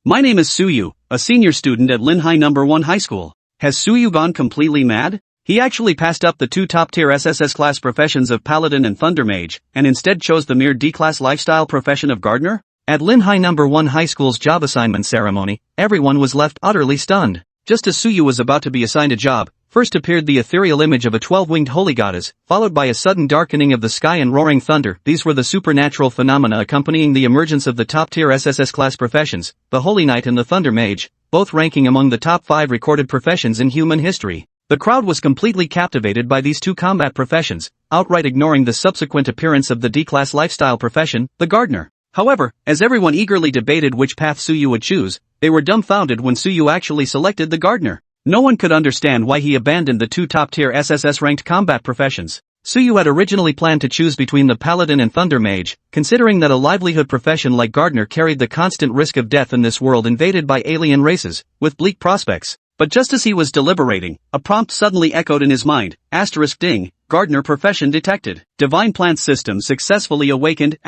My name is Suyu, a senior student at Linhai No. 1 High School. Has Suyu gone completely mad? He actually passed up the two top-tier SSS class professions of Paladin and Thunder Mage, and instead chose the mere D-class lifestyle profession of gardener? At Linhai No. 1 High School's job assignment ceremony, everyone was left utterly stunned. Just as Suyu was about to be assigned a job, first appeared the ethereal image of a 12-winged holy goddess, followed by a sudden darkening of the sky and roaring thunder. These were the supernatural phenomena accompanying the emergence of the top-tier SSS class professions, the Holy Knight and the Thunder Mage, both ranking among the top 5 recorded professions in human history. The crowd was completely captivated by these two combat professions, outright ignoring the subsequent appearance of the D-class lifestyle profession, the gardener. However, as everyone eagerly debated which path Suyu would choose, they were dumbfounded when Suyu actually selected the gardener. No one could understand why he abandoned the two top-tier SSS-ranked combat professions. Suyu had originally planned to choose between the Paladin and Thunder Mage, considering that a livelihood profession like gardener carried the constant risk of death in this world invaded by alien races, with bleak prospects. But just as he was deliberating, a prompt suddenly echoed in his mind, **, ding, gardener profession detected. Divine plant system successfully awakened, **.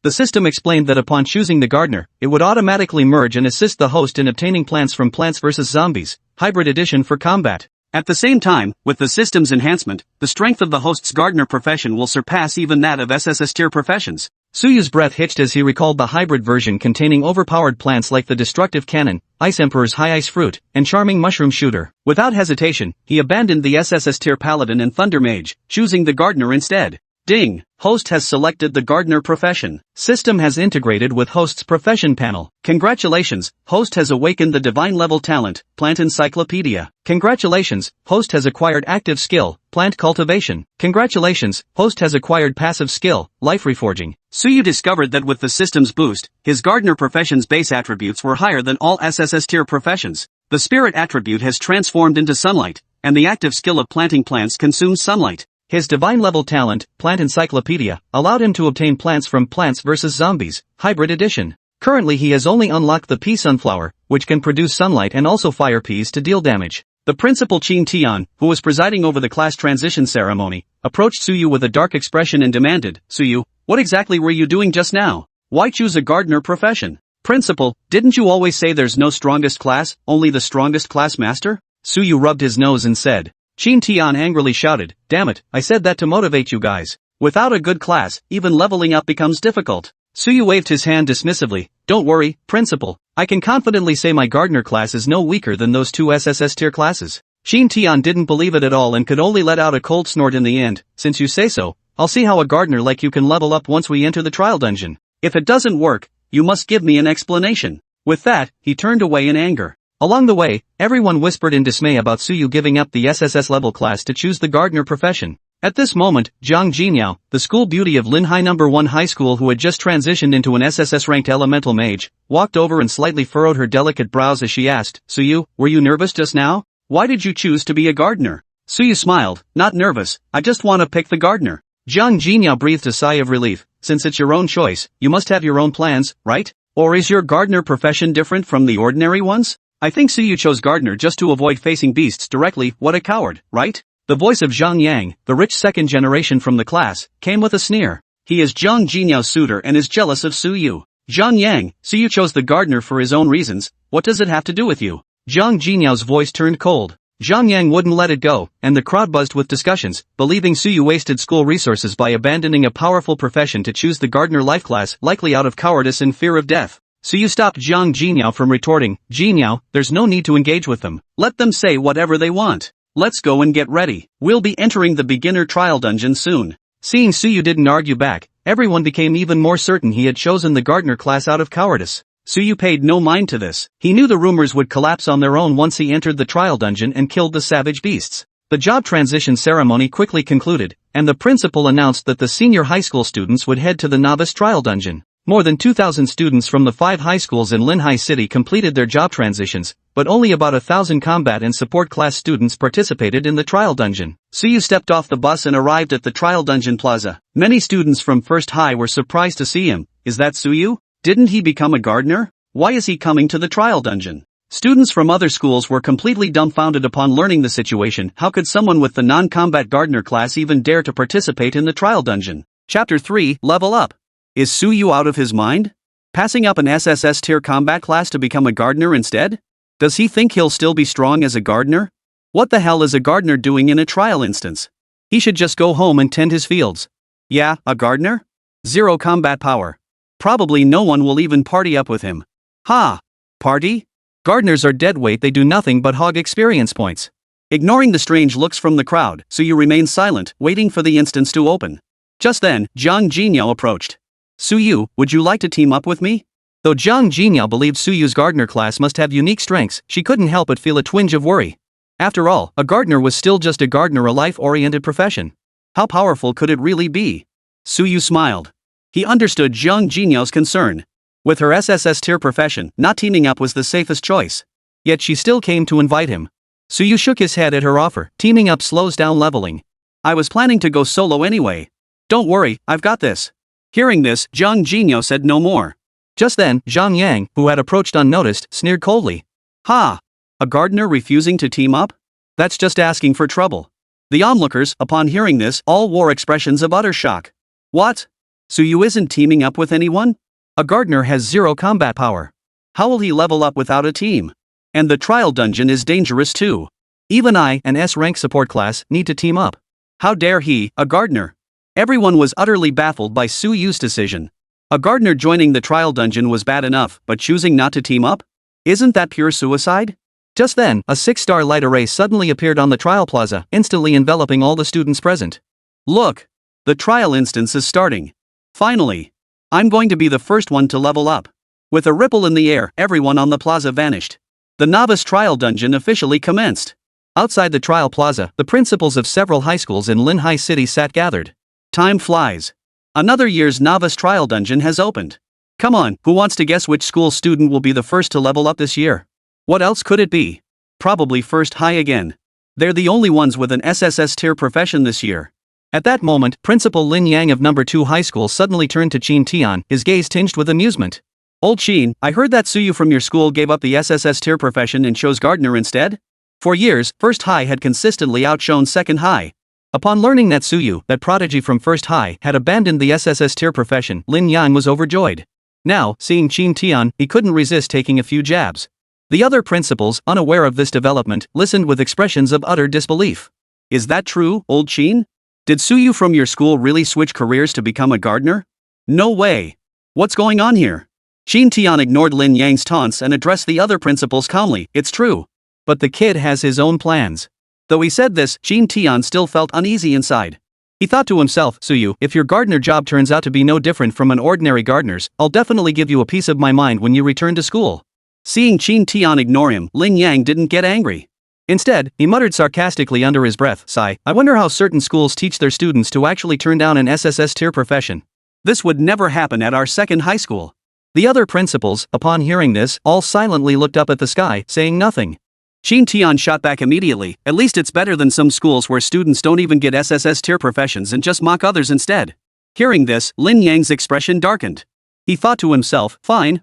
The system explained that upon choosing the gardener, it would automatically merge and assist the host in obtaining plants from Plants vs. Zombies, Hybrid Edition for combat. At the same time, with the system's enhancement, the strength of the host's gardener profession will surpass even that of SSS-tier professions. Suyu's breath hitched as he recalled the hybrid version containing overpowered plants like the Destructive Cannon, Ice Emperor's High Ice Fruit, and Charming Mushroom Shooter. Without hesitation, he abandoned the SSS-tier Paladin and Thunder Mage, choosing the gardener instead. Ding! Host has selected the gardener profession. System has integrated with host's profession panel. Congratulations, host has awakened the divine level talent, Plant Encyclopedia. Congratulations, host has acquired active skill, Plant Cultivation. Congratulations, host has acquired passive skill, Life Reforging. Suyu discovered that with the system's boost, his gardener profession's base attributes were higher than all SSS-tier professions. The spirit attribute has transformed into sunlight, and the active skill of planting plants consumes sunlight. His divine-level talent, Plant Encyclopedia, allowed him to obtain plants from Plants vs. Zombies, Hybrid Edition. Currently he has only unlocked the pea sunflower, which can produce sunlight and also fire peas to deal damage. The principal Qin Tian, who was presiding over the class transition ceremony, approached Suyu with a dark expression and demanded, Suyu, what exactly were you doing just now? Why choose a gardener profession? Principal, didn't you always say there's no strongest class, only the strongest class master? Suyu rubbed his nose and said. Qin Tian angrily shouted, damn it, I said that to motivate you guys. Without a good class, even leveling up becomes difficult. Suyu waved his hand dismissively, don't worry, principal, I can confidently say my gardener class is no weaker than those two SSS-tier classes. Qin Tian didn't believe it at all and could only let out a cold snort in the end. Since you say so, I'll see how a gardener like you can level up once we enter the trial dungeon. If it doesn't work, you must give me an explanation. With that, he turned away in anger. Along the way, everyone whispered in dismay about Suyu giving up the SSS level class to choose the gardener profession. At this moment, Zhang Jinyao, the school beauty of Linhai No. 1 High School who had just transitioned into an SSS-ranked elemental mage, walked over and slightly furrowed her delicate brows as she asked, Suyu, were you nervous just now? Why did you choose to be a gardener? Suyu smiled, not nervous, I just want to pick the gardener. Zhang Jinyao breathed a sigh of relief, since it's your own choice, you must have your own plans, right? Or is your gardener profession different from the ordinary ones? I think Suyu chose gardener just to avoid facing beasts directly, what a coward, right? The voice of Zhang Yang, the rich second generation from the class, came with a sneer. He is Zhang Jinyao's suitor and is jealous of Suyu. Zhang Yang, Suyu chose the gardener for his own reasons, what does it have to do with you? Zhang Jinyao's voice turned cold. Zhang Yang wouldn't let it go, and the crowd buzzed with discussions, believing Suyu wasted school resources by abandoning a powerful profession to choose the gardener life class, likely out of cowardice and fear of death. Suyu stopped Zhang Jinyao from retorting, Jinyao, there's no need to engage with them. Let them say whatever they want. Let's go and get ready. We'll be entering the beginner trial dungeon soon. Seeing Suyu didn't argue back, everyone became even more certain he had chosen the gardener class out of cowardice. Suyu paid no mind to this. He knew the rumors would collapse on their own once he entered the trial dungeon and killed the savage beasts. The job transition ceremony quickly concluded, and the principal announced that the senior high school students would head to the novice trial dungeon. More than 2,000 students from the 5 high schools in Linhai City completed their job transitions, but only about 1,000 combat and support class students participated in the trial dungeon. Suyu stepped off the bus and arrived at the trial dungeon plaza. Many students from First High were surprised to see him. Is that Suyu? Didn't he become a gardener? Why is he coming to the trial dungeon? Students from other schools were completely dumbfounded upon learning the situation. How could someone with the non-combat gardener class even dare to participate in the trial dungeon? Chapter 3, Level Up. Is Suyu out of his mind? Passing up an SSS-tier combat class to become a gardener instead? Does he think he'll still be strong as a gardener? What the hell is a gardener doing in a trial instance? He should just go home and tend his fields. Yeah, a gardener? Zero combat power. Probably no one will even party up with him. Ha! Party? Gardeners are deadweight, they do nothing but hog experience points. Ignoring the strange looks from the crowd, Suyu remained silent, waiting for the instance to open. Just then, Zhang Jinyo approached. Suyu, would you like to team up with me? Though Zhang Jinyo believed Suyu's gardener class must have unique strengths, she couldn't help but feel a twinge of worry. After all, a gardener was still just a gardener, a life-oriented profession. How powerful could it really be? Suyu smiled. He understood Zhang Jinyo's concern. With her SSS-tier profession, not teaming up was the safest choice. Yet she still came to invite him. Suyu shook his head at her offer. Teaming up slows down leveling. I was planning to go solo anyway. Don't worry, I've got this. Hearing this, Zhang Jinyo said no more. Just then, Zhang Yang, who had approached unnoticed, sneered coldly. Ha! A gardener refusing to team up? That's just asking for trouble. The onlookers, upon hearing this, all wore expressions of utter shock. What? Suyu isn't teaming up with anyone? A gardener has zero combat power. How will he level up without a team? And the trial dungeon is dangerous too. Even I, an S-rank support class, need to team up. How dare he, a gardener? Everyone was utterly baffled by Suyu's decision. A gardener joining the trial dungeon was bad enough, but choosing not to team up? Isn't that pure suicide? Just then, a 6-star light array suddenly appeared on the trial plaza, instantly enveloping all the students present. Look! The trial instance is starting. Finally! I'm going to be the first one to level up. With a ripple in the air, everyone on the plaza vanished. The novice trial dungeon officially commenced. Outside the trial plaza, the principals of several high schools in Linhai City sat gathered. Time flies. Another year's novice trial dungeon has opened. Come on, who wants to guess which school student will be the first to level up this year? What else could it be? Probably First High again. They're the only ones with an SSS-tier profession this year. At that moment, Principal Lin Yang of No. 2 High School suddenly turned to Qin Tian, his gaze tinged with amusement. Old Qin, I heard that Suyu from your school gave up the SSS-tier profession and chose gardener instead? For years, First High had consistently outshone Second High. Upon learning that Suyu, that prodigy from First High, had abandoned the SSS-tier profession, Lin Yang was overjoyed. Now, seeing Qin Tian, he couldn't resist taking a few jabs. The other principals, unaware of this development, listened with expressions of utter disbelief. Is that true, Old Qin? Did Suyu from your school really switch careers to become a gardener? No way. What's going on here? Qin Tian ignored Lin Yang's taunts and addressed the other principals calmly. It's true. But the kid has his own plans. Though he said this, Qin Tian still felt uneasy inside. He thought to himself, Suyu, if your gardener job turns out to be no different from an ordinary gardener's, I'll definitely give you a piece of my mind when you return to school. Seeing Qin Tian ignore him, Lin Yang didn't get angry. Instead, he muttered sarcastically under his breath, sigh, I wonder how certain schools teach their students to actually turn down an SSS-tier profession. This would never happen at our second high school. The other principals, upon hearing this, all silently looked up at the sky, saying nothing. Qin Tian shot back immediately, at least it's better than some schools where students don't even get SSS-tier professions and just mock others instead. Hearing this, Lin Yang's expression darkened. He thought to himself, fine.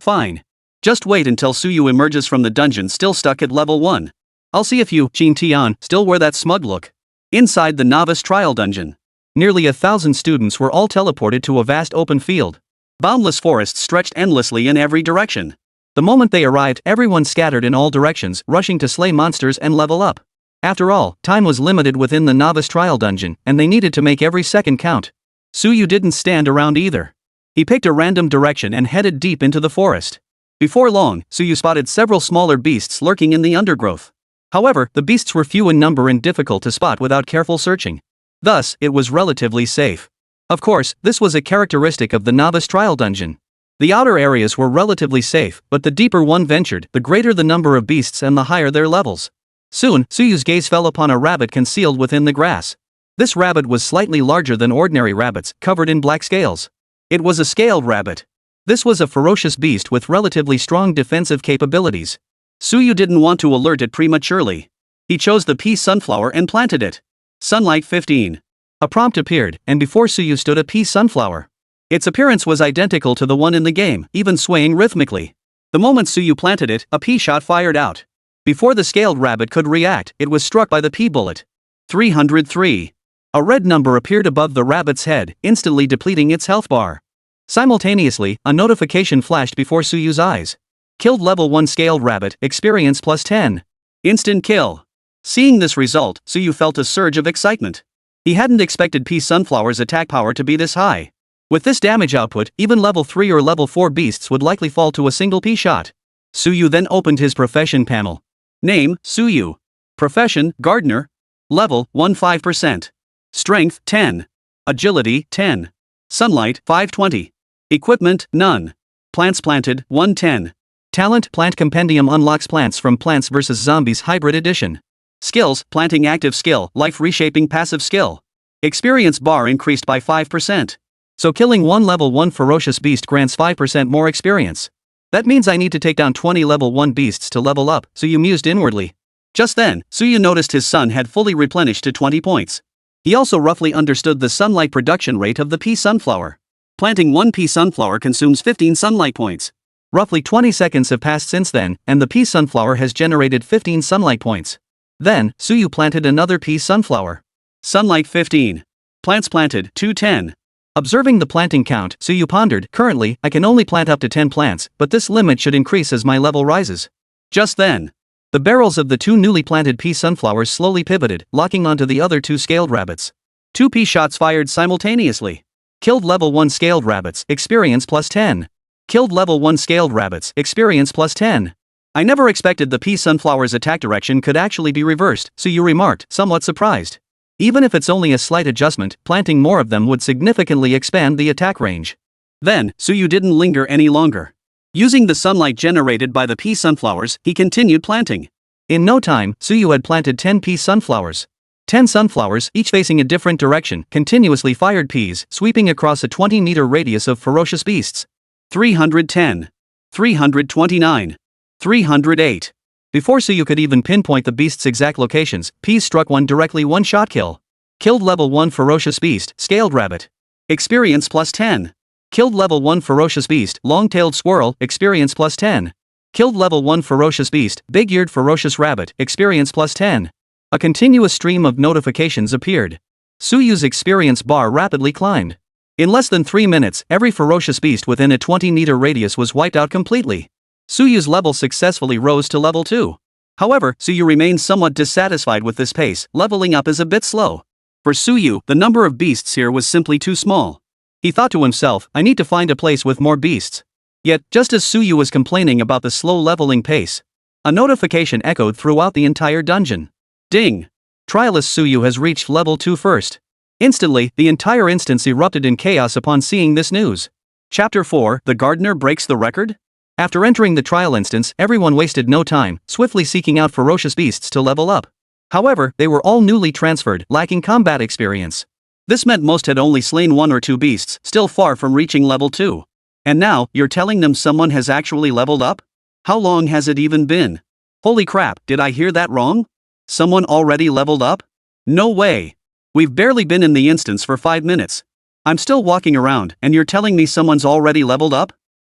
Just wait until Suyu emerges from the dungeon still stuck at level 1. I'll see if you, Qin Tian, still wear that smug look. Inside the novice trial dungeon. Nearly 1,000 students were all teleported to a vast open field. Boundless forests stretched endlessly in every direction. The moment they arrived, everyone scattered in all directions, rushing to slay monsters and level up. After all, time was limited within the novice trial dungeon, and they needed to make every second count. Suyu didn't stand around either. He picked a random direction and headed deep into the forest. Before long, Suyu spotted several smaller beasts lurking in the undergrowth. However, the beasts were few in number and difficult to spot without careful searching. Thus, it was relatively safe. Of course, this was a characteristic of the novice trial dungeon. The outer areas were relatively safe, but the deeper one ventured, the greater the number of beasts and the higher their levels. Soon, Suyu's gaze fell upon a rabbit concealed within the grass. This rabbit was slightly larger than ordinary rabbits, covered in black scales. It was a scaled rabbit. This was a ferocious beast with relatively strong defensive capabilities. Suyu didn't want to alert it prematurely. He chose the pea sunflower and planted it. Sunlight 15. A prompt appeared, and before Suyu stood a pea sunflower. Its appearance was identical to the one in the game, even swaying rhythmically. The moment Suyu planted it, a pea shot fired out. Before the scaled rabbit could react, it was struck by the pea bullet. 303. A red number appeared above the rabbit's head, instantly depleting its health bar. Simultaneously, a notification flashed before Suyu's eyes. Killed level 1 scaled rabbit, experience plus 10. Instant kill. Seeing this result, Suyu felt a surge of excitement. He hadn't expected P Sunflower's attack power to be this high. With this damage output, even level 3 or level 4 beasts would likely fall to a single P shot. Suyu then opened his profession panel. Name, Suyu. Profession, gardener. Level, 15%. Strength, 10. Agility, 10. Sunlight, 520. Equipment, none. Plants planted, 110. Talent, Plant Compendium unlocks plants from Plants vs. Zombies Hybrid Edition. Skills, planting active skill, life reshaping passive skill. Experience bar increased by 5%. So killing one level 1 ferocious beast grants 5% more experience. That means I need to take down 20 level 1 beasts to level up, Suyu mused inwardly. Just then, Suyu noticed his sun had fully replenished to 20 points. He also roughly understood the sunlight production rate of the pea sunflower. Planting 1 pea sunflower consumes 15 sunlight points. Roughly 20 seconds have passed since then, and the pea sunflower has generated 15 sunlight points. Then, Suyu planted another pea sunflower. Sunlight 15. Plants planted, 210. Observing the planting count, Suyu pondered, currently, I can only plant up to 10 plants, but this limit should increase as my level rises. Just then, the barrels of the 2 newly planted pea sunflowers slowly pivoted, locking onto the other 2 scaled rabbits. 2 pea shots fired simultaneously. Killed level 1 scaled rabbits, experience plus 10. Killed level 1 scaled rabbits, experience plus 10. I never expected the pea sunflower's attack direction could actually be reversed, Suyu remarked, somewhat surprised. Even if it's only a slight adjustment, planting more of them would significantly expand the attack range. Then, Suyu didn't linger any longer. Using the sunlight generated by the pea sunflowers, he continued planting. In no time, Suyu had planted 10 pea sunflowers. 10 sunflowers, each facing a different direction, continuously fired peas, sweeping across a 20-meter radius of ferocious beasts. 310. 329. 308. Before Suyu could even pinpoint the beast's exact locations, peas struck one directly one-shot kill. Killed level 1 ferocious beast, scaled rabbit. Experience plus 10. Killed level 1 ferocious beast, long-tailed squirrel, experience plus 10. Killed level 1 ferocious beast, big-eared ferocious rabbit, experience plus 10. A continuous stream of notifications appeared. Suyu's experience bar rapidly climbed. In less than 3 minutes, every ferocious beast within a 20-meter radius was wiped out completely. Suyu's level successfully rose to level 2. However, Suyu remains somewhat dissatisfied with this pace, leveling up is a bit slow. For Suyu, the number of beasts here was simply too small. He thought to himself, I need to find a place with more beasts. Yet, just as Suyu was complaining about the slow leveling pace, a notification echoed throughout the entire dungeon. Ding! Trialist Suyu has reached level 2 first. Instantly, the entire instance erupted in chaos upon seeing this news. Chapter 4, The Gardener Breaks the Record? After entering the trial instance, everyone wasted no time, swiftly seeking out ferocious beasts to level up. However, they were all newly transferred, lacking combat experience. This meant most had only slain 1 or 2 beasts, still far from reaching level 2. And now, you're telling them someone has actually leveled up? How long has it even been? Holy crap, did I hear that wrong? Someone already leveled up? No way. We've barely been in the instance for 5 minutes. I'm still walking around, and you're telling me someone's already leveled up?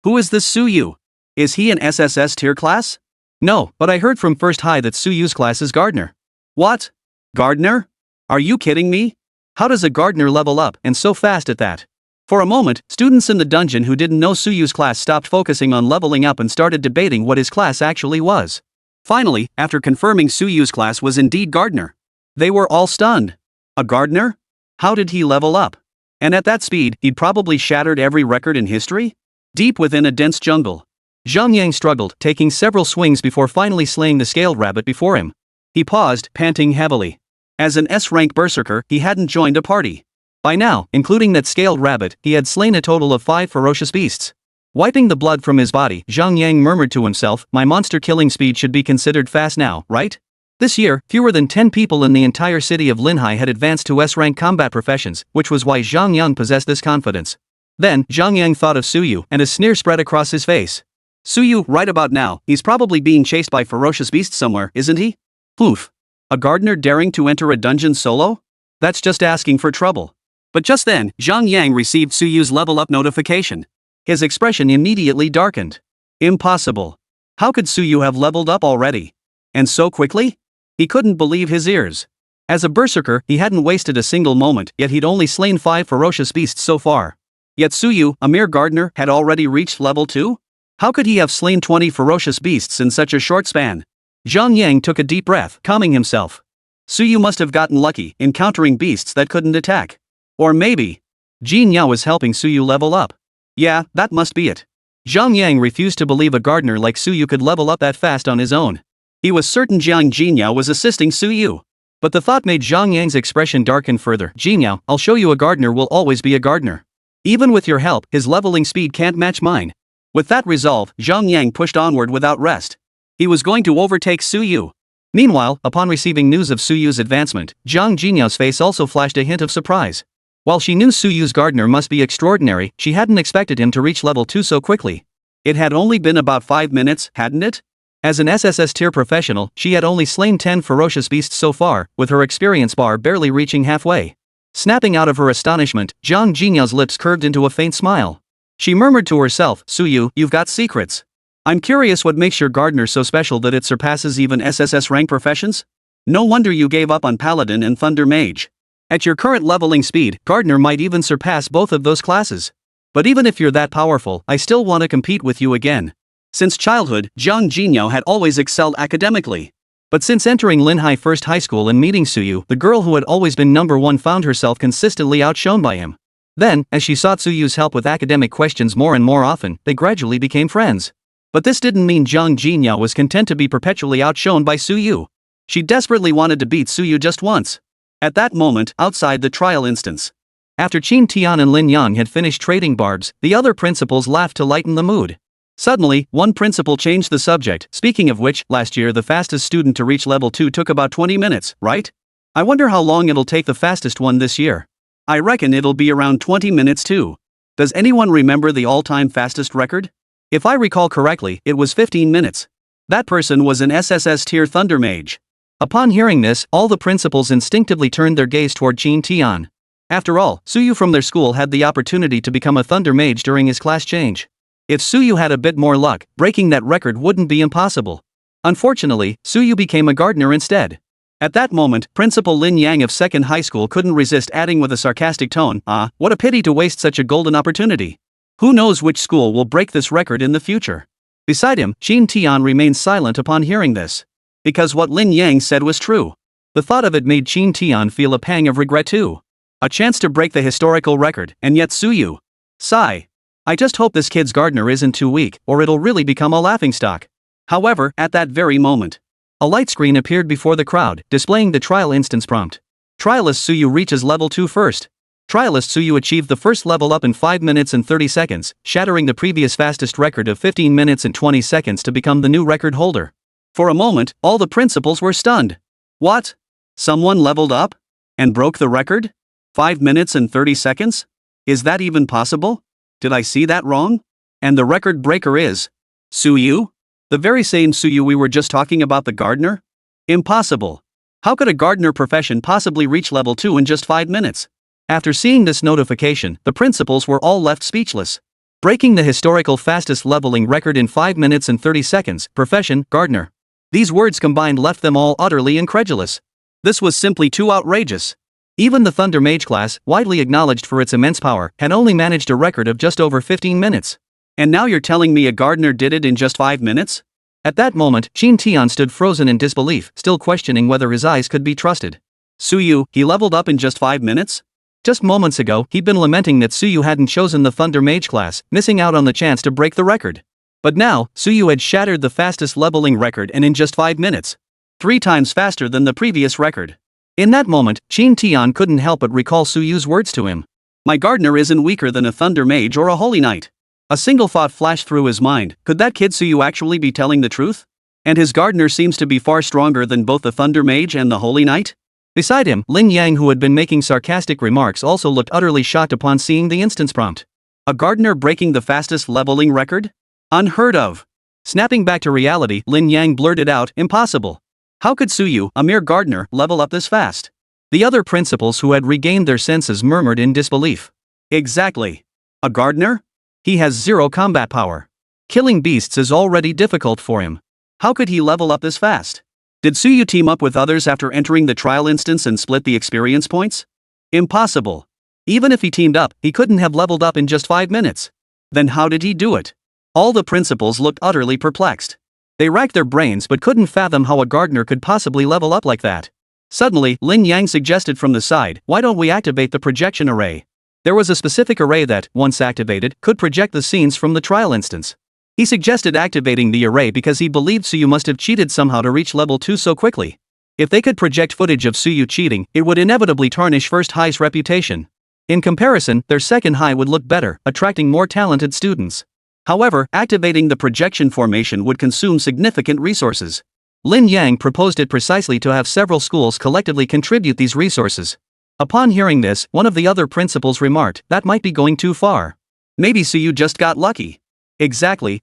Who is this Suyu? Is he an SSS-tier class? No, but I heard from First High that Suyu's class is Gardener. What? Gardener? Are you kidding me? How does a Gardener level up, and so fast at that? For a moment, students in the dungeon who didn't know Suyu's class stopped focusing on leveling up and started debating what his class actually was. Finally, after confirming Suyu's class was indeed Gardener, they were all stunned. A Gardener? How did he level up? And at that speed, he'd probably shattered every record in history? Deep within a dense jungle, Zhang Yang struggled, taking several swings before finally slaying the scaled rabbit before him. He paused, panting heavily. As an S-rank berserker, he hadn't joined a party. By now, including that scaled rabbit, he had slain a total of 5 ferocious beasts. Wiping the blood from his body, Zhang Yang murmured to himself, my monster killing speed should be considered fast now, right? This year, fewer than 10 people in the entire city of Linhai had advanced to S-rank combat professions, which was why Zhang Yang possessed this confidence. Then, Zhang Yang thought of Suyu, and a sneer spread across his face. Suyu, right about now, he's probably being chased by ferocious beasts somewhere, isn't he? Oof. A gardener daring to enter a dungeon solo? That's just asking for trouble. But just then, Zhang Yang received Suyu's level up notification. His expression immediately darkened. Impossible. How could Suyu have leveled up already? And so quickly? He couldn't believe his ears. As a berserker, he hadn't wasted a single moment, yet he'd only slain 5 ferocious beasts so far. Yet Suyu, a mere gardener, had already reached level 2? How could he have slain 20 ferocious beasts in such a short span? Zhang Yang took a deep breath, calming himself. Suyu must have gotten lucky, encountering beasts that couldn't attack. Or maybe Jin Yao was helping Suyu level up. Yeah, that must be it. Zhang Yang refused to believe a gardener like Suyu could level up that fast on his own. He was certain Jiang Jinyao was assisting Suyu. But the thought made Zhang Yang's expression darken further. Jinyao, I'll show you a gardener will always be a gardener. Even with your help, his leveling speed can't match mine. With that resolve, Zhang Yang pushed onward without rest. He was going to overtake Suyu. Meanwhile, upon receiving news of Suyu's advancement, Zhang Jinyao's face also flashed a hint of surprise. While she knew Suyu's gardener must be extraordinary, she hadn't expected him to reach level 2 so quickly. It had only been about 5 minutes, hadn't it? As an SSS-tier professional, she had only slain 10 ferocious beasts so far, with her experience bar barely reaching halfway. Snapping out of her astonishment, Zhang Jinyao's lips curved into a faint smile. She murmured to herself, Suyu, you've got secrets. I'm curious what makes your gardener so special that it surpasses even SSS rank professions? No wonder you gave up on Paladin and Thunder Mage. At your current leveling speed, gardener might even surpass both of those classes. But even if you're that powerful, I still want to compete with you again. Since childhood, Zhang Jinyao had always excelled academically. But since entering Linhai First High School and meeting Suyu, the girl who had always been number 1 found herself consistently outshone by him. Then, as she sought Suyu's help with academic questions more and more often, they gradually became friends. But this didn't mean Zhang Jinyao was content to be perpetually outshone by Suyu. She desperately wanted to beat Suyu just once. At that moment, outside the trial instance. After Qin Tian and Lin Yang had finished trading barbs, the other principals laughed to lighten the mood. Suddenly, one principal changed the subject. Speaking of which, last year the fastest student to reach level 2 took about 20 minutes, right? I wonder how long it'll take the fastest one this year. I reckon it'll be around 20 minutes too. Does anyone remember the all-time fastest record? If I recall correctly, it was 15 minutes. That person was an SSS-tier Thunder Mage. Upon hearing this, all the principals instinctively turned their gaze toward Qin Tian. After all, Suyu from their school had the opportunity to become a Thunder Mage during his class change. If Suyu had a bit more luck, breaking that record wouldn't be impossible. Unfortunately, Suyu became a gardener instead. At that moment, Principal Lin Yang of Second High School couldn't resist adding with a sarcastic tone, what a pity to waste such a golden opportunity. Who knows which school will break this record in the future? Beside him, Qin Tian remained silent upon hearing this. Because what Lin Yang said was true. The thought of it made Qin Tian feel a pang of regret too. A chance to break the historical record, and yet Suyu. Sigh. I just hope this kid's gardener isn't too weak, or it'll really become a laughingstock. However, at that very moment, a light screen appeared before the crowd, displaying the trial instance prompt. Trialist Suyu reaches level 2 first. Trialist Suyu achieved the first level up in 5 minutes and 30 seconds, shattering the previous fastest record of 15 minutes and 20 seconds to become the new record holder. For a moment, all the principals were stunned. What? Someone leveled up? And broke the record? 5 minutes and 30 seconds? Is that even possible? Did I see that wrong? And the record breaker is Suyu? The very same Suyu we were just talking about, the gardener? Impossible. How could a gardener profession possibly reach level 2 in just 5 minutes? After seeing this notification, the principals were all left speechless. Breaking the historical fastest leveling record in 5 minutes and 30 seconds, profession, gardener. These words combined left them all utterly incredulous. This was simply too outrageous. Even the Thunder Mage class, widely acknowledged for its immense power, had only managed a record of just over 15 minutes. And now you're telling me a gardener did it in just 5 minutes? At that moment, Qin Tian stood frozen in disbelief, still questioning whether his eyes could be trusted. Suyu, he leveled up in just 5 minutes? Just moments ago, he'd been lamenting that Suyu hadn't chosen the Thunder Mage class, missing out on the chance to break the record. But now, Suyu had shattered the fastest leveling record and in just 5 minutes. 3 times faster than the previous record. In that moment, Qin Tian couldn't help but recall Suyu's words to him. My gardener isn't weaker than a Thunder Mage or a Holy Knight. A single thought flashed through his mind, could that kid Suyu actually be telling the truth? And his gardener seems to be far stronger than both the Thunder Mage and the Holy Knight? Beside him, Lin Yang, who had been making sarcastic remarks, also looked utterly shocked upon seeing the instance prompt. A gardener breaking the fastest leveling record? Unheard of. Snapping back to reality, Lin Yang blurted out, impossible. How could Suyu, a mere gardener, level up this fast? The other principals who had regained their senses murmured in disbelief. Exactly. A gardener? He has 0 combat power. Killing beasts is already difficult for him. How could he level up this fast? Did Suyu team up with others after entering the trial instance and split the experience points? Impossible. Even if he teamed up, he couldn't have leveled up in just 5 minutes. Then how did he do it? All the principals looked utterly perplexed. They racked their brains but couldn't fathom how a gardener could possibly level up like that. Suddenly, Lin Yang suggested from the side, why don't we activate the projection array? There was a specific array that, once activated, could project the scenes from the trial instance. He suggested activating the array because he believed Suyu must have cheated somehow to reach level 2 so quickly. If they could project footage of Suyu cheating, it would inevitably tarnish First High's reputation. In comparison, their second high would look better, attracting more talented students. However, activating the projection formation would consume significant resources. Lin Yang proposed it precisely to have several schools collectively contribute these resources. Upon hearing this, one of the other principals remarked, that might be going too far. Maybe Suyu just got lucky. Exactly.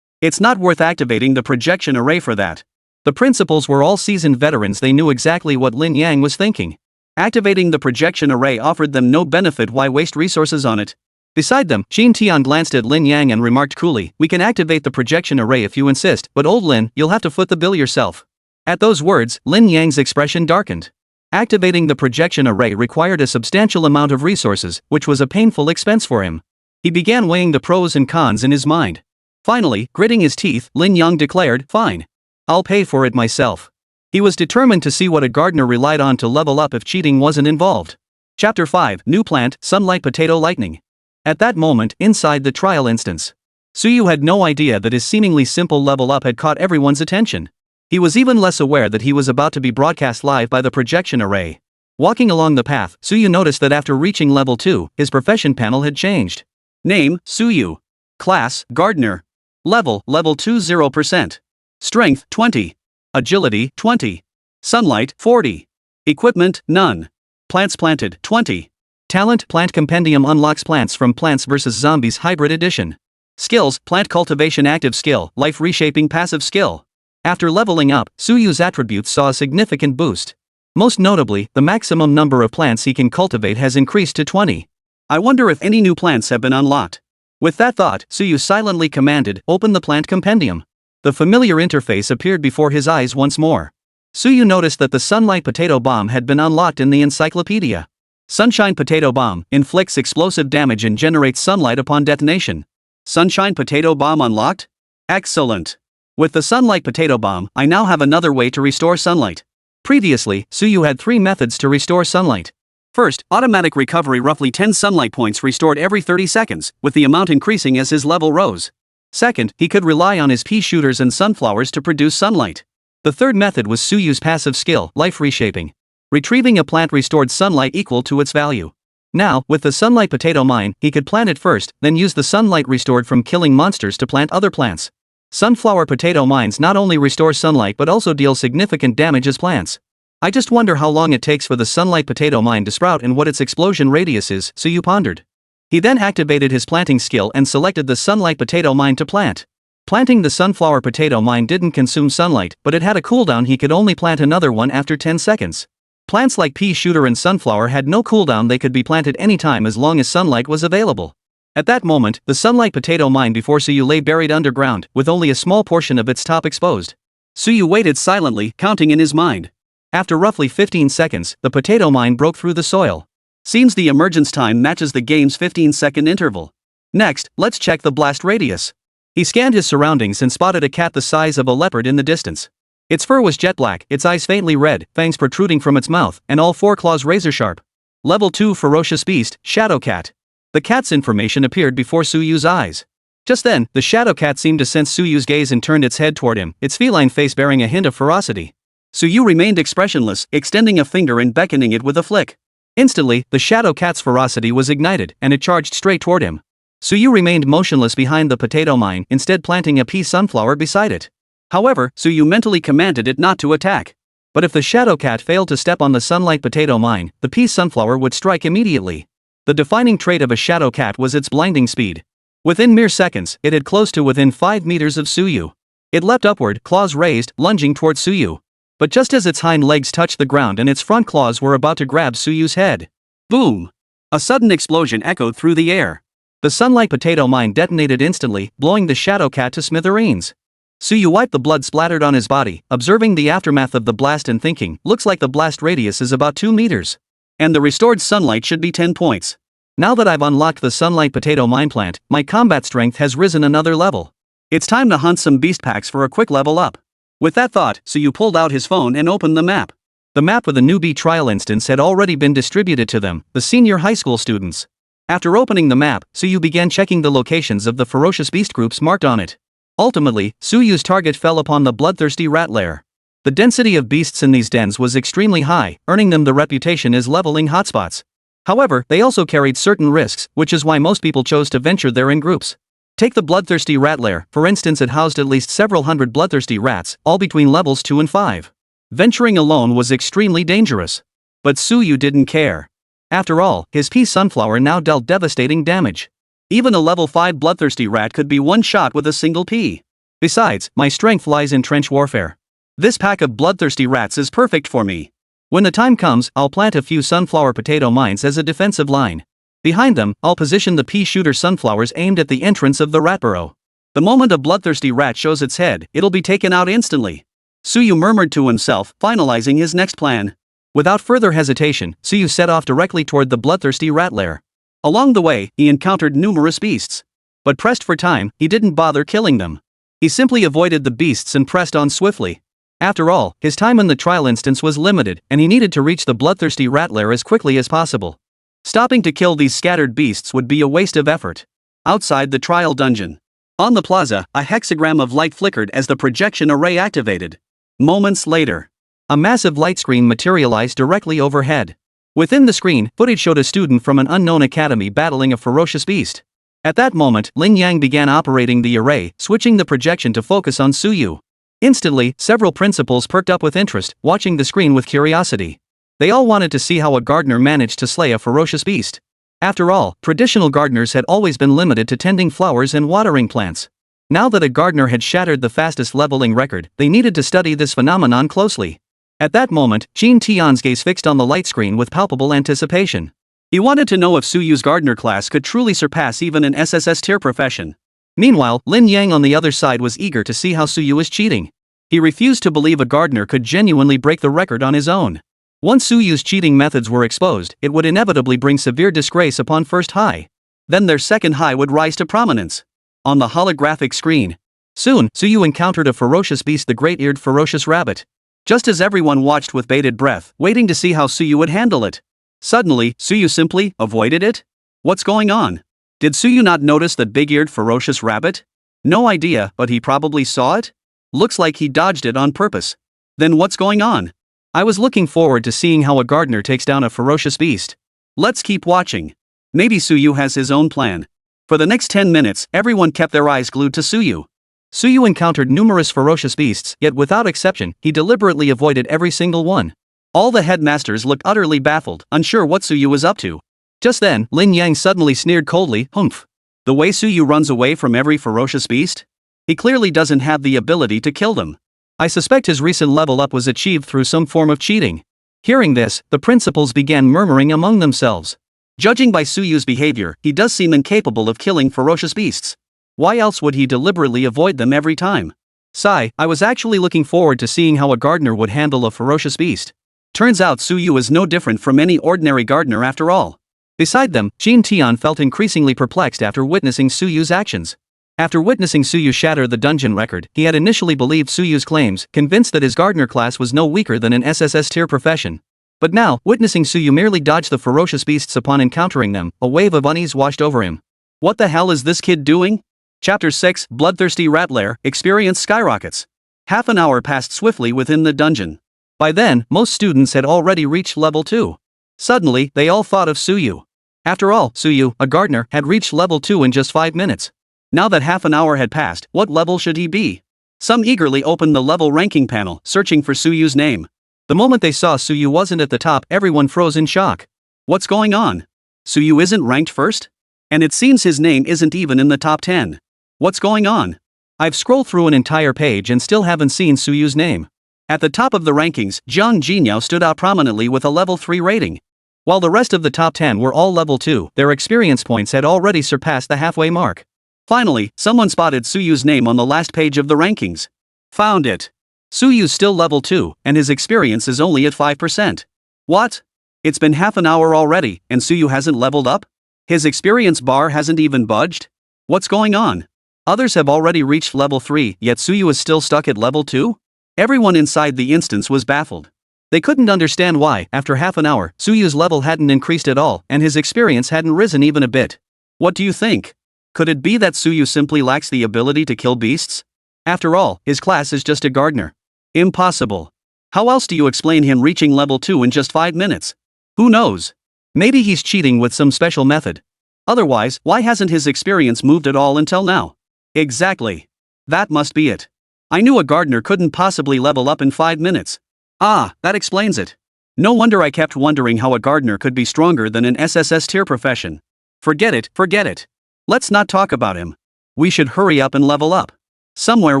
It's not worth activating the projection array for that. The principals were all seasoned veterans, they knew exactly what Lin Yang was thinking. Activating the projection array offered them no benefit, why waste resources on it? Beside them, Qin Tian glanced at Lin Yang and remarked coolly, we can activate the projection array if you insist, but old Lin, you'll have to foot the bill yourself. At those words, Lin Yang's expression darkened. Activating the projection array required a substantial amount of resources, which was a painful expense for him. He began weighing the pros and cons in his mind. Finally, gritting his teeth, Lin Yang declared, fine. I'll pay for it myself. He was determined to see what a gardener relied on to level up if cheating wasn't involved. Chapter 5, New Plant, Sunlight Potato Lightning. At that moment, inside the trial instance, Suyu had no idea that his seemingly simple level up had caught everyone's attention. He was even less aware that he was about to be broadcast live by the projection array. Walking along the path, Suyu noticed that after reaching level 2, his profession panel had changed. Name, Suyu. Class, Gardener. Level 2 0%. Strength, 20. Agility, 20. Sunlight, 40. Equipment, none. Plants planted, 20. Talent, Plant Compendium unlocks plants from Plants vs. Zombies Hybrid Edition. Skills, Plant Cultivation Active Skill, Life Reshaping Passive Skill. After leveling up, Suyu's attributes saw a significant boost. Most notably, the maximum number of plants he can cultivate has increased to 20. I wonder if any new plants have been unlocked. With that thought, Suyu silently commanded, open the Plant Compendium. The familiar interface appeared before his eyes once more. Suyu noticed that the Sunlight Potato Bomb had been unlocked in the encyclopedia. Sunshine Potato Bomb inflicts explosive damage and generates sunlight upon detonation. Sunshine Potato Bomb unlocked? Excellent. With the Sunlight Potato Bomb, I now have another way to restore sunlight. Previously, Suyu had 3 methods to restore sunlight. First, automatic recovery, roughly 10 sunlight points restored every 30 seconds, with the amount increasing as his level rose. Second, he could rely on his pea shooters and sunflowers to produce sunlight. The third method was Suyu's passive skill, Life Reshaping. Retrieving a plant restored sunlight equal to its value. Now, with the Sunlight Potato Mine, he could plant it first, then use the sunlight restored from killing monsters to plant other plants. Sunflower potato mines not only restore sunlight but also deal significant damage as plants. I just wonder how long it takes for the Sunlight Potato Mine to sprout and what its explosion radius is, Suyu pondered. He then activated his planting skill and selected the Sunlight Potato Mine to plant. Planting the Sunflower Potato Mine didn't consume sunlight, but it had a cooldown. He could only plant another one after 10 seconds. Plants like pea shooter and sunflower had no cooldown, they could be planted anytime as long as sunlight was available. At that moment, the Sunlight Potato Mine before Suyu lay buried underground, with only a small portion of its top exposed. Suyu waited silently, counting in his mind. After roughly 15 seconds, the potato mine broke through the soil. Seems the emergence time matches the game's 15-second interval. Next, let's check the blast radius. He scanned his surroundings and spotted a cat the size of a leopard in the distance. Its fur was jet black, its eyes faintly red, fangs protruding from its mouth, and all 4 claws razor sharp. Level 2 Ferocious Beast, Shadow Cat. The cat's information appeared before Suyu's eyes. Just then, the shadow cat seemed to sense Suyu's gaze and turned its head toward him, its feline face bearing a hint of ferocity. Suyu remained expressionless, extending a finger and beckoning it with a flick. Instantly, the shadow cat's ferocity was ignited, and it charged straight toward him. Suyu remained motionless behind the potato mine, instead planting a pea sunflower beside it. However, Suyu mentally commanded it not to attack. But if the shadow cat failed to step on the Sunlight Potato Mine, the pea sunflower would strike immediately. The defining trait of a shadow cat was its blinding speed. Within mere seconds, it had close to within 5 meters of Suyu. It leapt upward, claws raised, lunging toward Suyu. But just as its hind legs touched the ground and its front claws were about to grab Suyu's head. Boom! A sudden explosion echoed through the air. The Sunlight Potato Mine detonated instantly, blowing the shadow cat to smithereens. Suyu wiped the blood splattered on his body, observing the aftermath of the blast and thinking, looks like the blast radius is about 2 meters. And the restored sunlight should be 10 points. Now that I've unlocked the sunlight potato mine plant, my combat strength has risen another level. It's time to hunt some beast packs for a quick level up. With that thought, Suyu pulled out his phone and opened the map. The map with the newbie trial instance had already been distributed to them, the senior high school students. After opening the map, Suyu began checking the locations of the ferocious beast groups marked on it. Ultimately, Suyu's target fell upon the bloodthirsty rat lair. The density of beasts in these dens was extremely high, earning them the reputation as leveling hotspots. However, they also carried certain risks, which is why most people chose to venture there in groups. Take the bloodthirsty rat lair, for instance. It housed at least several hundred bloodthirsty rats, all between levels 2 and 5. Venturing alone was extremely dangerous. But Suyu didn't care. After all, his pea sunflower now dealt devastating damage. Even a level 5 bloodthirsty rat could be one shot with a single pea. Besides, my strength lies in trench warfare. This pack of bloodthirsty rats is perfect for me. When the time comes, I'll plant a few sunflower potato mines as a defensive line. Behind them, I'll position the pea shooter sunflowers aimed at the entrance of the rat burrow. The moment a bloodthirsty rat shows its head, it'll be taken out instantly. Suyu murmured to himself, finalizing his next plan. Without further hesitation, Suyu set off directly toward the bloodthirsty rat lair. Along the way, he encountered numerous beasts. But pressed for time, he didn't bother killing them. He simply avoided the beasts and pressed on swiftly. After all, his time in the trial instance was limited, and he needed to reach the bloodthirsty rat lair as quickly as possible. Stopping to kill these scattered beasts would be a waste of effort. Outside the trial dungeon. On the plaza, a hexagram of light flickered as the projection array activated. Moments later, a massive light screen materialized directly overhead. Within the screen, footage showed a student from an unknown academy battling a ferocious beast. At that moment, Lin Yang began operating the array, switching the projection to focus on Suyu. Instantly, several principals perked up with interest, watching the screen with curiosity. They all wanted to see how a gardener managed to slay a ferocious beast. After all, traditional gardeners had always been limited to tending flowers and watering plants. Now that a gardener had shattered the fastest leveling record, they needed to study this phenomenon closely. At that moment, Jin Tian's gaze fixed on the light screen with palpable anticipation. He wanted to know if Suyu's gardener class could truly surpass even an SSS-tier profession. Meanwhile, Lin Yang on the other side was eager to see how Suyu was cheating. He refused to believe a gardener could genuinely break the record on his own. Once Suyu's cheating methods were exposed, it would inevitably bring severe disgrace upon first high. Then their second high would rise to prominence. On the holographic screen. Soon, Suyu encountered a ferocious beast, the great-eared ferocious rabbit. Just as everyone watched with bated breath, waiting to see how Suyu would handle it. Suddenly, Suyu simply avoided it? What's going on? Did Suyu not notice that big-eared ferocious rabbit? No idea, but he probably saw it? Looks like he dodged it on purpose. Then what's going on? I was looking forward to seeing how a gardener takes down a ferocious beast. Let's keep watching. Maybe Suyu has his own plan. For the next 10 minutes, everyone kept their eyes glued to Suyu. Suyu encountered numerous ferocious beasts, yet without exception, he deliberately avoided every single one. All the headmasters looked utterly baffled, unsure what Suyu was up to. Just then, Lin Yang suddenly sneered coldly, "Humph. The way Suyu runs away from every ferocious beast? He clearly doesn't have the ability to kill them. I suspect his recent level up was achieved through some form of cheating." Hearing this, the principals began murmuring among themselves. Judging by Suyu's behavior, he does seem incapable of killing ferocious beasts. Why else would he deliberately avoid them every time? Sigh, I was actually looking forward to seeing how a gardener would handle a ferocious beast. Turns out Suyu is no different from any ordinary gardener after all. Beside them, Jin Tian felt increasingly perplexed after witnessing Suyu's actions. After witnessing Suyu shatter the dungeon record, he had initially believed Suyu's claims, convinced that his gardener class was no weaker than an SSS-tier profession. But now, witnessing Suyu merely dodge the ferocious beasts upon encountering them, a wave of unease washed over him. What the hell is this kid doing? Chapter 6, Bloodthirsty Rat Lair, Experience Skyrockets. Half an hour passed swiftly within the dungeon. By then, most students had already reached level 2. Suddenly, they all thought of Suyu. After all, Suyu, a gardener, had reached level 2 in just 5 minutes. Now that half an hour had passed, what level should he be? Some eagerly opened the level ranking panel, searching for Suyu's name. The moment they saw Suyu wasn't at the top, everyone froze in shock. What's going on? Suyu isn't ranked first? And it seems his name isn't even in the top 10. What's going on? I've scrolled through an entire page and still haven't seen Suyu's name. At the top of the rankings, Jiang Jinyao stood out prominently with a level 3 rating. While the rest of the top 10 were all level 2, their experience points had already surpassed the halfway mark. Finally, someone spotted Suyu's name on the last page of the rankings. Found it. Suyu's still level 2, and his experience is only at 5%. What? It's been half an hour already, and Suyu hasn't leveled up? His experience bar hasn't even budged? What's going on? Others have already reached level 3, yet Suyu is still stuck at level 2? Everyone inside the instance was baffled. They couldn't understand why, after half an hour, Suyu's level hadn't increased at all, and his experience hadn't risen even a bit. What do you think? Could it be that Suyu simply lacks the ability to kill beasts? After all, his class is just a gardener. Impossible. How else do you explain him reaching level 2 in just 5 minutes? Who knows? Maybe he's cheating with some special method. Otherwise, why hasn't his experience moved at all until now? Exactly. That must be it. I knew a gardener couldn't possibly level up in 5 minutes. Ah, that explains it. No wonder I kept wondering how a gardener could be stronger than an SSS-tier profession. Forget it. Let's not talk about him. We should hurry up and level up. Somewhere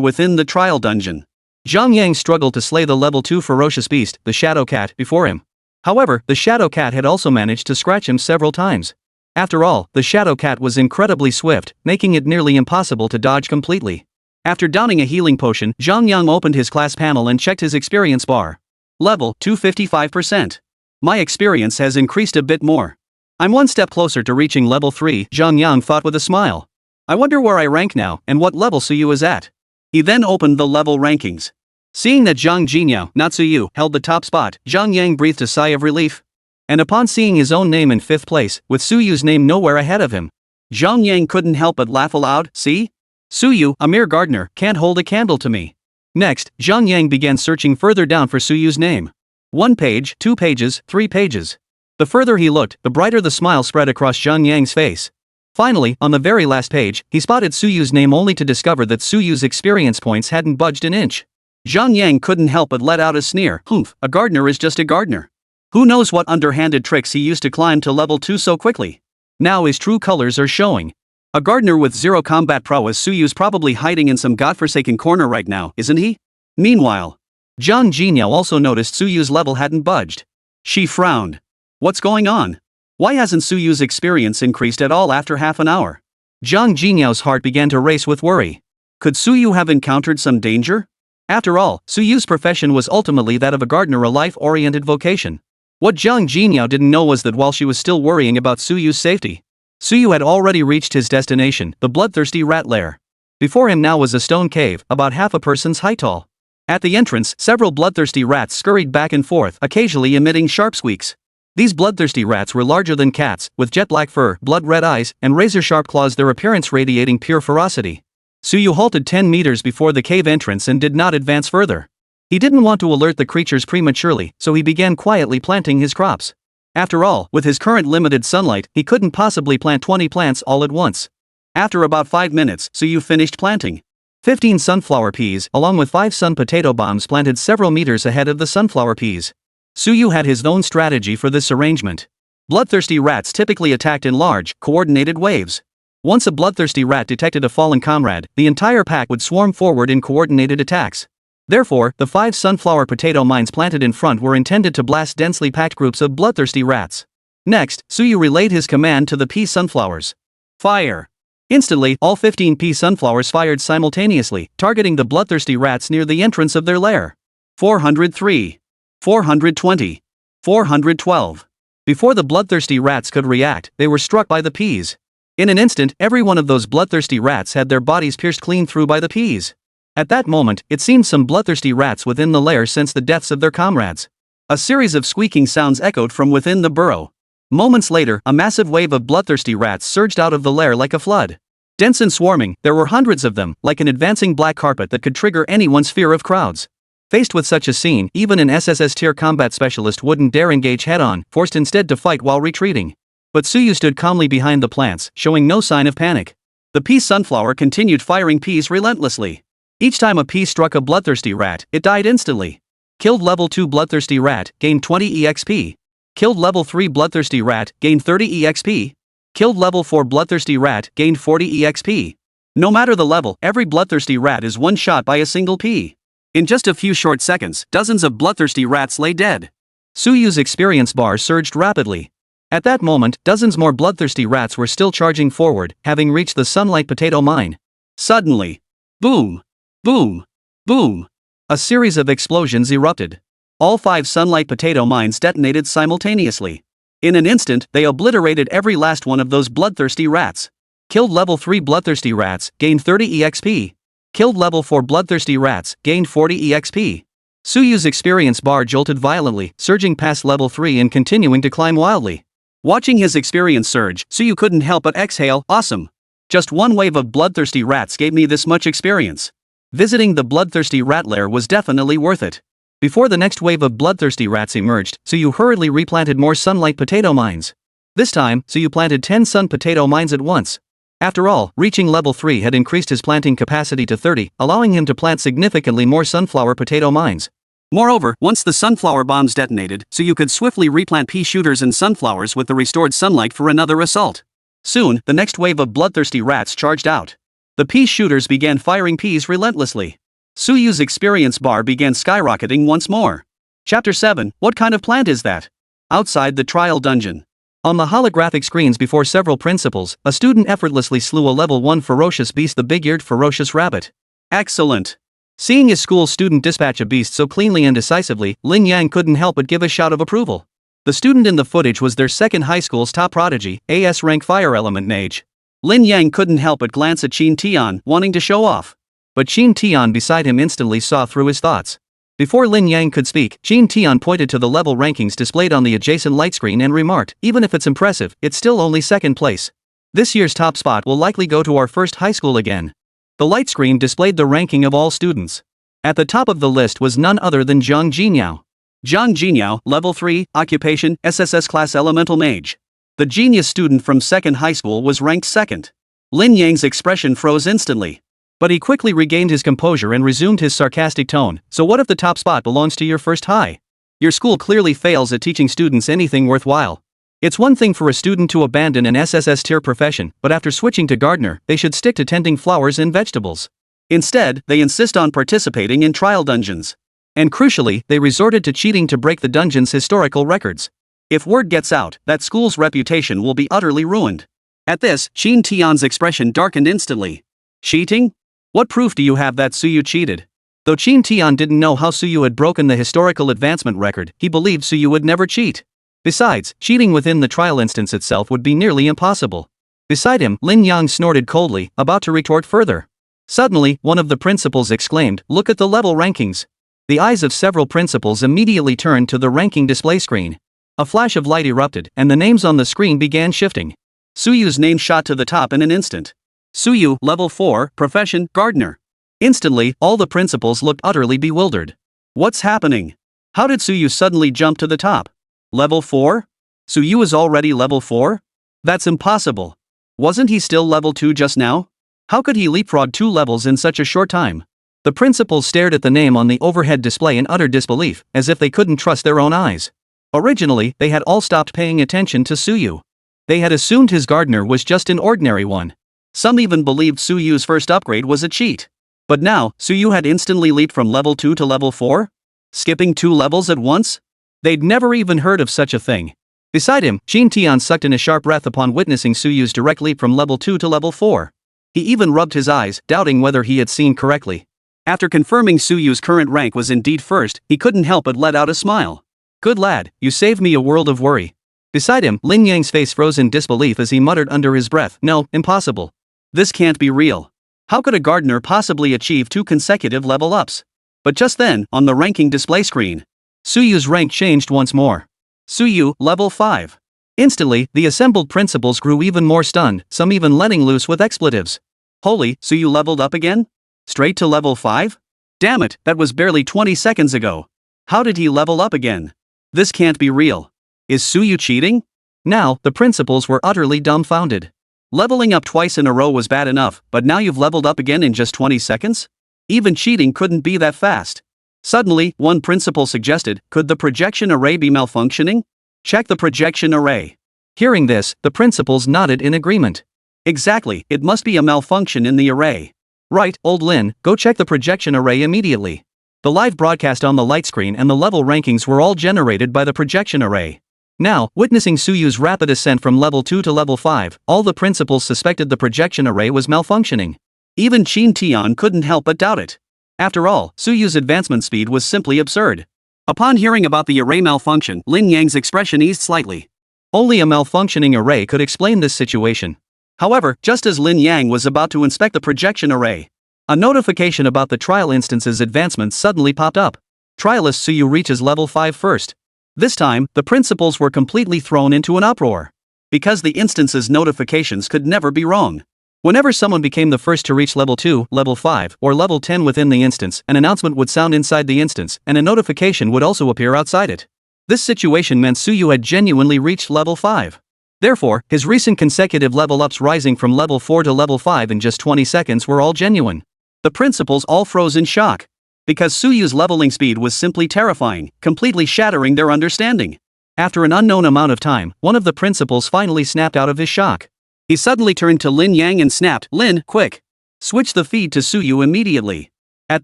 within the trial dungeon, Zhang Yang struggled to slay the level 2 ferocious beast, the Shadow Cat, before him. However, the Shadow Cat had also managed to scratch him several times. After all, the Shadow Cat was incredibly swift, making it nearly impossible to dodge completely. After downing a healing potion, Zhang Yang opened his class panel and checked his experience bar. Level 255%. My experience has increased a bit more. I'm one step closer to reaching level 3, Zhang Yang thought with a smile. I wonder where I rank now and what level Suyu is at. He then opened the level rankings. Seeing that Zhang Jinyao, not Suyu, held the top spot, Zhang Yang breathed a sigh of relief. And upon seeing his own name in 5th place, with Suyu's name nowhere ahead of him, Zhang Yang couldn't help but laugh aloud. See? Suyu, a mere gardener, can't hold a candle to me. Next, Zhang Yang began searching further down for Suyu's name. 1 page, 2 pages, 3 pages. The further he looked, the brighter the smile spread across Zhang Yang's face. Finally, on the very last page, he spotted Suyu's name only to discover that Suyu's experience points hadn't budged an inch. Zhang Yang couldn't help but let out a sneer. Humph, a gardener is just a gardener. Who knows what underhanded tricks he used to climb to level 2 so quickly. Now his true colors are showing. A gardener with 0 combat prowess. Suyu's probably hiding in some godforsaken corner right now, isn't he? Meanwhile, Zhang Jinyao also noticed Suyu's level hadn't budged. She frowned. What's going on? Why hasn't Suyu's experience increased at all after half an hour? Zhang Jinyao's heart began to race with worry. Could Suyu have encountered some danger? After all, Suyu's profession was ultimately that of a gardener, a life-oriented vocation. What Zhang Jinyao didn't know was that while she was still worrying about Suyu's safety, Suyu had already reached his destination, the bloodthirsty rat lair. Before him now was a stone cave, about half a person's height tall. At the entrance, several bloodthirsty rats scurried back and forth, occasionally emitting sharp squeaks. These bloodthirsty rats were larger than cats, with jet black fur, blood-red eyes, and razor-sharp claws, their appearance radiating pure ferocity. Suyu halted 10 meters before the cave entrance and did not advance further. He didn't want to alert the creatures prematurely, so he began quietly planting his crops. After all, with his current limited sunlight, he couldn't possibly plant 20 plants all at once. After about 5 minutes, Suyu finished planting 15 sunflower peas, along with 5 sun potato bombs planted several meters ahead of the sunflower peas. Suyu had his own strategy for this arrangement. Bloodthirsty rats typically attacked in large, coordinated waves. Once a bloodthirsty rat detected a fallen comrade, the entire pack would swarm forward in coordinated attacks. Therefore, the 5 sunflower potato mines planted in front were intended to blast densely packed groups of bloodthirsty rats. Next, Suyu relayed his command to the pea sunflowers. Fire! Instantly, all 15 pea sunflowers fired simultaneously, targeting the bloodthirsty rats near the entrance of their lair. 403. 420. 412. Before the bloodthirsty rats could react, they were struck by the peas. In an instant, every one of those bloodthirsty rats had their bodies pierced clean through by the peas. At that moment, it seemed some bloodthirsty rats within the lair sensed the deaths of their comrades. A series of squeaking sounds echoed from within the burrow. Moments later, a massive wave of bloodthirsty rats surged out of the lair like a flood. Dense and swarming, there were hundreds of them, like an advancing black carpet that could trigger anyone's fear of crowds. Faced with such a scene, even an SSS-tier combat specialist wouldn't dare engage head-on, forced instead to fight while retreating. But Suyu stood calmly behind the plants, showing no sign of panic. The pea sunflower continued firing peas relentlessly. Each time a pea struck a bloodthirsty rat, it died instantly. Killed level 2 bloodthirsty rat, gained 20 EXP. Killed level 3 bloodthirsty rat, gained 30 EXP. Killed level 4 bloodthirsty rat, gained 40 EXP. No matter the level, every bloodthirsty rat is one shot by a single pea. In just a few short seconds, dozens of bloodthirsty rats lay dead. Suyu's experience bar surged rapidly. At that moment, dozens more bloodthirsty rats were still charging forward, having reached the sunlight potato mine. Suddenly, boom! Boom! Boom! A series of explosions erupted. All 5 sunlight potato mines detonated simultaneously. In an instant, they obliterated every last one of those bloodthirsty rats. Killed level 3 bloodthirsty rats, gained 30 EXP. Killed level 4 bloodthirsty rats, gained 40 EXP. Suyu's experience bar jolted violently, surging past level 3 and continuing to climb wildly. Watching his experience surge, Suyu couldn't help but exhale, awesome. Just one wave of bloodthirsty rats gave me this much experience. Visiting the bloodthirsty rat lair was definitely worth it. Before the next wave of bloodthirsty rats emerged, Suyu hurriedly replanted more sunlight potato mines. This time, Suyu planted 10 sun potato mines at once. After all, reaching level 3 had increased his planting capacity to 30, allowing him to plant significantly more sunflower potato mines. Moreover, once the sunflower bombs detonated, Suyu could swiftly replant pea shooters and sunflowers with the restored sunlight for another assault. Soon, the next wave of bloodthirsty rats charged out. The pea shooters began firing peas relentlessly. Suyu's experience bar began skyrocketing once more. Chapter 7, What kind of plant is that? Outside the trial dungeon. On the holographic screens before several principals, a student effortlessly slew a level 1 ferocious beast, the big-eared ferocious rabbit. Excellent. Seeing his school's student dispatch a beast so cleanly and decisively, Lin Yang couldn't help but give a shout of approval. The student in the footage was their second high school's top prodigy, AS rank fire element mage. Lin Yang couldn't help but glance at Qin Tian, wanting to show off. But Qin Tian beside him instantly saw through his thoughts. Before Lin Yang could speak, Qin Tian pointed to the level rankings displayed on the adjacent light screen and remarked, even if it's impressive, it's still only second place. This year's top spot will likely go to our first high school again. The light screen displayed the ranking of all students. At the top of the list was none other than Zhang Jinyao. Zhang Jinyao, level 3, occupation, SSS class elemental mage. The genius student from second high school was ranked second. Lin Yang's expression froze instantly. But he quickly regained his composure and resumed his sarcastic tone. So what if the top spot belongs to your first high? Your school clearly fails at teaching students anything worthwhile. It's one thing for a student to abandon an SSS-tier profession, but after switching to gardener, they should stick to tending flowers and vegetables. Instead, they insist on participating in trial dungeons. And crucially, they resorted to cheating to break the dungeon's historical records. If word gets out, that school's reputation will be utterly ruined. At this, Qin Tian's expression darkened instantly. Cheating? What proof do you have that Suyu cheated? Though Qin Tian didn't know how Suyu had broken the historical advancement record, he believed Suyu would never cheat. Besides, cheating within the trial instance itself would be nearly impossible. Beside him, Lin Yang snorted coldly, about to retort further. Suddenly, one of the principals exclaimed, "Look at the level rankings." The eyes of several principals immediately turned to the ranking display screen. A flash of light erupted, and the names on the screen began shifting. Suyu's name shot to the top in an instant. Suyu, level 4, profession, gardener. Instantly, all the principals looked utterly bewildered. What's happening? How did Suyu suddenly jump to the top? Level 4? Suyu is already level 4? That's impossible. Wasn't he still level 2 just now? How could he leapfrog 2 levels in such a short time? The principals stared at the name on the overhead display in utter disbelief, as if they couldn't trust their own eyes. Originally, they had all stopped paying attention to Suyu. They had assumed his gardener was just an ordinary one. Some even believed Suyu's first upgrade was a cheat. But now, Suyu had instantly leaped from level 2 to level 4? Skipping 2 levels at once? They'd never even heard of such a thing. Beside him, Qin Tian sucked in a sharp breath upon witnessing Suyu's direct leap from level 2 to level 4. He even rubbed his eyes, doubting whether he had seen correctly. After confirming Suyu's current rank was indeed first, he couldn't help but let out a smile. Good lad, you saved me a world of worry. Beside him, Lin Yang's face froze in disbelief as he muttered under his breath, "No, impossible. This can't be real. How could a gardener possibly achieve 2 consecutive level ups?" But just then, on the ranking display screen, Suyu's rank changed once more. Suyu, level 5. Instantly, the assembled principals grew even more stunned, some even letting loose with expletives. Holy, Suyu leveled up again? Straight to level 5? Damn it, that was barely 20 seconds ago. How did he level up again? This can't be real. Is Suyu cheating? Now, the principals were utterly dumbfounded. Leveling up twice in a row was bad enough, but now you've leveled up again in just 20 seconds? Even cheating couldn't be that fast. Suddenly, one principal suggested, could the projection array be malfunctioning? Check the projection array. Hearing this, the principals nodded in agreement. Exactly, it must be a malfunction in the array. Right, old Lin, go check the projection array immediately. The live broadcast on the light screen and the level rankings were all generated by the projection array. Now, witnessing Suyu's rapid ascent from level 2 to level 5, all the principals suspected the projection array was malfunctioning. Even Qin Tian couldn't help but doubt it. After all, Suyu's advancement speed was simply absurd. Upon hearing about the array malfunction, Lin Yang's expression eased slightly. Only a malfunctioning array could explain this situation. However, just as Lin Yang was about to inspect the projection array, a notification about the trial instance's advancement suddenly popped up. Trialist Suyu reaches level 5 first. This time, the principals were completely thrown into an uproar. Because the instance's notifications could never be wrong. Whenever someone became the first to reach level 2, level 5, or level 10 within the instance, an announcement would sound inside the instance, and a notification would also appear outside it. This situation meant Suyu had genuinely reached level 5. Therefore, his recent consecutive level ups rising from level 4 to level 5 in just 20 seconds were all genuine. The principals all froze in shock. Because Suyu's leveling speed was simply terrifying, completely shattering their understanding. After an unknown amount of time, one of the principals finally snapped out of his shock. He suddenly turned to Lin Yang and snapped, "Lin, quick! Switch the feed to Suyu immediately." At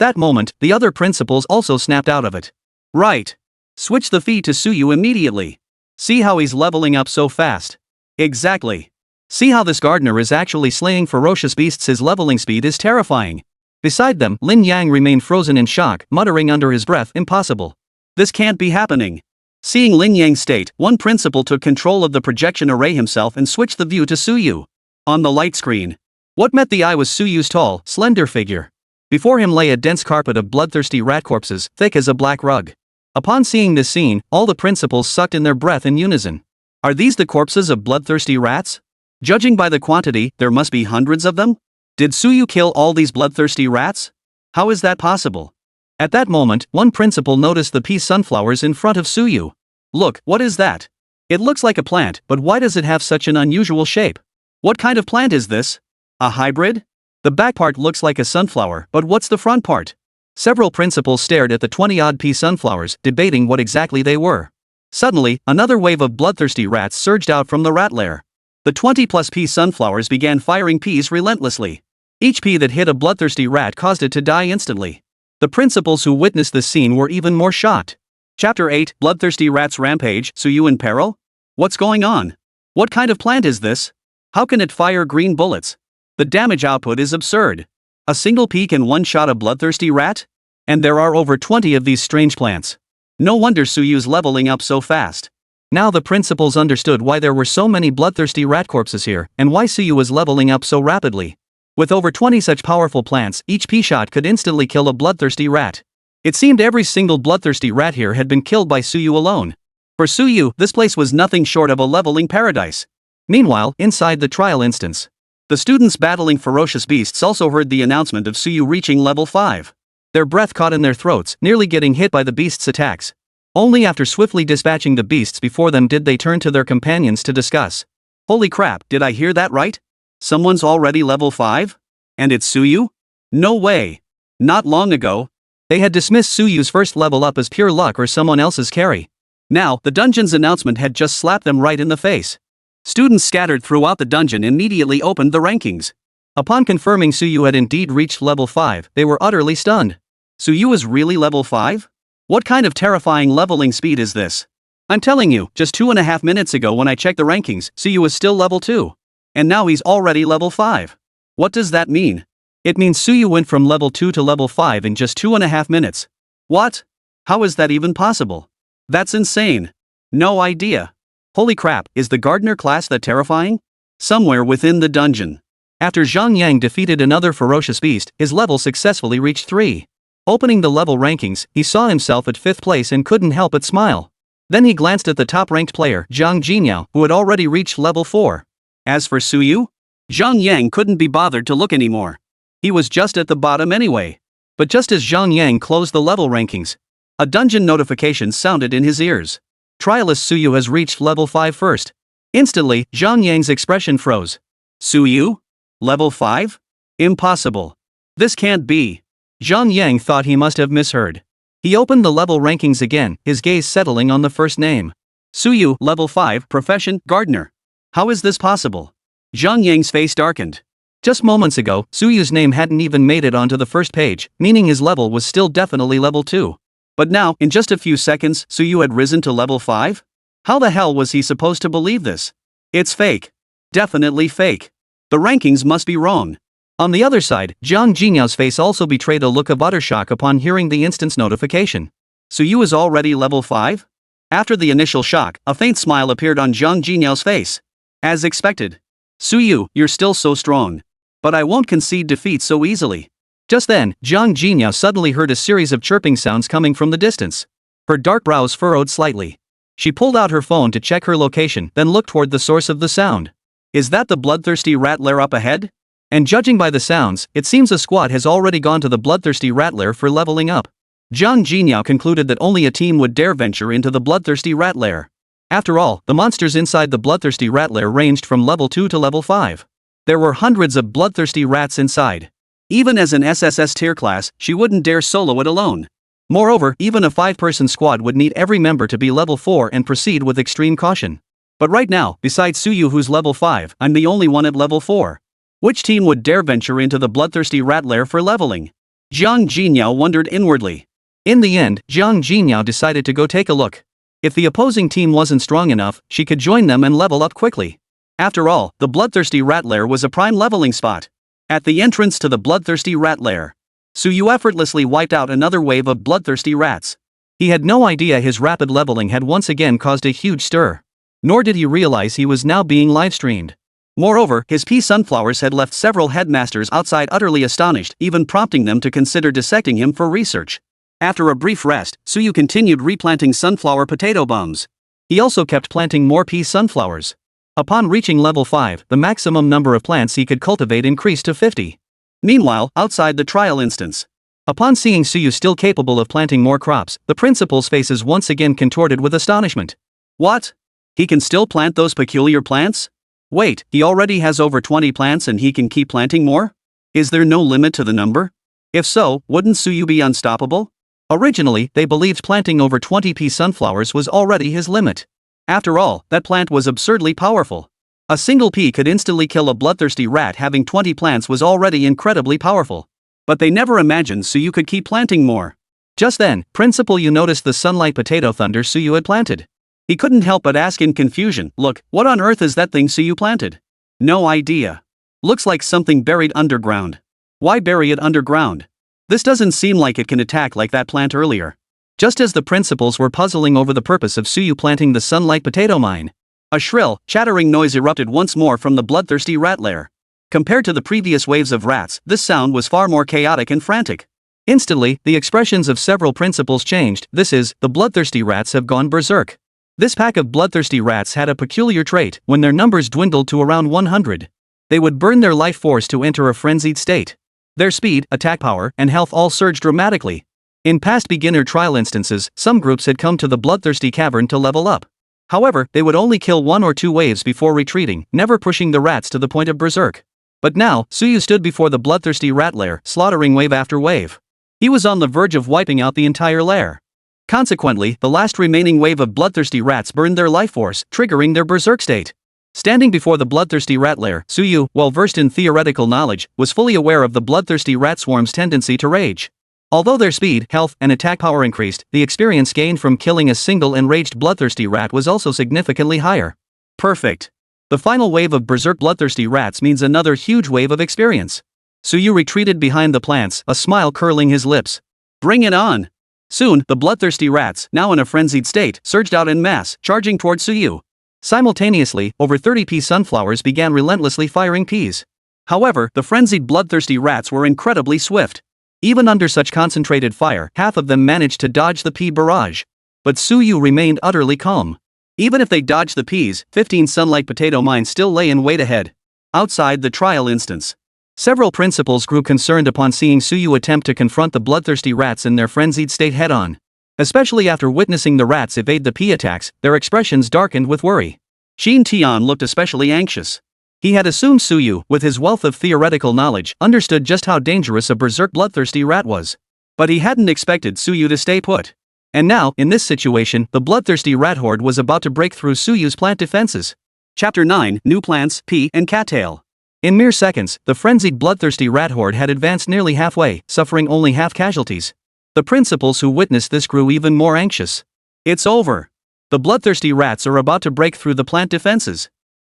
that moment, the other principals also snapped out of it. Right. Switch the feed to Suyu immediately. See how he's leveling up so fast. Exactly. See how this gardener is actually slaying ferocious beasts. His leveling speed is terrifying. Beside them, Lin Yang remained frozen in shock, muttering under his breath, "Impossible. This can't be happening." Seeing Lin Yang's state, one principal took control of the projection array himself and switched the view to Suyu. On the light screen, what met the eye was Suyu's tall, slender figure. Before him lay a dense carpet of bloodthirsty rat corpses, thick as a black rug. Upon seeing this scene, all the principals sucked in their breath in unison. Are these the corpses of bloodthirsty rats? Judging by the quantity, there must be hundreds of them? Did Suyu kill all these bloodthirsty rats? How is that possible? At that moment, one principal noticed the pea sunflowers in front of Suyu. Look, what is that? It looks like a plant, but why does it have such an unusual shape? What kind of plant is this? A hybrid? The back part looks like a sunflower, but what's the front part? Several principals stared at the 20-odd pea sunflowers, debating what exactly they were. Suddenly, another wave of bloodthirsty rats surged out from the rat lair. The 20-plus pea sunflowers began firing peas relentlessly. Each pea that hit a bloodthirsty rat caused it to die instantly. The principals who witnessed this scene were even more shocked. Chapter 8, Bloodthirsty Rats Rampage, Suyu in Peril? What's going on? What kind of plant is this? How can it fire green bullets? The damage output is absurd. A single pea can one-shot a bloodthirsty rat? And there are over 20 of these strange plants. No wonder Suyu's leveling up so fast. Now the principals understood why there were so many bloodthirsty rat corpses here, and why Suyu was leveling up so rapidly. With over 20 such powerful plants, each pea shot could instantly kill a bloodthirsty rat. It seemed every single bloodthirsty rat here had been killed by Suyu alone. For Suyu, this place was nothing short of a leveling paradise. Meanwhile, inside the trial instance, the students battling ferocious beasts also heard the announcement of Suyu reaching level 5. Their breath caught in their throats, nearly getting hit by the beasts' attacks. Only after swiftly dispatching the beasts before them did they turn to their companions to discuss. Holy crap, did I hear that right? Someone's already level 5? And it's Suyu? No way. Not long ago, they had dismissed Suyu's first level up as pure luck or someone else's carry. Now, the dungeon's announcement had just slapped them right in the face. Students scattered throughout the dungeon immediately opened the rankings. Upon confirming Suyu had indeed reached level 5, they were utterly stunned. Suyu is really level 5? What kind of terrifying leveling speed is this? I'm telling you, just 2.5 minutes ago when I checked the rankings, Suyu was still level 2. And now he's already level 5. What does that mean? It means Suyu went from level 2 to level 5 in just 2.5 minutes. What? How is that even possible? That's insane. No idea. Holy crap, is the gardener class that terrifying? Somewhere within the dungeon. After Zhang Yang defeated another ferocious beast, his level successfully reached 3. Opening the level rankings, he saw himself at 5th place and couldn't help but smile. Then he glanced at the top-ranked player, Zhang Jinyao, who had already reached level 4. As for Suyu, Zhang Yang couldn't be bothered to look anymore. He was just at the bottom anyway. But just as Zhang Yang closed the level rankings, a dungeon notification sounded in his ears. Trialist Suyu has reached level 5 first. Instantly, Zhang Yang's expression froze. Suyu? Level 5? Impossible. This can't be. Zhang Yang thought he must have misheard. He opened the level rankings again, his gaze settling on the first name. Suyu, level 5, profession, gardener. How is this possible? Zhang Yang's face darkened. Just moments ago, Suyu's name hadn't even made it onto the first page, meaning his level was still definitely level 2. But now, in just a few seconds, Suyu had risen to level 5? How the hell was he supposed to believe this? It's fake. Definitely fake. The rankings must be wrong. On the other side, Zhang Jinyao's face also betrayed a look of utter shock upon hearing the instance notification. Suyu is already level 5? After the initial shock, a faint smile appeared on Zhang Jinyao's face. As expected. Suyu, you're still so strong. But I won't concede defeat so easily. Just then, Zhang Jinyao suddenly heard a series of chirping sounds coming from the distance. Her dark brows furrowed slightly. She pulled out her phone to check her location, then looked toward the source of the sound. Is that the bloodthirsty rat lair up ahead? And judging by the sounds, it seems a squad has already gone to the bloodthirsty rat lair for leveling up. Zhang Jinyao concluded that only a team would dare venture into the bloodthirsty rat lair. After all, the monsters inside the bloodthirsty rat lair ranged from level 2 to level 5. There were hundreds of bloodthirsty rats inside. Even as an SSS-tier class, she wouldn't dare solo it alone. Moreover, even a 5-person squad would need every member to be level 4 and proceed with extreme caution. But right now, besides Suyu who's level 5, I'm the only one at level 4. Which team would dare venture into the bloodthirsty rat lair for leveling? Zhang Jinyao wondered inwardly. In the end, Zhang Jinyao decided to go take a look. If the opposing team wasn't strong enough, she could join them and level up quickly. After all, the bloodthirsty rat lair was a prime leveling spot. At the entrance to the bloodthirsty rat lair, Suyu effortlessly wiped out another wave of bloodthirsty rats. He had no idea his rapid leveling had once again caused a huge stir. Nor did he realize he was now being live-streamed. Moreover, his pea sunflowers had left several headmasters outside utterly astonished, even prompting them to consider dissecting him for research. After a brief rest, Suyu continued replanting sunflower potato bombs. He also kept planting more pea sunflowers. Upon reaching level 5, the maximum number of plants he could cultivate increased to 50. Meanwhile, outside the trial instance, upon seeing Suyu still capable of planting more crops, the principal's faces once again contorted with astonishment. What? He can still plant those peculiar plants? Wait, he already has over 20 plants and he can keep planting more? Is there no limit to the number? If so, wouldn't Suyu be unstoppable? Originally, they believed planting over 20 pea sunflowers was already his limit. After all, that plant was absurdly powerful. A single pea could instantly kill a bloodthirsty rat. Having 20 plants was already incredibly powerful. But they never imagined Suyu could keep planting more. Just then, Principal Yu noticed the sunlight potato thunder Suyu had planted. He couldn't help but ask in confusion, "Look, what on earth is that thing Suyu planted?" "No idea. Looks like something buried underground." "Why bury it underground? This doesn't seem like it can attack like that plant earlier." Just as the principals were puzzling over the purpose of Suyu planting the sunlight potato mine, a shrill, chattering noise erupted once more from the bloodthirsty rat lair. Compared to the previous waves of rats, this sound was far more chaotic and frantic. Instantly, the expressions of several principals changed. This is, the bloodthirsty rats have gone berserk. This pack of bloodthirsty rats had a peculiar trait. When their numbers dwindled to around 100, they would burn their life force to enter a frenzied state. Their speed, attack power, and health all surged dramatically. In past beginner trial instances, some groups had come to the bloodthirsty cavern to level up. However, they would only kill 1 or 2 waves before retreating, never pushing the rats to the point of berserk. But now, Suyu stood before the bloodthirsty rat lair, slaughtering wave after wave. He was on the verge of wiping out the entire lair. Consequently, the last remaining wave of bloodthirsty rats burned their life force, triggering their berserk state. Standing before the bloodthirsty rat lair, Suyu, well versed in theoretical knowledge, was fully aware of the bloodthirsty rat swarm's tendency to rage. Although their speed, health, and attack power increased, the experience gained from killing a single enraged bloodthirsty rat was also significantly higher. Perfect. The final wave of berserk bloodthirsty rats means another huge wave of experience. Suyu retreated behind the plants, a smile curling his lips. Bring it on! Soon, the bloodthirsty rats, now in a frenzied state, surged out en masse, charging toward Suyu. Simultaneously, over 30 pea sunflowers began relentlessly firing peas. However, the frenzied bloodthirsty rats were incredibly swift. Even under such concentrated fire, half of them managed to dodge the pea barrage. But Suyu remained utterly calm. Even if they dodged the peas, 15 sunlight potato mines still lay in wait ahead. Outside the trial instance, several principals grew concerned upon seeing Suyu attempt to confront the bloodthirsty rats in their frenzied state head-on. Especially after witnessing the rats evade the pea attacks, their expressions darkened with worry. Shin Tian looked especially anxious. He had assumed Suyu, with his wealth of theoretical knowledge, understood just how dangerous a berserk bloodthirsty rat was. But he hadn't expected Suyu to stay put. And now, in this situation, the bloodthirsty rat horde was about to break through Suyu's plant defenses. Chapter 9, New Plants, Pea and Cattail. In mere seconds, the frenzied bloodthirsty rat horde had advanced nearly halfway, suffering only half casualties. The principals who witnessed this grew even more anxious. It's over. The bloodthirsty rats are about to break through the plant defenses.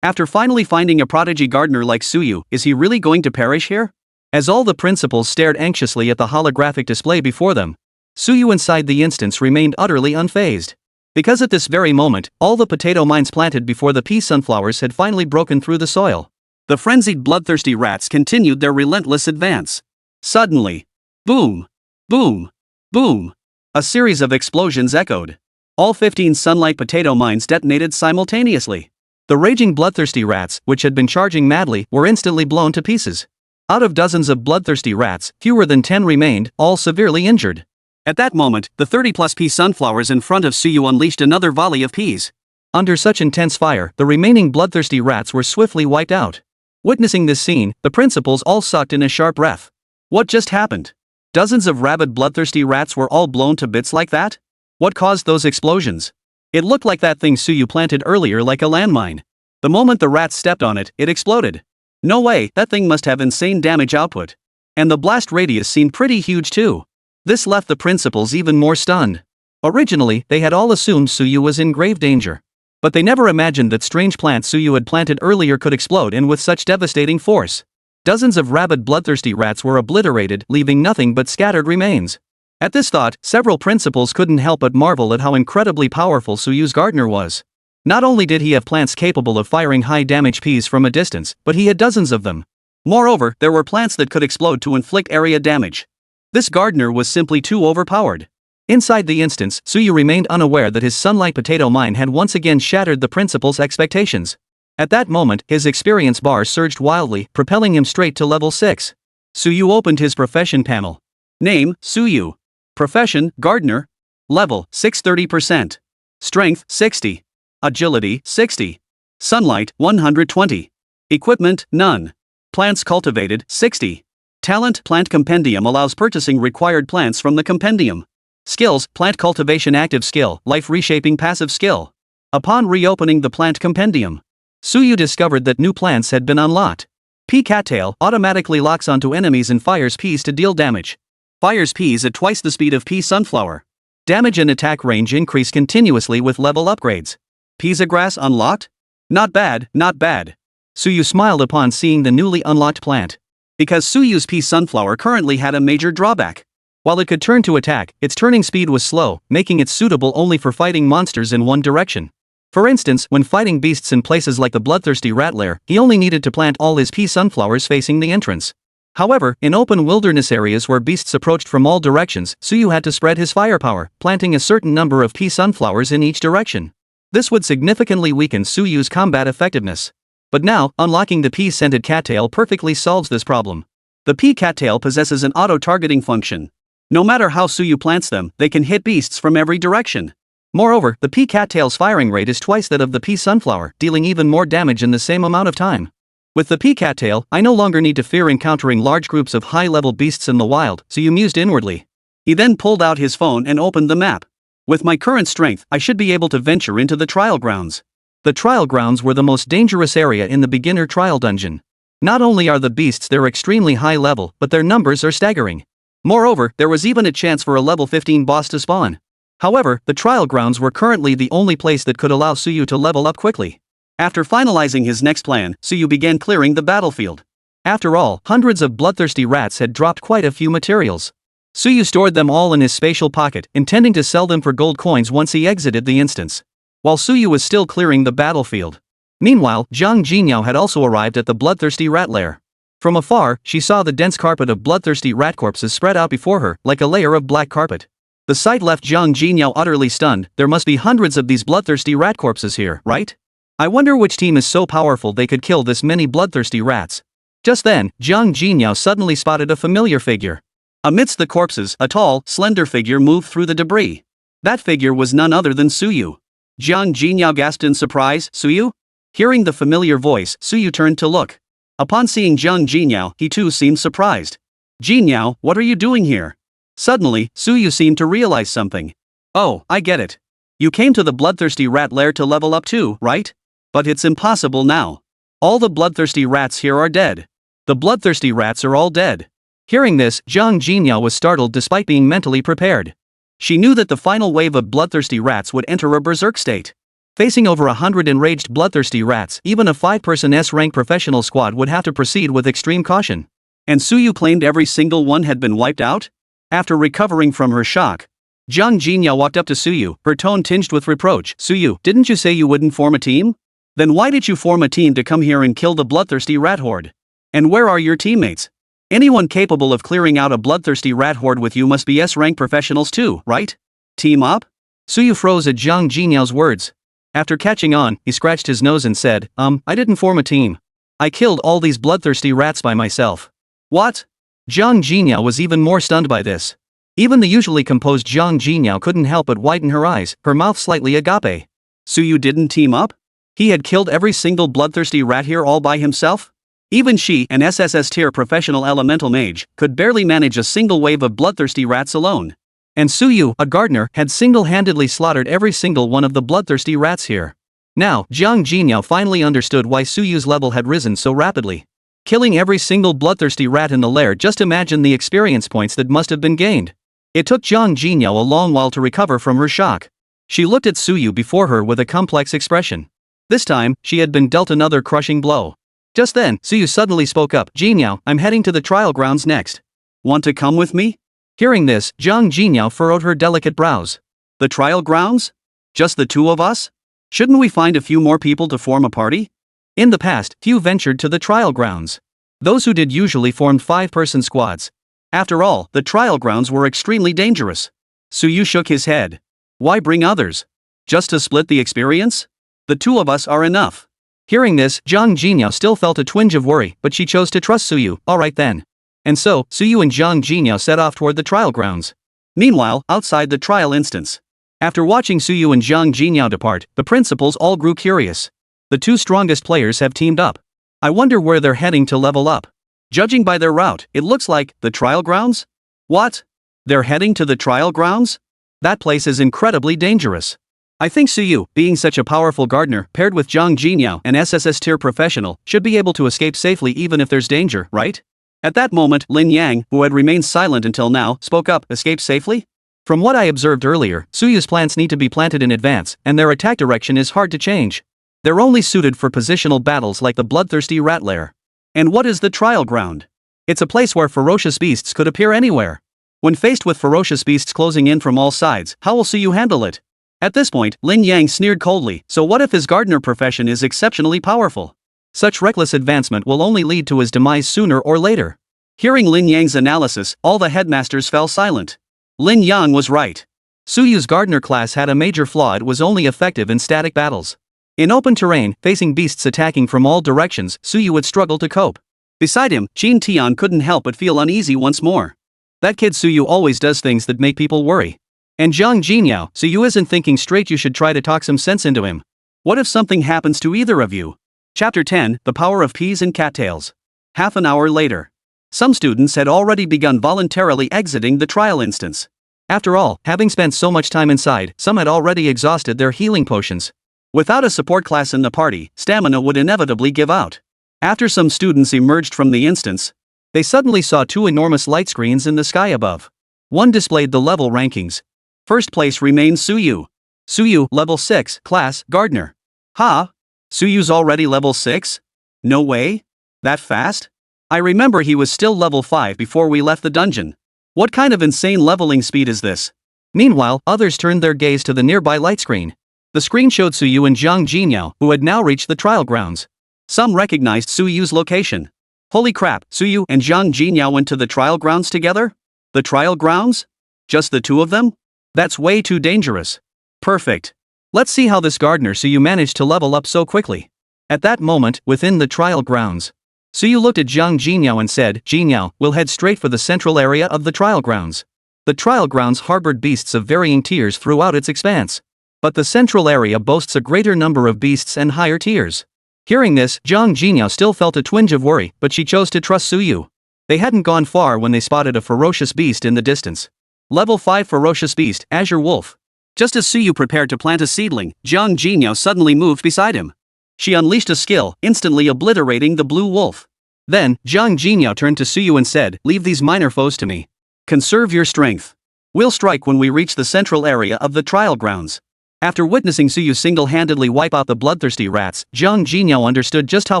After finally finding a prodigy gardener like Suyu, is he really going to perish here? As all the principals stared anxiously at the holographic display before them, Suyu inside the instance remained utterly unfazed. Because at this very moment, all the potato mines planted before the pea sunflowers had finally broken through the soil. The frenzied bloodthirsty rats continued their relentless advance. Suddenly, boom, boom, boom. A series of explosions echoed. All 15 sunlight potato mines detonated simultaneously. The raging bloodthirsty rats, which had been charging madly, were instantly blown to pieces. Out of dozens of bloodthirsty rats, fewer than 10 remained, all severely injured. At that moment, the 30-plus pea sunflowers in front of Suyu unleashed another volley of peas. Under such intense fire, the remaining bloodthirsty rats were swiftly wiped out. Witnessing this scene, the principals all sucked in a sharp breath. What just happened? Dozens of rabid bloodthirsty rats were all blown to bits like that? What caused those explosions? It looked like that thing Suyu planted earlier, like a landmine. The moment the rats stepped on it, it exploded. No way, that thing must have insane damage output. And the blast radius seemed pretty huge too. This left the principals even more stunned. Originally, they had all assumed Suyu was in grave danger. But they never imagined that strange plant Suyu had planted earlier could explode and with such devastating force. Dozens of rabid bloodthirsty rats were obliterated, leaving nothing but scattered remains. At this thought, several principals couldn't help but marvel at how incredibly powerful Suyu's gardener was. Not only did he have plants capable of firing high-damage peas from a distance, but he had dozens of them. Moreover, there were plants that could explode to inflict area damage. This gardener was simply too overpowered. Inside the instance, Suyu remained unaware that his sunlight potato mine had once again shattered the principal's expectations. At that moment, his experience bar surged wildly, propelling him straight to level 6. Suyu opened his profession panel. Name, Suyu. Profession, gardener. Level, 630%. Strength, 60. Agility, 60. Sunlight, 120. Equipment, none. Plants cultivated, 60. Talent, plant compendium allows purchasing required plants from the compendium. Skills, plant cultivation active skill, life reshaping passive skill. Upon reopening the plant compendium, Suyu discovered that new plants had been unlocked. Pea cattail automatically locks onto enemies and fires peas to deal damage. Fires peas at twice the speed of pea sunflower. Damage and attack range increase continuously with level upgrades. Pea grass unlocked? Not bad, not bad. Suyu smiled upon seeing the newly unlocked plant. Because Suyu's pea sunflower currently had a major drawback. While it could turn to attack, its turning speed was slow, making it suitable only for fighting monsters in one direction. For instance, when fighting beasts in places like the bloodthirsty rat lair, he only needed to plant all his pea sunflowers facing the entrance. However, in open wilderness areas where beasts approached from all directions, Suyu had to spread his firepower, planting a certain number of pea sunflowers in each direction. This would significantly weaken Suyu's combat effectiveness. But now, unlocking the pea-scented cattail perfectly solves this problem. The pea cattail possesses an auto-targeting function. No matter how Suyu plants them, they can hit beasts from every direction. Moreover, the pea cattail's firing rate is twice that of the pea sunflower, dealing even more damage in the same amount of time. With the pea cattail, I no longer need to fear encountering large groups of high-level beasts in the wild, Suyu mused inwardly. He then pulled out his phone and opened the map. With my current strength, I should be able to venture into the trial grounds. The trial grounds were the most dangerous area in the beginner trial dungeon. Not only are the beasts there extremely high level, but their numbers are staggering. Moreover, there was even a chance for a level 15 boss to spawn. However, the trial grounds were currently the only place that could allow Suyu to level up quickly. After finalizing his next plan, Suyu began clearing the battlefield. After all, hundreds of bloodthirsty rats had dropped quite a few materials. Suyu stored them all in his spatial pocket, intending to sell them for gold coins once he exited the instance. While Suyu was still clearing the battlefield. Meanwhile, Zhang Jinyao had also arrived at the bloodthirsty rat lair. From afar, she saw the dense carpet of bloodthirsty rat corpses spread out before her, like a layer of black carpet. The sight left Zhang Jinyao utterly stunned. There must be hundreds of these bloodthirsty rat corpses here, right? I wonder which team is so powerful they could kill this many bloodthirsty rats. Just then, Zhang Jinyao suddenly spotted a familiar figure. Amidst the corpses, a tall, slender figure moved through the debris. That figure was none other than Suyu. Zhang Jinyao gasped in surprise. Suyu? Hearing the familiar voice, Suyu turned to look. Upon seeing Zhang Jinyao, he too seemed surprised. Jinyao, what are you doing here? Suddenly, Suyu seemed to realize something. Oh, I get it. You came to the bloodthirsty rat lair to level up too, right? But it's impossible now. All the bloodthirsty rats here are dead. The bloodthirsty rats are all dead. Hearing this, Zhang Jinyao was startled despite being mentally prepared. She knew that the final wave of bloodthirsty rats would enter a berserk state. Facing over 100 enraged bloodthirsty rats, even a 5-person S-rank professional squad would have to proceed with extreme caution. And Suyu claimed every single one had been wiped out? After recovering from her shock, Jiang Jinyao walked up to Suyu, her tone tinged with reproach. Suyu, didn't you say you wouldn't form a team? Then why did you form a team to come here and kill the bloodthirsty rat horde? And where are your teammates? Anyone capable of clearing out a bloodthirsty rat horde with you must be S-rank professionals too, right? Team up? Suyu froze at Jiang Jinyao's words. After catching on, he scratched his nose and said, I didn't form a team. I killed all these bloodthirsty rats by myself. What? Jiang Jinyao was even more stunned by this. Even the usually composed Jiang Jinyao couldn't help but widen her eyes, her mouth slightly agape. Suyu didn't team up? He had killed every single bloodthirsty rat here all by himself? Even she, an SSS-tier professional elemental mage, could barely manage a single wave of bloodthirsty rats alone. And Suyu, a gardener, had single-handedly slaughtered every single one of the bloodthirsty rats here. Now, Jiang Jinyao finally understood why Suyu's level had risen so rapidly. Killing every single bloodthirsty rat in the lair, just imagine the experience points that must have been gained. It took Jiang Jinyao a long while to recover from her shock. She looked at Suyu before her with a complex expression. This time, she had been dealt another crushing blow. Just then, Suyu suddenly spoke up. Jinyao, I'm heading to the trial grounds next. Want to come with me? Hearing this, Jiang Jinyao furrowed her delicate brows. The trial grounds? Just the two of us? Shouldn't we find a few more people to form a party? In the past, few ventured to the trial grounds. Those who did usually formed 5-person squads. After all, the trial grounds were extremely dangerous. Suyu shook his head. Why bring others? Just to split the experience? The two of us are enough. Hearing this, Jiang Jinyao still felt a twinge of worry, but she chose to trust Suyu. Alright then. And so, Suyu and Jiang Jinyao set off toward the trial grounds. Meanwhile, outside the trial instance. After watching Suyu and Jiang Jinyao depart, the principals all grew curious. The two strongest players have teamed up. I wonder where they're heading to level up. Judging by their route, it looks like the trial grounds? What? They're heading to the trial grounds? That place is incredibly dangerous. I think Suyu, being such a powerful gardener, paired with Jiang Jinyao, an SSS-tier professional, should be able to escape safely even if there's danger, right? At that moment, Lin Yang, who had remained silent until now, spoke up. Escape safely? From what I observed earlier, Suyu's plants need to be planted in advance, and their attack direction is hard to change. They're only suited for positional battles like the bloodthirsty rat lair. And what is the trial ground? It's a place where ferocious beasts could appear anywhere. When faced with ferocious beasts closing in from all sides, how will Suyu handle it? At this point, Lin Yang sneered coldly. So what if his gardener profession is exceptionally powerful? Such reckless advancement will only lead to his demise sooner or later. Hearing Lin Yang's analysis, all the headmasters fell silent. Lin Yang was right. Suyu's gardener class had a major flaw: it was only effective in static battles. In open terrain, facing beasts attacking from all directions, Suyu would struggle to cope. Beside him, Qin Tian couldn't help but feel uneasy once more. That kid Suyu always does things that make people worry. And Jiang Jinyao, Suyu isn't thinking straight, you should try to talk some sense into him. What if something happens to either of you? Chapter 10, The Power of Peas and Cattails. Half an hour later. Some students had already begun voluntarily exiting the trial instance. After all, having spent so much time inside, some had already exhausted their healing potions. Without a support class in the party, stamina would inevitably give out. After some students emerged from the instance, they suddenly saw two enormous light screens in the sky above. One displayed the level rankings. First place remains Suyu. Suyu, level 6, class, gardener. Ha? Suyu's already level 6? No way? That fast? I remember he was still level 5 before we left the dungeon. What kind of insane leveling speed is this? Meanwhile, others turned their gaze to the nearby light screen. The screen showed Suyu and Jiang Jinyao, who had now reached the trial grounds. Some recognized Suyu's location. Holy crap, Suyu and Jiang Jinyao went to the trial grounds together? The trial grounds? Just the two of them? That's way too dangerous. Perfect. Let's see how this gardener Suyu managed to level up so quickly. At that moment, within the trial grounds, Suyu looked at Jiang Jinyao and said, Jinyao, we'll head straight for the central area of the trial grounds. The trial grounds harbored beasts of varying tiers throughout its expanse. But the central area boasts a greater number of beasts and higher tiers. Hearing this, Jiang Jinyao still felt a twinge of worry, but she chose to trust Suyu. They hadn't gone far when they spotted a ferocious beast in the distance. Level 5 ferocious beast, Azure Wolf. Just as Suyu prepared to plant a seedling, Jiang Jinyao suddenly moved beside him. She unleashed a skill, instantly obliterating the blue wolf. Then, Jiang Jinyao turned to Suyu and said, leave these minor foes to me. Conserve your strength. We'll strike when we reach the central area of the trial grounds. After witnessing Suyu single-handedly wipe out the bloodthirsty rats, Jiang Jinyao understood just how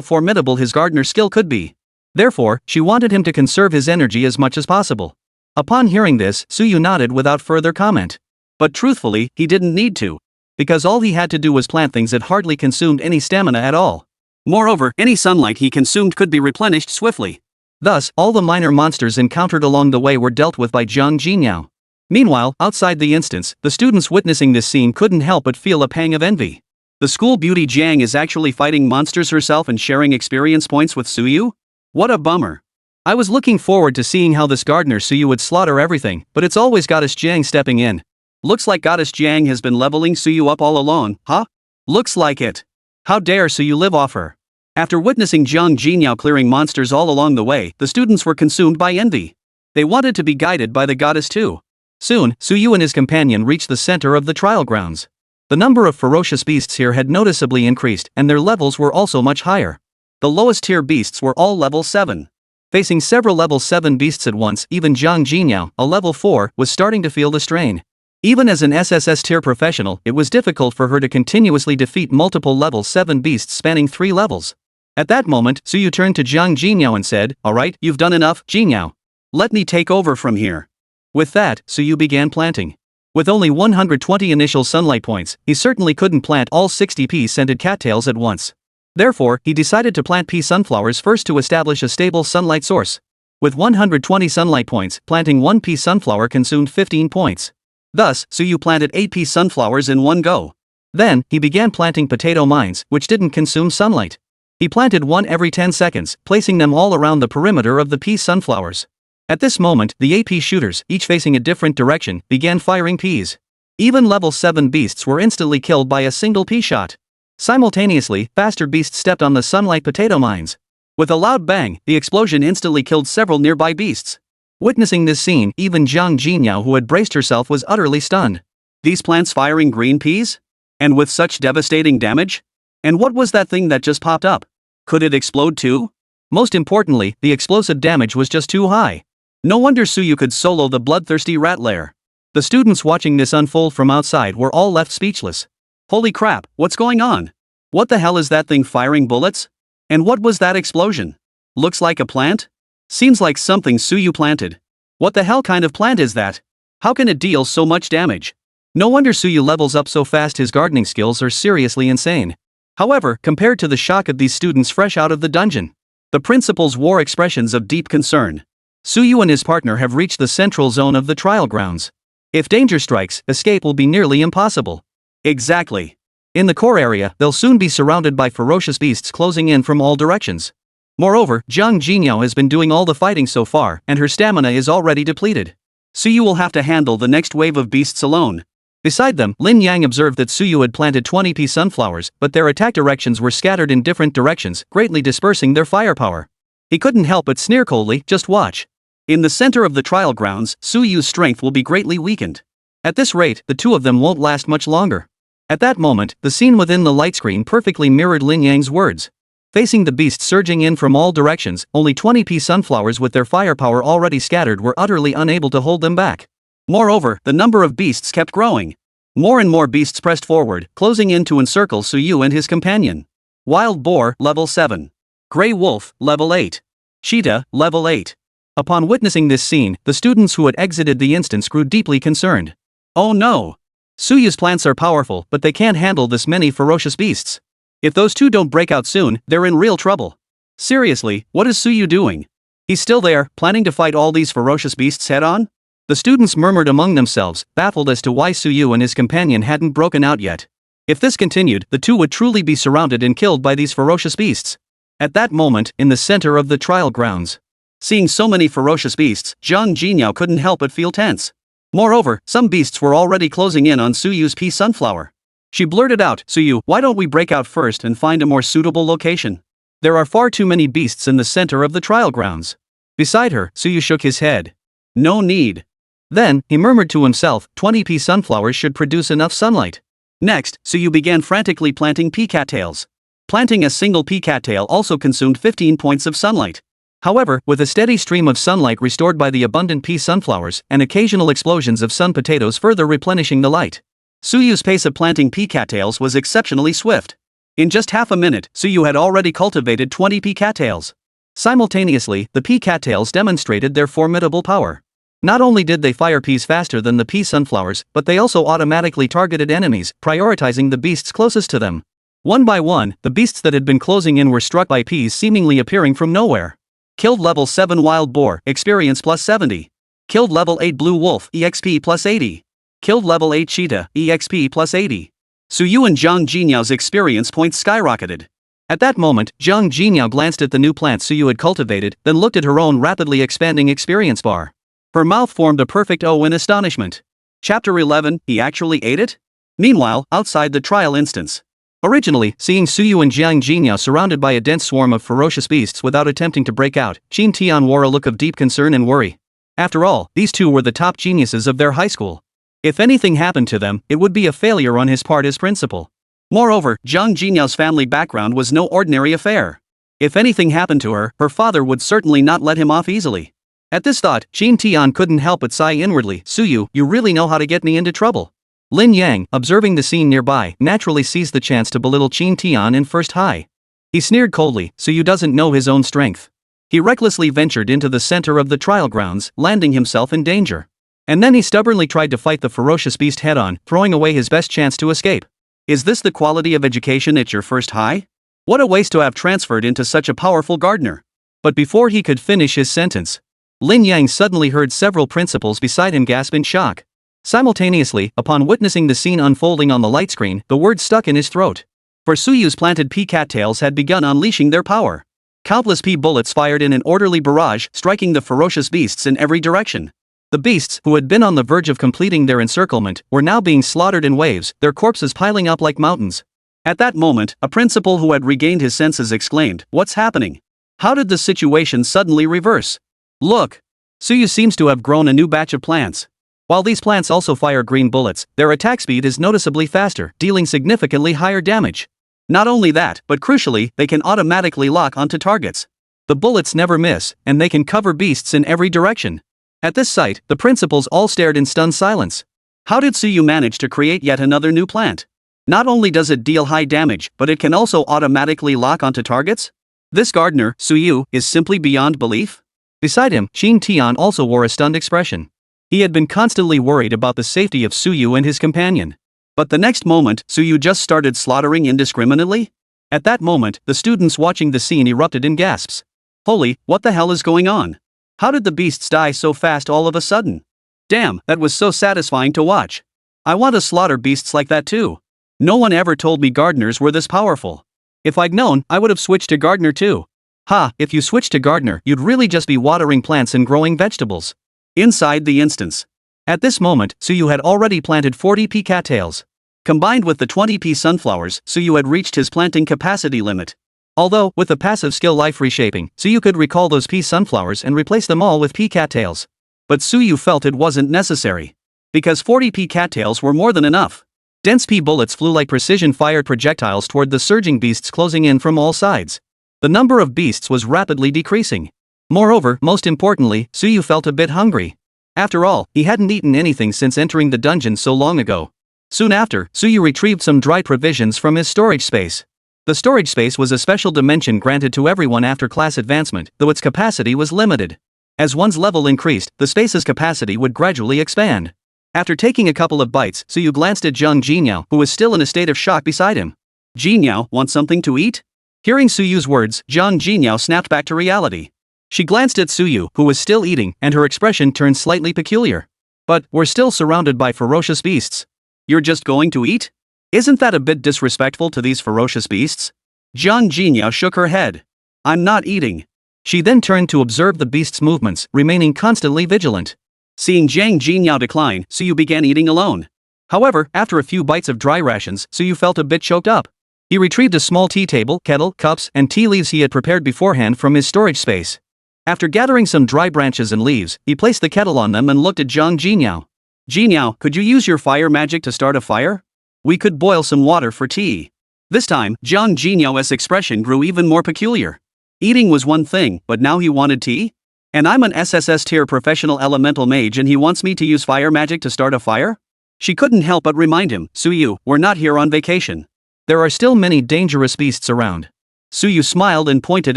formidable his gardener skill could be. Therefore, she wanted him to conserve his energy as much as possible. Upon hearing this, Suyu nodded without further comment. But truthfully, he didn't need to. Because all he had to do was plant things that hardly consumed any stamina at all. Moreover, any sunlight he consumed could be replenished swiftly. Thus, all the minor monsters encountered along the way were dealt with by Zhang Jinyao. Meanwhile, outside the instance, the students witnessing this scene couldn't help but feel a pang of envy. The school beauty Jiang is actually fighting monsters herself and sharing experience points with Suyu? What a bummer. I was looking forward to seeing how this gardener Suyu would slaughter everything, but it's always Goddess Jiang stepping in. Looks like Goddess Jiang has been leveling Suyu up all along, huh? Looks like it. How dare Suyu live off her? After witnessing Zhang Jinyao clearing monsters all along the way, the students were consumed by envy. They wanted to be guided by the goddess too. Soon, Suyu and his companion reached the center of the trial grounds. The number of ferocious beasts here had noticeably increased, and their levels were also much higher. The lowest tier beasts were all level 7. Facing several level 7 beasts at once, even Zhang Jinyao, a level 4, was starting to feel the strain. Even as an SSS-tier professional, it was difficult for her to continuously defeat multiple level 7 beasts spanning 3 levels. At that moment, Suyu turned to Zhang Jinyao and said, "Alright, you've done enough, Jinyao. Let me take over from here." With that, Suyu began planting. With only 120 initial sunlight points, he certainly couldn't plant all 60 pea-scented cattails at once. Therefore, he decided to plant pea sunflowers first to establish a stable sunlight source. With 120 sunlight points, planting 1 pea sunflower consumed 15 points. Thus, Suyu planted 8 pea sunflowers in one go. Then, he began planting potato mines, which didn't consume sunlight. He planted one every 10 seconds, placing them all around the perimeter of the pea sunflowers. At this moment, the AP shooters, each facing a different direction, began firing peas. Even level 7 beasts were instantly killed by a single pea shot. Simultaneously, faster beasts stepped on the sunlight potato mines. With a loud bang, the explosion instantly killed several nearby beasts. Witnessing this scene, even Zhang Jinyao, who had braced herself, was utterly stunned. These plants firing green peas? And with such devastating damage? And what was that thing that just popped up? Could it explode too? Most importantly, the explosive damage was just too high. No wonder Suyu could solo the bloodthirsty rat lair. The students watching this unfold from outside were all left speechless. Holy crap, what's going on? What the hell is that thing firing bullets? And what was that explosion? Looks like a plant? Seems like something Suyu planted. What the hell kind of plant is that? How can it deal so much damage? No wonder Suyu levels up so fast. His gardening skills are seriously insane. However, compared to the shock of these students fresh out of the dungeon, the principals wore expressions of deep concern. Suyu and his partner have reached the central zone of the trial grounds. If danger strikes, escape will be nearly impossible. Exactly. In the core area, they'll soon be surrounded by ferocious beasts closing in from all directions. Moreover, Zhang Jinyao has been doing all the fighting so far, and her stamina is already depleted. Suyu will have to handle the next wave of beasts alone. Beside them, Lin Yang observed that Suyu had planted 20 pea sunflowers, but their attack directions were scattered in different directions, greatly dispersing their firepower. He couldn't help but sneer coldly, "Just watch. In the center of the trial grounds, Suyu's strength will be greatly weakened. At this rate, the two of them won't last much longer." At that moment, the scene within the light screen perfectly mirrored Lin Yang's words. Facing the beasts surging in from all directions, only 20 pea sunflowers with their firepower already scattered were utterly unable to hold them back. Moreover, the number of beasts kept growing. More and more beasts pressed forward, closing in to encircle Suyu and his companion. Wild Boar, level 7. Grey Wolf, level 8. Cheetah, level 8. Upon witnessing this scene, the students who had exited the instance grew deeply concerned. Oh no! Suyu's plants are powerful, but they can't handle this many ferocious beasts. If those two don't break out soon, they're in real trouble. Seriously, what is Suyu doing? He's still there, planning to fight all these ferocious beasts head-on? The students murmured among themselves, baffled as to why Suyu and his companion hadn't broken out yet. If this continued, the two would truly be surrounded and killed by these ferocious beasts. At that moment, in the center of the trial grounds, seeing so many ferocious beasts, Zhang Jinyao couldn't help but feel tense. Moreover, some beasts were already closing in on Suyu's pea sunflower. She blurted out, "Suyu, why don't we break out first and find a more suitable location? There are far too many beasts in the center of the trial grounds." Beside her, Suyu shook his head. "No need." Then, he murmured to himself, 20 pea sunflowers should produce enough sunlight. Next, Suyu began frantically planting pea cattails. Planting a single pea cattail also consumed 15 points of sunlight. However, with a steady stream of sunlight restored by the abundant pea sunflowers, and occasional explosions of sun potatoes further replenishing the light, Suyu's pace of planting pea cattails was exceptionally swift. In just half a minute, Suyu had already cultivated 20 pea cattails. Simultaneously, the pea cattails demonstrated their formidable power. Not only did they fire peas faster than the pea sunflowers, but they also automatically targeted enemies, prioritizing the beasts closest to them. One by one, the beasts that had been closing in were struck by peas seemingly appearing from nowhere. Killed level 7 wild boar, experience plus 70. Killed level 8 blue wolf, EXP plus 80. Killed level 8 cheetah, EXP plus 80. Suyu and Zhang Jinyao's experience points skyrocketed. At that moment, Zhang Jinyao glanced at the new plant Suyu had cultivated, then looked at her own rapidly expanding experience bar. Her mouth formed a perfect O in astonishment. Chapter 11, he actually ate it? Meanwhile, outside the trial instance. Originally, seeing Suyu and Zhang Jinyao surrounded by a dense swarm of ferocious beasts without attempting to break out, Qin Tian wore a look of deep concern and worry. After all, these two were the top geniuses of their high school. If anything happened to them, it would be a failure on his part as principal. Moreover, Zhang Jinyao's family background was no ordinary affair. If anything happened to her, her father would certainly not let him off easily. At this thought, Qin Tian couldn't help but sigh inwardly. Suyu, you really know how to get me into trouble. Lin Yang, observing the scene nearby, naturally seized the chance to belittle Qin Tian in first high. He sneered coldly, Suyu doesn't know his own strength. He recklessly ventured into the center of the trial grounds, landing himself in danger. And then he stubbornly tried to fight the ferocious beast head-on, throwing away his best chance to escape. Is this the quality of education at your first high? What a waste to have transferred into such a powerful gardener. But before he could finish his sentence, Lin Yang suddenly heard several principals beside him gasp in shock. Simultaneously, upon witnessing the scene unfolding on the light screen, the words stuck in his throat. For Suyu's planted pea cattails had begun unleashing their power. Countless pea bullets fired in an orderly barrage, striking the ferocious beasts in every direction. The beasts, who had been on the verge of completing their encirclement, were now being slaughtered in waves, their corpses piling up like mountains. At that moment, a principal who had regained his senses exclaimed, "What's happening? How did the situation suddenly reverse? Look! Suyu seems to have grown a new batch of plants. While these plants also fire green bullets, their attack speed is noticeably faster, dealing significantly higher damage. Not only that, but crucially, they can automatically lock onto targets. The bullets never miss, and they can cover beasts in every direction." At this sight, the principals all stared in stunned silence. How did Suyu manage to create yet another new plant? Not only does it deal high damage, but it can also automatically lock onto targets? This gardener, Suyu, is simply beyond belief. Beside him, Qin Tian also wore a stunned expression. He had been constantly worried about the safety of Suyu and his companion. But the next moment, Suyu just started slaughtering indiscriminately? At that moment, the students watching the scene erupted in gasps. Holy, what the hell is going on? How did the beasts die so fast all of a sudden? Damn, that was so satisfying to watch. I want to slaughter beasts like that too. No one ever told me gardeners were this powerful. If I'd known, I would have switched to gardener too. Ha, if you switched to gardener, you'd really just be watering plants and growing vegetables. Inside the instance. At this moment, Suyu had already planted 40 pea cattails. Combined with the 20 pea sunflowers, Suyu had reached his planting capacity limit. Although, with the passive skill life reshaping, Suyu could recall those pea sunflowers and replace them all with pea cattails. But Suyu felt it wasn't necessary. Because 40 pea cattails were more than enough. Dense pea bullets flew like precision-fired projectiles toward the surging beasts closing in from all sides. The number of beasts was rapidly decreasing. Moreover, most importantly, Suyu felt a bit hungry. After all, he hadn't eaten anything since entering the dungeon so long ago. Soon after, Suyu retrieved some dried provisions from his storage space. The storage space was a special dimension granted to everyone after class advancement, though its capacity was limited. As one's level increased, the space's capacity would gradually expand. After taking a couple of bites, Suyu glanced at Zhang Jinyao, who was still in a state of shock beside him. Jinyao, want something to eat? Hearing Suyu's words, Zhang Jinyao snapped back to reality. She glanced at Suyu, who was still eating, and her expression turned slightly peculiar. But, we're still surrounded by ferocious beasts. You're just going to eat? Isn't that a bit disrespectful to these ferocious beasts? Zhang Jinyao shook her head. I'm not eating. She then turned to observe the beast's movements, remaining constantly vigilant. Seeing Zhang Jinyao decline, Suyu began eating alone. However, after a few bites of dry rations, Suyu felt a bit choked up. He retrieved a small tea table, kettle, cups, and tea leaves he had prepared beforehand from his storage space. After gathering some dry branches and leaves, he placed the kettle on them and looked at Zhang Jinyao. Jinyao, could you use your fire magic to start a fire? We could boil some water for tea. This time, Zhang Jinyao's expression grew even more peculiar. Eating was one thing, but now he wanted tea? And I'm an SSS-tier professional elemental mage and he wants me to use fire magic to start a fire? She couldn't help but remind him, Suyu, we're not here on vacation. There are still many dangerous beasts around. Suyu smiled and pointed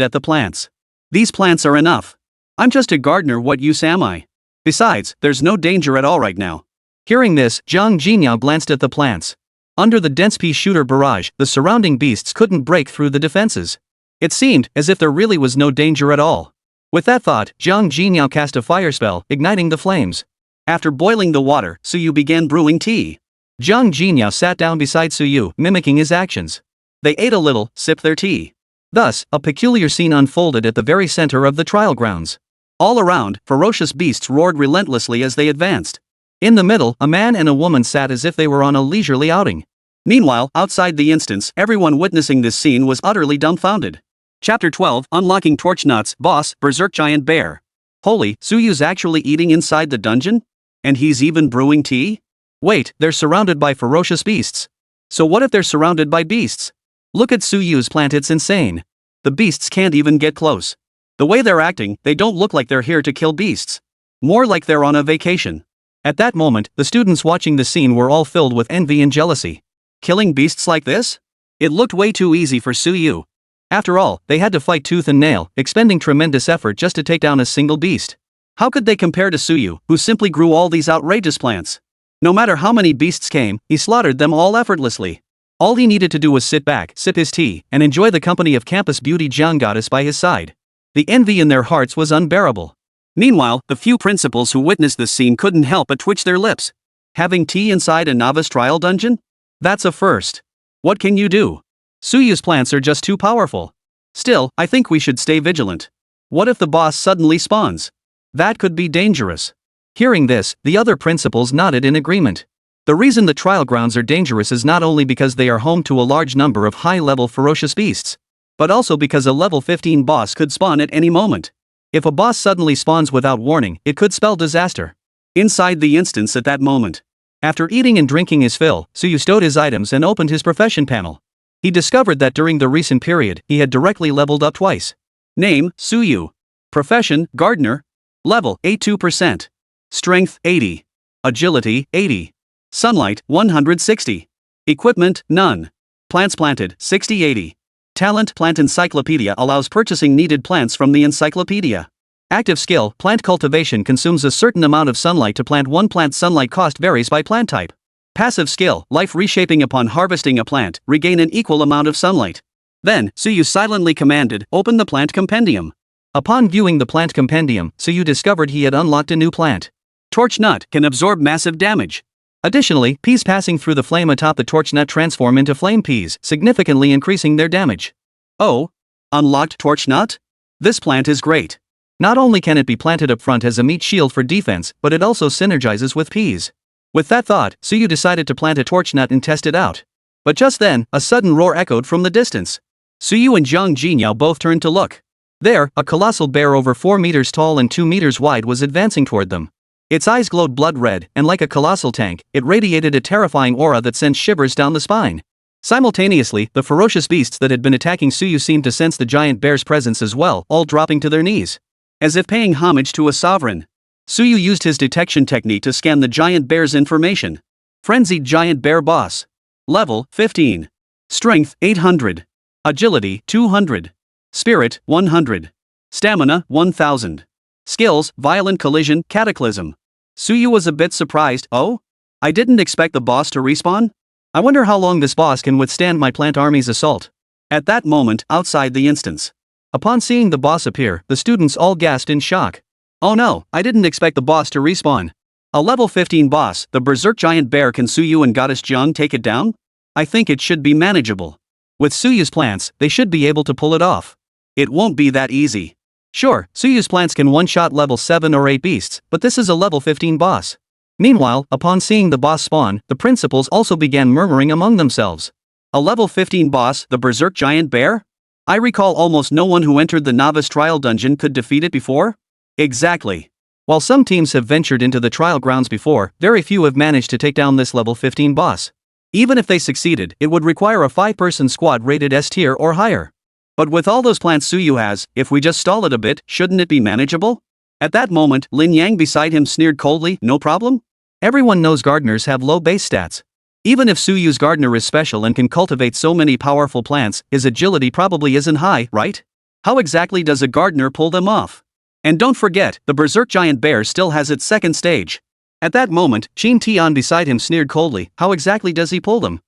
at the plants. These plants are enough. I'm just a gardener, what use am I? Besides, there's no danger at all right now. Hearing this, Zhang Jinyao glanced at the plants. Under the dense pea shooter barrage, the surrounding beasts couldn't break through the defenses. It seemed as if there really was no danger at all. With that thought, Zhang Jinyao cast a fire spell, igniting the flames. After boiling the water, Suyu began brewing tea. Zhang Jinyao sat down beside Suyu, mimicking his actions. They ate a little, sipped their tea. Thus, a peculiar scene unfolded at the very center of the trial grounds. All around, ferocious beasts roared relentlessly as they advanced. In the middle, a man and a woman sat as if they were on a leisurely outing. Meanwhile, outside the instance, everyone witnessing this scene was utterly dumbfounded. Chapter 12, Unlocking Torchnuts, Boss, Berserk Giant Bear. Holy, Suyu's actually eating inside the dungeon? And he's even brewing tea? Wait, they're surrounded by ferocious beasts. So what if they're surrounded by beasts? Look at Suyu's plant, it's insane. The beasts can't even get close. The way they're acting, they don't look like they're here to kill beasts. More like they're on a vacation. At that moment, the students watching the scene were all filled with envy and jealousy. Killing beasts like this? It looked way too easy for Suyu. After all, they had to fight tooth and nail, expending tremendous effort just to take down a single beast. How could they compare to Suyu, who simply grew all these outrageous plants? No matter how many beasts came, he slaughtered them all effortlessly. All he needed to do was sit back, sip his tea, and enjoy the company of campus beauty Jiang Goddess by his side. The envy in their hearts was unbearable. Meanwhile, the few principals who witnessed this scene couldn't help but twitch their lips. Having tea inside a novice trial dungeon? That's a first. What can you do? Suyu's plants are just too powerful. Still, I think we should stay vigilant. What if the boss suddenly spawns? That could be dangerous. Hearing this, the other principals nodded in agreement. The reason the trial grounds are dangerous is not only because they are home to a large number of high-level ferocious beasts, but also because a level 15 boss could spawn at any moment. If a boss suddenly spawns without warning, it could spell disaster. Inside the instance at that moment. After eating and drinking his fill, Suyu stowed his items and opened his profession panel. He discovered that during the recent period, he had directly leveled up twice. Name, Suyu. Profession, gardener. Level, 82%. Strength, 80. Agility, 80. Sunlight, 160. Equipment, none. Plants planted, 60-80. Talent, Plant Encyclopedia allows purchasing needed plants from the encyclopedia. Active skill, plant cultivation consumes a certain amount of sunlight to plant one plant. Sunlight cost varies by plant type. Passive skill, life reshaping upon harvesting a plant, regain an equal amount of sunlight. Then, Suyu silently commanded, open the plant compendium. Upon viewing the plant compendium, Suyu discovered he had unlocked a new plant. Torch nut can absorb massive damage. Additionally, peas passing through the flame atop the torch nut transform into flame peas, significantly increasing their damage. Oh? Unlocked torch nut? This plant is great. Not only can it be planted up front as a meat shield for defense, but it also synergizes with peas. With that thought, Suyu decided to plant a torch nut and test it out. But just then, a sudden roar echoed from the distance. Suyu and Zhang Jinyao both turned to look. There, a colossal bear over 4 meters tall and 2 meters wide was advancing toward them. Its eyes glowed blood red, and like a colossal tank, it radiated a terrifying aura that sent shivers down the spine. Simultaneously, the ferocious beasts that had been attacking Suyu seemed to sense the giant bear's presence as well, all dropping to their knees. As if paying homage to a sovereign. Suyu used his detection technique to scan the giant bear's information. Frenzied giant bear boss. Level, 15. Strength, 800. Agility, 200. Spirit, 100. Stamina, 1000. Skills, Violent Collision, Cataclysm. Suyu was a bit surprised. Oh? I didn't expect the boss to respawn? I wonder how long this boss can withstand my plant army's assault. At that moment, outside the instance. Upon seeing the boss appear, the students all gasped in shock. Oh no, I didn't expect the boss to respawn. A level 15 boss, the Berserk Giant Bear. Can Suyu and Goddess Jiang take it down? I think it should be manageable. With Suyu's plants, they should be able to pull it off. It won't be that easy. Sure, Suyu's plants can one-shot level 7 or 8 beasts, but this is a level 15 boss. Meanwhile, upon seeing the boss spawn, the principals also began murmuring among themselves. A level 15 boss, the Berserk Giant Bear? I recall almost no one who entered the novice trial dungeon could defeat it before? Exactly. While some teams have ventured into the trial grounds before, very few have managed to take down this level 15 boss. Even if they succeeded, it would require a 5-person squad rated S-tier or higher. But with all those plants Suyu has, if we just stall it a bit, shouldn't it be manageable? At that moment, Lin Yang beside him sneered coldly, no problem? Everyone knows gardeners have low base stats. Even if Suyu's gardener is special and can cultivate so many powerful plants, his agility probably isn't high, right? How exactly does a gardener pull them off? And don't forget, the Berserk Giant Bear still has its second stage. At that moment, Qin Tian beside him sneered coldly, how exactly does he pull them?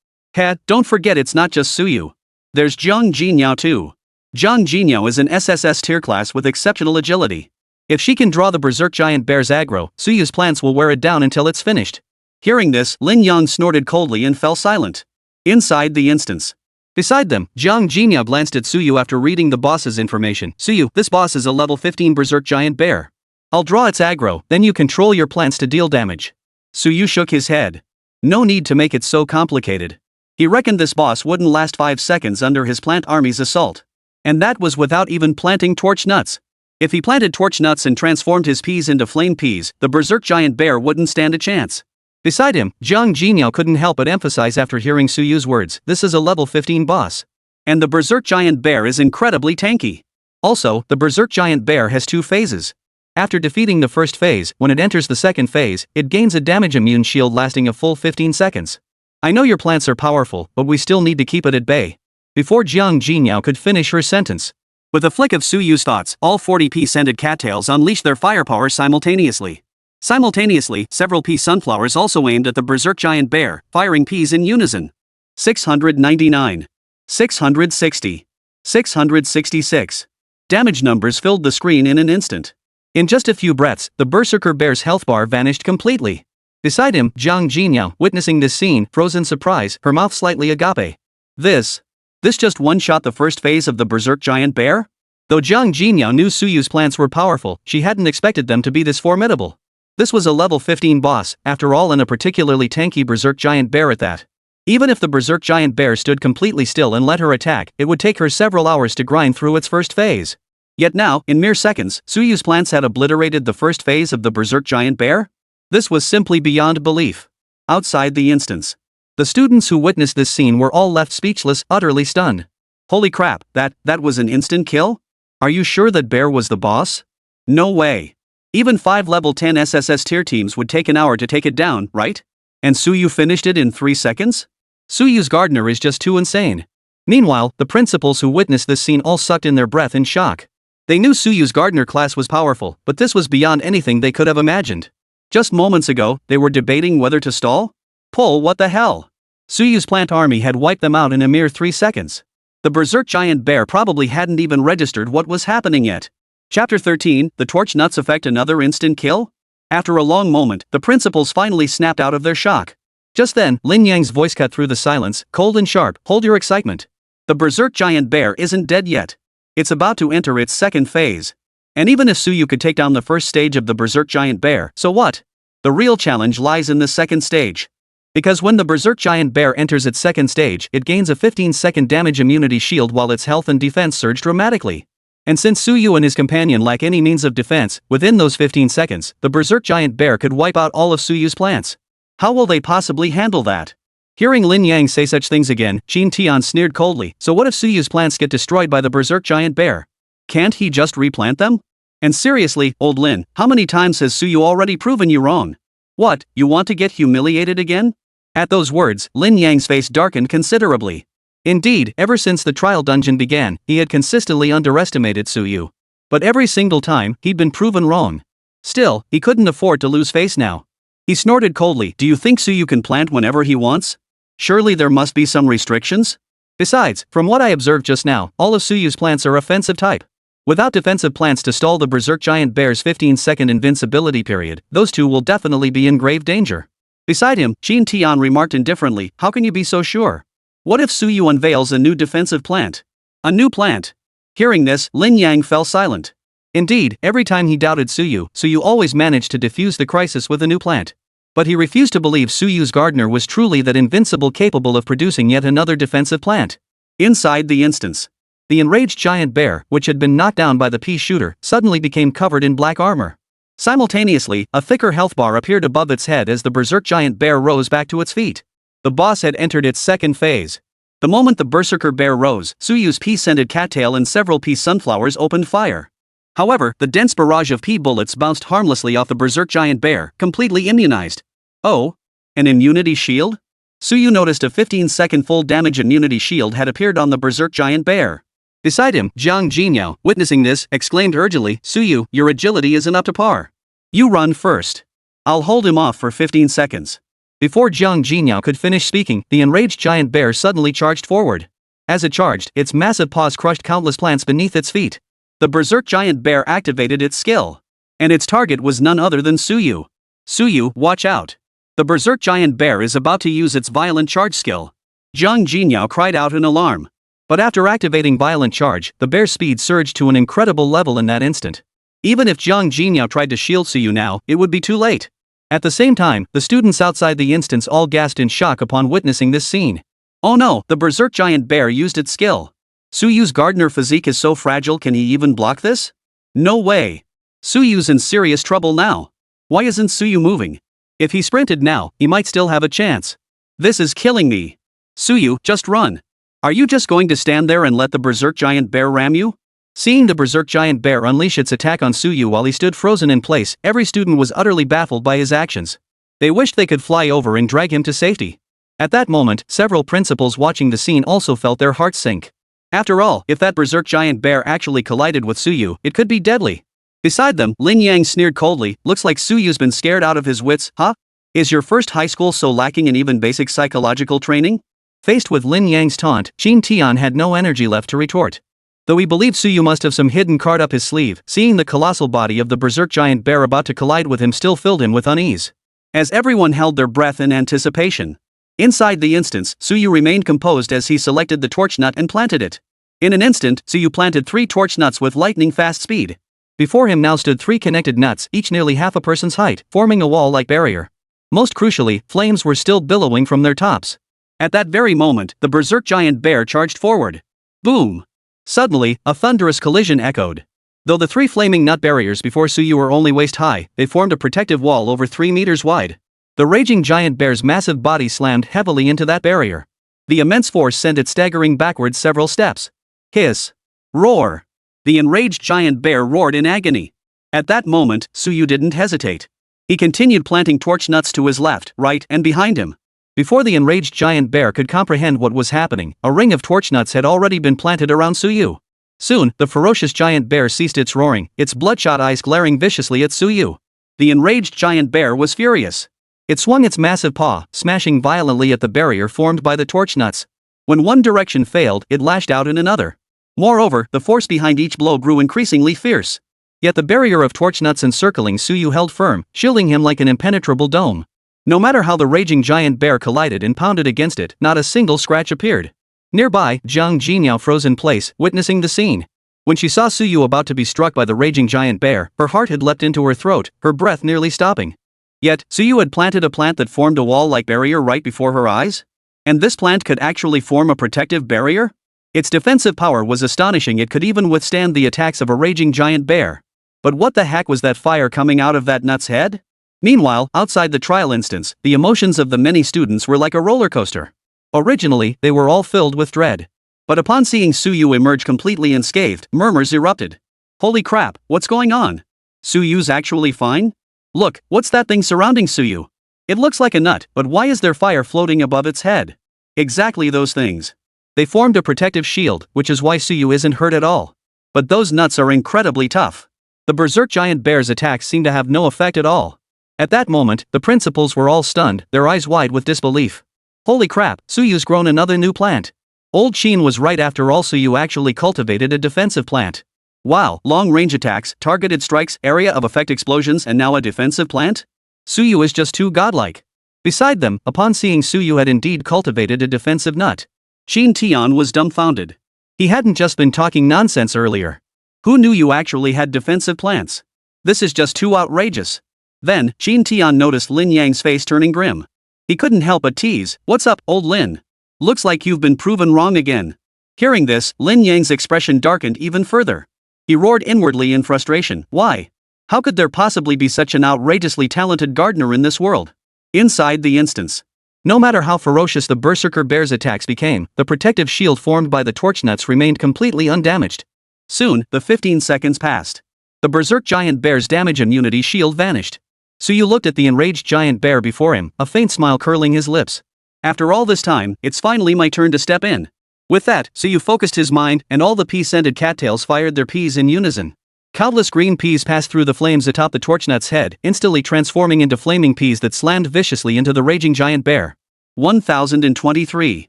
Don't forget it's not just Suyu. There's Zhang Jinyao too. Zhang Jinyao is an SSS-tier class with exceptional agility. If she can draw the Berserk Giant Bear's aggro, Suyu's plants will wear it down until it's finished. Hearing this, Lin Yang snorted coldly and fell silent. Inside the instance. Beside them, Zhang Jinyao glanced at Suyu after reading the boss's information. Suyu, this boss is a level 15 Berserk Giant Bear. I'll draw its aggro, then you control your plants to deal damage. Suyu shook his head. No need to make it so complicated. He reckoned this boss wouldn't last 5 seconds under his plant army's assault. And that was without even planting torch nuts. If he planted torch nuts and transformed his peas into flame peas, the Berserk Giant Bear wouldn't stand a chance. Beside him, Zhang Jinyao couldn't help but emphasize after hearing Suyu's words, this is a level 15 boss. And the Berserk Giant Bear is incredibly tanky. Also, the Berserk Giant Bear has 2 phases. After defeating the first phase, when it enters the second phase, it gains a damage immune shield lasting a full 15 seconds. I know your plants are powerful, but we still need to keep it at bay. Before Zhang Jinyao could finish her sentence. With a flick of Suyu's thoughts, all 40 pea-scented cattails unleashed their firepower simultaneously. Simultaneously, several pea sunflowers also aimed at the Berserk Giant Bear, firing peas in unison. 699. 660. 666. Damage numbers filled the screen in an instant. In just a few breaths, the Berserker Bear's health bar vanished completely. Beside him, Zhang Jinyao, witnessing this scene, froze in surprise, her mouth slightly agape. This just one-shot the first phase of the Berserk Giant Bear? Though Zhang Jinyao knew Suyu's plants were powerful, she hadn't expected them to be this formidable. This was a level 15 boss, after all, and a particularly tanky Berserk Giant Bear at that. Even if the Berserk Giant Bear stood completely still and let her attack, it would take her several hours to grind through its first phase. Yet now, in mere seconds, Suyu's plants had obliterated the first phase of the Berserk Giant Bear? This was simply beyond belief. Outside the instance. The students who witnessed this scene were all left speechless, utterly stunned. Holy crap, that was an instant kill? Are you sure that Bear was the boss? No way. Even 5 level 10 SSS-tier teams would take an hour to take it down, right? And Suyu finished it in 3 seconds? Suyu's gardener is just too insane. Meanwhile, the principals who witnessed this scene all sucked in their breath in shock. They knew Suyu's gardener class was powerful, but this was beyond anything they could have imagined. Just moments ago, they were debating whether to stall? Pull, what the hell? Suyu's plant army had wiped them out in a mere 3 seconds. The Berserk Giant Bear probably hadn't even registered what was happening yet. Chapter 13, the torch nuts effect, another instant kill? After a long moment, the principals finally snapped out of their shock. Just then, Lin Yang's voice cut through the silence, cold and sharp, hold your excitement. The Berserk Giant Bear isn't dead yet. It's about to enter its second phase. And even if Suyu could take down the first stage of the Berserk Giant Bear, so what? The real challenge lies in the second stage. Because when the Berserk Giant Bear enters its second stage, it gains a 15-second damage immunity shield while its health and defense surge dramatically. And since Suyu and his companion lack any means of defense, within those 15 seconds, the Berserk Giant Bear could wipe out all of Suyu's plants. How will they possibly handle that? Hearing Lin Yang say such things again, Qin Tian sneered coldly, so what if Suyu's plants get destroyed by the Berserk Giant Bear? Can't he just replant them? And seriously, old Lin, how many times has Suyu already proven you wrong? What, you want to get humiliated again? At those words, Lin Yang's face darkened considerably. Indeed, ever since the trial dungeon began, he had consistently underestimated Suyu. But every single time, he'd been proven wrong. Still, he couldn't afford to lose face now. He snorted coldly, do you think Suyu can plant whenever he wants? Surely there must be some restrictions? Besides, from what I observed just now, all of Suyu's plants are offensive type. Without defensive plants to stall the Berserk Giant Bear's 15-second invincibility period, those two will definitely be in grave danger. Beside him, Qin Tian remarked indifferently, how can you be so sure? What if Suyu unveils a new defensive plant? A new plant? Hearing this, Lin Yang fell silent. Indeed, every time he doubted Suyu always managed to defuse the crisis with a new plant. But he refused to believe Suyu's gardener was truly that invincible, capable of producing yet another defensive plant. Inside the instance. The enraged giant bear, which had been knocked down by the pea shooter, suddenly became covered in black armor. Simultaneously, a thicker health bar appeared above its head as the Berserk Giant Bear rose back to its feet. The boss had entered its second phase. The moment the Berserker Bear rose, Suyu's pea-scented cattail and several pea sunflowers opened fire. However, the dense barrage of pea bullets bounced harmlessly off the Berserk Giant Bear, completely immunized. Oh? An immunity shield? Suyu noticed a 15-second full damage immunity shield had appeared on the Berserk Giant Bear. Beside him, Jiang Jinyao, witnessing this, exclaimed urgently, Suyu, your agility isn't up to par. You run first. I'll hold him off for 15 seconds. Before Jiang Jinyao could finish speaking, the enraged giant bear suddenly charged forward. As it charged, its massive paws crushed countless plants beneath its feet. The berserk giant bear activated its skill. And its target was none other than Suyu. Suyu, watch out. The berserk giant bear is about to use its violent charge skill. Jiang Jinyao cried out in alarm. But after activating violent charge, the bear's speed surged to an incredible level in that instant. Even if Jiang Jinyao tried to shield Suyu now, it would be too late. At the same time, the students outside the instance all gasped in shock upon witnessing this scene. Oh no, the berserk giant bear used its skill. Suyu's gardener physique is so fragile, can he even block this? No way. Suyu's in serious trouble now. Why isn't Suyu moving? If he sprinted now, he might still have a chance. This is killing me. Suyu, just run. Are you just going to stand there and let the berserk giant bear ram you? Seeing the berserk giant bear unleash its attack on Suyu while he stood frozen in place, every student was utterly baffled by his actions. They wished they could fly over and drag him to safety. At that moment, several principals watching the scene also felt their hearts sink. After all, if that berserk giant bear actually collided with Suyu, it could be deadly. Beside them, Lin Yang sneered coldly, looks like Suyu's been scared out of his wits, huh? Is your first high school so lacking in even basic psychological training? Faced with Lin Yang's taunt, Qin Tian had no energy left to retort. Though he believed Suyu must have some hidden card up his sleeve, seeing the colossal body of the berserk giant bear about to collide with him still filled him with unease. As everyone held their breath in anticipation. Inside the instance, Suyu remained composed as he selected the torch nut and planted it. In an instant, Suyu planted 3 torch nuts with lightning-fast speed. Before him now stood 3 connected nuts, each nearly half a person's height, forming a wall-like barrier. Most crucially, flames were still billowing from their tops. At that very moment, the berserk giant bear charged forward. Boom! Suddenly, a thunderous collision echoed. Though the 3 flaming nut barriers before Suyu were only waist-high, they formed a protective wall over 3 meters wide. The raging giant bear's massive body slammed heavily into that barrier. The immense force sent it staggering backwards several steps. Hiss! Roar! The enraged giant bear roared in agony. At that moment, Suyu didn't hesitate. He continued planting torch nuts to his left, right, and behind him. Before the enraged giant bear could comprehend what was happening, a ring of torch nuts had already been planted around Suyu. Soon, the ferocious giant bear ceased its roaring, its bloodshot eyes glaring viciously at Suyu. The enraged giant bear was furious. It swung its massive paw, smashing violently at the barrier formed by the torch nuts. When one direction failed, it lashed out in another. Moreover, the force behind each blow grew increasingly fierce. Yet the barrier of torch nuts encircling Suyu held firm, shielding him like an impenetrable dome. No matter how the raging giant bear collided and pounded against it, not a single scratch appeared. Nearby, Jiang Jinyao froze in place, witnessing the scene. When she saw Suyu about to be struck by the raging giant bear, her heart had leapt into her throat, her breath nearly stopping. Yet, Suyu had planted a plant that formed a wall-like barrier right before her eyes? And this plant could actually form a protective barrier? Its defensive power was astonishing, it could even withstand the attacks of a raging giant bear. But what the heck was that fire coming out of that nut's head? Meanwhile, outside the trial instance, the emotions of the many students were like a roller coaster. Originally, they were all filled with dread. But upon seeing Suyu emerge completely unscathed, murmurs erupted. Holy crap, what's going on? Suyu's actually fine? Look, what's that thing surrounding Suyu? It looks like a nut, but why is there fire floating above its head? Exactly those things. They formed a protective shield, which is why Suyu isn't hurt at all. But those nuts are incredibly tough. The berserk giant bear's attacks seem to have no effect at all. At that moment, the principals were all stunned, their eyes wide with disbelief. Holy crap, Suyu's grown another new plant. Old Qin was right, after all, Suyu actually cultivated a defensive plant. Wow, long-range attacks, targeted strikes, area of effect explosions, and now a defensive plant? Suyu is just too godlike. Beside them, upon seeing Suyu had indeed cultivated a defensive nut, Qin Tian was dumbfounded. He hadn't just been talking nonsense earlier. Who knew you actually had defensive plants? This is just too outrageous. Then, Qin Tian noticed Lin Yang's face turning grim. He couldn't help but tease, "What's up, old Lin? Looks like you've been proven wrong again." Hearing this, Lin Yang's expression darkened even further. He roared inwardly in frustration, "Why? How could there possibly be such an outrageously talented gardener in this world?" Inside the instance. No matter how ferocious the berserker bear's attacks became, the protective shield formed by the torch nuts remained completely undamaged. Soon, the 15 seconds passed. The berserk giant bear's damage immunity shield vanished. Suyu looked at the enraged giant bear before him, a faint smile curling his lips. After all this time, it's finally my turn to step in. With that, Suyu focused his mind, and all the pea-scented cattails fired their peas in unison. Countless green peas passed through the flames atop the torchnut's head, instantly transforming into flaming peas that slammed viciously into the raging giant bear. 1023.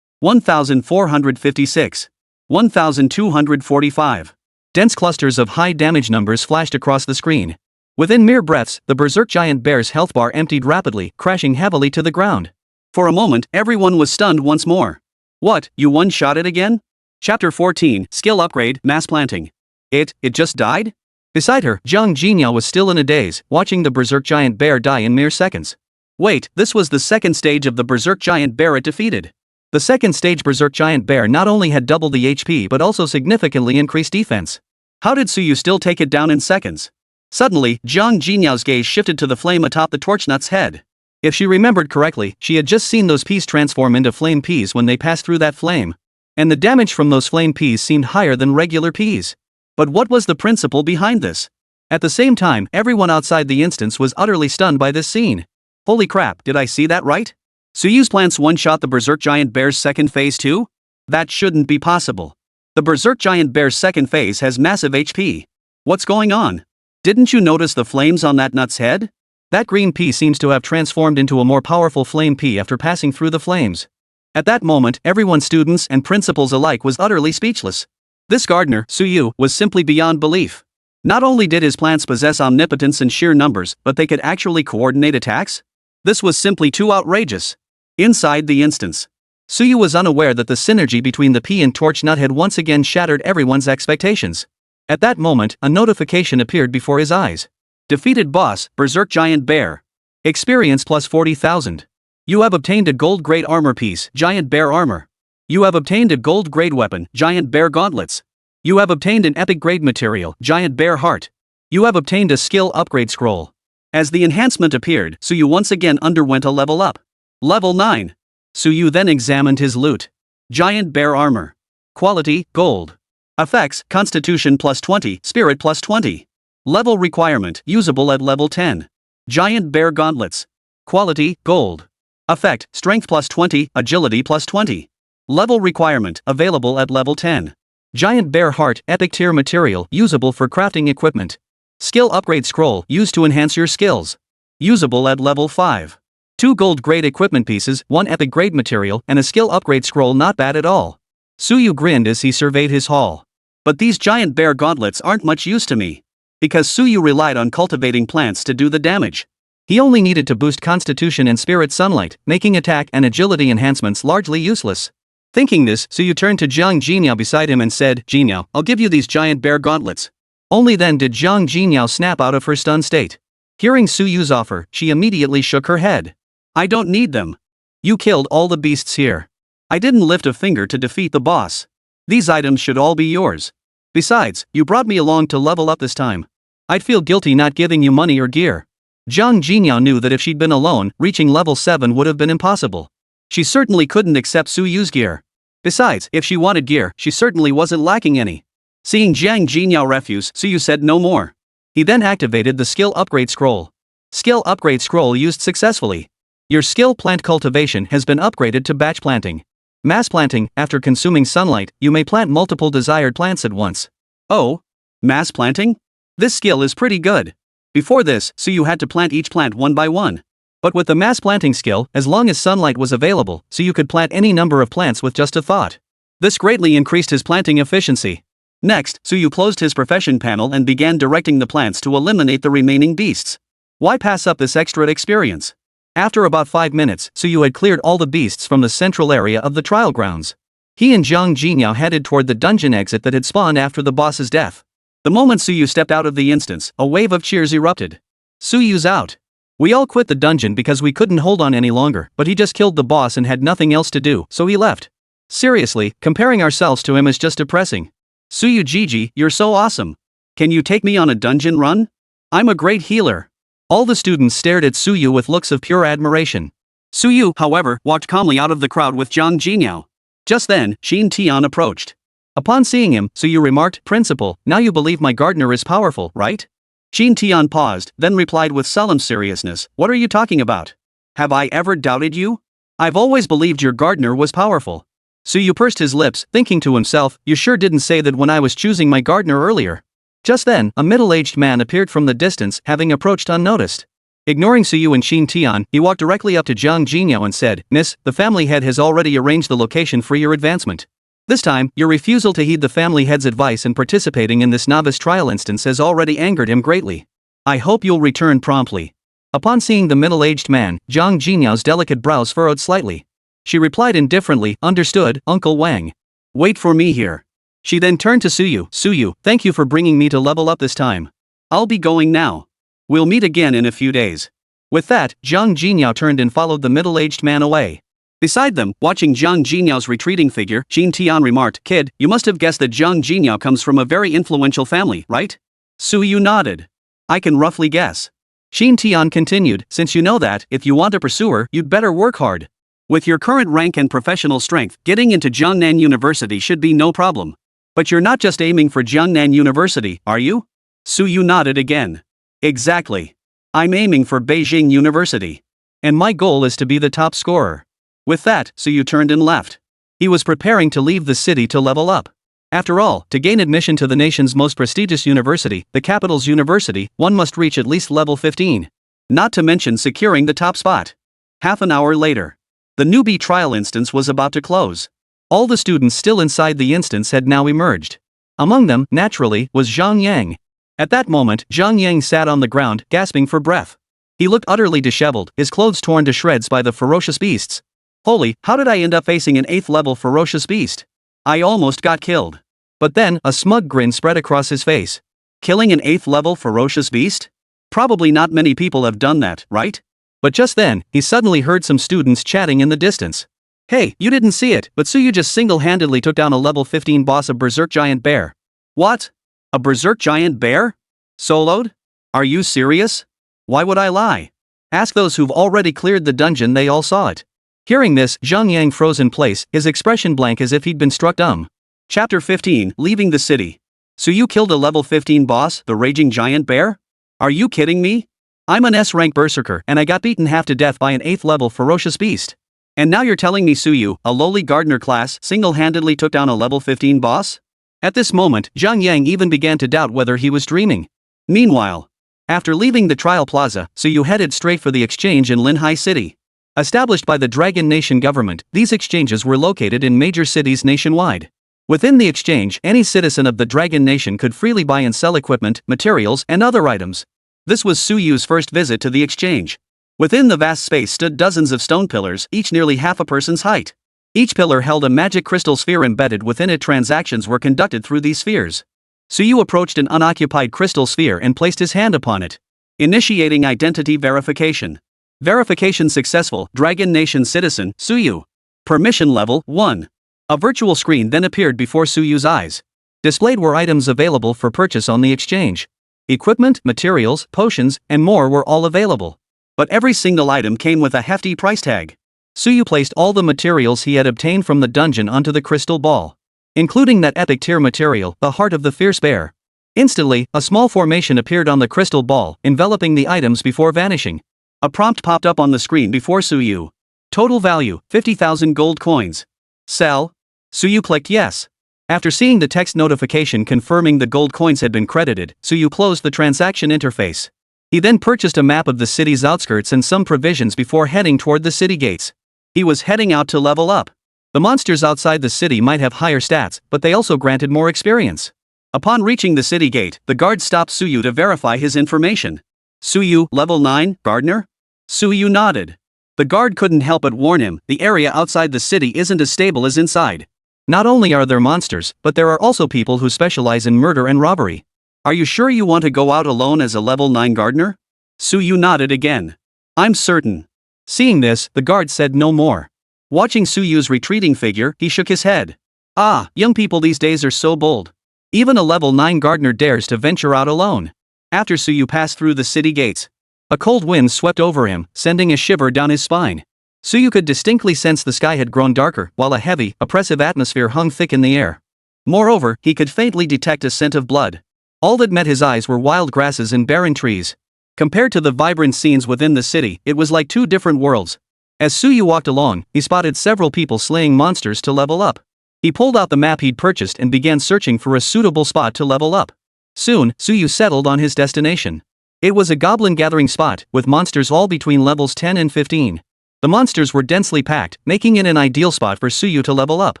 1456. 1245. Dense clusters of high damage numbers flashed across the screen. Within mere breaths, the berserk giant bear's health bar emptied rapidly, crashing heavily to the ground. For a moment, everyone was stunned once more. What, you one-shot it again? Chapter 14, Skill Upgrade, Mass Planting. It just died? Beside her, Zhang Jinhao was still in a daze, watching the berserk giant bear die in mere seconds. Wait, this was the second stage of the berserk giant bear it defeated. The second stage berserk giant bear not only had double the HP but also significantly increased defense. How did Suyu still take it down in seconds? Suddenly, Zhang Jinyao's gaze shifted to the flame atop the torchnut's head. If she remembered correctly, she had just seen those peas transform into flame peas when they passed through that flame. And the damage from those flame peas seemed higher than regular peas. But what was the principle behind this? At the same time, everyone outside the instance was utterly stunned by this scene. Holy crap, did I see that right? Suyu's plants one-shot the berserk giant bear's second phase too? That shouldn't be possible. The berserk giant bear's second phase has massive HP. What's going on? Didn't you notice the flames on that nut's head? That green pea seems to have transformed into a more powerful flame pea after passing through the flames. At that moment, everyone, students and principals alike, was utterly speechless. This gardener, Suyu, was simply beyond belief. Not only did his plants possess omnipotence and sheer numbers, but they could actually coordinate attacks? This was simply too outrageous. Inside the instance, Suyu was unaware that the synergy between the pea and torch nut had once again shattered everyone's expectations. At that moment, a notification appeared before his eyes. Defeated boss, Berserk Giant Bear. Experience plus 40,000. You have obtained a gold grade armor piece, Giant Bear Armor. You have obtained a gold grade weapon, Giant Bear Gauntlets. You have obtained an epic grade material, Giant Bear Heart. You have obtained a skill upgrade scroll. As the enhancement appeared, Suyu once again underwent a level up. Level 9. Suyu then examined his loot. Giant Bear Armor. Quality, Gold. Effects, Constitution plus 20, Spirit plus 20. Level requirement, usable at level 10. Giant Bear Gauntlets. Quality, Gold. Effect, Strength plus 20, Agility plus 20. Level requirement, available at level 10. Giant Bear Heart, Epic tier material, usable for crafting equipment. Skill upgrade scroll, used to enhance your skills. Usable at level 5. 2 gold grade equipment pieces, 1 epic grade material, and a skill upgrade scroll. Not bad at all. Suyu grinned as he surveyed his haul. But these giant bear gauntlets aren't much use to me. Because Suyu relied on cultivating plants to do the damage. He only needed to boost Constitution and Spirit Sunlight, making attack and agility enhancements largely useless. Thinking this, Suyu turned to Zhang Jinhao beside him and said, "Jinhao, I'll give you these giant bear gauntlets." Only then did Zhang Jinhao snap out of her stunned state. Hearing Suyu's offer, she immediately shook her head. "I don't need them. You killed all the beasts here. I didn't lift a finger to defeat the boss. These items should all be yours. Besides, you brought me along to level up this time. I'd feel guilty not giving you money or gear." Zhang Jinhao knew that if she'd been alone, reaching level 7 would have been impossible. She certainly couldn't accept Suyu's gear. Besides, if she wanted gear, she certainly wasn't lacking any. Seeing Zhang Jinhao refuse, Suyu said no more. He then activated the skill upgrade scroll. Skill upgrade scroll used successfully. Your skill plant cultivation has been upgraded to batch planting. Mass planting, after consuming sunlight, you may plant multiple desired plants at once. Oh? Mass planting? This skill is pretty good. Before this, Suyu had to plant each plant one by one. But with the mass planting skill, as long as sunlight was available, Suyu could plant any number of plants with just a thought. This greatly increased his planting efficiency. Next, Suyu closed his profession panel and began directing the plants to eliminate the remaining beasts. Why pass up this extra experience? After about 5 minutes, Suyu had cleared all the beasts from the central area of the trial grounds. He and Zhang Jinhao headed toward the dungeon exit that had spawned after the boss's death. The moment Suyu stepped out of the instance, a wave of cheers erupted. "Suyu's out. We all quit the dungeon because we couldn't hold on any longer, but he just killed the boss and had nothing else to do, so he left. Seriously, comparing ourselves to him is just depressing. Suyu Gigi, you're so awesome. Can you take me on a dungeon run? I'm a great healer." All the students stared at Suyu with looks of pure admiration. Suyu, however, walked calmly out of the crowd with Zhang Jinhao. Just then, Shin Tian approached. Upon seeing him, Suyu remarked, "Principal, now you believe my gardener is powerful, right?" Shin Tian paused, then replied with solemn seriousness, "What are you talking about? Have I ever doubted you? I've always believed your gardener was powerful. Suyu pursed his lips, thinking to himself, you sure didn't say that when I was choosing my gardener earlier. Just then, a middle-aged man appeared from the distance, having approached unnoticed. Ignoring Suyu and Shin Tian, he walked directly up to Jiang Jingyao and said, Miss, the family head has already arranged the location for your advancement. This time, your refusal to heed the family head's advice and participating in this novice trial instance has already angered him greatly. I hope you'll return promptly. Upon seeing the middle-aged man, Jiang Jinyao's delicate brows furrowed slightly. She replied indifferently, understood, Uncle Wang. Wait for me here. She then turned to Suyu. Suyu, thank you for bringing me to level up this time. I'll be going now. We'll meet again in a few days. With that, Jiang Jinyao turned and followed the middle-aged man away. Beside them, watching Jiang Jinyao's retreating figure, Shin Tian remarked, Kid, you must have guessed that Jiang Jinyao comes from a very influential family, right? Suyu nodded. I can roughly guess. Shin Tian continued, since you know that, if you want to pursue her, you'd better work hard. With your current rank and professional strength, getting into Jiangnan University should be no problem. But you're not just aiming for Jiangnan University, are you? Suyu nodded again. Exactly. I'm aiming for Beijing University. And my goal is to be the top scorer. With that, Suyu turned and left. He was preparing to leave the city to level up. After all, to gain admission to the nation's most prestigious university, the capital's university, one must reach at least level 15. Not to mention securing the top spot. Half an hour later. The newbie trial instance was about to close. All the students still inside the instance had now emerged. Among them, naturally, was Zhang Yang. At that moment, Zhang Yang sat on the ground, gasping for breath. He looked utterly disheveled, his clothes torn to shreds by the ferocious beasts. Holy, how did I end up facing an 8th level ferocious beast? I almost got killed. But then, a smug grin spread across his face. Killing an 8th level ferocious beast? Probably not many people have done that, right? But just then, he suddenly heard some students chatting in the distance. Hey, you didn't see it, but Suyu just single-handedly took down a level 15 boss of Berserk Giant Bear. What? A Berserk Giant Bear? Soloed? Are you serious? Why would I lie? Ask those who've already cleared the dungeon, they all saw it. Hearing this, Zhang Yang froze in place, his expression blank as if he'd been struck dumb. Chapter 15, Leaving the City. Suyu killed a level 15 boss, the Raging Giant Bear? Are you kidding me? I'm an S-rank berserker and I got beaten half to death by an 8th level ferocious beast. And now you're telling me Suyu, a lowly gardener class, single-handedly took down a level 15 boss? At this moment, Zhang Yang even began to doubt whether he was dreaming. Meanwhile, after leaving the trial plaza, Suyu headed straight for the exchange in Linhai City. Established by the Dragon Nation government, these exchanges were located in major cities nationwide. Within the exchange, any citizen of the Dragon Nation could freely buy and sell equipment, materials, and other items. This was Suyu's first visit to the exchange. Within the vast space stood dozens of stone pillars, each nearly half a person's height. Each pillar held a magic crystal sphere embedded within it. Transactions were conducted through these spheres. Suyu approached an unoccupied crystal sphere and placed his hand upon it. Initiating identity verification. Verification successful, Dragon Nation citizen, Suyu. Permission level 1. A virtual screen then appeared before Suyu's eyes. Displayed were items available for purchase on the exchange. Equipment, materials, potions, and more were all available. But every single item came with a hefty price tag. Suyu placed all the materials he had obtained from the dungeon onto the crystal ball, including that epic tier material, the Heart of the Fierce Bear. Instantly, a small formation appeared on the crystal ball, enveloping the items before vanishing. A prompt popped up on the screen before Suyu. Total value, 50,000 gold coins. Sell? Suyu clicked yes. After seeing the text notification confirming the gold coins had been credited, Suyu closed the transaction interface. He then purchased a map of the city's outskirts and some provisions before heading toward the city gates. He was heading out to level up. The monsters outside the city might have higher stats, but they also granted more experience. Upon reaching the city gate, the guard stopped Suyu to verify his information. Suyu, level 9, gardener? Suyu nodded. The guard couldn't help but warn him, the area outside the city isn't as stable as inside. Not only are there monsters, but there are also people who specialize in murder and robbery. Are you sure you want to go out alone as a level 9 gardener? Suyu nodded again. I'm certain. Seeing this, the guard said no more. Watching Suyu's retreating figure, he shook his head. Ah, young people these days are so bold. Even a level 9 gardener dares to venture out alone. After Suyu passed through the city gates, a cold wind swept over him, sending a shiver down his spine. Suyu could distinctly sense the sky had grown darker, while a heavy, oppressive atmosphere hung thick in the air. Moreover, he could faintly detect a scent of blood. All that met his eyes were wild grasses and barren trees. Compared to the vibrant scenes within the city, it was like two different worlds. As Suyu walked along, he spotted several people slaying monsters to level up. He pulled out the map he'd purchased and began searching for a suitable spot to level up. Soon, Suyu settled on his destination. It was a goblin gathering spot, with monsters all between levels 10 and 15. The monsters were densely packed, making it an ideal spot for Suyu to level up.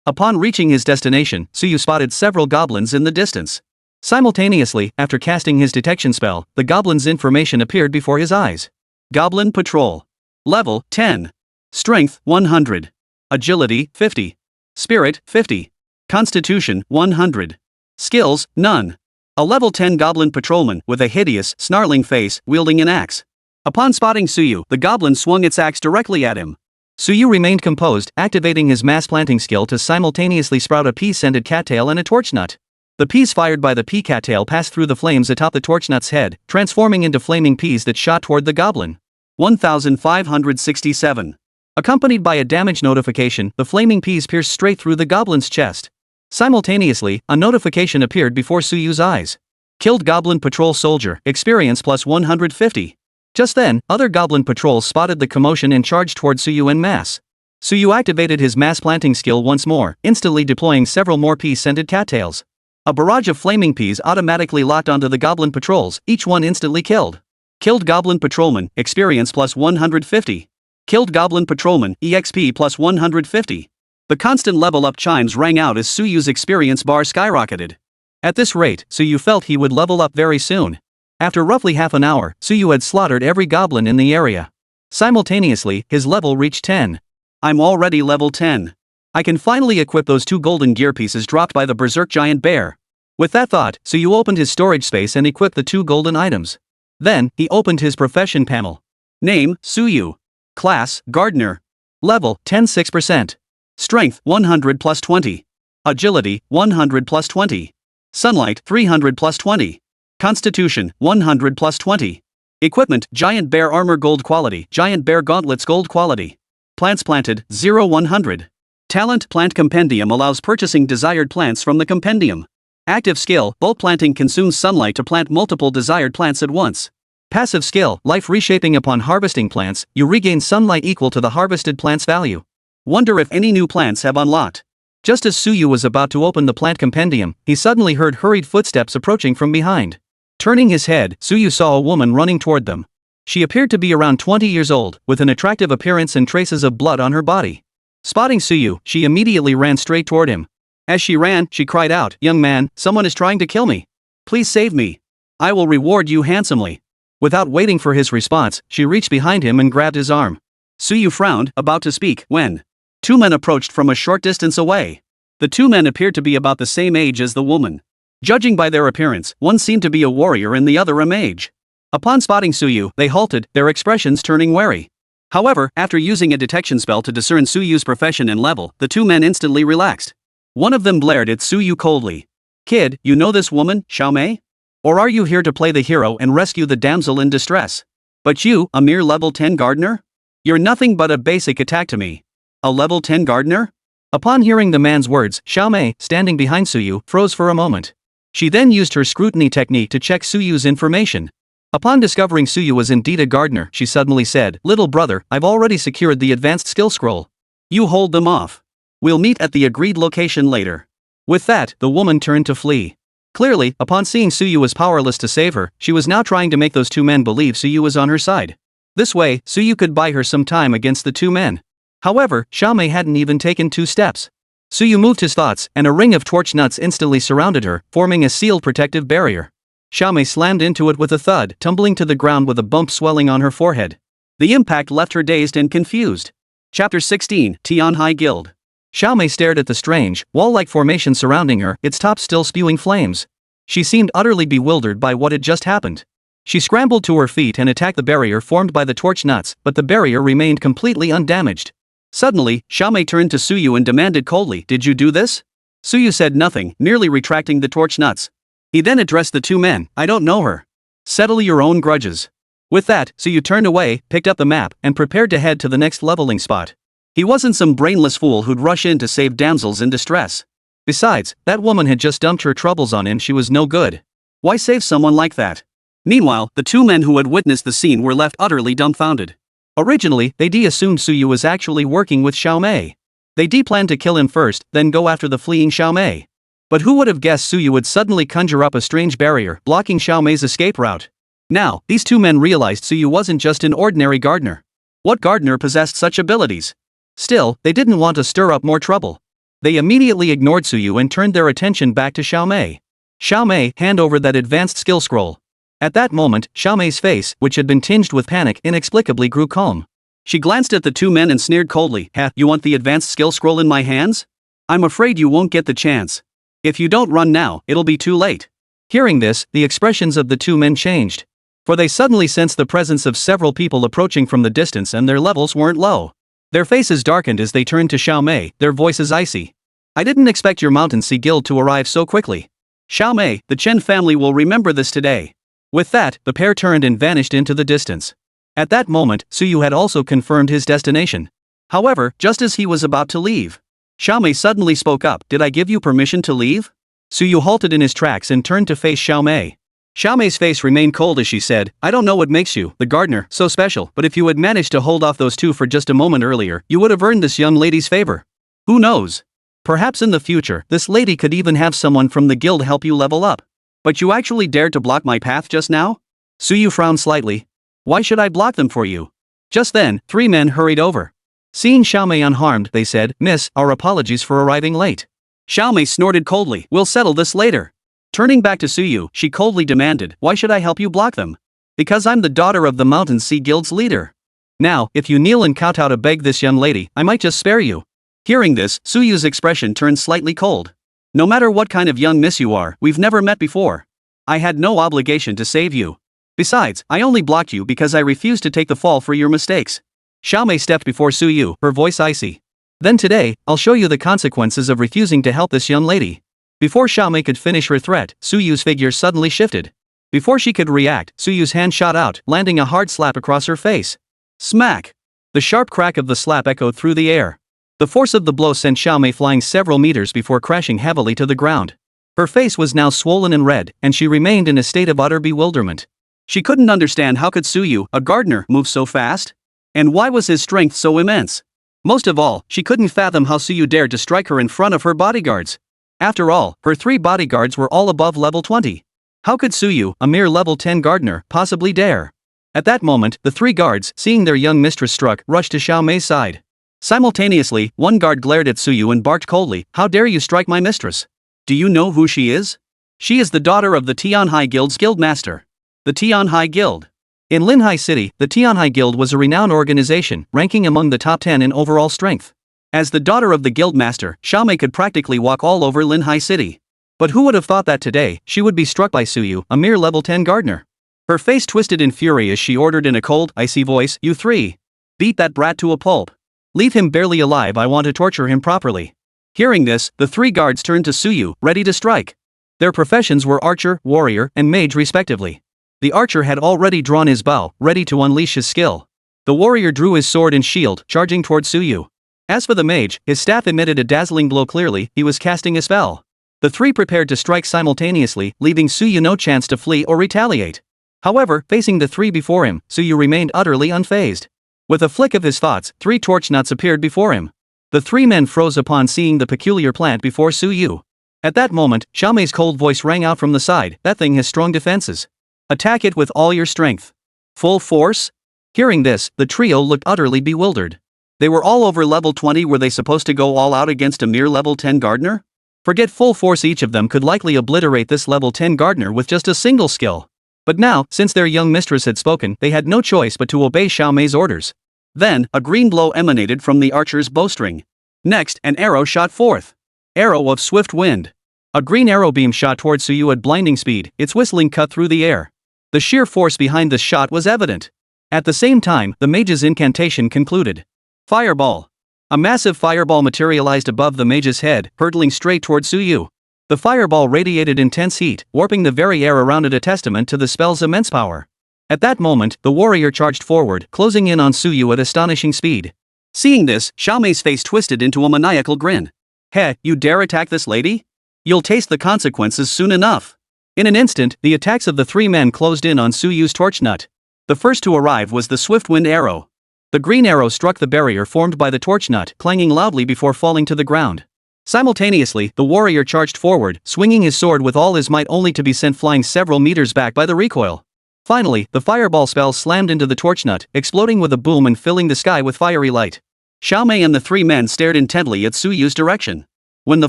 Upon reaching his destination, Suyu spotted several goblins in the distance. Simultaneously, after casting his detection spell, the goblins' information appeared before his eyes. Goblin Patrol. Level 10. Strength 100. Agility 50. Spirit 50. Constitution 100. Skills none. A level 10 goblin patrolman with a hideous, snarling face, wielding an axe. Upon spotting Suyu, the goblin swung its axe directly at him. Suyu remained composed, activating his mass planting skill to simultaneously sprout a pea-scented cattail and a torch nut. The peas fired by the pea cattail passed through the flames atop the torch nut's head, transforming into flaming peas that shot toward the goblin. 1567. Accompanied by a damage notification, the flaming peas pierced straight through the goblin's chest. Simultaneously, a notification appeared before Suyu's eyes. Killed Goblin Patrol Soldier, experience plus 150. Just then, other goblin patrols spotted the commotion and charged toward Suyu en masse. Suyu activated his mass planting skill once more, instantly deploying several more pea-scented cattails. A barrage of flaming peas automatically locked onto the goblin patrols, each one instantly killed. Killed Goblin Patrolman, experience plus 150. Killed Goblin Patrolman, EXP plus 150. The constant level-up chimes rang out as Suyu's experience bar skyrocketed. At this rate, Suyu felt he would level up very soon. After roughly half an hour, Suyu had slaughtered every goblin in the area. Simultaneously, his level reached 10. I'm already level 10. I can finally equip those 2 golden gear pieces dropped by the berserk giant bear. With that thought, Suyu opened his storage space and equipped the 2 golden items. Then, he opened his profession panel. Name, Suyu. Class, Gardener. Level, 10-6%. Strength, 100 plus 20. Agility, 100 plus 20. Sunlight, 300 plus 20. Constitution, 100 plus 20. Equipment, Giant Bear Armor Gold Quality, Giant Bear Gauntlets Gold Quality. Plants planted, 0-100. Talent Plant Compendium allows purchasing desired plants from the compendium. Active skill, bulk planting consumes sunlight to plant multiple desired plants at once. Passive skill, life reshaping upon harvesting plants, you regain sunlight equal to the harvested plant's value. Wonder if any new plants have unlocked. Just as Suyu was about to open the plant compendium, he suddenly heard hurried footsteps approaching from behind. Turning his head, Suyu saw a woman running toward them. She appeared to be around 20 years old, with an attractive appearance and traces of blood on her body. Spotting Suyu, she immediately ran straight toward him. As she ran, she cried out, "Young man, someone is trying to kill me. Please save me. I will reward you handsomely." Without waiting for his response, she reached behind him and grabbed his arm. Suyu frowned, about to speak, when 2 men approached from a short distance away. The 2 men appeared to be about the same age as the woman. Judging by their appearance, one seemed to be a warrior and the other a mage. Upon spotting Suyu, they halted, their expressions turning wary. However, after using a detection spell to discern Suyu's profession and level, the 2 men instantly relaxed. One of them glared at Suyu coldly. "Kid, you know this woman, Xiaomei? Or are you here to play the hero and rescue the damsel in distress? But you, a mere level 10 gardener? You're nothing but a basic attack to me. A level 10 gardener?" Upon hearing the man's words, Xiaomei, standing behind Suyu, froze for a moment. She then used her scrutiny technique to check Suyu's information. Upon discovering Suyu was indeed a gardener, she suddenly said, "Little brother, I've already secured the advanced skill scroll. You hold them off. We'll meet at the agreed location later." With that, the woman turned to flee. Clearly, upon seeing Suyu was powerless to save her, she was now trying to make those 2 men believe Suyu was on her side. This way, Suyu could buy her some time against the 2 men. However, Xiaomei hadn't even taken 2 steps. Suyu moved his thoughts, and a ring of torch nuts instantly surrounded her, forming a sealed protective barrier. Xiaomei slammed into it with a thud, tumbling to the ground with a bump swelling on her forehead. The impact left her dazed and confused. Chapter 16, Tianhai Guild. Xiaomei stared at the strange, wall-like formation surrounding her, its top still spewing flames. She seemed utterly bewildered by what had just happened. She scrambled to her feet and attacked the barrier formed by the torch nuts, but the barrier remained completely undamaged. Suddenly, Xiaomei turned to Suyu and demanded coldly, "Did you do this?" Suyu said nothing, merely retracting the torch nuts. He then addressed the 2 men, "I don't know her. Settle your own grudges." With that, Suyu turned away, picked up the map, and prepared to head to the next leveling spot. He wasn't some brainless fool who'd rush in to save damsels in distress. Besides, that woman had just dumped her troubles on him. She was no good. Why save someone like that? Meanwhile, the 2 men who had witnessed the scene were left utterly dumbfounded. Originally, they assumed Suyu was actually working with Xiaomei. They planned to kill him first, then go after the fleeing Xiaomei. But who would have guessed Suyu would suddenly conjure up a strange barrier, blocking Xiaomei's escape route? Now, these two men realized Suyu wasn't just an ordinary gardener. What gardener possessed such abilities? Still, they didn't want to stir up more trouble. They immediately ignored Suyu and turned their attention back to Xiaomei. Xiaomei, hand over that advanced skill scroll. At that moment, Xiaomei's face, which had been tinged with panic, inexplicably grew calm. She glanced at the two men and sneered coldly, "Ha, you want the advanced skill scroll in my hands? I'm afraid you won't get the chance. If you don't run now, it'll be too late." Hearing this, the expressions of the two men changed. For they suddenly sensed the presence of several people approaching from the distance and their levels weren't low. Their faces darkened as they turned to Xiaomei, their voices icy. "I didn't expect your Mountain Sea Guild to arrive so quickly. Xiaomei, the Chen family will remember this today." With that, the pair turned and vanished into the distance. At that moment, Suyu had also confirmed his destination. However, just as he was about to leave, Xiaomei suddenly spoke up, "Did I give you permission to leave?" Suyu halted in his tracks and turned to face Xiaomei. Xiaomei's face remained cold as she said, "I don't know what makes you, the gardener, so special, but if you had managed to hold off those two for just a moment earlier, you would have earned this young lady's favor. Who knows? Perhaps in the future, this lady could even have someone from the guild help you level up. But you actually dared to block my path just now?" Suyu frowned slightly. "Why should I block them for you?" Just then, three men hurried over. Seeing Xiaomei unharmed, they said, "Miss, our apologies for arriving late." Xiaomei snorted coldly, "We'll settle this later." Turning back to Suyu, she coldly demanded, "Why should I help you block them?" "Because I'm the daughter of the Mountain Sea Guild's leader. Now, if you kneel and kowtow to beg this young lady, I might just spare you." Hearing this, Suyu's expression turned slightly cold. "No matter what kind of young miss you are, we've never met before. I had no obligation to save you. Besides, I only blocked you because I refused to take the fall for your mistakes." Xiaomei stepped before Suyu, her voice icy. "Then today, I'll show you the consequences of refusing to help this young lady." Before Xiaomei could finish her threat, Suyu's figure suddenly shifted. Before she could react, Suyu's hand shot out, landing a hard slap across her face. Smack! The sharp crack of the slap echoed through the air. The force of the blow sent Xiaomei flying several meters before crashing heavily to the ground. Her face was now swollen and red, and she remained in a state of utter bewilderment. She couldn't understand how could Suyu, a gardener, move so fast? And why was his strength so immense? Most of all, she couldn't fathom how Suyu dared to strike her in front of her bodyguards. After all, her 3 bodyguards were all above level 20. How could Suyu, a mere level 10 gardener, possibly dare? At that moment, the 3 guards, seeing their young mistress struck, rushed to Xiaomei's side. Simultaneously, one guard glared at Suyu and barked coldly, "How dare you strike my mistress? Do you know who she is? She is the daughter of the Tianhai Guild's guildmaster." The Tianhai Guild. In Linhai City, the Tianhai Guild was a renowned organization, ranking among the top 10 in overall strength. As the daughter of the guildmaster, Xiaomei could practically walk all over Linhai City. But who would have thought that today, she would be struck by Suyu, a mere level 10 gardener? Her face twisted in fury as she ordered in a cold, icy voice, "You 3. Beat that brat to a pulp. Leave him barely alive, I want to torture him properly." Hearing this, the 3 guards turned to Suyu, ready to strike. Their professions were archer, warrior, and mage respectively. The archer had already drawn his bow, ready to unleash his skill. The warrior drew his sword and shield, charging toward Suyu. As for the mage, his staff emitted a dazzling glow. Clearly, he was casting a spell. The 3 prepared to strike simultaneously, leaving Suyu no chance to flee or retaliate. However, facing the 3 before him, Suyu remained utterly unfazed. With a flick of his thoughts, 3 torch knots appeared before him. The 3 men froze upon seeing the peculiar plant before Suyu. At that moment, Xiaomei's cold voice rang out from the side, "That thing has strong defenses. Attack it with all your strength." Full force? Hearing this, the trio looked utterly bewildered. They were all over level 20. Were they supposed to go all out against a mere level 10 gardener? Forget full force, each of them could likely obliterate this level 10 gardener with just a single skill. But now, since their young mistress had spoken, they had no choice but to obey Xiaomei's orders. Then, a green glow emanated from the archer's bowstring. Next, an arrow shot forth. Arrow of swift wind. A green arrow beam shot towards Suyu at blinding speed, its whistling cut through the air. The sheer force behind this shot was evident. At the same time, the mage's incantation concluded. Fireball. A massive fireball materialized above the mage's head, hurtling straight toward Suyu. The fireball radiated intense heat, warping the very air around it, a testament to the spell's immense power. At that moment, the warrior charged forward, closing in on Suyu at astonishing speed. Seeing this, Xiaomei's face twisted into a maniacal grin. "Heh, you dare attack this lady? You'll taste the consequences soon enough." In an instant, the attacks of the 3 men closed in on Suyu's torch nut. The first to arrive was the swift wind arrow. The green arrow struck the barrier formed by the torch nut, clanging loudly before falling to the ground. Simultaneously, the warrior charged forward, swinging his sword with all his might only to be sent flying several meters back by the recoil. Finally, the fireball spell slammed into the torch nut, exploding with a boom and filling the sky with fiery light. Xiaomei and the three men stared intently at Suyu's direction. When the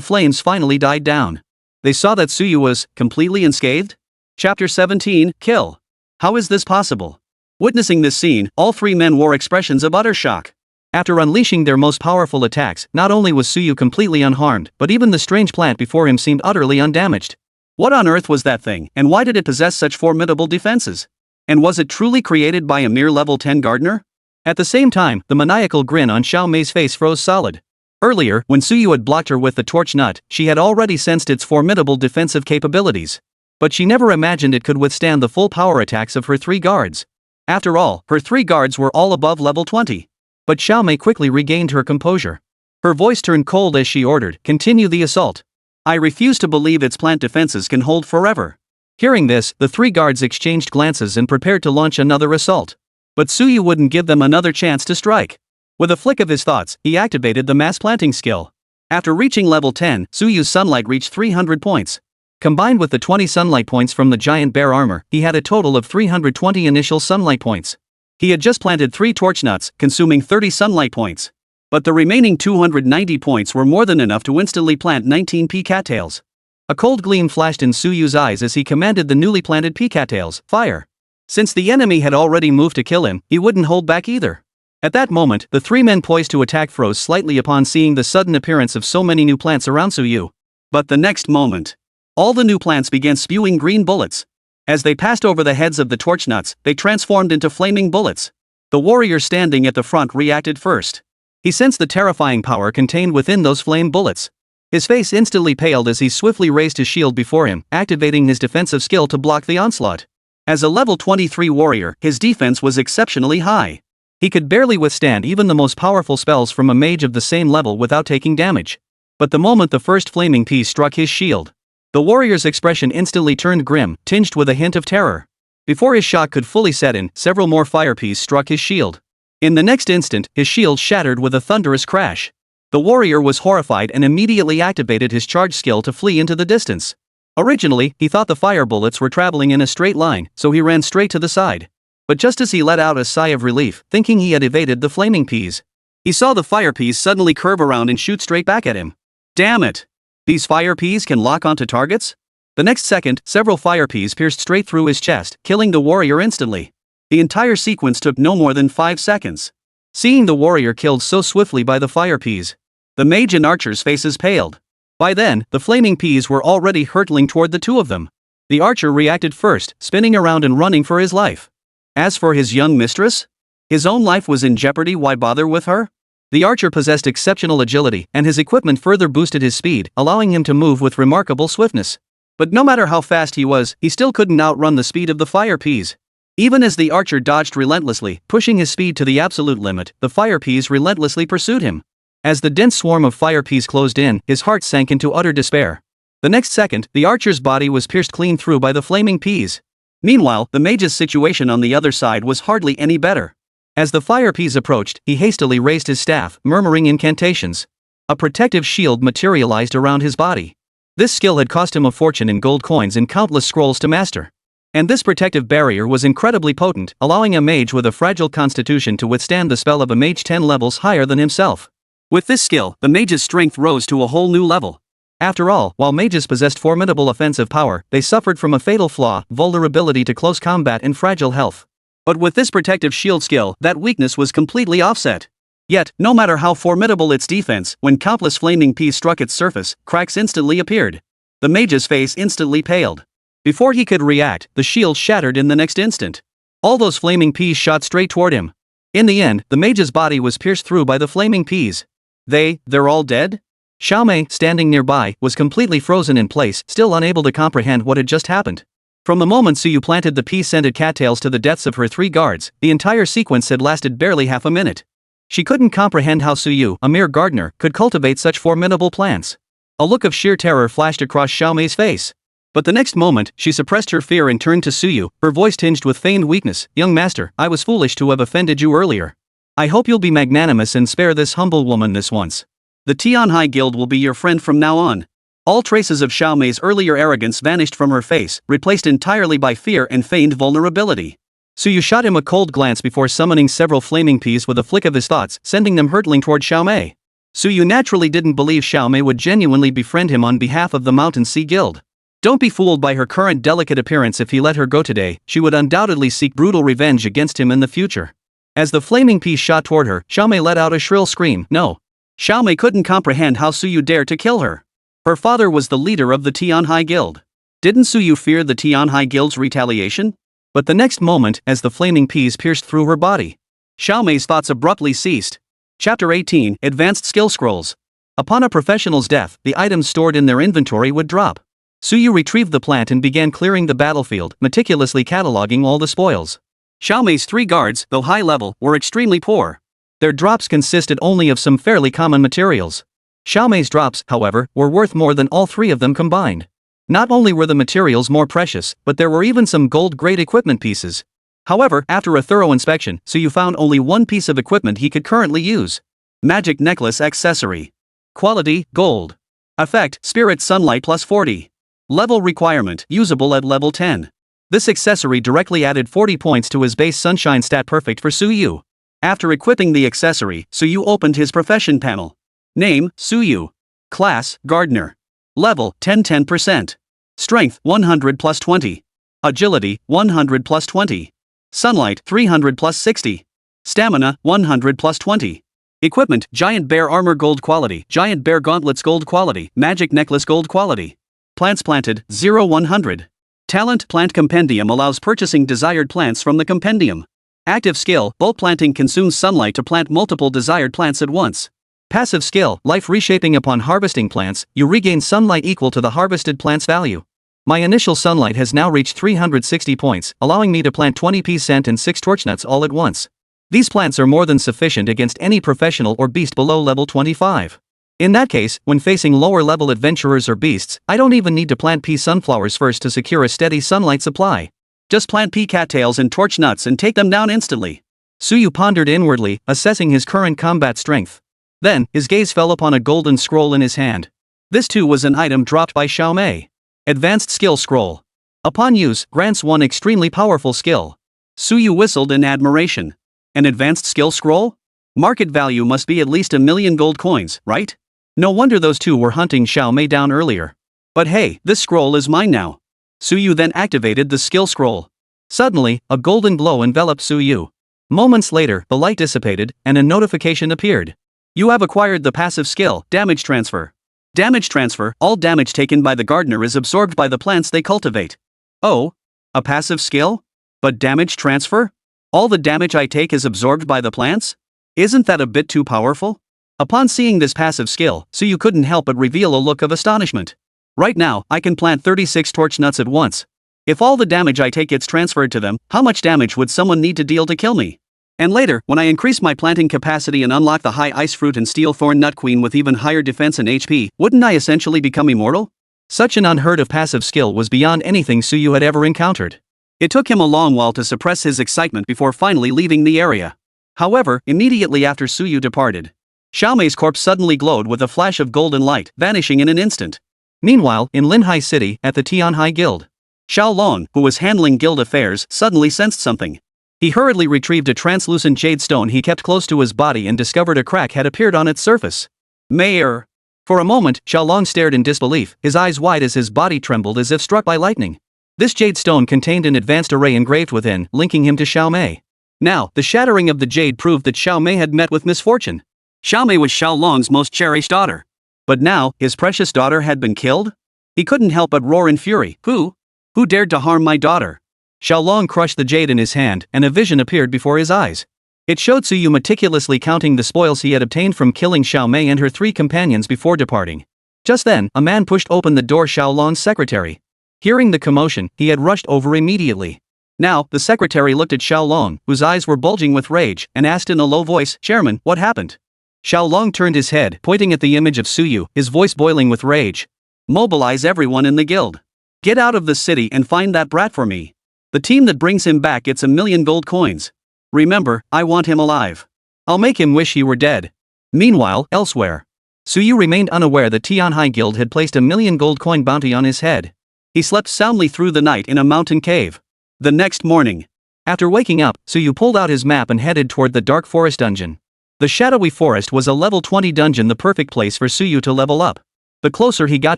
flames finally died down, they saw that Suyu was completely unscathed. Chapter 17, Kill. How is this possible? Witnessing this scene, all three men wore expressions of utter shock. After unleashing their most powerful attacks, not only was Suyu completely unharmed, but even the strange plant before him seemed utterly undamaged. What on earth was that thing, and why did it possess such formidable defenses? And was it truly created by a mere level 10 gardener? At the same time, the maniacal grin on Xiaomei's face froze solid. Earlier, when Suyu had blocked her with the torch nut, she had already sensed its formidable defensive capabilities. But she never imagined it could withstand the full power attacks of her three guards. After all, her three guards were all above level 20. But Xiaomei quickly regained her composure. Her voice turned cold as she ordered, "Continue the assault. I refuse to believe its plant defenses can hold forever." Hearing this, the three guards exchanged glances and prepared to launch another assault. But Suyu wouldn't give them another chance to strike. With a flick of his thoughts, he activated the mass planting skill. After reaching level 10, Suyu's sunlight reached 300 points. Combined with the 20 sunlight points from the giant bear armor, he had a total of 320 initial sunlight points. He had just planted 3 torch nuts, consuming 30 sunlight points. But the remaining 290 points were more than enough to instantly plant 19 pea cattails. A cold gleam flashed in Suyu's eyes as he commanded the newly planted pea cattails, "Fire!" Since the enemy had already moved to kill him, he wouldn't hold back either. At that moment, the three men poised to attack froze slightly upon seeing the sudden appearance of so many new plants around Suyu. But the next moment, all the new plants began spewing green bullets. As they passed over the heads of the torch nuts, they transformed into flaming bullets. The warrior standing at the front reacted first. He sensed the terrifying power contained within those flame bullets. His face instantly paled as he swiftly raised his shield before him, activating his defensive skill to block the onslaught. As a level 23 warrior, his defense was exceptionally high. He could barely withstand even the most powerful spells from a mage of the same level without taking damage. But the moment the first flaming piece struck his shield, the warrior's expression instantly turned grim, tinged with a hint of terror. Before his shock could fully set in, several more fire pieces struck his shield. In the next instant, his shield shattered with a thunderous crash. The warrior was horrified and immediately activated his charge skill to flee into the distance. Originally, he thought the fire bullets were traveling in a straight line, so he ran straight to the side. But just as he let out a sigh of relief, thinking he had evaded the flaming peas, he saw the fire peas suddenly curve around and shoot straight back at him. Damn it! These fire peas can lock onto targets? The next second, several fire peas pierced straight through his chest, killing the warrior instantly. The entire sequence took no more than 5 seconds. Seeing the warrior killed so swiftly by the fire peas, the mage and archer's faces paled. By then, the flaming peas were already hurtling toward the two of them. The archer reacted first, spinning around and running for his life. As for his young mistress? His own life was in jeopardy, why bother with her? The archer possessed exceptional agility, and his equipment further boosted his speed, allowing him to move with remarkable swiftness. But no matter how fast he was, he still couldn't outrun the speed of the fire peas. Even as the archer dodged relentlessly, pushing his speed to the absolute limit, the fire peas relentlessly pursued him. As the dense swarm of fire peas closed in, his heart sank into utter despair. The next second, the archer's body was pierced clean through by the flaming peas. Meanwhile, the mage's situation on the other side was hardly any better. As the fire peas approached, he hastily raised his staff, murmuring incantations. A protective shield materialized around his body. This skill had cost him a fortune in gold coins and countless scrolls to master. And this protective barrier was incredibly potent, allowing a mage with a fragile constitution to withstand the spell of a mage 10 levels higher than himself. With this skill, the mage's strength rose to a whole new level. After all, while mages possessed formidable offensive power, they suffered from a fatal flaw, vulnerability to close combat and fragile health. But with this protective shield skill, that weakness was completely offset. Yet, no matter how formidable its defense, when countless flaming peas struck its surface, cracks instantly appeared. The mage's face instantly paled. Before he could react, the shield shattered in the next instant. All those flaming peas shot straight toward him. In the end, the mage's body was pierced through by the flaming peas. They're all dead? Xiaomei, standing nearby, was completely frozen in place, still unable to comprehend what had just happened. From the moment Suyu planted the pea-scented cattails to the deaths of her 3 guards, the entire sequence had lasted barely half a minute. She couldn't comprehend how Suyu, a mere gardener, could cultivate such formidable plants. A look of sheer terror flashed across Xiaomei's face. But the next moment, she suppressed her fear and turned to Suyu, her voice tinged with feigned weakness. "Young master, I was foolish to have offended you earlier. I hope you'll be magnanimous and spare this humble woman this once. The Tianhai Guild will be your friend from now on. All traces of Xiaomei's earlier arrogance vanished from her face, replaced entirely by fear and feigned vulnerability. Suyu shot him a cold glance before summoning several flaming peas with a flick of his thoughts, sending them hurtling toward Xiaomei. Suyu naturally didn't believe Xiaomei would genuinely befriend him on behalf of the Mountain Sea Guild. Don't be fooled by her current delicate appearance. If he let her go today, she would undoubtedly seek brutal revenge against him in the future. As the flaming pea shot toward her, Xiaomei let out a shrill scream. No. Xiaomei couldn't comprehend how Suyu dared to kill her. Her father was the leader of the Tianhai Guild. Didn't Suyu fear the Tianhai Guild's retaliation? But the next moment, as the flaming peas pierced through her body, Xiaomei's thoughts abruptly ceased. Chapter 18, Advanced Skill Scrolls. Upon a professional's death, the items stored in their inventory would drop. Suyu retrieved the plant and began clearing the battlefield, meticulously cataloging all the spoils. Xiaomei's 3 guards, though high level, were extremely poor. Their drops consisted only of some fairly common materials. Xiaomei's drops, however, were worth more than all 3 of them combined. Not only were the materials more precious, but there were even some gold-grade equipment pieces. However, after a thorough inspection, Suyu found only one piece of equipment he could currently use. Magic Necklace Accessory. Quality, Gold. Effect, Spirit Sunlight plus 40. Level requirement, usable at level 10. This accessory directly added 40 points to his base Sunshine stat, perfect for Suyu. After equipping the accessory, Suyu opened his profession panel. Name, Suyu. Class, Gardener. Level, 10%. Strength, 100 plus 20. Agility, 100 plus 20. Sunlight, 300 plus 60. Stamina, 100 plus 20. Equipment, Giant Bear Armor Gold Quality, Giant Bear Gauntlets Gold Quality, Magic Necklace Gold Quality. Plants planted, 0-100. Talent, Plant Compendium allows purchasing desired plants from the compendium. Active skill, bulk planting consumes sunlight to plant multiple desired plants at once. Passive skill, Life Reshaping. Upon harvesting plants, you regain sunlight equal to the harvested plant's value. My initial sunlight has now reached 360 points, allowing me to plant 20 pea scent and 6 torchnuts all at once. These plants are more than sufficient against any professional or beast below level 25. In that case, when facing lower-level adventurers or beasts, I don't even need to plant pea sunflowers first to secure a steady sunlight supply. Just plant pea cattails and torch nuts and take them down instantly. Suyu pondered inwardly, assessing his current combat strength. Then, his gaze fell upon a golden scroll in his hand. This too was an item dropped by Xiaomei. Advanced Skill Scroll. Upon use, grants one extremely powerful skill. Suyu whistled in admiration. An advanced skill scroll? Market value must be at least 1,000,000 gold coins, right? No wonder those two were hunting Xiaomei down earlier. But hey, this scroll is mine now. Suyu then activated the skill scroll. Suddenly, a golden glow enveloped Suyu. Moments later, the light dissipated, and a notification appeared. You have acquired the passive skill, Damage Transfer. Damage Transfer, all damage taken by the gardener is absorbed by the plants they cultivate. Oh? A passive skill? But Damage Transfer? All the damage I take is absorbed by the plants? Isn't that a bit too powerful? Upon seeing this passive skill, Suyu couldn't help but reveal a look of astonishment. Right now, I can plant 36 torch nuts at once. If all the damage I take gets transferred to them, how much damage would someone need to deal to kill me? And later, when I increase my planting capacity and unlock the high ice fruit and steel thorn nut queen with even higher defense and HP, wouldn't I essentially become immortal? Such an unheard of passive skill was beyond anything Suyu had ever encountered. It took him a long while to suppress his excitement before finally leaving the area. However, immediately after Suyu departed, Xiaomei's corpse suddenly glowed with a flash of golden light, vanishing in an instant. Meanwhile, in Linhai City, at the Tianhai Guild, Xiaolong, who was handling guild affairs, suddenly sensed something. He hurriedly retrieved a translucent jade stone he kept close to his body and discovered a crack had appeared on its surface. Mayor! For a moment, Xiaolong stared in disbelief, his eyes wide as his body trembled as if struck by lightning. This jade stone contained an advanced array engraved within, linking him to Xiaomei. Now, the shattering of the jade proved that Xiaomei had met with misfortune. Xiaomei was Xiaolong's most cherished daughter. But now, his precious daughter had been killed? He couldn't help but roar in fury. Who? Who dared to harm my daughter? Xiaolong crushed the jade in his hand, and a vision appeared before his eyes. It showed Suyu meticulously counting the spoils he had obtained from killing Xiaomei and her 3 companions before departing. Just then, a man pushed open the door. Xiaolong's secretary. Hearing the commotion, he had rushed over immediately. Now, the secretary looked at Xiaolong, whose eyes were bulging with rage, and asked in a low voice, "Chairman, what happened?" Xiaolong turned his head, pointing at the image of Suyu, his voice boiling with rage. "Mobilize everyone in the guild. Get out of the city and find that brat for me. The team that brings him back gets 1,000,000 gold coins. Remember, I want him alive." I'll make him wish he were dead. Meanwhile, elsewhere, Suyu remained unaware that Tianhai Guild had placed a 1,000,000 gold coin bounty on his head. He slept soundly through the night in a mountain cave. The next morning, after waking up, Suyu pulled out his map and headed toward the Dark Forest dungeon. The Shadowy Forest was a level 20 dungeon, the perfect place for Suyu to level up. The closer he got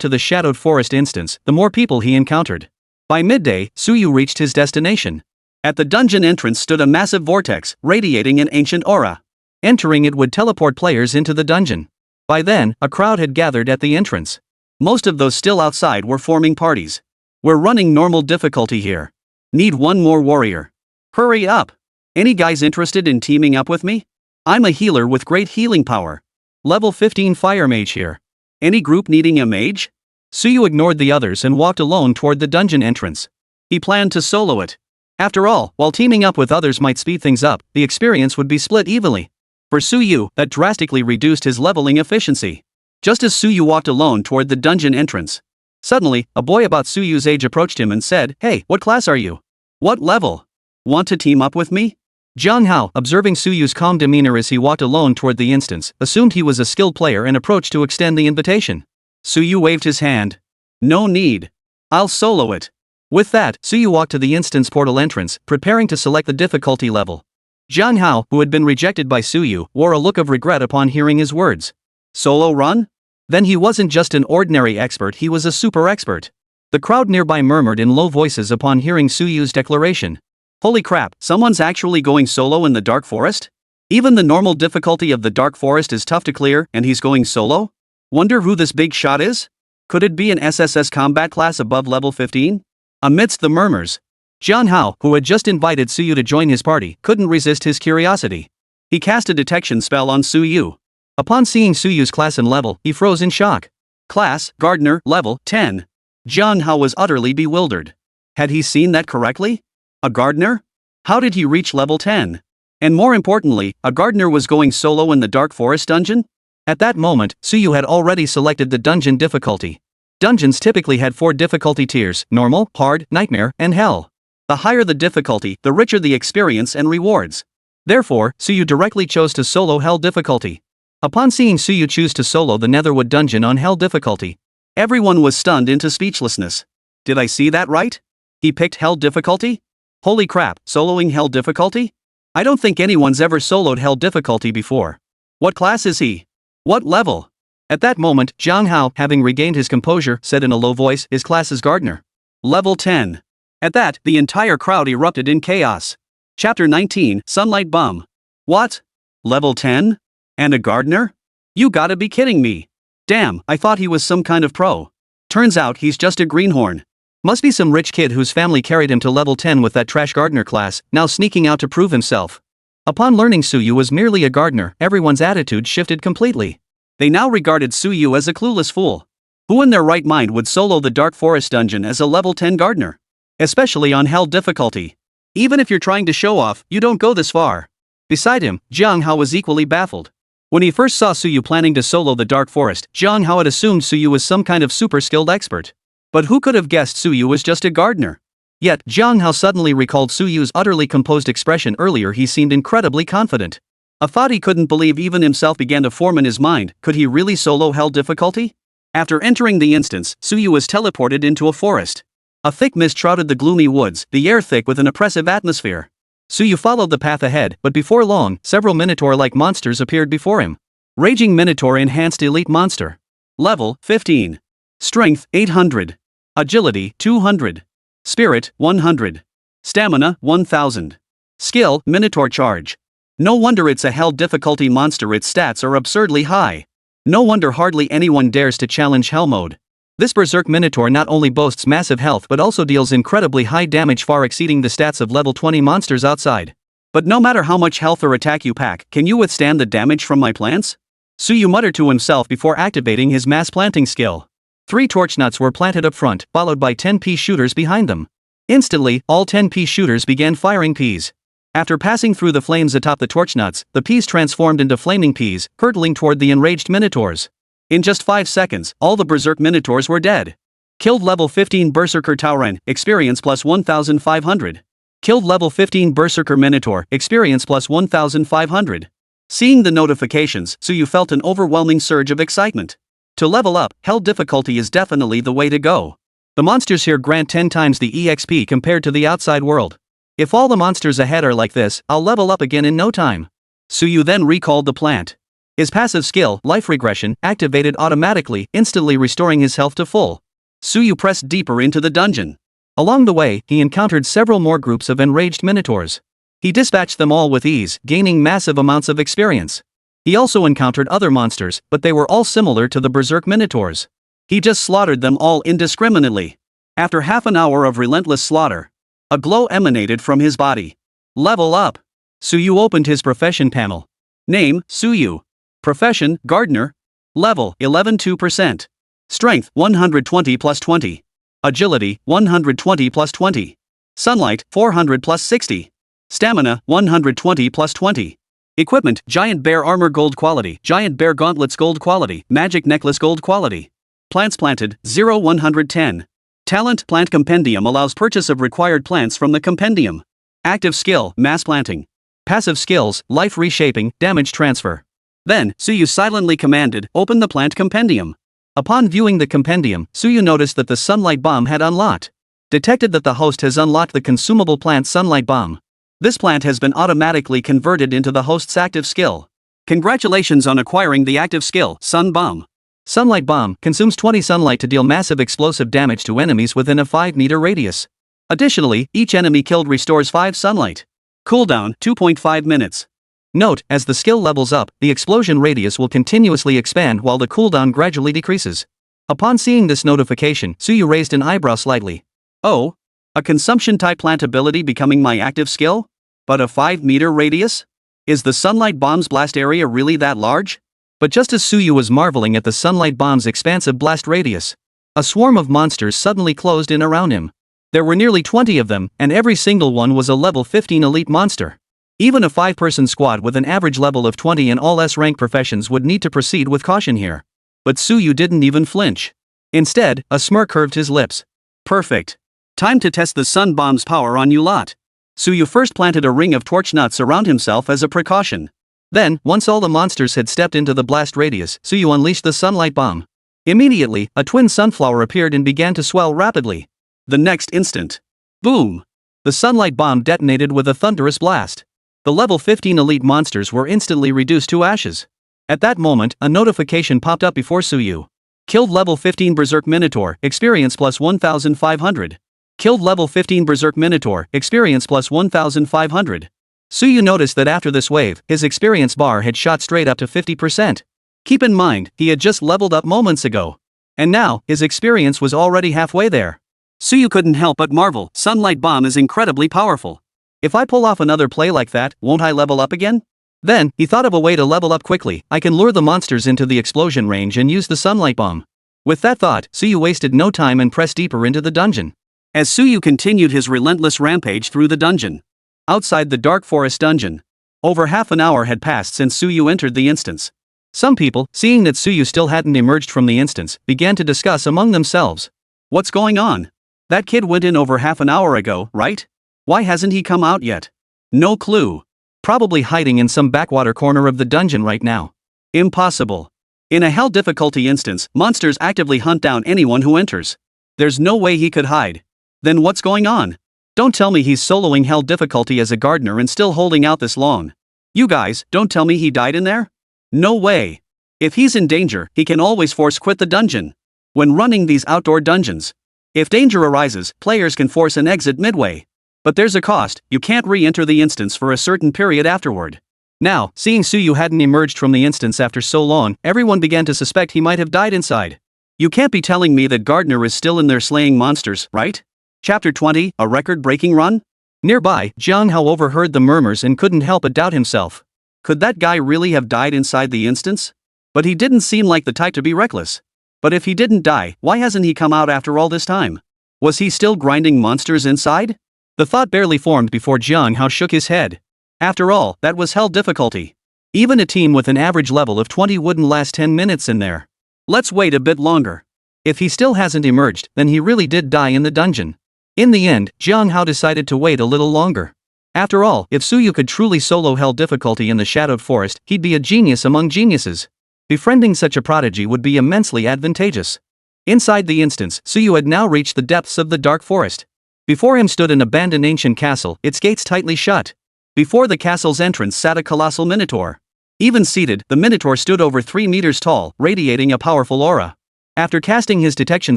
to the Shadowed Forest instance, the more people he encountered. By midday, Suyu reached his destination. At the dungeon entrance stood a massive vortex, radiating an ancient aura. Entering it would teleport players into the dungeon. By then, a crowd had gathered at the entrance. Most of those still outside were forming parties. We're running normal difficulty here. Need one more warrior. Hurry up. Any guys interested in teaming up with me? I'm a healer with great healing power. Level 15 fire mage here. Any group needing a mage? Suyu ignored the others and walked alone toward the dungeon entrance. He planned to solo it. After all, while teaming up with others might speed things up, the experience would be split evenly. For Suyu, that drastically reduced his leveling efficiency. Just as Suyu walked alone toward the dungeon entrance, suddenly, a boy about Suyu's age approached him and said, "Hey, what class are you? What level? Want to team up with me?" Jiang Hao, observing Suyu's calm demeanor as he walked alone toward the instance, assumed he was a skilled player and approached to extend the invitation. Suyu waved his hand. "No need. I'll solo it." With that, Suyu walked to the instance portal entrance, preparing to select the difficulty level. Jiang Hao, who had been rejected by Suyu, wore a look of regret upon hearing his words. Solo run? Then he wasn't just an ordinary expert, he was a super expert. The crowd nearby murmured in low voices upon hearing Suyu's declaration. Holy crap, someone's actually going solo in the Dark Forest? Even the normal difficulty of the Dark Forest is tough to clear, and he's going solo? Wonder who this big shot is? Could it be an SSS combat class above level 15? Amidst the murmurs, Jiang Hao, who had just invited Suyu to join his party, couldn't resist his curiosity. He cast a detection spell on Suyu. Upon seeing Suyu's class and level, he froze in shock. Class, Gardener, level 10. Jiang Hao was utterly bewildered. Had he seen that correctly? A gardener? How did he reach level 10? And more importantly, a gardener was going solo in the Dark Forest dungeon? At that moment, Suyu had already selected the dungeon difficulty. Dungeons typically had 4 difficulty tiers: normal, hard, nightmare, and hell. The higher the difficulty, the richer the experience and rewards. Therefore, Suyu directly chose to solo hell difficulty. Upon seeing Suyu choose to solo the Netherwood dungeon on hell difficulty, everyone was stunned into speechlessness. Did I see that right? He picked hell difficulty? Holy crap, soloing hell difficulty? I don't think anyone's ever soloed hell difficulty before. What class is he? What level? At that moment, Jiang Hao, having regained his composure, said in a low voice, his class is Gardener. Level 10. At that, the entire crowd erupted in chaos. Chapter 19, Sunlight Bum. What? Level 10? And a Gardener? You gotta be kidding me. Damn, I thought he was some kind of pro. Turns out he's just a greenhorn. Must be some rich kid whose family carried him to level 10 with that trash gardener class, now sneaking out to prove himself. Upon learning Suyu was merely a gardener, everyone's attitude shifted completely. They now regarded Suyu as a clueless fool. Who in their right mind would solo the Dark Forest dungeon as a level 10 gardener? Especially on hell difficulty. Even if you're trying to show off, you don't go this far. Beside him, Jiang Hao was equally baffled. When he first saw Suyu planning to solo the Dark Forest, Jiang Hao had assumed Suyu was some kind of super skilled expert. But who could have guessed Suyu was just a gardener? Yet, Jiang Hao suddenly recalled Suyu's utterly composed expression earlier. He seemed incredibly confident. A thought he couldn't believe even himself began to form in his mind. Could he really solo hell difficulty? After entering the instance, Suyu was teleported into a forest. A thick mist shrouded the gloomy woods, the air thick with an oppressive atmosphere. Suyu followed the path ahead, but before long, several Minotaur-like monsters appeared before him. Raging Minotaur Enhanced Elite Monster. Level 15. Strength 800. Agility 200. Spirit 100. Stamina 1000. Skill Minotaur Charge. No wonder it's a hell difficulty monster, its stats are absurdly high. No wonder hardly anyone dares to challenge hell mode. This berserk Minotaur not only boasts massive health but also deals incredibly high damage, far exceeding the stats of level 20 monsters outside. But no matter how much health or attack you pack, can you withstand the damage from my plants? Suyu muttered to himself before activating his mass planting skill. 3 torch nuts were planted up front, followed by 10 pea shooters behind them. Instantly, all 10 pea shooters began firing peas. After passing through the flames atop the torch nuts, the peas transformed into flaming peas, hurtling toward the enraged Minotaurs. In just 5 seconds, all the berserk Minotaurs were dead. Killed level 15 Berserker Tauren, experience plus 1500. Killed level 15 Berserker Minotaur, experience plus 1500. Seeing the notifications, Suyu felt an overwhelming surge of excitement. To level up, hell difficulty is definitely the way to go. The monsters here grant 10 times the EXP compared to the outside world. If all the monsters ahead are like this, I'll level up again in no time. Suyu then recalled the plant. His passive skill, Life Regression, activated automatically, instantly restoring his health to full. Suyu pressed deeper into the dungeon. Along the way, he encountered several more groups of enraged minotaurs. He dispatched them all with ease, gaining massive amounts of experience. He also encountered other monsters, but they were all similar to the berserk minotaurs. He just slaughtered them all indiscriminately. After half an hour of relentless slaughter, a glow emanated from his body. Level up. Suyu opened his profession panel. Name, Suyu. Profession, gardener. Level, 11-2%. Strength, 120 plus 20. Agility, 120 plus 20. Sunlight, 400 plus 60. Stamina, 120 plus 20. Equipment, Giant Bear Armor Gold Quality, Giant Bear Gauntlets Gold Quality, Magic Necklace Gold Quality. Plants planted, 0-110. Talent, Plant Compendium allows purchase of required plants from the compendium. Active skill, Mass Planting. Passive skills, Life Reshaping, Damage Transfer. Then, Suyu silently commanded, open the plant compendium. Upon viewing the compendium, Suyu noticed that the Sunlight Bomb had unlocked. Detected that the host has unlocked the consumable plant Sunlight Bomb. This plant has been automatically converted into the host's active skill. Congratulations on acquiring the active skill, Sun Bomb. Sunlight Bomb consumes 20 sunlight to deal massive explosive damage to enemies within a 5-meter radius. Additionally, each enemy killed restores 5 sunlight. Cooldown, 2.5 minutes. Note, as the skill levels up, the explosion radius will continuously expand while the cooldown gradually decreases. Upon seeing this notification, Suyu raised an eyebrow slightly. Oh? A consumption-type plant ability becoming my active skill? But a 5-meter radius? Is the Sunlight Bomb's blast area really that large? But just as Suyu was marveling at the Sunlight Bomb's expansive blast radius, a swarm of monsters suddenly closed in around him. There were nearly 20 of them, and every single one was a level 15 elite monster. Even a 5-person squad with an average level of 20 in all S-rank professions would need to proceed with caution here. But Suyu didn't even flinch. Instead, a smirk curved his lips. Perfect. Time to test the Sun Bomb's power on you lot. Suyu first planted a ring of torch nuts around himself as a precaution. Then, once all the monsters had stepped into the blast radius, Suyu unleashed the Sunlight Bomb. Immediately, a twin sunflower appeared and began to swell rapidly. The next instant. Boom! The Sunlight Bomb detonated with a thunderous blast. The level 15 elite monsters were instantly reduced to ashes. At that moment, a notification popped up before Suyu. Killed level 15 Berserk Minotaur, experience plus 1,500. Killed level 15 Berserk Minotaur, experience plus 1,500. Suyu noticed that after this wave, his experience bar had shot straight up to 50%. Keep in mind, he had just leveled up moments ago. And now, his experience was already halfway there. Suyu couldn't help but marvel, Sunlight Bomb is incredibly powerful. If I pull off another play like that, won't I level up again? Then, he thought of a way to level up quickly. I can lure the monsters into the explosion range and use the Sunlight Bomb. With that thought, Suyu wasted no time and pressed deeper into the dungeon. As Suyu continued his relentless rampage through the dungeon. Outside the Dark Forest dungeon. Over half an hour had passed since Suyu entered the instance. Some people, seeing that Suyu still hadn't emerged from the instance, began to discuss among themselves. What's going on? That kid went in over half an hour ago, right? Why hasn't he come out yet? No clue. Probably hiding in some backwater corner of the dungeon right now. Impossible. In a hell difficulty instance, monsters actively hunt down anyone who enters. There's no way he could hide. Then what's going on? Don't tell me he's soloing hell difficulty as a gardener and still holding out this long. You guys, don't tell me he died in there? No way. If he's in danger, he can always force quit the dungeon. When running these outdoor dungeons, if danger arises, players can force an exit midway. But there's a cost, you can't re-enter the instance for a certain period afterward. Now, seeing Suyu hadn't emerged from the instance after so long, everyone began to suspect he might have died inside. You can't be telling me that Gardner is still in there slaying monsters, right? Chapter 20, a record-breaking run? Nearby, Jiang Hao overheard the murmurs and couldn't help but doubt himself. Could that guy really have died inside the instance? But he didn't seem like the type to be reckless. But if he didn't die, why hasn't he come out after all this time? Was he still grinding monsters inside? The thought barely formed before Jiang Hao shook his head. After all, that was hell difficulty. Even a team with an average level of 20 wouldn't last 10 minutes in there. Let's wait a bit longer. If he still hasn't emerged, then he really did die in the dungeon. In the end, Jiang Hao decided to wait a little longer. After all, if Suyu could truly solo hell difficulty in the Shadowed Forest, he'd be a genius among geniuses. Befriending such a prodigy would be immensely advantageous. Inside the instance, Suyu had now reached the depths of the dark forest. Before him stood an abandoned ancient castle, its gates tightly shut. Before the castle's entrance sat a colossal minotaur. Even seated, the minotaur stood over 3 meters tall, radiating a powerful aura. After casting his detection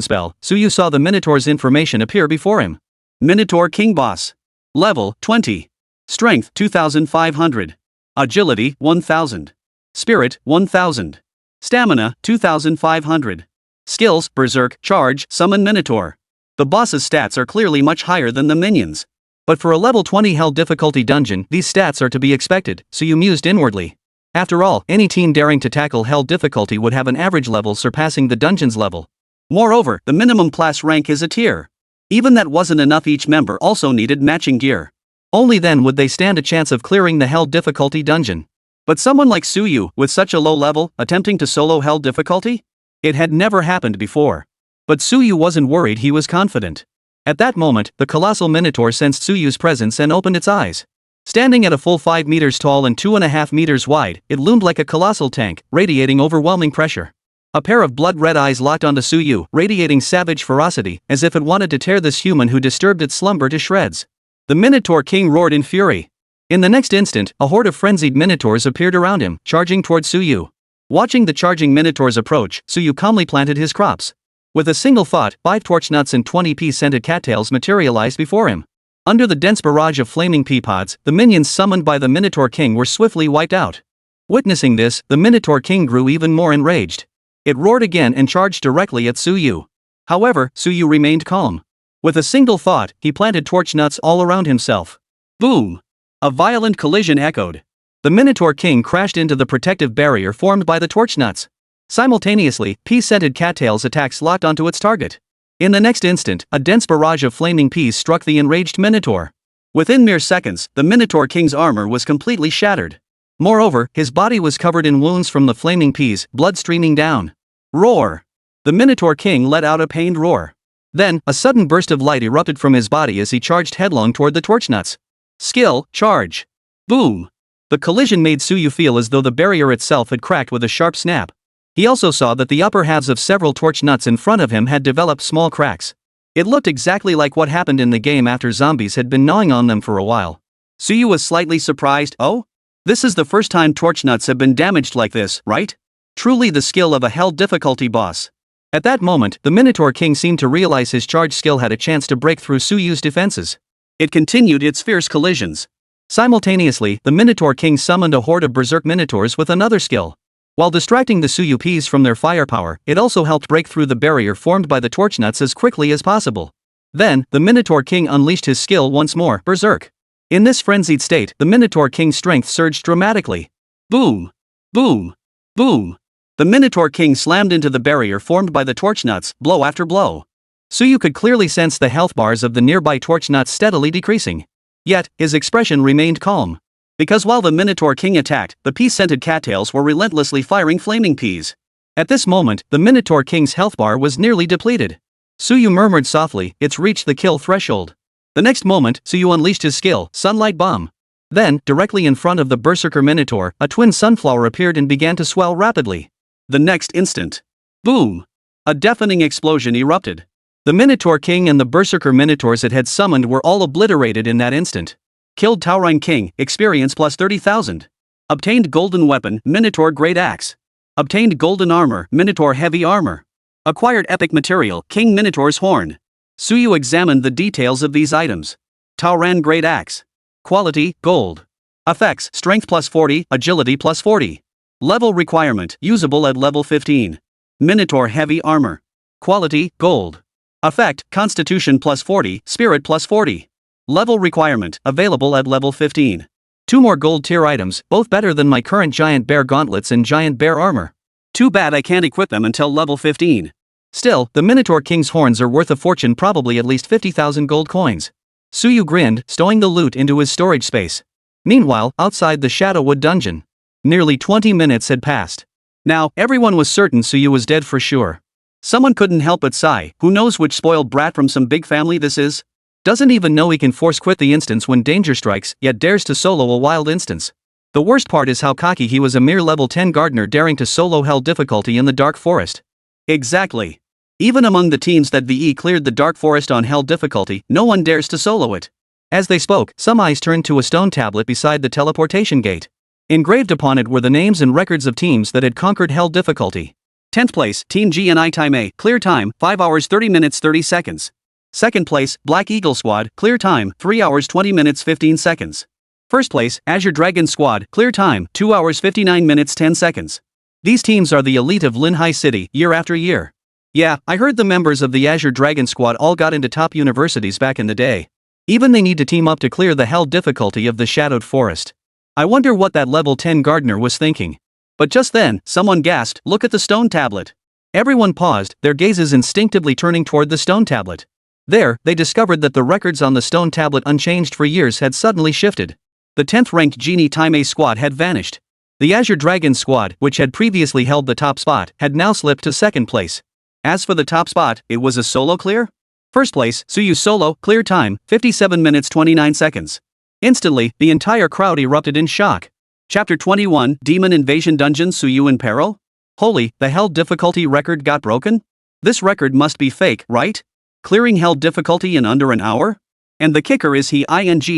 spell, Suyu saw the minotaur's information appear before him. Minotaur King Boss. Level 20. Strength 2500. Agility 1000. Spirit 1000. Stamina 2500. Skills: Berserk, Charge, Summon Minotaur. The boss's stats are clearly much higher than the minions. But for a level 20 hell difficulty dungeon, these stats are to be expected, so you mused inwardly. After all, any team daring to tackle hell difficulty would have an average level surpassing the dungeon's level. Moreover, the minimum class rank is a tier. Even that wasn't enough, each member also needed matching gear. Only then would they stand a chance of clearing the hell difficulty dungeon. But someone like Suyu, with such a low level, attempting to solo hell difficulty? It had never happened before. But Suyu wasn't worried, he was confident. At that moment, the colossal minotaur sensed Suyu's presence and opened its eyes. Standing at a full 5 meters tall and 2.5 meters wide, it loomed like a colossal tank, radiating overwhelming pressure. A pair of blood-red eyes locked onto Suyu, radiating savage ferocity, as if it wanted to tear this human who disturbed its slumber to shreds. The Minotaur King roared in fury. In the next instant, a horde of frenzied minotaurs appeared around him, charging toward Suyu. Watching the charging minotaurs approach, Suyu calmly planted his crops. With a single thought, 5 torch nuts and 20 pea-scented cattails materialized before him. Under the dense barrage of flaming pea pods, the minions summoned by the Minotaur King were swiftly wiped out. Witnessing this, the Minotaur King grew even more enraged. It roared again and charged directly at Suyu. However, Suyu remained calm. With a single thought, he planted torch nuts all around himself. Boom! A violent collision echoed. The Minotaur King crashed into the protective barrier formed by the torch nuts. Simultaneously, pea-scented cattails attacks locked onto its target. In the next instant, a dense barrage of flaming peas struck the enraged Minotaur. Within mere seconds, the Minotaur King's armor was completely shattered. Moreover, his body was covered in wounds from the flaming peas, blood streaming down. Roar! The Minotaur King let out a pained roar. Then, a sudden burst of light erupted from his body as he charged headlong toward the torch nuts. Skill: Charge. Boom! The collision made Suyu feel as though the barrier itself had cracked with a sharp snap. He also saw that the upper halves of several torch nuts in front of him had developed small cracks. It looked exactly like what happened in the game after zombies had been gnawing on them for a while. Suyu was slightly surprised. Oh? This is the first time torch nuts have been damaged like this, right? Truly the skill of a hell difficulty boss. At that moment, the Minotaur King seemed to realize his charge skill had a chance to break through Suyu's defenses. It continued its fierce collisions. Simultaneously, the Minotaur King summoned a horde of berserk minotaurs with another skill. While distracting the Suyu peas from their firepower, it also helped break through the barrier formed by the torch nuts as quickly as possible. Then, the Minotaur King unleashed his skill once more, Berserk. In this frenzied state, the Minotaur King's strength surged dramatically. Boom! Boom! Boom! The Minotaur King slammed into the barrier formed by the torch nuts, blow after blow. Suyu could clearly sense the health bars of the nearby torch nuts steadily decreasing. Yet, his expression remained calm. Because while the Minotaur King attacked, the pea-scented cattails were relentlessly firing flaming peas. At this moment, the Minotaur King's health bar was nearly depleted. Suyu murmured softly, "It's reached the kill threshold." The next moment, Suyu unleashed his skill, Sunlight Bomb. Then, directly in front of the Berserker Minotaur, a twin sunflower appeared and began to swell rapidly. The next instant, boom! A deafening explosion erupted. The Minotaur King and the Berserker Minotaurs it had summoned were all obliterated in that instant. Killed Taurine King, experience plus 30,000. Obtained golden weapon, Minotaur Great Axe. Obtained golden armor, Minotaur Heavy Armor. Acquired epic material, King Minotaur's Horn. Suyu examined the details of these items. Taurine Great Axe. Quality, gold. Effects, strength plus 40, agility plus 40. Level requirement, usable at level 15. Minotaur Heavy Armor. Quality, gold. Effect, constitution plus 40, spirit plus 40. Level requirement, available at level 15. 2 more gold tier items, both better than my current giant bear gauntlets and giant bear armor. Too bad I can't equip them until level 15. Still, the Minotaur King's horns are worth a fortune, probably at least 50,000 gold coins. Suyu grinned, stowing the loot into his storage space. Meanwhile, outside the Shadowwood dungeon. Nearly 20 minutes had passed. Now, everyone was certain Suyu was dead for sure. Someone couldn't help but sigh, who knows which spoiled brat from some big family this is? Doesn't even know he can force quit the instance when danger strikes, yet dares to solo a wild instance. The worst part is how cocky he was, a mere level 10 gardener daring to solo hell difficulty in the Dark Forest. Exactly. Even among the teams that VE cleared the Dark Forest on hell difficulty, no one dares to solo it. As they spoke, some eyes turned to a stone tablet beside the teleportation gate. Engraved upon it were the names and records of teams that had conquered hell difficulty. 10th place, Team GNI Time A, clear time, 5 hours 30 minutes 30 seconds. 2nd place, Black Eagle Squad, clear time, 3 hours 20 minutes 15 seconds. 1st place, Azure Dragon Squad, clear time, 2 hours 59 minutes 10 seconds. These teams are the elite of Linhai City, year after year. Yeah, I heard the members of the Azure Dragon Squad all got into top universities back in the day. Even they need to team up to clear the hell difficulty of the Shadowed Forest. I wonder what that level 10 gardener was thinking. But just then, someone gasped, "Look at the stone tablet." Everyone paused, their gazes instinctively turning toward the stone tablet. There, they discovered that the records on the stone tablet, unchanged for years, had suddenly shifted. The 10th ranked Genie Time A squad had vanished. The Azure Dragon squad, which had previously held the top spot, had now slipped to 2nd place. As for the top spot, it was a solo clear? 1st place, Suyu solo, clear time, 57 minutes 29 seconds. Instantly, the entire crowd erupted in shock. Chapter 21, Demon Invasion Dungeon, Suyu in Peril? Holy, the hell difficulty record got broken? This record must be fake, right? Clearing hell difficulty in under an hour? And the kicker is he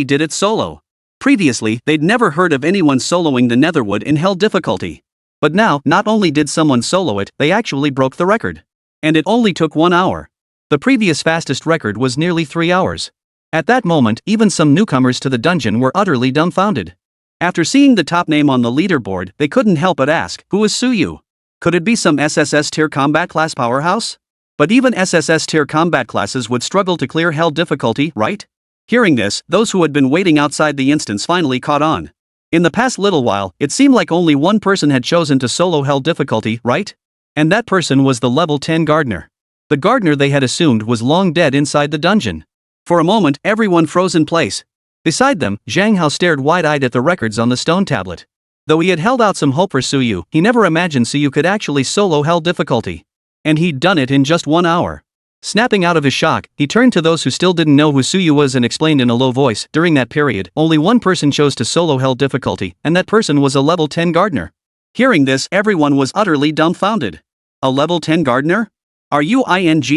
did it solo. Previously, they'd never heard of anyone soloing the Netherwood in hell difficulty. But now, not only did someone solo it, they actually broke the record. And it only took 1 hour. The previous fastest record was nearly 3 hours. At that moment, even some newcomers to the dungeon were utterly dumbfounded. After seeing the top name on the leaderboard, they couldn't help but ask, who is Suyu? Could it be some SSS-tier combat class powerhouse? But even SSS-tier combat classes would struggle to clear hell difficulty, right? Hearing this, those who had been waiting outside the instance finally caught on. In the past little while, it seemed like only one person had chosen to solo hell difficulty, right? And that person was the level 10 gardener. The gardener they had assumed was long dead inside the dungeon. For a moment, everyone froze in place. Beside them, Zhang Hao stared wide-eyed at the records on the stone tablet. Though he had held out some hope for Suyu, he never imagined Suyu could actually solo hell difficulty. And he'd done it in just 1 hour. Snapping out of his shock, he turned to those who still didn't know who Suyu was and explained in a low voice, during that period, only one person chose to solo hell difficulty, and that person was a level 10 gardener. Hearing this, everyone was utterly dumbfounded. A level 10 gardener? Are you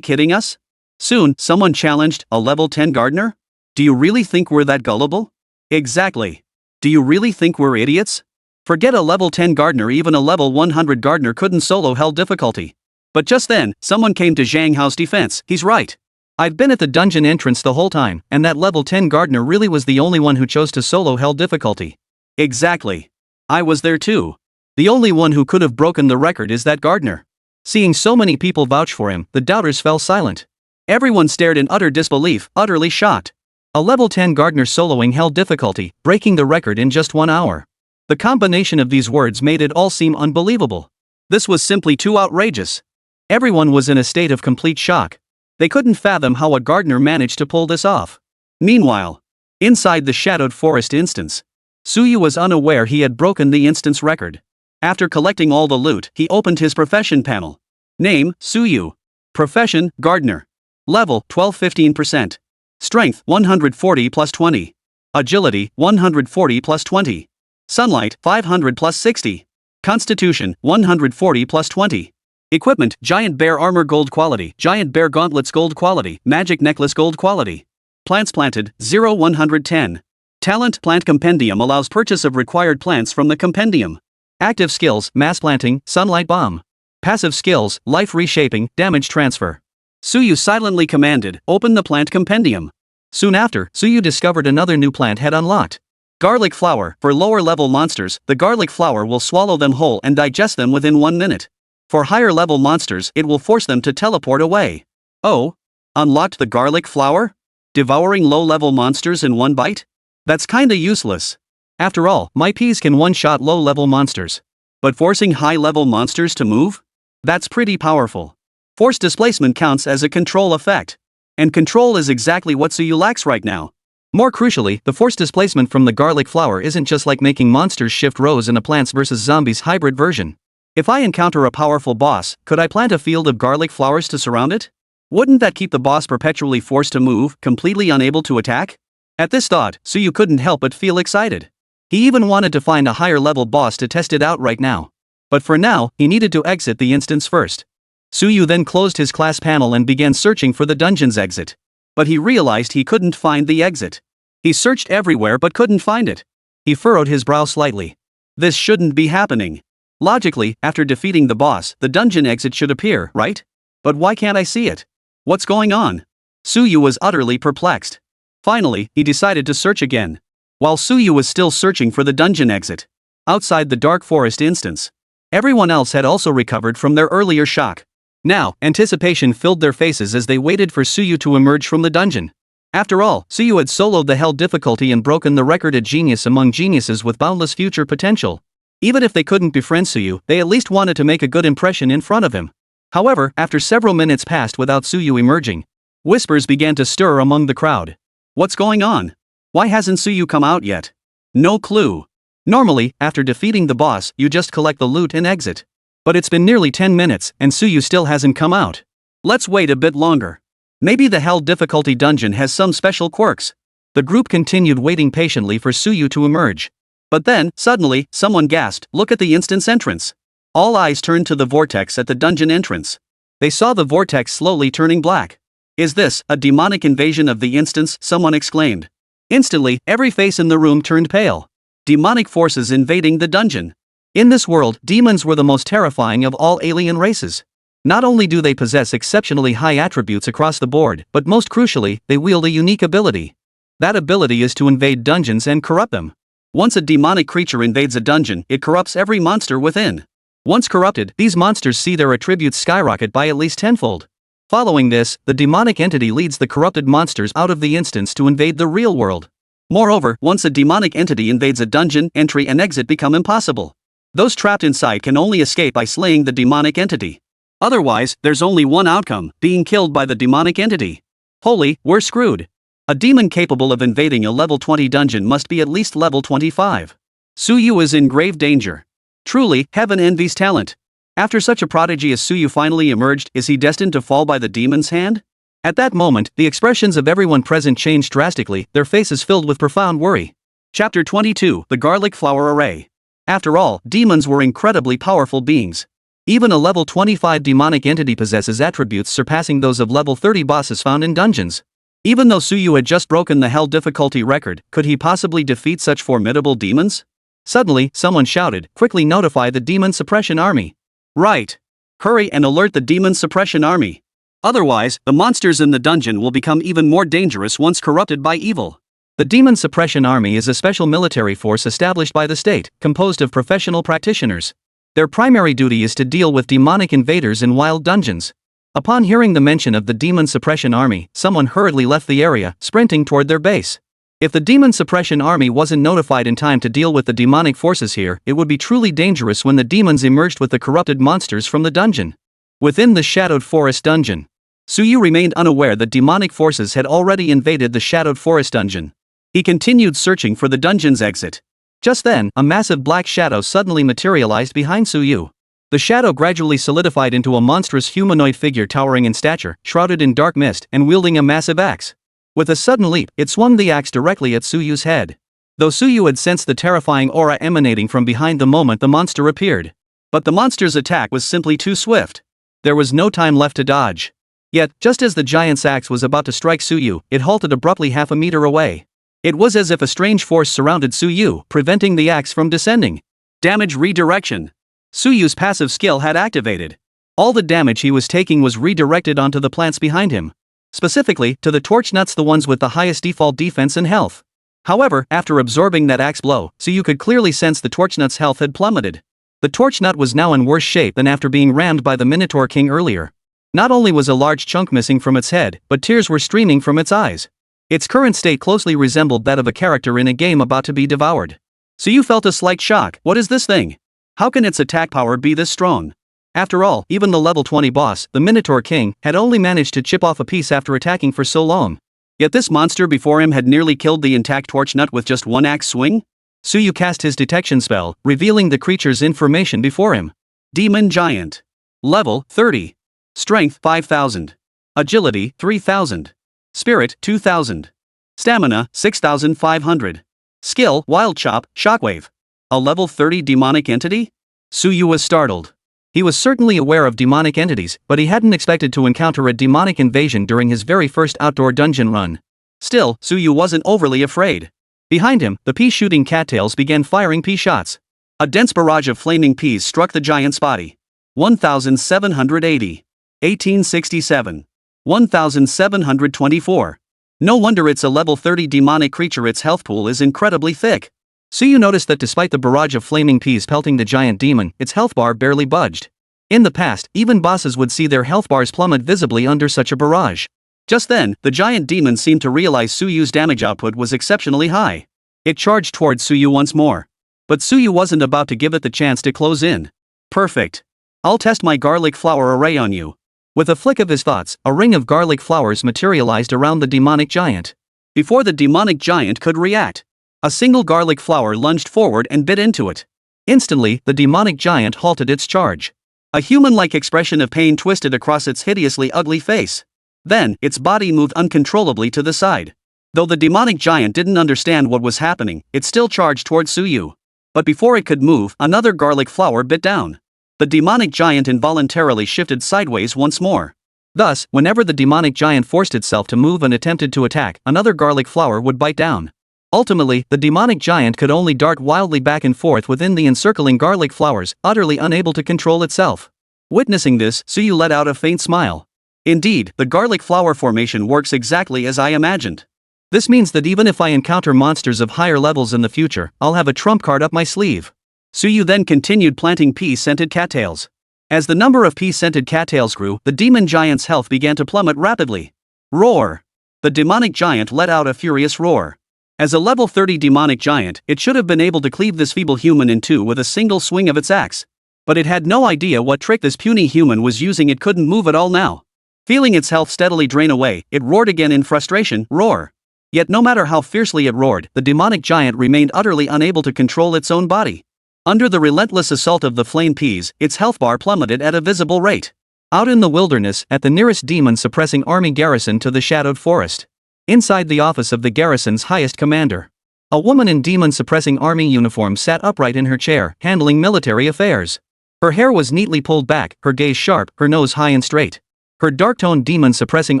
kidding us? Soon, someone challenged, a level 10 gardener? Do you really think we're that gullible? Exactly. Do you really think we're idiots? Forget a level 10 gardener, even a level 100 gardener couldn't solo hell difficulty. But just then, someone came to Zhang Hao's defense. He's right. I've been at the dungeon entrance the whole time, and that level 10 gardener really was the only one who chose to solo hell difficulty. Exactly. I was there too. The only one who could have broken the record is that gardener. Seeing so many people vouch for him, the doubters fell silent. Everyone stared in utter disbelief, utterly shocked. A level 10 gardener soloing hell difficulty, breaking the record in just 1 hour. The combination of these words made it all seem unbelievable. This was simply too outrageous. Everyone was in a state of complete shock. They couldn't fathom how a gardener managed to pull this off. Meanwhile, inside the Shadowed Forest instance, Suyu was unaware he had broken the instance record. After collecting all the loot, he opened his profession panel. Name, Suyu. Profession, gardener. Level, 12-15%. Strength, 140 plus 20. Agility, 140 plus 20. Sunlight, 500 plus 60. Constitution, 140 plus 20. Equipment, Giant Bear Armor Gold Quality, Giant Bear Gauntlets Gold Quality, Magic Necklace Gold Quality. Plants planted, 0-110. Talent, Plant Compendium allows purchase of required plants from the compendium. Active skills, Mass Planting, Sunlight Bomb. Passive skills, Life Reshaping, Damage Transfer. Suyu silently commanded, open the plant compendium. Soon after, Suyu discovered another new plant had unlocked. Garlic Flower, for lower level monsters, the garlic flower will swallow them whole and digest them within 1 minute. For higher level monsters, it will force them to teleport away. Oh? Unlocked the garlic flower? Devouring low level monsters in 1 bite? That's kinda useless. After all, my peas can one-shot low level monsters. But forcing high level monsters to move? That's pretty powerful. Force displacement counts as a control effect. And control is exactly what Suyu lacks right now. More crucially, the force displacement from the garlic flower isn't just like making monsters shift rows in a Plants vs. Zombies hybrid version. If I encounter a powerful boss, could I plant a field of garlic flowers to surround it? Wouldn't that keep the boss perpetually forced to move, completely unable to attack? At this thought, Suyu couldn't help but feel excited. He even wanted to find a higher level boss to test it out right now. But for now, he needed to exit the instance first. Suyu then closed his class panel and began searching for the dungeon's exit. But he realized he couldn't find the exit. He searched everywhere but couldn't find it. He furrowed his brow slightly. This shouldn't be happening. Logically, after defeating the boss, the dungeon exit should appear, right? But why can't I see it? What's going on? Suyu was utterly perplexed. Finally, he decided to search again. While Suyu was still searching for the dungeon exit, outside the dark forest instance, everyone else had also recovered from their earlier shock. Now, anticipation filled their faces as they waited for Suyu to emerge from the dungeon. After all, Suyu had soloed the hell difficulty and broken the record at genius among geniuses with boundless future potential. Even if they couldn't befriend Suyu, they at least wanted to make a good impression in front of him. However, after several minutes passed without Suyu emerging, whispers began to stir among the crowd. What's going on? Why hasn't Suyu come out yet? No clue. Normally, after defeating the boss, you just collect the loot and exit. But it's been nearly 10 minutes, and Suyu still hasn't come out. Let's wait a bit longer. Maybe the hell difficulty dungeon has some special quirks. The group continued waiting patiently for Suyu to emerge. But then, suddenly, someone gasped, "Look at the instance entrance." All eyes turned to the vortex at the dungeon entrance. They saw the vortex slowly turning black. "Is this a demonic invasion of the instance?" someone exclaimed. Instantly, every face in the room turned pale. Demonic forces invading the dungeon. In this world, demons were the most terrifying of all alien races. Not only do they possess exceptionally high attributes across the board, but most crucially, they wield a unique ability. That ability is to invade dungeons and corrupt them. Once a demonic creature invades a dungeon, it corrupts every monster within. Once corrupted, these monsters see their attributes skyrocket by at least tenfold. Following this, the demonic entity leads the corrupted monsters out of the instance to invade the real world. Moreover, once a demonic entity invades a dungeon, entry and exit become impossible. Those trapped inside can only escape by slaying the demonic entity. Otherwise, there's only one outcome, being killed by the demonic entity. Holy, we're screwed. A demon capable of invading a level 20 dungeon must be at least level 25. Suyu is in grave danger. Truly, heaven envies talent. After such a prodigy as Suyu finally emerged, is he destined to fall by the demon's hand? At that moment, the expressions of everyone present changed drastically, their faces filled with profound worry. Chapter 22, The Garlic Flower Array. After all, demons were incredibly powerful beings. Even a level 25 demonic entity possesses attributes surpassing those of level 30 bosses found in dungeons. Even though Suyu had just broken the hell difficulty record, could he possibly defeat such formidable demons? Suddenly, someone shouted, "Quickly notify the demon suppression army." Right. Hurry and alert the demon suppression army. Otherwise, the monsters in the dungeon will become even more dangerous once corrupted by evil. The Demon Suppression Army is a special military force established by the state, composed of professional practitioners. Their primary duty is to deal with demonic invaders in wild dungeons. Upon hearing the mention of the Demon Suppression Army, someone hurriedly left the area, sprinting toward their base. If the Demon Suppression Army wasn't notified in time to deal with the demonic forces here, it would be truly dangerous when the demons emerged with the corrupted monsters from the dungeon. Within the Shadowed Forest dungeon, Suyu remained unaware that demonic forces had already invaded the Shadowed Forest dungeon. He continued searching for the dungeon's exit. Just then, a massive black shadow suddenly materialized behind Suyu. The shadow gradually solidified into a monstrous humanoid figure towering in stature, shrouded in dark mist, and wielding a massive axe. With a sudden leap, it swung the axe directly at Suyu's head. Though Suyu had sensed the terrifying aura emanating from behind the moment the monster appeared. But the monster's attack was simply too swift. There was no time left to dodge. Yet, just as the giant's axe was about to strike Suyu, it halted abruptly half a meter away. It was as if a strange force surrounded Suyu, preventing the axe from descending. Damage redirection. Suyu's passive skill had activated. All the damage he was taking was redirected onto the plants behind him. Specifically, to the torch nuts, the ones with the highest default defense and health. However, after absorbing that axe blow, Suyu could clearly sense the torch nut's health had plummeted. The torch nut was now in worse shape than after being rammed by the Minotaur King earlier. Not only was a large chunk missing from its head, but tears were streaming from its eyes. Its current state closely resembled that of a character in a game about to be devoured. Suyu felt a slight shock. What is this thing? How can its attack power be this strong? After all, even the level 20 boss, the Minotaur King, had only managed to chip off a piece after attacking for so long. Yet this monster before him had nearly killed the intact torch nut with just one axe swing? Suyu cast his detection spell, revealing the creature's information before him. Demon Giant. Level 30. Strength 5000. Agility, 3000. Spirit, 2000. Stamina, 6500. Skill, Wild Chop, Shockwave. A level 30 demonic entity? Suyu was startled. He was certainly aware of demonic entities, but he hadn't expected to encounter a demonic invasion during his very first outdoor dungeon run. Still, Suyu wasn't overly afraid. Behind him, the pea-shooting cattails began firing pea shots. A dense barrage of flaming peas struck the giant's body. 1780. 1867. 1724. No wonder it's a level 30 demonic creature, its health pool is incredibly thick. Suyu noticed that despite the barrage of flaming peas pelting the giant demon, its health bar barely budged. In the past, even bosses would see their health bars plummet visibly under such a barrage. Just then, the giant demon seemed to realize Suyu's damage output was exceptionally high. It charged towards Suyu once more. But Suyu wasn't about to give it the chance to close in. Perfect. I'll test my garlic flower array on you. With a flick of his thoughts, a ring of garlic flowers materialized around the demonic giant. Before the demonic giant could react, a single garlic flower lunged forward and bit into it. Instantly, the demonic giant halted its charge. A human-like expression of pain twisted across its hideously ugly face. Then, its body moved uncontrollably to the side. Though the demonic giant didn't understand what was happening, it still charged towards Suyu. But before it could move, another garlic flower bit down. The demonic giant involuntarily shifted sideways once more. Thus, whenever the demonic giant forced itself to move and attempted to attack, another garlic flower would bite down. Ultimately, the demonic giant could only dart wildly back and forth within the encircling garlic flowers, utterly unable to control itself. Witnessing this, Suyu let out a faint smile. Indeed, the garlic flower formation works exactly as I imagined. This means that even if I encounter monsters of higher levels in the future, I'll have a trump card up my sleeve. Suyu then continued planting pea-scented cattails. As the number of pea-scented cattails grew, the demon giant's health began to plummet rapidly. Roar! The demonic giant let out a furious roar. As a level 30 demonic giant, it should have been able to cleave this feeble human in two with a single swing of its axe. But it had no idea what trick this puny human was using. It couldn't move at all now. Feeling its health steadily drain away, it roared again in frustration, roar. Yet no matter how fiercely it roared, the demonic giant remained utterly unable to control its own body. Under the relentless assault of the flame peas, its health bar plummeted at a visible rate. Out in the wilderness, at the nearest demon-suppressing army garrison to the shadowed forest. Inside the office of the garrison's highest commander. A woman in demon-suppressing army uniform sat upright in her chair, handling military affairs. Her hair was neatly pulled back, her gaze sharp, her nose high and straight. Her dark-toned demon-suppressing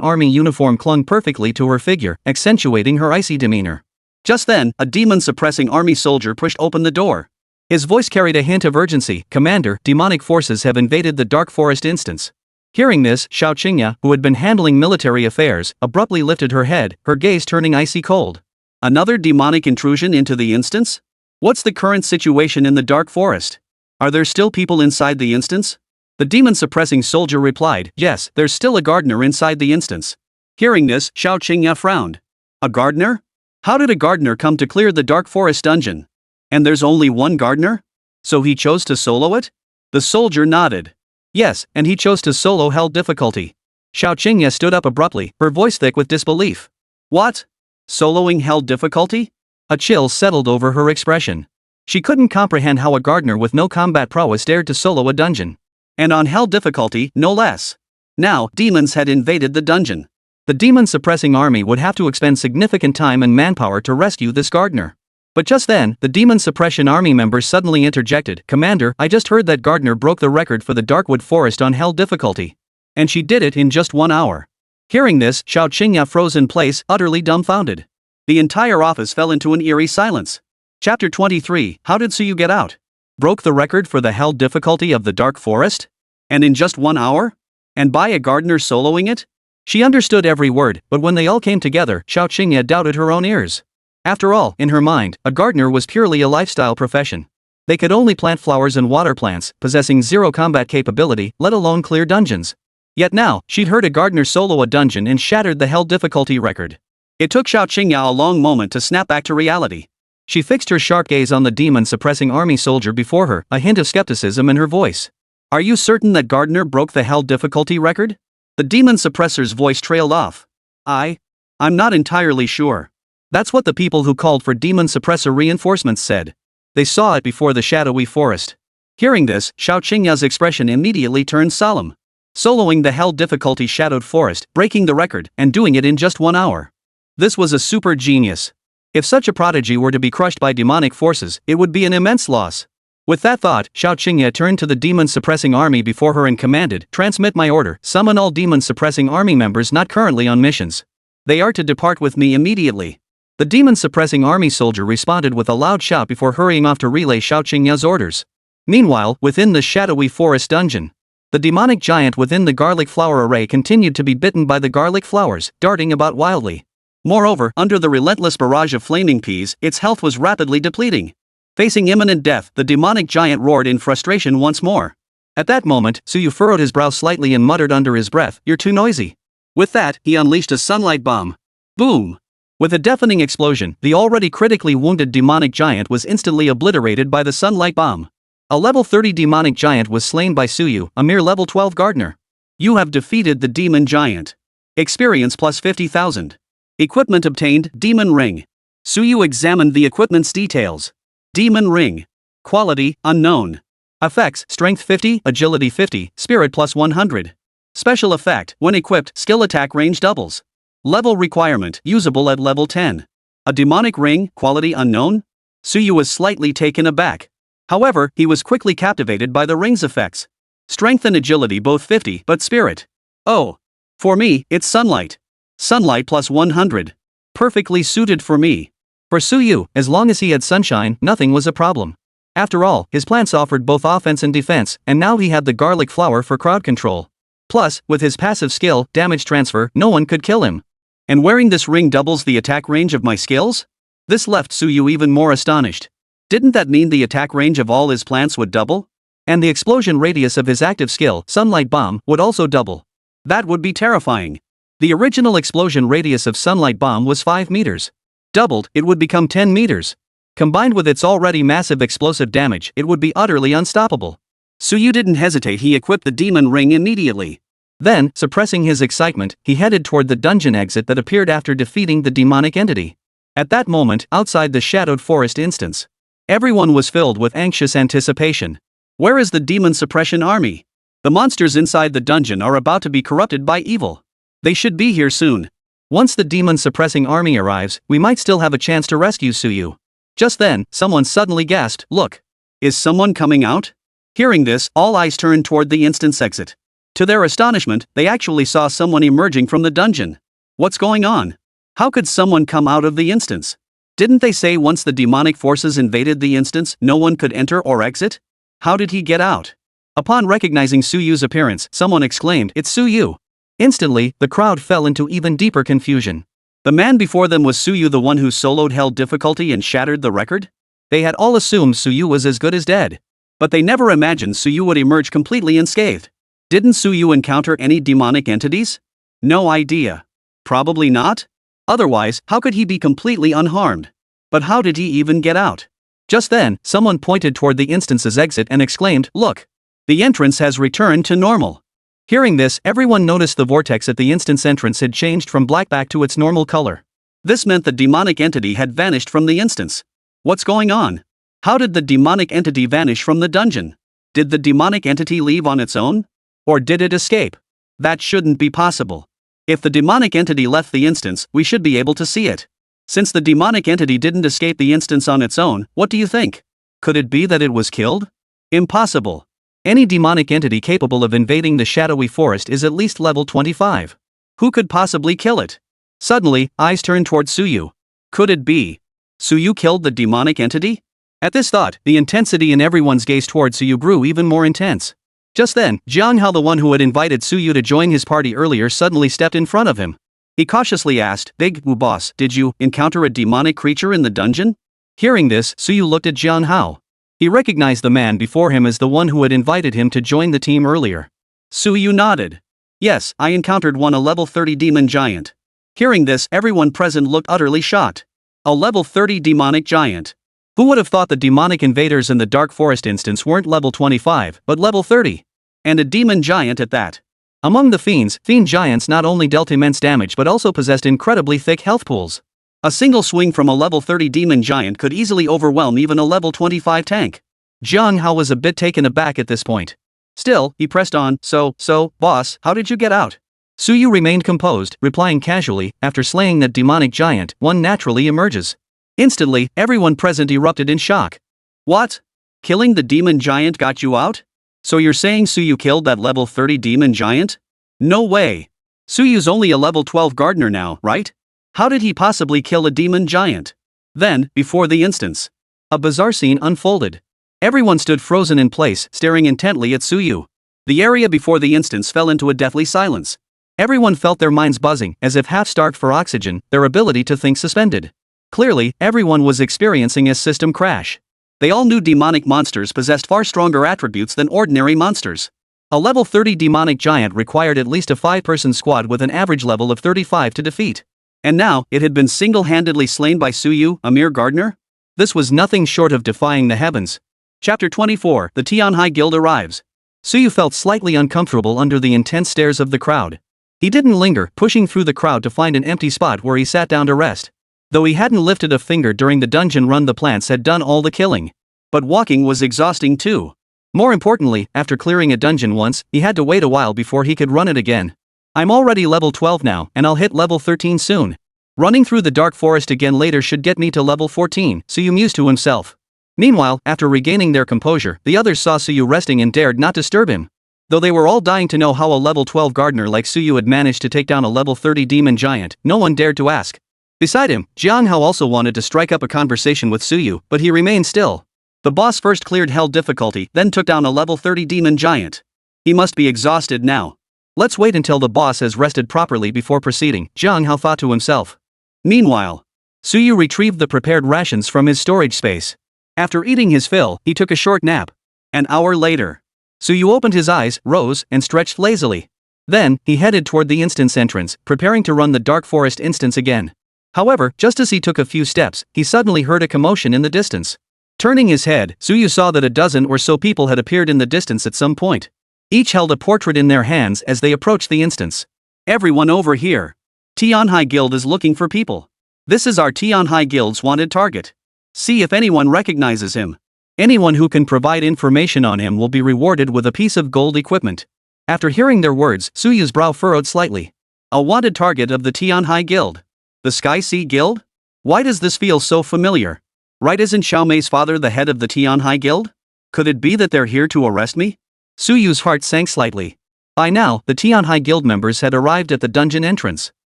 army uniform clung perfectly to her figure, accentuating her icy demeanor. Just then, a demon-suppressing army soldier pushed open the door. His voice carried a hint of urgency. "Commander, demonic forces have invaded the Dark Forest instance." Hearing this, Xiao Qingya, who had been handling military affairs, abruptly lifted her head, her gaze turning icy cold. Another demonic intrusion into the instance? What's the current situation in the Dark Forest? Are there still people inside the instance? The demon-suppressing soldier replied, "Yes, there's still a gardener inside the instance." Hearing this, Xiao Qingya frowned. A gardener? How did a gardener come to clear the Dark Forest dungeon? And there's only one gardener? So he chose to solo it? The soldier nodded. Yes, and he chose to solo hell difficulty. Xiao Qingya stood up abruptly, her voice thick with disbelief. What? Soloing hell difficulty? A chill settled over her expression. She couldn't comprehend how a gardener with no combat prowess dared to solo a dungeon. And on hell difficulty, no less. Now, demons had invaded the dungeon. The demon-suppressing army would have to expend significant time and manpower to rescue this gardener. But just then, the demon suppression army members suddenly interjected, "Commander, I just heard that gardener broke the record for the Darkwood Forest on hell difficulty. And she did it in just 1 hour." Hearing this, Xiao Qingya froze in place, utterly dumbfounded. The entire office fell into an eerie silence. Chapter 23, How did Suyu get out? Broke the record for the hell difficulty of the Dark Forest? And in just 1 hour? And by a gardener soloing it? She understood every word, but when they all came together, Xiao Qingya doubted her own ears. After all, in her mind, a gardener was purely a lifestyle profession. They could only plant flowers and water plants, possessing zero combat capability, let alone clear dungeons. Yet now, she'd heard a gardener solo a dungeon and shattered the hell difficulty record. It took Xiao Qingya a long moment to snap back to reality. She fixed her sharp gaze on the demon-suppressing army soldier before her, a hint of skepticism in her voice. "Are you certain that gardener broke the hell difficulty record?" The demon suppressor's voice trailed off. I'm not entirely sure. That's what the people who called for demon suppressor reinforcements said. They saw it before the shadowy forest. Hearing this, Xiao Qingya's expression immediately turned solemn. soloing the hell difficulty Shadowed Forest, breaking the record, and doing it in just 1 hour. This was a super genius. If such a prodigy were to be crushed by demonic forces, it would be an immense loss. With that thought, Xiao Qingye turned to the demon-suppressing army before her and commanded, "Transmit my order, summon all demon-suppressing army members not currently on missions. They are to depart with me immediately." The demon-suppressing army soldier responded with a loud shout before hurrying off to relay Xiao Qingye's orders. Meanwhile, within the shadowy forest dungeon, the demonic giant within the garlic flower array continued to be bitten by the garlic flowers, darting about wildly. Moreover, under the relentless barrage of flaming peas, its health was rapidly depleting. Facing imminent death, the demonic giant roared in frustration once more. At that moment, Suyu furrowed his brow slightly and muttered under his breath, "You're too noisy." With that, he unleashed a sunlight bomb. Boom! With a deafening explosion, the already critically wounded demonic giant was instantly obliterated by the sunlight bomb. A level 30 demonic giant was slain by Suyu, a mere level 12 gardener. You have defeated the demon giant. Experience plus 50,000. Equipment obtained, Demon Ring. Suyu examined the equipment's details. Demon Ring. Quality, unknown. Effects, Strength 50, Agility 50, Spirit plus 100. Special effect, when equipped, skill attack range doubles. Level requirement, usable at level 10. A demonic ring, quality unknown? Suyu was slightly taken aback. However, he was quickly captivated by the ring's effects. Strength and agility both 50, but spirit. Oh. For me, it's sunlight. Sunlight plus 100. Perfectly suited for me. For Suyu, as long as he had sunshine, nothing was a problem. After all, his plants offered both offense and defense, and now he had the garlic flower for crowd control. Plus, with his passive skill, damage transfer, no one could kill him. And wearing this ring doubles the attack range of my skills? This left Suyu even more astonished. Didn't that mean the attack range of all his plants would double? And the explosion radius of his active skill, Sunlight Bomb, would also double. That would be terrifying. The original explosion radius of Sunlight Bomb was 5 meters. Doubled, it would become 10 meters. Combined with its already massive explosive damage, it would be utterly unstoppable. Suyu didn't hesitate, he equipped the demon ring immediately. Then, suppressing his excitement, he headed toward the dungeon exit that appeared after defeating the demonic entity. At that moment, outside the Shadowed Forest instance, everyone was filled with anxious anticipation. Where is the demon suppression army? The monsters inside the dungeon are about to be corrupted by evil. They should be here soon. Once the demon suppressing army arrives, we might still have a chance to rescue Suyu. Just then, someone suddenly gasped, "Look! Is someone coming out?" Hearing this, all eyes turned toward the instance exit. To their astonishment, they actually saw someone emerging from the dungeon. What's going on? How could someone come out of the instance? Didn't they say once the demonic forces invaded the instance, no one could enter or exit? How did he get out? Upon recognizing Suyu's appearance, someone exclaimed, "It's Suyu!" Instantly, the crowd fell into even deeper confusion. The man before them was Suyu, the one who soloed hell difficulty and shattered the record? They had all assumed Suyu was as good as dead. But they never imagined Suyu would emerge completely unscathed. Didn't Suyu encounter any demonic entities? No idea. Probably not? Otherwise, how could he be completely unharmed? But how did he even get out? Just then, someone pointed toward the instance's exit and exclaimed, "Look! The entrance has returned to normal." Hearing this, everyone noticed the vortex at the instance entrance had changed from black back to its normal color. This meant the demonic entity had vanished from the instance. What's going on? How did the demonic entity vanish from the dungeon? Did the demonic entity leave on its own? Or did it escape? That shouldn't be possible. If the demonic entity left the instance, we should be able to see it. Since the demonic entity didn't escape the instance on its own, what do you think? Could it be that it was killed? Impossible. Any demonic entity capable of invading the shadowy forest is at least level 25. Who could possibly kill it? Suddenly, eyes turned toward Suyu. Could it be Suyu killed the demonic entity? At this thought, the intensity in everyone's gaze toward Suyu grew even more intense. Just then, Jiang Hao, the one who had invited Suyu to join his party earlier, suddenly stepped in front of him. He cautiously asked, "Big Wu boss, did you encounter a demonic creature in the dungeon?" Hearing this, Suyu looked at Jiang Hao. He recognized the man before him as the one who had invited him to join the team earlier. Suyu nodded. "Yes, I encountered one, a level 30 demon giant." Hearing this, everyone present looked utterly shocked. A level 30 demonic giant. Who would have thought the demonic invaders in the Dark Forest instance weren't level 25, but level 30? And a demon giant at that. Among the fiends, fiend giants not only dealt immense damage but also possessed incredibly thick health pools. A single swing from a level 30 demon giant could easily overwhelm even a level 25 tank. Jiang Hao was a bit taken aback at this point. Still, he pressed on, so, boss, how did you get out? Suyu remained composed, replying casually, after slaying that demonic giant, one naturally emerges. Instantly, everyone present erupted in shock. What? Killing the demon giant got you out? So you're saying Suyu killed that level 30 demon giant? No way. Suyu's only a level 12 gardener now, right? How did he possibly kill a demon giant? Then, before the instance, a bizarre scene unfolded. Everyone stood frozen in place, staring intently at Suyu. The area before the instance fell into a deathly silence. Everyone felt their minds buzzing, as if half-starved for oxygen, their ability to think suspended. Clearly, everyone was experiencing a system crash. They all knew demonic monsters possessed far stronger attributes than ordinary monsters. A level 30 demonic giant required at least a 5-person squad with an average level of 35 to defeat. And now, it had been single-handedly slain by Suyu, a mere gardener? This was nothing short of defying the heavens. Chapter 24, The Tianhai Guild arrives. Suyu felt slightly uncomfortable under the intense stares of the crowd. He didn't linger, pushing through the crowd to find an empty spot where he sat down to rest. Though he hadn't lifted a finger during the dungeon run, the plants had done all the killing. But walking was exhausting too. More importantly, after clearing a dungeon once, he had to wait a while before he could run it again. I'm already level 12 now, and I'll hit level 13 soon. Running through the dark forest again later should get me to level 14, Suyu mused to himself. Meanwhile, after regaining their composure, the others saw Suyu resting and dared not disturb him. Though they were all dying to know how a level 12 gardener like Suyu had managed to take down a level 30 demon giant, no one dared to ask. Beside him, Jiang Hao also wanted to strike up a conversation with Suyu, but he remained still. The boss first cleared hell difficulty, then took down a level 30 demon giant. He must be exhausted now. Let's wait until the boss has rested properly before proceeding, Jiang Hao thought to himself. Meanwhile, Suyu retrieved the prepared rations from his storage space. After eating his fill, he took a short nap. An hour later, Suyu opened his eyes, rose, and stretched lazily. Then, he headed toward the instance entrance, preparing to run the dark forest instance again. However, just as he took a few steps, he suddenly heard a commotion in the distance. Turning his head, Suyu saw that a dozen or so people had appeared in the distance at some point. Each held a portrait in their hands as they approached the instance. Everyone over here. Tianhai Guild is looking for people. This is our Tianhai Guild's wanted target. See if anyone recognizes him. Anyone who can provide information on him will be rewarded with a piece of gold equipment. After hearing their words, Suyu's brow furrowed slightly. A wanted target of the Tianhai Guild. The Sky Sea Guild? Why does this feel so familiar? Right, isn't Xiaomei's father the head of the Tianhai Guild? Could it be that they're here to arrest me? Suyu's heart sank slightly. By now, the Tianhai Guild members had arrived at the dungeon entrance.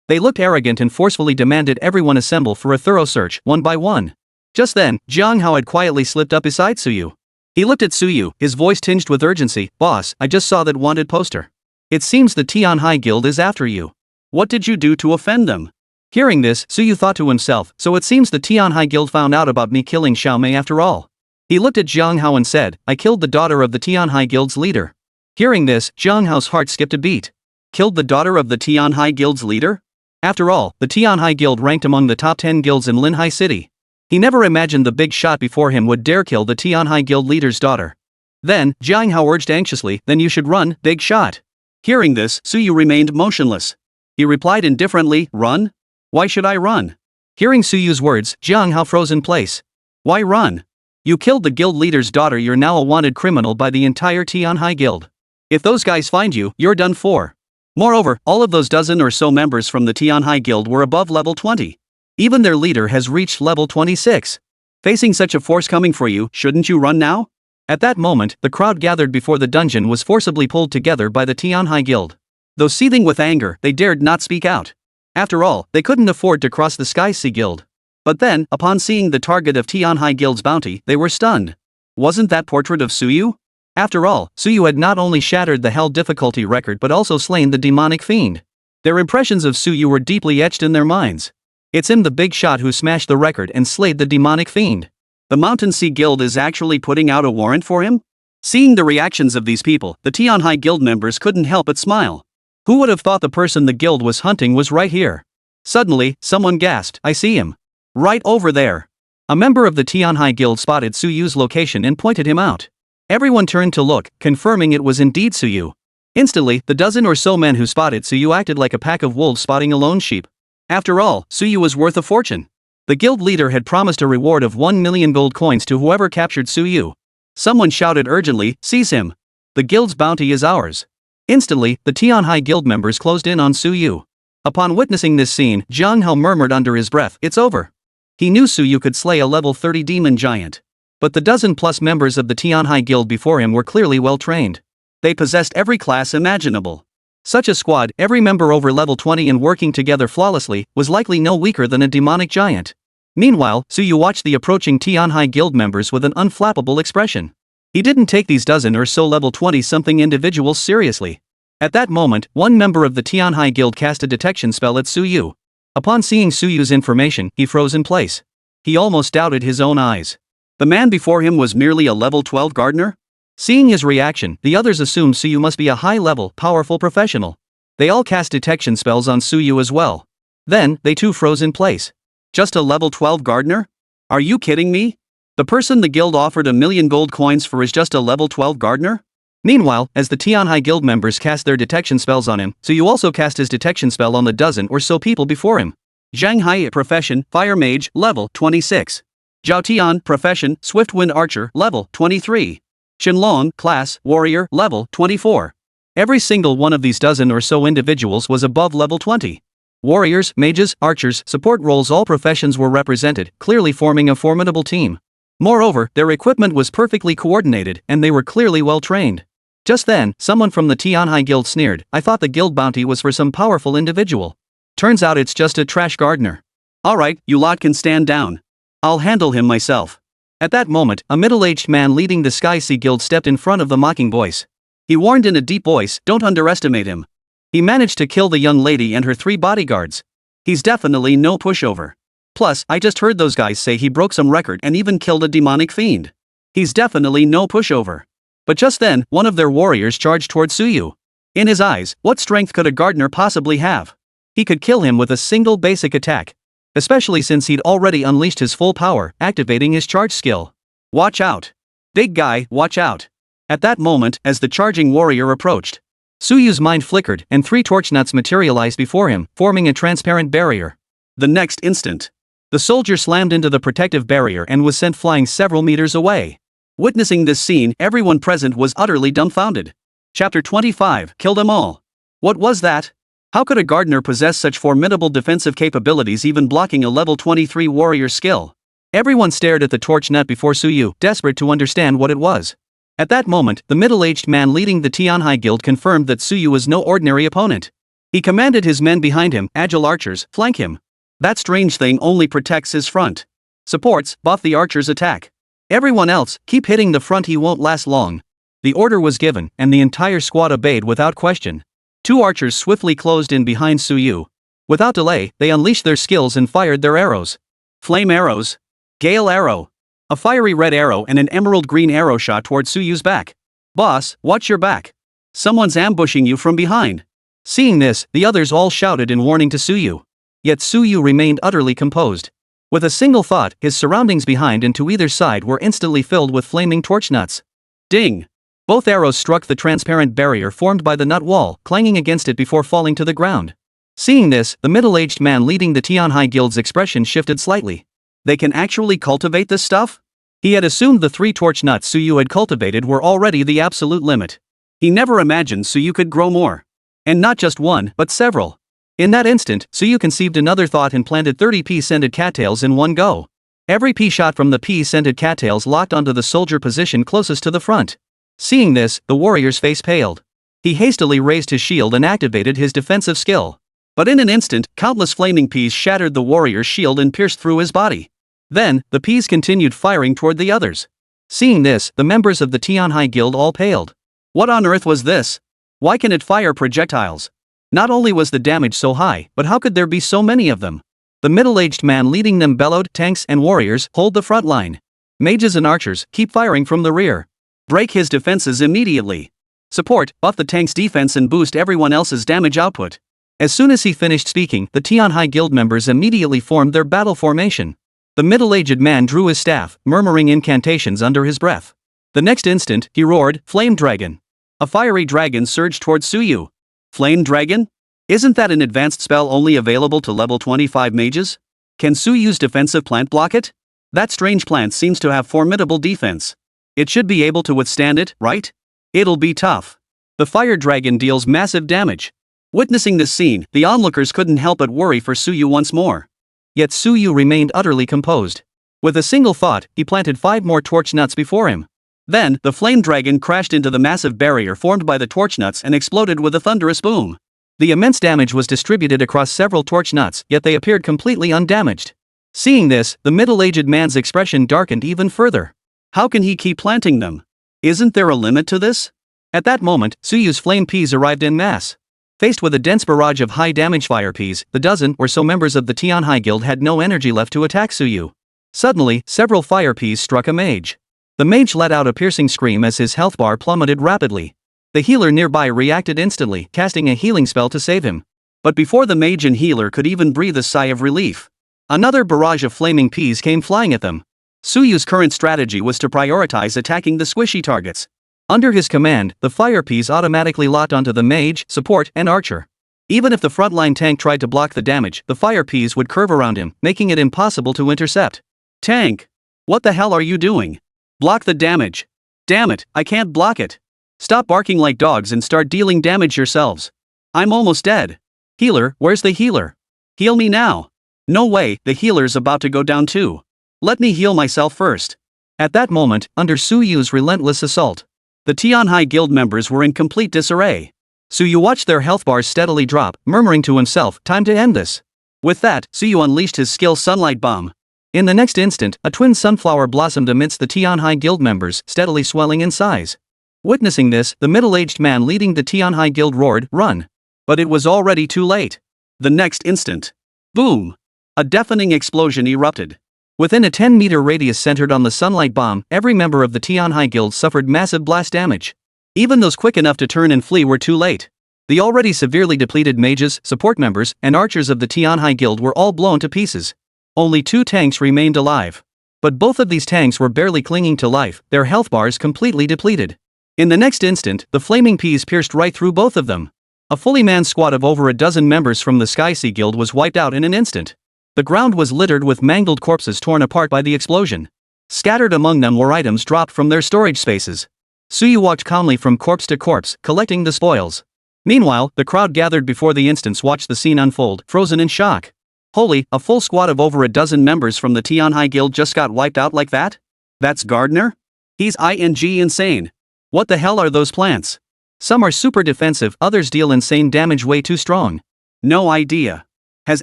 They looked arrogant and forcefully demanded everyone assemble for a thorough search, one by one. Just then, Jiang Hao had quietly slipped up beside Suyu. He looked at Suyu, his voice tinged with urgency. Boss, I just saw that wanted poster. It seems the Tianhai Guild is after you. What did you do to offend them? Hearing this, Suyu thought to himself, so it seems the Tianhai Guild found out about me killing Xiaomei after all. He looked at Jiang Hao and said, I killed the daughter of the Tianhai Guild's leader. Hearing this, Jiang Hao's heart skipped a beat. Killed the daughter of the Tianhai Guild's leader? After all, the Tianhai Guild ranked among the top 10 guilds in Linhai City. He never imagined the big shot before him would dare kill the Tianhai Guild leader's daughter. Then, Jiang Hao urged anxiously, then you should run, big shot. Hearing this, Suyu remained motionless. He replied indifferently, run? Why should I run? Hearing Suyu's words, Jiang Hao froze in place. Why run? You killed the guild leader's daughter, you're now a wanted criminal by the entire Tianhai Guild. If those guys find you, you're done for. Moreover, all of those dozen or so members from the Tianhai Guild were above level 20. Even their leader has reached level 26. Facing such a force coming for you, shouldn't you run now? At that moment, the crowd gathered before the dungeon was forcibly pulled together by the Tianhai Guild. Though seething with anger, they dared not speak out. After all, they couldn't afford to cross the Sky Sea Guild. But then, upon seeing the target of Tianhai Guild's bounty, they were stunned. Wasn't that portrait of Suyu? After all, Suyu had not only shattered the hell difficulty record but also slain the demonic fiend. Their impressions of Suyu were deeply etched in their minds. It's him, the big shot, who smashed the record and slayed the demonic fiend. The Mountain Sea Guild is actually putting out a warrant for him? Seeing the reactions of these people, the Tianhai Guild members couldn't help but smile. Who would have thought the person the guild was hunting was right here? Suddenly, someone gasped, I see him. Right over there. A member of the Tianhai Guild spotted Suyu's location and pointed him out. Everyone turned to look, confirming it was indeed Suyu. Instantly, the dozen or so men who spotted Suyu acted like a pack of wolves spotting a lone sheep. After all, Suyu was worth a fortune. The guild leader had promised a reward of 1 million gold coins to whoever captured Suyu. Someone shouted urgently, seize him. the guild's bounty is ours. Instantly, the Tianhai guild members closed in on Suyu. Upon witnessing this scene, Jiang Hao murmured under his breath, "It's over." He knew Suyu could slay a level 30 demon giant. But the dozen-plus members of the Tianhai guild before him were clearly well-trained. They possessed every class imaginable. Such a squad, every member over level 20 and working together flawlessly, was likely no weaker than a demonic giant. Meanwhile, Suyu watched the approaching Tianhai guild members with an unflappable expression. He didn't take these dozen or so level 20-something individuals seriously. At that moment, one member of the Tianhai guild cast a detection spell at Suyu. Upon seeing Suyu's information, he froze in place. He almost doubted his own eyes. The man before him was merely a level 12 gardener? Seeing his reaction, the others assumed Suyu must be a high-level, powerful professional. They all cast detection spells on Suyu as well. Then, they too froze in place. Just a level 12 gardener? Are you kidding me? The person the guild offered 1,000,000 gold coins for is just a level 12 gardener? Meanwhile, as the Tianhai guild members cast their detection spells on him, Suyu also cast his detection spell on the dozen or so people before him. Zhang Hai, profession, Fire Mage, level 26. Zhao Tian, profession, Swift Wind Archer, level 23. Shenlong, class, Warrior, level 24. Every single one of these dozen or so individuals was above level 20. Warriors, mages, archers, support roles, all professions were represented, clearly forming a formidable team. Moreover, their equipment was perfectly coordinated, and they were clearly well trained. Just then, someone from the Tianhai guild sneered, "I thought the guild bounty was for some powerful individual. Turns out it's just a trash gardener." "Alright, you lot can stand down. I'll handle him myself." At that moment, a middle-aged man leading the Sky Sea Guild stepped in front of the mocking voice. He warned in a deep voice, "Don't underestimate him. He managed to kill the young lady and her 3 bodyguards. He's definitely no pushover. Plus, I just heard those guys say he broke some record and even killed a demonic fiend. He's definitely no pushover." But just then, one of their warriors charged toward Suyu. In his eyes, what strength could a gardener possibly have? He could kill him with a single basic attack. Especially since he'd already unleashed his full power, activating his charge skill. "Watch out. Big guy, watch out." At that moment, as the charging warrior approached, Suyu's mind flickered and 3 torch nuts materialized before him, forming a transparent barrier. The next instant, the soldier slammed into the protective barrier and was sent flying several meters away. Witnessing this scene, everyone present was utterly dumbfounded. Chapter 25, Kill Them All. What was that? How could a gardener possess such formidable defensive capabilities, even blocking a level 23 warrior skill? Everyone stared at the torch nut before Suyu, desperate to understand what it was. At that moment, the middle-aged man leading the Tianhai guild confirmed that Suyu was no ordinary opponent. He commanded his men behind him, agile archers, flank him. That strange thing only protects his front. Supports, buff the archer's attack. Everyone else, keep hitting the front, he won't last long. The order was given, and the entire squad obeyed without question. 2 archers swiftly closed in behind Suyu. Without delay, they unleashed their skills and fired their arrows. Flame arrows. Gale arrow. A fiery red arrow and an emerald green arrow shot toward Suyu's back. "Boss, watch your back. Someone's ambushing you from behind." Seeing this, the others all shouted in warning to Suyu. Yet Suyu remained utterly composed. With a single thought, his surroundings behind and to either side were instantly filled with flaming torch nuts. Ding! Both arrows struck the transparent barrier formed by the nut wall, clanging against it before falling to the ground. Seeing this, the middle-aged man leading the Tianhai guild's expression shifted slightly. They can actually cultivate this stuff? He had assumed the 3 torch nuts Suyu had cultivated were already the absolute limit. He never imagined Suyu could grow more. And not just one, but several. In that instant, Suyu conceived another thought and planted 30 pea-scented cattails in one go. Every pea shot from the pea-scented cattails locked onto the soldier position closest to the front. Seeing this, the warrior's face paled. He hastily raised his shield and activated his defensive skill. But in an instant, countless flaming peas shattered the warrior's shield and pierced through his body. Then, the peas continued firing toward the others. Seeing this, the members of the Tianhai guild all paled. What on earth was this? Why can it fire projectiles? Not only was the damage so high, but how could there be so many of them? The middle-aged man leading them bellowed, "Tanks and warriors, hold the front line. Mages and archers, keep firing from the rear. Break his defenses immediately. Support, buff the tank's defense and boost everyone else's damage output." As soon as he finished speaking, the Tianhai guild members immediately formed their battle formation. The middle-aged man drew his staff, murmuring incantations under his breath. The next instant, he roared, "Flame Dragon!" A fiery dragon surged towards Suyu. Flame Dragon? Isn't that an advanced spell only available to level 25 mages? Can Suyu's defensive plant block it? That strange plant seems to have formidable defense. It should be able to withstand it, right? It'll be tough. The fire dragon deals massive damage. Witnessing this scene, the onlookers couldn't help but worry for Suyu once more. Yet Suyu remained utterly composed. With a single thought, he planted 5 more torch nuts before him. Then, the flame dragon crashed into the massive barrier formed by the torch nuts and exploded with a thunderous boom. The immense damage was distributed across several torch nuts, yet they appeared completely undamaged. Seeing this, the middle-aged man's expression darkened even further. How can he keep planting them? Isn't there a limit to this? At that moment, Suyu's flame peas arrived en masse. Faced with a dense barrage of high-damage fire peas, the dozen or so members of the Tianhai Guild had no energy left to attack Suyu. Suddenly, several fire peas struck a mage. The mage let out a piercing scream as his health bar plummeted rapidly. The healer nearby reacted instantly, casting a healing spell to save him. But before the mage and healer could even breathe a sigh of relief, another barrage of flaming peas came flying at them. Suyu's current strategy was to prioritize attacking the squishy targets. Under his command, the fire peas automatically locked onto the mage, support, and archer. Even if the frontline tank tried to block the damage, the fire peas would curve around him, making it impossible to intercept. Tank! What the hell are you doing? Block the damage. Damn it, I can't block it. Stop barking like dogs and start dealing damage yourselves. I'm almost dead. Healer, where's the healer? Heal me now. No way, the healer's about to go down too. Let me heal myself first. At that moment, under Suyu's relentless assault, the Tianhai Guild members were in complete disarray. Suyu watched their health bars steadily drop, murmuring to himself, time to end this. With that, Suyu unleashed his skill Sunlight Bomb. In the next instant, a twin sunflower blossomed amidst the Tianhai Guild members, steadily swelling in size. Witnessing this, the middle-aged man leading the Tianhai Guild roared, "Run!" But it was already too late. The next instant, boom! A deafening explosion erupted. Within a 10-meter radius centered on the sunlight bomb, every member of the Tianhai Guild suffered massive blast damage. Even those quick enough to turn and flee were too late. The already severely depleted mages, support members, and archers of the Tianhai Guild were all blown to pieces. Only 2 tanks remained alive. But both of these tanks were barely clinging to life, their health bars completely depleted. In the next instant, the flaming peas pierced right through both of them. A fully manned squad of over a dozen members from the Sky Sea Guild was wiped out in an instant. The ground was littered with mangled corpses torn apart by the explosion. Scattered among them were items dropped from their storage spaces. Suyu walked calmly from corpse to corpse, collecting the spoils. Meanwhile, the crowd gathered before the instance watched the scene unfold, frozen in shock. Holy, a full squad of over a dozen members from the Tianhai Guild just got wiped out like that? That's Gardner? He's insane. What the hell are those plants? Some are super defensive, others deal insane damage way too strong. No idea. Has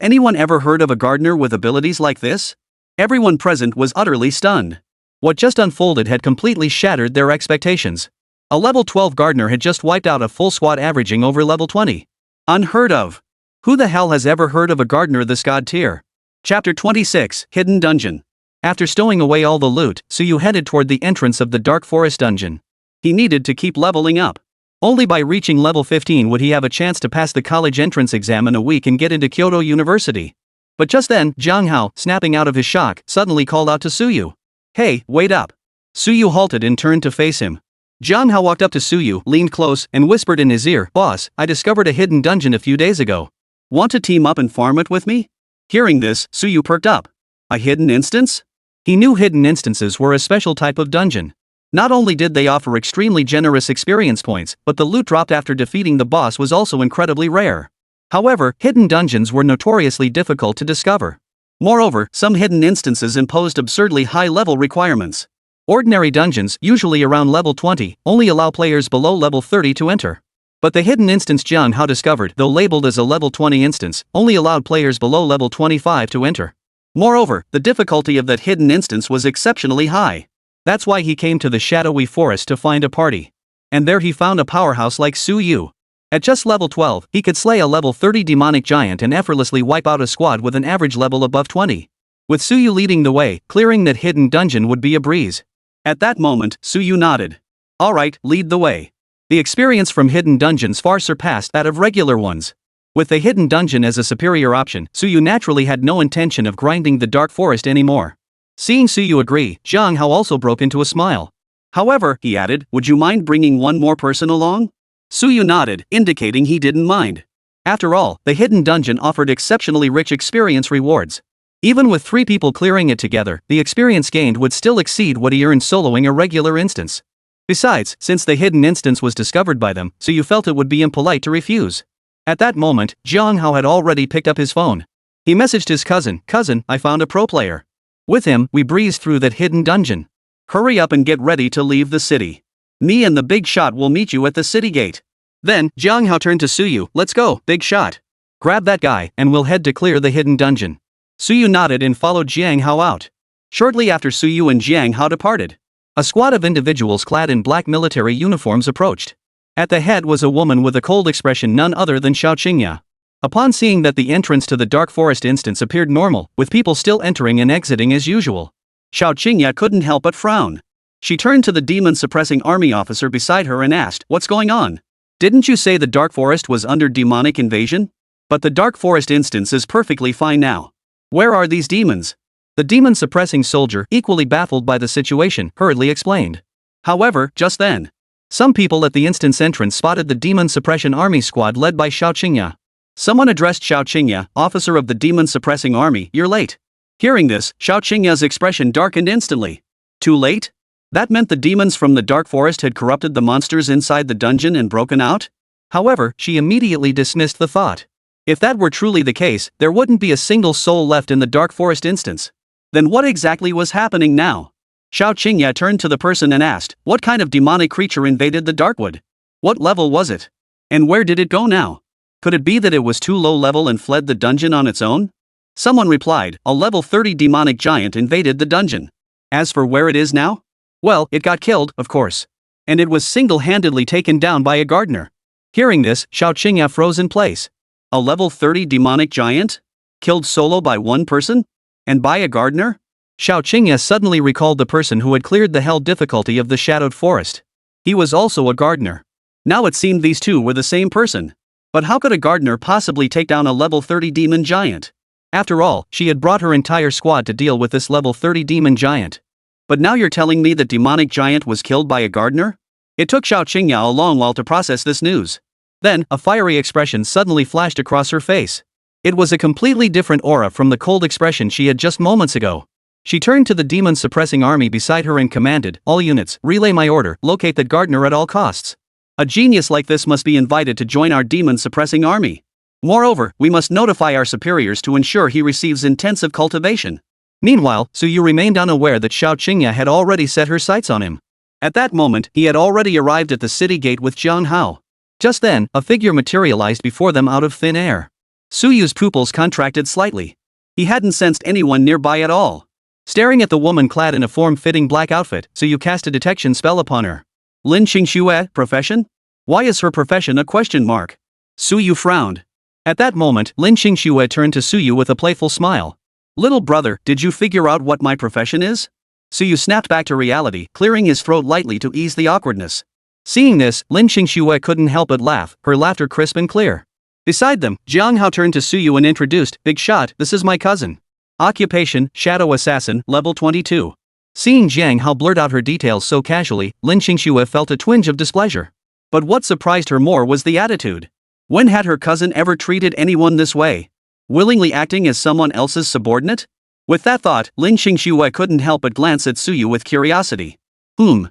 anyone ever heard of a gardener with abilities like this? Everyone present was utterly stunned. What just unfolded had completely shattered their expectations. A level 12 gardener had just wiped out a full squad averaging over level 20. Unheard of. Who the hell has ever heard of a gardener this god tier? Chapter 26, Hidden Dungeon. After stowing away all the loot, Suyu headed toward the entrance of the Dark Forest dungeon. He needed to keep leveling up. Only by reaching level 15 would he have a chance to pass the college entrance exam in a week and get into Kyoto University. But just then, Zhang Hao, snapping out of his shock, suddenly called out to Suyu. "Hey, wait up." Suyu halted and turned to face him. Zhang Hao walked up to Suyu, leaned close, and whispered in his ear, "Boss, I discovered a hidden dungeon a few days ago. Want to team up and farm it with me?" Hearing this, Suyu perked up. A hidden instance? He knew hidden instances were a special type of dungeon. Not only did they offer extremely generous experience points, but the loot dropped after defeating the boss was also incredibly rare. However, hidden dungeons were notoriously difficult to discover. Moreover, some hidden instances imposed absurdly high-level requirements. Ordinary dungeons, usually around level 20, only allow players below level 30 to enter. But the hidden instance Zhang Hao discovered, though labeled as a level 20 instance, only allowed players below level 25 to enter. Moreover, the difficulty of that hidden instance was exceptionally high. That's why he came to the shadowy forest to find a party. And there he found a powerhouse like Suyu. At just level 12, he could slay a level 30 demonic giant and effortlessly wipe out a squad with an average level above 20. With Suyu leading the way, clearing that hidden dungeon would be a breeze. At that moment, Suyu nodded. "Alright, lead the way." The experience from hidden dungeons far surpassed that of regular ones. With the hidden dungeon as a superior option, Suyu naturally had no intention of grinding the dark forest anymore. Seeing Suyu agree, Zhang Hao also broke into a smile. "However," he added, "would you mind bringing one more person along?" Suyu nodded, indicating he didn't mind. After all, the hidden dungeon offered exceptionally rich experience rewards. Even with 3 people clearing it together, the experience gained would still exceed what he earned soloing a regular instance. Besides, since the hidden instance was discovered by them, so you felt it would be impolite to refuse. At that moment, Jiang Hao had already picked up his phone. He messaged his cousin, "Cousin, I found a pro player. With him, we breezed through that hidden dungeon. Hurry up and get ready to leave the city. Me and the big shot will meet you at the city gate." Then, Jiang Hao turned to Suyu, "Let's go, big shot. Grab that guy, and we'll head to clear the hidden dungeon." Suyu nodded and followed Jiang Hao out. Shortly after Suyu and Jiang Hao departed, a squad of individuals clad in black military uniforms approached. At the head was a woman with a cold expression, none other than Xiao Qingya. Upon seeing that the entrance to the Dark Forest instance appeared normal, with people still entering and exiting as usual, Xiao Qingya couldn't help but frown. She turned to the demon-suppressing army officer beside her and asked, "What's going on? Didn't you say the Dark Forest was under demonic invasion? But the Dark Forest instance is perfectly fine now. Where are these demons?" The demon-suppressing soldier, equally baffled by the situation, hurriedly explained. However, just then, some people at the instance entrance spotted the demon suppression army squad led by Xiao Qingya. Someone addressed Xiao Qingya, "Officer of the demon-suppressing army, you're late." Hearing this, Xiao Qingya's expression darkened instantly. Too late? That meant the demons from the Dark Forest had corrupted the monsters inside the dungeon and broken out? However, she immediately dismissed the thought. If that were truly the case, there wouldn't be a single soul left in the Dark Forest instance. Then what exactly was happening now? Xiao Qingya turned to the person and asked, "What kind of demonic creature invaded the Darkwood? What level was it? And where did it go now? Could it be that it was too low level and fled the dungeon on its own?" Someone replied, "A level 30 demonic giant invaded the dungeon. As for where it is now? Well, it got killed, of course. And it was single-handedly taken down by a gardener." Hearing this, Xiao Qingya froze in place. A level 30 demonic giant? Killed solo by one person? And by a gardener? Xiao Qingya suddenly recalled the person who had cleared the hell difficulty of the Shadowed Forest. He was also a gardener. Now it seemed these two were the same person. But how could a gardener possibly take down a level 30 demon giant? After all, she had brought her entire squad to deal with this level 30 demon giant. But now you're telling me that demonic giant was killed by a gardener? It took Xiao Qingya a long while to process this news. Then, a fiery expression suddenly flashed across her face. It was a completely different aura from the cold expression she had just moments ago. She turned to the demon-suppressing army beside her and commanded, "All units, relay my order, locate that gardener at all costs. A genius like this must be invited to join our demon-suppressing army. Moreover, we must notify our superiors to ensure he receives intensive cultivation." Meanwhile, Suyu remained unaware that Xiao Qingya had already set her sights on him. At that moment, he had already arrived at the city gate with Jiang Hao. Just then, a figure materialized before them out of thin air. Suyu's pupils contracted slightly. He hadn't sensed anyone nearby at all. Staring at the woman clad in a form-fitting black outfit, Suyu cast a detection spell upon her. Lin Xingxue, profession? Why is her profession a question mark? Suyu frowned. At that moment, Lin Xingxue turned to Suyu with a playful smile. "Little brother, did you figure out what my profession is?" Suyu snapped back to reality, clearing his throat lightly to ease the awkwardness. Seeing this, Lin Xingxue couldn't help but laugh, her laughter crisp and clear. Beside them, Jiang Hao turned to Suyu and introduced, "Big shot, this is my cousin. Occupation, Shadow Assassin, level 22. Seeing Jiang Hao blurt out her details so casually, Lin Xingxue felt a twinge of displeasure. But what surprised her more was the attitude. When had her cousin ever treated anyone this way? Willingly acting as someone else's subordinate? With that thought, Lin Xingxue couldn't help but glance at Suyu with curiosity. The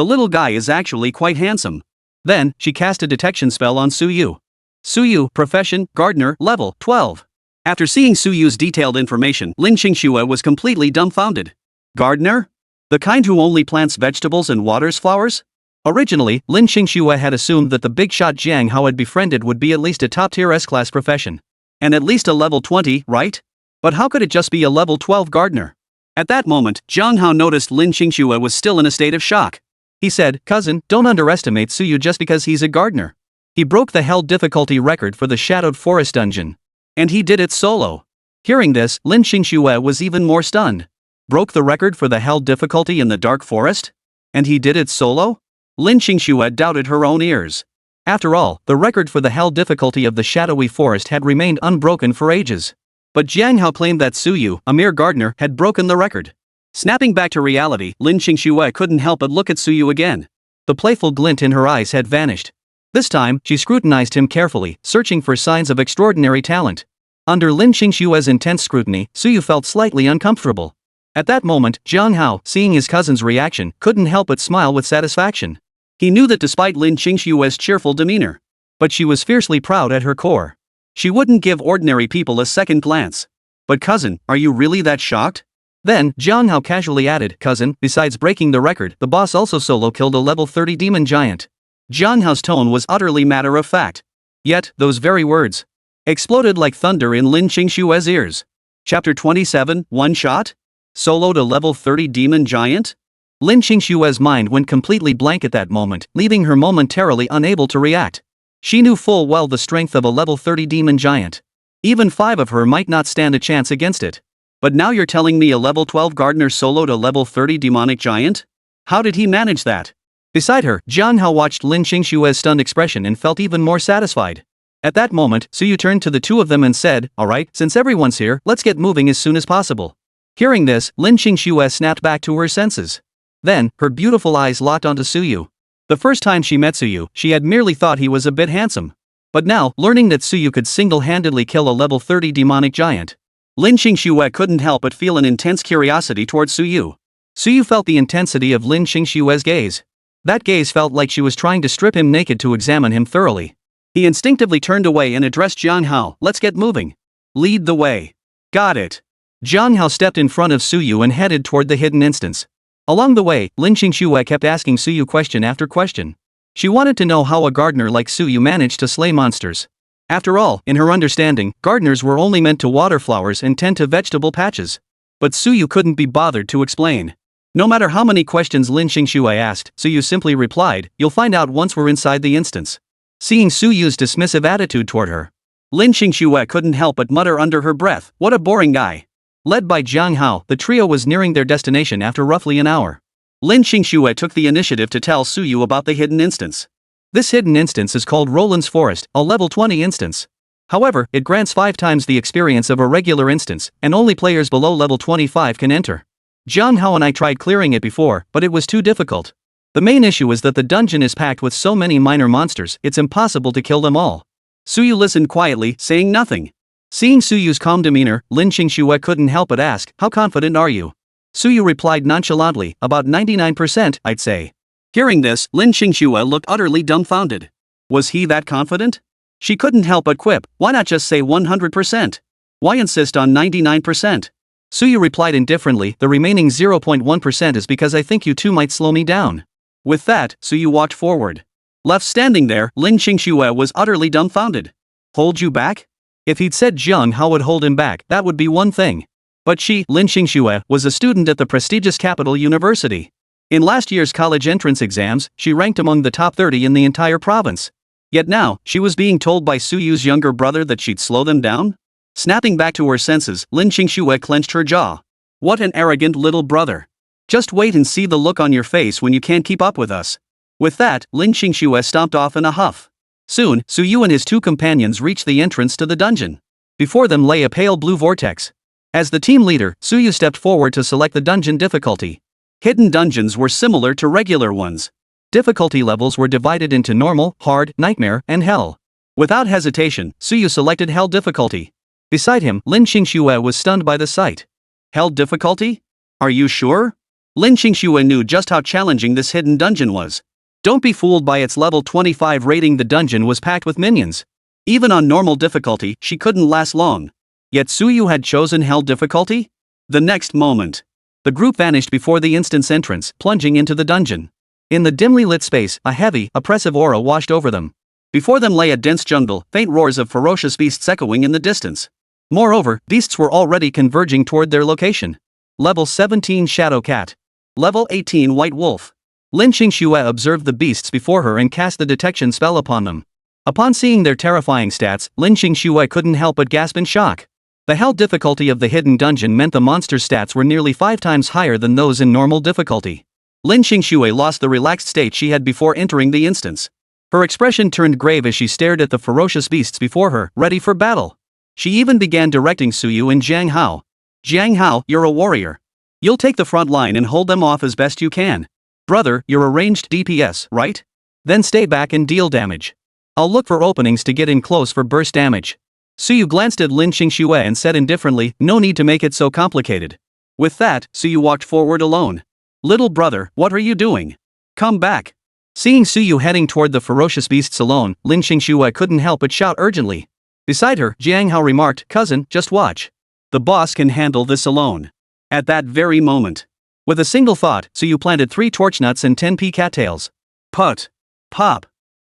little guy is actually quite handsome. Then, she cast a detection spell on Suyu. Suyu, profession, gardener, level 12. After seeing Suyu's detailed information, Lin Xingxue was completely dumbfounded. Gardener? The kind who only plants vegetables and waters flowers? Originally, Lin Xingxue had assumed that the big shot Jiang Hao had befriended would be at least a top-tier S-class profession. And at least a level 20, right? But how could it just be a level 12 gardener? At that moment, Jiang Hao noticed Lin Xingxue was still in a state of shock. He said, "Cousin, don't underestimate Suyu just because he's a gardener. He broke the hell difficulty record for the Shadowed Forest dungeon. And he did it solo." Hearing this, Lin Xingxue was even more stunned. Broke the record for the hell difficulty in the Dark Forest? And he did it solo? Lin Xingxue doubted her own ears. After all, the record for the hell difficulty of the Shadowy Forest had remained unbroken for ages. But Jiang Hao claimed that Suyu, a mere gardener, had broken the record. Snapping back to reality, Lin Xingxue couldn't help but look at Suyu again. The playful glint in her eyes had vanished. This time, she scrutinized him carefully, searching for signs of extraordinary talent. Under Lin Xingxue's intense scrutiny, Suyu felt slightly uncomfortable. At that moment, Jiang Hao, seeing his cousin's reaction, couldn't help but smile with satisfaction. He knew that despite Lin Qingshue's cheerful demeanor, but she was fiercely proud at her core. She wouldn't give ordinary people a second glance. But cousin, are you really that shocked? Then, Jiang Hao casually added, cousin, besides breaking the record, the boss also solo killed a level 30 demon giant. Jiang Hao's tone was utterly matter-of-fact. Yet, those very words exploded like thunder in Lin Qingshue's ears. Chapter 27, One Shot? Soloed a level 30 demon giant? Lin Qingshue's mind went completely blank at that moment, leaving her momentarily unable to react. She knew full well the strength of a level 30 demon giant. Even 5 of her might not stand a chance against it. But now you're telling me a level 12 gardener soloed a level 30 demonic giant? How did he manage that? Beside her, Jiang Hao watched Lin Qingshue's stunned expression and felt even more satisfied. At that moment, Suyu turned to the two of them and said, alright, since everyone's here, let's get moving as soon as possible. Hearing this, Lin Qingshuo snapped back to her senses. Then, her beautiful eyes locked onto Suyu. The first time she met Suyu, she had merely thought he was a bit handsome. But now, learning that Suyu could single-handedly kill a level 30 demonic giant, Lin Qingshuo couldn't help but feel an intense curiosity towards Suyu. Suyu felt the intensity of Lin Qingshue's gaze. That gaze felt like she was trying to strip him naked to examine him thoroughly. He instinctively turned away and addressed Jiang Hao, let's get moving. Lead the way. Got it. Jiang Hao stepped in front of Suyu and headed toward the hidden instance. Along the way, Lin Qingshuo kept asking Suyu question after question. She wanted to know how a gardener like Suyu managed to slay monsters. After all, in her understanding, gardeners were only meant to water flowers and tend to vegetable patches. But Suyu couldn't be bothered to explain. No matter how many questions Lin Qingshuo asked, Suyu simply replied, you'll find out once we're inside the instance. Seeing Suyu's dismissive attitude toward her, Lin Qingshuo couldn't help but mutter under her breath, what a boring guy. Led by Jiang Hao, the trio was nearing their destination after roughly an hour. Lin Qingshuo took the initiative to tell Suyu about the hidden instance. This hidden instance is called Roland's Forest, a level 20 instance. However, it grants 5 times the experience of a regular instance, and only players below level 25 can enter. Jiang Hao and I tried clearing it before, but it was too difficult. The main issue is that the dungeon is packed with so many minor monsters, it's impossible to kill them all. Suyu listened quietly, saying nothing. Seeing Suyu's calm demeanor, Lin Qingshuo couldn't help but ask, how confident are you? Suyu replied nonchalantly, about 99%, I'd say. Hearing this, Lin Qingshuo looked utterly dumbfounded. Was he that confident? She couldn't help but quip, why not just say 100%? Why insist on 99%? Suyu replied indifferently, the remaining 0.1% is because I think you two might slow me down. With that, Suyu walked forward. Left standing there, Lin Qingshuo was utterly dumbfounded. Hold you back? If he'd said Jiang Hao would hold him back, that would be one thing. But she, Lin Qingshuo, was a student at the prestigious capital university. In last year's college entrance exams, she ranked among the top 30 in the entire province. Yet now, she was being told by Suyu's younger brother that she'd slow them down? Snapping back to her senses, Lin Qingshuo clenched her jaw. What an arrogant little brother. Just wait and see the look on your face when you can't keep up with us. With that, Lin Qingshuo stomped off in a huff. Soon, Suyu and his 2 companions reached the entrance to the dungeon. Before them lay a pale blue vortex. As the team leader, Suyu stepped forward to select the dungeon difficulty. Hidden dungeons were similar to regular ones. Difficulty levels were divided into normal, hard, nightmare, and hell. Without hesitation, Suyu selected hell difficulty. Beside him, Lin Qingshuo was stunned by the sight. Hell difficulty? Are you sure? Lin Qingshuo knew just how challenging this hidden dungeon was. Don't be fooled by its level 25 rating, the dungeon was packed with minions. Even on normal difficulty, she couldn't last long. Yet Suyu had chosen hell difficulty? The next moment, the group vanished before the instant's entrance, plunging into the dungeon. In the dimly lit space, a heavy, oppressive aura washed over them. Before them lay a dense jungle, faint roars of ferocious beasts echoing in the distance. Moreover, beasts were already converging toward their location. Level 17 Shadow Cat. Level 18 White Wolf. Lin Qingshuo observed the beasts before her and cast the detection spell upon them. Upon seeing their terrifying stats, Lin Qingshuo couldn't help but gasp in shock. The hell difficulty of the hidden dungeon meant the monster's stats were nearly 5 times higher than those in normal difficulty. Lin Qingshuo lost the relaxed state she had before entering the instance. Her expression turned grave as she stared at the ferocious beasts before her, ready for battle. She even began directing Suyu and Jiang Hao. Jiang Hao, you're a warrior. You'll take the front line and hold them off as best you can. Brother, you're a ranged DPS, right? Then stay back and deal damage. I'll look for openings to get in close for burst damage. Suyu glanced at Lin Qingshuo and said indifferently, no need to make it so complicated. With that, Suyu walked forward alone. Little brother, what are you doing? Come back. Seeing Suyu heading toward the ferocious beasts alone, Lin Xingxue couldn't help but shout urgently. Beside her, Jiang Hao remarked, cousin, just watch. The boss can handle this alone. At that very moment. With a single thought, Suyu planted 3 torch nuts and 10 pea cattails. Put. Pop.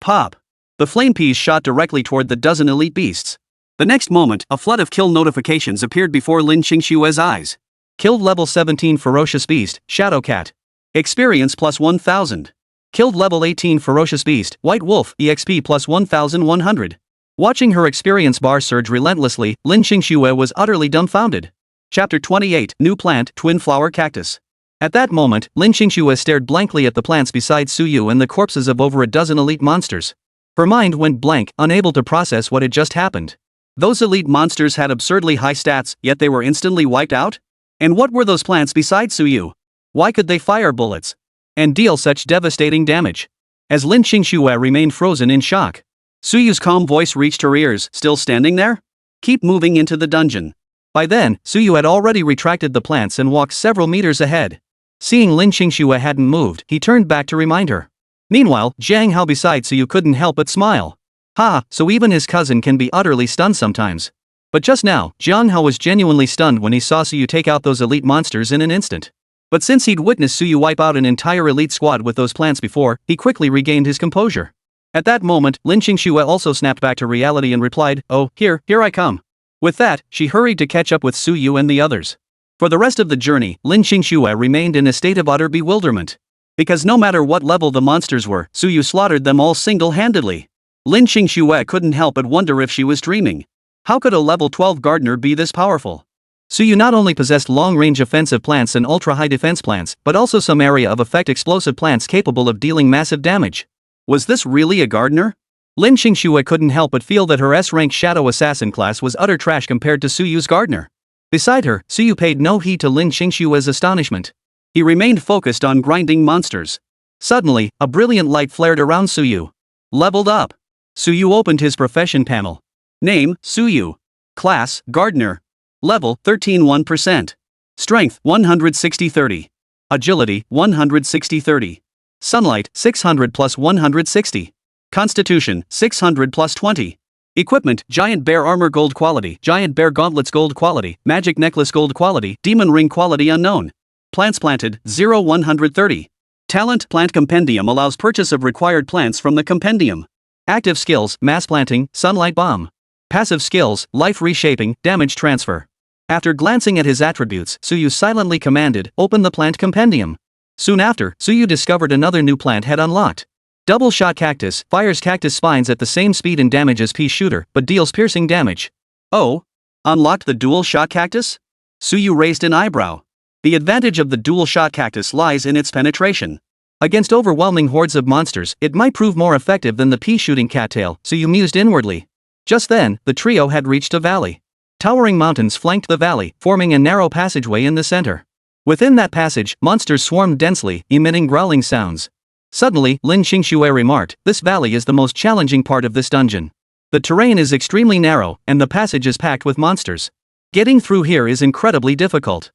Pop. The flame peas shot directly toward the dozen elite beasts. The next moment, a flood of kill notifications appeared before Lin Xingxue's eyes. Killed level 17 ferocious beast, Shadow Cat. Experience plus 1000. Killed level 18 ferocious beast, White Wolf, EXP plus 1100. Watching her experience bar surge relentlessly, Lin Xingxue was utterly dumbfounded. Chapter 28, New Plant, Twin Flower Cactus. At that moment, Lin Xingxue stared blankly at the plants beside Suyu and the corpses of over a dozen elite monsters. Her mind went blank, unable to process what had just happened. Those elite monsters had absurdly high stats, yet they were instantly wiped out? And what were those plants beside Suyu? Why could they fire bullets and deal such devastating damage? As Lin Xingxue remained frozen in shock, Suyu's calm voice reached her ears. Still standing there? Keep moving into the dungeon. By then, Suyu had already retracted the plants and walked several meters ahead. Seeing Lin Xingxue hadn't moved, he turned back to remind her. Meanwhile, Jiang Hao beside Suyu couldn't help but smile. Ha, so even his cousin can be utterly stunned sometimes. But just now, Jiang Hao was genuinely stunned when he saw Suyu take out those elite monsters in an instant. But since he'd witnessed Suyu wipe out an entire elite squad with those plants before, he quickly regained his composure. At that moment, Lin Xingxue also snapped back to reality and replied, oh, here I come. With that, she hurried to catch up with Suyu and the others. For the rest of the journey, Lin Xingxue remained in a state of utter bewilderment. Because no matter what level the monsters were, Suyu slaughtered them all single-handedly. Lin Xingxue couldn't help but wonder if she was dreaming. How could a level 12 gardener be this powerful? Suyu not only possessed long-range offensive plants and ultra-high defense plants, but also some area of effect explosive plants capable of dealing massive damage. Was this really a gardener? Lin Xingxue couldn't help but feel that her S-rank Shadow Assassin class was utter trash compared to Suyu's gardener. Beside her, Suyu paid no heed to Lin Xingxue's astonishment. He remained focused on grinding monsters. Suddenly, a brilliant light flared around Suyu. Leveled up. Suyu opened his profession panel. Name, Suyu. Class, Gardener. Level, 13-1%. Strength, 160-30. Agility, 160-30. Sunlight, 600 plus 160. Constitution, 600 plus 20. Equipment, Giant Bear Armor Gold Quality, Giant Bear Gauntlets Gold Quality, Magic Necklace Gold Quality, Demon Ring Quality Unknown. Plants planted, 0-130. Talent, Plant Compendium allows purchase of required plants from the compendium. Active skills, Mass Planting, Sunlight Bomb. Passive skills, Life Reshaping, Damage Transfer. After glancing at his attributes, Suyu silently commanded, open the plant compendium. Soon after, Suyu discovered another new plant had unlocked. Double Shot Cactus, fires cactus spines at the same speed and damage as Pea Shooter, but deals piercing damage. Oh? Unlocked the Dual Shot Cactus? Suyu raised an eyebrow. The advantage of the Dual Shot Cactus lies in its penetration. Against overwhelming hordes of monsters, it might prove more effective than the Pea Shooting Cattail, Suyu mused inwardly. Just then, the trio had reached a valley. Towering mountains flanked the valley, forming a narrow passageway in the center. Within that passage, monsters swarmed densely, emitting growling sounds. Suddenly, Lin Xingxue remarked, this valley is the most challenging part of this dungeon. The terrain is extremely narrow, and the passage is packed with monsters. Getting through here is incredibly difficult.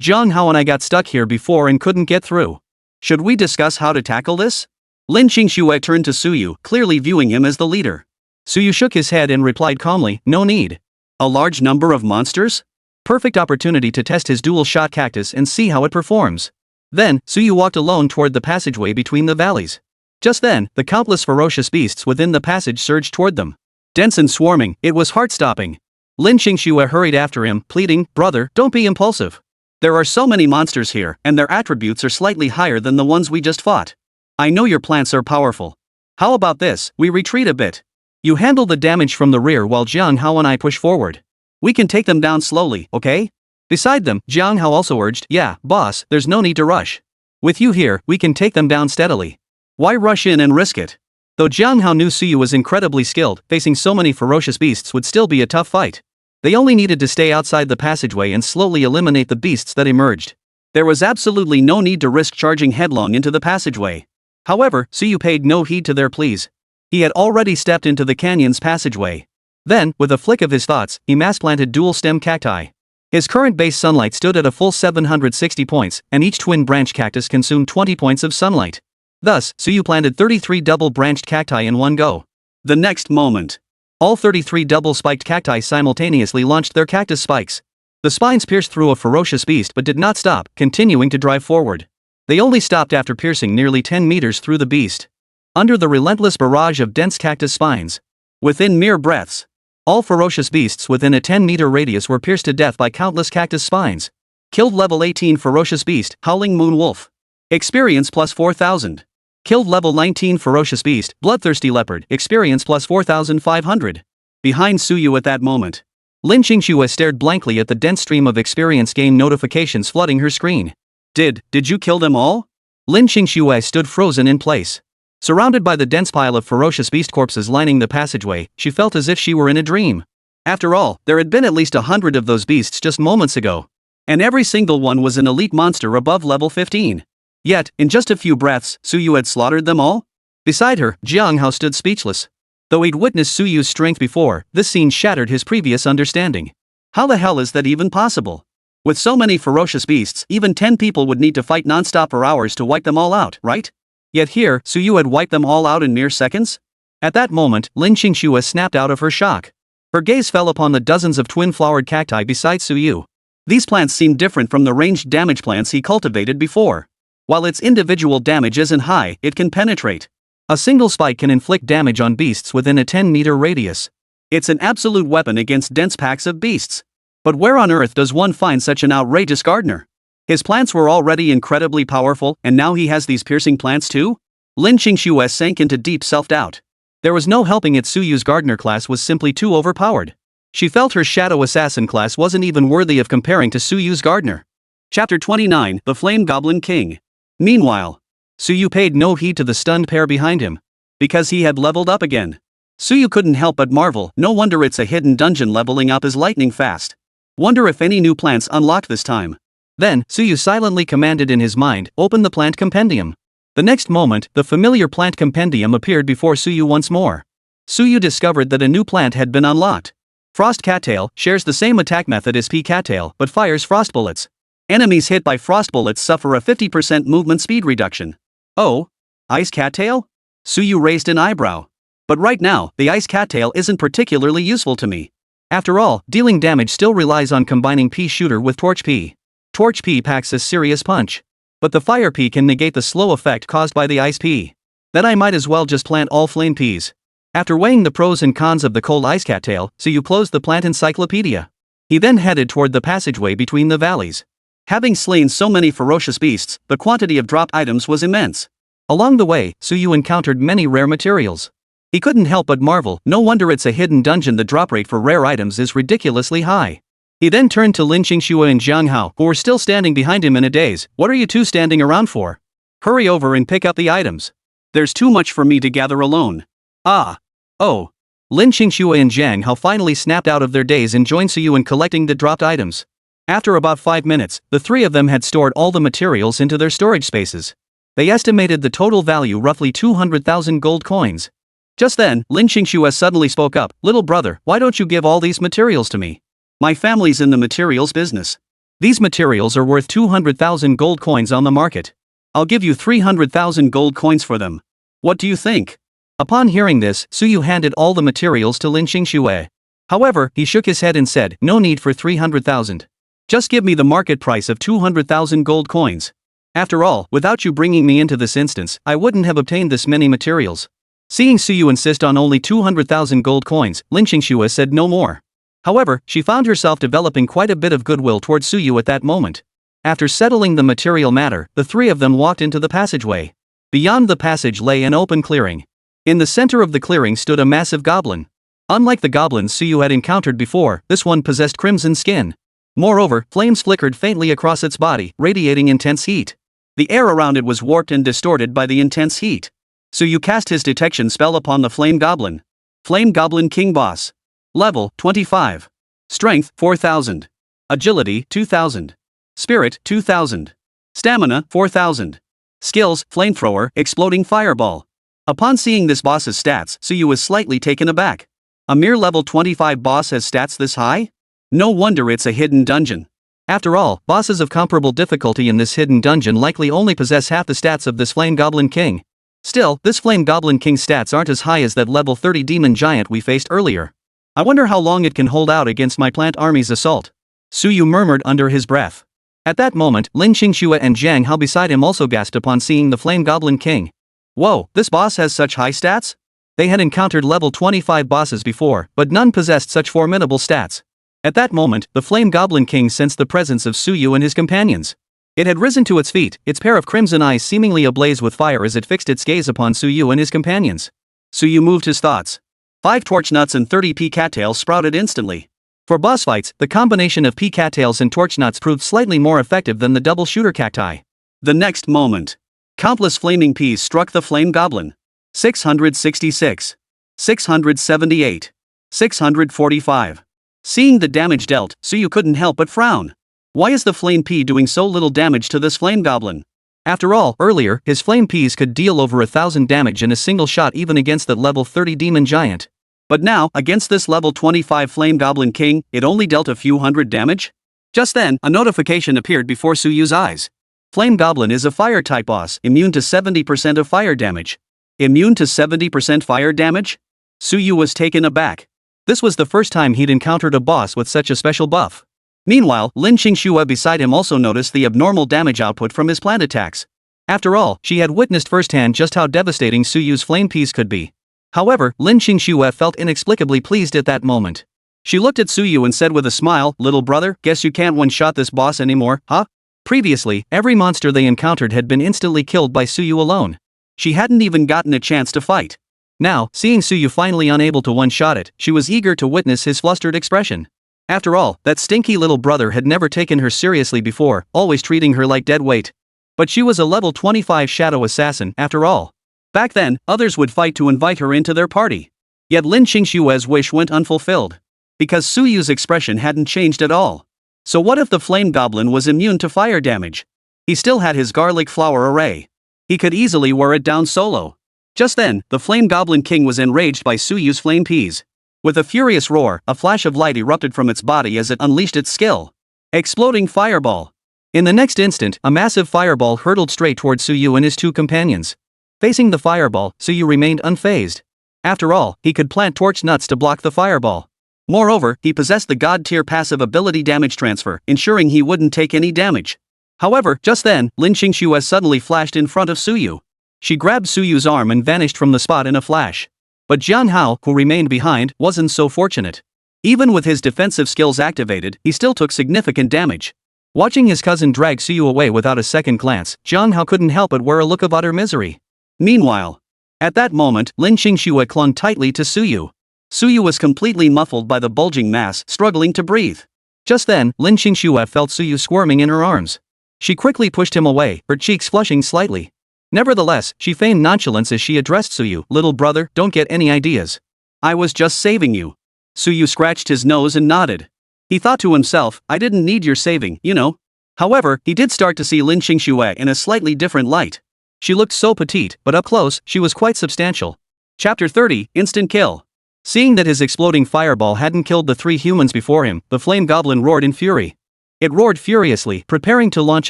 Jiang Hao and I got stuck here before and couldn't get through. Should we discuss how to tackle this? Lin Xingxue turned to Suyu, clearly viewing him as the leader. Suyu shook his head and replied calmly, no need. A large number of monsters? Perfect opportunity to test his dual shot cactus and see how it performs. Then, Suyu walked alone toward the passageway between the valleys. Just then, the countless ferocious beasts within the passage surged toward them. Dense and swarming, it was heart-stopping. Lin Xingxue hurried after him, pleading, brother, don't be impulsive. There are so many monsters here, and their attributes are slightly higher than the ones we just fought. I know your plants are powerful. How about this, we retreat a bit. You handle the damage from the rear while Jiang Hao and I push forward. We can take them down slowly, okay? Beside them, Jiang Hao also urged, yeah, boss, there's no need to rush. With you here, we can take them down steadily. Why rush in and risk it? Though Jiang Hao knew Suyu was incredibly skilled, facing so many ferocious beasts would still be a tough fight. They only needed to stay outside the passageway and slowly eliminate the beasts that emerged. There was absolutely no need to risk charging headlong into the passageway. However, Suyu paid no heed to their pleas. He had already stepped into the canyon's passageway. Then, with a flick of his thoughts, he mass-planted dual-stem cacti. His current base sunlight stood at a full 760 points, and each twin branch cactus consumed 20 points of sunlight. Thus, Suyu planted 33 double-branched cacti in one go. The next moment, all 33 double-spiked cacti simultaneously launched their cactus spikes. The spines pierced through a ferocious beast but did not stop, continuing to drive forward. They only stopped after piercing nearly 10 meters through the beast. Under the relentless barrage of dense cactus spines, within mere breaths, all ferocious beasts within a 10-meter radius were pierced to death by countless cactus spines. Killed level 18 ferocious beast, howling moon wolf. Experience plus 4,000. Killed level 19 ferocious beast, bloodthirsty leopard, experience plus 4,500. Behind Suyu at that moment, Lin Qingxue stared blankly at the dense stream of experience gain notifications flooding her screen. Did you kill them all? Lin Qingxue stood frozen in place. Surrounded by the dense pile of ferocious beast corpses lining the passageway, she felt as if she were in a dream. After all, there had been at least 100 of those beasts just moments ago. And every single one was an elite monster above level 15. Yet, in just a few breaths, Suyu had slaughtered them all? Beside her, Jiang Hao stood speechless. Though he'd witnessed Suyu's strength before, this scene shattered his previous understanding. How the hell is that even possible? With so many ferocious beasts, even 10 people would need to fight non-stop for hours to wipe them all out, right? Yet here, Suyu had wiped them all out in mere seconds? At that moment, Lin Qingxue snapped out of her shock. Her gaze fell upon the dozens of twin-flowered cacti beside Suyu. These plants seemed different from the ranged damage plants he cultivated before. While its individual damage isn't high, it can penetrate. A single spike can inflict damage on beasts within a 10-meter radius. It's an absolute weapon against dense packs of beasts. But where on earth does one find such an outrageous gardener? His plants were already incredibly powerful, and now he has these piercing plants too? Lin Qingxue sank into deep self-doubt. There was no helping it. Suyu's gardener class was simply too overpowered. She felt her shadow assassin class wasn't even worthy of comparing to Suyu's gardener. Chapter 29, The Flame Goblin King. Meanwhile, Suyu paid no heed to the stunned pair behind him. Because he had leveled up again. Suyu couldn't help but marvel. No wonder it's a hidden dungeon leveling up is lightning fast. Wonder if any new plants unlocked this time. Then, Suyu silently commanded in his mind, open the plant compendium. The next moment, the familiar plant compendium appeared before Suyu once more. Suyu discovered that a new plant had been unlocked. Frost Cattail shares the same attack method as P Cattail but fires frost bullets. Enemies hit by frost bullets suffer a 50% movement speed reduction. Oh? Ice Cattail? Suyu raised an eyebrow. But right now, the Ice Cattail isn't particularly useful to me. After all, dealing damage still relies on combining P Shooter with Torch P. Torch P packs a serious punch. But the Fire P can negate the slow effect caused by the Ice P. Then I might as well just plant all Flame Ps. After weighing the pros and cons of the cold Ice Cattail, Suyu closed the plant encyclopedia. He then headed toward the passageway between the valleys. Having slain so many ferocious beasts, the quantity of dropped items was immense. Along the way, Suyu encountered many rare materials. He couldn't help but marvel, no wonder it's a hidden dungeon. The drop rate for rare items is ridiculously high. He then turned to Lin Qingxue and Jiang Hao, who were still standing behind him in a daze. What are you two standing around for? Hurry over and pick up the items. There's too much for me to gather alone. Ah. Oh. Lin Qingxue and Jiang Hao finally snapped out of their daze and joined Suyu in collecting the dropped items. After about 5 minutes, the three of them had stored all the materials into their storage spaces. They estimated the total value roughly 200,000 gold coins. Just then, Lin Qingxue suddenly spoke up, little brother, why don't you give all these materials to me? My family's in the materials business. These materials are worth 200,000 gold coins on the market. I'll give you 300,000 gold coins for them. What do you think? Upon hearing this, Suyu handed all the materials to Lin Qingxue. However, he shook his head and said, no need for 300,000. Just give me the market price of 200,000 gold coins. After all, without you bringing me into this instance, I wouldn't have obtained this many materials. Seeing Suyu insist on only 200,000 gold coins, Lin Qingxue said no more. However, she found herself developing quite a bit of goodwill towards Suyu at that moment. After settling the material matter, the three of them walked into the passageway. Beyond the passage lay an open clearing. In the center of the clearing stood a massive goblin. Unlike the goblins Suyu had encountered before, this one possessed crimson skin. Moreover, flames flickered faintly across its body, radiating intense heat. The air around it was warped and distorted by the intense heat. Suyu cast his detection spell upon the Flame Goblin. Flame Goblin King Boss. Level 25. Strength 4000. Agility 2000. Spirit 2000. Stamina 4000. Skills Flamethrower, Exploding Fireball. Upon seeing this boss's stats, Suyu was slightly taken aback. A mere level 25 boss has stats this high? No wonder it's a hidden dungeon. After all, bosses of comparable difficulty in this hidden dungeon likely only possess half the stats of this Flame Goblin King. Still, this Flame Goblin King's stats aren't as high as that level 30 demon giant we faced earlier. I wonder how long it can hold out against my plant army's assault. Suyu murmured under his breath. At that moment, Lin Qingxue and Jiang Hao beside him also gasped upon seeing the Flame Goblin King. Whoa, this boss has such high stats? They had encountered level 25 bosses before, but none possessed such formidable stats. At that moment, the Flame Goblin King sensed the presence of Suyu and his companions. It had risen to its feet, its pair of crimson eyes seemingly ablaze with fire as it fixed its gaze upon Suyu and his companions. Suyu moved his thoughts. 5 torch nuts and 30 pea cattails sprouted instantly. For boss fights, the combination of pea cattails and torch nuts proved slightly more effective than the double shooter cacti. The next moment, countless flaming peas struck the Flame Goblin. 666. 678. 645. Seeing the damage dealt, Suyu couldn't help but frown. Why is the flame pea doing so little damage to this flame goblin? After all, earlier, his flame peas could deal over 1,000 damage in a single shot even against that level 30 demon giant. But now, against this level 25 flame goblin king, it only dealt a few hundred damage? Just then, a notification appeared before Suyu's eyes. Flame goblin is a fire type boss, immune to 70% of fire damage. Immune to 70% fire damage? Suyu was taken aback. This was the first time he'd encountered a boss with such a special buff. Meanwhile, Lin Qingxue beside him also noticed the abnormal damage output from his plant attacks. After all, she had witnessed firsthand just how devastating Suyu's flame peas could be. However, Lin Qingxue felt inexplicably pleased at that moment. She looked at Suyu and said with a smile, "Little brother, guess you can't one-shot this boss anymore, huh?" Previously, every monster they encountered had been instantly killed by Suyu alone. She hadn't even gotten a chance to fight. Now, seeing Suyu finally unable to one-shot it, she was eager to witness his flustered expression. After all, that stinky little brother had never taken her seriously before, always treating her like dead weight. But she was a level 25 shadow assassin, after all. Back then, others would fight to invite her into their party. Yet Lin Qingxue's wish went unfulfilled. Because Suyu's expression hadn't changed at all. So what if the flame goblin was immune to fire damage? He still had his garlic flower array. He could easily wear it down solo. Just then, the Flame Goblin King was enraged by Suyu's flame peas. With a furious roar, a flash of light erupted from its body as it unleashed its skill. Exploding Fireball. In the next instant, a massive fireball hurtled straight toward Suyu and his two companions. Facing the fireball, Suyu remained unfazed. After all, he could plant torch nuts to block the fireball. Moreover, he possessed the God-tier passive ability damage transfer, ensuring he wouldn't take any damage. However, just then, Lin Qingxue suddenly flashed in front of Suyu. She grabbed Suyu's arm and vanished from the spot in a flash. But Jiang Hao, who remained behind, wasn't so fortunate. Even with his defensive skills activated, he still took significant damage. Watching his cousin drag Suyu away without a second glance, Jiang Hao couldn't help but wear a look of utter misery. Meanwhile, at that moment, Lin Qingxue clung tightly to Suyu. Suyu was completely muffled by the bulging mass, struggling to breathe. Just then, Lin Qingxue felt Suyu squirming in her arms. She quickly pushed him away, her cheeks flushing slightly. Nevertheless, she feigned nonchalance as she addressed Suyu. "Little brother, don't get any ideas. I was just saving you." Suyu scratched his nose and nodded. He thought to himself, "I didn't need your saving, you know." However, he did start to see Lin Qingxue in a slightly different light. She looked so petite, but up close, she was quite substantial. Chapter 30, Instant Kill. Seeing that his exploding fireball hadn't killed the 3 humans before him, the flame goblin roared in fury. It roared furiously, preparing to launch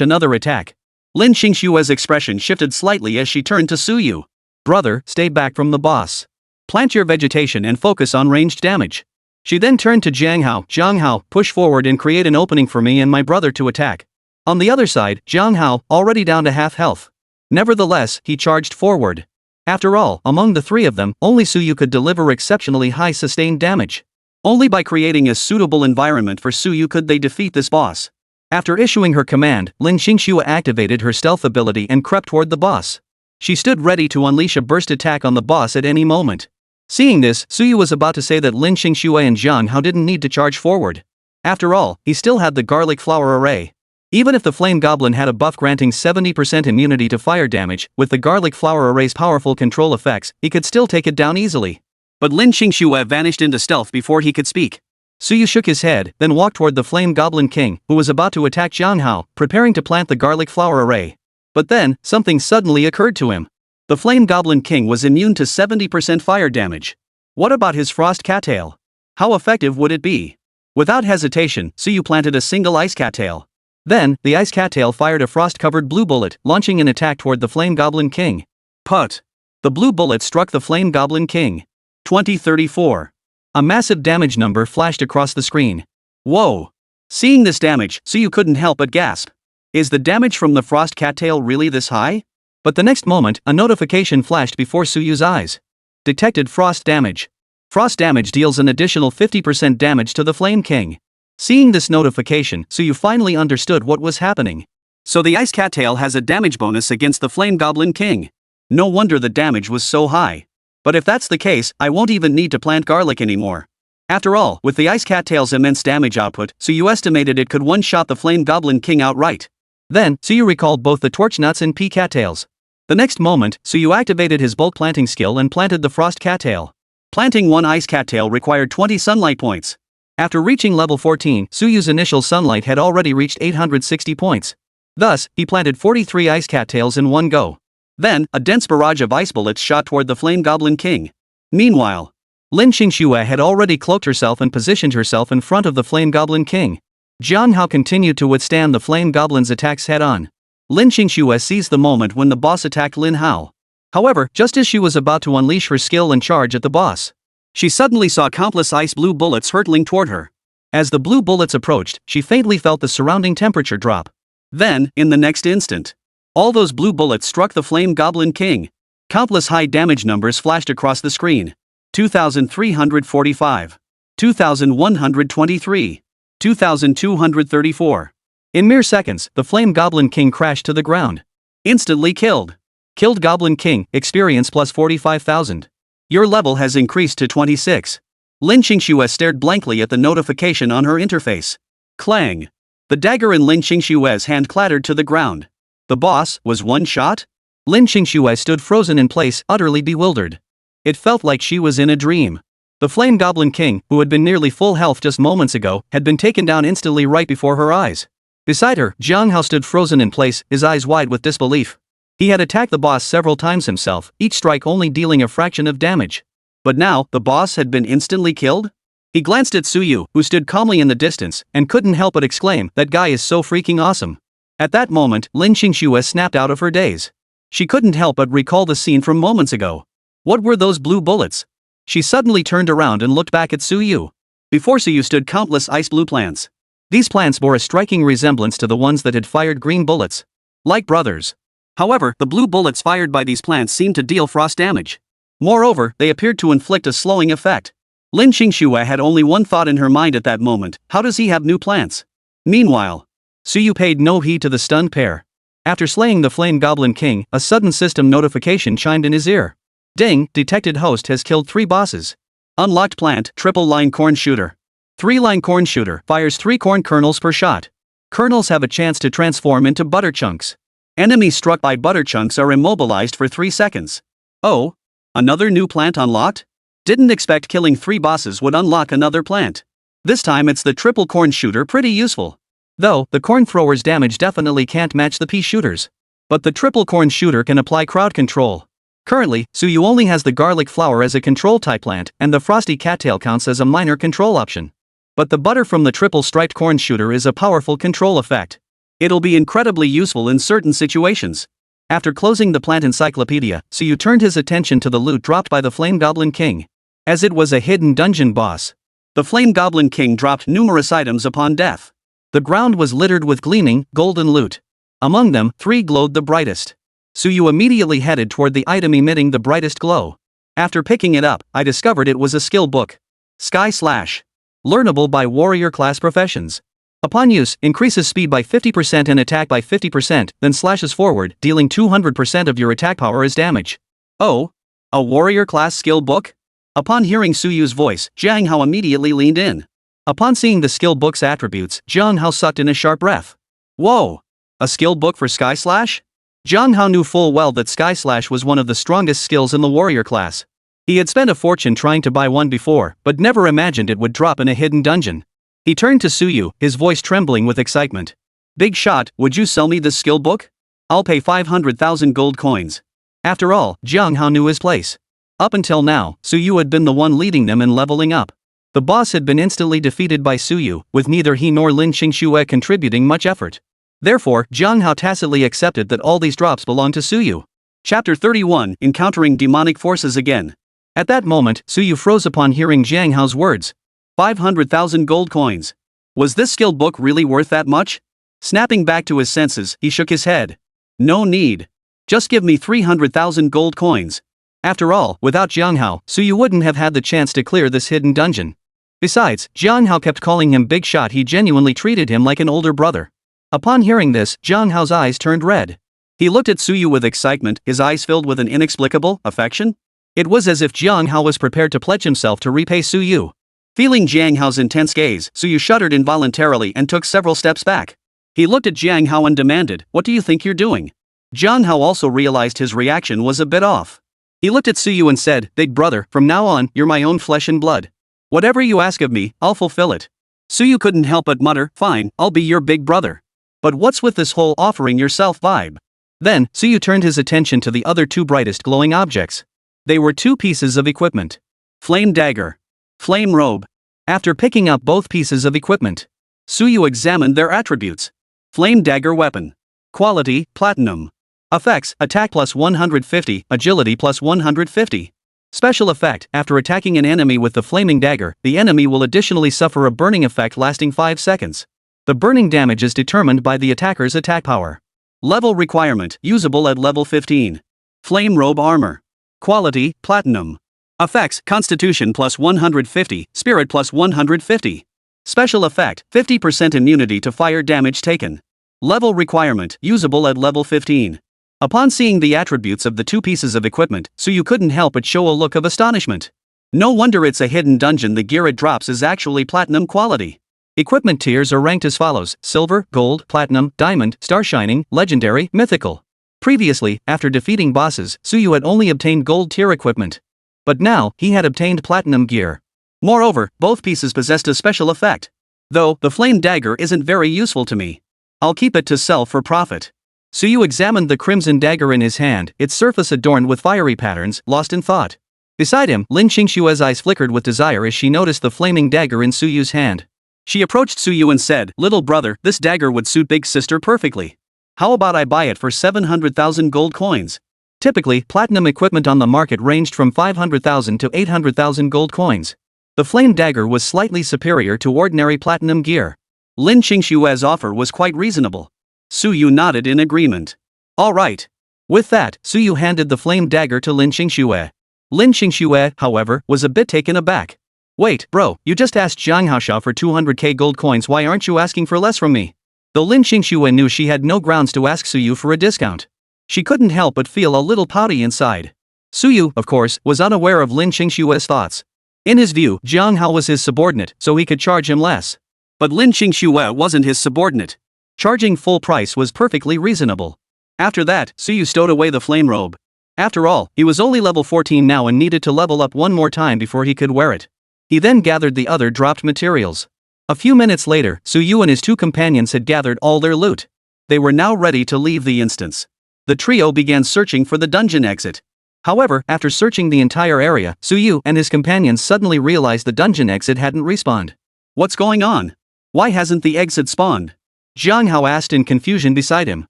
another attack. Lin Qingxue's expression shifted slightly as she turned to Suyu. "Brother, stay back from the boss. Plant your vegetation and focus on ranged damage." She then turned to Jiang Hao. "Jiang Hao, push forward and create an opening for me and my brother to attack." On the other side, Jiang Hao, already down to half health. Nevertheless, he charged forward. After all, among the 3 of them, only Suyu could deliver exceptionally high sustained damage. Only by creating a suitable environment for Suyu could they defeat this boss. After issuing her command, Lin Qingxue activated her stealth ability and crept toward the boss. She stood ready to unleash a burst attack on the boss at any moment. Seeing this, Suyu was about to say that Lin Qingxue and Jiang Hao didn't need to charge forward. After all, he still had the garlic flower array. Even if the flame goblin had a buff granting 70% immunity to fire damage, with the garlic flower array's powerful control effects, he could still take it down easily. But Lin Qingxue vanished into stealth before he could speak. Suyu shook his head, then walked toward the Flame Goblin King, who was about to attack Jiang Hao, preparing to plant the garlic flower array. But then, something suddenly occurred to him. The Flame Goblin King was immune to 70% fire damage. What about his frost cattail? How effective would it be? Without hesitation, Suyu planted a single ice cattail. Then, the ice cattail fired a frost-covered blue bullet, launching an attack toward the Flame Goblin King. Put! The blue bullet struck the Flame Goblin King. 2034. A massive damage number flashed across the screen. Whoa! Seeing this damage, Suyu couldn't help but gasp. Is the damage from the frost cattail really this high? But the next moment, a notification flashed before Suyu's eyes. Detected frost damage. Frost damage deals an additional 50% damage to the Flame King. Seeing this notification, Suyu finally understood what was happening. So the ice cattail has a damage bonus against the Flame Goblin King. No wonder the damage was so high. But if that's the case, I won't even need to plant garlic anymore. After all, with the ice cattail's immense damage output, Suyu estimated it could one-shot the Flame Goblin King outright. Then, Suyu recalled both the torch nuts and pea cattails. The next moment, Suyu activated his bulk planting skill and planted the frost cattail. Planting one ice cattail required 20 sunlight points. After reaching level 14, Suyu's initial sunlight had already reached 860 points. Thus, he planted 43 ice cattails in one go. Then, a dense barrage of ice bullets shot toward the Flame Goblin King. Meanwhile, Lin Qingxue had already cloaked herself and positioned herself in front of the Flame Goblin King. Jiang Hao continued to withstand the Flame Goblin's attacks head-on. Lin Qingxue seized the moment when the boss attacked Lin Hao. However, just as she was about to unleash her skill and charge at the boss, she suddenly saw countless ice blue bullets hurtling toward her. As the blue bullets approached, she faintly felt the surrounding temperature drop. Then, in the next instant, all those blue bullets struck the Flame Goblin King. Countless high damage numbers flashed across the screen. 2,345. 2,123. 2,234. In mere seconds, the Flame Goblin King crashed to the ground. Instantly killed. Killed Goblin King, experience plus 45,000. Your level has increased to 26. Lin Qingxue stared blankly at the notification on her interface. Clang. The dagger in Lin Qingxue's hand clattered to the ground. The boss was one shot? Lin Qingxue stood frozen in place, utterly bewildered. It felt like she was in a dream. The Flame Goblin King, who had been nearly full health just moments ago, had been taken down instantly right before her eyes. Beside her, Jiang Hao stood frozen in place, his eyes wide with disbelief. He had attacked the boss several times himself, each strike only dealing a fraction of damage. But now, the boss had been instantly killed? He glanced at Suyu, who stood calmly in the distance, and couldn't help but exclaim, "That guy is so freaking awesome." At that moment, Lin Qingxue snapped out of her daze. She couldn't help but recall the scene from moments ago. What were those blue bullets? She suddenly turned around and looked back at Suyu. Before Suyu stood countless ice blue plants. These plants bore a striking resemblance to the ones that had fired green bullets. Like brothers. However, the blue bullets fired by these plants seemed to deal frost damage. Moreover, they appeared to inflict a slowing effect. Lin Qingxue had only one thought in her mind at that moment: how does he have new plants? Meanwhile, Suyu paid no heed to the stunned pair. After slaying the Flame Goblin King, a sudden system notification chimed in his ear. Ding, detected host has killed 3 bosses. Unlocked plant, triple line corn shooter. 3-line corn shooter fires 3 corn kernels per shot. Kernels have a chance to transform into butter chunks. Enemies struck by butter chunks are immobilized for 3 seconds. Oh, another new plant unlocked? Didn't expect killing 3 bosses would unlock another plant. This time it's the triple corn shooter, pretty useful. Though, the corn thrower's damage definitely can't match the pea shooter's. But the triple corn shooter can apply crowd control. Currently, Suyu only has the garlic flower as a control type plant, and the frosty cattail counts as a minor control option. But the butter from the triple striped corn shooter is a powerful control effect. It'll be incredibly useful in certain situations. After closing the plant encyclopedia, Suyu turned his attention to the loot dropped by the Flame Goblin King. As it was a hidden dungeon boss, the Flame Goblin King dropped numerous items upon death. The ground was littered with gleaming, golden loot. Among them, 3 glowed the brightest. Suyu immediately headed toward the item emitting the brightest glow. After picking it up, I discovered it was a skill book. Sky Slash. Learnable by warrior class professions. Upon use, increases speed by 50% and attack by 50%, then slashes forward, dealing 200% of your attack power as damage. Oh? A warrior class skill book? Upon hearing Suyu's voice, Jiang Hao immediately leaned in. Upon seeing the skill book's attributes, Jiang Hao sucked in a sharp breath. Whoa! A skill book for Sky Slash? Jiang Hao knew full well that Sky Slash was one of the strongest skills in the warrior class. He had spent a fortune trying to buy one before, but never imagined it would drop in a hidden dungeon. He turned to Suyu, his voice trembling with excitement. Big shot, would you sell me this skill book? I'll pay 500,000 gold coins. After all, Jiang Hao knew his place. Up until now, Suyu had been the one leading them in leveling up. The boss had been instantly defeated by Suyu, with neither he nor Lin Qingxue contributing much effort. Therefore, Jiang Hao tacitly accepted that all these drops belonged to Suyu. Chapter 31, Encountering Demonic Forces Again. At that moment, Suyu froze upon hearing Jiang Hao's words. 500,000 gold coins. Was this skill book really worth that much? Snapping back to his senses, he shook his head. No need. Just give me 300,000 gold coins. After all, without Jiang Hao, Suyu wouldn't have had the chance to clear this hidden dungeon. Besides, Jiang Hao kept calling him Big Shot. He genuinely treated him like an older brother. Upon hearing this, Jiang Hao's eyes turned red. He looked at Suyu with excitement, his eyes filled with an inexplicable affection. It was as if Jiang Hao was prepared to pledge himself to repay Suyu. Feeling Jiang Hao's intense gaze, Suyu shuddered involuntarily and took several steps back. He looked at Jiang Hao and demanded, "What do you think you're doing?" Jiang Hao also realized his reaction was a bit off. He looked at Suyu and said, "Big brother, from now on, you're my own flesh and blood. Whatever you ask of me, I'll fulfill it." Suyu couldn't help but mutter, "Fine, I'll be your big brother. But what's with this whole offering yourself vibe?" Then, Suyu turned his attention to the other two brightest glowing objects. They were two pieces of equipment. Flame dagger. Flame robe. After picking up both pieces of equipment, Suyu examined their attributes. Flame dagger weapon. Quality, platinum. Effects, attack plus 150, agility plus 150. Special effect, after attacking an enemy with the flaming dagger, the enemy will additionally suffer a burning effect lasting 5 seconds. The burning damage is determined by the attacker's attack power. Level requirement, usable at level 15. Flame robe armor. Quality, platinum. Effects, constitution plus 150, spirit plus 150. Special effect, 50% immunity to fire damage taken. Level requirement, usable at level 15. Upon seeing the attributes of the two pieces of equipment, Suyu couldn't help but show a look of astonishment. No wonder it's a hidden dungeon. The gear it drops is actually platinum quality. Equipment tiers are ranked as follows: silver, gold, platinum, diamond, star shining, legendary, mythical. Previously, after defeating bosses, Suyu had only obtained gold tier equipment. But now, he had obtained platinum gear. Moreover, both pieces possessed a special effect. Though, the flame dagger isn't very useful to me. I'll keep it to sell for profit. Suyu examined the crimson dagger in his hand, its surface adorned with fiery patterns, lost in thought. Beside him, Lin Qingshue's eyes flickered with desire as she noticed the flaming dagger in Suyu's hand. She approached Suyu and said, "Little brother, this dagger would suit big sister perfectly. How about I buy it for 700,000 gold coins?" Typically, platinum equipment on the market ranged from 500,000 to 800,000 gold coins. The flame dagger was slightly superior to ordinary platinum gear. Lin Qingshue's offer was quite reasonable. Suyu nodded in agreement. All right. With that, Suyu handed the flame dagger to Lin Qingxue. Lin Qingxue, however, was a bit taken aback. "Wait, bro, you just asked Jiang Haosha for 200k gold coins, why aren't you asking for less from me?" Though Lin Qingxue knew she had no grounds to ask Suyu for a discount, she couldn't help but feel a little pouty inside. Suyu, of course, was unaware of Lin Qingshue's thoughts. In his view, Jiang Hao was his subordinate, so he could charge him less. But Lin Qingxue wasn't his subordinate. Charging full price was perfectly reasonable. After that, Suyu stowed away the flame robe. After all, he was only level 14 now and needed to level up one more time before he could wear it. He then gathered the other dropped materials. A few minutes later, Suyu and his two companions had gathered all their loot. They were now ready to leave the instance. The trio began searching for the dungeon exit. However, after searching the entire area, Suyu and his companions suddenly realized the dungeon exit hadn't respawned. What's going on? Why hasn't the exit spawned? Jiang Hao asked in confusion beside him.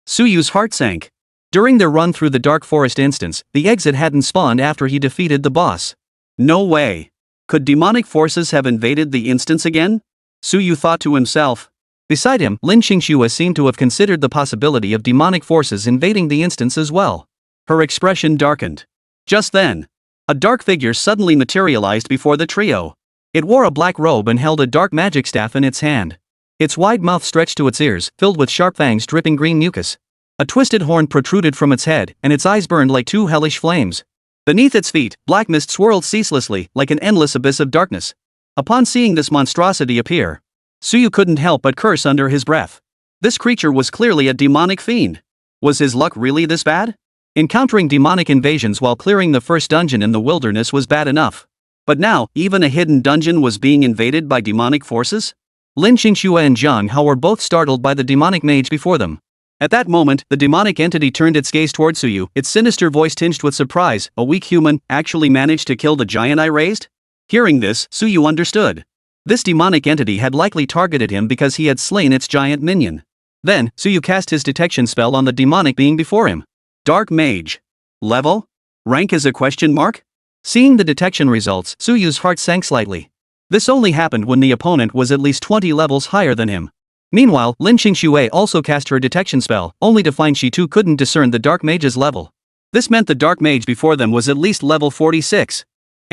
Suyu's heart sank. During their run through the Dark Forest instance, the exit hadn't spawned after he defeated the boss. No way. Could demonic forces have invaded the instance again? Suyu thought to himself. Beside him, Lin Qingxue seemed to have considered the possibility of demonic forces invading the instance as well. Her expression darkened. Just then, a dark figure suddenly materialized before the trio. It wore a black robe and held a dark magic staff in its hand. Its wide mouth stretched to its ears, filled with sharp fangs dripping green mucus. A twisted horn protruded from its head, and its eyes burned like two hellish flames. Beneath its feet, black mist swirled ceaselessly, like an endless abyss of darkness. Upon seeing this monstrosity appear, Suyu couldn't help but curse under his breath. This creature was clearly a demonic fiend. Was his luck really this bad? Encountering demonic invasions while clearing the first dungeon in the wilderness was bad enough. But now, even a hidden dungeon was being invaded by demonic forces? Lin Qingxue and Jiang Hao were both startled by the demonic mage before them. At that moment, the demonic entity turned its gaze toward Suyu, its sinister voice tinged with surprise. A weak human actually managed to kill the giant I raised? Hearing this, Suyu understood. This demonic entity had likely targeted him because he had slain its giant minion. Then, Suyu cast his detection spell on the demonic being before him. Dark Mage. Level? Rank is a question mark? Seeing the detection results, Suyu's heart sank slightly. This only happened when the opponent was at least 20 levels higher than him. Meanwhile, Lin Qingxue also cast her detection spell, only to find she too couldn't discern the Dark Mage's level. This meant the Dark Mage before them was at least level 46.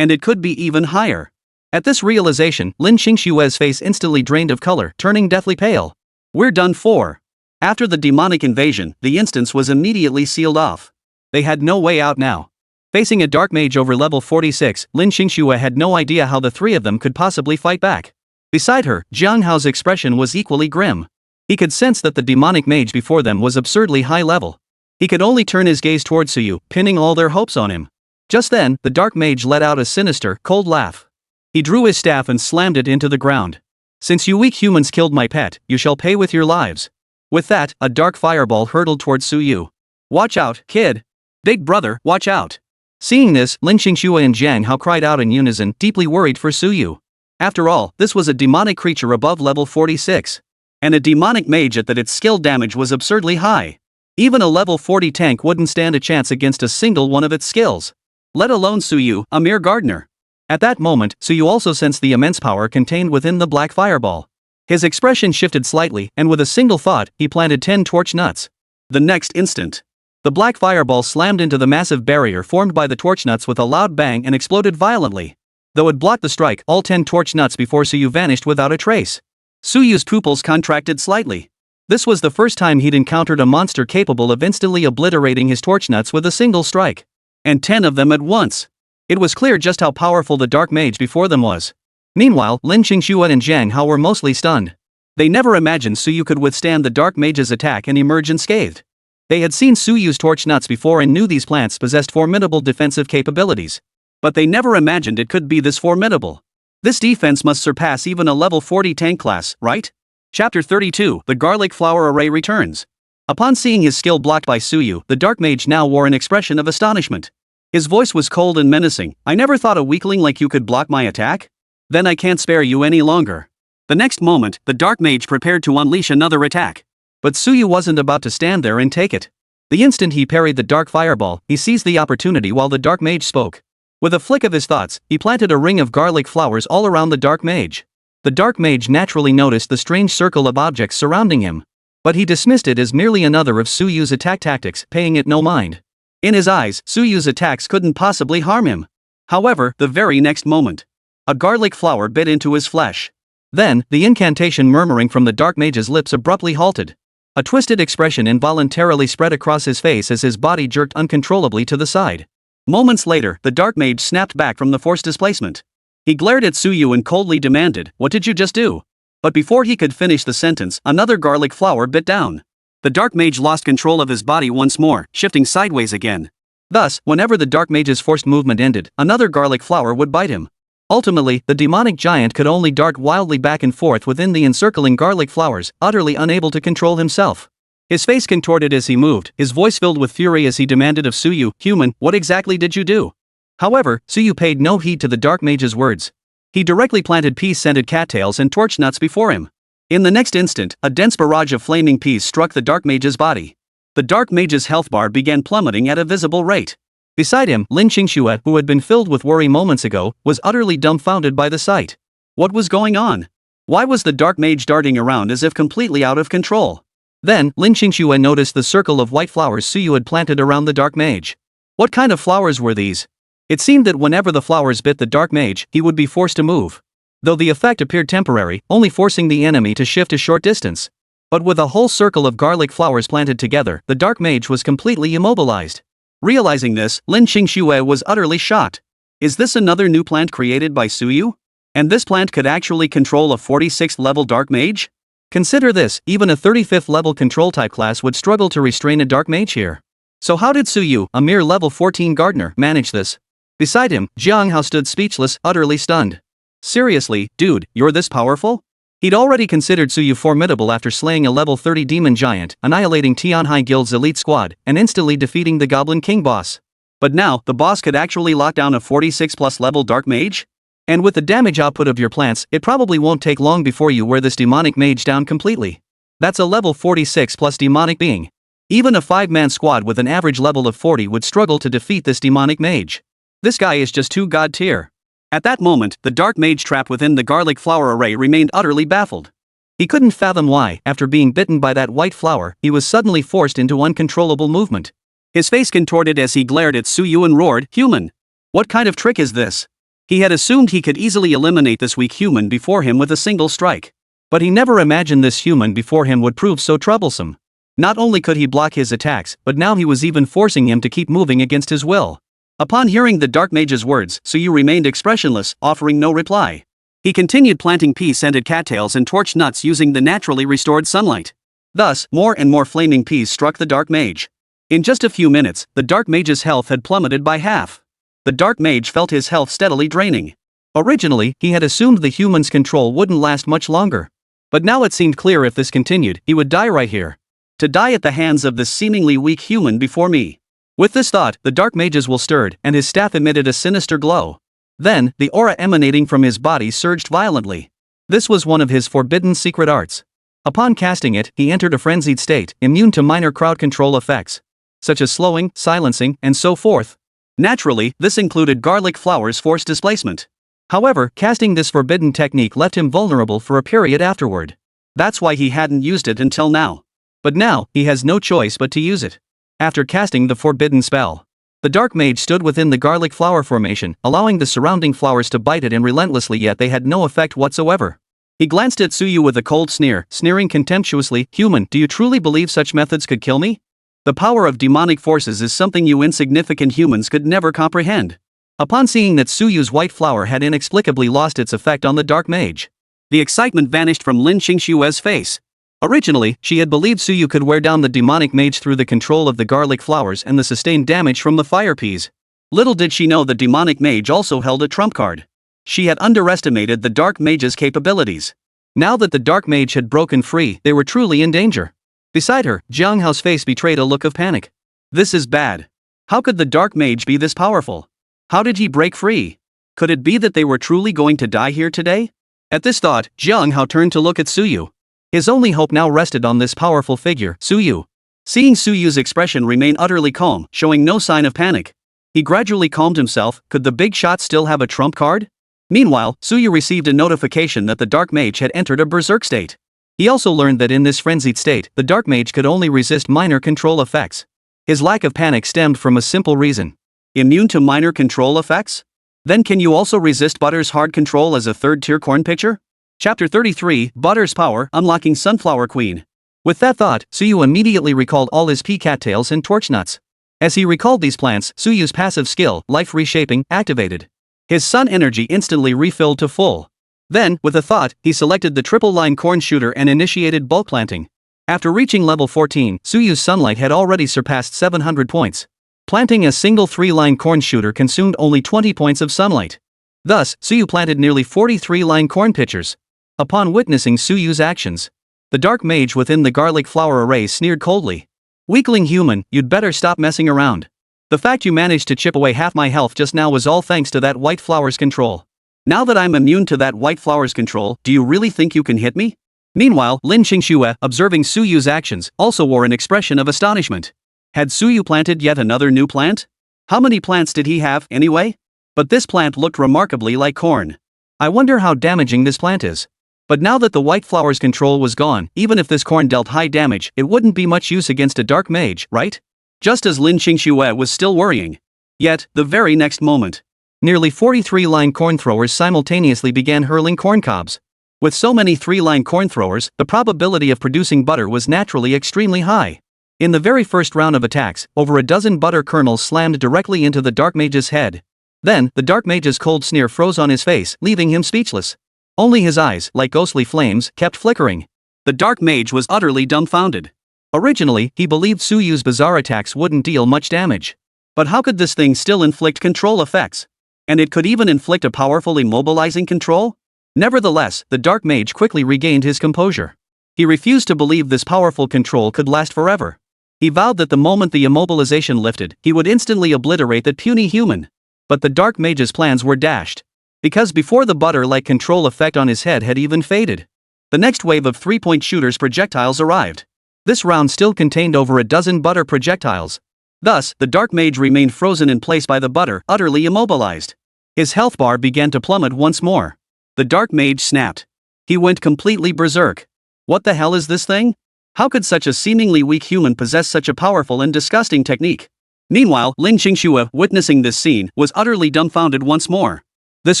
And it could be even higher. At this realization, Lin Qingxue's face instantly drained of color, turning deathly pale. We're done for. After the demonic invasion, the instance was immediately sealed off. They had no way out now. Facing a Dark Mage over level 46, Lin Qingxue had no idea how the three of them could possibly fight back. Beside her, Jiang Hao's expression was equally grim. He could sense that the demonic mage before them was absurdly high level. He could only turn his gaze towards Suyu, pinning all their hopes on him. Just then, the Dark Mage let out a sinister, cold laugh. He drew his staff and slammed it into the ground. Since you weak humans killed my pet, you shall pay with your lives. With that, a dark fireball hurtled towards Suyu. Watch out, kid. Big brother, watch out. Seeing this, Lin Qingxue and Jiang Hao cried out in unison, deeply worried for Suyu. After all, this was a demonic creature above level 46. And a demonic mage at that its skill damage was absurdly high. Even a level 40 tank wouldn't stand a chance against a single one of its skills. Let alone Suyu, a mere gardener. At that moment, Suyu also sensed the immense power contained within the black fireball. His expression shifted slightly, and with a single thought, he planted 10 torch nuts. The next instant, the black fireball slammed into the massive barrier formed by the torch nuts with a loud bang and exploded violently. Though it blocked the strike, all 10 torch nuts before Suyu vanished without a trace. Suyu's pupils contracted slightly. This was the first time he'd encountered a monster capable of instantly obliterating his torch nuts with a single strike. And 10 of them at once. It was clear just how powerful the Dark Mage before them was. Meanwhile, Lin Qingxue and Jiang Hao were mostly stunned. They never imagined Suyu could withstand the Dark Mage's attack and emerge unscathed. They had seen Suyu's torch nuts before and knew these plants possessed formidable defensive capabilities. But they never imagined it could be this formidable. This defense must surpass even a level 40 tank class, right? Chapter 32, The Garlic Flower Array returns. Upon seeing his skill blocked by Suyu, the Dark Mage now wore an expression of astonishment. His voice was cold and menacing. I never thought a weakling like you could block my attack? Then I can't spare you any longer. The next moment, the Dark Mage prepared to unleash another attack. But Suyu wasn't about to stand there and take it. The instant he parried the dark fireball, he seized the opportunity while the Dark Mage spoke. With a flick of his thoughts, he planted a ring of garlic flowers all around the Dark Mage. The Dark Mage naturally noticed the strange circle of objects surrounding him. But he dismissed it as merely another of Suyu's attack tactics, paying it no mind. In his eyes, Suyu's attacks couldn't possibly harm him. However, the very next moment, a garlic flower bit into his flesh. Then, the incantation murmuring from the Dark Mage's lips abruptly halted. A twisted expression involuntarily spread across his face as his body jerked uncontrollably to the side. Moments later, the Dark Mage snapped back from the forced displacement. He glared at Suyu and coldly demanded, "What did you just do?" But before he could finish the sentence, another garlic flower bit down. The Dark Mage lost control of his body once more, shifting sideways again. Thus, whenever the Dark Mage's forced movement ended, another garlic flower would bite him. Ultimately, the demonic giant could only dart wildly back and forth within the encircling garlic flowers, utterly unable to control himself. His face contorted as he moved, his voice filled with fury as he demanded of Suyu, "Human, what exactly did you do?" However, Suyu paid no heed to the Dark Mage's words. He directly planted pea-scented cattails and torch nuts before him. In the next instant, a dense barrage of flaming peas struck the Dark Mage's body. The Dark Mage's health bar began plummeting at a visible rate. Beside him, Lin Qingxue, who had been filled with worry moments ago, was utterly dumbfounded by the sight. What was going on? Why was the Dark Mage darting around as if completely out of control? Then, Lin Qingxue noticed the circle of white flowers Suyu had planted around the Dark Mage. What kind of flowers were these? It seemed that whenever the flowers bit the Dark Mage, he would be forced to move. Though the effect appeared temporary, only forcing the enemy to shift a short distance. But with a whole circle of garlic flowers planted together, the Dark Mage was completely immobilized. Realizing this, Lin Qingxue was utterly shocked. Is this another new plant created by Suyu? And this plant could actually control a 46th level Dark Mage? Consider this, even a 35th level control type class would struggle to restrain a Dark Mage here. So how did Suyu, a mere level 14 gardener, manage this? Beside him, Jiang Hao stood speechless, utterly stunned. Seriously, dude, you're this powerful? He'd already considered Suyu formidable after slaying a level 30 demon giant, annihilating Tianhai Guild's elite squad, and instantly defeating the Goblin King boss. But now, the boss could actually lock down a 46 plus level Dark Mage? And with the damage output of your plants, it probably won't take long before you wear this demonic mage down completely. That's a level 46 plus demonic being. Even a 5-man squad with an average level of 40 would struggle to defeat this demonic mage. This guy is just too god tier. At that moment, the dark mage trapped within the garlic flower array remained utterly baffled. He couldn't fathom why, after being bitten by that white flower, he was suddenly forced into uncontrollable movement. His face contorted as he glared at Suyu and roared, "Human! What kind of trick is this?" He had assumed he could easily eliminate this weak human before him with a single strike. But he never imagined this human before him would prove so troublesome. Not only could he block his attacks, but now he was even forcing him to keep moving against his will. Upon hearing the dark mage's words, Suyu remained expressionless, offering no reply. He continued planting pea-scented cattails and torch nuts using the naturally restored sunlight. Thus, more and more flaming peas struck the dark mage. In just a few minutes, the dark mage's health had plummeted by half. The dark mage felt his health steadily draining. Originally, he had assumed the human's control wouldn't last much longer. But now it seemed clear if this continued, he would die right here. To die at the hands of this seemingly weak human before me. With this thought, the dark mage's will stirred, and his staff emitted a sinister glow. Then, the aura emanating from his body surged violently. This was one of his forbidden secret arts. Upon casting it, he entered a frenzied state, immune to minor crowd control effects, such as slowing, silencing, and so forth. Naturally, this included garlic flower's force displacement. However, casting this forbidden technique left him vulnerable for a period afterward. That's why he hadn't used it until now. But now, he has no choice but to use it. After casting the forbidden spell, the dark mage stood within the garlic flower formation, allowing the surrounding flowers to bite at him relentlessly, yet they had no effect whatsoever. He glanced at Suyu with a cold sneer, sneering contemptuously, "Human, do you truly believe such methods could kill me? The power of demonic forces is something you insignificant humans could never comprehend." Upon seeing that Suyu's white flower had inexplicably lost its effect on the dark mage, the excitement vanished from Lin Qingshue's face. Originally, she had believed Suyu could wear down the demonic mage through the control of the garlic flowers and the sustained damage from the fire peas. Little did she know the demonic mage also held a trump card. She had underestimated the dark mage's capabilities. Now that the dark mage had broken free, they were truly in danger. Beside her, Jiang Hao's face betrayed a look of panic. This is bad. How could the dark mage be this powerful? How did he break free? Could it be that they were truly going to die here today? At this thought, Jiang Hao turned to look at Suyu. His only hope now rested on this powerful figure, Suyu. Seeing Suyu's expression remain utterly calm, showing no sign of panic, he gradually calmed himself. Could the big shot still have a trump card? Meanwhile, Suyu received a notification that the dark mage had entered a berserk state. He also learned that in this frenzied state, the dark mage could only resist minor control effects. His lack of panic stemmed from a simple reason. Immune to minor control effects? Then can you also resist Butter's hard control as a third-tier corn pitcher? Chapter 33, Butter's Power, Unlocking Sunflower Queen. With that thought, Suyu immediately recalled all his pea cattails and torch nuts. As he recalled these plants, Suyu's passive skill, Life Reshaping, activated. His sun energy instantly refilled to full. Then, with a thought, he selected the triple-line corn shooter and initiated bulk planting. After reaching level 14, Suyu's sunlight had already surpassed 700 points. Planting a single 3-line corn shooter consumed only 20 points of sunlight. Thus, Suyu planted nearly 40 3-line corn pitchers. Upon witnessing Suyu's actions, the dark mage within the garlic flower array sneered coldly. "Weakling human, you'd better stop messing around. The fact you managed to chip away half my health just now was all thanks to that white flower's control. Now that I'm immune to that white flower's control, do you really think you can hit me?" Meanwhile, Lin Qingxue, observing Suyu's actions, also wore an expression of astonishment. Had Suyu planted yet another new plant? How many plants did he have, anyway? But this plant looked remarkably like corn. I wonder how damaging this plant is. But now that the white flower's control was gone, even if this corn dealt high damage, it wouldn't be much use against a dark mage, right? Just as Lin Qingxue was still worrying. Yet, the very next moment, nearly 43 line corn throwers simultaneously began hurling corn cobs. With so many 3-line corn throwers, the probability of producing butter was naturally extremely high. In the very first round of attacks, over a dozen butter kernels slammed directly into the dark mage's head. Then, the dark mage's cold sneer froze on his face, leaving him speechless. Only his eyes, like ghostly flames, kept flickering. The dark mage was utterly dumbfounded. Originally, he believed Suyu's bizarre attacks wouldn't deal much damage. But how could this thing still inflict control effects? And it could even inflict a powerful immobilizing control? Nevertheless, the dark mage quickly regained his composure. He refused to believe this powerful control could last forever. He vowed that the moment the immobilization lifted, he would instantly obliterate that puny human. But the dark mage's plans were dashed. because before the butter-like control effect on his head had even faded, the next wave of 3-point shooters projectiles arrived. This round still contained over a dozen butter projectiles. Thus, the Dark Mage remained frozen in place by the butter, utterly immobilized. His health bar began to plummet once more. The Dark Mage snapped. He went completely berserk. What the hell is this thing? How could such a seemingly weak human possess such a powerful and disgusting technique? Meanwhile, Lin Qingxue, witnessing this scene, was utterly dumbfounded once more. This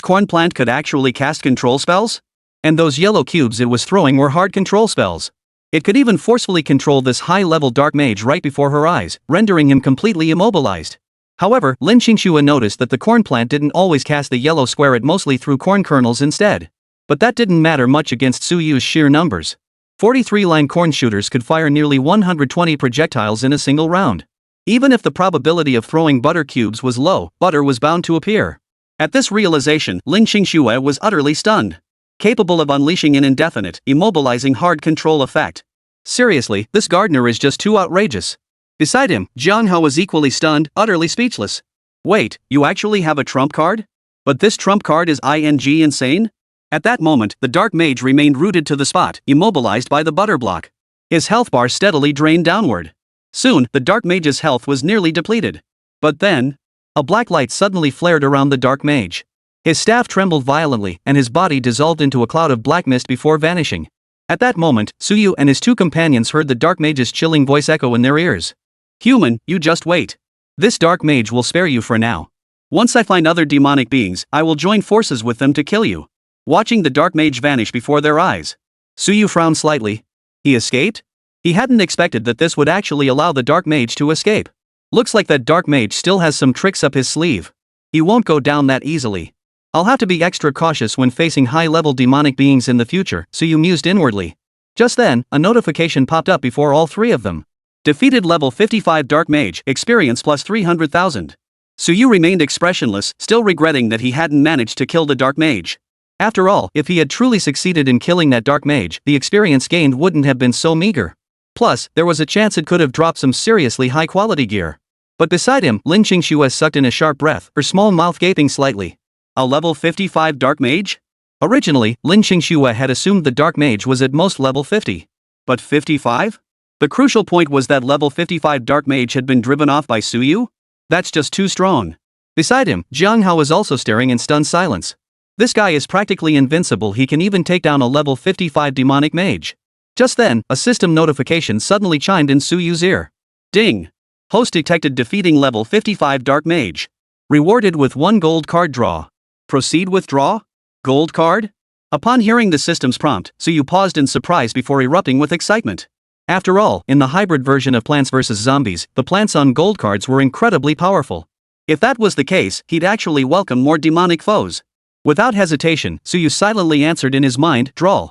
corn plant could actually cast control spells? And those yellow cubes it was throwing were hard control spells. It could even forcefully control this high-level Dark Mage right before her eyes, rendering him completely immobilized. However, Lin Qingxue noticed that the corn plant didn't always cast the yellow square, it mostly threw corn kernels instead. But that didn't matter much against Su Yu's sheer numbers. 43-line corn shooters could fire nearly 120 projectiles in a single round. Even if the probability of throwing butter cubes was low, butter was bound to appear. At this realization, Lin Qingxue was utterly stunned. Capable of unleashing an indefinite, immobilizing hard control effect. Seriously, this gardener is just too outrageous. Beside him, Jiang Hao was equally stunned, utterly speechless. Wait, you actually have a trump card? But this trump card is insane? At that moment, the Dark Mage remained rooted to the spot, immobilized by the butter block. His health bar steadily drained downward. Soon, the Dark Mage's health was nearly depleted. But then, a black light suddenly flared around the Dark Mage. His staff trembled violently, and his body dissolved into a cloud of black mist before vanishing. At that moment, Su Yu and his two companions heard the Dark Mage's chilling voice echo in their ears. Human, you just wait. This Dark Mage will spare you for now. Once I find other demonic beings, I will join forces with them to kill you. Watching the Dark Mage vanish before their eyes, Su Yu frowned slightly. He escaped? He hadn't expected that this would actually allow the Dark Mage to escape. Looks like that Dark Mage still has some tricks up his sleeve. He won't go down that easily. I'll have to be extra cautious when facing high-level demonic beings in the future, Su Yu mused inwardly. Just then, a notification popped up before all three of them. Defeated level 55 Dark Mage, experience plus 300,000. Su Yu remained expressionless, still regretting that he hadn't managed to kill the Dark Mage. After all, if he had truly succeeded in killing that Dark Mage, the experience gained wouldn't have been so meager. Plus, there was a chance it could have dropped some seriously high-quality gear. But beside him, Lin Qingxue sucked in a sharp breath, her small mouth gaping slightly. A level 55 Dark Mage? Originally, Lin Qingxue had assumed the Dark Mage was at most level 50. But 55? The crucial point was that level 55 Dark Mage had been driven off by Su Yu? That's just too strong. Beside him, Jiang Hao was also staring in stunned silence. This guy is practically invincible, he can even take down a level 55 demonic mage. Just then, a system notification suddenly chimed in Su Yu's ear. Ding! Host detected defeating level 55 Dark Mage. Rewarded with 1 gold card draw. Proceed with draw? Gold card? Upon hearing the system's prompt, Su Yu paused in surprise before erupting with excitement. After all, in the hybrid version of Plants vs. Zombies, the plants on gold cards were incredibly powerful. If that was the case, he'd actually welcome more demonic foes. Without hesitation, Su Yu silently answered in his mind, draw.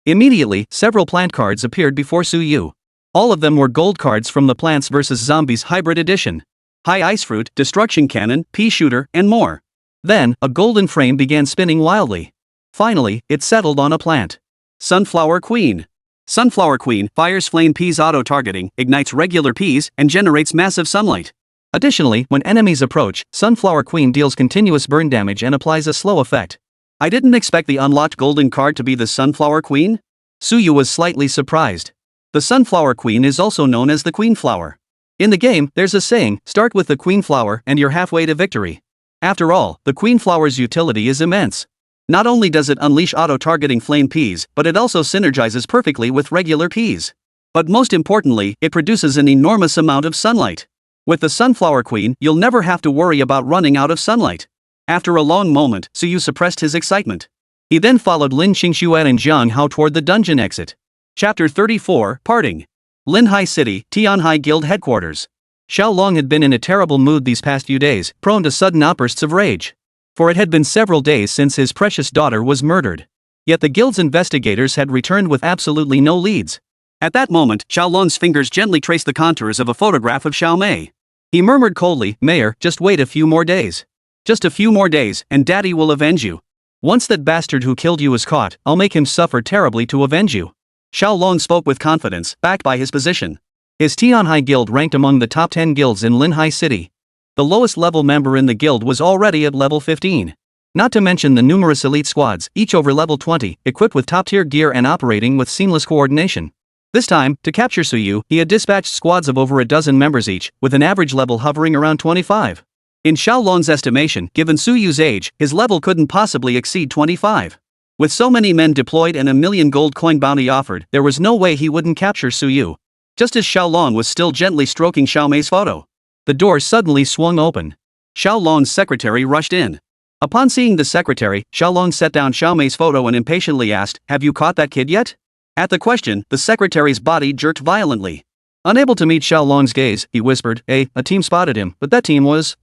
Immediately, several plant cards appeared before Su Yu. All of them were gold cards from the Plants vs. Zombies hybrid edition. High Ice Fruit, Destruction Cannon, Pea Shooter, and more. Then, a golden frame began spinning wildly. Finally, it settled on a plant. Sunflower Queen. Sunflower Queen fires flame peas auto-targeting, ignites regular peas, and generates massive sunlight. Additionally, when enemies approach, Sunflower Queen deals continuous burn damage and applies a slow effect. I didn't expect the unlocked golden card to be the Sunflower Queen? Su Yu was slightly surprised. The Sunflower Queen is also known as the Queen Flower. In the game, there's a saying, start with the Queen Flower and you're halfway to victory. After all, the Queen Flower's utility is immense. Not only does it unleash auto-targeting flame peas, but it also synergizes perfectly with regular peas. But most importantly, it produces an enormous amount of sunlight. With the Sunflower Queen, you'll never have to worry about running out of sunlight. After a long moment, Su Yu suppressed his excitement. He then followed Lin Qingxue and Jiang Hao toward the dungeon exit. Chapter 34, Parting. Linhai City, Tianhai Guild Headquarters. Xiao Long had been in a terrible mood these past few days, prone to sudden outbursts of rage. For it had been several days since his precious daughter was murdered. Yet the guild's investigators had returned with absolutely no leads. At that moment, Xiao Long's fingers gently traced the contours of a photograph of Xiao Mei. He murmured coldly, Mayor, just wait a few more days. Just a few more days, and Daddy will avenge you. Once that bastard who killed you is caught, I'll make him suffer terribly to avenge you. Xiao Long spoke with confidence, backed by his position. His Tianhai Guild ranked among the top 10 guilds in Linhai City. The lowest level member in the guild was already at level 15. Not to mention the numerous elite squads, each over level 20, equipped with top-tier gear and operating with seamless coordination. This time, to capture Suyu, he had dispatched squads of over a dozen members each, with an average level hovering around 25. In Xiaolong's estimation, given Suyu's age, his level couldn't possibly exceed 25. With so many men deployed and a million gold coin bounty offered, there was no way he wouldn't capture Suyu. Just as Xiaolong was still gently stroking Xiaomei's photo, the door suddenly swung open. Xiaolong's secretary rushed in. Upon seeing the secretary, Xiaolong set down Xiaomei's photo and impatiently asked, "Have you caught that kid yet?" At the question, the secretary's body jerked violently. Unable to meet Xiaolong's gaze, he whispered, a team spotted him, but that team was.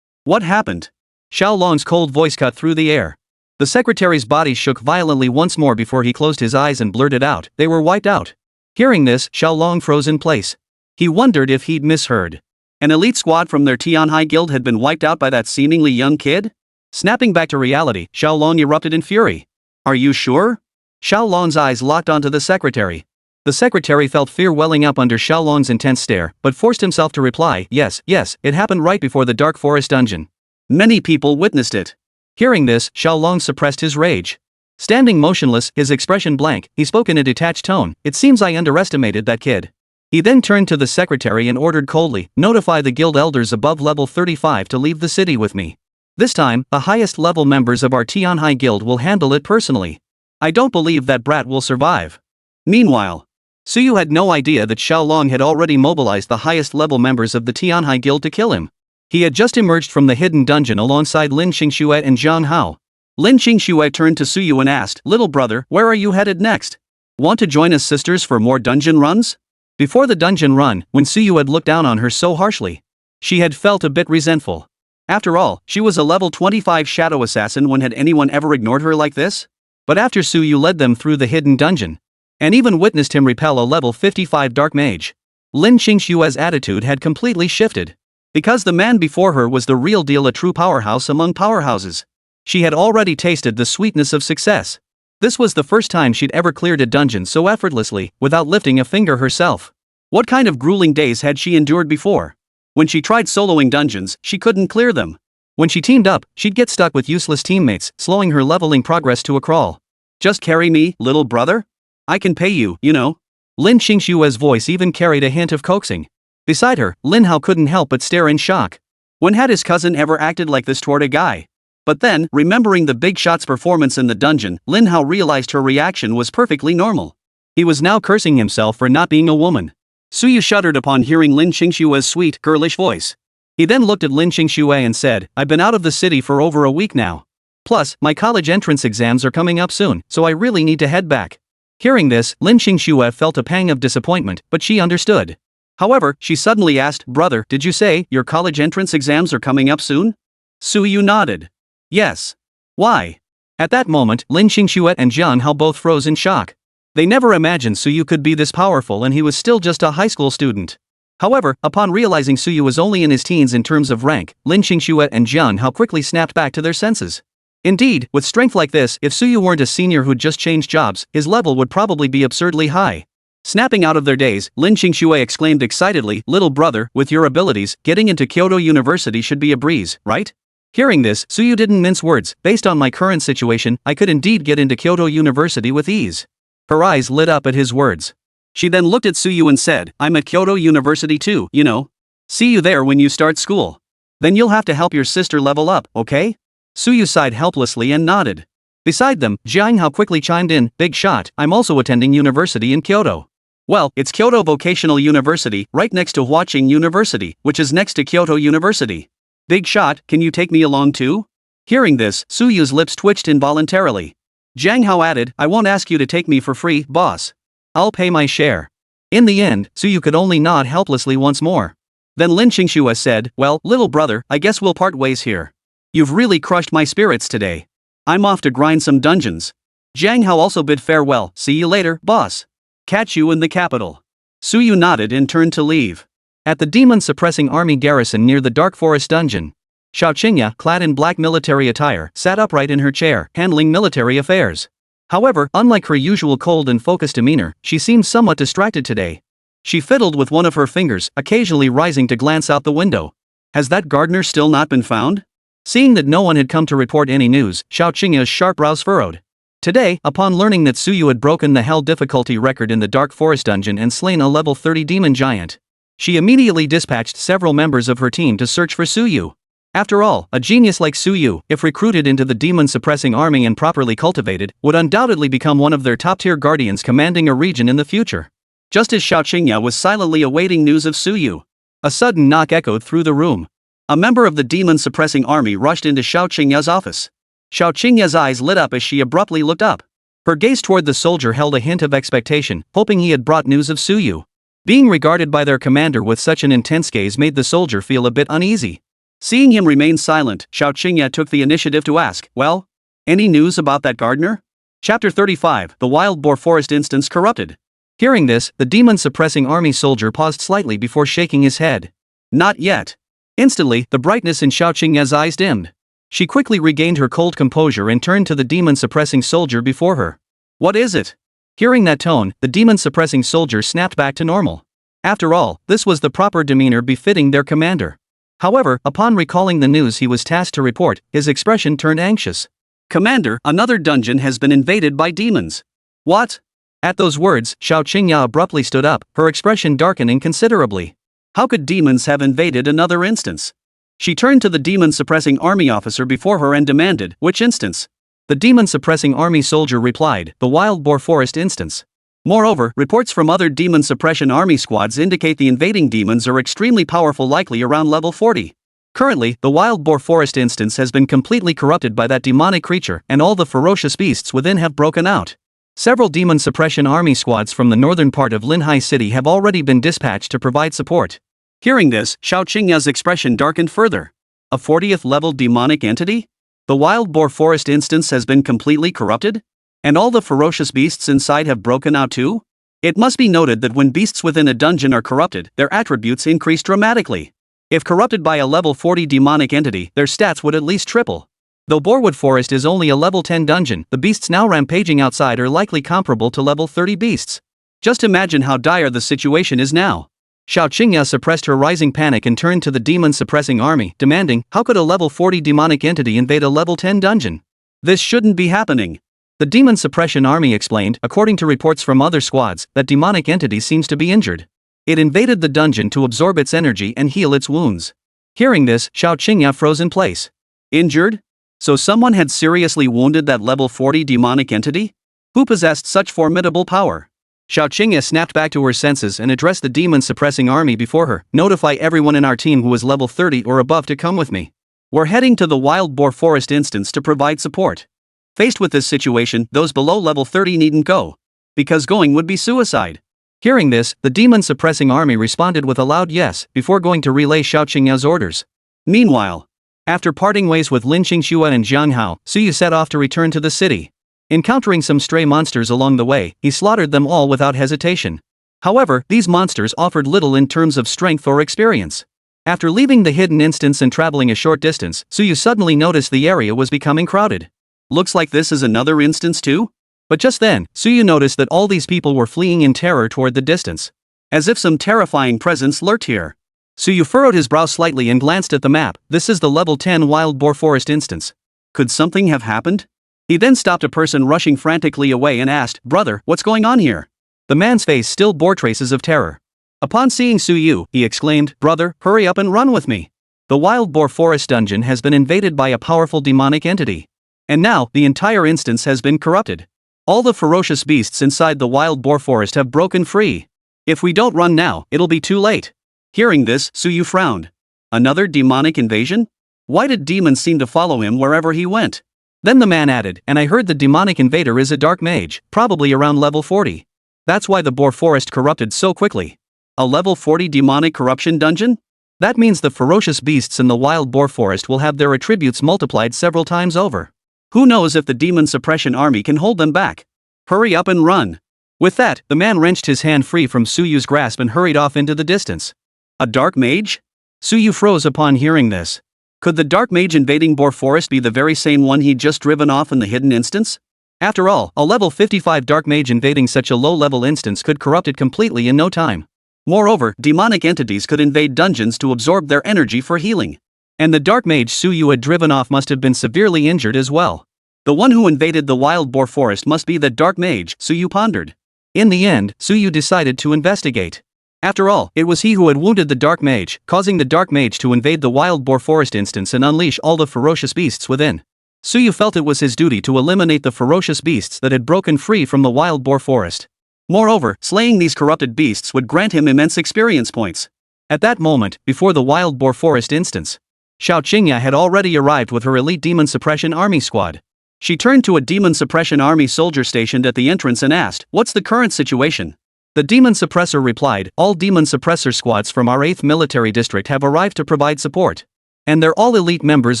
What happened?" Xiaolong's cold voice cut through the air. The secretary's body shook violently once more before he closed his eyes and blurted out, "They were wiped out." Hearing this, Xiaolong froze in place. He wondered if he'd misheard. An elite squad from their Tianhai guild had been wiped out by that seemingly young kid? Snapping back to reality, Xiaolong erupted in fury. "Are you sure?" Xiaolong's eyes locked onto the secretary. The secretary felt fear welling up under Xiaolong's intense stare, but forced himself to reply, yes, it happened right before the dark forest dungeon. Many people witnessed it. Hearing this, Xiaolong suppressed his rage. Standing motionless, his expression blank, he spoke in a detached tone, "It seems I underestimated that kid." He then turned to the secretary and ordered coldly, "Notify the guild elders above level 35 to leave the city with me. This time, the highest level members of our Tianhai guild will handle it personally. I don't believe that brat will survive." Meanwhile, Suyu had no idea that Xiaolong had already mobilized the highest level members of the Tianhai guild to kill him. He had just emerged from the hidden dungeon alongside Lin Qingxue and Zhang Hao. Lin Qingxue turned to Suyu and asked, "Little brother, where are you headed next? Want to join us sisters for more dungeon runs?" Before the dungeon run, when Suyu had looked down on her so harshly, she had felt a bit resentful. After all, she was a level 25 shadow assassin. When had anyone ever ignored her like this? But after Suyu led them through the hidden dungeon, and even witnessed him repel a level 55 dark mage, Lin Qingxue's attitude had completely shifted. Because the man before her was the real deal, a true powerhouse among powerhouses. She had already tasted the sweetness of success. This was the first time she'd ever cleared a dungeon so effortlessly, without lifting a finger herself. What kind of grueling days had she endured before? When she tried soloing dungeons, she couldn't clear them. When she teamed up, she'd get stuck with useless teammates, slowing her leveling progress to a crawl. "Just carry me, little brother? I can pay you, you know." Lin Qingxue's voice even carried a hint of coaxing. Beside her, Lin Hao couldn't help but stare in shock. When had his cousin ever acted like this toward a guy? But then, remembering the big shot's performance in the dungeon, Lin Hao realized her reaction was perfectly normal. He was now cursing himself for not being a woman. Suyu shuddered upon hearing Lin Qingxue's sweet, girlish voice. He then looked at Lin Qingxue and said, "I've been out of the city for over a week now. Plus, my college entrance exams are coming up soon, so I really need to head back." Hearing this, Lin Qingxue felt a pang of disappointment, but she understood. However, she suddenly asked, "Brother, did you say your college entrance exams are coming up soon?" Suyu nodded. "Yes. Why?" At that moment, Lin Qingxue and Zhang Hao both froze in shock. They never imagined Suyu could be this powerful, and he was still just a high school student. However, upon realizing Suyu was only in his teens in terms of rank, Lin Qingxue and Zhang Hao quickly snapped back to their senses. Indeed, with strength like this, if Suyu weren't a senior who'd just changed jobs, his level would probably be absurdly high. Snapping out of their daze, Lin Qingxue exclaimed excitedly, "Little brother, with your abilities, getting into Kyoto University should be a breeze, right?" Hearing this, Suyu didn't mince words. "Based on my current situation, I could indeed get into Kyoto University with ease." Her eyes lit up at his words. She then looked at Suyu and said, "I'm at Kyoto University too, you know. See you there when you start school. Then you'll have to help your sister level up, okay?" Suyu sighed helplessly and nodded. Beside them, Zhang Hao quickly chimed in, "Big shot, I'm also attending university in Kyoto." "Well, it's Kyoto Vocational University, right next to Huaqing University, which is next to Kyoto University. Big shot, can you take me along too?" Hearing this, Suyu's lips twitched involuntarily. Zhang Hao added, "I won't ask you to take me for free, boss. I'll pay my share." In the end, Suyu could only nod helplessly once more. Then Lin Qingxue said, "Well, little brother, I guess we'll part ways here. You've really crushed my spirits today. I'm off to grind some dungeons." Zhang Hao also bid farewell, "See you later, boss. Catch you in the capital." Suyu nodded and turned to leave. At the demon-suppressing army garrison near the Dark Forest dungeon, Xiao Qingya, clad in black military attire, sat upright in her chair, handling military affairs. However, unlike her usual cold and focused demeanor, she seemed somewhat distracted today. She fiddled with one of her fingers, occasionally rising to glance out the window. "Has that gardener still not been found?" Seeing that no one had come to report any news, Xiao Qingya's sharp brows furrowed. Today, upon learning that Suyu had broken the hell difficulty record in the Dark Forest dungeon and slain a level 30 demon giant, she immediately dispatched several members of her team to search for Suyu. After all, a genius like Suyu, if recruited into the demon-suppressing army and properly cultivated, would undoubtedly become one of their top-tier guardians commanding a region in the future. Just as Xiao Qingya was silently awaiting news of Suyu, a sudden knock echoed through the room. A member of the demon-suppressing army rushed into Xiao Qingya's office. Xiao Qingya's eyes lit up as she abruptly looked up. Her gaze toward the soldier held a hint of expectation, hoping he had brought news of Suyu. Being regarded by their commander with such an intense gaze made the soldier feel a bit uneasy. Seeing him remain silent, Xiao Qingya took the initiative to ask, "Well, any news about that gardener?" Chapter 35, The Wild Boar Forest Instance Corrupted. Hearing this, the demon-suppressing army soldier paused slightly before shaking his head. Not yet. Instantly, the brightness in Xiao Qingya's eyes dimmed. She quickly regained her cold composure and turned to the demon-suppressing soldier before her. "What is it?" Hearing that tone, the demon-suppressing soldier snapped back to normal. After all, this was the proper demeanor befitting their commander. However, upon recalling the news he was tasked to report, his expression turned anxious. "Commander, another dungeon has been invaded by demons." "What?" At those words, Xiao Qingya abruptly stood up, her expression darkening considerably. How could demons have invaded another instance? She turned to the demon-suppressing army officer before her and demanded, "Which instance?" The demon-suppressing army soldier replied, "The Wild Boar Forest instance." Moreover, reports from other demon suppression army squads indicate the invading demons are extremely powerful, likely around level 40. Currently, the Wild Boar Forest instance has been completely corrupted by that demonic creature, and all the ferocious beasts within have broken out. Several demon suppression army squads from the northern part of Linhai City have already been dispatched to provide support. Hearing this, Xiao Qingya's expression darkened further. A 40th level demonic entity? The Wild Boar Forest instance has been completely corrupted? And all the ferocious beasts inside have broken out too? It must be noted that when beasts within a dungeon are corrupted, their attributes increase dramatically. If corrupted by a level 40 demonic entity, their stats would at least triple. Though Boarwood Forest is only a level 10 dungeon, the beasts now rampaging outside are likely comparable to level 30 beasts. Just imagine how dire the situation is now. Xiao Qingya suppressed her rising panic and turned to the demon-suppressing army, demanding, "How could a level 40 demonic entity invade a level 10 dungeon? This shouldn't be happening." The demon suppression army explained, according to reports from other squads, that demonic entity seems to be injured. It invaded the dungeon to absorb its energy and heal its wounds. Hearing this, Xiao Qingya froze in place. Injured? So someone had seriously wounded that level 40 demonic entity? Who possessed such formidable power? Xiao Qingya snapped back to her senses and addressed the demon-suppressing army before her. "Notify everyone in our team who is level 30 or above to come with me. We're heading to the Wild Boar Forest instance to provide support." Faced with this situation, those below level 30 needn't go, because going would be suicide. Hearing this, the demon-suppressing army responded with a loud yes, before going to relay Xiao Qingya's orders. Meanwhile, after parting ways with Lin Qingxue and Jiang Hao, Suyu set off to return to the city. Encountering some stray monsters along the way, he slaughtered them all without hesitation. However, these monsters offered little in terms of strength or experience. After leaving the hidden instance and traveling a short distance, Suyu suddenly noticed the area was becoming crowded. Looks like this is another instance too? But just then, Suyu noticed that all these people were fleeing in terror toward the distance. As if some terrifying presence lurked here. Suyu furrowed his brow slightly and glanced at the map. This is the level 10 Wild Boar Forest instance. Could something have happened? He then stopped a person rushing frantically away and asked, "Brother, what's going on here?" The man's face still bore traces of terror. Upon seeing Suyu, he exclaimed, "Brother, hurry up and run with me. The Wild Boar Forest dungeon has been invaded by a powerful demonic entity. And now, the entire instance has been corrupted. All the ferocious beasts inside the Wild Boar Forest have broken free. If we don't run now, it'll be too late." Hearing this, Suyu frowned. Another demonic invasion? Why did demons seem to follow him wherever he went? Then the man added, "And I heard the demonic invader is a dark mage, probably around level 40. That's why the Boar Forest corrupted so quickly." A level 40 demonic corruption dungeon? That means the ferocious beasts in the Wild Boar Forest will have their attributes multiplied several times over. Who knows if the demon suppression army can hold them back? Hurry up and run. With that, the man wrenched his hand free from Suyu's grasp and hurried off into the distance. A dark mage? Suyu froze upon hearing this. Could the dark mage invading Boar Forest be the very same one he'd just driven off in the hidden instance? After all, a level 55 dark mage invading such a low-level instance could corrupt it completely in no time. Moreover, demonic entities could invade dungeons to absorb their energy for healing. And the dark mage Suyu had driven off must have been severely injured as well. The one who invaded the wild boar forest must be that dark mage, Suyu pondered. In the end, Suyu decided to investigate. After all, it was he who had wounded the dark mage, causing the dark mage to invade the wild boar forest instance and unleash all the ferocious beasts within. Suyu felt it was his duty to eliminate the ferocious beasts that had broken free from the wild boar forest. Moreover, slaying these corrupted beasts would grant him immense experience points. At that moment, before the wild boar forest instance, Xiao Qingya had already arrived with her elite demon suppression army squad. She turned to a demon suppression army soldier stationed at the entrance and asked, "What's the current situation?" The demon suppressor replied, "All demon suppressor squads from our 8th military district have arrived to provide support. And they're all elite members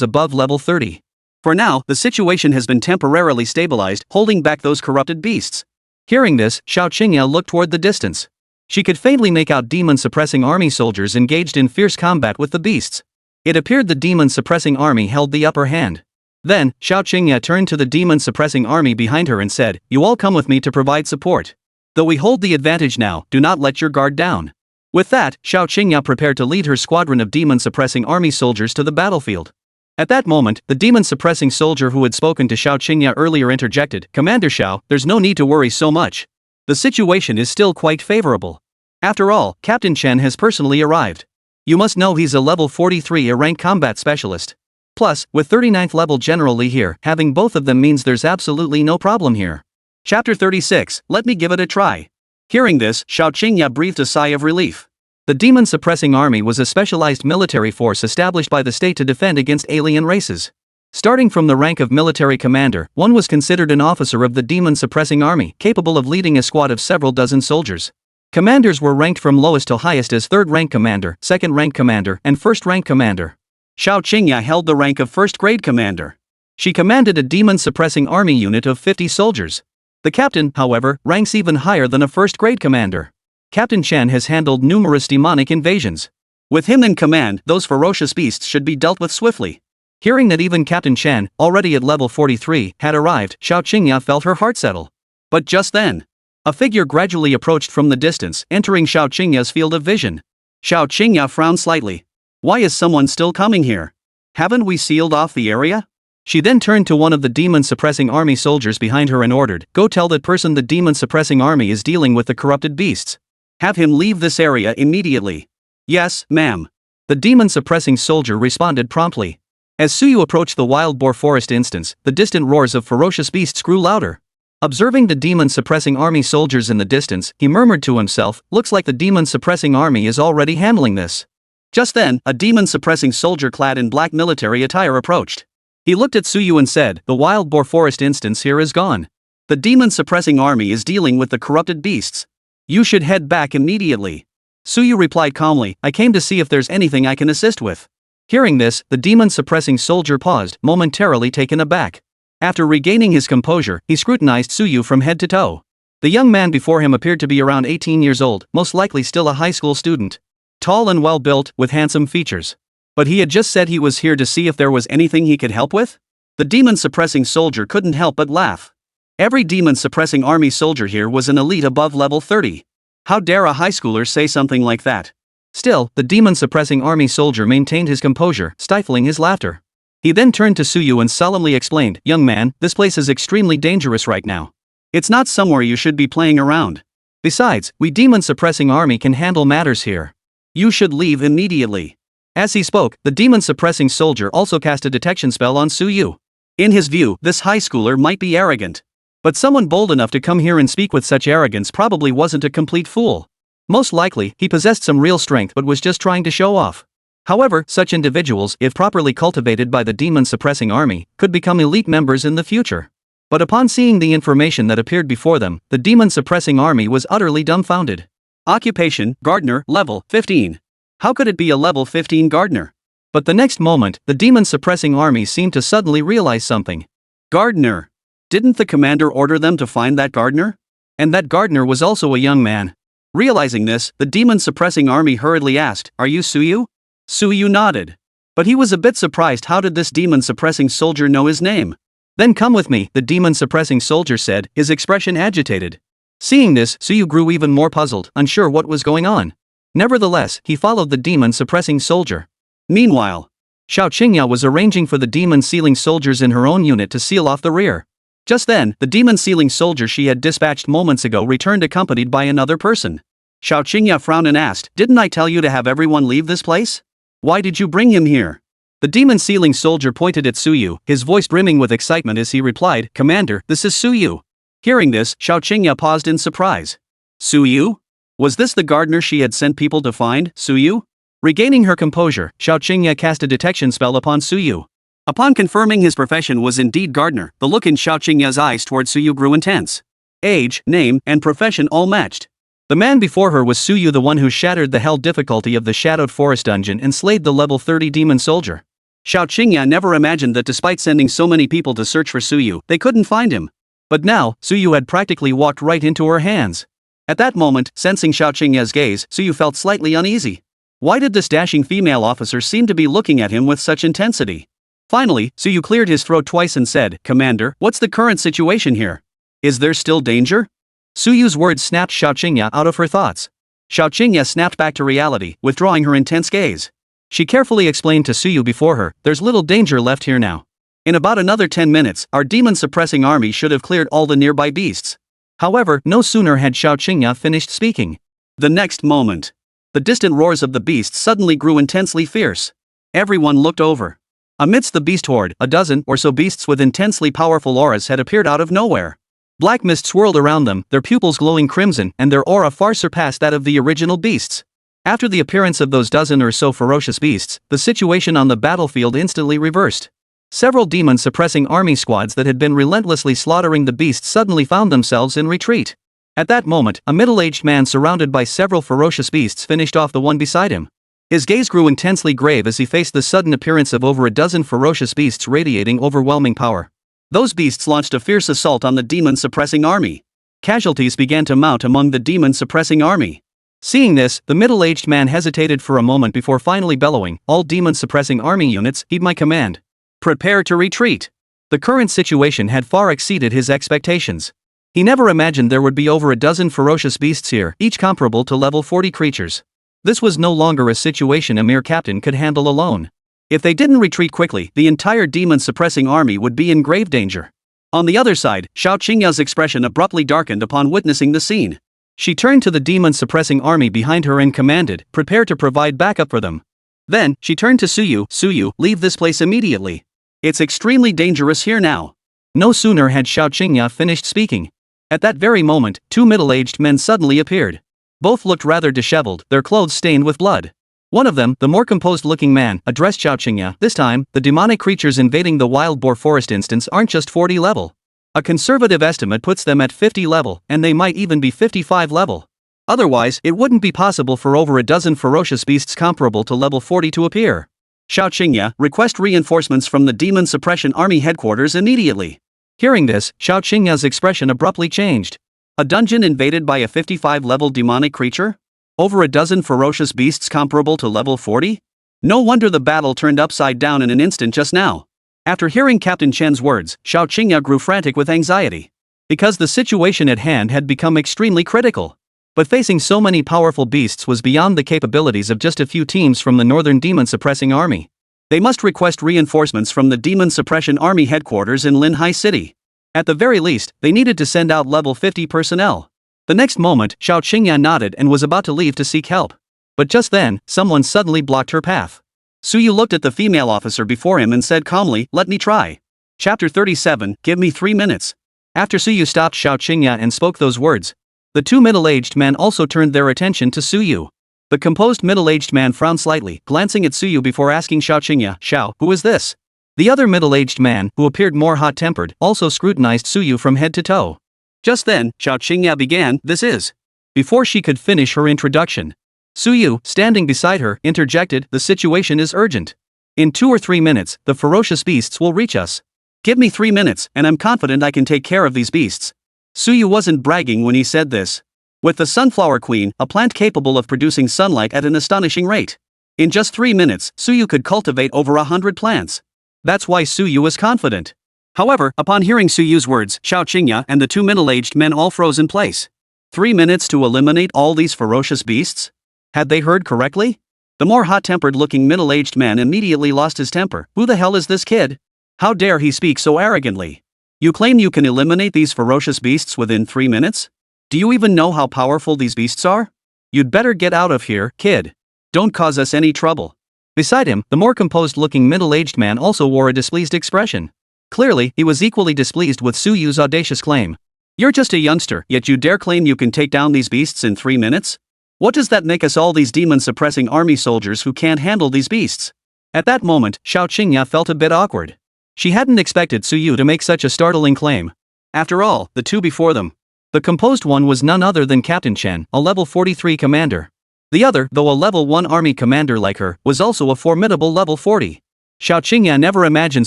above level 30. For now, the situation has been temporarily stabilized, holding back those corrupted beasts." Hearing this, Xiao Qingya looked toward the distance. She could faintly make out demon-suppressing army soldiers engaged in fierce combat with the beasts. It appeared the demon-suppressing army held the upper hand. Then, Xiao Qingya turned to the demon-suppressing army behind her and said, "You all come with me to provide support. Though we hold the advantage now, do not let your guard down." With that, Xiao Qingya prepared to lead her squadron of demon-suppressing army soldiers to the battlefield. At that moment, the demon-suppressing soldier who had spoken to Xiao Qingya earlier interjected, "Commander Xiao, there's no need to worry so much. The situation is still quite favorable. After all, Captain Chen has personally arrived. You must know he's a level 43 A-rank combat specialist. Plus, with 39th level General Li here, having both of them means there's absolutely no problem here." Chapter 36, Let me give it a try. Hearing this, Xiao Qingya breathed a sigh of relief. The demon-suppressing army was a specialized military force established by the state to defend against alien races. Starting from the rank of military commander, one was considered an officer of the demon-suppressing army, capable of leading a squad of several dozen soldiers. Commanders were ranked from lowest to highest as 3rd rank commander, 2nd rank commander, and 1st rank commander. Xiao Qingya held the rank of 1st grade commander. She commanded a demon-suppressing army unit of 50 soldiers. The captain, however, ranks even higher than a 1st grade commander. Captain Chen has handled numerous demonic invasions. With him in command, those ferocious beasts should be dealt with swiftly. Hearing that even Captain Chen, already at level 43, had arrived, Xiao Qingya felt her heart settle. But just then, a figure gradually approached from the distance, entering Xiao Qingya's field of vision. Xiao Qingya frowned slightly. Why is someone still coming here? Haven't we sealed off the area? She then turned to one of the demon-suppressing army soldiers behind her and ordered, "Go tell that person the demon-suppressing army is dealing with the corrupted beasts. Have him leave this area immediately." "Yes, ma'am." The demon-suppressing soldier responded promptly. As Suyu approached the wild boar forest instance, the distant roars of ferocious beasts grew louder. Observing the demon-suppressing army soldiers in the distance, he murmured to himself, "Looks like the demon-suppressing army is already handling this." Just then, a demon-suppressing soldier clad in black military attire approached. He looked at Suyu and said, "The wild boar forest instance here is gone. The demon-suppressing army is dealing with the corrupted beasts. You should head back immediately." Suyu replied calmly, "I came to see if there's anything I can assist with." Hearing this, the demon-suppressing soldier paused, momentarily taken aback. After regaining his composure, he scrutinized Suyu from head to toe. The young man before him appeared to be around 18 years old, most likely still a high school student. Tall and well-built, with handsome features. But he had just said he was here to see if there was anything he could help with? The demon-suppressing soldier couldn't help but laugh. Every demon-suppressing army soldier here was an elite above level 30. How dare a high schooler say something like that? Still, the demon-suppressing army soldier maintained his composure, stifling his laughter. He then turned to Suyu and solemnly explained, "Young man, this place is extremely dangerous right now. It's not somewhere you should be playing around. Besides, we demon-suppressing army can handle matters here. You should leave immediately." As he spoke, the demon-suppressing soldier also cast a detection spell on Suyu. In his view, this high schooler might be arrogant. But someone bold enough to come here and speak with such arrogance probably wasn't a complete fool. Most likely, he possessed some real strength but was just trying to show off. However, such individuals, if properly cultivated by the demon-suppressing army, could become elite members in the future. But upon seeing the information that appeared before them, the demon-suppressing army was utterly dumbfounded. Occupation, gardener, level 15. How could it be a level 15 gardener? But the next moment, the demon-suppressing army seemed to suddenly realize something. Gardener. Didn't the commander order them to find that gardener? And that gardener was also a young man. Realizing this, the demon-suppressing army hurriedly asked, "Are you Suyu?" Suyu nodded. But he was a bit surprised. How did this demon-suppressing soldier know his name? "Then come with me," the demon-suppressing soldier said, his expression agitated. Seeing this, Suyu grew even more puzzled, unsure what was going on. Nevertheless, he followed the demon-suppressing soldier. Meanwhile, Xiao Qingya was arranging for the demon sealing soldiers in her own unit to seal off the rear. Just then, the demon sealing soldier she had dispatched moments ago returned accompanied by another person. Xiao Qingya frowned and asked, "Didn't I tell you to have everyone leave this place? Why did you bring him here?" The demon sealing soldier pointed at Suyu, his voice brimming with excitement as he replied, "Commander, this is Suyu." Hearing this, Xiao Qingya paused in surprise. Suyu? Was this the gardener she had sent people to find, Suyu? Regaining her composure, Xiao Qingya cast a detection spell upon Suyu. Upon confirming his profession was indeed gardener, the look in Xiao Qingya's eyes toward Suyu grew intense. Age, name, and profession all matched. The man before her was Suyu, the one who shattered the hell difficulty of the Shadowed Forest dungeon and slayed the level 30 demon soldier. Xiao Qingya never imagined that despite sending so many people to search for Suyu, they couldn't find him. But now, Suyu had practically walked right into her hands. At that moment, sensing Xiao Qingya's gaze, Suyu felt slightly uneasy. Why did this dashing female officer seem to be looking at him with such intensity? Finally, Suyu cleared his throat twice and said, "Commander, what's the current situation here? Is there still danger?" Suyu's words snapped Xiao Qingya out of her thoughts. Xiao Qingya snapped back to reality, withdrawing her intense gaze. She carefully explained to Suyu before her, "There's little danger left here now. In about another 10 minutes, our demon-suppressing army should have cleared all the nearby beasts." However, no sooner had Xiao Qingya finished speaking. The next moment, the distant roars of the beasts suddenly grew intensely fierce. Everyone looked over. Amidst the beast horde, a dozen or so beasts with intensely powerful auras had appeared out of nowhere. Black mist swirled around them, their pupils glowing crimson, and their aura far surpassed that of the original beasts. After the appearance of those dozen or so ferocious beasts, the situation on the battlefield instantly reversed. Several demon-suppressing army squads that had been relentlessly slaughtering the beasts suddenly found themselves in retreat. At that moment, a middle-aged man surrounded by several ferocious beasts finished off the one beside him. His gaze grew intensely grave as he faced the sudden appearance of over a dozen ferocious beasts radiating overwhelming power. Those beasts launched a fierce assault on the demon-suppressing army. Casualties began to mount among the demon-suppressing army. Seeing this, the middle-aged man hesitated for a moment before finally bellowing, "All demon-suppressing army units, heed my command. Prepare to retreat." The current situation had far exceeded his expectations. He never imagined there would be over a dozen ferocious beasts here, each comparable to level 40 creatures. This was no longer a situation a mere captain could handle alone. If they didn't retreat quickly, the entire demon-suppressing army would be in grave danger. On the other side, Xiao Qingya's expression abruptly darkened upon witnessing the scene. She turned to the demon-suppressing army behind her and commanded, "Prepare to provide backup for them." Then, she turned to Suyu, "Suyu, leave this place immediately. It's extremely dangerous here now." No sooner had Xiao Qingya finished speaking. At that very moment, two middle-aged men suddenly appeared. Both looked rather disheveled, their clothes stained with blood. One of them, the more composed-looking man, addressed Xiao Qingya. "This time, the demonic creatures invading the wild boar forest instance aren't just 40 level. A conservative estimate puts them at 50 level, and they might even be 55 level. Otherwise, it wouldn't be possible for over a dozen ferocious beasts comparable to level 40 to appear. Xiao Qingya, request reinforcements from the Demon Suppression Army headquarters immediately." Hearing this, Xiao Qingya's expression abruptly changed. A dungeon invaded by a 55-level demonic creature? Over a dozen ferocious beasts comparable to level 40? No wonder the battle turned upside down in an instant just now. After hearing Captain Chen's words, Xiao Qingya grew frantic with anxiety. Because the situation at hand had become extremely critical. But facing so many powerful beasts was beyond the capabilities of just a few teams from the Northern Demon Suppressing Army. They must request reinforcements from the Demon Suppression Army headquarters in Linhai City. At the very least, they needed to send out level 50 personnel. The next moment, Xiao Qingya nodded and was about to leave to seek help. But just then, someone suddenly blocked her path. Suyu looked at the female officer before him and said calmly, "Let me try." Chapter 37, Give me 3 minutes. After Suyu stopped Xiao Qingya and spoke those words, the two middle-aged men also turned their attention to Suyu. The composed middle-aged man frowned slightly, glancing at Suyu before asking Xiao Qingya, "Xiao, who is this?" The other middle-aged man, who appeared more hot-tempered, also scrutinized Suyu from head to toe. Just then, Xiao Qingya began, "This is." Before she could finish her introduction, Suyu, standing beside her, interjected, "The situation is urgent. In 2 or 3 minutes, the ferocious beasts will reach us. Give me 3 minutes, and I'm confident I can take care of these beasts." Suyu wasn't bragging when he said this. With the Sunflower Queen, a plant capable of producing sunlight at an astonishing rate, in just 3 minutes, Suyu could cultivate over 100 plants. That's why Suyu was confident. However, upon hearing Suyu's words, Xiao Qingya and the two middle-aged men all froze in place. 3 minutes to eliminate all these ferocious beasts? Had they heard correctly? The more hot-tempered looking middle-aged man immediately lost his temper. Who the hell is this kid? How dare he speak so arrogantly? You claim you can eliminate these ferocious beasts within 3 minutes? Do you even know how powerful these beasts are? You'd better get out of here, kid. Don't cause us any trouble. Beside him, the more composed-looking middle-aged man also wore a displeased expression. Clearly, he was equally displeased with Suyu's audacious claim. You're just a youngster, yet you dare claim you can take down these beasts in 3 minutes? What does that make us all these demon-suppressing army soldiers who can't handle these beasts? At that moment, Xiao Qingya felt a bit awkward. She hadn't expected Suyu to make such a startling claim. After all, the two before them. The composed one was none other than Captain Chen, a level 43 commander. The other, though a level 1 army commander like her, was also a formidable level 40. Xiao Qingya never imagined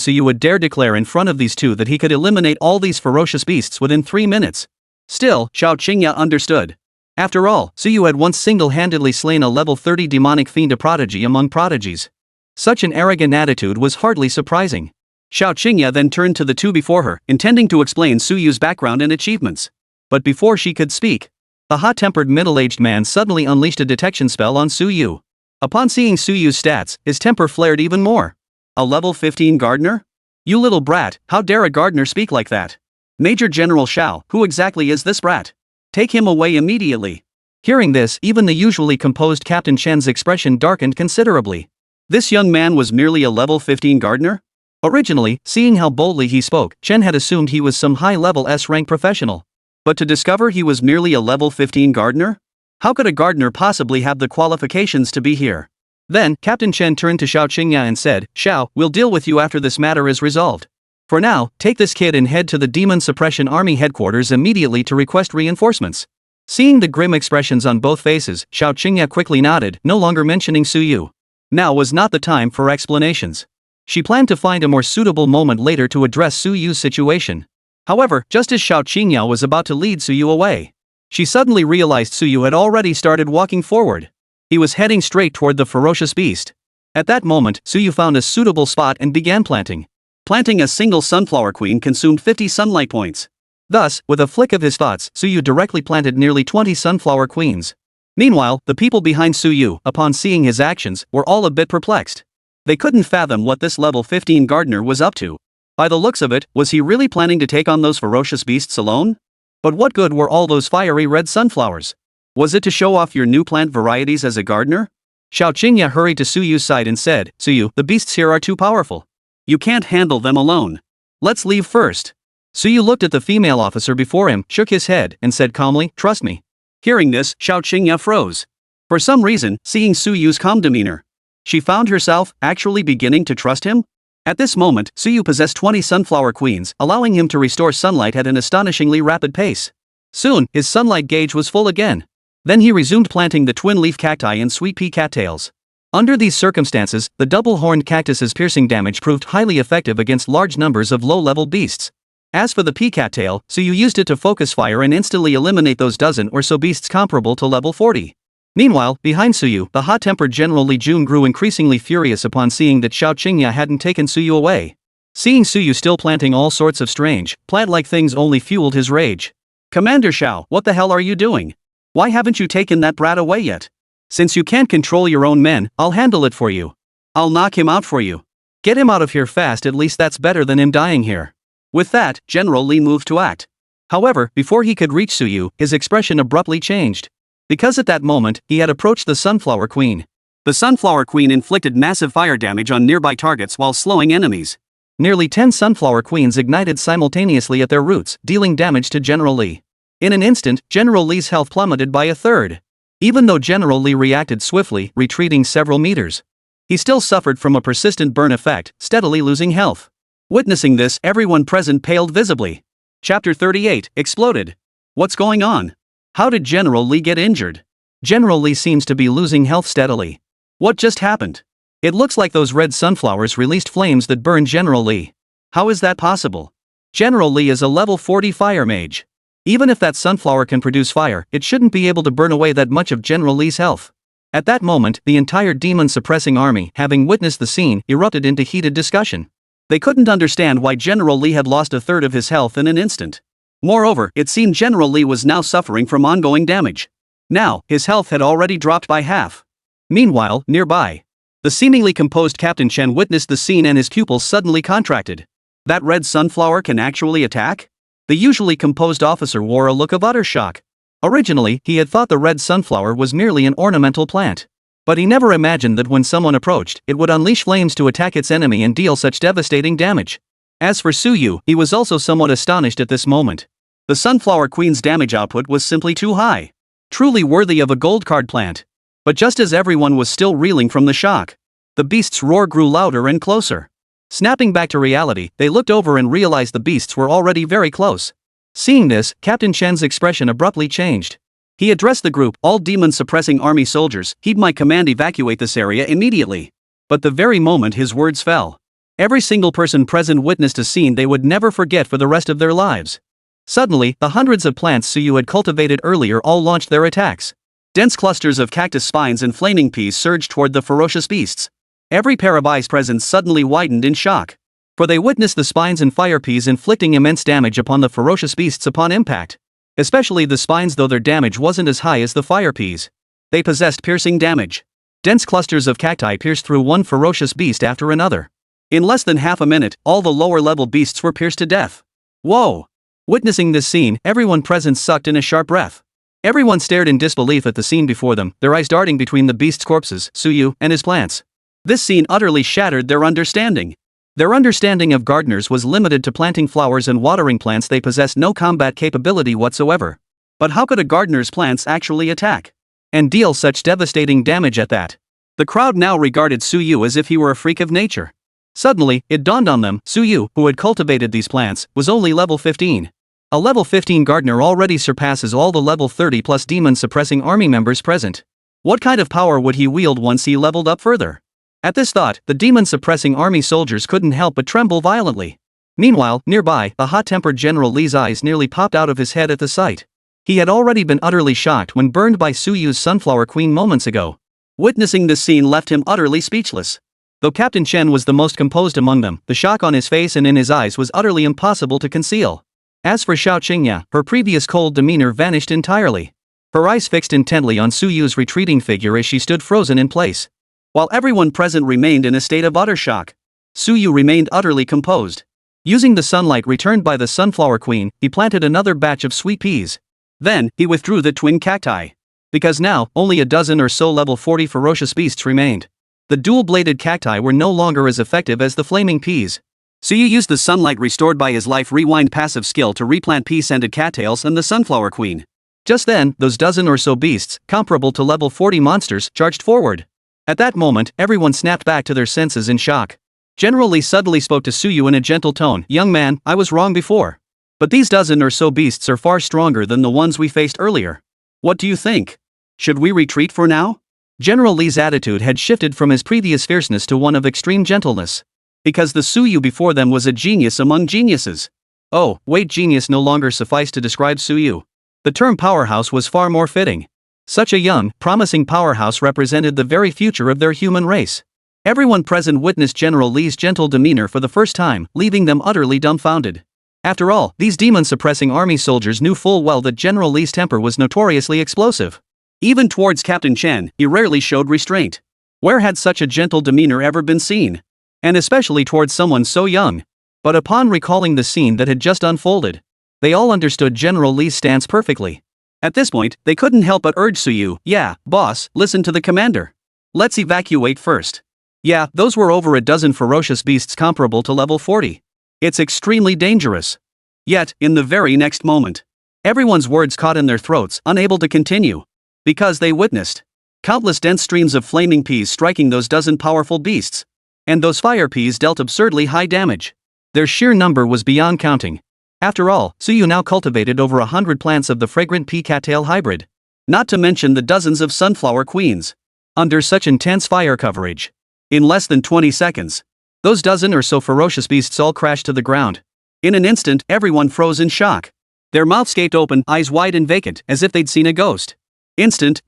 Suyu would dare declare in front of these two that he could eliminate all these ferocious beasts within 3 minutes. Still, Xiao Qingya understood. After all, Suyu had once single-handedly slain a level 30 demonic fiend, a prodigy among prodigies. Such an arrogant attitude was hardly surprising. Xiao Qingya then turned to the two before her, intending to explain Suyu's background and achievements. But before she could speak, the hot-tempered middle-aged man suddenly unleashed a detection spell on Suyu. Upon seeing Suyu's stats, his temper flared even more. A level 15 gardener? You little brat, how dare a gardener speak like that? Major General Xiao, who exactly is this brat? Take him away immediately. Hearing this, even the usually composed Captain Chen's expression darkened considerably. This young man was merely a level 15 gardener? Originally, seeing how boldly he spoke, Chen had assumed he was some high-level S-rank professional. But to discover he was merely a level 15 gardener? How could a gardener possibly have the qualifications to be here? Then, Captain Chen turned to Xiao Qingya and said, Xiao, we'll deal with you after this matter is resolved. For now, take this kid and head to the Demon Suppression Army headquarters immediately to request reinforcements. Seeing the grim expressions on both faces, Xiao Qingya quickly nodded, no longer mentioning Suyu. Now was not the time for explanations. She planned to find a more suitable moment later to address Suyu's situation. However, just as Xiao Qingya was about to lead Suyu away, she suddenly realized Suyu had already started walking forward. He was heading straight toward the ferocious beast. At that moment, Suyu found a suitable spot and began planting. Planting a single sunflower queen consumed 50 sunlight points. Thus, with a flick of his thoughts, Suyu directly planted nearly 20 sunflower queens. Meanwhile, the people behind Suyu, upon seeing his actions, were all a bit perplexed. They couldn't fathom what this level 15 gardener was up to. By the looks of it, was he really planning to take on those ferocious beasts alone? But what good were all those fiery red sunflowers? Was it to show off your new plant varieties as a gardener? Xiao Qingya hurried to Suyu's side and said, Suyu, the beasts here are too powerful. You can't handle them alone. Let's leave first. Suyu looked at the female officer before him, shook his head, and said calmly, trust me. Hearing this, Xiao Qingya froze. For some reason, seeing Suyu's calm demeanor, she found herself actually beginning to trust him. At this moment, Suyu possessed 20 sunflower queens, allowing him to restore sunlight at an astonishingly rapid pace. Soon, his sunlight gauge was full again. Then he resumed planting the twin-leaf cacti and sweet pea cattails. Under these circumstances, the double-horned cactus's piercing damage proved highly effective against large numbers of low-level beasts. As for the pea cattail, Suyu used it to focus fire and instantly eliminate those dozen or so beasts comparable to level 40. Meanwhile, behind Suyu, the hot-tempered General Li Jun grew increasingly furious upon seeing that Xiao Qingya hadn't taken Suyu away. Seeing Suyu still planting all sorts of strange, plant-like things only fueled his rage. Commander Xiao, what the hell are you doing? Why haven't you taken that brat away yet? Since you can't control your own men, I'll handle it for you. I'll knock him out for you. Get him out of here fast, at least that's better than him dying here. With that, General Li moved to act. However, before he could reach Suyu, his expression abruptly changed. Because at that moment, he had approached the Sunflower Queen. The Sunflower Queen inflicted massive fire damage on nearby targets while slowing enemies. Nearly 10 Sunflower Queens ignited simultaneously at their roots, dealing damage to General Li. In an instant, General Li's health plummeted by a third. Even though General Li reacted swiftly, retreating several meters, he still suffered from a persistent burn effect, steadily losing health. Witnessing this, everyone present paled visibly. Chapter 38, Exploded. What's going on? How did General Li get injured? General Li seems to be losing health steadily. What just happened? It looks like those red sunflowers released flames that burned General Li. How is that possible? General Li is a level 40 fire mage. Even if that sunflower can produce fire, it shouldn't be able to burn away that much of General Li's health. At that moment, the entire demon-suppressing army, having witnessed the scene, erupted into heated discussion. They couldn't understand why General Li had lost a third of his health in an instant. Moreover, it seemed General Li was now suffering from ongoing damage. Now, his health had already dropped by half. Meanwhile, nearby, the seemingly composed Captain Chen witnessed the scene and his pupils suddenly contracted. That red sunflower can actually attack? The usually composed officer wore a look of utter shock. Originally, he had thought the red sunflower was merely an ornamental plant. But he never imagined that when someone approached, it would unleash flames to attack its enemy and deal such devastating damage. As for Suyu, he was also somewhat astonished at this moment. The Sunflower Queen's damage output was simply too high. Truly worthy of a gold card plant. But just as everyone was still reeling from the shock, the beast's roar grew louder and closer. Snapping back to reality, they looked over and realized the beasts were already very close. Seeing this, Captain Chen's expression abruptly changed. He addressed the group, all demon-suppressing army soldiers, heed my command, evacuate this area immediately. But the very moment his words fell, every single person present witnessed a scene they would never forget for the rest of their lives. Suddenly, the hundreds of plants Suyu had cultivated earlier all launched their attacks. Dense clusters of cactus spines and flaming peas surged toward the ferocious beasts. Every pair of eyes present suddenly widened in shock, for they witnessed the spines and fire peas inflicting immense damage upon the ferocious beasts upon impact. Especially the spines, though their damage wasn't as high as the fire peas. They possessed piercing damage. Dense clusters of cacti pierced through one ferocious beast after another. In less than half a minute, all the lower-level beasts were pierced to death. Whoa! Witnessing this scene, everyone present sucked in a sharp breath. Everyone stared in disbelief at the scene before them, their eyes darting between the beasts' corpses, Suyu, and his plants. This scene utterly shattered their understanding. Their understanding of gardeners was limited to planting flowers and watering plants. They possessed no combat capability whatsoever. But how could a gardener's plants actually attack and deal such devastating damage at that? The crowd now regarded Suyu as if he were a freak of nature. Suddenly, it dawned on them, Suyu, who had cultivated these plants, was only level 15. A level 15 gardener already surpasses all the level 30 plus demon-suppressing army members present. What kind of power would he wield once he leveled up further? At this thought, the demon-suppressing army soldiers couldn't help but tremble violently. Meanwhile, nearby, the hot-tempered General Li's eyes nearly popped out of his head at the sight. He had already been utterly shocked when burned by Suyu's Sunflower Queen moments ago. Witnessing this scene left him utterly speechless. Though Captain Chen was the most composed among them, the shock on his face and in his eyes was utterly impossible to conceal. As for Xiao Qingya, her previous cold demeanor vanished entirely. Her eyes fixed intently on Suyu's retreating figure as she stood frozen in place. While everyone present remained in a state of utter shock, Suyu remained utterly composed. Using the sunlight returned by the Sunflower Queen, he planted another batch of sweet peas. Then, he withdrew the twin cacti. Because now, only a dozen or so level 40 ferocious beasts remained. The dual-bladed cacti were no longer as effective as the flaming peas. Suyu used the sunlight restored by his life rewind passive skill to replant pea-scented cattails and the Sunflower Queen. Just then, those dozen or so beasts, comparable to level 40 monsters, charged forward. At that moment, everyone snapped back to their senses in shock. General Li suddenly spoke to Suyu in a gentle tone, "Young man, I was wrong before. But these dozen or so beasts are far stronger than the ones we faced earlier. What do you think? Should we retreat for now?" General Li's attitude had shifted from his previous fierceness to one of extreme gentleness. Because the Suyu before them was a genius among geniuses. Oh, wait, genius no longer sufficed to describe Suyu. The term powerhouse was far more fitting. Such a young, promising powerhouse represented the very future of their human race. Everyone present witnessed General Li's gentle demeanor for the first time, leaving them utterly dumbfounded. After all, these demon-suppressing army soldiers knew full well that General Li's temper was notoriously explosive. Even towards Captain Chen, he rarely showed restraint. Where had such a gentle demeanor ever been seen? And especially towards someone so young. But upon recalling the scene that had just unfolded, they all understood General Li's stance perfectly. At this point, they couldn't help but urge Suyu, "Yeah, boss, listen to the commander. Let's evacuate first." Yeah, those were over a dozen ferocious beasts comparable to level 40. It's extremely dangerous. Yet, in the very next moment, everyone's words caught in their throats, unable to continue. Because they witnessed countless dense streams of flaming peas striking those dozen powerful beasts. And those fire peas dealt absurdly high damage. Their sheer number was beyond counting. After all, Suyu now cultivated over 100 plants of the fragrant pea cattail hybrid. Not to mention the dozens of sunflower queens. Under such intense fire coverage, in less than 20 seconds, those dozen or so ferocious beasts all crashed to the ground. In an instant, everyone froze in shock. Their mouths gaped open, eyes wide and vacant, as if they'd seen a ghost. Instant.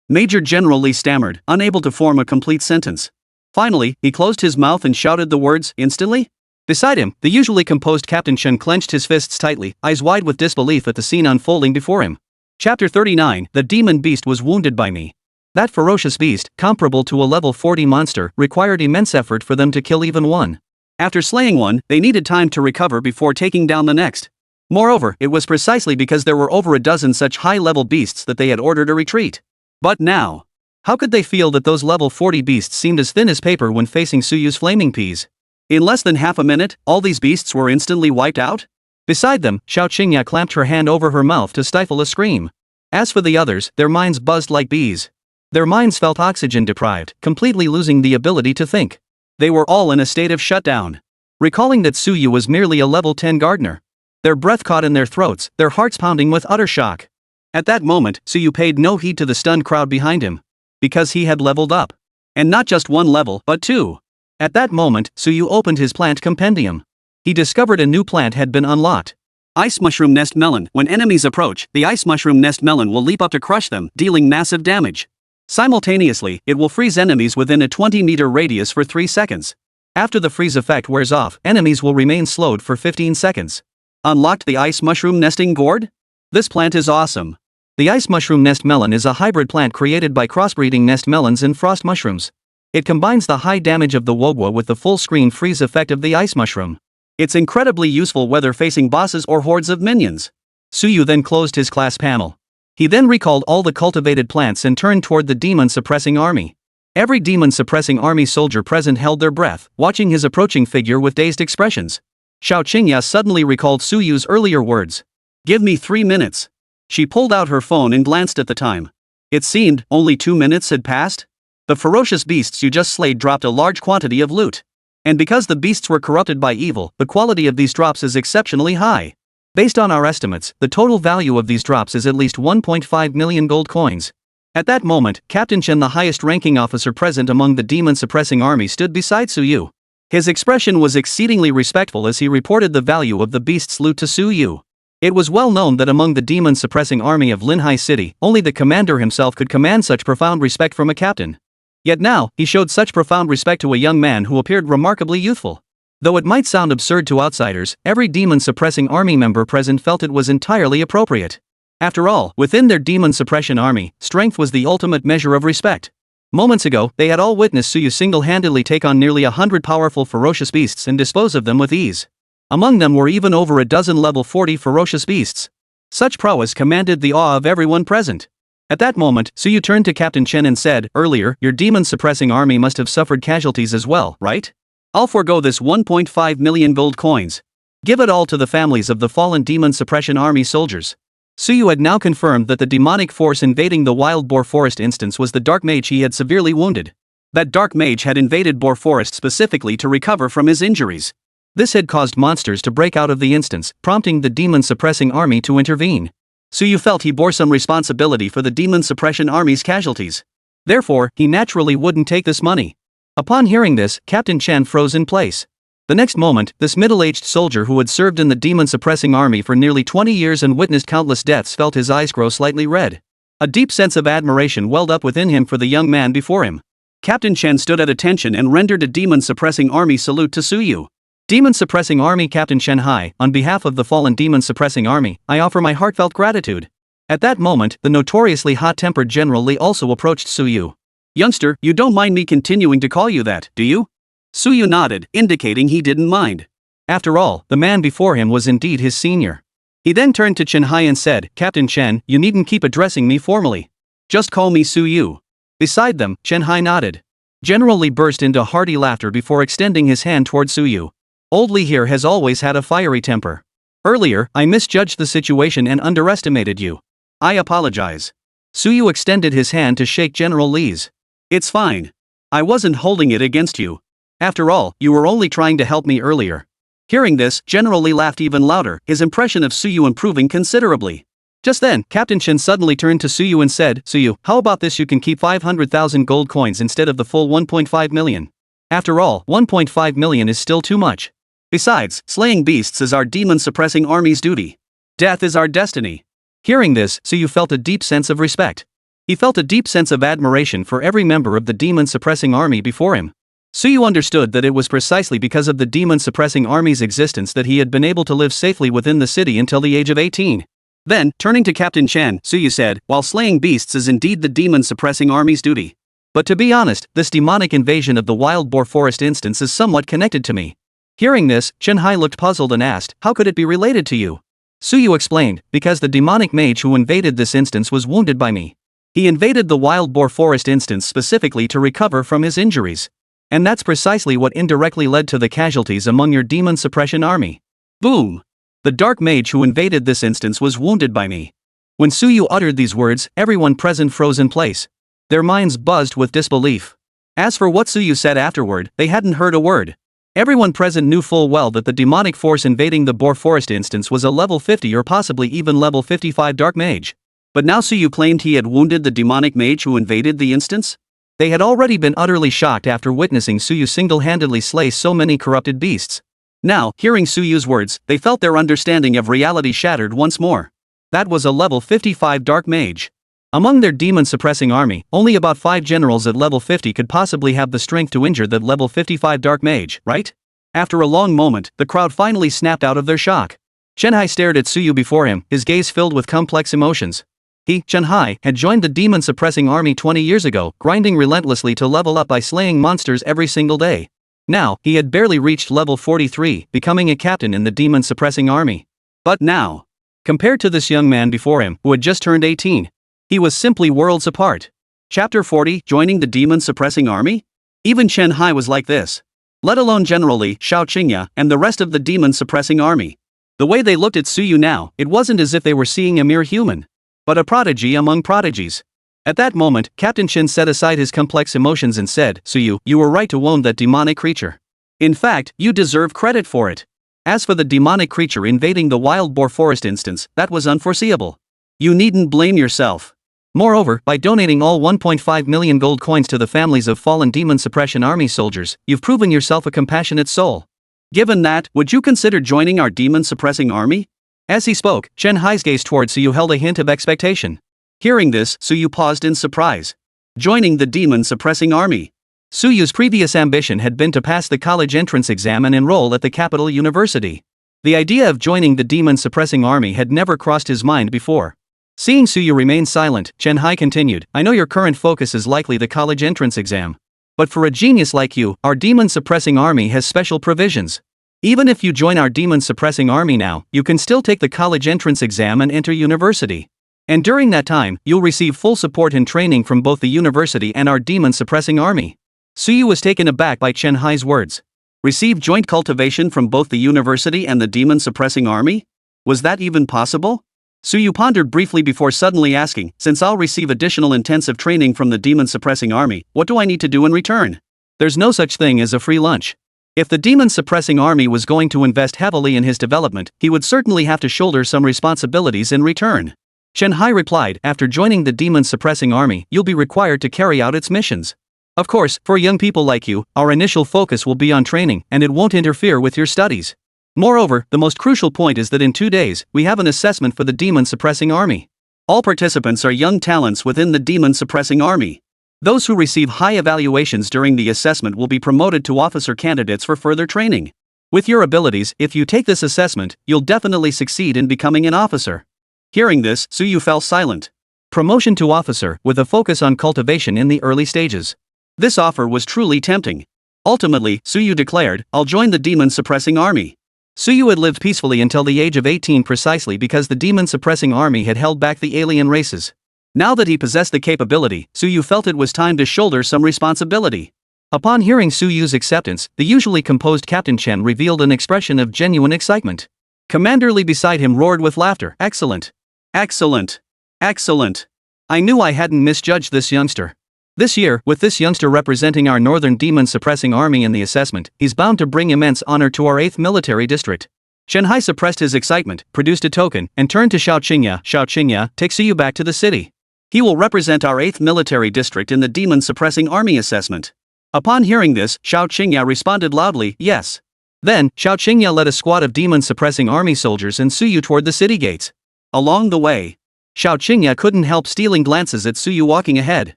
Major General Li stammered, unable to form a complete sentence. Finally, he closed his mouth and shouted the words, "Instantly?" Beside him, the usually composed Captain Chen clenched his fists tightly, eyes wide with disbelief at the scene unfolding before him. Chapter 39, The Demon Beast was wounded by me. That ferocious beast, comparable to a level 40 monster, required immense effort for them to kill even one. After slaying one, they needed time to recover before taking down the next. Moreover, it was precisely because there were over a dozen such high-level beasts that they had ordered a retreat. But now, how could they feel that those level 40 beasts seemed as thin as paper when facing Suyu's flaming peas? In less than half a minute, all these beasts were instantly wiped out? Beside them, Xiao Qingya clamped her hand over her mouth to stifle a scream. As for the others, their minds buzzed like bees. Their minds felt oxygen-deprived, completely losing the ability to think. They were all in a state of shutdown. Recalling that Suyu was merely a level 10 gardener. Their breath caught in their throats, their hearts pounding with utter shock. At that moment, Suyu paid no heed to the stunned crowd behind him. Because he had leveled up. And not just one level, but two. At that moment, Suyu opened his plant compendium. He discovered a new plant had been unlocked. Ice Mushroom Nest Melon. When enemies approach, the Ice Mushroom Nest Melon will leap up to crush them, dealing massive damage. Simultaneously, it will freeze enemies within a 20-meter radius for 3 seconds. After the freeze effect wears off, enemies will remain slowed for 15 seconds. Unlocked the Ice Mushroom Nesting Gourd? This plant is awesome. The Ice Mushroom Nest Melon is a hybrid plant created by crossbreeding nest melons and frost mushrooms. It combines the high damage of the Wogwa with the full-screen freeze effect of the Ice Mushroom. It's incredibly useful whether facing bosses or hordes of minions. Suyu then closed his class panel. He then recalled all the cultivated plants and turned toward the demon-suppressing army. Every demon-suppressing army soldier present held their breath, watching his approaching figure with dazed expressions. Xiao Qingya suddenly recalled Suyu's earlier words. "Give me 3 minutes." She pulled out her phone and glanced at the time. It seemed only 2 minutes had passed. The ferocious beasts you just slayed dropped a large quantity of loot. And because the beasts were corrupted by evil, the quality of these drops is exceptionally high. Based on our estimates, the total value of these drops is at least 1.5 million gold coins. At that moment, Captain Chen, the highest-ranking officer present among the demon-suppressing army, stood beside Suyu. His expression was exceedingly respectful as he reported the value of the beast's loot to Suyu. It was well known that among the demon-suppressing army of Linhai City, only the commander himself could command such profound respect from a captain. Yet now, he showed such profound respect to a young man who appeared remarkably youthful. Though it might sound absurd to outsiders, every demon-suppressing army member present felt it was entirely appropriate. After all, within their demon suppression army, strength was the ultimate measure of respect. Moments ago, they had all witnessed Suyu single-handedly take on nearly 100 powerful ferocious beasts and dispose of them with ease. Among them were even over a dozen level 40 ferocious beasts. Such prowess commanded the awe of everyone present. At that moment, Suyu turned to Captain Chen and said, "Earlier, your demon-suppressing army must have suffered casualties as well, right? I'll forego this 1.5 million gold coins. Give it all to the families of the fallen demon suppression army soldiers." Suyu had now confirmed that the demonic force invading the Wild Boar Forest instance was the Dark Mage he had severely wounded. That Dark Mage had invaded Boar Forest specifically to recover from his injuries. This had caused monsters to break out of the instance, prompting the demon-suppressing army to intervene. Suyu felt he bore some responsibility for the demon suppression army's casualties. Therefore, he naturally wouldn't take this money. Upon hearing this, Captain Chen froze in place. The next moment, this middle-aged soldier who had served in the demon-suppressing army for nearly 20 years and witnessed countless deaths felt his eyes grow slightly red. A deep sense of admiration welled up within him for the young man before him. Captain Chen stood at attention and rendered a demon-suppressing army salute to Suyu. "Demon-suppressing army Captain Chen Hai, on behalf of the fallen demon-suppressing army, I offer my heartfelt gratitude." At that moment, the notoriously hot-tempered General Li also approached Suyu. "Youngster, you don't mind me continuing to call you that, do you?" Suyu nodded, indicating he didn't mind. After all, the man before him was indeed his senior. He then turned to Chen Hai and said, "Captain Chen, you needn't keep addressing me formally. Just call me Suyu." Beside them, Chen Hai nodded. General Li burst into hearty laughter before extending his hand toward Suyu. "Old Li here has always had a fiery temper. Earlier, I misjudged the situation and underestimated you. I apologize." Suyu extended his hand to shake General Li's. "It's fine. I wasn't holding it against you. After all, you were only trying to help me earlier." Hearing this, General Li laughed even louder, his impression of Suyu improving considerably. Just then, Captain Chen suddenly turned to Suyu and said, "Suyu, how about this? You can keep 500,000 gold coins instead of the full 1.5 million. After all, 1.5 million is still too much. Besides, slaying beasts is our demon-suppressing army's duty. Death is our destiny." Hearing this, Suyu felt a deep sense of respect. He felt a deep sense of admiration for every member of the demon-suppressing army before him. Suyu understood that it was precisely because of the demon-suppressing army's existence that he had been able to live safely within the city until the age of 18. Then, turning to Captain Chen, Suyu said, while slaying beasts is indeed the demon-suppressing army's duty. But to be honest, this demonic invasion of the wild boar forest instance is somewhat connected to me. Hearing this, Chen Hai looked puzzled and asked, how could it be related to you? Suyu explained, because the demonic mage who invaded this instance was wounded by me. He invaded the wild boar forest instance specifically to recover from his injuries. And that's precisely what indirectly led to the casualties among your demon suppression army. Boom! The dark mage who invaded this instance was wounded by me. When Suyu uttered these words, everyone present froze in place. Their minds buzzed with disbelief. As for what Suyu said afterward, they hadn't heard a word. Everyone present knew full well that the demonic force invading the boar forest instance was a level 50 or possibly even level 55 dark mage. But now Suyu claimed he had wounded the demonic mage who invaded the instance? They had already been utterly shocked after witnessing Suyu single-handedly slay so many corrupted beasts. Now, hearing Suyu's words, they felt their understanding of reality shattered once more. That was a level 55 dark mage. Among their demon-suppressing army, only about 5 generals at level 50 could possibly have the strength to injure that level 55 dark mage, right? After a long moment, the crowd finally snapped out of their shock. Chen Hai stared at Suyu before him, his gaze filled with complex emotions. He, Chen Hai, had joined the demon-suppressing army 20 years ago, grinding relentlessly to level up by slaying monsters every single day. Now, he had barely reached level 43, becoming a captain in the demon-suppressing army. But now, compared to this young man before him, who had just turned 18, he was simply worlds apart. Chapter 40, Joining the demon-suppressing army? Even Chen Hai was like this. Let alone generally, Shao Qingya, and the rest of the demon-suppressing army. The way they looked at Suyu now, it wasn't as if they were seeing a mere human, but a prodigy among prodigies. At that moment, Captain Chen set aside his complex emotions and said, Suyu, you were right to wound that demonic creature. In fact, you deserve credit for it. As for the demonic creature invading the wild boar forest instance, that was unforeseeable. You needn't blame yourself. Moreover, by donating all 1.5 million gold coins to the families of fallen demon suppression army soldiers, you've proven yourself a compassionate soul. Given that, would you consider joining our demon suppressing army? As he spoke, Chen Hai's gaze towards Suyu held a hint of expectation. Hearing this, Suyu paused in surprise. Joining the demon suppressing army. Suyu's previous ambition had been to pass the college entrance exam and enroll at the capital university. The idea of joining the demon suppressing army had never crossed his mind before. Seeing Suyu remain silent, Chen Hai continued, I know your current focus is likely the college entrance exam. But for a genius like you, our demon-suppressing army has special provisions. Even if you join our demon-suppressing army now, you can still take the college entrance exam and enter university. And during that time, you'll receive full support and training from both the university and our demon-suppressing army. Suyu was taken aback by Chen Hai's words. Receive joint cultivation from both the university and the demon-suppressing army? Was that even possible? Suyu pondered briefly before suddenly asking, since I'll receive additional intensive training from the demon-suppressing army, what do I need to do in return? There's no such thing as a free lunch. If the demon-suppressing army was going to invest heavily in his development, he would certainly have to shoulder some responsibilities in return. Chen Hai replied, after joining the demon-suppressing army, you'll be required to carry out its missions. Of course, for young people like you, our initial focus will be on training, and it won't interfere with your studies. Moreover, the most crucial point is that in 2 days, we have an assessment for the demon-suppressing army. All participants are young talents within the demon-suppressing army. Those who receive high evaluations during the assessment will be promoted to officer candidates for further training. With your abilities, if you take this assessment, you'll definitely succeed in becoming an officer. Hearing this, Suyu fell silent. Promotion to officer, with a focus on cultivation in the early stages. This offer was truly tempting. Ultimately, Suyu declared, I'll join the demon-suppressing army. Suyu had lived peacefully until the age of 18 precisely because the demon-suppressing army had held back the alien races. Now that he possessed the capability, Suyu felt it was time to shoulder some responsibility. Upon hearing Suyu's acceptance, the usually composed Captain Chen revealed an expression of genuine excitement. Commander Li beside him roared with laughter, Excellent! Excellent! Excellent! I knew I hadn't misjudged this youngster. This year, with this youngster representing our northern demon-suppressing army in the assessment, he's bound to bring immense honor to our 8th military district. Chen Hai suppressed his excitement, produced a token, and turned to Shao Qingya. Shao Qingya, take Suyu back to the city. He will represent our 8th military district in the demon-suppressing army assessment. Upon hearing this, Shao Qingya responded loudly, yes. Then, Shao Qingya led a squad of demon-suppressing army soldiers and Suyu toward the city gates. Along the way, Shao Qingya couldn't help stealing glances at Suyu walking ahead.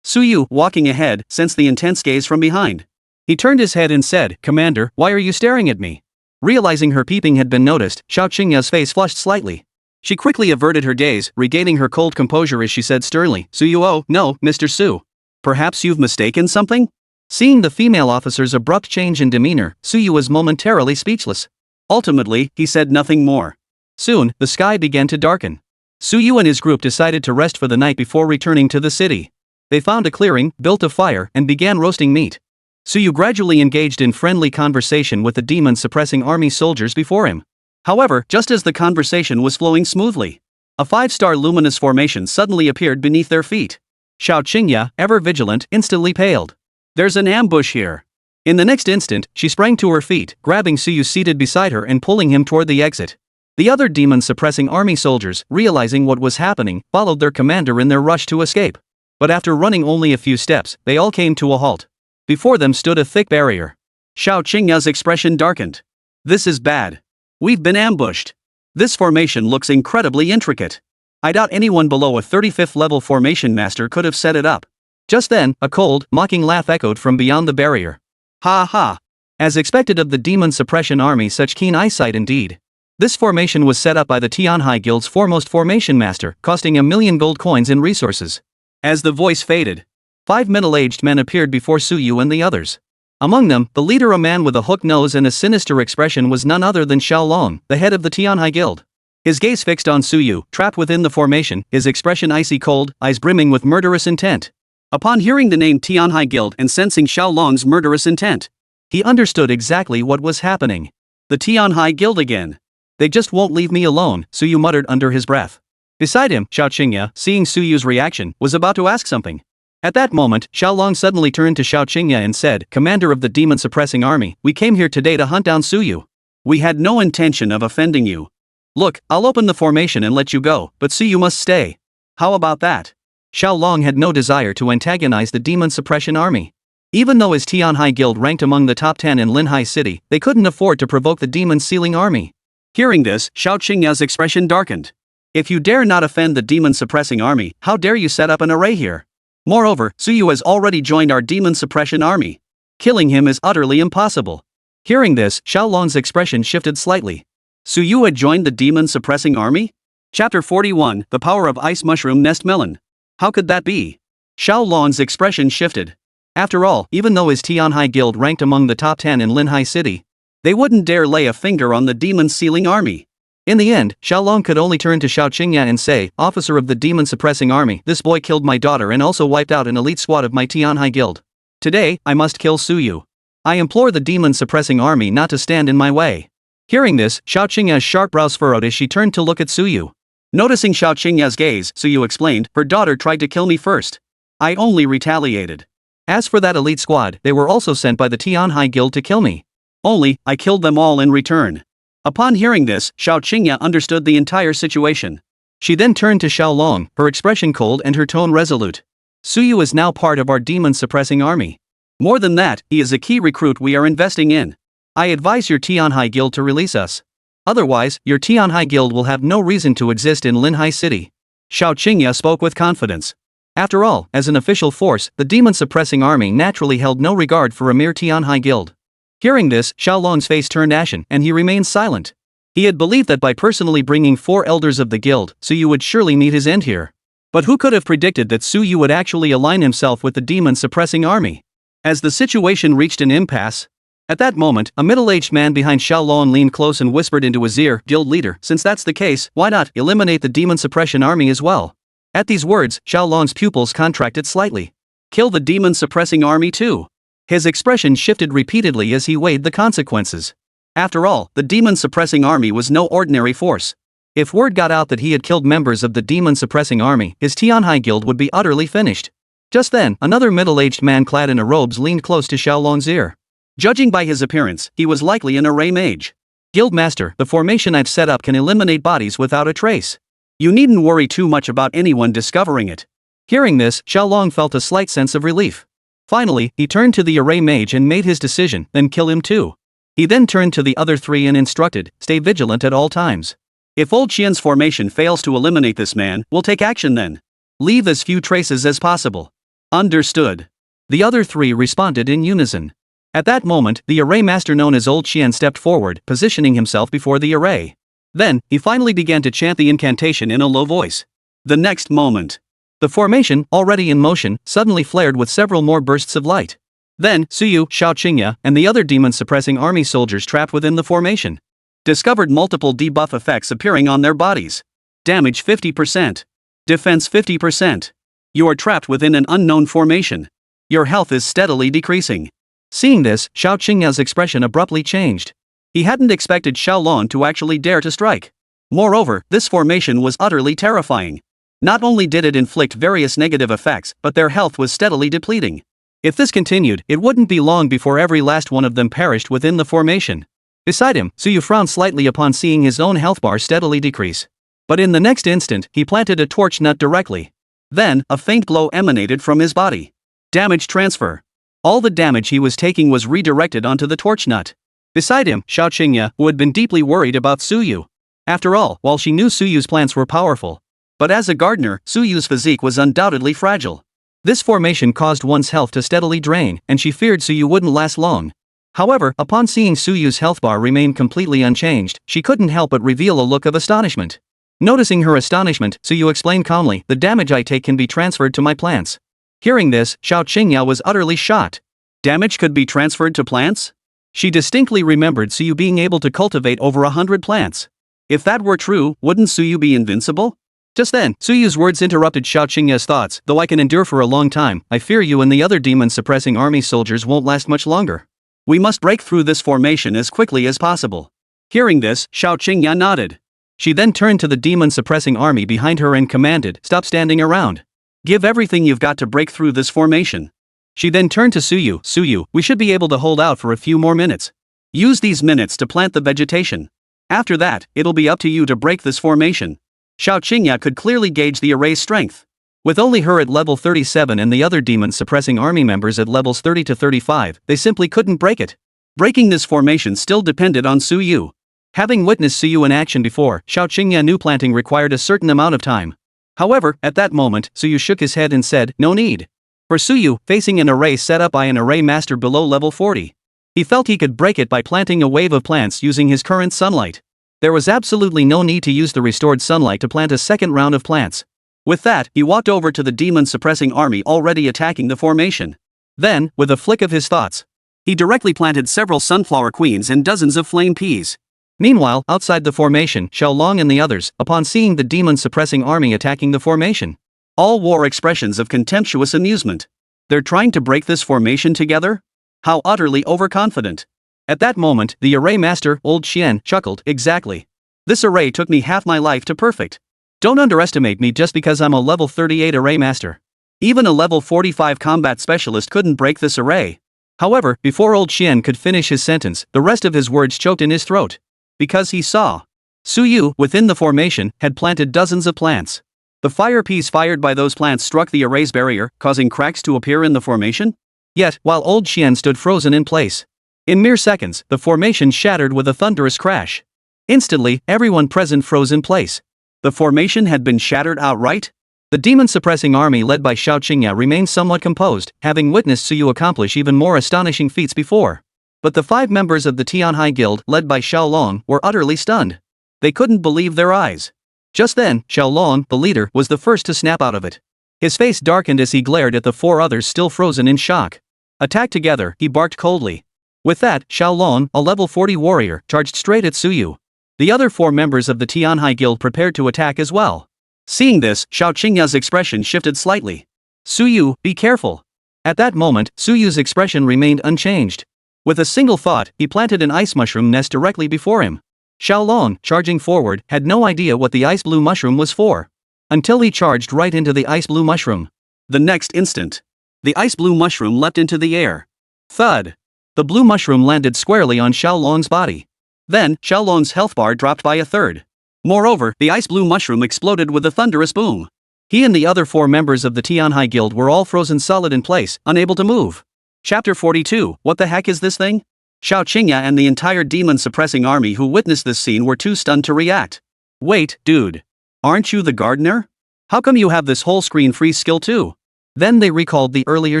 Suyu, walking ahead, sensed the intense gaze from behind. He turned his head and said, Commander, why are you staring at me? Realizing her peeping had been noticed, Shao Qingya's face flushed slightly. She quickly averted her gaze, regaining her cold composure as she said sternly, Suyu, oh, no, Mr. Su. Perhaps you've mistaken something? Seeing the female officer's abrupt change in demeanor, Suyu was momentarily speechless. Ultimately, he said nothing more. Soon, the sky began to darken. Suyu and his group decided to rest for the night before returning to the city. They found a clearing, built a fire, and began roasting meat. Suyu gradually engaged in friendly conversation with the demon-suppressing army soldiers before him. However, just as the conversation was flowing smoothly, a 5-star luminous formation suddenly appeared beneath their feet. Xiao Qingya, ever vigilant, instantly paled. There's an ambush here. In the next instant, she sprang to her feet, grabbing Suyu seated beside her and pulling him toward the exit. The other demon-suppressing army soldiers, realizing what was happening, followed their commander in their rush to escape. But after running only a few steps, they all came to a halt. Before them stood a thick barrier. Xiao Qingya's expression darkened. This is bad. We've been ambushed. This formation looks incredibly intricate. I doubt anyone below a 35th level formation master could have set it up. Just then, a cold, mocking laugh echoed from beyond the barrier. Ha ha. As expected of the demon suppression army, such keen eyesight indeed. This formation was set up by the Tianhai Guild's foremost formation master, costing 1,000,000 gold coins in resources. As the voice faded, 5 middle-aged men appeared before Suyu and the others. Among them, the leader, a man with a hooked nose and a sinister expression, was none other than Xiaolong, the head of the Tianhai Guild. His gaze fixed on Suyu, trapped within the formation, his expression icy cold, eyes brimming with murderous intent. Upon hearing the name Tianhai Guild and sensing Xiaolong's murderous intent, he understood exactly what was happening. The Tianhai Guild again. They just won't leave me alone, Suyu muttered under his breath. Beside him, Xiao Qingya, seeing Suyu's reaction, was about to ask something. At that moment, Xiaolong suddenly turned to Xiao Qingya and said, Commander of the demon-suppressing army, we came here today to hunt down Suyu. We had no intention of offending you. Look, I'll open the formation and let you go, but Suyu must stay. How about that? Xiaolong had no desire to antagonize the demon suppression army. Even though his Tianhai Guild ranked among the top 10 in Linhai City, they couldn't afford to provoke the demon-sealing army. Hearing this, Xiao Qingya's expression darkened. If you dare not offend the demon-suppressing army, how dare you set up an array here? Moreover, Suyu has already joined our demon suppression army. Killing him is utterly impossible. Hearing this, Xiaolong's expression shifted slightly. Suyu had joined the demon suppressing army? Chapter 41, The Power of Ice Mushroom Nest Melon. How could that be? Xiaolong's expression shifted. After all, even though his Tianhai Guild ranked among the top 10 in Linhai City, they wouldn't dare lay a finger on the demon-sealing army. In the end, Xiaolong could only turn to Xiao Qingya and say, Officer of the demon-suppressing army, this boy killed my daughter and also wiped out an elite squad of my Tianhai Guild. Today, I must kill Suyu. I implore the demon-suppressing army not to stand in my way. Hearing this, Xiao Qingya's sharp brows furrowed as she turned to look at Suyu. Noticing Xiao Qingya's gaze, Suyu explained, her daughter tried to kill me first. I only retaliated. As for that elite squad, they were also sent by the Tianhai Guild to kill me. Only, I killed them all in return. Upon hearing this, Xiao Qingya understood the entire situation. She then turned to Xiaolong, her expression cold and her tone resolute. Suyu is now part of our demon-suppressing army. More than that, he is a key recruit we are investing in. I advise your Tianhai Guild to release us. Otherwise, your Tianhai Guild will have no reason to exist in Linhai City. Xiao Qingya spoke with confidence. After all, as an official force, the demon-suppressing army naturally held no regard for a mere Tianhai Guild. Hearing this, Xiaolong's face turned ashen, and he remained silent. He had believed that by personally bringing 4 elders of the guild, Suyu would surely meet his end here. But who could have predicted that Suyu would actually align himself with the demon-suppressing army? As the situation reached an impasse, at that moment, a middle-aged man behind Xiaolong leaned close and whispered into his ear, Guild leader, since that's the case, why not eliminate the demon suppression army as well? At these words, Xiaolong's pupils contracted slightly. Kill the demon-suppressing army too. His expression shifted repeatedly as he weighed the consequences. After all, the demon-suppressing army was no ordinary force. If word got out that he had killed members of the demon-suppressing army, his Tianhai Guild would be utterly finished. Just then, another middle-aged man clad in a robes leaned close to Xiaolong's ear. Judging by his appearance, he was likely an array mage. Guildmaster, the formation I've set up can eliminate bodies without a trace. You needn't worry too much about anyone discovering it. Hearing this, Xiaolong felt a slight sense of relief. Finally, he turned to the array mage and made his decision, then kill him too. He then turned to the other 3 and instructed, stay vigilant at all times. If Old Qian's formation fails to eliminate this man, we'll take action then. Leave as few traces as possible. Understood. The other 3 responded in unison. At that moment, the array master known as Old Qian stepped forward, positioning himself before the array. Then, he finally began to chant the incantation in a low voice. The next moment, the formation, already in motion, suddenly flared with several more bursts of light. Then, Suyu, Xiaoqingya, and the other demon-suppressing army soldiers trapped within the formation discovered multiple debuff effects appearing on their bodies. Damage 50%. Defense 50%. You are trapped within an unknown formation. Your health is steadily decreasing. Seeing this, Xiaoqingya's expression abruptly changed. He hadn't expected Xiaolong to actually dare to strike. Moreover, this formation was utterly terrifying. Not only did it inflict various negative effects, but their health was steadily depleting. If this continued, it wouldn't be long before every last one of them perished within the formation. Beside him, Suyu frowned slightly upon seeing his own health bar steadily decrease. But in the next instant, he planted a torch nut directly. Then, a faint glow emanated from his body. Damage transfer. All the damage he was taking was redirected onto the torch nut. Beside him, Xiaoqingya, who had been deeply worried about Suyu. After all, while she knew Suyu's plants were powerful, but as a gardener, Suyu's physique was undoubtedly fragile. This formation caused one's health to steadily drain, and she feared Suyu wouldn't last long. However, upon seeing Suyu's health bar remain completely unchanged, she couldn't help but reveal a look of astonishment. Noticing her astonishment, Suyu explained calmly, "The damage I take can be transferred to my plants." Hearing this, Xiaoqingya was utterly shocked. Damage could be transferred to plants? She distinctly remembered Suyu being able to cultivate over 100 plants. If that were true, wouldn't Suyu be invincible? Just then, Suyu's words interrupted Xiaoqingya's thoughts. "Though I can endure for a long time, I fear you and the other demon-suppressing army soldiers won't last much longer. We must break through this formation as quickly as possible." Hearing this, Xiaoqingya nodded. She then turned to the demon-suppressing army behind her and commanded, "Stop standing around. Give everything you've got to break through this formation." She then turned to Suyu. "Suyu, we should be able to hold out for a few more minutes. Use these minutes to plant the vegetation. After that, it'll be up to you to break this formation." Xiaoqingya could clearly gauge the array's strength. With only her at level 37 and the other demon-suppressing army members at levels 30 to 35, they simply couldn't break it. Breaking this formation still depended on Suyu. Having witnessed Suyu in action before, Xiaoqingya knew planting required a certain amount of time. However, at that moment, Suyu shook his head and said, "No need." For Suyu, facing an array set up by an array master below level 40, he felt he could break it by planting a wave of plants using his current sunlight. There was absolutely no need to use the restored sunlight to plant a second round of plants. With that, he walked over to the demon-suppressing army already attacking the formation. Then, with a flick of his thoughts, he directly planted several sunflower queens and dozens of flame peas. Meanwhile, outside the formation, Xiaolong and the others, upon seeing the demon-suppressing army attacking the formation, all wore expressions of contemptuous amusement. They're trying to break this formation together? How utterly overconfident. At that moment, the array master, Old Xian, chuckled. "Exactly. This array took me half my life to perfect. Don't underestimate me just because I'm a level 38 array master. Even a level 45 combat specialist couldn't break this array." However, before Old Xian could finish his sentence, the rest of his words choked in his throat. Because he saw Suyu, within the formation, had planted dozens of plants. The fire peas fired by those plants struck the array's barrier, causing cracks to appear in the formation. Yet, while Old Xian stood frozen in place, in mere seconds, the formation shattered with a thunderous crash. Instantly, everyone present froze in place. The formation had been shattered outright? The demon-suppressing army led by Xiaoqingya remained somewhat composed, having witnessed Suyu accomplish even more astonishing feats before. But the 5 members of the Tianhai Guild, led by Xiaolong, were utterly stunned. They couldn't believe their eyes. Just then, Xiaolong, the leader, was the first to snap out of it. His face darkened as he glared at the 4 others still frozen in shock. Attacked together, he barked coldly. With that, Xiaolong, a level 40 warrior, charged straight at Suyu. The other 4 members of the Tianhai Guild prepared to attack as well. Seeing this, Xiaoqingya's expression shifted slightly. "Suyu, be careful." At that moment, Suyu's expression remained unchanged. With a single thought, he planted an ice mushroom nest directly before him. Xiaolong, charging forward, had no idea what the ice blue mushroom was for, until he charged right into the ice blue mushroom. The next instant, the ice blue mushroom leapt into the air. Thud! The blue mushroom landed squarely on Xiaolong's body. Then, Xiaolong's health bar dropped by a third. Moreover, the ice blue mushroom exploded with a thunderous boom. He and the other 4 members of the Tianhai Guild were all frozen solid in place, unable to move. Chapter 42, What the heck is this thing? Xiaoqingya and the entire demon-suppressing army who witnessed this scene were too stunned to react. "Wait, dude. Aren't you the gardener? How come you have this whole screen freeze skill too?" Then they recalled the earlier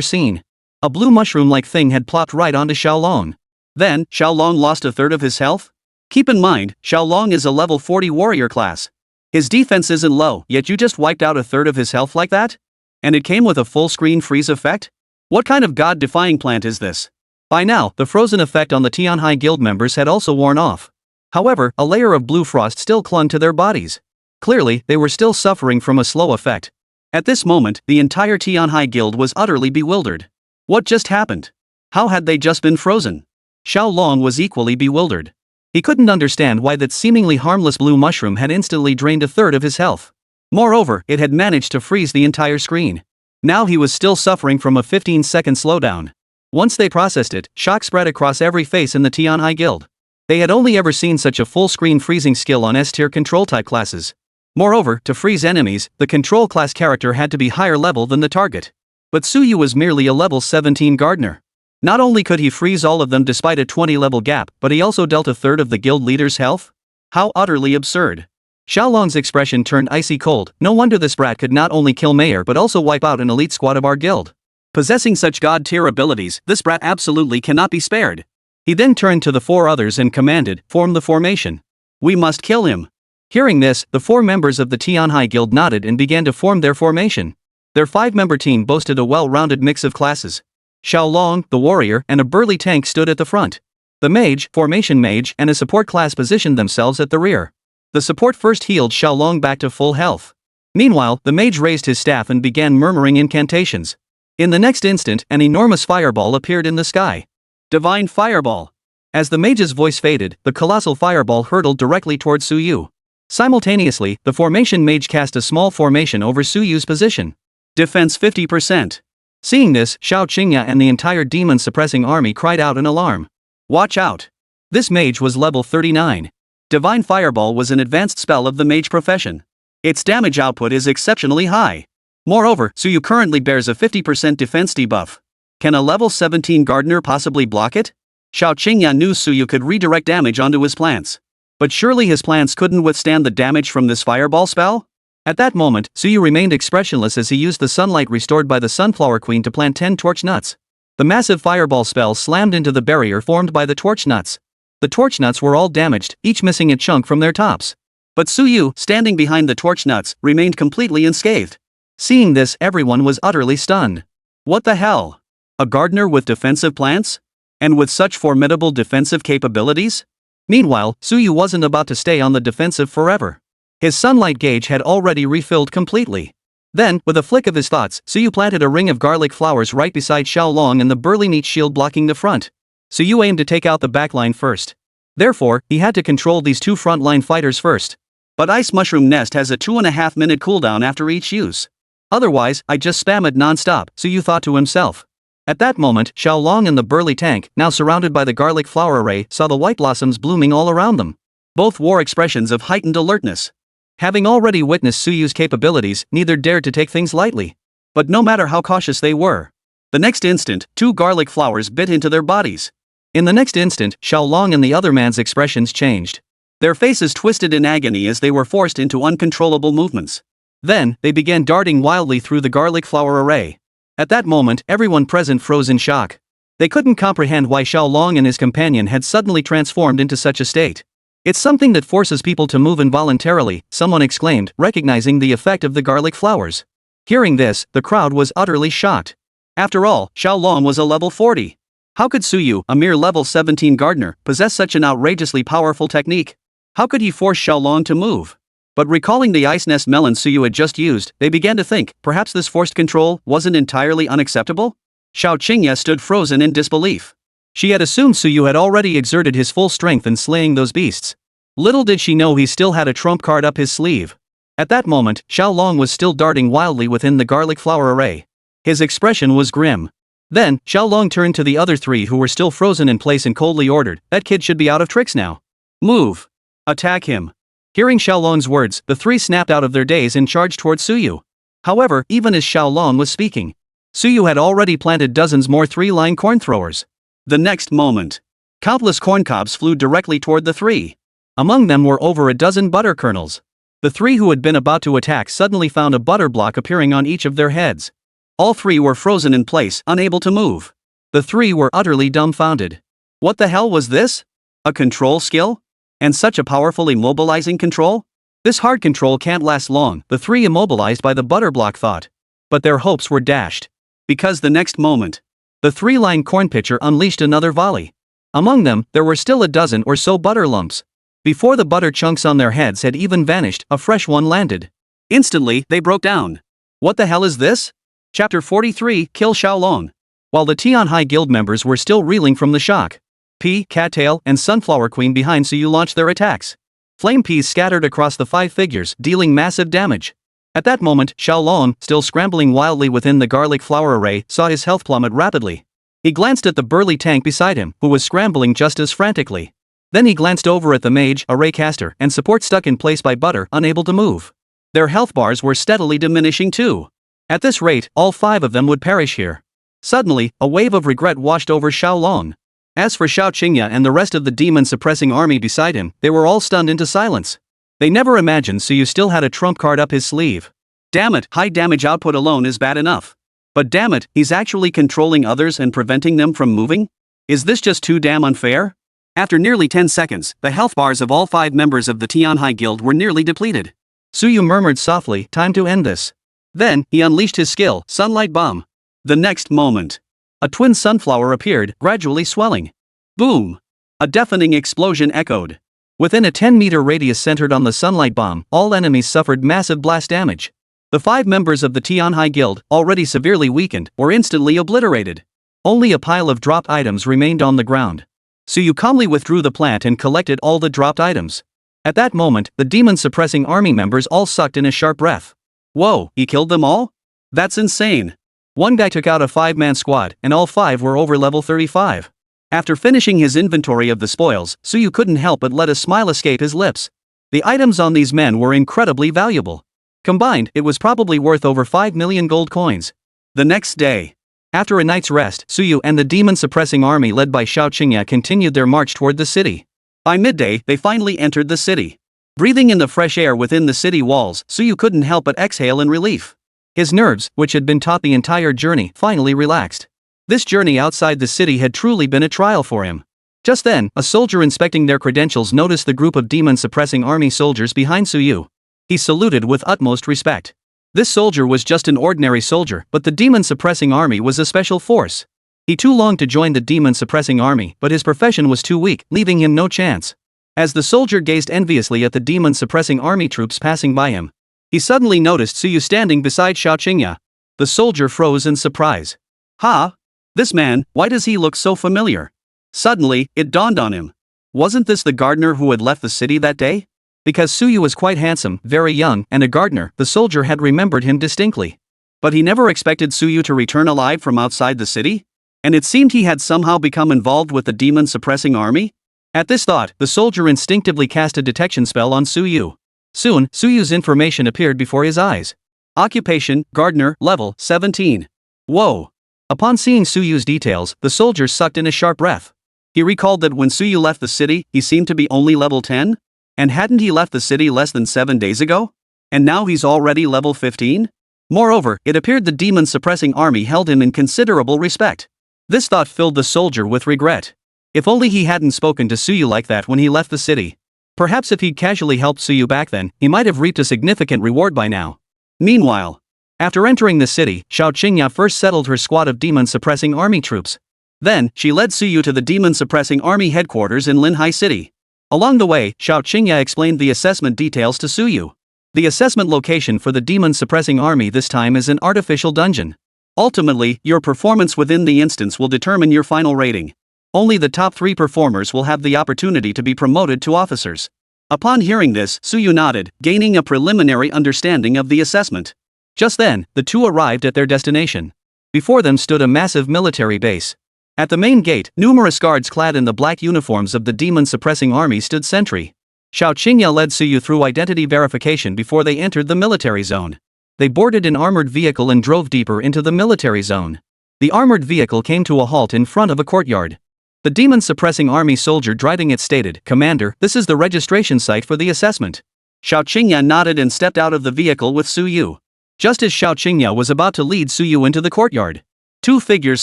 scene. A blue mushroom-like thing had plopped right onto Xiaolong. Then, Xiaolong lost a third of his health? Keep in mind, Xiaolong is a level 40 warrior class. His defense isn't low, yet you just wiped out a third of his health like that? And it came with a full screen freeze effect? What kind of god-defying plant is this? By now, the frozen effect on the Tianhai Guild members had also worn off. However, a layer of blue frost still clung to their bodies. Clearly, they were still suffering from a slow effect. At this moment, the entire Tianhai Guild was utterly bewildered. What just happened? How had they just been frozen? Xiaolong was equally bewildered. He couldn't understand why that seemingly harmless blue mushroom had instantly drained a third of his health. Moreover, it had managed to freeze the entire screen. Now he was still suffering from a 15-second slowdown. Once they processed it, shock spread across every face in the Tianhai Guild. They had only ever seen such a full-screen freezing skill on S-tier control-type classes. Moreover, to freeze enemies, the control class character had to be higher level than the target. But Suyu was merely a level 17 gardener. Not only could he freeze all of them despite a 20-level gap, but he also dealt a third of the guild leader's health? How utterly absurd. Xiaolong's expression turned icy cold. No wonder this brat could not only kill Mayor but also wipe out an elite squad of our guild. Possessing such god-tier abilities, this brat absolutely cannot be spared. He then turned to the four others and commanded, "Form the formation. We must kill him." Hearing this, the four members of the Tianhai Guild nodded and began to form their formation. Their 5-member team boasted a well-rounded mix of classes. Xiaolong, the warrior, and a burly tank stood at the front. The mage, formation mage, and a support class positioned themselves at the rear. The support first healed Xiaolong back to full health. Meanwhile, the mage raised his staff and began murmuring incantations. In the next instant, an enormous fireball appeared in the sky. Divine Fireball. As the mage's voice faded, the colossal fireball hurtled directly toward Suyu. Simultaneously, the formation mage cast a small formation over Suyu's position. Defense 50%. Seeing this, Xiao Qingya and the entire demon-suppressing army cried out in alarm. Watch out! This mage was level 39. Divine Fireball was an advanced spell of the mage profession. Its damage output is exceptionally high. Moreover, Suyu currently bears a 50% defense debuff. Can a level 17 gardener possibly block it? Xiao Qingya knew Suyu could redirect damage onto his plants. But surely his plants couldn't withstand the damage from this fireball spell? At that moment, Suyu remained expressionless as he used the sunlight restored by the Sunflower Queen to plant 10 torch nuts. The massive fireball spell slammed into the barrier formed by the torch nuts. The torch nuts were all damaged, each missing a chunk from their tops. But Suyu, standing behind the torch nuts, remained completely unscathed. Seeing this, everyone was utterly stunned. What the hell? A gardener with defensive plants? And with such formidable defensive capabilities? Meanwhile, Suyu wasn't about to stay on the defensive forever. His sunlight gauge had already refilled completely. Then, with a flick of his thoughts, Suyu planted a ring of garlic flowers right beside Xiaolong and the burly meat shield blocking the front. Suyu aimed to take out the backline first. Therefore, he had to control these two frontline fighters first. But Ice Mushroom Nest has a 2.5-minute cooldown after each use. Otherwise, I'd just spam it non-stop, Suyu thought to himself. At that moment, Xiaolong and the burly tank, now surrounded by the garlic flower array, saw the white blossoms blooming all around them. Both wore expressions of heightened alertness. Having already witnessed Suyu's capabilities, neither dared to take things lightly. But no matter how cautious they were, the next instant, 2 garlic flowers bit into their bodies. In the next instant, Xiaolong and the other man's expressions changed. Their faces twisted in agony as they were forced into uncontrollable movements. Then, they began darting wildly through the garlic flower array. At that moment, everyone present froze in shock. They couldn't comprehend why Xiaolong and his companion had suddenly transformed into such a state. It's something that forces people to move involuntarily, someone exclaimed, recognizing the effect of the garlic flowers. Hearing this, the crowd was utterly shocked. After all, Xiaolong was a level 40. How could Suyu, a mere level 17 gardener, possess such an outrageously powerful technique? How could he force Xiaolong to move? But recalling the ice nest melon Suyu had just used, they began to think, perhaps this forced control wasn't entirely unacceptable? Xiao Qingya stood frozen in disbelief. She had assumed Suyu had already exerted his full strength in slaying those beasts. Little did she know he still had a trump card up his sleeve. At that moment, Xiaolong was still darting wildly within the garlic flower array. His expression was grim. Then, Xiaolong turned to the other 3 who were still frozen in place and coldly ordered, "That kid should be out of tricks now. Move. Attack him." Hearing Xiaolong's words, the 3 snapped out of their daze and charged towards Suyu. However, even as Xiaolong was speaking, Suyu had already planted dozens more 3-line corn throwers. The next moment, countless corn cobs flew directly toward the 3. Among them were over a dozen butter kernels. The 3 who had been about to attack suddenly found a butter block appearing on each of their heads. All 3 were frozen in place, unable to move. The 3 were utterly dumbfounded. What the hell was this? A control skill? And such a powerful immobilizing control? This hard control can't last long, the three immobilized by the butter block thought. But their hopes were dashed. Because the next moment, the three-line corn pitcher unleashed another volley. Among them, there were still a dozen or so butter lumps. Before the butter chunks on their heads had even vanished, a fresh one landed. Instantly, they broke down. What the hell is this? Chapter 43, Kill Xiaolong. While the Tian High Guild members were still reeling from the shock, P, Cattail, and Sunflower Queen behind Suyu launched their attacks. Flame peas scattered across the five figures, dealing massive damage. At that moment, Xiaolong, still scrambling wildly within the garlic flower array, saw his health plummet rapidly. He glanced at the burly tank beside him, who was scrambling just as frantically. Then he glanced over at the mage, array caster, and support stuck in place by butter, unable to move. Their health bars were steadily diminishing too. At this rate, all five of them would perish here. Suddenly, a wave of regret washed over Xiaolong. As for Xiao Qingya and the rest of the demon-suppressing army beside him, they were all stunned into silence. They never imagined Suyu still had a trump card up his sleeve. Damn it, high damage output alone is bad enough. But damn it, he's actually controlling others and preventing them from moving? Is this just too damn unfair? After nearly 10 seconds, the health bars of all 5 members of the Tian High Guild were nearly depleted. Suyu murmured softly, time to end this. Then, he unleashed his skill, Sunlight Bomb. The next moment, a twin sunflower appeared, gradually swelling. Boom! A deafening explosion echoed. Within a 10-meter radius centered on the sunlight bomb, all enemies suffered massive blast damage. The 5 members of the Tian High Guild, already severely weakened, were instantly obliterated. Only a pile of dropped items remained on the ground. Suyu calmly withdrew the plant and collected all the dropped items. At that moment, the demon-suppressing army members all sucked in a sharp breath. Whoa, he killed them all? That's insane. One guy took out a 5-man squad, and all 5 were over level 35. After finishing his inventory of the spoils, Suyu couldn't help but let a smile escape his lips. The items on these men were incredibly valuable. Combined, it was probably worth over 5 million gold coins. The next day, after a night's rest, Suyu and the demon-suppressing army led by Xiao Qingya continued their march toward the city. By midday, they finally entered the city. Breathing in the fresh air within the city walls, Suyu couldn't help but exhale in relief. His nerves, which had been taut the entire journey, finally relaxed. This journey outside the city had truly been a trial for him. Just then, a soldier inspecting their credentials noticed the group of demon-suppressing army soldiers behind Suyu. He saluted with utmost respect. This soldier was just an ordinary soldier, but the demon-suppressing army was a special force. He too longed to join the demon-suppressing army, but his profession was too weak, leaving him no chance. As the soldier gazed enviously at the demon-suppressing army troops passing by him, he suddenly noticed Suyu standing beside Xiao Qingya. The soldier froze in surprise. Ha! This man, why does he look so familiar? Suddenly, it dawned on him. Wasn't this the gardener who had left the city that day? Because Suyu was quite handsome, very young, and a gardener, the soldier had remembered him distinctly. But he never expected Suyu to return alive from outside the city? And it seemed he had somehow become involved with the demon-suppressing army? At this thought, the soldier instinctively cast a detection spell on Suyu. Soon, Suyu's information appeared before his eyes. Occupation, gardener, level 17. Whoa! Upon seeing Suyu's details, the soldier sucked in a sharp breath. He recalled that when Suyu left the city, he seemed to be only level 10? And hadn't he left the city less than 7 days ago? And now he's already level 15? Moreover, it appeared the demon-suppressing army held him in considerable respect. This thought filled the soldier with regret. If only he hadn't spoken to Suyu like that when he left the city. Perhaps if he'd casually helped Suyu back then, he might have reaped a significant reward by now. Meanwhile, after entering the city, Xiao Qingya first settled her squad of demon-suppressing army troops. Then, she led Suyu to the demon-suppressing army headquarters in Linhai City. Along the way, Xiao Qingya explained the assessment details to Suyu. The assessment location for the demon-suppressing army this time is an artificial dungeon. Ultimately, your performance within the instance will determine your final rating. Only the top 3 performers will have the opportunity to be promoted to officers. Upon hearing this, Suyu nodded, gaining a preliminary understanding of the assessment. Just then, the two arrived at their destination. Before them stood a massive military base. At the main gate, numerous guards clad in the black uniforms of the demon-suppressing army stood sentry. Xiao Qingya led Suyu through identity verification before they entered the military zone. They boarded an armored vehicle and drove deeper into the military zone. The armored vehicle came to a halt in front of a courtyard. The demon-suppressing army soldier driving it stated, "Commander, this is the registration site for the assessment." Xiao Qingya nodded and stepped out of the vehicle with Suyu. Just as Xiao Qingya was about to lead Suyu into the courtyard, 2 figures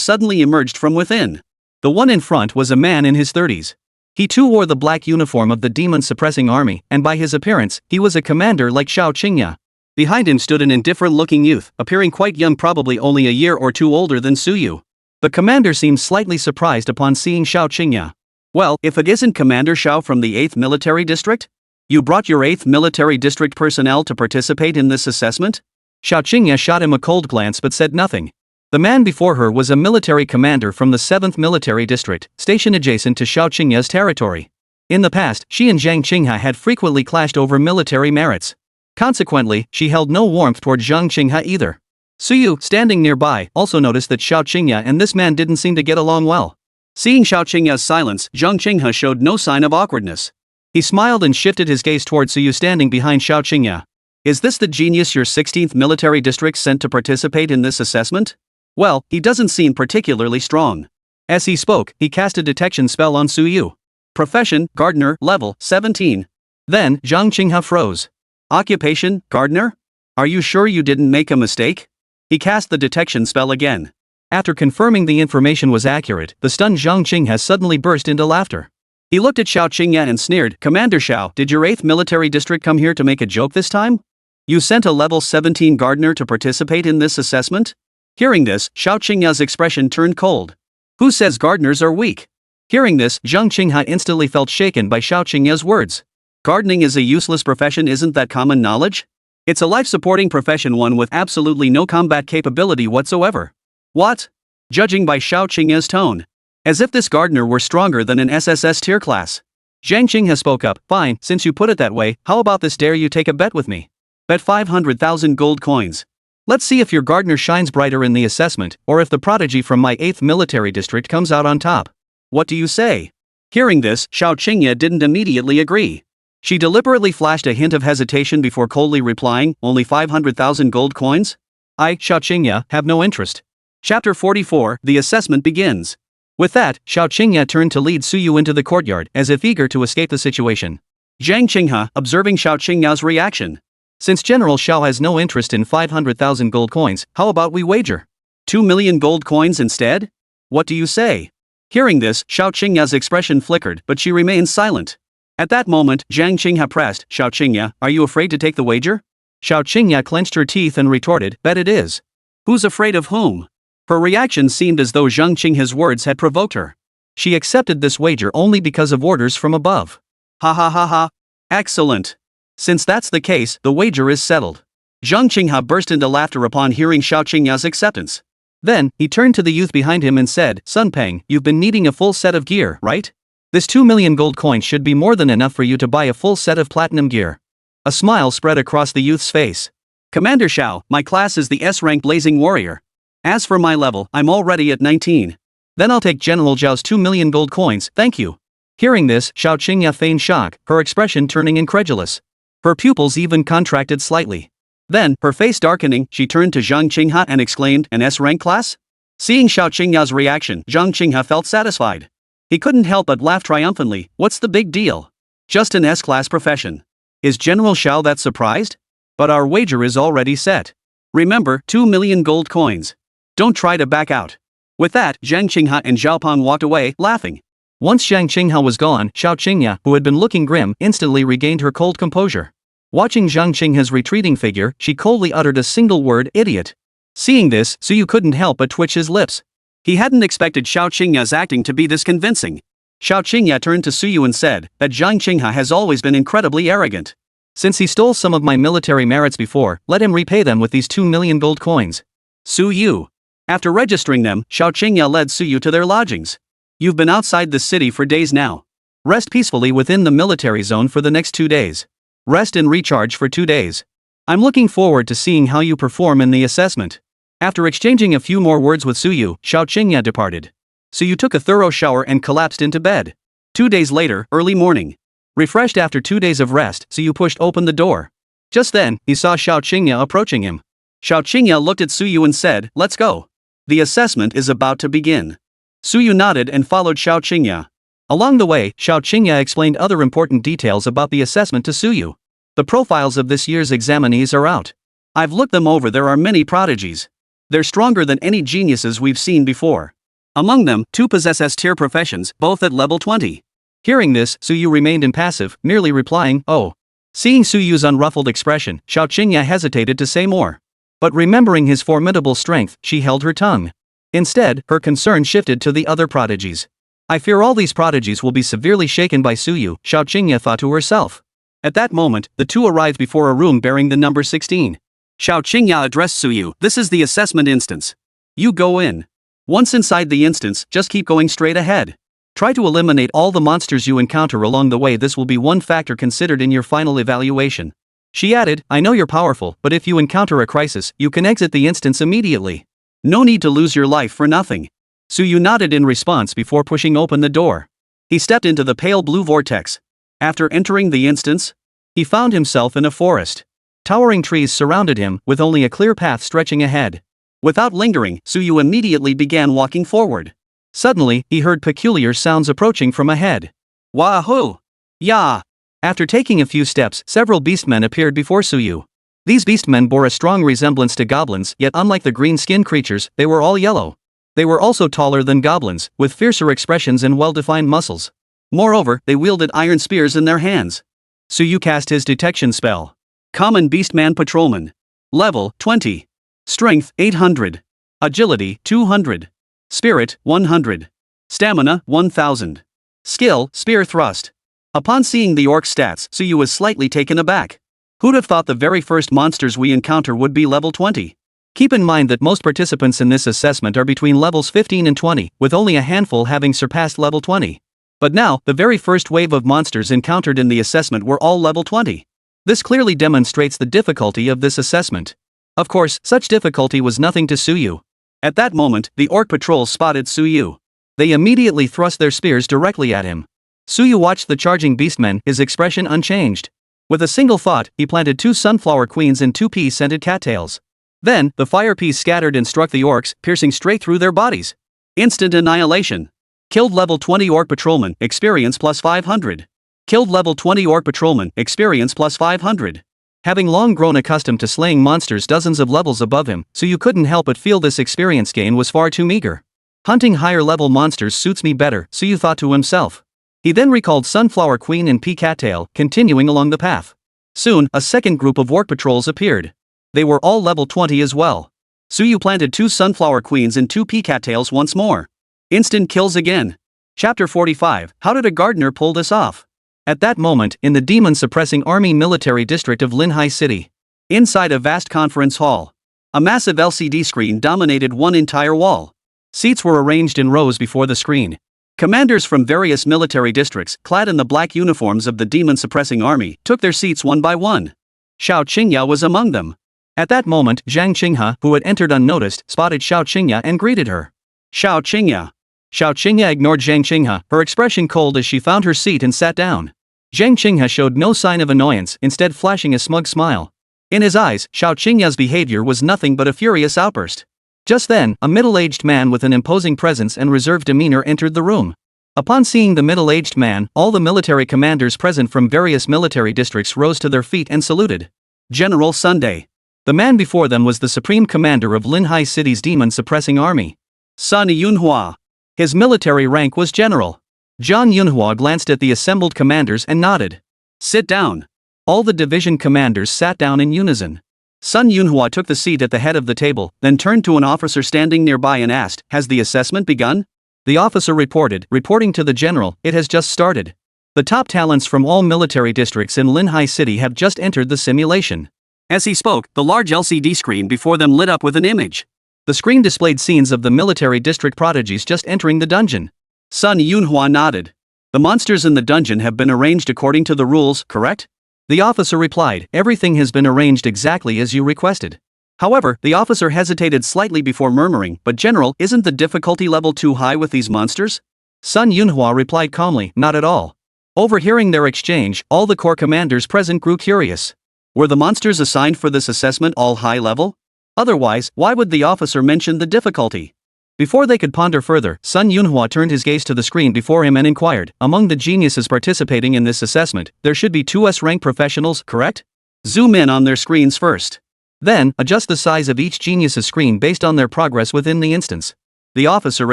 suddenly emerged from within. The one in front was a man in his 30s. He too wore the black uniform of the demon-suppressing army, and by his appearance, he was a commander like Xiao Qingya. Behind him stood an indifferent-looking youth, appearing quite young, probably only a year or two older than Suyu. The commander seemed slightly surprised upon seeing Xiao Qingya. Well, if it isn't Commander Xiao from the 8th Military District? You brought your 8th Military District personnel to participate in this assessment? Xiao Qingya shot him a cold glance but said nothing. The man before her was a military commander from the 7th Military District, stationed adjacent to Xiao Qingya's territory. In the past, she and Zhang Qinghe had frequently clashed over military merits. Consequently, she held no warmth toward Zhang Qinghe either. Suyu, standing nearby, also noticed that Xiao Qingya and this man didn't seem to get along well. Seeing Xiao Qingya's silence, Zhang Qinghe showed no sign of awkwardness. He smiled and shifted his gaze toward Suyu standing behind Xiao Qingya. Is this the genius your 16th Military District sent to participate in this assessment? Well, he doesn't seem particularly strong. As he spoke, he cast a detection spell on Suyu. Profession, gardener, level 17. Then, Zhang Qinghe froze. Occupation, gardener? Are you sure you didn't make a mistake? He cast the detection spell again. After confirming the information was accurate, the stunned Zhang Qinghe suddenly burst into laughter. He looked at Xiao Qingya and sneered, Commander Xiao, did your 8th Military District come here to make a joke this time? You sent a level 17 gardener to participate in this assessment? Hearing this, Xiao Qingya's expression turned cold. Who says gardeners are weak? Hearing this, Zhang Qinghe instantly felt shaken by Xiao Qingya's words. Gardening is a useless profession, isn't that common knowledge? It's a life-supporting profession, one with absolutely no combat capability whatsoever. What? Judging by Xiao Qingya's tone. As if this gardener were stronger than an SSS-tier class. Zhang Qinghe spoke up, fine, since you put it that way, how about this, dare you take a bet with me? Bet 500,000 gold coins. Let's see if your gardener shines brighter in the assessment, or if the prodigy from my 8th Military District comes out on top. What do you say? Hearing this, Xiao Qingya didn't immediately agree. She deliberately flashed a hint of hesitation before coldly replying, only 500,000 gold coins? I, Xiao Qingya, have no interest. Chapter 44, the assessment begins. With that, Xiao Qingya turned to lead Suyu into the courtyard, as if eager to escape the situation. Zhang Qinghe, observing Xiao Qingya's reaction. Since General Xiao has no interest in 500,000 gold coins, how about we wager? 2 million gold coins instead? What do you say? Hearing this, Xiao Qingya's expression flickered, but she remained silent. At that moment, Zhang Qinghe pressed, Xiao Qingya, are you afraid to take the wager? Xiao Qingya clenched her teeth and retorted, bet it is. Who's afraid of whom? Her reaction seemed as though Zhang Qinghe's words had provoked her. She accepted this wager only because of orders from above. Ha ha ha ha. Excellent. Since that's the case, the wager is settled. Zhang Qinghe burst into laughter upon hearing Xiao Qingya's acceptance. Then, he turned to the youth behind him and said, Sun Peng, you've been needing a full set of gear, right? This 2 million gold coins should be more than enough for you to buy a full set of platinum gear. A smile spread across the youth's face. Commander Xiao, my class is the S-rank blazing warrior. As for my level, I'm already at 19. Then I'll take General Zhao's 2 million gold coins, thank you. Hearing this, Xiao Qingya feigned shock, her expression turning incredulous. Her pupils even contracted slightly. Then, her face darkening, she turned to Zhang Qinghe and exclaimed, an S-rank class? Seeing Xiao Qingya's reaction, Zhang Qinghe felt satisfied. He couldn't help but laugh triumphantly, what's the big deal? Just an S-class profession. Is General Xiao that surprised? But our wager is already set. Remember, 2 million gold coins. Don't try to back out. With that, Zhang Qinghe and Zhao Peng walked away, laughing. Once Zhang Qinghe was gone, Xiao Qingya, who had been looking grim, instantly regained her cold composure. Watching Zhang Qinghe's retreating figure, she coldly uttered a single word, idiot. Seeing this, Suyu couldn't help but twitch his lips. He hadn't expected Xiao Qingya's acting to be this convincing. Xiao Qingya turned to Suyu and said that Zhang Qinghe has always been incredibly arrogant. Since he stole some of my military merits before, let him repay them with these 2 million gold coins. Suyu. After registering them, Xiao Qingya led Suyu to their lodgings. You've been outside the city for days now. Rest peacefully within the military zone for the next 2 days. Rest and recharge for 2 days. I'm looking forward to seeing how you perform in the assessment. After exchanging a few more words with Suyu, Xiao Qingya departed. Suyu took a thorough shower and collapsed into bed. 2 days later, early morning. Refreshed after 2 days of rest, Suyu pushed open the door. Just then, he saw Xiao Qingya approaching him. Xiao Qingya looked at Suyu and said, let's go. The assessment is about to begin. Suyu nodded and followed Xiao Qingya. Along the way, Xiao Qingya explained other important details about the assessment to Suyu. The profiles of this year's examinees are out. I've looked them over, there are many prodigies. They're stronger than any geniuses we've seen before. Among them, 2 possess S-tier professions, both at level 20. Hearing this, Suyu remained impassive, merely replying, "Oh." Seeing Suyu's unruffled expression, Xiao Qingya hesitated to say more. But remembering his formidable strength, she held her tongue. Instead, her concern shifted to the other prodigies. "I fear all these prodigies will be severely shaken by Suyu," Xiao Qingya thought to herself. At that moment, the two arrived before a room bearing the number 16. Xiao Qingya addressed Suyu, "This is the assessment instance. You go in. Once inside the instance, just keep going straight ahead. Try to eliminate all the monsters you encounter along the way. This will be one factor considered in your final evaluation." She added, "I know you're powerful, but if you encounter a crisis, you can exit the instance immediately. No need to lose your life for nothing." Suyu nodded in response before pushing open the door. He stepped into the pale blue vortex. After entering the instance, he found himself in a forest. Towering trees surrounded him, with only a clear path stretching ahead. Without lingering, Suyu immediately began walking forward. Suddenly, he heard peculiar sounds approaching from ahead. "Wahoo! Ya!" After taking a few steps, several beastmen appeared before Suyu. These beastmen bore a strong resemblance to goblins, yet unlike the green-skinned creatures, they were all yellow. They were also taller than goblins, with fiercer expressions and well-defined muscles. Moreover, they wielded iron spears in their hands. Suyu cast his detection spell. Common Beastman Patrolman. Level 20. Strength 800. Agility 200. Spirit 100. Stamina 1000. Skill Spear Thrust. Upon seeing the orc stats, Suyu was slightly taken aback. Who'd have thought the very first monsters we encounter would be level 20? Keep in mind that most participants in this assessment are between levels 15 and 20, with only a handful having surpassed level 20. But now, the very first wave of monsters encountered in the assessment were all level 20. This clearly demonstrates the difficulty of this assessment. Of course, such difficulty was nothing to Suyu. At that moment, the orc patrol spotted Suyu. They immediately thrust their spears directly at him. Suyu watched the charging beastmen, his expression unchanged. With a single thought, he planted 2 sunflower queens and 2 pea-scented cattails. Then, the fire peas scattered and struck the orcs, piercing straight through their bodies. Instant annihilation. Killed level 20 orc patrolman, experience plus 500. Killed level 20 orc patrolman, experience plus 500. Having long grown accustomed to slaying monsters dozens of levels above him, Suyu couldn't help but feel this experience gain was far too meager. Hunting higher level monsters suits me better, Suyu thought to himself. He then recalled Sunflower Queen and Pea Cattail, continuing along the path. Soon, a second group of orc patrols appeared. They were all level 20 as well. Suyu planted 2 Sunflower Queens and 2 Pea Cattails once more. Instant kills again. Chapter 45, How did a gardener pull this off? At that moment, in the demon-suppressing army military district of Linhai City. Inside a vast conference hall. A massive LCD screen dominated one entire wall. Seats were arranged in rows before the screen. Commanders from various military districts, clad in the black uniforms of the demon-suppressing army, took their seats one by one. Xiao Qingya was among them. At that moment, Zhang Qinghe, who had entered unnoticed, spotted Xiao Qingya and greeted her. Xiao Qingya. Xiao Qingya ignored Zhang Qinghe, her expression cold as she found her seat and sat down. Zhang Qinghe showed no sign of annoyance, instead flashing a smug smile. In his eyes, Xiao Qingya's behavior was nothing but a furious outburst. Just then, a middle-aged man with an imposing presence and reserved demeanor entered the room. Upon seeing the middle-aged man, all the military commanders present from various military districts rose to their feet and saluted. General Sunday. The man before them was the supreme commander of Linhai City's demon-suppressing army. Sun Yunhua. His military rank was general. Zhang Yunhua glanced at the assembled commanders and nodded. Sit down. All the division commanders sat down in unison. Sun Yunhua took the seat at the head of the table, then turned to an officer standing nearby and asked, "Has the assessment begun?" The officer reporting to the general, "It has just started. The top talents from all military districts in Linhai City have just entered the simulation." As he spoke, the large LCD screen before them lit up with an image. The screen displayed scenes of the military district prodigies just entering the dungeon. Sun Yunhua nodded. "The monsters in the dungeon have been arranged according to the rules, correct?" The officer replied, "Everything has been arranged exactly as you requested." However, the officer hesitated slightly before murmuring, "But General, isn't the difficulty level too high with these monsters?" Sun Yunhua replied calmly, "Not at all." Overhearing their exchange, all the corps commanders present grew curious. Were the monsters assigned for this assessment all high level? Otherwise, why would the officer mention the difficulty? Before they could ponder further, Sun Yunhua turned his gaze to the screen before him and inquired, "Among the geniuses participating in this assessment, there should be 2 S-rank professionals, correct? Zoom in on their screens first. Then, adjust the size of each genius's screen based on their progress within the instance." The officer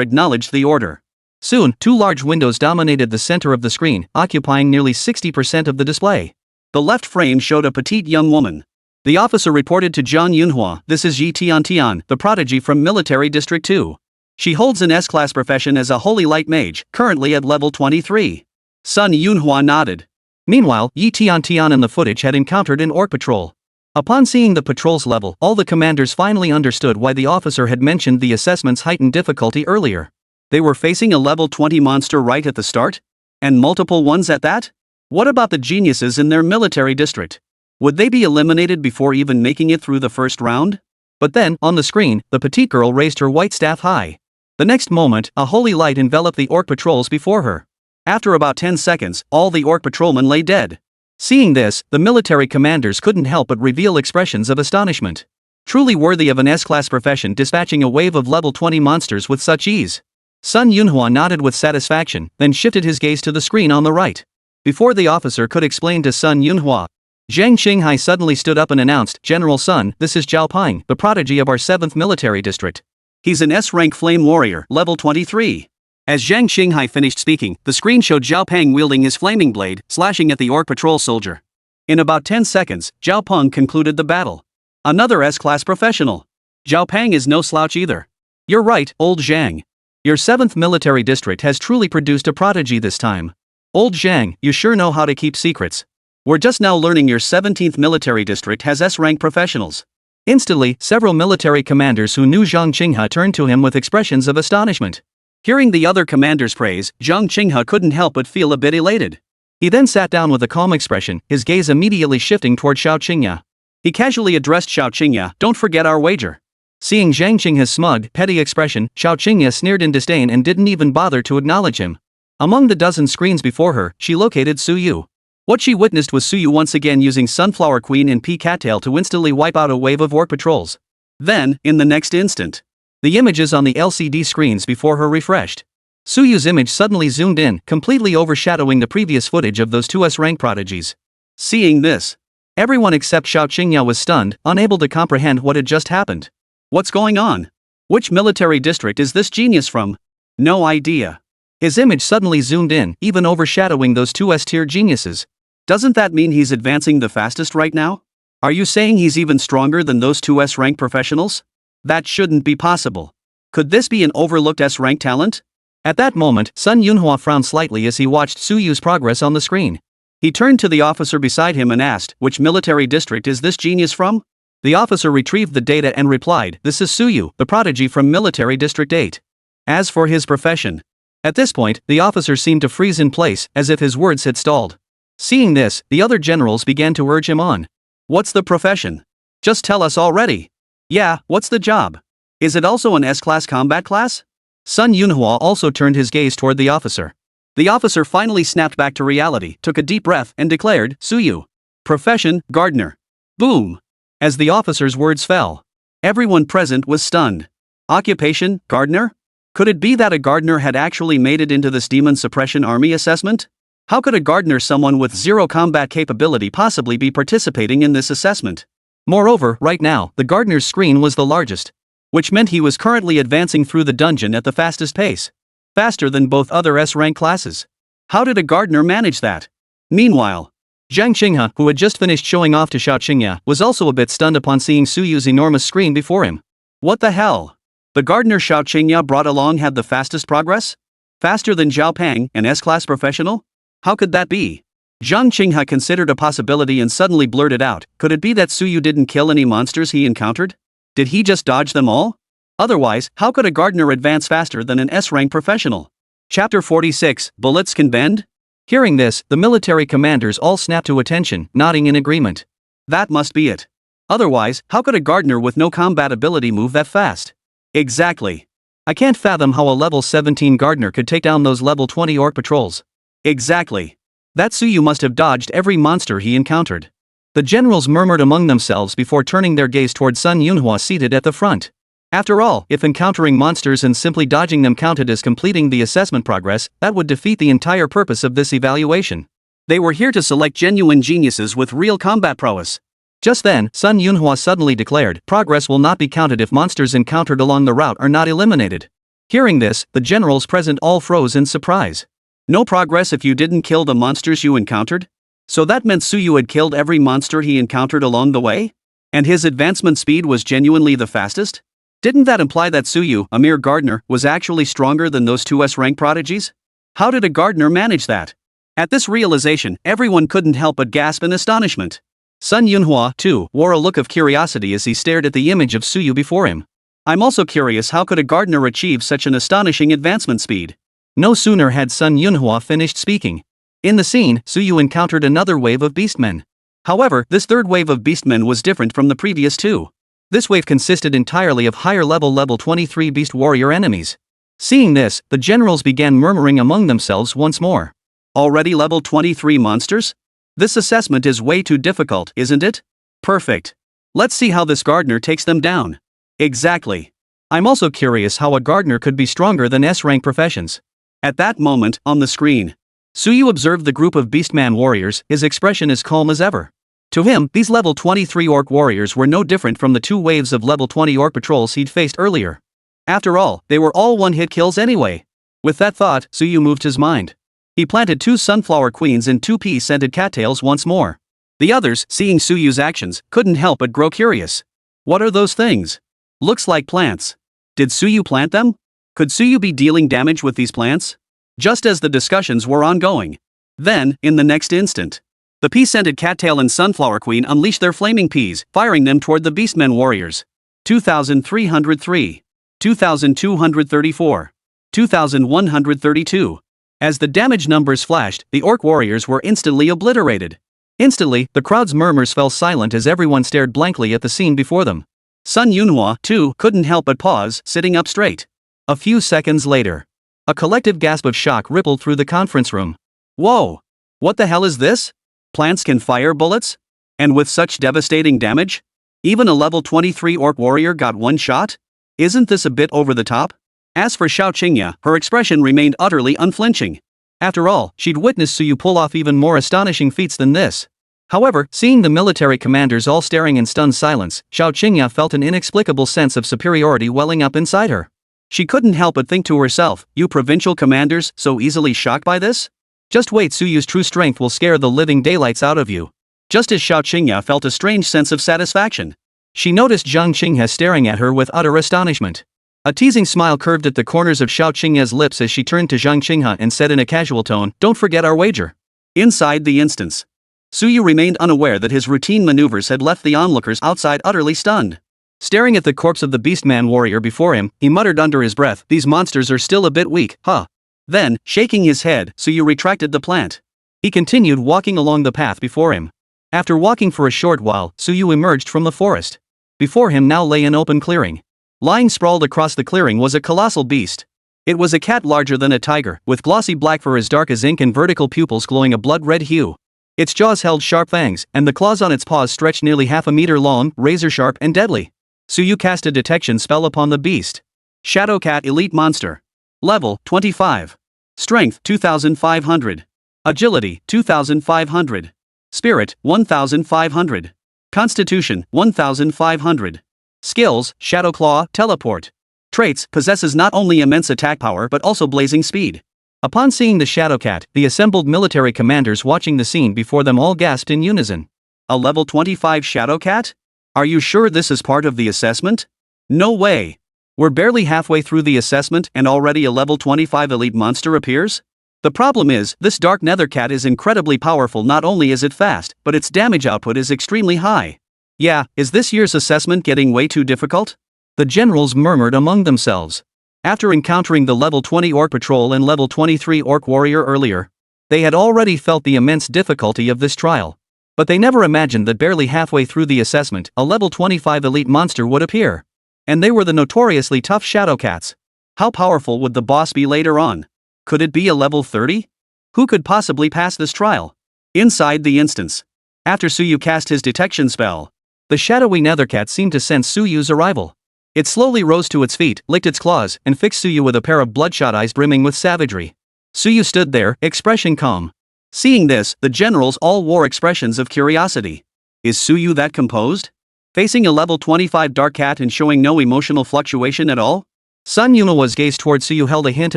acknowledged the order. Soon, two large windows dominated the center of the screen, occupying nearly 60% of the display. The left frame showed a petite young woman. The officer reported to Zhang Yunhua, "This is Yi Tian, the prodigy from Military District 2. She holds an S-class profession as a Holy Light Mage, currently at level 23. Sun Yunhua nodded. Meanwhile, Yi Tian in the footage had encountered an orc patrol. Upon seeing the patrol's level, all the commanders finally understood why the officer had mentioned the assessment's heightened difficulty earlier. They were facing a level 20 monster right at the start? And multiple ones at that? What about the geniuses in their military district? Would they be eliminated before even making it through the first round? But then, on the screen, the petite girl raised her white staff high. The next moment, a holy light enveloped the orc patrols before her. After about 10 seconds, all the orc patrolmen lay dead. Seeing this, the military commanders couldn't help but reveal expressions of astonishment. Truly worthy of an S-class profession dispatching a wave of level 20 monsters with such ease. Sun Yunhua nodded with satisfaction, then shifted his gaze to the screen on the right. Before the officer could explain to Sun Yunhua, Zhang Qinghai suddenly stood up and announced, "General Sun, this is Zhao Ping, the prodigy of our 7th military district. He's an S-rank flame warrior, level 23. As Zhang Qinghai finished speaking, the screen showed Zhao Ping wielding his flaming blade, slashing at the orc patrol soldier. In about 10 seconds, Zhao Ping concluded the battle. Another S-class professional. Zhao Ping is no slouch either. You're right, old Zhang. Your 7th military district has truly produced a prodigy this time. Old Zhang, you sure know how to keep secrets. We're just now learning your 17th military district has S-rank professionals." Instantly, several military commanders who knew Zhang Qinghai turned to him with expressions of astonishment. Hearing the other commanders' praise, Zhang Qinghai couldn't help but feel a bit elated. He then sat down with a calm expression, his gaze immediately shifting toward Xiao Qingya. He casually addressed Xiao Qingya, "Don't forget our wager." Seeing Zhang Qinghai's smug, petty expression, Xiao Qingya sneered in disdain and didn't even bother to acknowledge him. Among the dozen screens before her, she located Su Yu. What she witnessed was Su Yu once again using Sunflower Queen and Pea Cattail to instantly wipe out a wave of orc patrols. Then, in the next instant, the images on the LCD screens before her refreshed. Su Yu's image suddenly zoomed in, completely overshadowing the previous footage of those two S-rank prodigies. Seeing this, everyone except Xiao Qingya was stunned, unable to comprehend what had just happened. What's going on? Which military district is this genius from? No idea. His image suddenly zoomed in, even overshadowing those two S-tier geniuses. Doesn't that mean he's advancing the fastest right now? Are you saying he's even stronger than those two S-rank professionals? That shouldn't be possible. Could this be an overlooked S-rank talent? At that moment, Sun Yunhua frowned slightly as he watched Su Yu's progress on the screen. He turned to the officer beside him and asked, "Which military district is this genius from?" The officer retrieved the data and replied, "This is Su Yu, the prodigy from Military District 8. As for his profession." At this point, the officer seemed to freeze in place, as if his words had stalled. Seeing this, the other generals began to urge him on. "What's the profession? Just tell us already." "Yeah, what's the job? Is it also an S-class combat class?" Sun Yunhua also turned his gaze toward the officer. The officer finally snapped back to reality, took a deep breath, and declared, "Su Yu. Profession, gardener." Boom! As the officer's words fell, everyone present was stunned. Occupation, gardener? Could it be that a gardener had actually made it into this demon suppression army assessment? How could a gardener, someone with zero combat capability, possibly be participating in this assessment? Moreover, right now, the gardener's screen was the largest, which meant he was currently advancing through the dungeon at the fastest pace. Faster than both other S-rank classes. How did a gardener manage that? Meanwhile, Zhang Qinghai, who had just finished showing off to Xiao Qingya, was also a bit stunned upon seeing Su Yu's enormous screen before him. What the hell? The gardener Xiao Qingya brought along had the fastest progress? Faster than Zhao Ping, an S-class professional? How could that be? Zhang Qinghai considered a possibility and suddenly blurted out, "Could it be that Su Yu didn't kill any monsters he encountered? Did he just dodge them all? Otherwise, how could a gardener advance faster than an S-rank professional?" Chapter 46, Bullets Can Bend? Hearing this, the military commanders all snapped to attention, nodding in agreement. That must be it. Otherwise, how could a gardener with no combat ability move that fast? Exactly. I can't fathom how a level 17 gardener could take down those level 20 orc patrols. Exactly. That Su Yu must have dodged every monster he encountered. The generals murmured among themselves before turning their gaze toward Sun Yunhua seated at the front. After all, if encountering monsters and simply dodging them counted as completing the assessment progress, that would defeat the entire purpose of this evaluation. They were here to select genuine geniuses with real combat prowess. Just then, Sun Yunhua suddenly declared, "Progress will not be counted if monsters encountered along the route are not eliminated." Hearing this, the generals present all froze in surprise. No progress if you didn't kill the monsters you encountered? So that meant Suyu had killed every monster he encountered along the way? And his advancement speed was genuinely the fastest? Didn't that imply that Suyu, a mere gardener, was actually stronger than those two S-rank prodigies? How did a gardener manage that? At this realization, everyone couldn't help but gasp in astonishment. Sun Yunhua, too, wore a look of curiosity as he stared at the image of Suyu before him. I'm also curious, how could a gardener achieve such an astonishing advancement speed? No sooner had Sun Yunhua finished speaking. In the scene, Suyu encountered another wave of beastmen. However, this third wave of beastmen was different from the previous two. This wave consisted entirely of higher level 23 beast warrior enemies. Seeing this, the generals began murmuring among themselves once more. Already level 23 monsters? This assessment is way too difficult, isn't it? Perfect. Let's see how this gardener takes them down. Exactly. I'm also curious how a gardener could be stronger than S-rank professions. At that moment, on the screen, Suyu observed the group of beastman warriors, his expression as calm as ever. To him, these level 23 orc warriors were no different from the two waves of level 20 orc patrols he'd faced earlier. After all, they were all one-hit kills anyway. With that thought, Suyu moved his mind. He planted 2 sunflower queens and 2 pea-scented cattails once more. The others, seeing Suyu's actions, couldn't help but grow curious. What are those things? Looks like plants. Did Suyu plant them? Could Suyu be dealing damage with these plants? Just as the discussions were ongoing. Then, in the next instant, the pea-scented cattail and sunflower queen unleashed their flaming peas, firing them toward the beastmen warriors. 2,303. 2,234. 2,132. As the damage numbers flashed, the orc warriors were instantly obliterated. Instantly, the crowd's murmurs fell silent as everyone stared blankly at the scene before them. Sun Yunhua, too, couldn't help but pause, sitting up straight. A few seconds later, a collective gasp of shock rippled through the conference room. Whoa! What the hell is this? Plants can fire bullets? And with such devastating damage? Even a level 23 orc warrior got one shot? Isn't this a bit over the top? As for Xiao Qingya, her expression remained utterly unflinching. After all, she'd witnessed Suyu pull off even more astonishing feats than this. However, seeing the military commanders all staring in stunned silence, Xiao Qingya felt an inexplicable sense of superiority welling up inside her. She couldn't help but think to herself, you provincial commanders, so easily shocked by this? Just wait, Suyu's true strength will scare the living daylights out of you. Just as Xiao Qingya felt a strange sense of satisfaction. She noticed Zhang Qinghe staring at her with utter astonishment. A teasing smile curved at the corners of Xiao Qinghe's lips as she turned to Zhang Qinghe and said in a casual tone, don't forget our wager. Inside the instance, Suyu remained unaware that his routine maneuvers had left the onlookers outside utterly stunned. Staring at the corpse of the beastman warrior before him, he muttered under his breath, these monsters are still a bit weak, huh? Then, shaking his head, Suyu retracted the plant. He continued walking along the path before him. After walking for a short while, Suyu emerged from the forest. Before him now lay an open clearing. Lying sprawled across the clearing was a colossal beast. It was a cat larger than a tiger, with glossy black fur as dark as ink and vertical pupils glowing a blood-red hue. Its jaws held sharp fangs, and the claws on its paws stretched nearly half a meter long, razor-sharp and deadly. Suyu cast a detection spell upon the beast. Shadow Cat Elite Monster. Level, 25. Strength, 2,500. Agility, 2,500. Spirit, 1,500. Constitution, 1,500. Skills, Shadow Claw, Teleport. Traits, possesses not only immense attack power but also blazing speed. Upon seeing the Shadow Cat, the assembled military commanders watching the scene before them all gasped in unison. A level 25 Shadow Cat? Are you sure this is part of the assessment? No way. We're barely halfway through the assessment and already a level 25 elite monster appears? The problem is, this dark nether cat is incredibly powerful. Not only is it fast, but its damage output is extremely high. Yeah, is this year's assessment getting way too difficult? The generals murmured among themselves. After encountering the level 20 orc patrol and level 23 orc warrior earlier, they had already felt the immense difficulty of this trial. But they never imagined that barely halfway through the assessment, a level 25 elite monster would appear. And they were the notoriously tough Shadow Cats. How powerful would the boss be later on? Could it be a level 30? Who could possibly pass this trial? Inside the instance. After Suyu cast his detection spell, the shadowy nethercat seemed to sense Suyu's arrival. It slowly rose to its feet, licked its claws, and fixed Suyu with a pair of bloodshot eyes brimming with savagery. Suyu stood there, expression calm. Seeing this, the generals all wore expressions of curiosity. Is Suyu that composed? Facing a level 25 dark cat and showing no emotional fluctuation at all? Sun Yunawa's gaze toward Suyu held a hint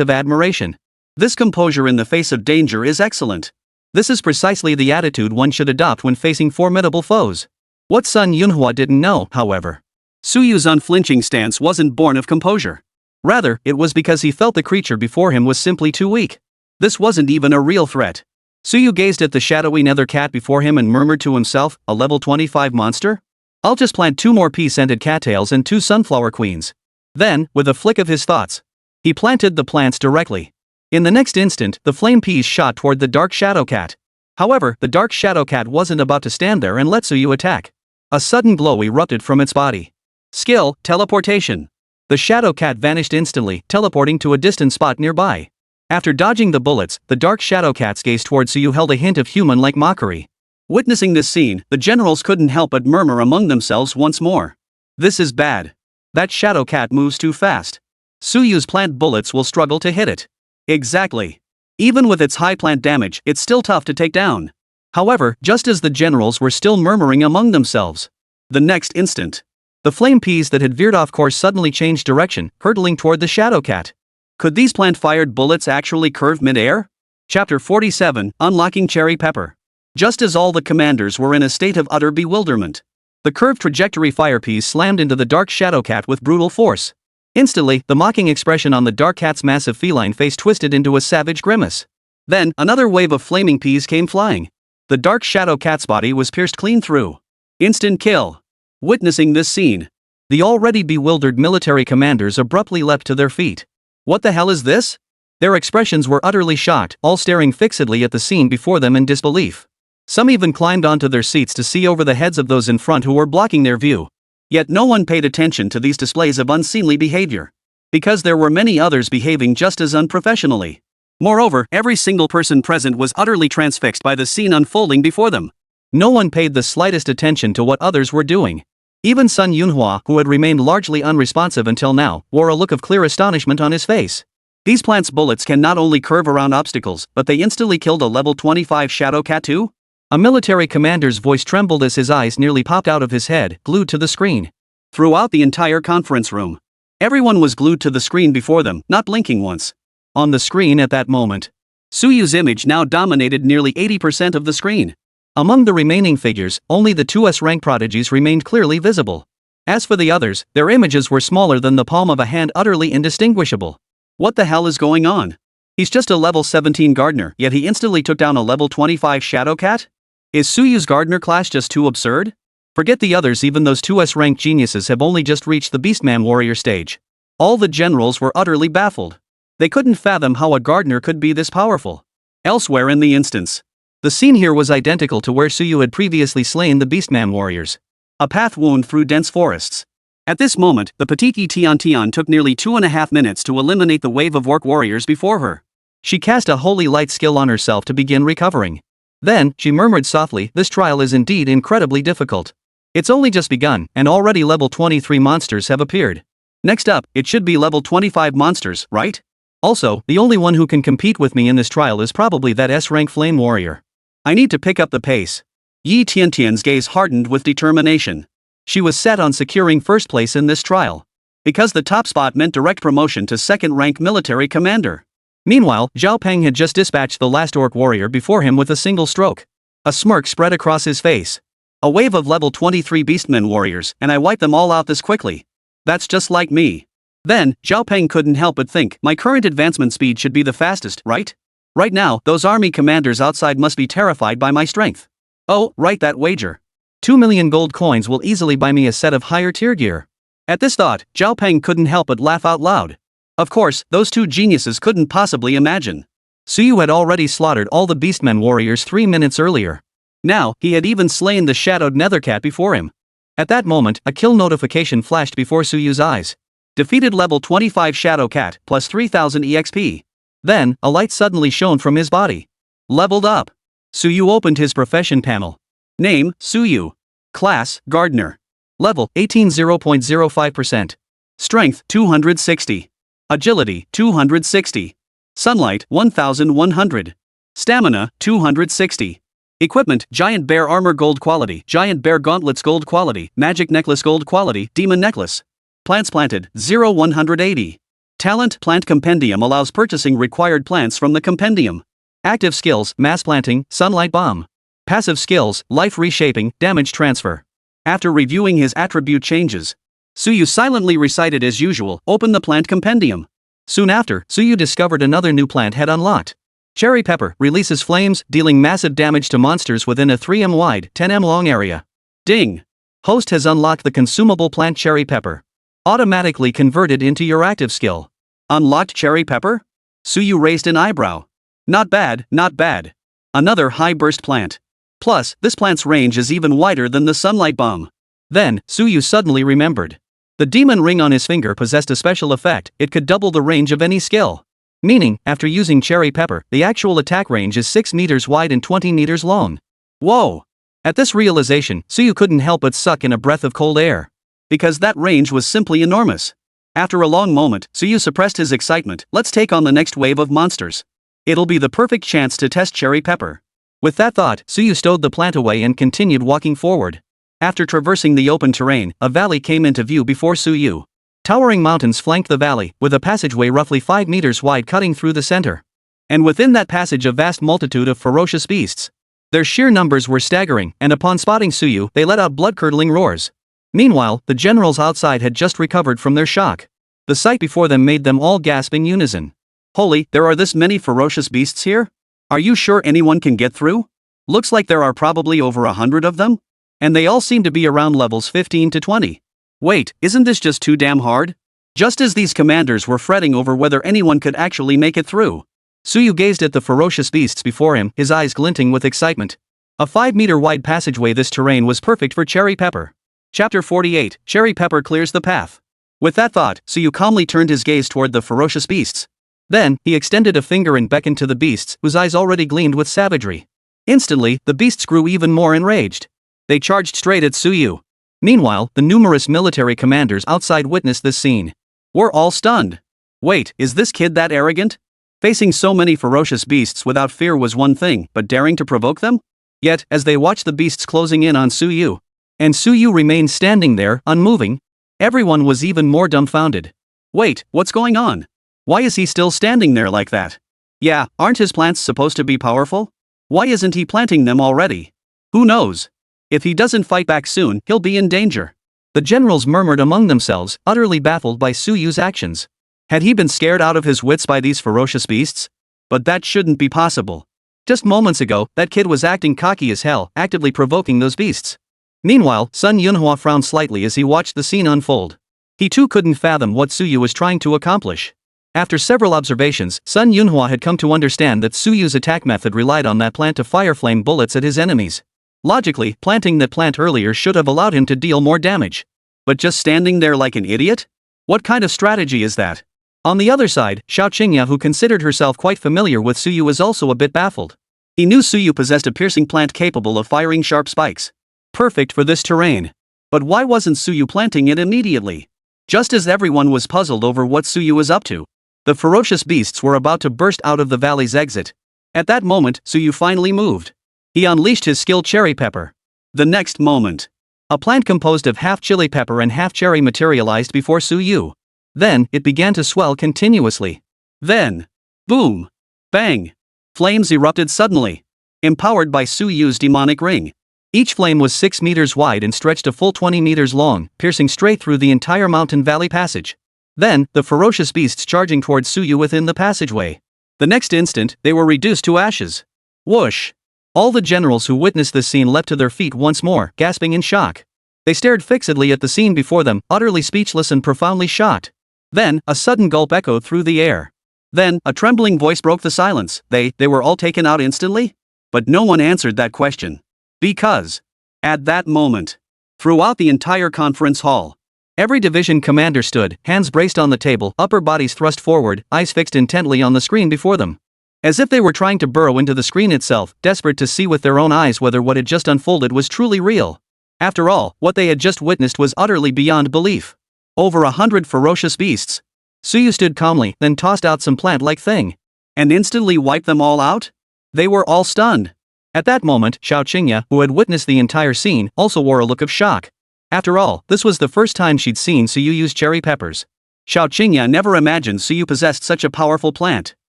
of admiration. This composure in the face of danger is excellent. This is precisely the attitude one should adopt when facing formidable foes. What Sun Yunhua didn't know, however, Suyu's unflinching stance wasn't born of composure. Rather, it was because he felt the creature before him was simply too weak. This wasn't even a real threat. Suyu gazed at the shadowy nether cat before him and murmured to himself, a level 25 monster? I'll just plant 2 more pea-scented cattails and 2 sunflower queens. Then, with a flick of his thoughts, he planted the plants directly. In the next instant, the flame peas shot toward the dark shadow cat. However, the dark shadow cat wasn't about to stand there and let Suyu attack. A sudden glow erupted from its body. Skill, teleportation. The shadow cat vanished instantly, teleporting to a distant spot nearby. After dodging the bullets, the dark shadow cat's gaze toward Suyu held a hint of human-like mockery. Witnessing this scene, the generals couldn't help but murmur among themselves once more. This is bad. That shadow cat moves too fast. Suyu's plant bullets will struggle to hit it. Exactly. Even with its high plant damage, it's still tough to take down. However, just as the generals were still murmuring among themselves, the next instant, the flame peas that had veered off course suddenly changed direction, hurtling toward the shadow cat. Could these plant-fired bullets actually curve mid-air? Chapter 47, Unlocking Cherry Pepper. Just as all the commanders were in a state of utter bewilderment, the curved trajectory fire peas slammed into the dark shadow cat with brutal force. Instantly, the mocking expression on the dark cat's massive feline face twisted into a savage grimace. Then, another wave of flaming peas came flying. The dark shadow cat's body was pierced clean through. Instant kill. Witnessing this scene, the already bewildered military commanders abruptly leapt to their feet. What the hell is this? Their expressions were utterly shocked, all staring fixedly at the scene before them in disbelief. Some even climbed onto their seats to see over the heads of those in front who were blocking their view. Yet no one paid attention to these displays of unseemly behavior, because there were many others behaving just as unprofessionally. Moreover, every single person present was utterly transfixed by the scene unfolding before them. No one paid the slightest attention to what others were doing. Even Sun Yunhua, who had remained largely unresponsive until now, wore a look of clear astonishment on his face. These plants' bullets can not only curve around obstacles, but they instantly killed a level 25 shadow cat too? A military commander's voice trembled as his eyes nearly popped out of his head, glued to the screen. Throughout the entire conference room, everyone was glued to the screen before them, not blinking once. On the screen at that moment, Suyu's image now dominated nearly 80% of the screen. Among the remaining figures, only the 2S rank prodigies remained clearly visible. As for the others, their images were smaller than the palm of a hand, utterly indistinguishable. What the hell is going on? He's just a level 17 gardener, yet he instantly took down a level 25 shadow cat? Is Suyu's gardener class just too absurd? Forget the others, even those 2S rank geniuses have only just reached the Beastman warrior stage. All the generals were utterly baffled. They couldn't fathom how a gardener could be this powerful. Elsewhere in the instance, the scene here was identical to where Suyu had previously slain the Beastman warriors. A path wound through dense forests. At this moment, the petite Tian took nearly 2.5 minutes to eliminate the wave of orc warriors before her. She cast a holy light skill on herself to begin recovering. Then, she murmured softly, "This trial is indeed incredibly difficult. It's only just begun, and already level 23 monsters have appeared. Next up, it should be level 25 monsters, right? Also, the only one who can compete with me in this trial is probably that S-rank flame warrior. I need to pick up the pace." Yi Tiantian's gaze hardened with determination. She was set on securing first place in this trial, because the top spot meant direct promotion to second-rank military commander. Meanwhile, Zhao Peng had just dispatched the last orc warrior before him with a single stroke. A smirk spread across his face. A wave of level 23 beastmen warriors, and I wiped them all out this quickly. That's just like me. Then, Zhao Peng couldn't help but think, my current advancement speed should be the fastest, right? Right now, those army commanders outside must be terrified by my strength. Oh, write that wager. 2 million gold coins will easily buy me a set of higher tier gear. At this thought, Zhao Peng couldn't help but laugh out loud. Of course, those two geniuses couldn't possibly imagine. Suyu had already slaughtered all the beastmen warriors 3 minutes earlier. Now, he had even slain the shadowed nethercat before him. At that moment, a kill notification flashed before Suyu's eyes. Defeated level 25 shadow cat, plus 3000 EXP. Then, a light suddenly shone from his body. Leveled up. Suyu opened his profession panel. Name, Suyu. Class, Gardener. Level, 18 0.05%. Strength, 260. Agility, 260. Sunlight, 1100. Stamina, 260. Equipment, Giant Bear Armor Gold Quality, Giant Bear Gauntlets Gold Quality, Magic Necklace Gold Quality, Demon Necklace. Plants planted, 0 180. Talent Plant Compendium allows purchasing required plants from the compendium. Active skills, mass planting, sunlight bomb. Passive skills, life reshaping, damage transfer. After reviewing his attribute changes, Suyu silently recited as usual, open the plant compendium. Soon after, Suyu discovered another new plant had unlocked. Cherry pepper releases flames, dealing massive damage to monsters within a 3m wide, 10m long area. Ding! Host has unlocked the consumable plant cherry pepper. Automatically converted into your active skill. Unlocked cherry pepper? Suyu raised an eyebrow. Not bad, not bad. Another high burst plant. Plus, this plant's range is even wider than the sunlight bomb. Then, Suyu suddenly remembered. The demon ring on his finger possessed a special effect, it could double the range of any skill. Meaning, after using cherry pepper, the actual attack range is 6 meters wide and 20 meters long. Whoa! At this realization, Suyu couldn't help but suck in a breath of cold air. Because that range was simply enormous. After a long moment, Suyu suppressed his excitement. Let's take on the next wave of monsters. It'll be the perfect chance to test cherry pepper. With that thought, Suyu stowed the plant away and continued walking forward. After traversing the open terrain, a valley came into view before Suyu. Towering mountains flanked the valley, with a passageway roughly 5 meters wide cutting through the center. And within that passage a vast multitude of ferocious beasts. Their sheer numbers were staggering, and upon spotting Suyu, they let out blood-curdling roars. Meanwhile, the generals outside had just recovered from their shock. The sight before them made them all gasp in unison. Holy, there are this many ferocious beasts here? Are you sure anyone can get through? Looks like there are probably over 100 of them? And they all seem to be around levels 15 to 20. Wait, isn't this just too damn hard? Just as these commanders were fretting over whether anyone could actually make it through, Suyu gazed at the ferocious beasts before him, his eyes glinting with excitement. A 5-meter wide passageway. This terrain was perfect for cherry pepper. Chapter 48, Cherry Pepper Clears the Path. With that thought, Suyu calmly turned his gaze toward the ferocious beasts. Then, he extended a finger and beckoned to the beasts, whose eyes already gleamed with savagery. Instantly, the beasts grew even more enraged. They charged straight at Suyu. Meanwhile, the numerous military commanders outside witnessed this scene. We're all stunned. Wait, is this kid that arrogant? Facing so many ferocious beasts without fear was one thing, but daring to provoke them? Yet, as they watched the beasts closing in on Suyu, and Suyu remained standing there, unmoving, everyone was even more dumbfounded. Wait, what's going on? Why is he still standing there like that? Yeah, aren't his plants supposed to be powerful? Why isn't he planting them already? Who knows? If he doesn't fight back soon, he'll be in danger. The generals murmured among themselves, utterly baffled by Suyu's actions. Had he been scared out of his wits by these ferocious beasts? But that shouldn't be possible. Just moments ago, that kid was acting cocky as hell, actively provoking those beasts. Meanwhile, Sun Yunhua frowned slightly as he watched the scene unfold. He too couldn't fathom what Suyu was trying to accomplish. After several observations, Sun Yunhua had come to understand that Suyu's attack method relied on that plant to fire flame bullets at his enemies. Logically, planting that plant earlier should have allowed him to deal more damage. But just standing there like an idiot? What kind of strategy is that? On the other side, Xiao Qingya, who considered herself quite familiar with Suyu, was also a bit baffled. He knew Suyu possessed a piercing plant capable of firing sharp spikes. Perfect for this terrain. But why wasn't Suyu planting it immediately? Just as everyone was puzzled over what Suyu was up to, the ferocious beasts were about to burst out of the valley's exit. At that moment, Suyu finally moved. He unleashed his skill Cherry Pepper. The next moment, a plant composed of half chili pepper and half cherry materialized before Suyu. Then, it began to swell continuously. Then, boom! Bang! Flames erupted suddenly. Empowered by Suyu's demonic ring. Each flame was 6 meters wide and stretched a full 20 meters long, piercing straight through the entire mountain valley passage. Then, the ferocious beasts charging towards Suyu within the passageway. The next instant, they were reduced to ashes. Whoosh! All the generals who witnessed this scene leapt to their feet once more, gasping in shock. They stared fixedly at the scene before them, utterly speechless and profoundly shocked. Then, a sudden gulp echoed through the air. Then, a trembling voice broke the silence. They were all taken out instantly? But no one answered that question. Because, at that moment, throughout the entire conference hall, every division commander stood, hands braced on the table, upper bodies thrust forward, eyes fixed intently on the screen before them. As if they were trying to burrow into the screen itself, desperate to see with their own eyes whether what had just unfolded was truly real. After all, what they had just witnessed was utterly beyond belief. Over 100 ferocious beasts. Suyu stood calmly, then tossed out some plant-like thing. And instantly wiped them all out? They were all stunned. At that moment, Xiao Qingya, who had witnessed the entire scene, also wore a look of shock. After all, this was the first time she'd seen Suyu use cherry peppers. Xiao Qingya never imagined Suyu possessed such a powerful plant.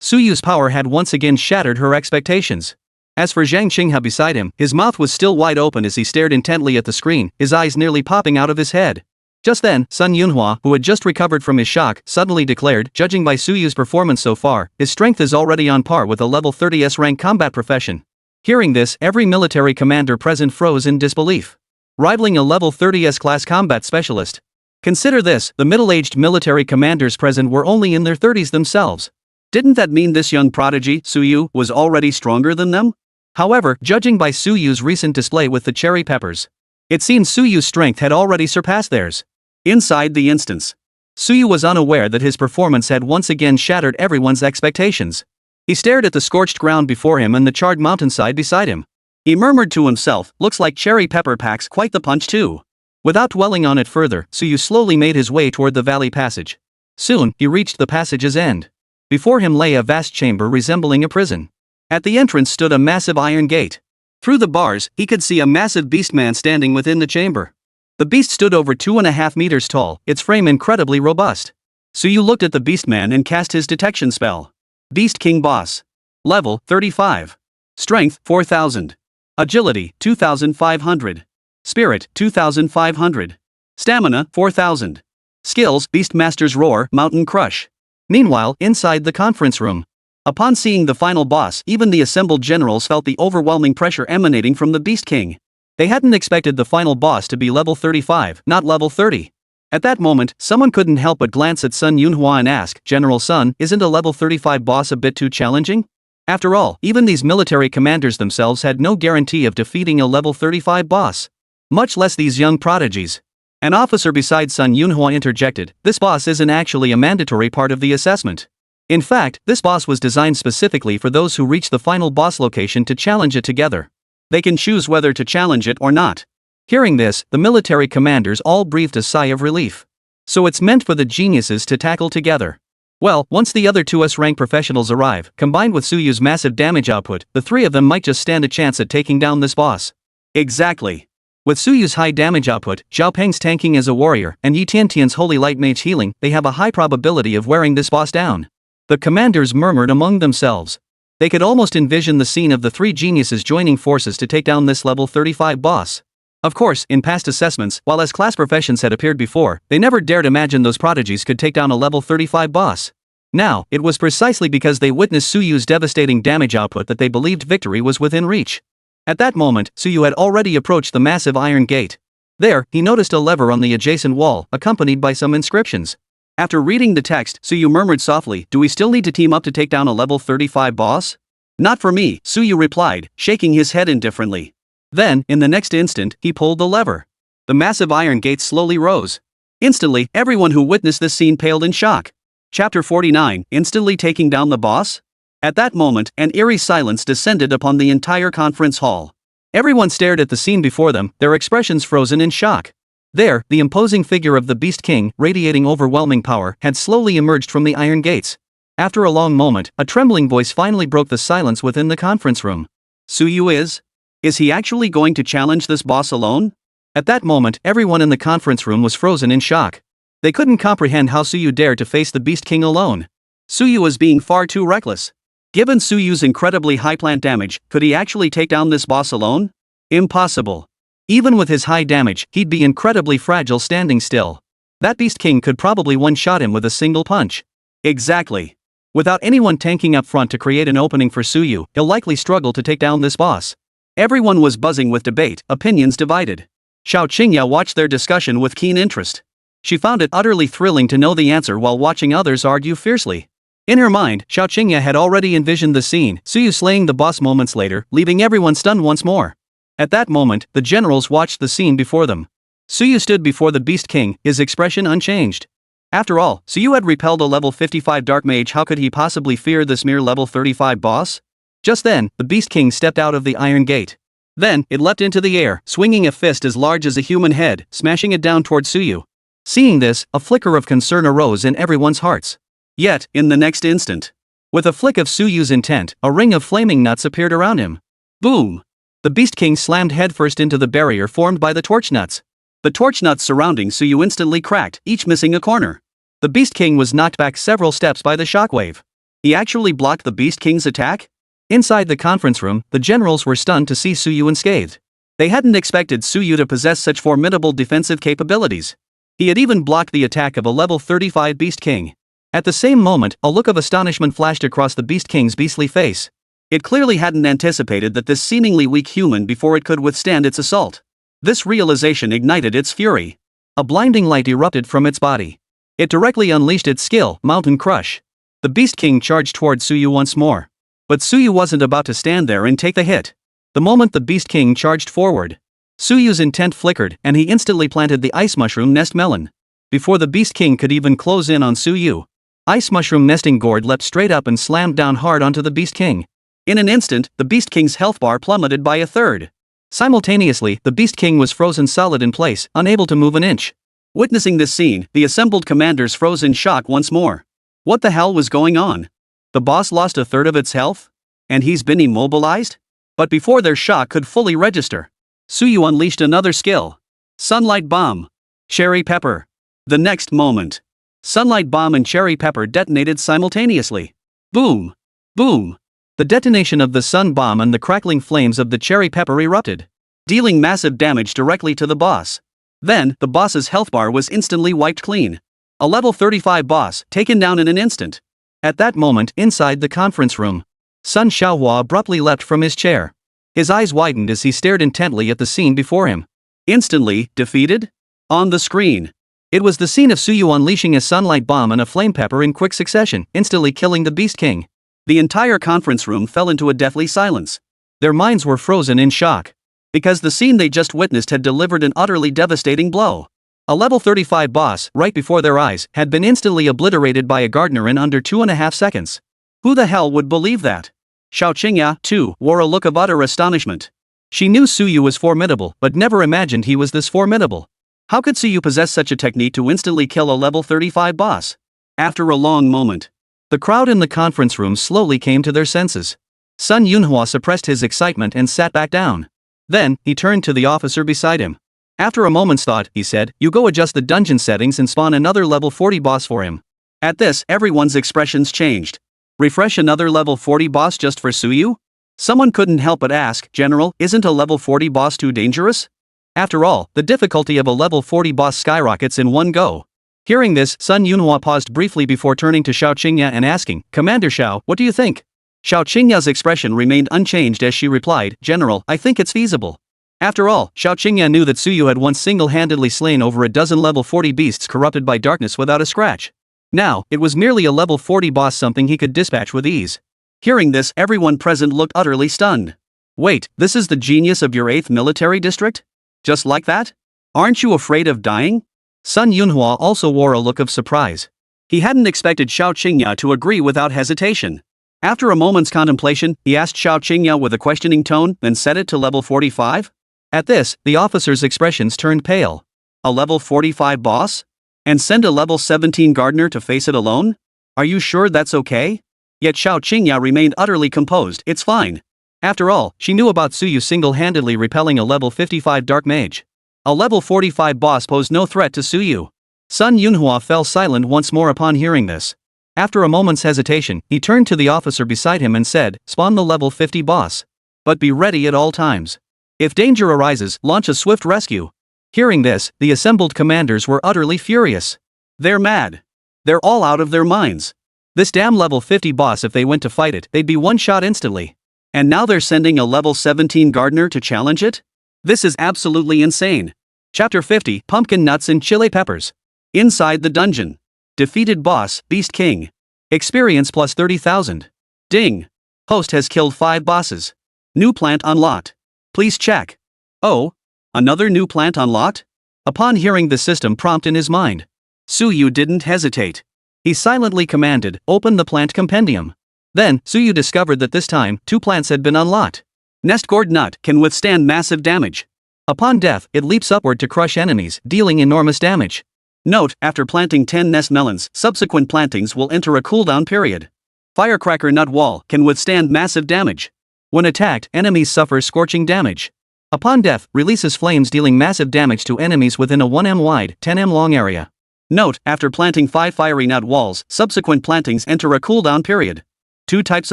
Suyu's power had once again shattered her expectations. As for Zhang Qinghe beside him, his mouth was still wide open as he stared intently at the screen, his eyes nearly popping out of his head. Just then, Sun Yunhua, who had just recovered from his shock, suddenly declared, judging by Suyu's performance so far, his strength is already on par with a level 30s rank combat profession. Hearing this, every military commander present froze in disbelief. Rivaling a level 30s class combat specialist. Consider this, the middle-aged military commanders present were only in their 30s themselves. Didn't that mean this young prodigy, Suyu, was already stronger than them? However, judging by Suyu's recent display with the cherry peppers, it seemed Suyu's strength had already surpassed theirs. Inside the instance, Suyu was unaware that his performance had once again shattered everyone's expectations. He stared at the scorched ground before him and the charred mountainside beside him. He murmured to himself, looks like cherry pepper packs quite the punch too. Without dwelling on it further, Suyu slowly made his way toward the valley passage. Soon, he reached the passage's end. Before him lay a vast chamber resembling a prison. At the entrance stood a massive iron gate. Through the bars, he could see a massive beastman standing within the chamber. The beast stood over 2.5 meters tall, its frame incredibly robust. Suyu looked at the beastman and cast his detection spell. Beast King Boss. Level 35. Strength 4000. Agility 2500. Spirit 2500. Stamina 4000. Skills Beastmaster's Roar, Mountain Crush. Meanwhile, inside the conference room, upon seeing the final boss, even the assembled generals felt the overwhelming pressure emanating from the Beast King. They hadn't expected the final boss to be level 35, not level 30. At that moment, someone couldn't help but glance at Sun Yunhua and ask, General Sun, isn't a level 35 boss a bit too challenging? After all, even these military commanders themselves had no guarantee of defeating a level 35 boss. Much less these young prodigies. An officer beside Sun Yunhua interjected, this boss isn't actually a mandatory part of the assessment. In fact, this boss was designed specifically for those who reach the final boss location to challenge it together. They can choose whether to challenge it or not. Hearing this, the military commanders all breathed a sigh of relief. So it's meant for the geniuses to tackle together. Well, once the other 2S rank professionals arrive, combined with Suyu's massive damage output, the three of them might just stand a chance at taking down this boss. Exactly. With Suyu's high damage output, Zhao Peng's tanking as a warrior, and Yi Tiantian's holy light mage healing, they have a high probability of wearing this boss down. The commanders murmured among themselves. They could almost envision the scene of the three geniuses joining forces to take down this level 35 boss. Of course, in past assessments, while as class professions had appeared before, they never dared imagine those prodigies could take down a level 35 boss. Now, it was precisely because they witnessed Suyu's devastating damage output that they believed victory was within reach. At that moment, Suyu had already approached the massive iron gate. There, he noticed a lever on the adjacent wall, accompanied by some inscriptions. After reading the text, Suyu murmured softly, do we still need to team up to take down a level 35 boss? Not for me, Suyu replied, shaking his head indifferently. Then, in the next instant, he pulled the lever. The massive iron gate slowly rose. Instantly, everyone who witnessed this scene paled in shock. Chapter 49, instantly taking down the boss? At that moment, an eerie silence descended upon the entire conference hall. Everyone stared at the scene before them, their expressions frozen in shock. There, the imposing figure of the Beast King, radiating overwhelming power, had slowly emerged from the iron gates. After a long moment, a trembling voice finally broke the silence within the conference room. Suyu is? Is he actually going to challenge this boss alone? At that moment, everyone in the conference room was frozen in shock. They couldn't comprehend how Suyu dared to face the Beast King alone. Suyu was being far too reckless. Given Suyu's incredibly high plant damage, could he actually take down this boss alone? Impossible. Even with his high damage, he'd be incredibly fragile standing still. That Beast King could probably one-shot him with a single punch. Exactly. Without anyone tanking up front to create an opening for Suyu, he'll likely struggle to take down this boss. Everyone was buzzing with debate, opinions divided. Xiao Qingya watched their discussion with keen interest. She found it utterly thrilling to know the answer while watching others argue fiercely. In her mind, Xiao Qingya had already envisioned the scene, Suyu slaying the boss moments later, leaving everyone stunned once more. At that moment, the generals watched the scene before them. Suyu stood before the Beast King, his expression unchanged. After all, Suyu had repelled a level 55 dark mage, how could he possibly fear this mere level 35 boss? Just then, the Beast King stepped out of the iron gate. Then, it leapt into the air, swinging a fist as large as a human head, smashing it down toward Suyu. Seeing this, a flicker of concern arose in everyone's hearts. Yet, in the next instant, with a flick of Suyu's intent, a ring of flaming nuts appeared around him. Boom! The Beast King slammed headfirst into the barrier formed by the torch nuts. The torch nuts surrounding Suyu instantly cracked, each missing a corner. The Beast King was knocked back several steps by the shockwave. He actually blocked the Beast King's attack? Inside the conference room, the generals were stunned to see Suyu unscathed. They hadn't expected Suyu to possess such formidable defensive capabilities. He had even blocked the attack of a level 35 Beast King. At the same moment, a look of astonishment flashed across the Beast King's beastly face. It clearly hadn't anticipated that this seemingly weak human before it could withstand its assault. This realization ignited its fury. A blinding light erupted from its body. It directly unleashed its skill, Mountain Crush. The Beast King charged toward Suyu once more. But Suyu wasn't about to stand there and take the hit. The moment the Beast King charged forward, Suyu's intent flickered and he instantly planted the ice mushroom nest melon. Before the Beast King could even close in on Suyu, ice mushroom nesting gourd leapt straight up and slammed down hard onto the Beast King. In an instant, the Beast King's health bar plummeted by a third. Simultaneously, the Beast King was frozen solid in place, unable to move an inch. Witnessing this scene, the assembled commanders froze in shock once more. What the hell was going on? The boss lost a third of its health? And he's been immobilized? But before their shock could fully register, Suyu unleashed another skill. Sunlight Bomb. Cherry Pepper. The next moment, Sunlight Bomb and Cherry Pepper detonated simultaneously. Boom! Boom! The detonation of the Sun Bomb and the crackling flames of the Cherry Pepper erupted, dealing massive damage directly to the boss. Then, the boss's health bar was instantly wiped clean. A level 35 boss, taken down in an instant. At that moment, inside the conference room, Sun Xiaohua abruptly leapt from his chair. His eyes widened as he stared intently at the scene before him. Instantly, defeated? On the screen, it was the scene of Suyu unleashing a sunlight bomb and a flame pepper in quick succession, instantly killing the Beast King. The entire conference room fell into a deathly silence. Their minds were frozen in shock. Because the scene they just witnessed had delivered an utterly devastating blow. A level 35 boss, right before their eyes, had been instantly obliterated by a gardener in under 2.5 seconds. Who the hell would believe that? Xiao Qingya, too, wore a look of utter astonishment. She knew Suyu was formidable, but never imagined he was this formidable. How could Suyu possess such a technique to instantly kill a level 35 boss? After a long moment, the crowd in the conference room slowly came to their senses. Sun Yunhua suppressed his excitement and sat back down. Then, he turned to the officer beside him. After a moment's thought, he said, "You go adjust the dungeon settings and spawn another level 40 boss for him." At this, everyone's expressions changed. Refresh another level 40 boss just for Suyu? Someone couldn't help but ask, "General, isn't a level 40 boss too dangerous?" After all, the difficulty of a level 40 boss skyrockets in one go. Hearing this, Sun Yunhua paused briefly before turning to Xiao Qingya and asking, "Commander Xiao, what do you think?" Xiao Qingya's expression remained unchanged as she replied, "General, I think it's feasible." After all, Xiao Qingya knew that Suyu had once single-handedly slain over a dozen level 40 beasts corrupted by darkness without a scratch. Now, it was merely a level 40 boss, something he could dispatch with ease. Hearing this, everyone present looked utterly stunned. Wait, this is the genius of your 8th military district? Just like that? Aren't you afraid of dying? Sun Yunhua also wore a look of surprise. He hadn't expected Xiao Qingya to agree without hesitation. After a moment's contemplation, he asked Xiao Qingya with a questioning tone, then set it to level 45? At this, the officer's expressions turned pale. A level 45 boss? And send a level 17 gardener to face it alone? Are you sure that's okay? Yet Xiao Qingya remained utterly composed. It's fine. After all, she knew about Suyu single-handedly repelling a level 55 dark mage. A level 45 boss posed no threat to Suyu. Sun Yunhua fell silent once more upon hearing this. After a moment's hesitation, he turned to the officer beside him and said, "Spawn the level 50 boss. But be ready at all times. If danger arises, launch a swift rescue." Hearing this, the assembled commanders were utterly furious. They're mad. They're all out of their minds. This damn level 50 boss, if they went to fight it, they'd be one shot instantly. And now they're sending a level 17 gardener to challenge it? This is absolutely insane. Chapter 50, Pumpkin Nuts and Chili Peppers. Inside the dungeon. Defeated boss, Beast King. Experience plus 30,000. Ding. Host has killed 5 bosses. New plant unlocked. Please check. Oh, another new plant unlocked? Upon hearing the system prompt in his mind, Suyu didn't hesitate. He silently commanded, "Open the plant compendium." Then, Suyu discovered that this time, 2 plants had been unlocked. Nest Gourd Nut can withstand massive damage. Upon death, it leaps upward to crush enemies, dealing enormous damage. Note, after planting 10 nest melons, subsequent plantings will enter a cooldown period. Firecracker Nut Wall can withstand massive damage. When attacked, enemies suffer scorching damage. Upon death, releases flames dealing massive damage to enemies within a 1m wide, 10m long area. Note, after planting 5 fiery nut walls, subsequent plantings enter a cooldown period. 2 types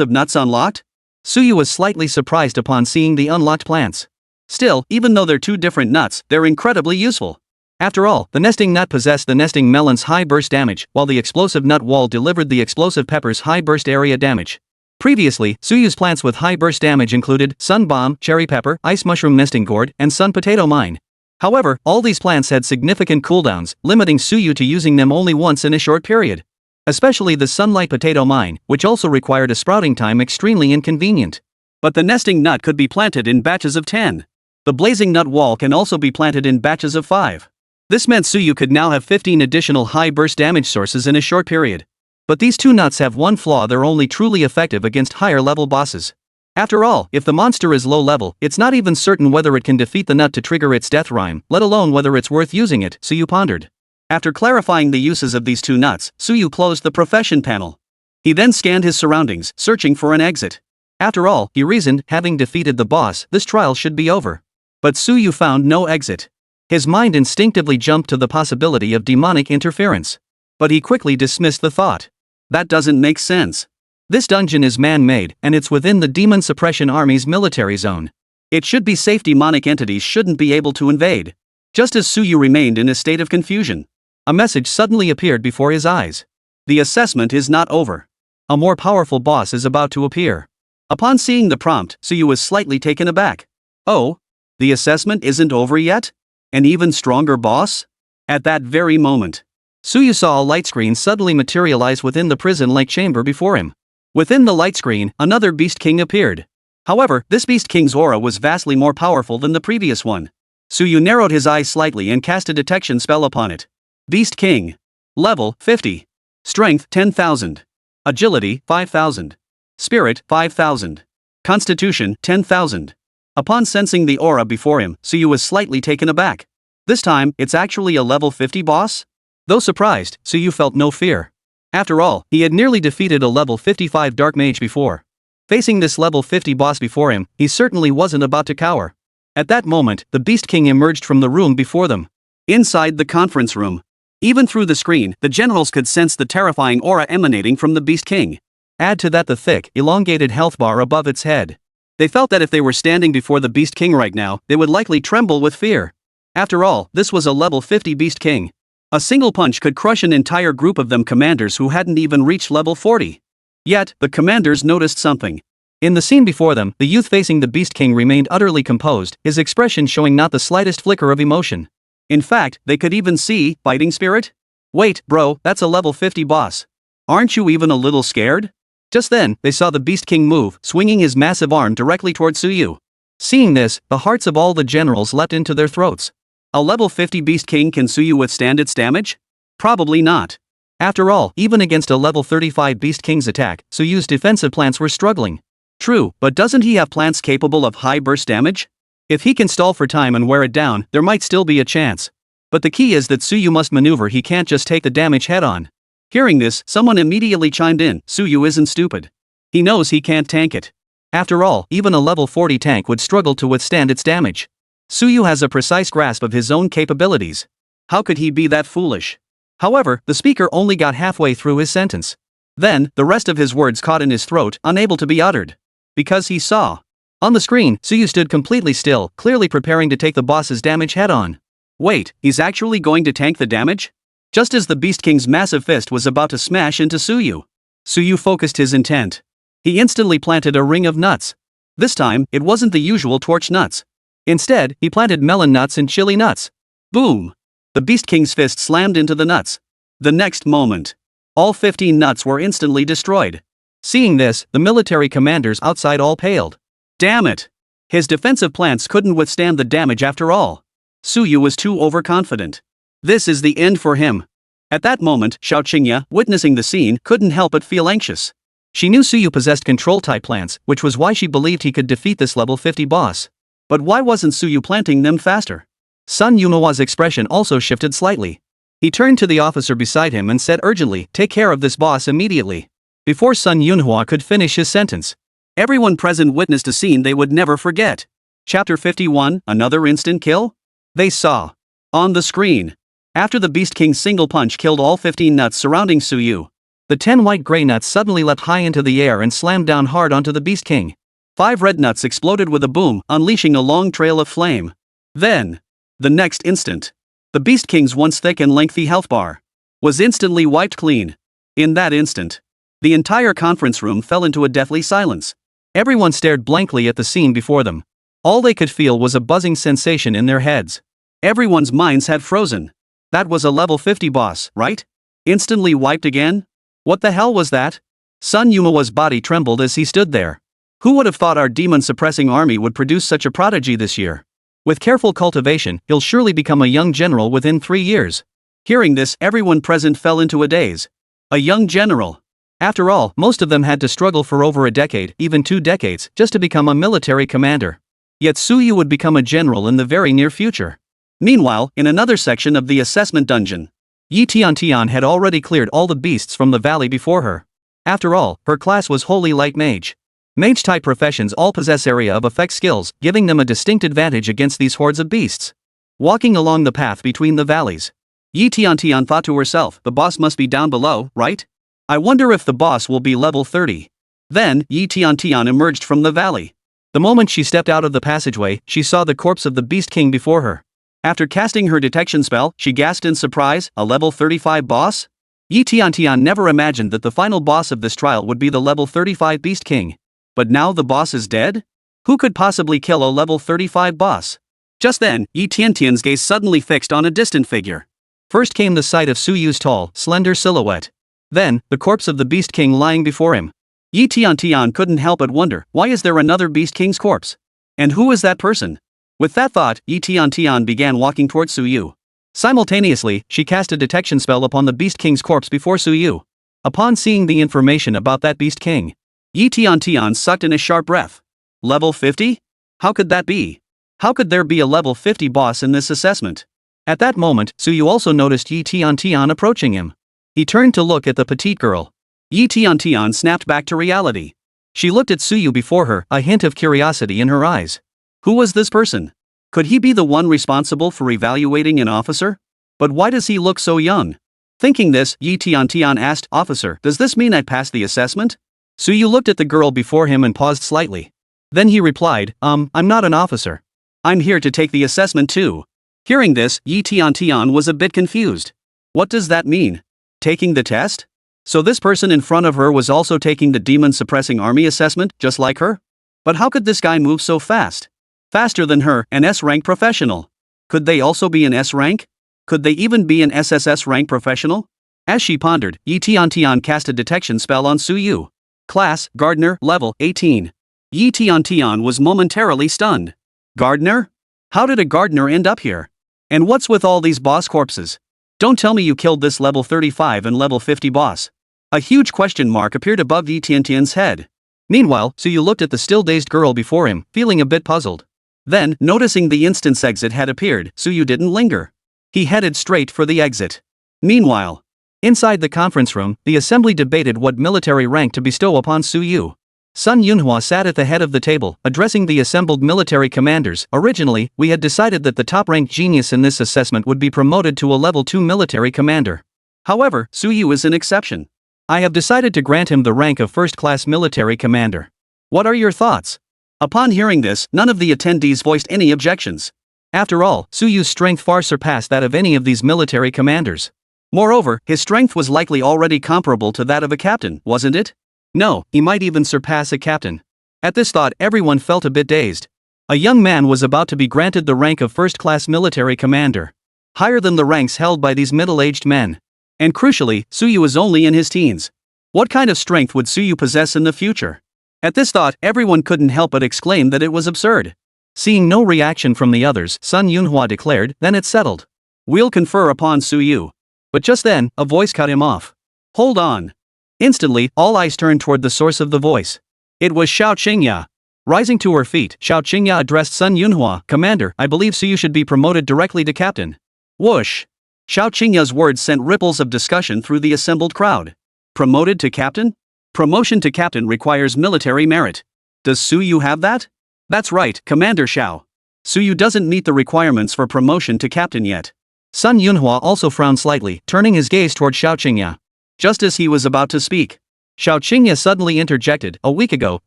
of nuts unlocked? Suyu was slightly surprised upon seeing the unlocked plants. Still, even though they're 2 different nuts, they're incredibly useful. After all, the nesting nut possessed the nesting melon's high burst damage, while the explosive nut wall delivered the explosive pepper's high burst area damage. Previously, Suyu's plants with high burst damage included sun bomb, cherry pepper, ice mushroom nesting gourd, and sun potato mine. However, all these plants had significant cooldowns, limiting Suyu to using them only once in a short period. Especially the sunlight potato mine, which also required a sprouting time extremely inconvenient. But the nesting nut could be planted in batches of 10. The blazing nut wall can also be planted in batches of 5. This meant Suyu could now have 15 additional high burst damage sources in a short period. But these 2 nuts have one flaw: they're only truly effective against higher level bosses. After all, if the monster is low level, it's not even certain whether it can defeat the nut to trigger its death rhyme, let alone whether it's worth using it, Suyu pondered. After clarifying the uses of these 2 nuts, Suyu closed the profession panel. He then scanned his surroundings, searching for an exit. After all, he reasoned, having defeated the boss, this trial should be over. But Suyu found no exit. His mind instinctively jumped to the possibility of demonic interference. But he quickly dismissed the thought. That doesn't make sense. This dungeon is man-made, and it's within the Demon Suppression Army's military zone. It should be safe. Demonic entities shouldn't be able to invade. Just as Suyu remained in a state of confusion, a message suddenly appeared before his eyes. The assessment is not over. A more powerful boss is about to appear. Upon seeing the prompt, Suyu was slightly taken aback. Oh? The assessment isn't over yet? An even stronger boss? At that very moment, Suyu saw a light screen suddenly materialize within the prison-like chamber before him. Within the light screen, another Beast King appeared. However, this Beast King's aura was vastly more powerful than the previous one. Suyu narrowed his eyes slightly and cast a detection spell upon it. Beast King. Level 50. Strength 10,000. Agility 5,000. Spirit 5,000. Constitution 10,000. Upon sensing the aura before him, Suyu was slightly taken aback. This time, it's actually a level 50 boss? Though surprised, Suyu felt no fear. After all, he had nearly defeated a level 55 Dark Mage before. Facing this level 50 boss before him, he certainly wasn't about to cower. At that moment, the Beast King emerged from the room before them. Inside the conference room, even through the screen, the generals could sense the terrifying aura emanating from the Beast King. Add to that the thick, elongated health bar above its head. They felt that if they were standing before the Beast King right now, they would likely tremble with fear. After all, this was a level 50 Beast King. A single punch could crush an entire group of them commanders who hadn't even reached level 40. Yet, the commanders noticed something. In the scene before them, the youth facing the Beast King remained utterly composed, his expression showing not the slightest flicker of emotion. In fact, they could even see fighting spirit. Wait, bro, that's a level 50 boss. Aren't you even a little scared? Just then, they saw the Beast King move, swinging his massive arm directly toward Suyu. Seeing this, the hearts of all the generals leapt into their throats. A level 50 Beast King, can Suyu withstand its damage? Probably not. After all, even against a level 35 Beast King's attack, Suyu's defensive plants were struggling. True, but doesn't he have plants capable of high burst damage? If he can stall for time and wear it down, there might still be a chance. But the key is that Suyu must maneuver. He can't just take the damage head on. Hearing this, someone immediately chimed in. Suyu isn't stupid. He knows he can't tank it. After all, even a level 40 tank would struggle to withstand its damage. Suyu has a precise grasp of his own capabilities. How could he be that foolish? However, the speaker only got halfway through his sentence. Then, the rest of his words caught in his throat, unable to be uttered. Because he saw. On the screen, Suyu stood completely still, clearly preparing to take the boss's damage head on. Wait, he's actually going to tank the damage? Just as the Beast King's massive fist was about to smash into Suyu, Suyu focused his intent. He instantly planted a ring of nuts. This time, it wasn't the usual torch nuts. Instead, he planted melon nuts and chili nuts. Boom! The Beast King's fist slammed into the nuts. The next moment, all 15 nuts were instantly destroyed. Seeing this, the military commanders outside all paled. Damn it! His defensive plants couldn't withstand the damage after all. Suyu was too overconfident. This is the end for him. At that moment, Xiao Qingya, witnessing the scene, couldn't help but feel anxious. She knew Suyu possessed control-type plants, which was why she believed he could defeat this level 50 boss. But why wasn't Suyu planting them faster? Sun Yunhua's expression also shifted slightly. He turned to the officer beside him and said urgently, "Take care of this boss immediately." Before Sun Yunhua could finish his sentence, everyone present witnessed a scene they would never forget. Chapter 51, another instant kill? They saw. On the screen. After the Beast King's single punch killed all 15 nuts surrounding Suyu, the 10 white gray nuts suddenly leapt high into the air and slammed down hard onto the Beast King. 5 red nuts exploded with a boom, unleashing a long trail of flame. Then, the next instant, the Beast King's once thick and lengthy health bar was instantly wiped clean. In that instant, the entire conference room fell into a deathly silence. Everyone stared blankly at the scene before them. All they could feel was a buzzing sensation in their heads. Everyone's minds had frozen. That was a level 50 boss, right? Instantly wiped again? What the hell was that? Sun Yumawa's body trembled as he stood there. Who would have thought our demon-suppressing army would produce such a prodigy this year? With careful cultivation, he'll surely become a young general within 3 years. Hearing this, everyone present fell into a daze. A young general. After all, most of them had to struggle for over a decade, even 2 decades, just to become a military commander. Yet Suyu would become a general in the very near future. Meanwhile, in another section of the assessment dungeon, Yi Tian had already cleared all the beasts from the valley before her. After all, her class was wholly like Mage. Mage-type professions all possess area of effect skills, giving them a distinct advantage against these hordes of beasts. Walking along the path between the valleys, Yi Tian thought to herself, the boss must be down below, right? I wonder if the boss will be level 30. Then, Yi Tian emerged from the valley. The moment she stepped out of the passageway, she saw the corpse of the Beast King before her. After casting her detection spell, she gasped in surprise, a level 35 boss? Yi Tian never imagined that the final boss of this trial would be the level 35 Beast King. But now the boss is dead? Who could possibly kill a level 35 boss? Just then, Yi Tian's gaze suddenly fixed on a distant figure. First came the sight of Suyu's tall, slender silhouette. Then, the corpse of the Beast King lying before him. Yi Tian couldn't help but wonder, why is there another Beast King's corpse? And who is that person? With that thought, Yi Tian began walking towards Suyu. Simultaneously, she cast a detection spell upon the Beast King's corpse before Suyu. Upon seeing the information about that Beast King, Yi Tian sucked in a sharp breath. Level 50? How could that be? How could there be a level 50 boss in this assessment? At that moment, Suyu also noticed Yi Tian approaching him. He turned to look at the petite girl. Yi Tian snapped back to reality. She looked at Suyu before her, a hint of curiosity in her eyes. Who was this person? Could he be the one responsible for evaluating an officer? But why does he look so young? Thinking this, Yi Tian asked, Officer, does this mean I passed the assessment? Suyu looked at the girl before him and paused slightly. Then he replied, I'm not an officer. I'm here to take the assessment too. Hearing this, Yi Tian was a bit confused. What does that mean? Taking the test? So this person in front of her was also taking the demon-suppressing army assessment, just like her? But how could this guy move so fast? Faster than her, an S-rank professional. Could they also be an S-rank? Could they even be an SSS rank professional? As she pondered, Yi Tian cast a detection spell on Suyu. Class, Gardener, level 18. Yi Tian was momentarily stunned. Gardener? How did a gardener end up here? And what's with all these boss corpses? Don't tell me you killed this level 35 and level 50 boss. A huge question mark appeared above Yi Tian's head. Meanwhile, Suyu looked at the still dazed girl before him, feeling a bit puzzled. Then, noticing the instance exit had appeared, Suyu didn't linger. He headed straight for the exit. Meanwhile, inside the conference room, the assembly debated what military rank to bestow upon Suyu. Sun Yunhua sat at the head of the table, addressing the assembled military commanders. Originally, we had decided that the top-ranked genius in this assessment would be promoted to a level 2 military commander. However, Suyu is an exception. I have decided to grant him the rank of first-class military commander. What are your thoughts? Upon hearing this, none of the attendees voiced any objections. After all, Suyu's strength far surpassed that of any of these military commanders. Moreover, his strength was likely already comparable to that of a captain, wasn't it? No, he might even surpass a captain. At this thought, everyone felt a bit dazed. A young man was about to be granted the rank of first-class military commander. Higher than the ranks held by these middle-aged men. And crucially, Suyu is only in his teens. What kind of strength would Suyu possess in the future? At this thought, everyone couldn't help but exclaim that it was absurd. Seeing no reaction from the others, Sun Yunhua declared, then it's settled. We'll confer upon Suyu. But just then, a voice cut him off. Hold on. Instantly, all eyes turned toward the source of the voice. It was Xiao Qingya. Rising to her feet, Xiao Qingya addressed Sun Yunhua, Commander, I believe Suyu should be promoted directly to captain. Whoosh. Xiao Qingya's words sent ripples of discussion through the assembled crowd. Promoted to captain? Promotion to captain requires military merit. Does Suyu have that? That's right, Commander Xiao. Suyu doesn't meet the requirements for promotion to captain yet. Sun Yunhua also frowned slightly, turning his gaze toward Xiao Qingya. Just as he was about to speak, Xiao Qingya suddenly interjected, "A week ago,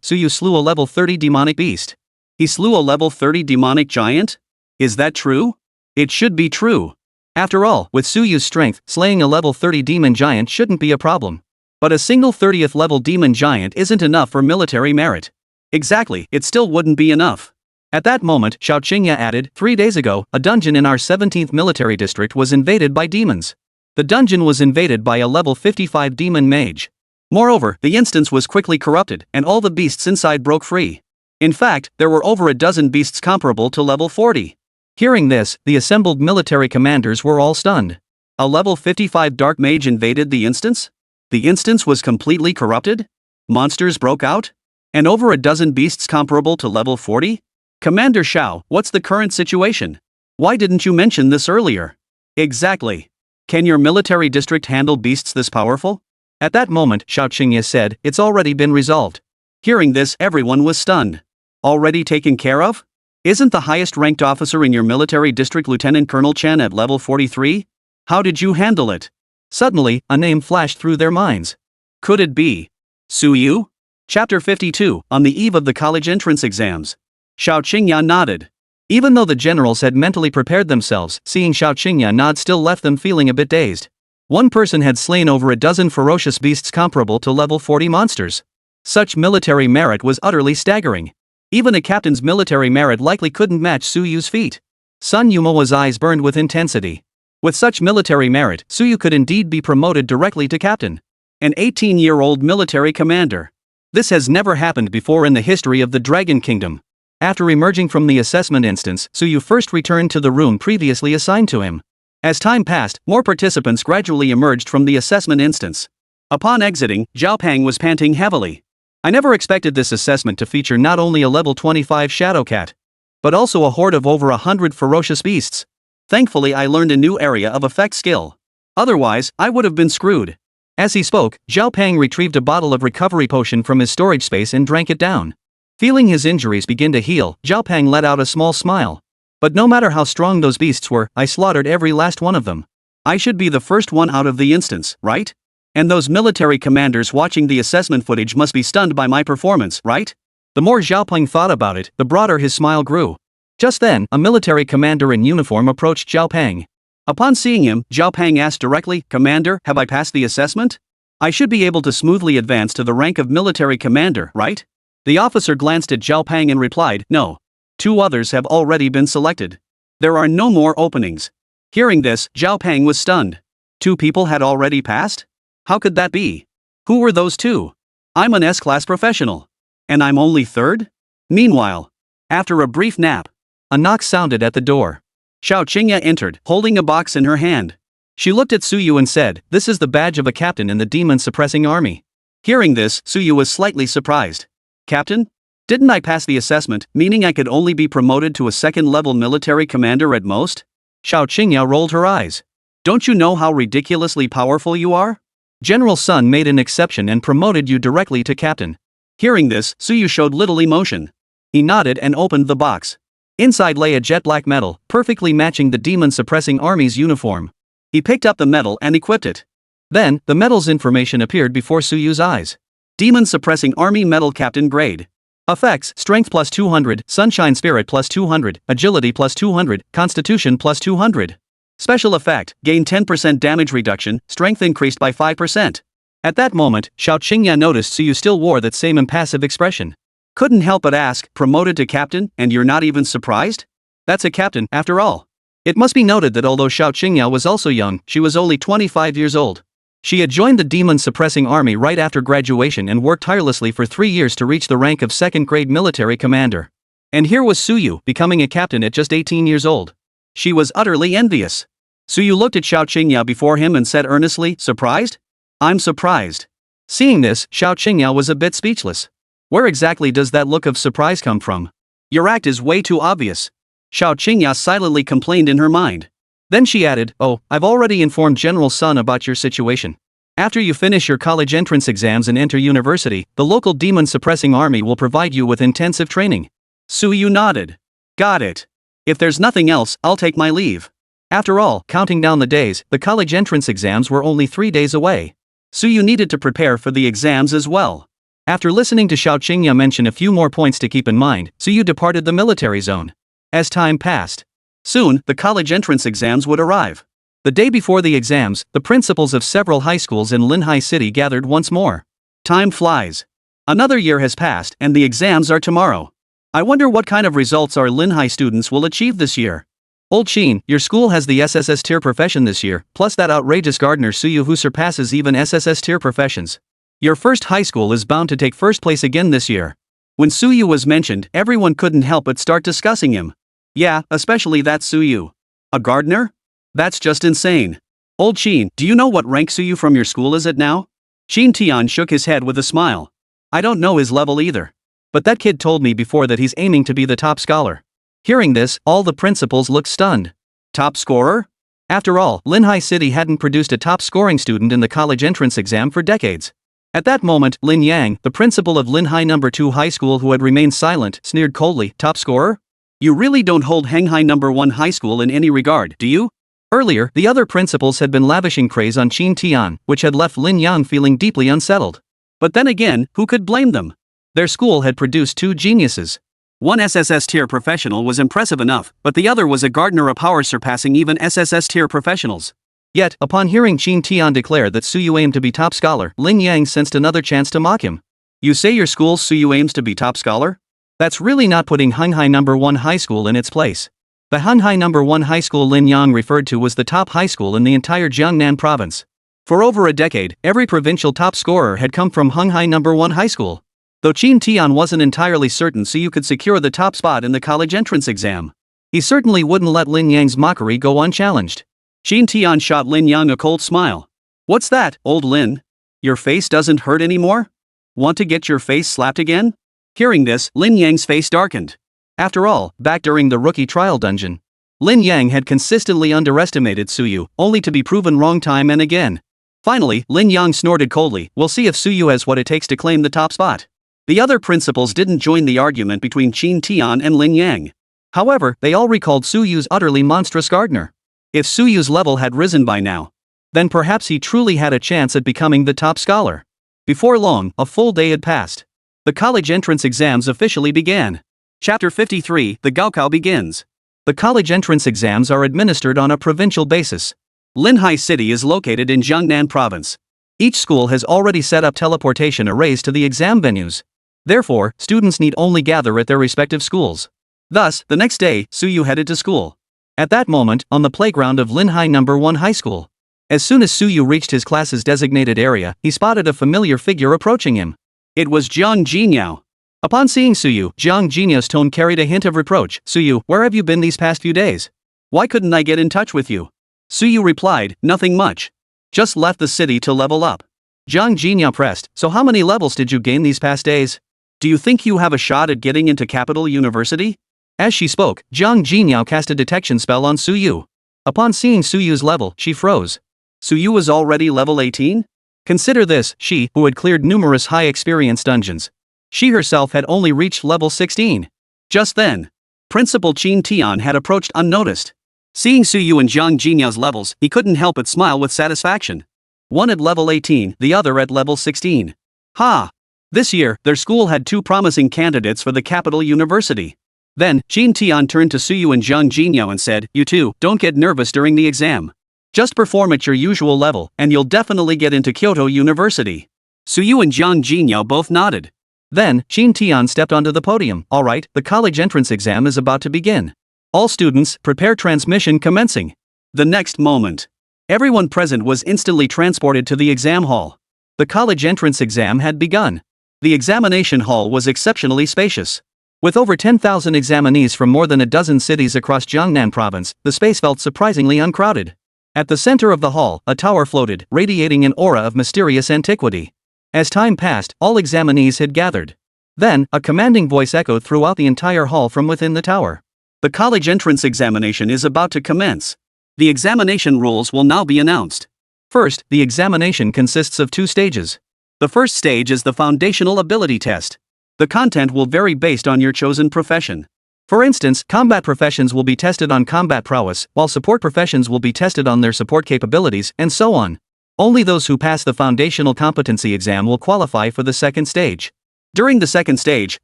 Suyu slew a level 30 demonic beast." He slew a level 30 demonic giant? Is that true? It should be true. After all, with Suyu's strength, slaying a level 30 demon giant shouldn't be a problem. But a single 30th level demon giant isn't enough for military merit. Exactly, it still wouldn't be enough. At that moment, Xiao Qingya added, 3 days ago, a dungeon in our 17th military district was invaded by demons. The dungeon was invaded by a level 55 demon mage. Moreover, the instance was quickly corrupted, and all the beasts inside broke free. In fact, there were over a dozen beasts comparable to level 40. Hearing this, the assembled military commanders were all stunned. A level 55 dark mage invaded the instance? The instance was completely corrupted? Monsters broke out? And over a dozen beasts comparable to level 40? Commander Xiao, what's the current situation? Why didn't you mention this earlier? Exactly. Can your military district handle beasts this powerful? At that moment, Xiao Qingya said, "It's already been resolved." Hearing this, everyone was stunned. Already taken care of? Isn't the highest ranked officer in your military district Lieutenant Colonel Chen at level 43? How did you handle it? Suddenly, a name flashed through their minds. Could it be Suyu? Chapter 52, on the eve of the college entrance exams. Xiao Qingya nodded. Even though the generals had mentally prepared themselves, seeing Xiao Qingya nod still left them feeling a bit dazed. One person had slain over a dozen ferocious beasts comparable to level 40 monsters. Such military merit was utterly staggering. Even a captain's military merit likely couldn't match Suyu's feat. Sun Yumawa's eyes burned with intensity. With such military merit, Suyu could indeed be promoted directly to captain. An 18-year-old military commander. This has never happened before in the history of the Dragon Kingdom. After emerging from the assessment instance, Suyu first returned to the room previously assigned to him. As time passed, more participants gradually emerged from the assessment instance. Upon exiting, Zhao Pang was panting heavily. I never expected this assessment to feature not only a level 25 shadow cat, but also a horde of over 100 ferocious beasts. Thankfully, I learned a new area of effect skill. Otherwise, I would have been screwed. As he spoke, Zhao Pang retrieved a bottle of recovery potion from his storage space and drank it down. Feeling his injuries begin to heal, Zhao Pang let out a small smile. But no matter how strong those beasts were, I slaughtered every last one of them. I should be the first one out of the instance, right? And those military commanders watching the assessment footage must be stunned by my performance, right? The more Zhao Pang thought about it, the broader his smile grew. Just then, a military commander in uniform approached Zhao Pang. Upon seeing him, Zhao Pang asked directly, "Commander, have I passed the assessment? I should be able to smoothly advance to the rank of military commander, right?" The officer glanced at Zhao Pang and replied, "No. 2 others have already been selected. There are no more openings." Hearing this, Zhao Pang was stunned. 2 people had already passed? How could that be? Who were those 2? I'm an S-class professional. And I'm only 3rd? Meanwhile, after a brief nap, a knock sounded at the door. Xiao Qingya entered, holding a box in her hand. She looked at Suyu and said, "This is the badge of a captain in the demon-suppressing army." Hearing this, Suyu was slightly surprised. "Captain? Didn't I pass the assessment, meaning I could only be promoted to a 2nd-level military commander at most?" Xiao Qingya rolled her eyes. "Don't you know how ridiculously powerful you are? General Sun made an exception and promoted you directly to captain." Hearing this, Suyu showed little emotion. He nodded and opened the box. Inside lay a jet black medal, perfectly matching the demon-suppressing army's uniform. He picked up the medal and equipped it. Then, the medal's information appeared before Suyu's eyes. Demon-suppressing army medal captain grade. Effects: Strength plus 200, Sunshine Spirit plus 200, Agility plus 200, Constitution plus 200. Special effect: Gain 10% damage reduction, Strength increased by 5%. At that moment, Xiao Qingya noticed Suyu still wore that same impassive expression. Couldn't help but ask, "Promoted to captain, and you're not even surprised? That's a captain, after all." It must be noted that although Xiao Qingya was also young, she was only 25 years old. She had joined the demon-suppressing army right after graduation and worked tirelessly for 3 years to reach the rank of 2nd-grade military commander. And here was Suyu, becoming a captain at just 18 years old. She was utterly envious. Suyu looked at Xiao Qingya before him and said earnestly, "Surprised? I'm surprised." Seeing this, Xiao Qingya was a bit speechless. Where exactly does that look of surprise come from? Your act is way too obvious. Xiao Qingya silently complained in her mind. Then she added, "Oh, I've already informed General Sun about your situation. After you finish your college entrance exams and enter university, the local demon-suppressing army will provide you with intensive training." Suyu nodded. "Got it. If there's nothing else, I'll take my leave." After all, counting down the days, the college entrance exams were only 3 days away. Suyu needed to prepare for the exams as well. After listening to Xiao Qingya mention a few more points to keep in mind, Suyu departed the military zone. As time passed, soon, the college entrance exams would arrive. The day before the exams, the principals of several high schools in Linhai City gathered once more. Time flies. Another year has passed, and the exams are tomorrow. I wonder what kind of results our Linhai students will achieve this year. Old Sheen, your school has the SSS-tier profession this year, plus that outrageous gardener Suyu who surpasses even SSS-tier professions. Your first high school is bound to take first place again this year. When Suyu was mentioned, everyone couldn't help but start discussing him. Yeah, especially that Suyu. A gardener? That's just insane. Old Sheen, do you know what rank Suyu from your school is at now? Shin Tian shook his head with a smile. I don't know his level either. But that kid told me before that he's aiming to be the top scholar. Hearing this, all the principals looked stunned. Top scorer? After all, Linhai City hadn't produced a top-scoring student in the college entrance exam for decades. At that moment, Lin Yang, the principal of Linhai No. 2 High School who had remained silent, sneered coldly, top scorer? You really don't hold Henghai No. 1 High School in any regard, do you? Earlier, the other principals had been lavishing praise on Qin Tian, which had left Lin Yang feeling deeply unsettled. But then again, who could blame them? Their school had produced two geniuses. One SSS-tier professional was impressive enough, but the other was a gardener of power surpassing even SSS-tier professionals. Yet, upon hearing Qin Tian declare that Suyu aimed to be top scholar, Lin Yang sensed another chance to mock him. You say your school's Suyu aims to be top scholar? That's really not putting Henghai No. 1 High School in its place. The Henghai No. 1 High School Lin Yang referred to was the top high school in the entire Jiangnan province. For over a decade, every provincial top scorer had come from Henghai No. 1 High School. Though Qin Tian wasn't entirely certain Suyu could secure the top spot in the college entrance exam, he certainly wouldn't let Lin Yang's mockery go unchallenged. Qin Tian shot Lin Yang a cold smile. What's that, old Lin? Your face doesn't hurt anymore? Want to get your face slapped again? Hearing this, Lin Yang's face darkened. After all, back during the rookie trial dungeon, Lin Yang had consistently underestimated Suyu, only to be proven wrong time and again. Finally, Lin Yang snorted coldly, we'll see if Suyu has what it takes to claim the top spot. The other principals didn't join the argument between Qin Tian and Lin Yang. However, they all recalled Suyu's utterly monstrous gardener. If Suyu's level had risen by now, then perhaps he truly had a chance at becoming the top scholar. Before long, a full day had passed. The college entrance exams officially began. Chapter 53, the Gaokao begins. The college entrance exams are administered on a provincial basis. Linhai City is located in Jiangnan Province. Each school has already set up teleportation arrays to the exam venues. Therefore, students need only gather at their respective schools. Thus, the next day, Suyu headed to school. At that moment, on the playground of Linhai No. 1 High School. As soon as Suyu reached his class's designated area, he spotted a familiar figure approaching him. It was Jiang Jinyao. Upon seeing Suyu, Jiang Jinyao's tone carried a hint of reproach. Suyu, where have you been these past few days? Why couldn't I get in touch with you? Suyu replied, nothing much. Just left the city to level up. Jiang Jinyao pressed, so how many levels did you gain these past days? Do you think you have a shot at getting into Capital University? As she spoke, Jiang Jinyao cast a detection spell on Suyu. Upon seeing Suyu's level, she froze. Suyu was already level 18? Consider this, she, who had cleared numerous high-experience dungeons. She herself had only reached level 16. Just then, Principal Qin Tian had approached unnoticed. Seeing Suyu and Jiang Jinyao's levels, he couldn't help but smile with satisfaction. One at level 18, the other at level 16. Ha! This year, their school had two promising candidates for the Capital University. Then, Qin Tian turned to Suyu and Jiang Jinyao and said, you two, don't get nervous during the exam. Just perform at your usual level, and you'll definitely get into Kyoto University. Suyu and Jiang Jinyao both nodded. Then, Qin Tian stepped onto the podium. Alright, the college entrance exam is about to begin. All students, prepare transmission commencing. The next moment, everyone present was instantly transported to the exam hall. The college entrance exam had begun. The examination hall was exceptionally spacious. With over 10,000 examinees from more than a dozen cities across Jiangnan province, the space felt surprisingly uncrowded. At the center of the hall, a tower floated, radiating an aura of mysterious antiquity. As time passed, all examinees had gathered. Then, a commanding voice echoed throughout the entire hall from within the tower. The college entrance examination is about to commence. The examination rules will now be announced. First, the examination consists of two stages. The first stage is the foundational ability test. The content will vary based on your chosen profession. For instance, combat professions will be tested on combat prowess, while support professions will be tested on their support capabilities, and so on. Only those who pass the foundational competency exam will qualify for the second stage. During the second stage,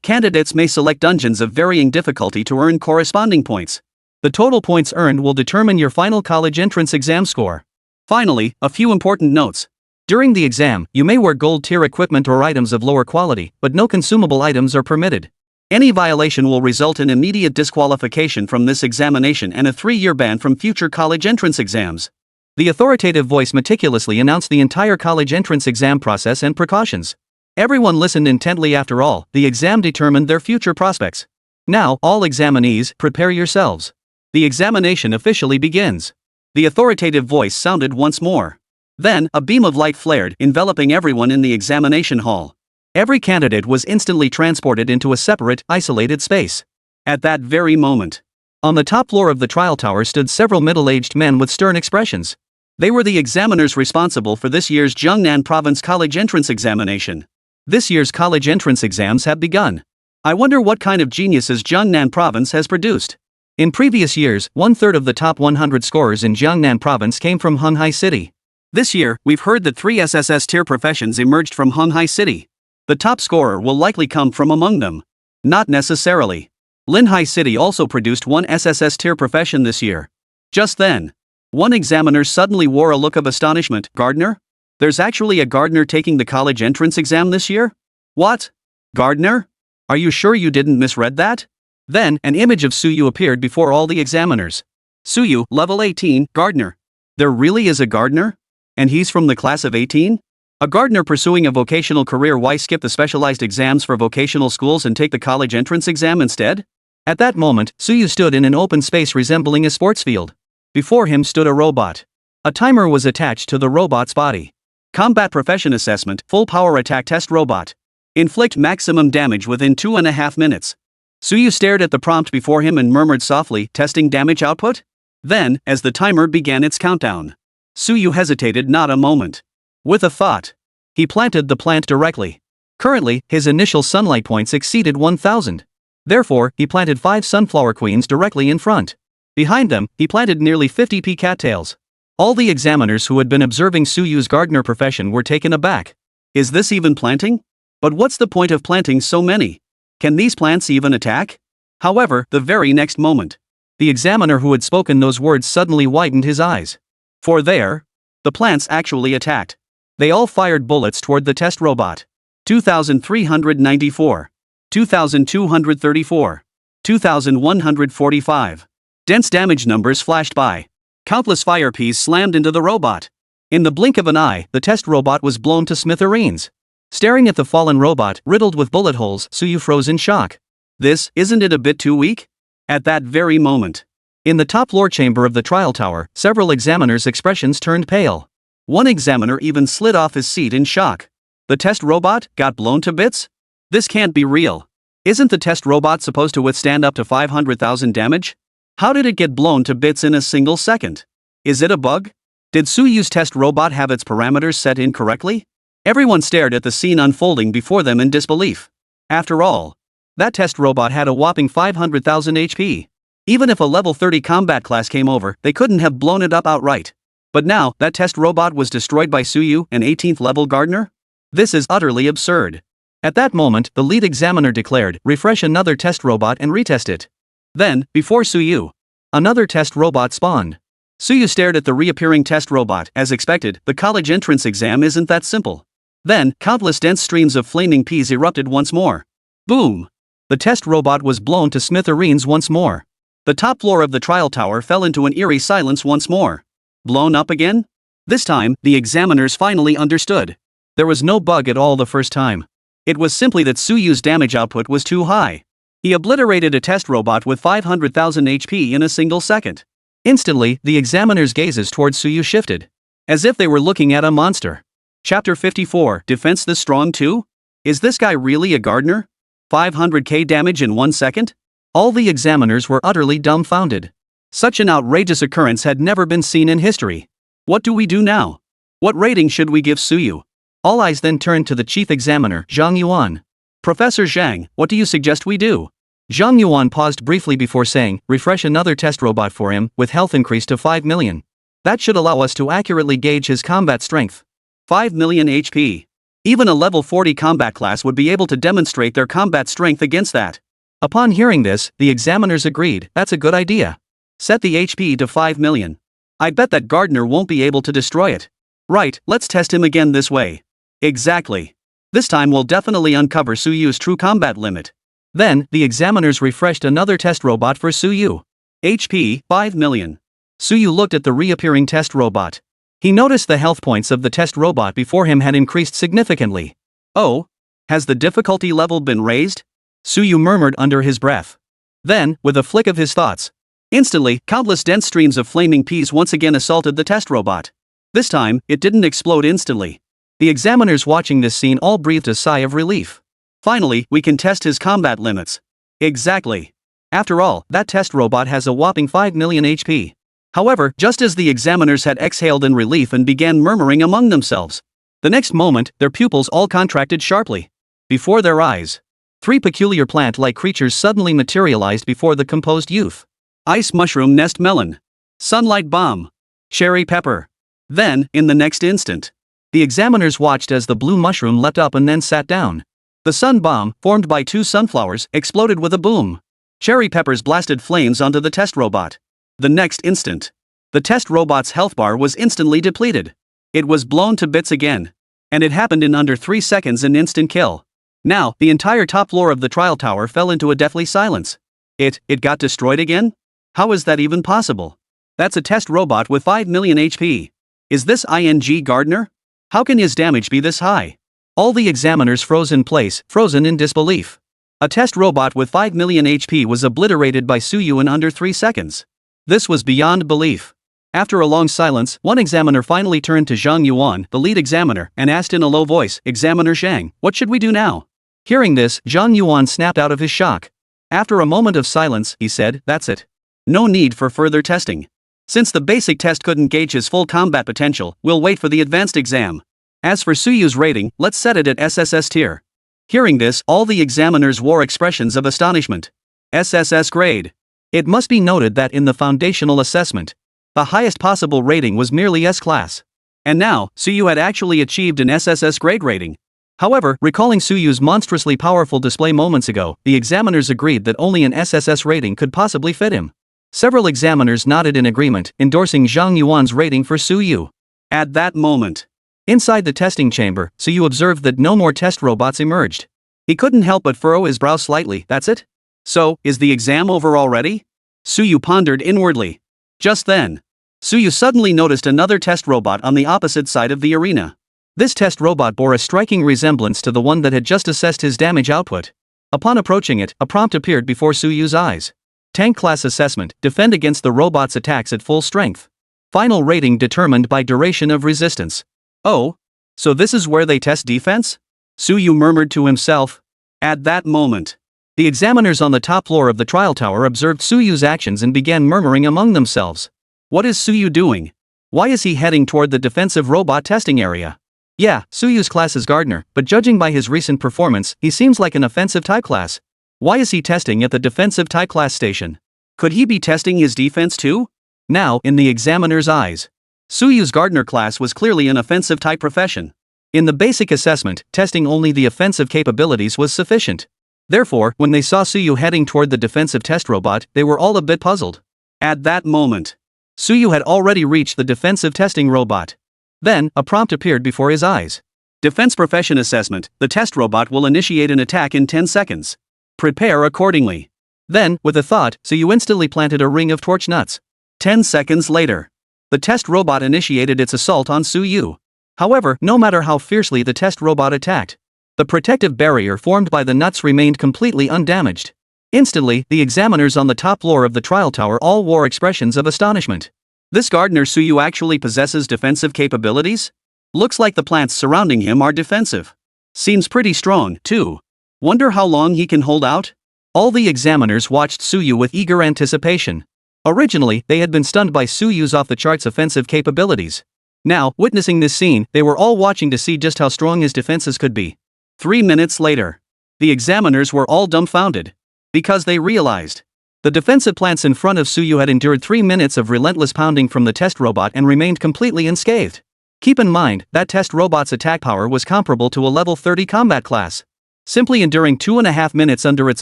candidates may select dungeons of varying difficulty to earn corresponding points. The total points earned will determine your final college entrance exam score. Finally, a few important notes. During the exam, you may wear gold tier equipment or items of lower quality, but no consumable items are permitted. Any violation will result in immediate disqualification from this examination and a 3-year ban from future college entrance exams. The authoritative voice meticulously announced the entire college entrance exam process and precautions. Everyone listened intently. After all, the exam determined their future prospects. Now, all examinees, prepare yourselves. The examination officially begins. The authoritative voice sounded once more. Then, a beam of light flared, enveloping everyone in the examination hall. Every candidate was instantly transported into a separate, isolated space. At that very moment, on the top floor of the trial tower stood several middle-aged men with stern expressions. They were the examiners responsible for this year's Jiangnan Province College Entrance Examination. This year's college entrance exams have begun. I wonder what kind of geniuses Jiangnan Province has produced. In previous years, 1/3 of the top 100 scorers in Jiangnan Province came from Honghai City. This year, we've heard that 3 SSS-tier professions emerged from Honghai City. The top scorer will likely come from among them. Not necessarily. Linhai City also produced 1 SSS-tier profession this year. Just then, one examiner suddenly wore a look of astonishment. Gardener? There's actually a gardener taking the college entrance exam this year? What? Gardener? Are you sure you didn't misread that? Then, an image of Suyu appeared before all the examiners. Suyu, level 18, gardener. There really is a gardener? And he's from the class of 18? A gardener pursuing a vocational career. Why skip the specialized exams for vocational schools and take the college entrance exam instead? At that moment, Suyu stood in an open space resembling a sports field. Before him stood a robot. A timer was attached to the robot's body. Combat profession assessment, full power attack test robot. Inflict maximum damage within 2.5 minutes. Suyu stared at the prompt before him and murmured softly, testing damage output? Then, as the timer began its countdown, Suyu hesitated not a moment. With a thought, he planted the plant directly. Currently, his initial sunlight points exceeded 1,000. Therefore, he planted 5 sunflower queens directly in front. Behind them, he planted nearly 50 cattails. All the examiners who had been observing Suyu's gardener profession were taken aback. Is this even planting? But what's the point of planting so many? Can these plants even attack? However, the very next moment, the examiner who had spoken those words suddenly widened his eyes. For there, the plants actually attacked. They all fired bullets toward the test robot. 2,394. 2,234. 2,145. Dense damage numbers flashed by. Countless fire peas slammed into the robot. In the blink of an eye, the test robot was blown to smithereens. Staring at the fallen robot, riddled with bullet holes, Suyu froze in shock. Isn't it a bit too weak? At that very moment, in the top floor chamber of the trial tower, several examiners' expressions turned pale. One examiner even slid off his seat in shock. The test robot got blown to bits? This can't be real. Isn't the test robot supposed to withstand up to 500,000 damage? How did it get blown to bits in a single second? Is it a bug? Did Suyu's test robot have its parameters set incorrectly? Everyone stared at the scene unfolding before them in disbelief. After all, that test robot had a whopping 500,000 HP. Even if a level 30 combat class came over, they couldn't have blown it up outright. But now, that test robot was destroyed by Suyu, an 18th level gardener? This is utterly absurd. At that moment, the lead examiner declared, refresh another test robot and retest it. Then, before Suyu, another test robot spawned. Suyu stared at the reappearing test robot. As expected, the college entrance exam isn't that simple. Then, countless dense streams of flaming peas erupted once more. Boom! The test robot was blown to smithereens once more. The top floor of the trial tower fell into an eerie silence once more. Blown up again? This time, the examiners finally understood. There was no bug at all the first time. It was simply that Suyu's damage output was too high. He obliterated a test robot with 500,000 HP in a single second. Instantly, the examiners' gazes towards Suyu shifted, as if they were looking at a monster. Chapter 54, Defense this strong too? Is this guy really a gardener? 500k damage in 1 second? All the examiners were utterly dumbfounded. Such an outrageous occurrence had never been seen in history. What do we do now? What rating should we give Suyu? All eyes then turned to the chief examiner, Zhang Yuan. Professor Zhang, what do you suggest we do? Zhang Yuan paused briefly before saying, refresh another test robot for him, with health increased to 5 million. That should allow us to accurately gauge his combat strength. 5 million HP. Even a level 40 combat class would be able to demonstrate their combat strength against that. Upon hearing this, the examiners agreed, that's a good idea. Set the HP to 5 million. I bet that Gardener won't be able to destroy it. Right, let's test him again this way. Exactly. This time we'll definitely uncover Suyu's true combat limit. Then, the examiners refreshed another test robot for Suyu. HP, 5 million. Suyu looked at the reappearing test robot. He noticed the health points of the test robot before him had increased significantly. Oh? Has the difficulty level been raised? Suyu murmured under his breath. Then, with a flick of his thoughts, instantly, countless dense streams of flaming peas once again assaulted the test robot. This time, it didn't explode instantly. The examiners watching this scene all breathed a sigh of relief. Finally, we can test his combat limits. Exactly. After all, that test robot has a whopping 5 million HP. However, just as the examiners had exhaled in relief and began murmuring among themselves, the next moment, their pupils all contracted sharply. Before their eyes, 3 peculiar plant-like creatures suddenly materialized before the composed youth. Ice mushroom nest melon. Sunlight bomb. Cherry pepper. Then, in the next instant, the examiners watched as the blue mushroom leapt up and then sat down. The sun bomb, formed by 2 sunflowers, exploded with a boom. Cherry peppers blasted flames onto the test robot. The next instant, the test robot's health bar was instantly depleted. It was blown to bits again. And it happened in under 3 seconds, an instant kill. Now, the entire top floor of the trial tower fell into a deathly silence. It got destroyed again? How is that even possible? That's a test robot with 5 million HP. Is this ING Gardener? How can his damage be this high? All the examiners froze in place, frozen in disbelief. A test robot with 5 million HP was obliterated by Suyu in under 3 seconds. This was beyond belief. After a long silence, one examiner finally turned to Zhang Yuan, the lead examiner, and asked in a low voice, Examiner Zhang, what should we do now? Hearing this, Zhang Yuan snapped out of his shock. After a moment of silence, he said, that's it. No need for further testing. Since the basic test couldn't gauge his full combat potential, we'll wait for the advanced exam. As for Suyu's rating, let's set it at SSS-tier. Hearing this, all the examiners wore expressions of astonishment. SSS grade. It must be noted that in the foundational assessment, the highest possible rating was merely S-class. And now, Suyu had actually achieved an SSS grade rating. However, recalling Suyu's monstrously powerful display moments ago, the examiners agreed that only an SSS rating could possibly fit him. Several examiners nodded in agreement, endorsing Zhang Yuan's rating for Suyu. At that moment, inside the testing chamber, Suyu observed that no more test robots emerged. He couldn't help but furrow his brow slightly. That's it? So, is the exam over already? Suyu pondered inwardly. Just then, Suyu suddenly noticed another test robot on the opposite side of the arena. This test robot bore a striking resemblance to the one that had just assessed his damage output. Upon approaching it, a prompt appeared before Suyu's eyes. Tank class assessment, defend against the robot's attacks at full strength. Final rating determined by duration of resistance. Oh? So this is where they test defense? Suyu murmured to himself. At that moment, the examiners on the top floor of the trial tower observed Suyu's actions and began murmuring among themselves. What is Suyu doing? Why is he heading toward the defensive robot testing area? Yeah, Suyu's class is Gardener, but judging by his recent performance, he seems like an offensive type class. Why is he testing at the defensive type class station? Could he be testing his defense too? Now, in the examiner's eyes, Suyu's Gardener class was clearly an offensive type profession. In the basic assessment, testing only the offensive capabilities was sufficient. Therefore, when they saw Suyu heading toward the defensive test robot, they were all a bit puzzled. At that moment, Suyu had already reached the defensive testing robot. Then, a prompt appeared before his eyes. Defense profession assessment, the test robot will initiate an attack in 10 seconds. Prepare accordingly. Then, with a thought, Suyu instantly planted a ring of torch nuts. 10 seconds later, the test robot initiated its assault on Suyu. However, no matter how fiercely the test robot attacked, the protective barrier formed by the nuts remained completely undamaged. Instantly, the examiners on the top floor of the trial tower all wore expressions of astonishment. This Gardener Suyu actually possesses defensive capabilities? Looks like the plants surrounding him are defensive. Seems pretty strong, too. Wonder how long he can hold out? All the examiners watched Suyu with eager anticipation. Originally, they had been stunned by Suyu's off-the-charts offensive capabilities. Now, witnessing this scene, they were all watching to see just how strong his defenses could be. 3 minutes later, the examiners were all dumbfounded. Because they realized. The defensive plants in front of Suyu had endured 3 minutes of relentless pounding from the test robot and remained completely unscathed. Keep in mind, that test robot's attack power was comparable to a level 30 combat class. Simply enduring 2.5 minutes under its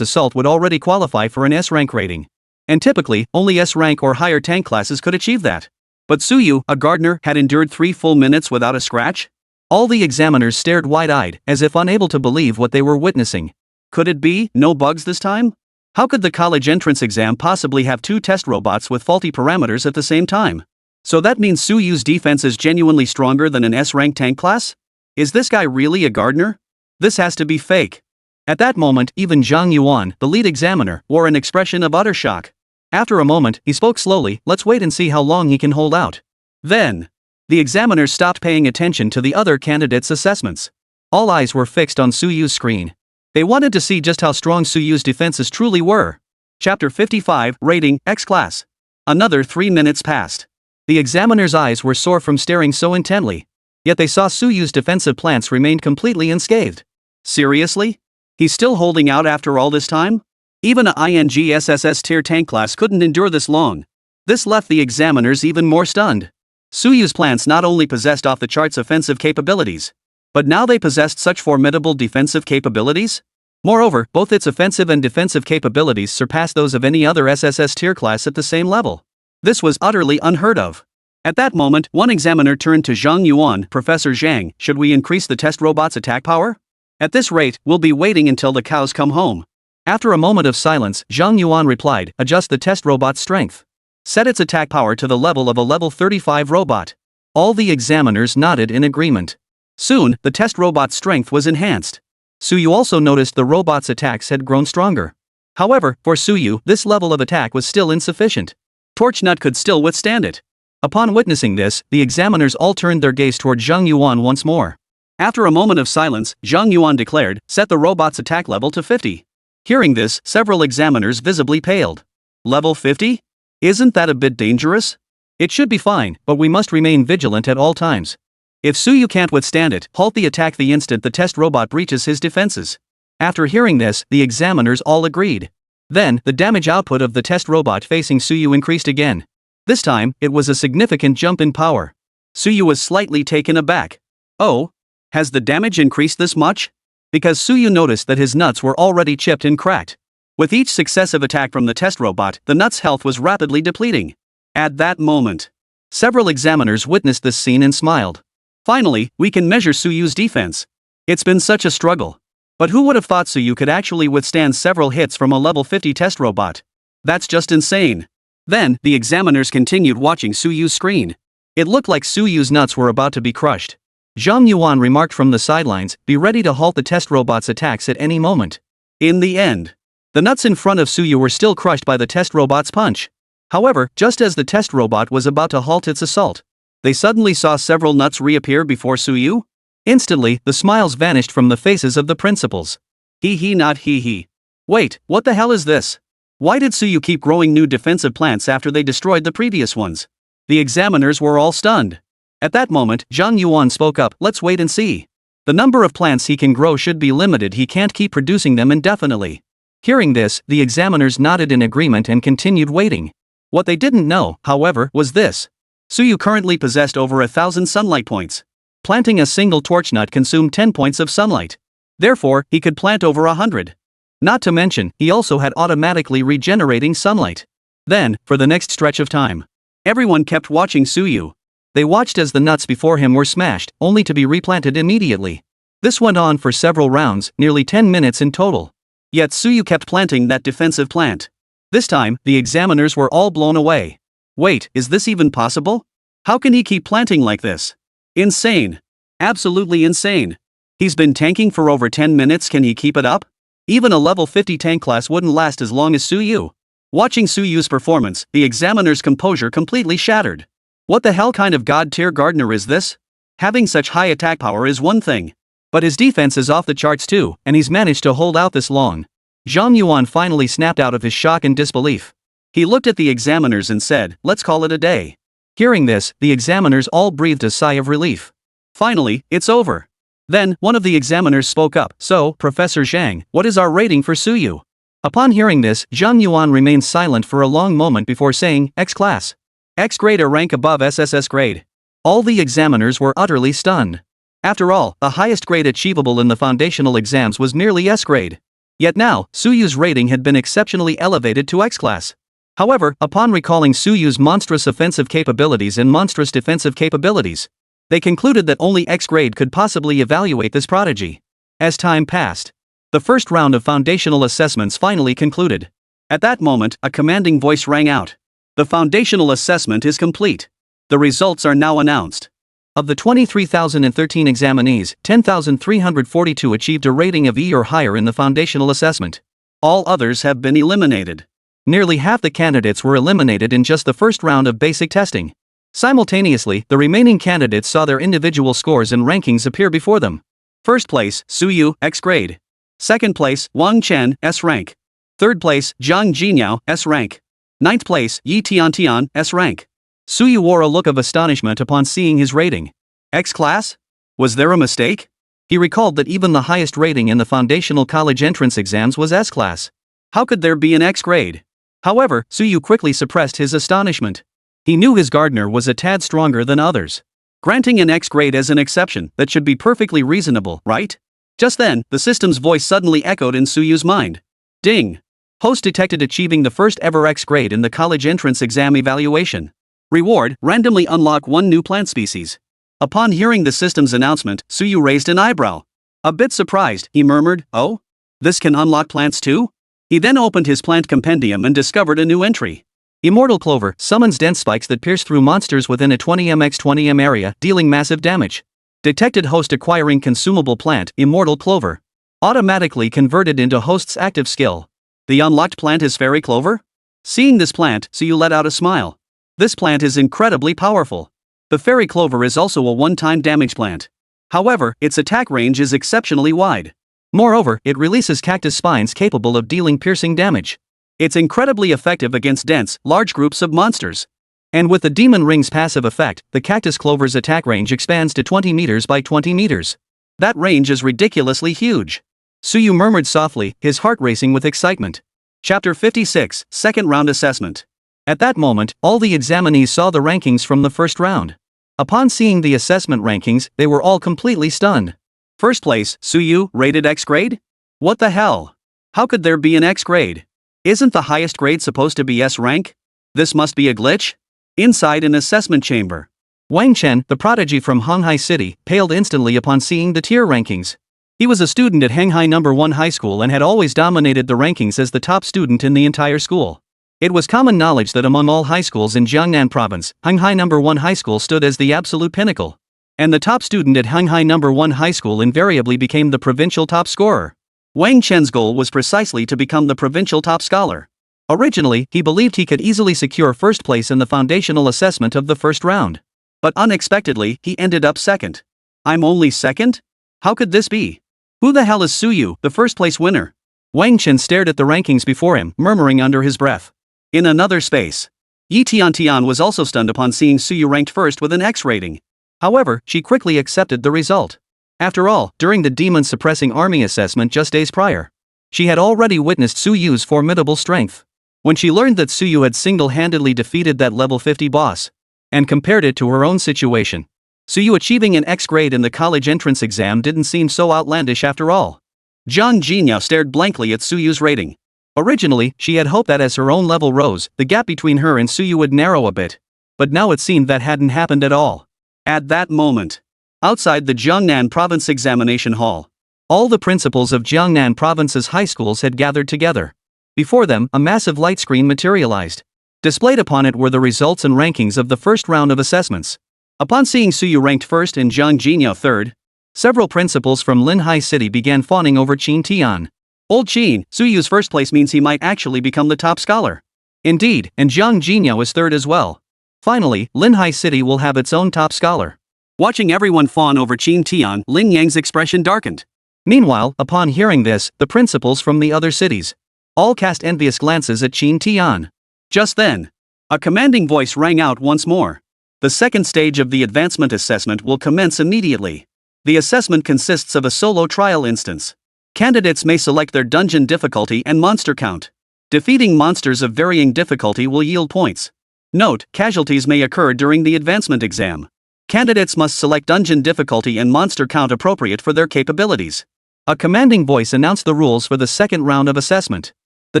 assault would already qualify for an S rank rating. And typically, only S rank or higher tank classes could achieve that. But Suyu, a gardener, had endured 3 full minutes without a scratch? All the examiners stared wide-eyed, as if unable to believe what they were witnessing. Could it be no bugs this time? How could the college entrance exam possibly have 2 test robots with faulty parameters at the same time? So that means Suyu's defense is genuinely stronger than an S-rank tank class? Is this guy really a gardener? This has to be fake. At that moment, even Zhang Yuan, the lead examiner, wore an expression of utter shock. After a moment, he spoke slowly, let's wait and see how long he can hold out. Then, the examiners stopped paying attention to the other candidates' assessments. All eyes were fixed on Suyu's screen. They wanted to see just how strong Suyu's defenses truly were. Chapter 55, Rating, X-Class. Another 3 minutes passed. The examiner's eyes were sore from staring so intently. Yet they saw Suyu's defensive plants remained completely unscathed. Seriously? He's still holding out after all this time? Even a ING SSS-tier tank class couldn't endure this long. This left the examiners even more stunned. Suyu's plants not only possessed off-the-charts offensive capabilities, but now they possessed such formidable defensive capabilities? Moreover, both its offensive and defensive capabilities surpassed those of any other SSS-tier class at the same level. This was utterly unheard of. At that moment, one examiner turned to Zhang Yuan, Professor Zhang, should we increase the test robot's attack power? At this rate, we'll be waiting until the cows come home. After a moment of silence, Zhang Yuan replied, adjust the test robot's strength. Set its attack power to the level of a level 35 robot. All the examiners nodded in agreement. Soon, the test robot's strength was enhanced. Suyu also noticed the robot's attacks had grown stronger. However, for Suyu, this level of attack was still insufficient. Torchnut could still withstand it. Upon witnessing this, the examiners all turned their gaze toward Zhang Yuan once more. After a moment of silence, Zhang Yuan declared, set the robot's attack level to 50. Hearing this, several examiners visibly paled. Level 50? Isn't that a bit dangerous? It should be fine, but we must remain vigilant at all times. If Suyu can't withstand it, halt the attack the instant the test robot breaches his defenses. After hearing this, the examiners all agreed. Then, the damage output of the test robot facing Suyu increased again. This time, it was a significant jump in power. Suyu was slightly taken aback. Oh? Has the damage increased this much? Because Suyu noticed that his nuts were already chipped and cracked. With each successive attack from the test robot, the nut's health was rapidly depleting. At that moment, several examiners witnessed this scene and smiled. Finally, we can measure Suyu's defense. It's been such a struggle. But who would have thought Suyu could actually withstand several hits from a level 50 test robot? That's just insane. Then, the examiners continued watching Suyu's screen. It looked like Suyu's nuts were about to be crushed. Zhang Yuan remarked from the sidelines, be ready to halt the test robot's attacks at any moment. In the end, the nuts in front of Suyu were still crushed by the test robot's punch. However, just as the test robot was about to halt its assault, they suddenly saw several nuts reappear before Suyu. Instantly, the smiles vanished from the faces of the principals. Hee not hee. Wait, what the hell is this? Why did Suyu keep growing new defensive plants after they destroyed the previous ones? The examiners were all stunned. At that moment, Zhang Yuan spoke up, let's wait and see. The number of plants he can grow should be limited, he can't keep producing them indefinitely. Hearing this, the examiners nodded in agreement and continued waiting. What they didn't know, however, was this. Suyu currently possessed over 1,000 sunlight points. Planting a single torchnut consumed 10 points of sunlight. Therefore, he could plant over 100. Not to mention, he also had automatically regenerating sunlight. Then, for the next stretch of time, everyone kept watching Suyu. They watched as the nuts before him were smashed, only to be replanted immediately. This went on for several rounds, nearly 10 minutes in total. Yet Suyu kept planting that defensive plant. This time, the examiners were all blown away. Wait, is this even possible? How can he keep planting like this? Insane. Absolutely insane. He's been tanking for over 10 minutes, can he keep it up? Even a level 50 tank class wouldn't last as long as Suyu. Watching Suyu's performance, the examiner's composure completely shattered. What the hell kind of god-tier gardener is this? Having such high attack power is one thing. But his defense is off the charts too, and he's managed to hold out this long. Zhang Yuan finally snapped out of his shock and disbelief. He looked at the examiners and said, let's call it a day. Hearing this, the examiners all breathed a sigh of relief. Finally, it's over. Then, one of the examiners spoke up, so, Professor Zhang, what is our rating for Suyu? Upon hearing this, Zhang Yuan remained silent for a long moment before saying, X class. X grade, a rank above SSS grade. All the examiners were utterly stunned. After all, the highest grade achievable in the foundational exams was merely S grade. Yet now, Suyu's rating had been exceptionally elevated to X class. However, upon recalling Suyu's monstrous offensive capabilities and monstrous defensive capabilities, they concluded that only X grade could possibly evaluate this prodigy. As time passed, the first round of foundational assessments finally concluded. At that moment, a commanding voice rang out. The foundational assessment is complete. The results are now announced. Of the 23,013 examinees, 10,342 achieved a rating of E or higher in the foundational assessment. All others have been eliminated. Nearly half the candidates were eliminated in just the first round of basic testing. Simultaneously, the remaining candidates saw their individual scores and rankings appear before them. First place, Suyu, X grade. Second place, Wang Chen, S rank. Third place, Zhang Jinyao, S rank. Ninth place, Yi Tiantian, S rank. Suyu wore a look of astonishment upon seeing his rating. X class? Was there a mistake? He recalled that even the highest rating in the foundational college entrance exams was S class. How could there be an X grade? However, Suyu quickly suppressed his astonishment. He knew his gardener was a tad stronger than others. Granting an X grade as an exception, that should be perfectly reasonable, right? Just then, the system's voice suddenly echoed in Suyu's mind. Ding! Host detected achieving the first ever X grade in the college entrance exam evaluation. Reward, randomly unlock one new plant species. Upon hearing the system's announcement, Suyu raised an eyebrow. A bit surprised, he murmured, "Oh? This can unlock plants too?" He then opened his plant compendium and discovered a new entry. Immortal Clover summons dense spikes that pierce through monsters within a 20m×20m area, dealing massive damage. Detected host acquiring consumable plant, Immortal Clover. Automatically converted into host's active skill. The unlocked plant is Fairy Clover? Seeing this plant, Suyu let out a smile. This plant is incredibly powerful. The Fairy Clover is also a one-time damage plant. However, its attack range is exceptionally wide. Moreover, it releases cactus spines capable of dealing piercing damage. It's incredibly effective against dense, large groups of monsters. And with the Demon Ring's passive effect, the Cactus Clover's attack range expands to 20 meters by 20 meters. That range is ridiculously huge. Suyu murmured softly, his heart racing with excitement. Chapter 56, Second Round Assessment. At that moment, all the examinees saw the rankings from the first round. Upon seeing the assessment rankings, they were all completely stunned. First place, Suyu, rated X grade? What the hell? How could there be an X grade? Isn't the highest grade supposed to be S rank? This must be a glitch? Inside an assessment chamber, Wang Chen, the prodigy from Honghai City, paled instantly upon seeing the tier rankings. He was a student at Hanghai No. 1 High School and had always dominated the rankings as the top student in the entire school. It was common knowledge that among all high schools in Jiangnan Province, Hanghai No. 1 High School stood as the absolute pinnacle. And the top student at Hanghai No. 1 High School invariably became the provincial top scorer. Wang Chen's goal was precisely to become the provincial top scholar. Originally, he believed he could easily secure first place in the foundational assessment of the first round. But unexpectedly, he ended up second. I'm only second? How could this be? Who the hell is Suyu, the first place winner? Wang Chen stared at the rankings before him, murmuring under his breath. In another space, Yi Tiantian was also stunned upon seeing Suyu ranked first with an X rating. However, she quickly accepted the result. After all, during the demon-suppressing army assessment just days prior, she had already witnessed Suyu's formidable strength. When she learned that Suyu had single-handedly defeated that level 50 boss, and compared it to her own situation, Suyu achieving an X grade in the college entrance exam didn't seem so outlandish after all. Zhang Jinyao stared blankly at Suyu's rating. Originally, she had hoped that as her own level rose, the gap between her and Suyu would narrow a bit. But now it seemed that hadn't happened at all. At that moment, outside the Jiangnan Province Examination Hall, all the principals of Jiangnan Province's high schools had gathered together. Before them, a massive light screen materialized. Displayed upon it were the results and rankings of the first round of assessments. Upon seeing Suyu ranked first and Zhang Jinyao third, several principals from Linhai City began fawning over Qin Tian. Old Qin, Suyu's first place means he might actually become the top scholar. Indeed, and Zhang Jinyao is third as well. Finally, Linhai City will have its own top scholar. Watching everyone fawn over Qin Tian, Ling Yang's expression darkened. Meanwhile, upon hearing this, the principals from the other cities all cast envious glances at Qin Tian. Just then, a commanding voice rang out once more. The second stage of the advancement assessment will commence immediately. The assessment consists of a solo trial instance. Candidates may select their dungeon difficulty and monster count. Defeating monsters of varying difficulty will yield points. Note, casualties may occur during the advancement exam. Candidates must select dungeon difficulty and monster count appropriate for their capabilities. A commanding voice announced the rules for the second round of assessment. The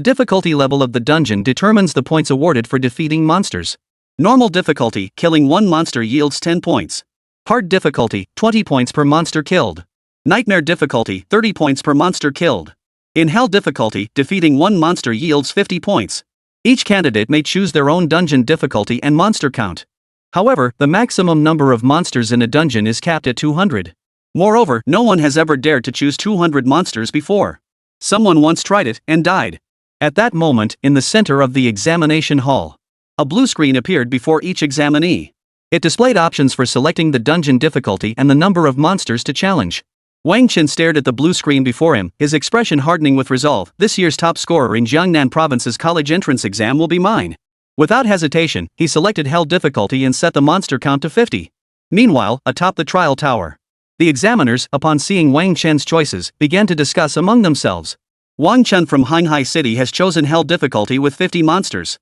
difficulty level of the dungeon determines the points awarded for defeating monsters. Normal difficulty, killing one monster yields 10 points. Hard difficulty, 20 points per monster killed. Nightmare difficulty, 30 points per monster killed. In Hell difficulty, defeating one monster yields 50 points. Each candidate may choose their own dungeon difficulty and monster count. However, the maximum number of monsters in a dungeon is capped at 200. Moreover, no one has ever dared to choose 200 monsters before. Someone once tried it and died. At that moment, in the center of the examination hall, a blue screen appeared before each examinee. It displayed options for selecting the dungeon difficulty and the number of monsters to challenge. Wang Chen stared at the blue screen before him, his expression hardening with resolve. This year's top scorer in Jiangnan Province's college entrance exam will be mine. Without hesitation, he selected Hell difficulty and set the monster count to 50. Meanwhile, atop the trial tower, the examiners, upon seeing Wang Chen's choices, began to discuss among themselves. Wang Chen from Hanghai City has chosen Hell difficulty with 50 monsters.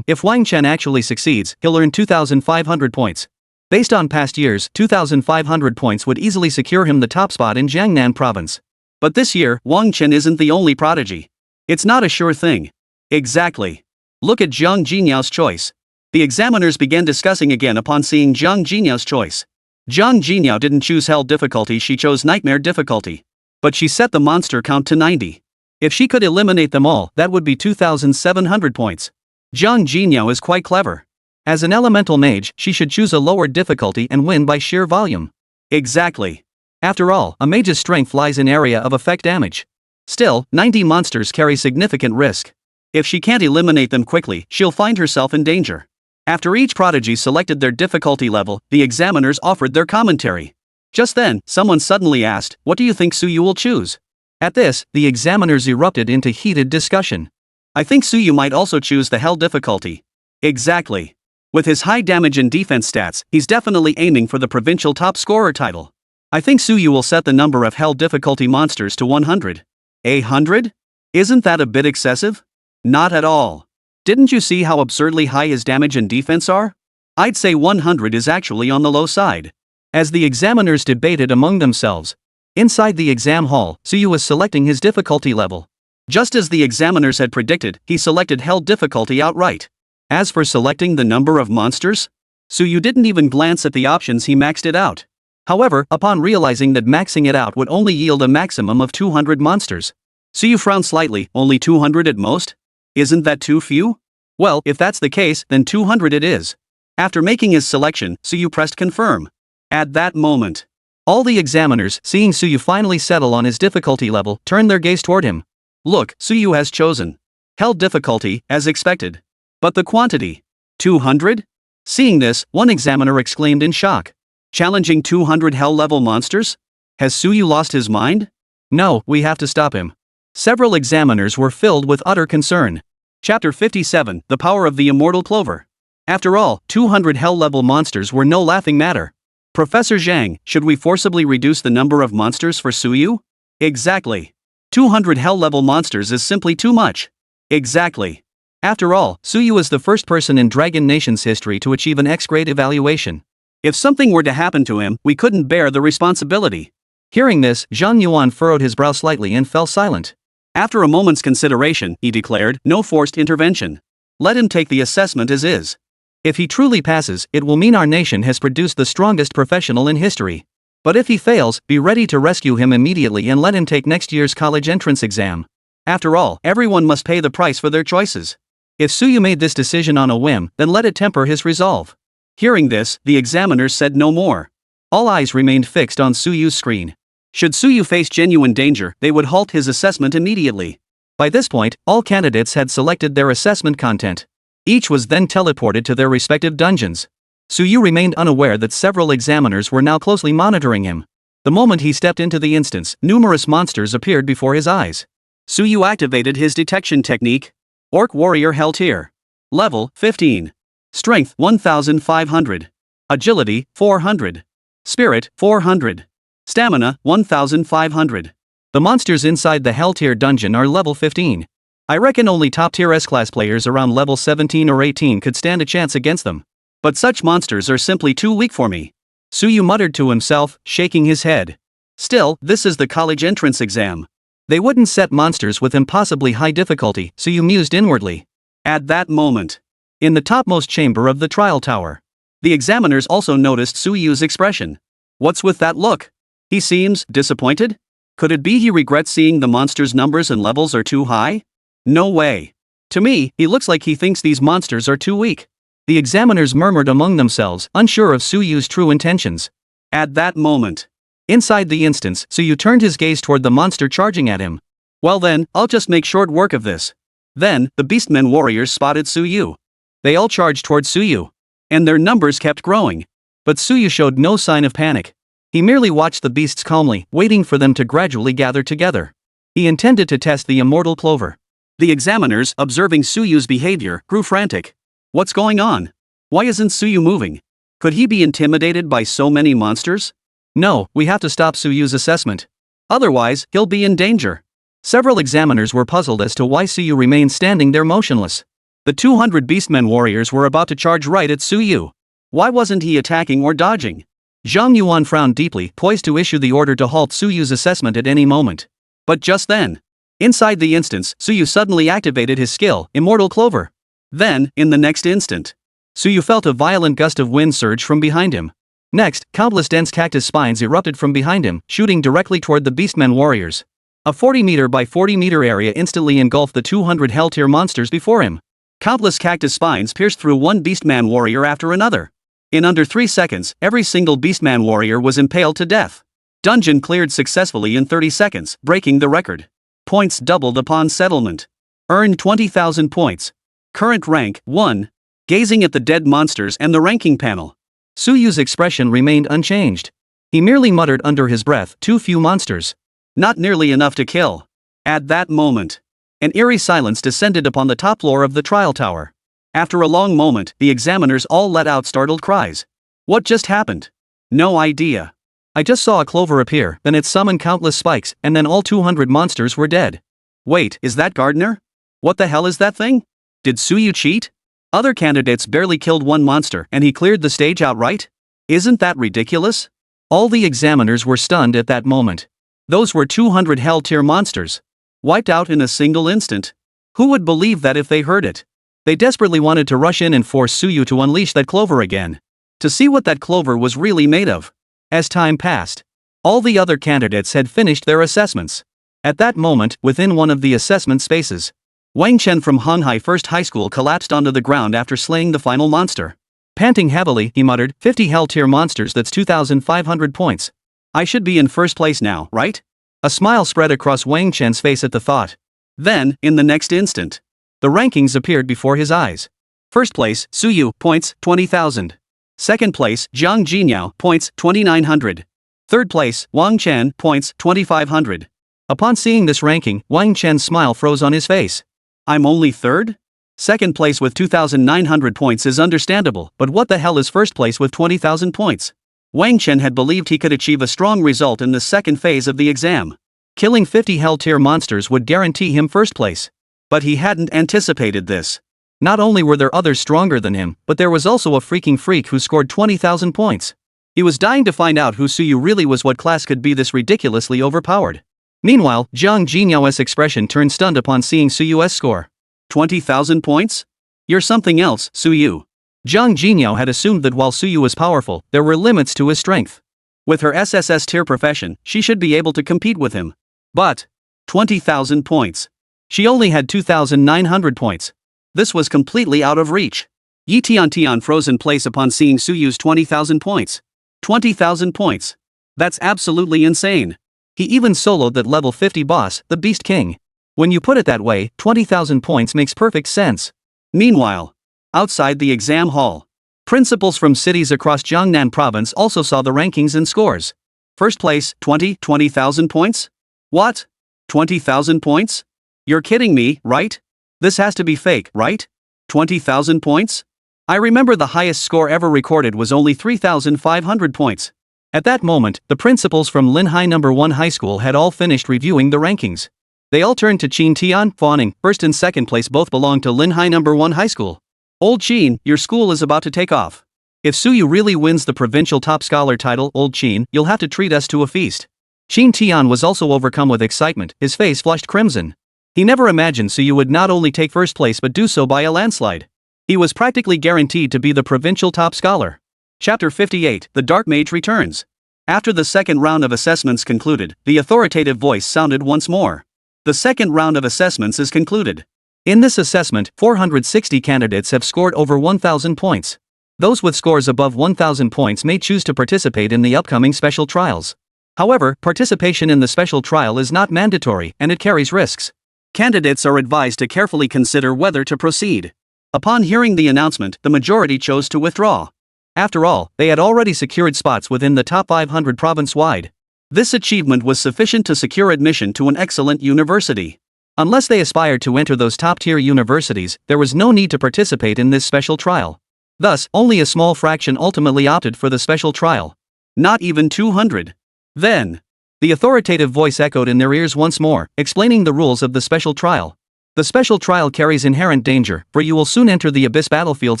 If Wang Chen actually succeeds, he'll earn 2,500 points. Based on past years, 2,500 points would easily secure him the top spot in Jiangnan Province. But this year, Wang Chen isn't the only prodigy. It's not a sure thing. Exactly. Look at Zhang Jinyao's choice. The examiners began discussing again upon seeing Zhang Jinyao's choice. Zhang Jinyao didn't choose Hell difficulty, she chose Nightmare difficulty. But she set the monster count to 90. If she could eliminate them all, that would be 2,700 points. Zhang Jinyao is quite clever. As an elemental mage, she should choose a lower difficulty and win by sheer volume. Exactly. After all, a mage's strength lies in area of effect damage. Still, 90 monsters carry significant risk. If she can't eliminate them quickly, she'll find herself in danger. After each prodigy selected their difficulty level, the examiners offered their commentary. Just then, someone suddenly asked, "What do you think Suyu will choose?" At this, the examiners erupted into heated discussion. "I think Suyu might also choose the Hell difficulty." Exactly. With his high damage and defense stats, he's definitely aiming for the provincial top scorer title. "I think Suyu will set the number of Hell difficulty monsters to 100. 100? Isn't that a bit excessive? Not at all. Didn't you see how absurdly high his damage and defense are? I'd say 100 is actually on the low side." As the examiners debated among themselves, inside the exam hall, Suyu was selecting his difficulty level. Just as the examiners had predicted, he selected Hell difficulty outright. As for selecting the number of monsters, Suyu didn't even glance at the options, he maxed it out. However, upon realizing that maxing it out would only yield a maximum of 200 monsters, Suyu frowned slightly. Only 200 at most? Isn't that too few? Well, if that's the case, then 200 it is. After making his selection, Suyu pressed confirm. At that moment, all the examiners, seeing Suyu finally settle on his difficulty level, turned their gaze toward him. Look, Suyu has chosen Hell difficulty, as expected. But the quantity? 200? Seeing this, one examiner exclaimed in shock. Challenging 200 Hell-level monsters? Has Suyu lost his mind? No, we have to stop him. Several examiners were filled with utter concern. Chapter 57, The Power of the Immortal Clover. After all, 200 Hell-level monsters were no laughing matter. Professor Zhang, should we forcibly reduce the number of monsters for Suyu? Exactly. 200 Hell-level monsters is simply too much. Exactly. After all, Suyu is the first person in Dragon Nation's history to achieve an X-grade evaluation. If something were to happen to him, we couldn't bear the responsibility. Hearing this, Zhang Yuan furrowed his brow slightly and fell silent. After a moment's consideration, he declared, no forced intervention. Let him take the assessment as is. If he truly passes, it will mean our nation has produced the strongest professional in history. But if he fails, be ready to rescue him immediately and let him take next year's college entrance exam. After all, everyone must pay the price for their choices. If Suyu made this decision on a whim, then let it temper his resolve. Hearing this, the examiners said no more. All eyes remained fixed on Suyu's screen. Should Suyu face genuine danger, they would halt his assessment immediately. By this point, all candidates had selected their assessment content. Each was then teleported to their respective dungeons. Suyu remained unaware that several examiners were now closely monitoring him. The moment he stepped into the instance, numerous monsters appeared before his eyes. Suyu activated his detection technique. Orc Warrior Hell Tier. Level 15. Strength 1500. Agility 400. Spirit 400. Stamina 1500. The monsters inside the Hell tier dungeon are level 15. I reckon only top tier S-class players around level 17 or 18 could stand a chance against them. But such monsters are simply too weak for me. Suyu muttered to himself, shaking his head. Still, this is the college entrance exam. They wouldn't set monsters with impossibly high difficulty, Suyu mused inwardly. At that moment, in the topmost chamber of the trial tower, the examiners also noticed Suyu's expression. What's with that look? He seems disappointed? Could it be he regrets seeing the monster's numbers and levels are too high? No way. To me, he looks like he thinks these monsters are too weak. The examiners murmured among themselves, unsure of Suyu's true intentions. At that moment, inside the instance, Suyu turned his gaze toward the monster charging at him. Well then, I'll just make short work of this. Then, the Beastmen warriors spotted Suyu. They all charged toward Suyu. And their numbers kept growing. But Suyu showed no sign of panic. He merely watched the beasts calmly, waiting for them to gradually gather together. He intended to test the immortal clover. The examiners, observing Suyu's behavior, grew frantic. What's going on? Why isn't Suyu moving? Could he be intimidated by so many monsters? No, we have to stop Suyu's assessment. Otherwise, he'll be in danger. Several examiners were puzzled as to why Suyu remained standing there motionless. The 200 Beastmen warriors were about to charge right at Suyu. Why wasn't he attacking or dodging? Zhang Yuan frowned deeply, poised to issue the order to halt Suyu's assessment at any moment. But just then, inside the instance, Suyu suddenly activated his skill, Immortal Clover. Then, in the next instant, Suyu felt a violent gust of wind surge from behind him. Next, countless dense cactus spines erupted from behind him, shooting directly toward the Beastmen warriors. A 40-meter by 40-meter area instantly engulfed the 200 Hell tier monsters before him. Countless cactus spines pierced through one Beastman warrior after another. In under 3 seconds, every single Beastman warrior was impaled to death. Dungeon cleared successfully in 30 seconds, breaking the record. Points doubled upon settlement. Earned 20,000 points. Current rank, 1. Gazing at the dead monsters and the ranking panel, Suyu's expression remained unchanged. He merely muttered under his breath, too few monsters. Not nearly enough to kill. At that moment, an eerie silence descended upon the top floor of the trial tower. After a long moment, the examiners all let out startled cries. What just happened? No idea. I just saw a clover appear, then it summoned countless spikes, and then all 200 monsters were dead. Wait, is that Gardener? What the hell is that thing? Did Suyu cheat? Other candidates barely killed one monster and he cleared the stage outright? Isn't that ridiculous? All the examiners were stunned at that moment. Those were 200 Hell tier monsters. Wiped out in a single instant. Who would believe that if they heard it? They desperately wanted to rush in and force Suyu to unleash that clover again. To see what that clover was really made of. As time passed, all the other candidates had finished their assessments. At that moment, within one of the assessment spaces, Wang Chen from Honghai First High School collapsed onto the ground after slaying the final monster. Panting heavily, he muttered, 50 Hell tier monsters, that's 2,500 points. I should be in first place now, right? A smile spread across Wang Chen's face at the thought. Then, in the next instant, the rankings appeared before his eyes. First place, Suyu, points, 20,000. Second place, Zhang Jinyao, points, 2,900. Third place, Wang Chen, points, 2,500. Upon seeing this ranking, Wang Chen's smile froze on his face. I'm only third? Second place with 2,900 points is understandable, but what the hell is first place with 20,000 points? Wang Chen had believed he could achieve a strong result in the second phase of the exam. Killing 50 Hell tier monsters would guarantee him first place. But he hadn't anticipated this. Not only were there others stronger than him, but there was also a freaking freak who scored 20,000 points. He was dying to find out who Suyu really was. What class could be this ridiculously overpowered? Meanwhile, Zhang Jinyao's expression turned stunned upon seeing Suyu's score. 20,000 points? You're something else, Suyu. Zhang Jinyao had assumed that while Suyu was powerful, there were limits to his strength. With her SSS-tier profession, she should be able to compete with him. But 20,000 points. She only had 2,900 points. This was completely out of reach. Yi Tian froze in place upon seeing Suyu's 20,000 points. 20,000 points. That's absolutely insane. He even soloed that level 50 boss, the Beast King. When you put it that way, 20,000 points makes perfect sense. Meanwhile, outside the exam hall, principals from cities across Jiangnan province also saw the rankings and scores. First place, 20,000 points? What? 20,000 points? You're kidding me, right? This has to be fake, right? 20,000 points? I remember the highest score ever recorded was only 3,500 points. At that moment, the principals from Linhai No. 1 High School had all finished reviewing the rankings. They all turned to Qin Tian, fawning, first and second place both belong to Linhai No. 1 High School. Old Qin, your school is about to take off. If Suyu really wins the provincial top scholar title, Old Qin, you'll have to treat us to a feast. Qin Tian was also overcome with excitement, his face flushed crimson. He never imagined Suyu would not only take first place but do so by a landslide. He was practically guaranteed to be the provincial top scholar. Chapter 58, The Dark Mage Returns. After the second round of assessments concluded, the authoritative voice sounded once more. The second round of assessments is concluded. In this assessment, 460 candidates have scored over 1,000 points. Those with scores above 1,000 points may choose to participate in the upcoming special trials. However, participation in the special trial is not mandatory and it carries risks. Candidates are advised to carefully consider whether to proceed. Upon hearing the announcement, the majority chose to withdraw. After all, they had already secured spots within the top 500 province-wide. This achievement was sufficient to secure admission to an excellent university. Unless they aspired to enter those top-tier universities, there was no need to participate in this special trial. Thus, only a small fraction ultimately opted for the special trial. Not even 200. Then, the authoritative voice echoed in their ears once more, explaining the rules of the special trial. The special trial carries inherent danger, for you will soon enter the Abyss battlefield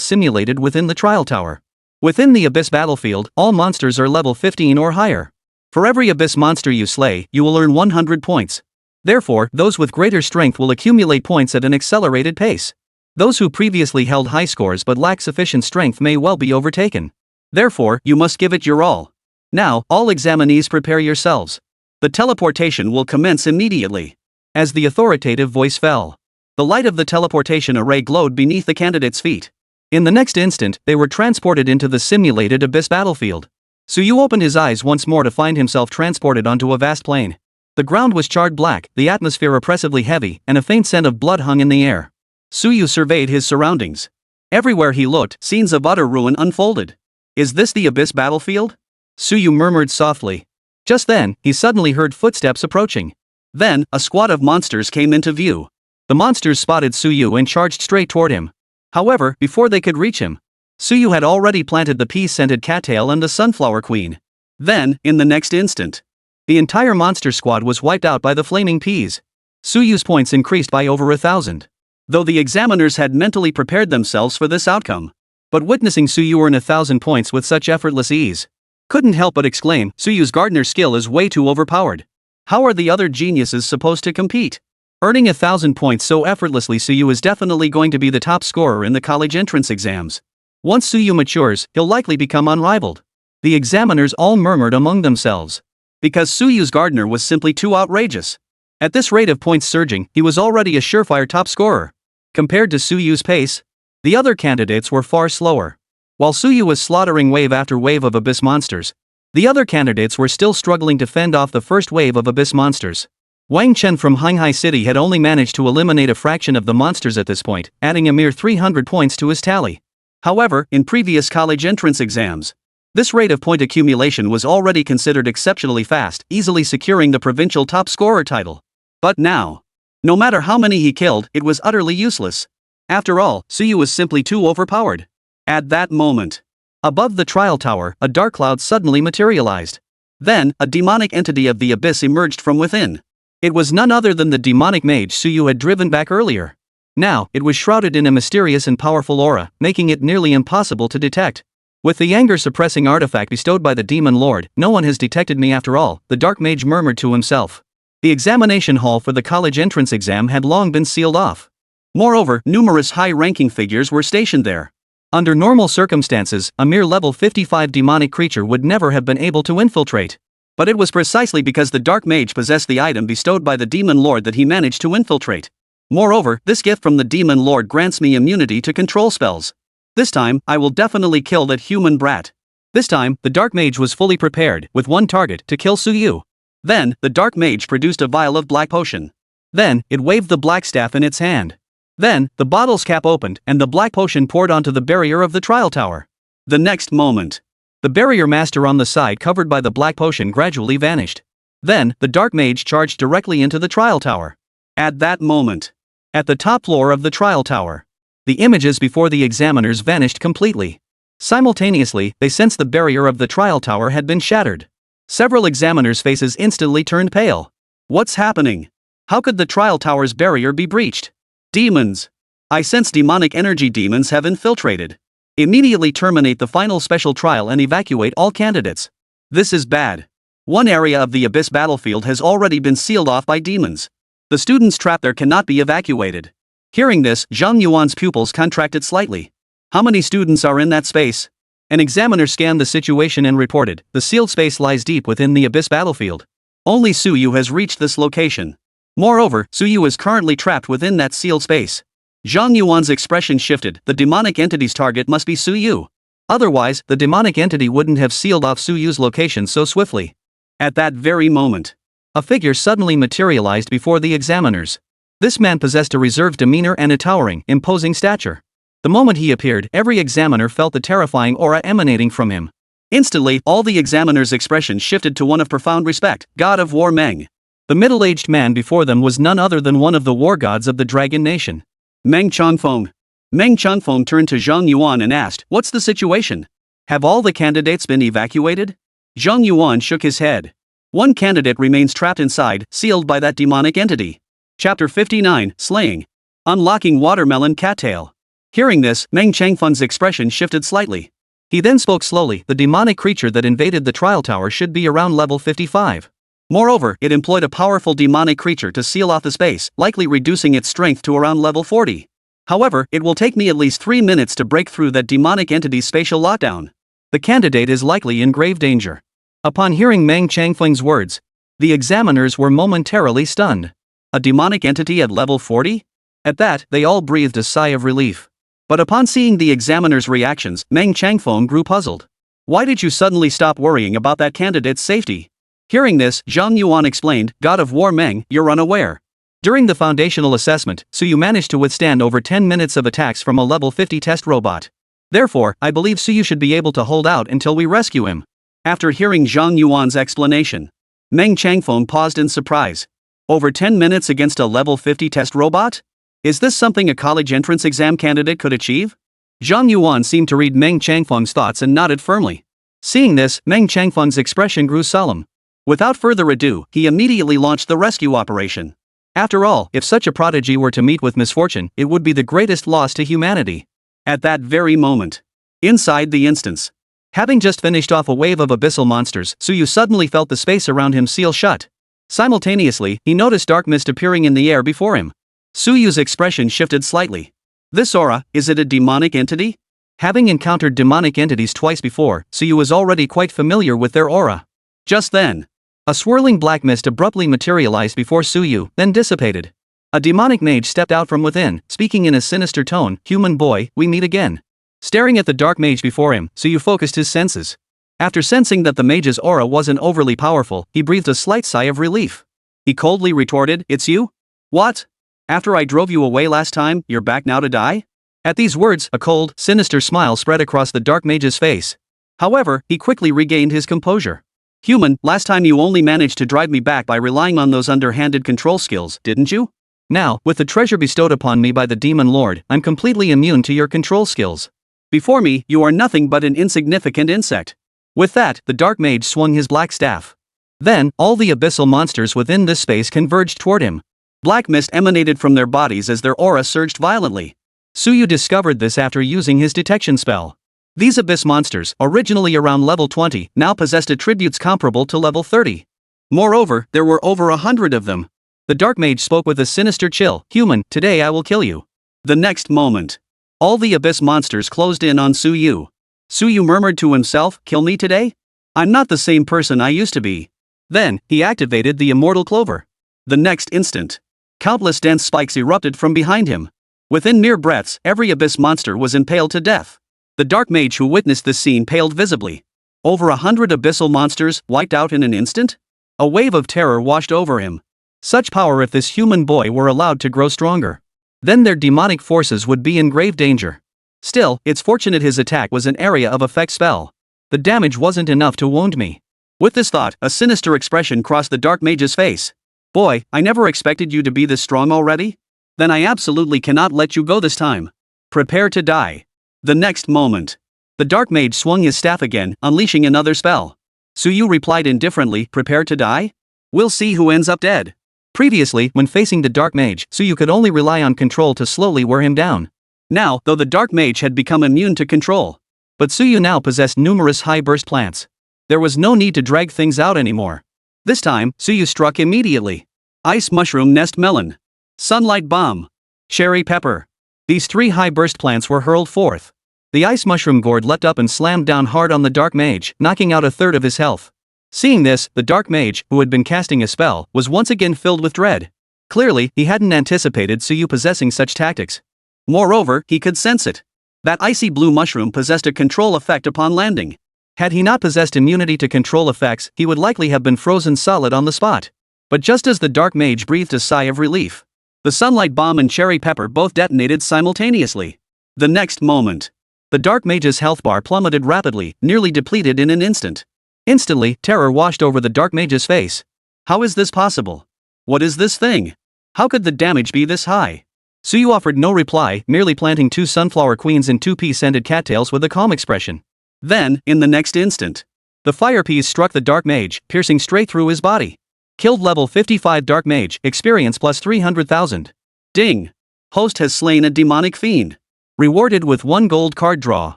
simulated within the trial tower. Within the Abyss battlefield, all monsters are level 15 or higher. For every Abyss monster you slay, you will earn 100 points. Therefore, those with greater strength will accumulate points at an accelerated pace. Those who previously held high scores but lack sufficient strength may well be overtaken. Therefore, you must give it your all. Now, all examinees prepare yourselves. The teleportation will commence immediately. As the authoritative voice fell, the light of the teleportation array glowed beneath the candidates' feet. In the next instant, they were transported into the simulated Abyss battlefield. Suyu opened his eyes once more to find himself transported onto a vast plain. The ground was charred black, the atmosphere oppressively heavy, and a faint scent of blood hung in the air. Suyu surveyed his surroundings. Everywhere he looked, scenes of utter ruin unfolded. Is this the Abyss battlefield? Suyu murmured softly. Just then, he suddenly heard footsteps approaching. Then, a squad of monsters came into view. The monsters spotted Suyu and charged straight toward him. However, before they could reach him, Suyu had already planted the pea-scented cattail and the sunflower queen. Then, in the next instant, the entire monster squad was wiped out by the flaming peas. Suyu's points increased by over 1,000. Though the examiners had mentally prepared themselves for this outcome. But witnessing Suyu earn 1,000 points with such effortless ease, couldn't help but exclaim, Suyu's gardener skill is way too overpowered. How are the other geniuses supposed to compete? Earning 1,000 points so effortlessly, Suyu is definitely going to be the top scorer in the college entrance exams. Once Suyu matures, he'll likely become unrivaled. The examiners all murmured among themselves. Because Suyu's gardener was simply too outrageous. At this rate of points surging, he was already a surefire top scorer. Compared to Suyu's pace, the other candidates were far slower. While Suyu was slaughtering wave after wave of Abyss monsters, the other candidates were still struggling to fend off the first wave of Abyss monsters. Wang Chen from Hanghai City had only managed to eliminate a fraction of the monsters at this point, adding a mere 300 points to his tally. However, in previous college entrance exams, this rate of point accumulation was already considered exceptionally fast, easily securing the provincial top scorer title. But now, no matter how many he killed, it was utterly useless. After all, Suyu was simply too overpowered. At that moment, above the trial tower, a dark cloud suddenly materialized. Then, a demonic entity of the Abyss emerged from within. It was none other than the demonic mage Suyu had driven back earlier. Now, it was shrouded in a mysterious and powerful aura, making it nearly impossible to detect. With the anger-suppressing artifact bestowed by the demon lord, no one has detected me after all, the dark mage murmured to himself. The examination hall for the college entrance exam had long been sealed off. Moreover, numerous high-ranking figures were stationed there. Under normal circumstances, a mere level 55 demonic creature would never have been able to infiltrate. But it was precisely because the dark mage possessed the item bestowed by the demon lord that he managed to infiltrate. Moreover, this gift from the demon lord grants me immunity to control spells. This time, I will definitely kill that human brat. This time, the dark mage was fully prepared, with one target, to kill Suyu. Then, the dark mage produced a vial of black potion. Then, it waved the black staff in its hand. Then, the bottle's cap opened, and the black potion poured onto the barrier of the trial tower. The next moment, the barrier master on the side covered by the black potion gradually vanished. Then, the dark mage charged directly into the trial tower. At that moment, at the top floor of the trial tower, the images before the examiners vanished completely. Simultaneously, they sensed the barrier of the trial tower had been shattered. Several examiners' faces instantly turned pale. What's happening? How could the trial tower's barrier be breached? Demons! I sense demonic energy demons have infiltrated. Immediately terminate the final special trial and evacuate all candidates. This is bad. One area of the Abyss battlefield has already been sealed off by demons. The students trapped there cannot be evacuated. Hearing this, Zhang Yuan's pupils contracted slightly. How many students are in that space? An examiner scanned the situation and reported, the sealed space lies deep within the Abyss battlefield. Only Suyu has reached this location. Moreover, Suyu is currently trapped within that sealed space. Zhang Yuan's expression shifted, the demonic entity's target must be Suyu. Otherwise, the demonic entity wouldn't have sealed off Suyu's location so swiftly. At that very moment, a figure suddenly materialized before the examiners. This man possessed a reserved demeanor and a towering, imposing stature. The moment he appeared, every examiner felt the terrifying aura emanating from him. Instantly, all the examiners' expressions shifted to one of profound respect, God of War Meng. The middle-aged man before them was none other than one of the war gods of the Dragon Nation. Meng Changfeng. Meng Changfeng turned to Zhang Yuan and asked, what's the situation? Have all the candidates been evacuated? Zhang Yuan shook his head. One candidate remains trapped inside, sealed by that demonic entity. Chapter 59, Slaying. Unlocking Watermelon Cattail. Hearing this, Meng Changfeng's expression shifted slightly. He then spoke slowly, the demonic creature that invaded the trial tower should be around level 55. Moreover, it employed a powerful demonic creature to seal off the space, likely reducing its strength to around level 40. However, it will take me at least 3 minutes to break through that demonic entity's spatial lockdown. The candidate is likely in grave danger. Upon hearing Meng Changfeng's words, the examiners were momentarily stunned. A demonic entity at level 40? At that, they all breathed a sigh of relief. But upon seeing the examiners' reactions, Meng Changfeng grew puzzled. Why did you suddenly stop worrying about that candidate's safety? Hearing this, Zhang Yuan explained, God of War Meng, you're unaware. During the foundational assessment, Suyu managed to withstand over 10 minutes of attacks from a level 50 test robot. Therefore, I believe Suyu should be able to hold out until we rescue him. After hearing Zhang Yuan's explanation, Meng Changfeng paused in surprise. Over 10 minutes against a level 50 test robot? Is this something a college entrance exam candidate could achieve? Zhang Yuan seemed to read Meng Changfeng's thoughts and nodded firmly. Seeing this, Meng Changfeng's expression grew solemn. Without further ado, he immediately launched the rescue operation. After all, if such a prodigy were to meet with misfortune, it would be the greatest loss to humanity. At that very moment, inside the instance, having just finished off a wave of abyssal monsters, Suyu suddenly felt the space around him seal shut. Simultaneously, he noticed dark mist appearing in the air before him. Suyu's expression shifted slightly. This aura, is it a demonic entity? Having encountered demonic entities twice before, Suyu was already quite familiar with their aura. Just then, a swirling black mist abruptly materialized before Suyu, then dissipated. A demonic mage stepped out from within, speaking in a sinister tone, human boy, we meet again. Staring at the dark mage before him, Suyu focused his senses. After sensing that the mage's aura wasn't overly powerful, he breathed a slight sigh of relief. He coldly retorted, it's you? What? After I drove you away last time, you're back now to die? At these words, a cold, sinister smile spread across the dark mage's face. However, he quickly regained his composure. Human, last time you only managed to drive me back by relying on those underhanded control skills, didn't you? Now, with the treasure bestowed upon me by the Demon Lord, I'm completely immune to your control skills. Before me, you are nothing but an insignificant insect. With that, the dark mage swung his black staff. Then, all the abyssal monsters within this space converged toward him. Black mist emanated from their bodies as their aura surged violently. Suyu discovered this after using his detection spell. These abyss monsters, originally around level 20, now possessed attributes comparable to level 30. Moreover, there were over 100 of them. The dark mage spoke with a sinister chill, human, today I will kill you. The next moment, all the abyss monsters closed in on Suyu. Suyu murmured to himself, kill me today? I'm not the same person I used to be. Then, he activated the immortal clover. The next instant, countless dense spikes erupted from behind him. Within mere breaths, every abyss monster was impaled to death. The dark mage who witnessed this scene paled visibly. Over 100 abyssal monsters, wiped out in an instant? A wave of terror washed over him. Such power if this human boy were allowed to grow stronger. Then their demonic forces would be in grave danger. Still, it's fortunate his attack was an area of effect spell. The damage wasn't enough to wound me. With this thought, a sinister expression crossed the dark mage's face. Boy, I never expected you to be this strong already? Then I absolutely cannot let you go this time. Prepare to die. The next moment, The dark mage swung his staff again, unleashing another spell. Suyu replied indifferently, prepare to die? We'll see who ends up dead. Previously, when facing the dark mage, Suyu could only rely on control to slowly wear him down. Now, though the dark mage had become immune to control, but Suyu now possessed numerous high-burst plants. There was no need to drag things out anymore. This time, Suyu struck immediately. Ice mushroom nest melon. Sunlight bomb. Cherry pepper. These 3 high-burst plants were hurled forth. The ice mushroom gourd leapt up and slammed down hard on the dark mage, knocking out a third of his health. Seeing this, the dark mage, who had been casting a spell, was once again filled with dread. Clearly, he hadn't anticipated Suyu possessing such tactics. Moreover, he could sense it. That icy blue mushroom possessed a control effect upon landing. Had he not possessed immunity to control effects, he would likely have been frozen solid on the spot. But just as the dark mage breathed a sigh of relief, the sunlight bomb and cherry pepper both detonated simultaneously. The next moment, the dark mage's health bar plummeted rapidly, nearly depleted in an instant. Instantly, terror washed over the dark mage's face. How is this possible? What is this thing? How could the damage be this high? Suyu offered no reply, merely planting 2 sunflower queens and 2 pea-scented cattails with a calm expression. Then, in the next instant, the fire peas struck the dark mage, piercing straight through his body. Killed level 55 dark mage, experience plus 300,000. Ding! Host has slain a demonic fiend. Rewarded with 1 gold card draw.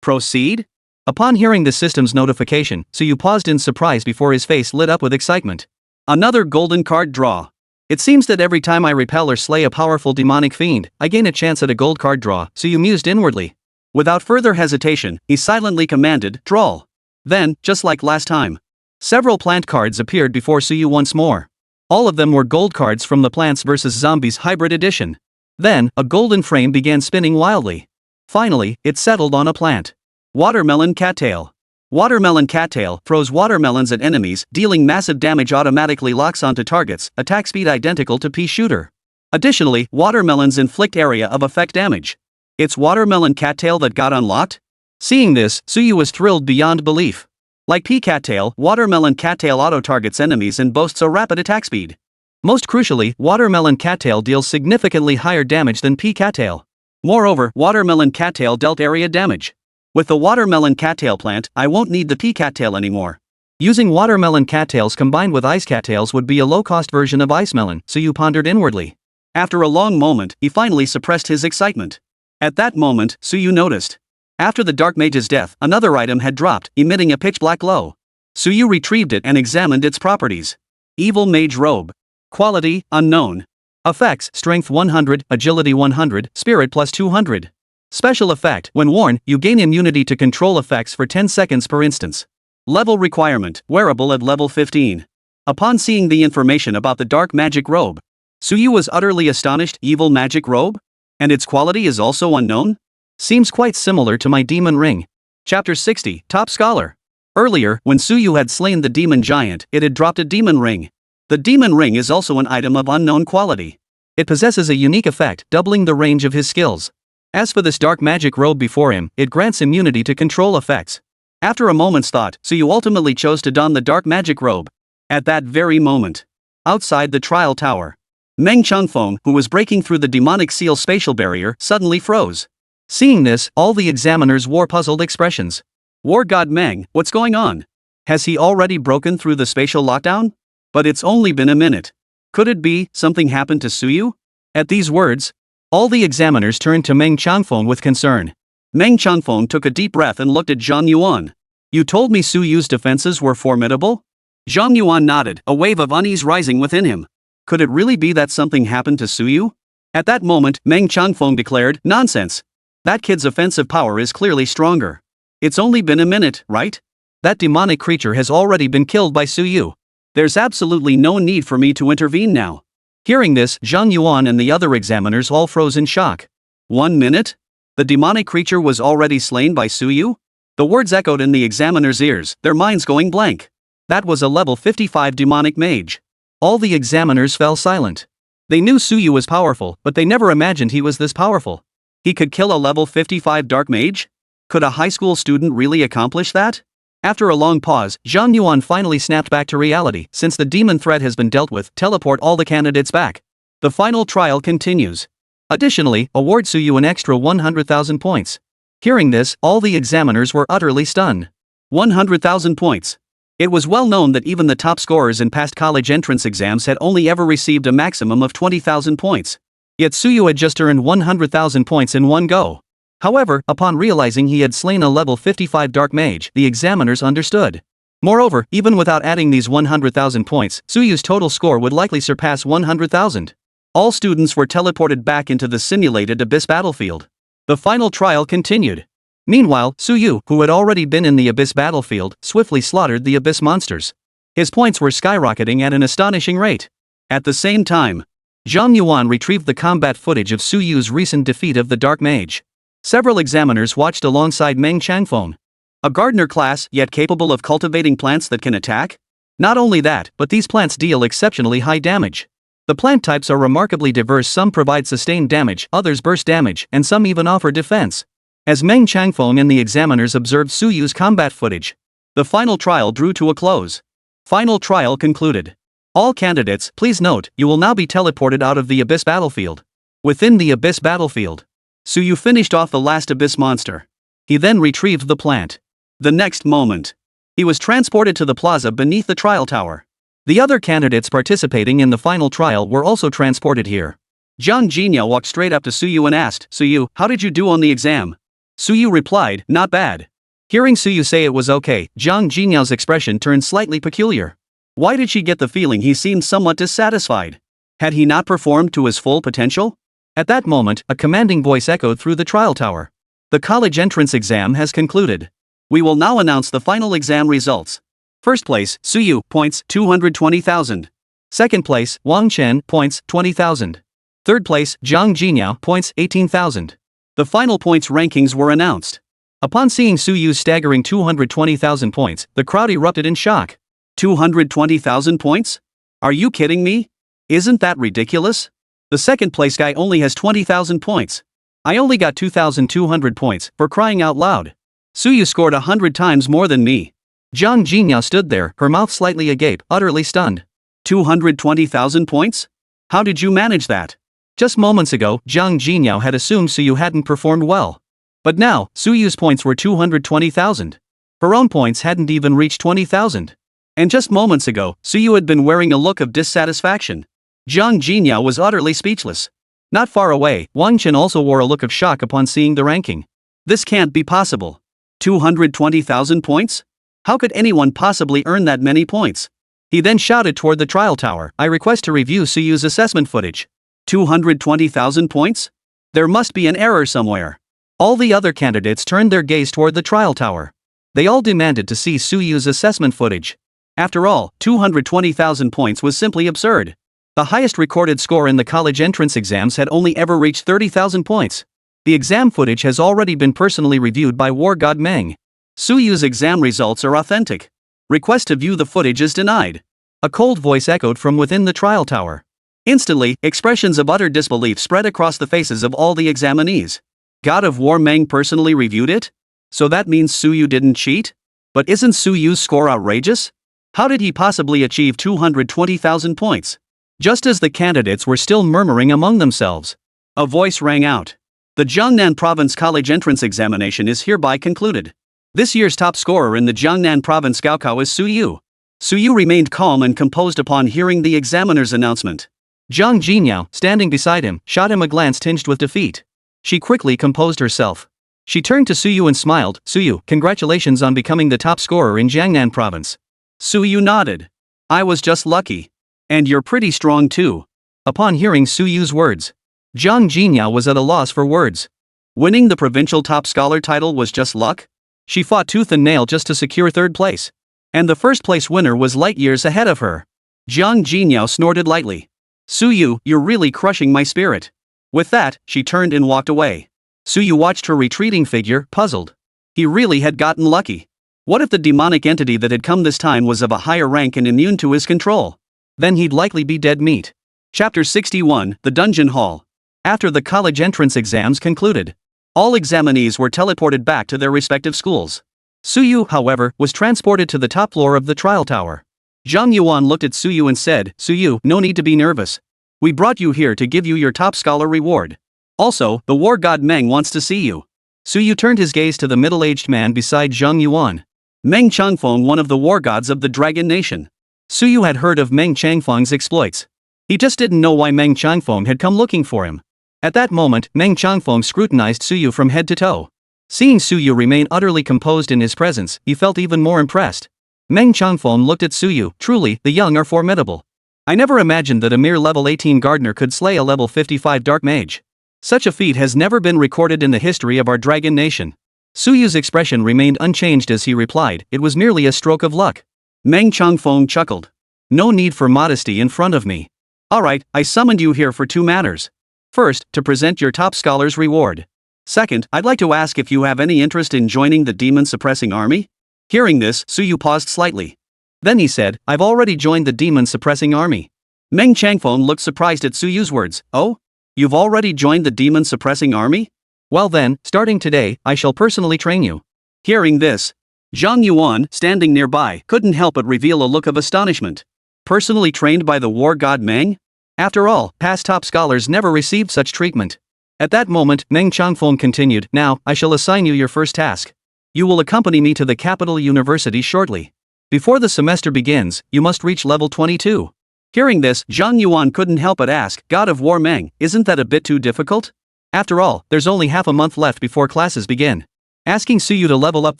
Proceed? Upon hearing the system's notification, Suyu paused in surprise before his face lit up with excitement. Another golden card draw. It seems that every time I repel or slay a powerful demonic fiend, I gain a chance at a gold card draw, Suyu mused inwardly. Without further hesitation, he silently commanded, draw. Then, just like last time, several plant cards appeared before Suyu once more. All of them were gold cards from the Plants vs. Zombies Hybrid Edition. Then, a golden frame began spinning wildly. Finally, it settled on a plant. Watermelon cattail. Watermelon cattail throws watermelons at enemies, dealing massive damage, automatically locks onto targets, attack speed identical to pea shooter. Additionally, watermelons inflict area of effect damage. It's watermelon cattail that got unlocked? Seeing this, Suyu was thrilled beyond belief. Like pea cattail, watermelon cattail auto-targets enemies and boasts a rapid attack speed. Most crucially, watermelon cattail deals significantly higher damage than pea cattail. Moreover, watermelon cattail dealt area damage. With the watermelon cattail plant, I won't need the pea cattail anymore. Using watermelon cattails combined with ice cattails would be a low-cost version of ice melon, Suyu pondered inwardly. After a long moment, he finally suppressed his excitement. At that moment, Suyu noticed. After the dark mage's death, another item had dropped, emitting a pitch-black glow. Suyu retrieved it and examined its properties. Evil Mage Robe. Quality, unknown. Effects, Strength 100, Agility 100, Spirit plus 200. Special effect, when worn, you gain immunity to control effects for 10 seconds per instance. Level requirement, wearable at level 15. Upon seeing the information about the dark magic robe, Suyu was utterly astonished. Evil magic robe? And its quality is also unknown? Seems quite similar to my demon ring. Chapter 60, Top Scholar. Earlier, when Suyu had slain the demon giant, it had dropped a demon ring. The demon ring is also an item of unknown quality. It possesses a unique effect, doubling the range of his skills. As for this dark magic robe before him, it grants immunity to control effects. After a moment's thought, Suyu ultimately chose to don the dark magic robe. At that very moment, outside the trial tower, Meng Changfeng, who was breaking through the demonic seal spatial barrier, suddenly froze. Seeing this, all the examiners wore puzzled expressions. War God Meng, what's going on? Has he already broken through the spatial lockdown? But it's only been a minute. Could it be something happened to Suyu? At these words, all the examiners turned to Meng Changfeng with concern. Meng Changfeng took a deep breath and looked at Zhang Yuan. You told me Suyu's defenses were formidable? Zhang Yuan nodded, a wave of unease rising within him. Could it really be that something happened to Suyu? At that moment, Meng Changfeng declared, nonsense. That kid's offensive power is clearly stronger. It's only been a minute, right? That demonic creature has already been killed by Suyu. There's absolutely no need for me to intervene now. Hearing this, Zhang Yuan and the other examiners all froze in shock. 1 minute? The demonic creature was already slain by Suyu? The words echoed in the examiners' ears, their minds going blank. That was a level 55 demonic mage. All the examiners fell silent. They knew Suyu was powerful, but they never imagined he was this powerful. He could kill a level 55 dark mage? Could a high school student really accomplish that? After a long pause, Zhang Yuan finally snapped back to reality. Since the demon threat has been dealt with, teleport all the candidates back. The final trial continues. Additionally, award Suyu an extra 100,000 points. Hearing this, all the examiners were utterly stunned. 100,000 points. It was well known that even the top scorers in past college entrance exams had only ever received a maximum of 20,000 points. Yet Suyu had just earned 100,000 points in one go. However, upon realizing he had slain a level 55 Dark Mage, the examiners understood. Moreover, even without adding these 100,000 points, Suyu's total score would likely surpass 100,000. All students were teleported back into the simulated Abyss battlefield. The final trial continued. Meanwhile, Suyu, who had already been in the Abyss battlefield, swiftly slaughtered the Abyss monsters. His points were skyrocketing at an astonishing rate. At the same time, Zhang Yuan retrieved the combat footage of Suyu's recent defeat of the Dark Mage. Several examiners watched alongside Meng Changfeng. A gardener class, yet capable of cultivating plants that can attack? Not only that, but these plants deal exceptionally high damage. The plant types are remarkably diverse, some provide sustained damage, others burst damage, and some even offer defense. As Meng Changfeng and the examiners observed Suyu's combat footage, the final trial drew to a close. Final trial concluded. All candidates, please note, you will now be teleported out of the Abyss battlefield. Within the Abyss battlefield, Suyu finished off the last Abyss monster. He then retrieved the plant. The next moment, he was transported to the plaza beneath the trial tower. The other candidates participating in the final trial were also transported here. Zhang Jinya walked straight up to Suyu and asked, "Suyu, how did you do on the exam?" Suyu replied, "Not bad." Hearing Suyu say it was okay, Zhang Jinyao's expression turned slightly peculiar. Why did she get the feeling he seemed somewhat dissatisfied? Had he not performed to his full potential? At that moment, a commanding voice echoed through the trial tower. The college entrance exam has concluded. We will now announce the final exam results. First place, Suyu, points, 220,000. Second place, Wang Chen, points, 20,000. Third place, Zhang Jinyao, points, 18,000. The final points rankings were announced. Upon seeing Suyu's staggering 220,000 points, the crowd erupted in shock. 220,000 points? Are you kidding me? Isn't that ridiculous? The second place guy only has 20,000 points. I only got 2,200 points, for crying out loud. Suyu scored 100 times more than me. Zhang Jinyao stood there, her mouth slightly agape, utterly stunned. 220,000 points? How did you manage that? Just moments ago, Zhang Jinyao had assumed Suyu hadn't performed well. But now, Suyu's points were 220,000. Her own points hadn't even reached 20,000. And just moments ago, Suyu had been wearing a look of dissatisfaction. Zhang Jinyao was utterly speechless. Not far away, Wang Chen also wore a look of shock upon seeing the ranking. This can't be possible. 220,000 points? How could anyone possibly earn that many points? He then shouted toward the trial tower, "I request to review Suyu's assessment footage." 220,000 points? There must be an error somewhere. All the other candidates turned their gaze toward the trial tower. They all demanded to see Suyu's assessment footage. After all, 220,000 points was simply absurd. The highest recorded score in the college entrance exams had only ever reached 30,000 points. The exam footage has already been personally reviewed by War God Meng. Suyu's exam results are authentic. Request to view the footage is denied. A cold voice echoed from within the trial tower. Instantly, expressions of utter disbelief spread across the faces of all the examinees. God of War Meng personally reviewed it? So that means Suyu didn't cheat? But isn't Suyu's score outrageous? How did he possibly achieve 220,000 points? Just as the candidates were still murmuring among themselves, a voice rang out. The Jiangnan Province College Entrance Examination is hereby concluded. This year's top scorer in the Jiangnan Province Gaokao is Suyu. Suyu remained calm and composed upon hearing the examiner's announcement. Zhang Jinyao, standing beside him, shot him a glance tinged with defeat. She quickly composed herself. She turned to Suyu and smiled. "Suyu, congratulations on becoming the top scorer in Jiangnan Province." Suyu nodded. "I was just lucky. And you're pretty strong too." Upon hearing Suyu's words, Zhang Jinyao was at a loss for words. Winning the provincial top scholar title was just luck? She fought tooth and nail just to secure third place. And the first place winner was light years ahead of her. Zhang Jinyao snorted lightly. "Suyu, you're really crushing my spirit." With that, she turned and walked away. Suyu watched her retreating figure, puzzled. He really had gotten lucky. What if the demonic entity that had come this time was of a higher rank and immune to his control? Then he'd likely be dead meat. Chapter 61, The Dungeon Hall. After the college entrance exams concluded, all examinees were teleported back to their respective schools. Suyu, however, was transported to the top floor of the trial tower. Zhang Yuan looked at Suyu and said, "Suyu, no need to be nervous. We brought you here to give you your top scholar reward. Also, the war god Meng wants to see you." Suyu turned his gaze to the middle-aged man beside Zhang Yuan. Meng Changfeng, one of the war gods of the Dragon Nation. Suyu had heard of Meng Changfeng's exploits. He just didn't know why Meng Changfeng had come looking for him. At that moment, Meng Changfeng scrutinized Suyu from head to toe. Seeing Suyu remain utterly composed in his presence, he felt even more impressed. Meng Changfeng looked at Suyu. Truly, the young are formidable. I never imagined that a mere level 18 gardener could slay a level 55 dark mage. Such a feat has never been recorded in the history of our Dragon Nation. Suyu's expression remained unchanged as he replied, it was merely a stroke of luck. Meng Changfeng chuckled. No need for modesty in front of me. Alright, I summoned you here for two matters. First, to present your top scholar's reward. Second, I'd like to ask if you have any interest in joining the demon-suppressing army? Hearing this, Suyu paused slightly. Then he said, I've already joined the demon-suppressing army. Meng Changfeng looked surprised at Suyu's words. Oh? You've already joined the demon-suppressing army? Well then, starting today, I shall personally train you. Hearing this, Zhang Yuan, standing nearby, couldn't help but reveal a look of astonishment. Personally trained by the war god Meng? After all, past top scholars never received such treatment. At that moment, Meng Changfeng continued, now, I shall assign you your first task. You will accompany me to the capital university shortly. Before the semester begins, you must reach level 22. Hearing this, Zhang Yuan couldn't help but ask, God of War Meng, isn't that a bit too difficult? After all, there's only half a month left before classes begin. Asking Suyu to level up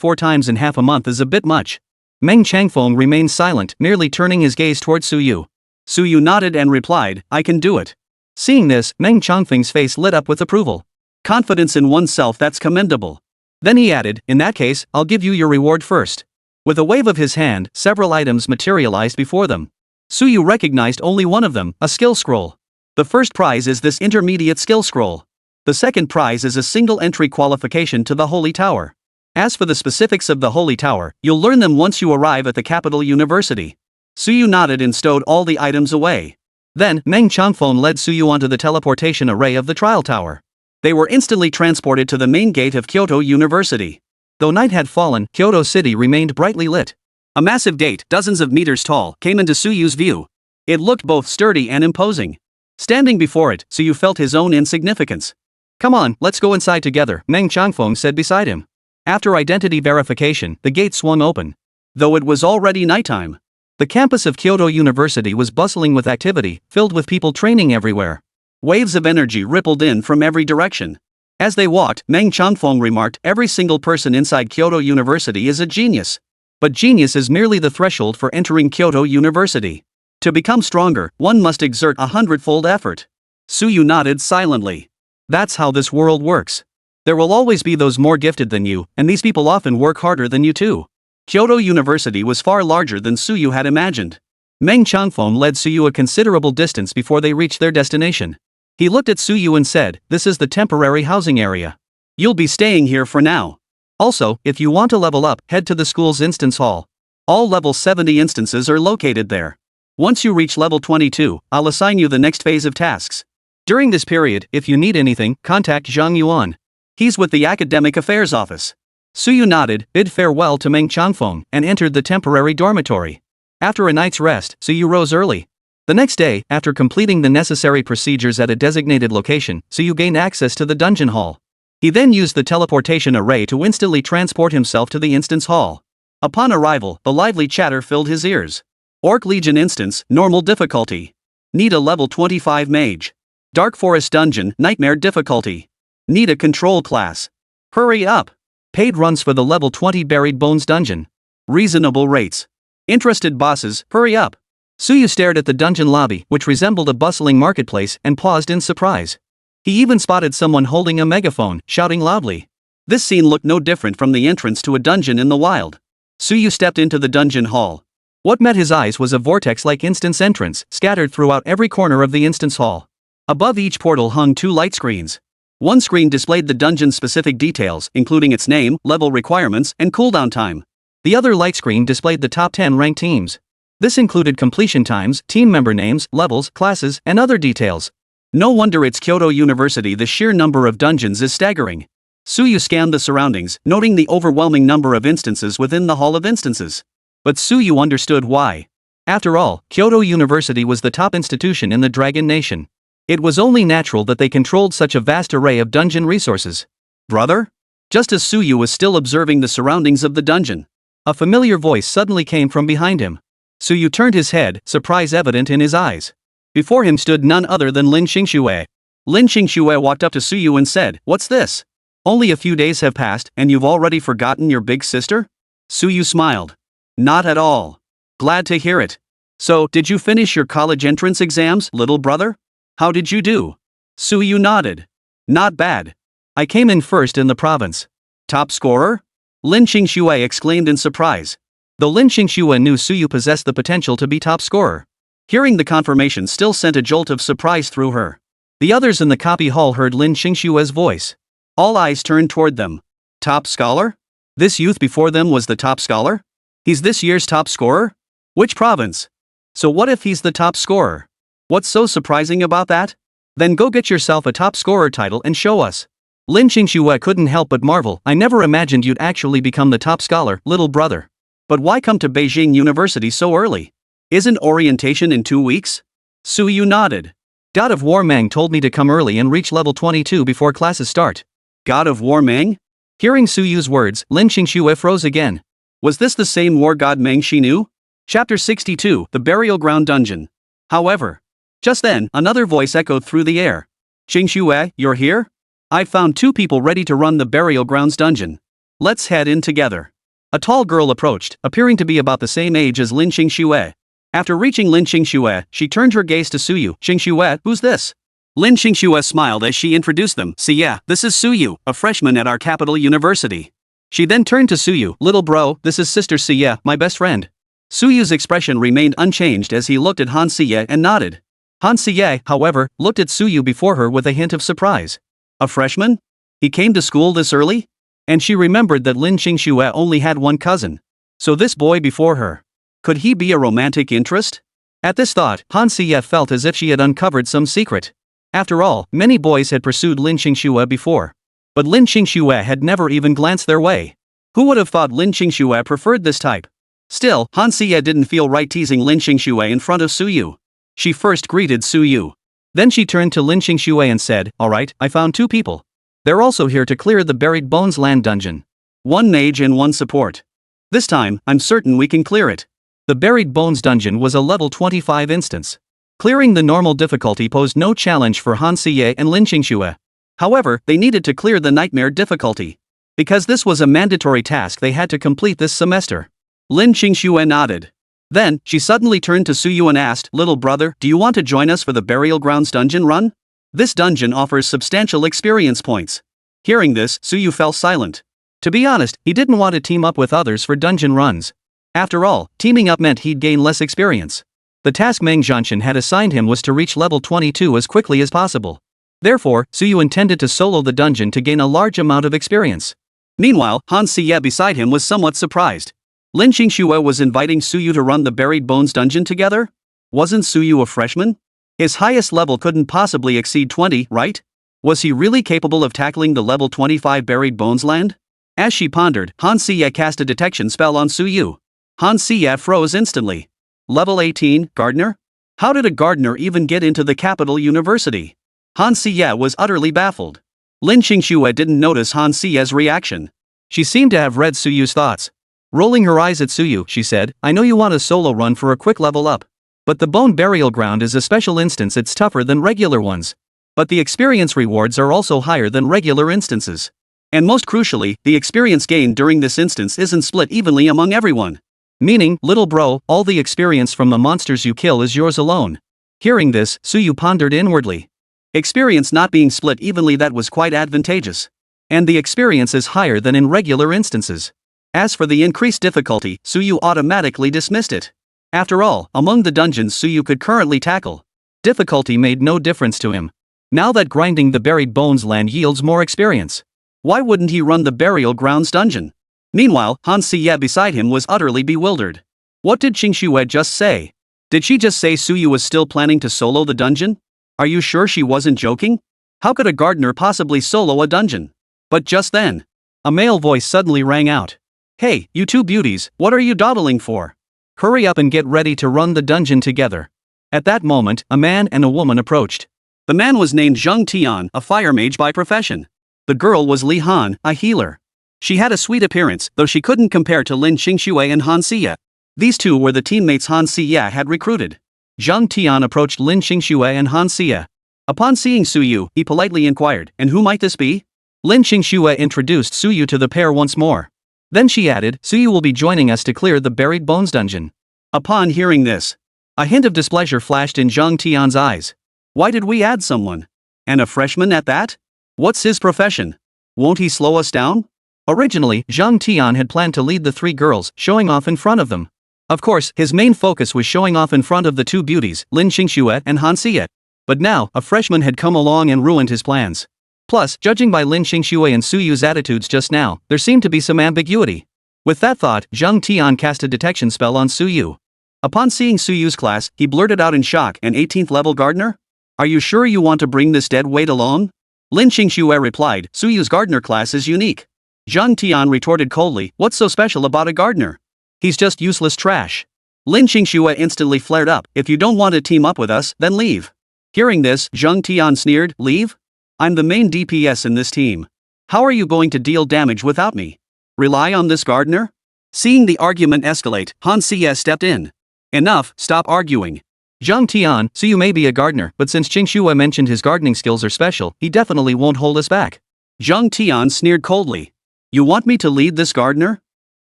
4 times in half a month is a bit much. Meng Changfeng remained silent, merely turning his gaze towards Suyu. Suyu nodded and replied, I can do it. Seeing this, Meng Changfeng's face lit up with approval. Confidence in oneself, that's commendable. Then he added, in that case, I'll give you your reward first. With a wave of his hand, several items materialized before them. Suyu recognized only one of them, a skill scroll. The first prize is this intermediate skill scroll. The second prize is a single entry qualification to the Holy Tower. As for the specifics of the Holy Tower, you'll learn them once you arrive at the capital university. Suyu nodded and stowed all the items away. Then, Meng Changfeng led Suyu onto the teleportation array of the trial tower. They were instantly transported to the main gate of Kyoto University. Though night had fallen, Kyoto City remained brightly lit. A massive gate, dozens of meters tall, came into Suyu's view. It looked both sturdy and imposing. Standing before it, Suyu felt his own insignificance. Come on, let's go inside together, Meng Changfeng said beside him. After identity verification, the gate swung open. Though it was already nighttime. The campus of Kyoto University was bustling with activity, filled with people training everywhere. Waves of energy rippled in from every direction. As they walked, Meng Changfeng remarked, every single person inside Kyoto University is a genius. But genius is merely the threshold for entering Kyoto University. To become stronger, one must exert 100-fold effort. Suyu nodded silently. That's how this world works. There will always be those more gifted than you, and these people often work harder than you too. Kyoto University was far larger than Suyu had imagined. Meng Changfeng led Suyu a considerable distance before they reached their destination. He looked at Suyu and said, this is the temporary housing area. You'll be staying here for now. Also, if you want to level up, head to the school's instance hall. All level 70 instances are located there. Once you reach level 22, I'll assign you the next phase of tasks. During this period, if you need anything, contact Zhang Yuan. He's with the Academic Affairs Office. Suyu nodded, bid farewell to Meng Changfeng, and entered the temporary dormitory. After a night's rest, Suyu rose early. The next day, after completing the necessary procedures at a designated location, Suyu gained access to the dungeon hall. He then used the teleportation array to instantly transport himself to the instance hall. Upon arrival, the lively chatter filled his ears. Orc Legion instance, normal difficulty. Need a level 25 mage. Dark Forest Dungeon, nightmare difficulty. Need a control class. Hurry up. Paid runs for the level 20 Buried Bones dungeon. Reasonable rates. Interested bosses, hurry up. Suyu stared at the dungeon lobby, which resembled a bustling marketplace, and paused in surprise. He even spotted someone holding a megaphone, shouting loudly. This scene looked no different from the entrance to a dungeon in the wild. Suyu stepped into the dungeon hall. What met his eyes was a vortex-like instance entrance, scattered throughout every corner of the instance hall. Above each portal hung 2 light screens. One screen displayed the dungeon's specific details, including its name, level requirements, and cooldown time. The other light screen displayed the top 10 ranked teams. This included completion times, team member names, levels, classes, and other details. No wonder it's Kyoto University, the sheer number of dungeons is staggering. Suyu scanned the surroundings, noting the overwhelming number of instances within the Hall of Instances. But Suyu understood why. After all, Kyoto University was the top institution in the Dragon Nation. It was only natural that they controlled such a vast array of dungeon resources. Brother? Just as Suyu was still observing the surroundings of the dungeon, a familiar voice suddenly came from behind him. Suyu turned his head, surprise evident in his eyes. Before him stood none other than Lin Xingxue. Lin Xingxue walked up to Suyu and said, "What's this? Only a few days have passed and you've already forgotten your big sister?" Suyu smiled. "Not at all. Glad to hear it. So, did you finish your college entrance exams, little brother? How did you do?" Suyu nodded. "Not bad. I came in first in the province." "Top scorer?" Lin Xingxue exclaimed in surprise. Though Lin Xingxue knew Suyu possessed the potential to be top scorer, hearing the confirmation still sent a jolt of surprise through her. The others in the copy hall heard Lin Xingxue's voice. All eyes turned toward them. Top scholar? This youth before them was the top scholar? He's this year's top scorer? Which province? So what if he's the top scorer? What's so surprising about that? Then go get yourself a top scorer title and show us. Lin Xingxue couldn't help but marvel. "I never imagined you'd actually become the top scholar, little brother. But why come to Beijing University so early? Isn't orientation in 2 weeks?" Suyu nodded. "God of War Meng told me to come early and reach level 22 before classes start." God of War Meng? Hearing Suyu's words, Lin Xingxue froze again. Was this the same war god Meng she knew? Chapter 62, The Burial Ground Dungeon. However, just then, another voice echoed through the air. "Xingxue, you're here? I've found 2 people ready to run the Burial Grounds dungeon. Let's head in together." A tall girl approached, appearing to be about the same age as Lin Xingxue. After reaching Lin Xingxue, she turned her gaze to Suyu. "Xingxue, who's this?" Lin Xingxue smiled as she introduced them. "See, yeah, this is Suyu, a freshman at our capital university." She then turned to Suyu. "Little bro, this is Sister Siye, my best friend." Suyu's expression remained unchanged as he looked at Han Siye and nodded. Han Siye, however, looked at Suyu before her with a hint of surprise. A freshman? He came to school this early? And she remembered that Lin Xingxue only had one cousin. So this boy before her. Could he be a romantic interest? At this thought, Han Siye felt as if she had uncovered some secret. After all, many boys had pursued Lin Xingxue before. But Lin Xingxue had never even glanced their way. Who would have thought Lin Xingxue preferred this type? Still, Han Siye didn't feel right teasing Lin Xingxue in front of Suyu. She first greeted Suyu. Then she turned to Lin Xingxue and said, "Alright, I found 2 people. They're also here to clear the Buried Bones Land dungeon. 1 mage and 1 support. This time, I'm certain we can clear it." The Buried Bones dungeon was a level 25 instance. Clearing the normal difficulty posed no challenge for Han Siye and Lin Xingxue. However, they needed to clear the nightmare difficulty. Because this was a mandatory task they had to complete this semester. Lin Xingxue nodded. Then, she suddenly turned to Suyu and asked, "Little brother, do you want to join us for the Burial Grounds dungeon run? This dungeon offers substantial experience points." Hearing this, Suyu fell silent. To be honest, he didn't want to team up with others for dungeon runs. After all, teaming up meant he'd gain less experience. The task Meng Zhanshan had assigned him was to reach level 22 as quickly as possible. Therefore, Suyu intended to solo the dungeon to gain a large amount of experience. Meanwhile, Han Siye beside him was somewhat surprised. Lin Xingxue was inviting Suyu to run the Buried Bones dungeon together? Wasn't Suyu a freshman? His highest level couldn't possibly exceed 20, right? Was he really capable of tackling the level 25 Buried Bones land? As she pondered, Han Siye cast a detection spell on Suyu. Han Siye froze instantly. Level 18, gardener? How did a gardener even get into the capital university? Han Siye was utterly baffled. Lin Xingxue didn't notice Han Siye's reaction. She seemed to have read Suyu's thoughts. Rolling her eyes at Suyu, she said, "I know you want a solo run for a quick level up. But the Bone Burial Ground is a special instance. It's tougher than regular ones. But the experience rewards are also higher than regular instances. And most crucially, the experience gained during this instance isn't split evenly among everyone. Meaning, little bro, all the experience from the monsters you kill is yours alone." Hearing this, Suyu pondered inwardly. Experience not being split evenly, that was quite advantageous. And the experience is higher than in regular instances. As for the increased difficulty, Suyu automatically dismissed it. After all, among the dungeons Suyu could currently tackle, difficulty made no difference to him. Now that grinding the Buried Bones land yields more experience, why wouldn't he run the Burial Grounds dungeon? Meanwhile, Han Siye beside him was utterly bewildered. What did Xingxue just say? Did she just say Suyu was still planning to solo the dungeon? Are you sure she wasn't joking? How could a gardener possibly solo a dungeon? But just then, a male voice suddenly rang out. "Hey, you 2 beauties, what are you dawdling for? Hurry up and get ready to run the dungeon together." At that moment, a man and a woman approached. The man was named Zheng Tian, a fire mage by profession. The girl was Li Han, a healer. She had a sweet appearance, though she couldn't compare to Lin Xingxue and Han Xie. These two were the teammates Han Xie had recruited. Zhang Tian approached Lin Xingxue and Han Xie. Upon seeing Suyu, he politely inquired, "And who might this be?" Lin Xingxue introduced Suyu to the pair once more. Then she added, "Suyu will be joining us to clear the buried bones dungeon." Upon hearing this, a hint of displeasure flashed in Zhang Tian's eyes. Why did we add someone? And a freshman at that? What's his profession? Won't he slow us down? Originally, Zhang Tian had planned to lead the three girls, showing off in front of them. Of course, his main focus was showing off in front of the two beauties, Lin Xingxue and Han Xie. But now, a freshman had come along and ruined his plans. Plus, judging by Lin Xingxue and Suyu's attitudes just now, there seemed to be some ambiguity. With that thought, Zhang Tian cast a detection spell on Suyu. Upon seeing Suyu's class, he blurted out in shock, "An 18th level gardener? Are you sure you want to bring this dead weight along?" Lin Xingxue replied, "Suyu's gardener class is unique." Zhang Tian retorted coldly, "What's so special about a gardener? He's just useless trash." Lin Xingxue instantly flared up, "If you don't want to team up with us, then leave." Hearing this, Zhang Tian sneered, "Leave? I'm the main DPS in this team. How are you going to deal damage without me? Rely on this gardener?" Seeing the argument escalate, Han Xie stepped in. "Enough, stop arguing. Zhang Tian, so you may be a gardener, but since Xingxue mentioned his gardening skills are special, he definitely won't hold us back." Zhang Tian sneered coldly. "You want me to lead this gardener?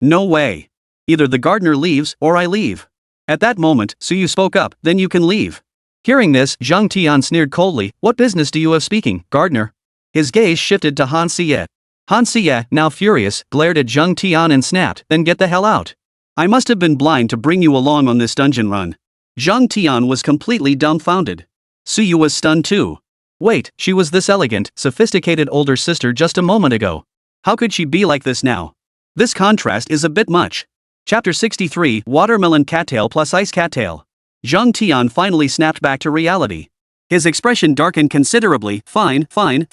No way. Either the gardener leaves or I leave." At that moment, Suyu spoke up, "Then you can leave." Hearing this, Zhang Tian sneered coldly, "What business do you have speaking, gardener?" His gaze shifted to Han Xie. Han Xie, now furious, glared at Zhang Tian and snapped, "Then get the hell out. I must have been blind to bring you along on this dungeon run." Zhang Tian was completely dumbfounded. Suyu was stunned too. Wait, she was this elegant, sophisticated older sister just a moment ago. How could she be like this now? This contrast is a bit much. Chapter 63, Watermelon Cattail plus Ice Cattail. Zhang Tian finally snapped back to reality. His expression darkened considerably. Fine. Han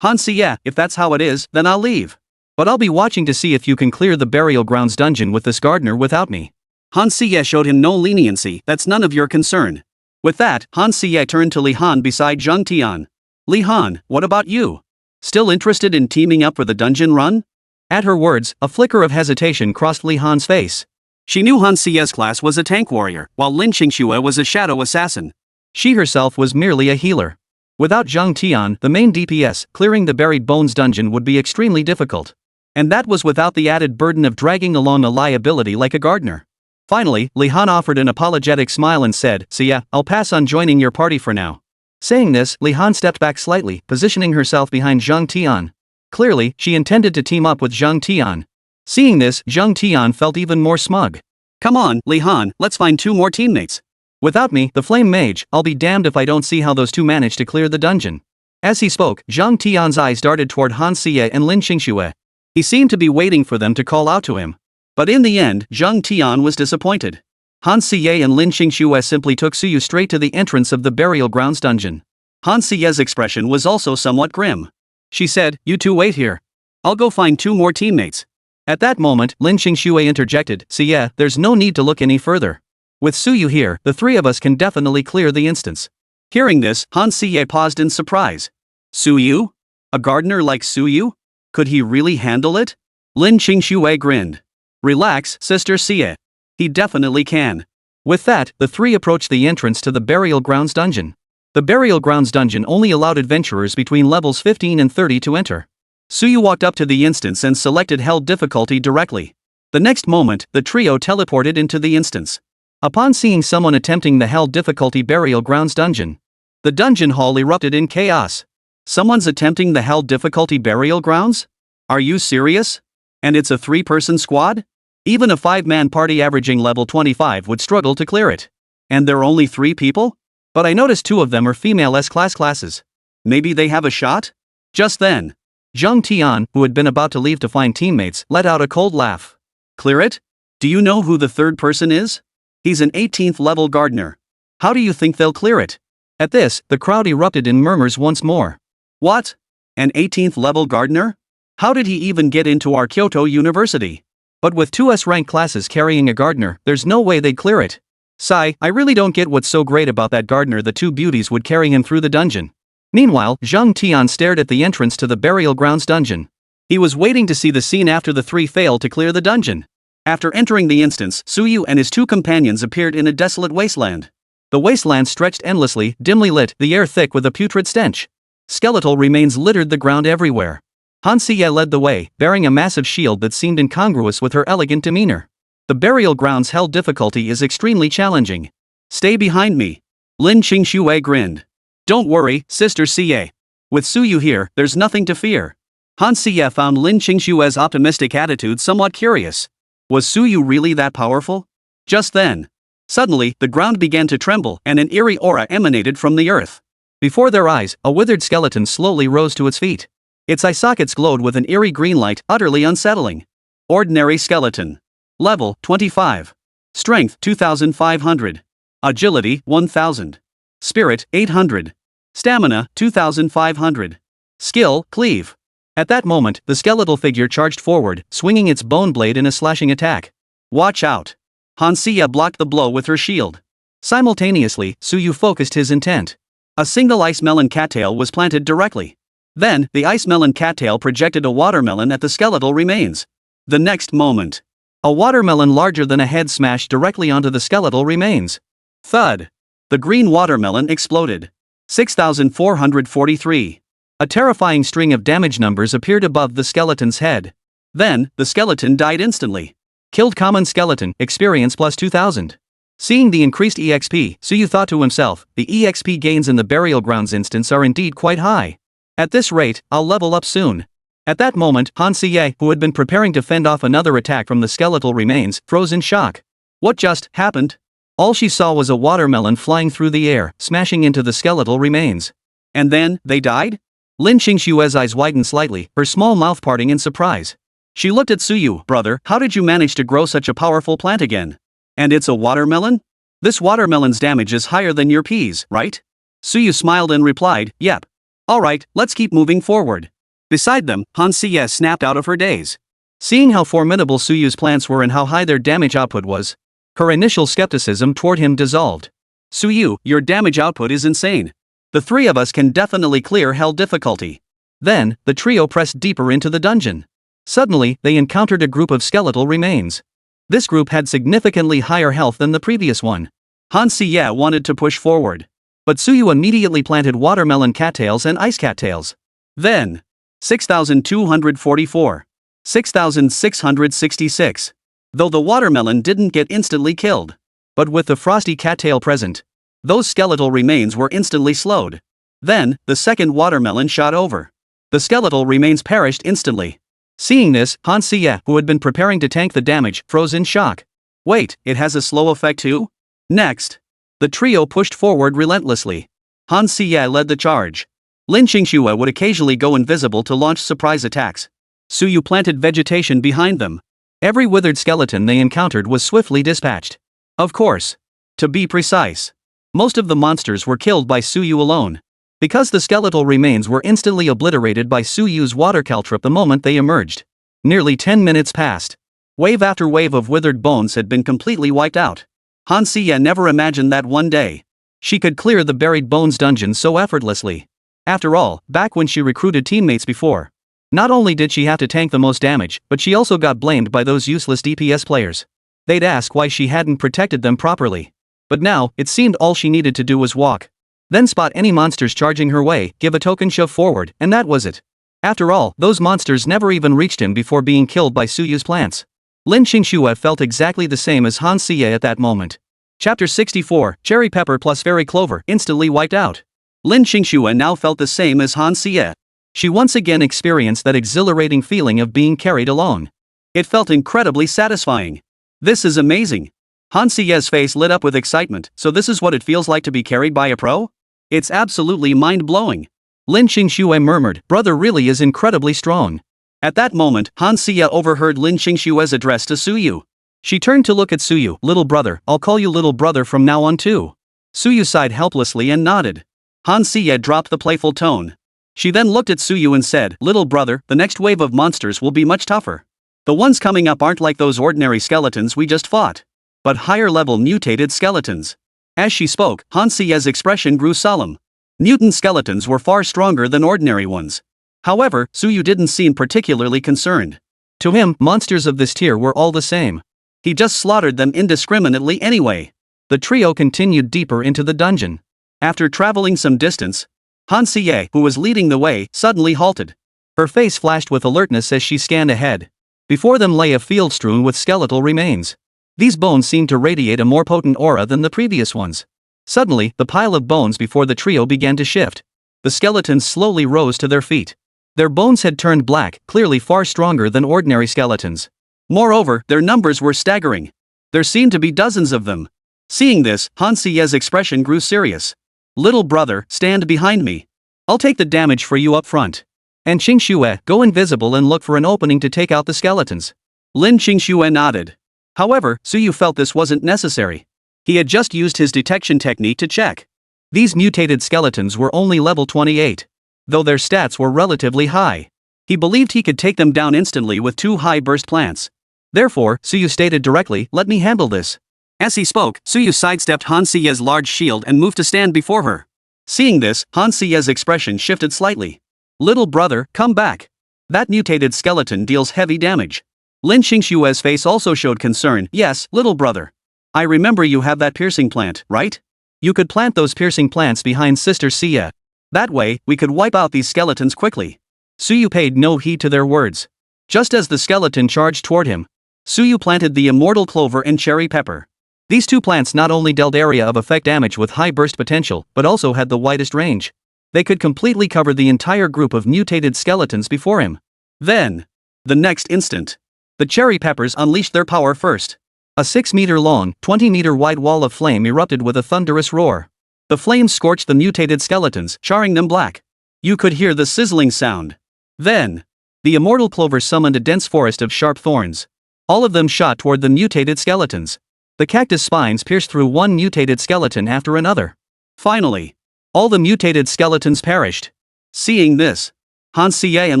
Xie, if that's how it is, then I'll leave. But I'll be watching to see if you can clear the burial grounds dungeon with this gardener without me. Han Xie showed him no leniency, "That's none of your concern." With that, Han Xie turned to Li Han beside Zhang Tian. "Li Han, what about you? Still interested in teaming up for the dungeon run?" At her words, a flicker of hesitation crossed Li Han's face. She knew Han Xie's class was a tank warrior, while Lin Xingxue was a shadow assassin. She herself was merely a healer. Without Zhang Tian, the main DPS, clearing the buried bones dungeon would be extremely difficult. And that was without the added burden of dragging along a liability like a gardener. Finally, Li Han offered an apologetic smile and said, "Xie, I'll pass on joining your party for now." Saying this, Li Han stepped back slightly, positioning herself behind Zhang Tian. Clearly, she intended to team up with Zhang Tian. Seeing this, Zhang Tian felt even more smug. "Come on, Li Han, let's find two more teammates. Without me, the Flame Mage, I'll be damned if I don't see how those two manage to clear the dungeon." As he spoke, Zhang Tian's eyes darted toward Han Xie and Lin Xingxue. He seemed to be waiting for them to call out to him. But in the end, Zhang Tian was disappointed. Han Xie and Lin Xingxue simply took Suyu straight to the entrance of the burial grounds dungeon. Han Xie's expression was also somewhat grim. She said, "You two wait here. I'll go find two more teammates." At that moment, Lin Xingxue interjected, "Xie, there's no need to look any further. With Suyu here, the three of us can definitely clear the instance." Hearing this, Han Xie paused in surprise. Suyu? A gardener like Suyu? Could he really handle it? Lin Xingxue grinned. "Relax, Sister Xie. He definitely can." With that, the three approached the entrance to the burial grounds dungeon. The burial grounds dungeon only allowed adventurers between levels 15 and 30 to enter. Suyu walked up to the instance and selected Hell difficulty directly. The next moment, the trio teleported into the instance. Upon seeing someone attempting the Hell difficulty burial grounds dungeon, the dungeon hall erupted in chaos. Someone's attempting the Hell difficulty burial grounds? Are you serious? And it's a 3-person squad? Even a 5-man party averaging level 25 would struggle to clear it. And there are only 3 people? But I noticed 2 of them are female S-class classes. Maybe they have a shot? Just then, Zhang Tian, who had been about to leave to find teammates, let out a cold laugh. "Clear it? Do you know who the 3rd person is? He's an 18th level gardener. How do you think they'll clear it?" At this, the crowd erupted in murmurs once more. "What? An 18th level gardener? How did he even get into our Kyoto University? But with 2 S-rank classes carrying a gardener, there's no way they'd clear it. Sigh, I really don't get what's so great about that gardener the 2 beauties would carry him through the dungeon." Meanwhile, Zhang Tian stared at the entrance to the burial grounds dungeon. He was waiting to see the scene after the three failed to clear the dungeon. After entering the instance, Suyu and his two companions appeared in a desolate wasteland. The wasteland stretched endlessly, dimly lit, the air thick with a putrid stench. Skeletal remains littered the ground everywhere. Han Siye led the way, bearing a massive shield that seemed incongruous with her elegant demeanor. The burial grounds' hell difficulty is extremely challenging. Stay behind me. Lin Qingxue grinned. Don't worry, Sister Siye. With Suyu here, there's nothing to fear. Han Siye found Lin Qingxue's optimistic attitude somewhat curious. Was Suyu really that powerful? Just then. Suddenly, the ground began to tremble and an eerie aura emanated from the earth. Before their eyes, a withered skeleton slowly rose to its feet. Its eye sockets glowed with an eerie green light, utterly unsettling. Ordinary skeleton. Level 25. Strength 2500. Agility 1000. Spirit 800. Stamina 2500. Skill Cleave. At that moment, the skeletal figure charged forward, swinging its bone blade in a slashing attack. Watch out. Han Siye blocked the blow with her shield. Simultaneously, Suyu focused his intent. A single ice melon cattail was planted directly. Then, the ice melon cattail projected a watermelon at the skeletal remains. The next moment, a watermelon larger than a head smashed directly onto the skeletal remains. Thud. The green watermelon exploded. 6,443. A terrifying string of damage numbers appeared above the skeleton's head. Then, the skeleton died instantly. Killed common skeleton, experience plus 2,000. Seeing the increased EXP, Suyu thought to himself, the EXP gains in the burial grounds instance are indeed quite high. At this rate, I'll level up soon. At that moment, Han Siye, who had been preparing to fend off another attack from the skeletal remains, froze in shock. What just happened? All she saw was a watermelon flying through the air, smashing into the skeletal remains. And then, they died? Lin Qingxue's eyes widened slightly, her small mouth parting in surprise. She looked at Suyu. Brother, how did you manage to grow such a powerful plant again? And it's a watermelon? This watermelon's damage is higher than your peas, right? Suyu smiled and replied, yep. Alright, let's keep moving forward. Beside them, Han Siye snapped out of her daze. Seeing how formidable Suyu's plants were and how high their damage output was, her initial skepticism toward him dissolved. Suyu, your damage output is insane. The three of us can definitely clear hell difficulty. Then, the trio pressed deeper into the dungeon. Suddenly, they encountered a group of skeletal remains. This group had significantly higher health than the previous one. Han Siye wanted to push forward. But Suyu immediately planted watermelon cattails and ice cattails. Then, 6,244. 6,666. Though the watermelon didn't get instantly killed. But with the frosty cattail present, those skeletal remains were instantly slowed. Then, the second watermelon shot over. The skeletal remains perished instantly. Seeing this, Han Siye, who had been preparing to tank the damage, froze in shock. Wait, it has a slow effect too? Next. The trio pushed forward relentlessly. Han Siye led the charge. Lin Qingxue would occasionally go invisible to launch surprise attacks. Suyu planted vegetation behind them. Every withered skeleton they encountered was swiftly dispatched. Of course. To be precise. Most of the monsters were killed by Suyu alone. Because the skeletal remains were instantly obliterated by Suyu's water caltrip the moment they emerged. Nearly 10 minutes passed. Wave after wave of withered bones had been completely wiped out. Han Siye never imagined that one day she could clear the buried bones dungeon so effortlessly. After all, back when she recruited teammates before, not only did she have to tank the most damage, but she also got blamed by those useless DPS players. They'd ask why she hadn't protected them properly. But now, it seemed all she needed to do was walk. Then spot any monsters charging her way, give a token shove forward, and that was it. After all, those monsters never even reached him before being killed by Suyu's plants. Lin Qingxue felt exactly the same as Han Siye at that moment. Chapter 64, Cherry Pepper plus Fairy Clover, instantly wiped out. Lin Qingxue now felt the same as Han Siye. She once again experienced that exhilarating feeling of being carried along. It felt incredibly satisfying. This is amazing. Han Siye's face lit up with excitement. So this is what it feels like to be carried by a pro? It's absolutely mind-blowing. Lin Qingxue murmured, brother really is incredibly strong. At that moment, Han Siye overheard Lin Qingxue's address to Suyu. She turned to look at Suyu. Little brother, I'll call you little brother from now on too. Suyu sighed helplessly and nodded. Han Siye dropped the playful tone. She then looked at Suyu and said, little brother, the next wave of monsters will be much tougher. The ones coming up aren't like those ordinary skeletons we just fought, but higher-level mutated skeletons. As she spoke, Han Siye's expression grew solemn. Mutant skeletons were far stronger than ordinary ones. However, Suyu didn't seem particularly concerned. To him, monsters of this tier were all the same. He just slaughtered them indiscriminately anyway. The trio continued deeper into the dungeon. After traveling some distance, Hansiye, who was leading the way, suddenly halted. Her face flashed with alertness as she scanned ahead. Before them lay a field strewn with skeletal remains. These bones seemed to radiate a more potent aura than the previous ones. Suddenly, the pile of bones before the trio began to shift. The skeletons slowly rose to their feet. Their bones had turned black, clearly far stronger than ordinary skeletons. Moreover, their numbers were staggering. There seemed to be dozens of them. Seeing this, Hansiye's expression grew serious. "Little brother, stand behind me. I'll take the damage for you up front. And Qingxue, go invisible and look for an opening to take out the skeletons." Lin Qingxue nodded. However, Suyu felt this wasn't necessary. He had just used his detection technique to check. These mutated skeletons were only level 28. Though their stats were relatively high. He believed he could take them down instantly with 2 high-burst plants. Therefore, Suyu stated directly, "Let me handle this." As he spoke, Suyu sidestepped Hansiye's large shield and moved to stand before her. Seeing this, Hansiye's expression shifted slightly. "Little brother, come back. That mutated skeleton deals heavy damage." Lin Qingshue's face also showed concern. "Yes, little brother. I remember you have that piercing plant, right? You could plant those piercing plants behind Sister Sia. That way, we could wipe out these skeletons quickly." Suyu paid no heed to their words. Just as the skeleton charged toward him, Suyu planted the immortal clover and cherry pepper. These 2 plants not only dealt area of effect damage with high burst potential, but also had the widest range. They could completely cover the entire group of mutated skeletons before him. Then, the next instant, the cherry peppers unleashed their power first. A 6-meter-long, 20-meter-wide wall of flame erupted with a thunderous roar. The flames scorched the mutated skeletons, charring them black. You could hear the sizzling sound. Then, the immortal clover summoned a dense forest of sharp thorns. All of them shot toward the mutated skeletons. The cactus spines pierced through one mutated skeleton after another. Finally, all the mutated skeletons perished. Seeing this, Hansiye and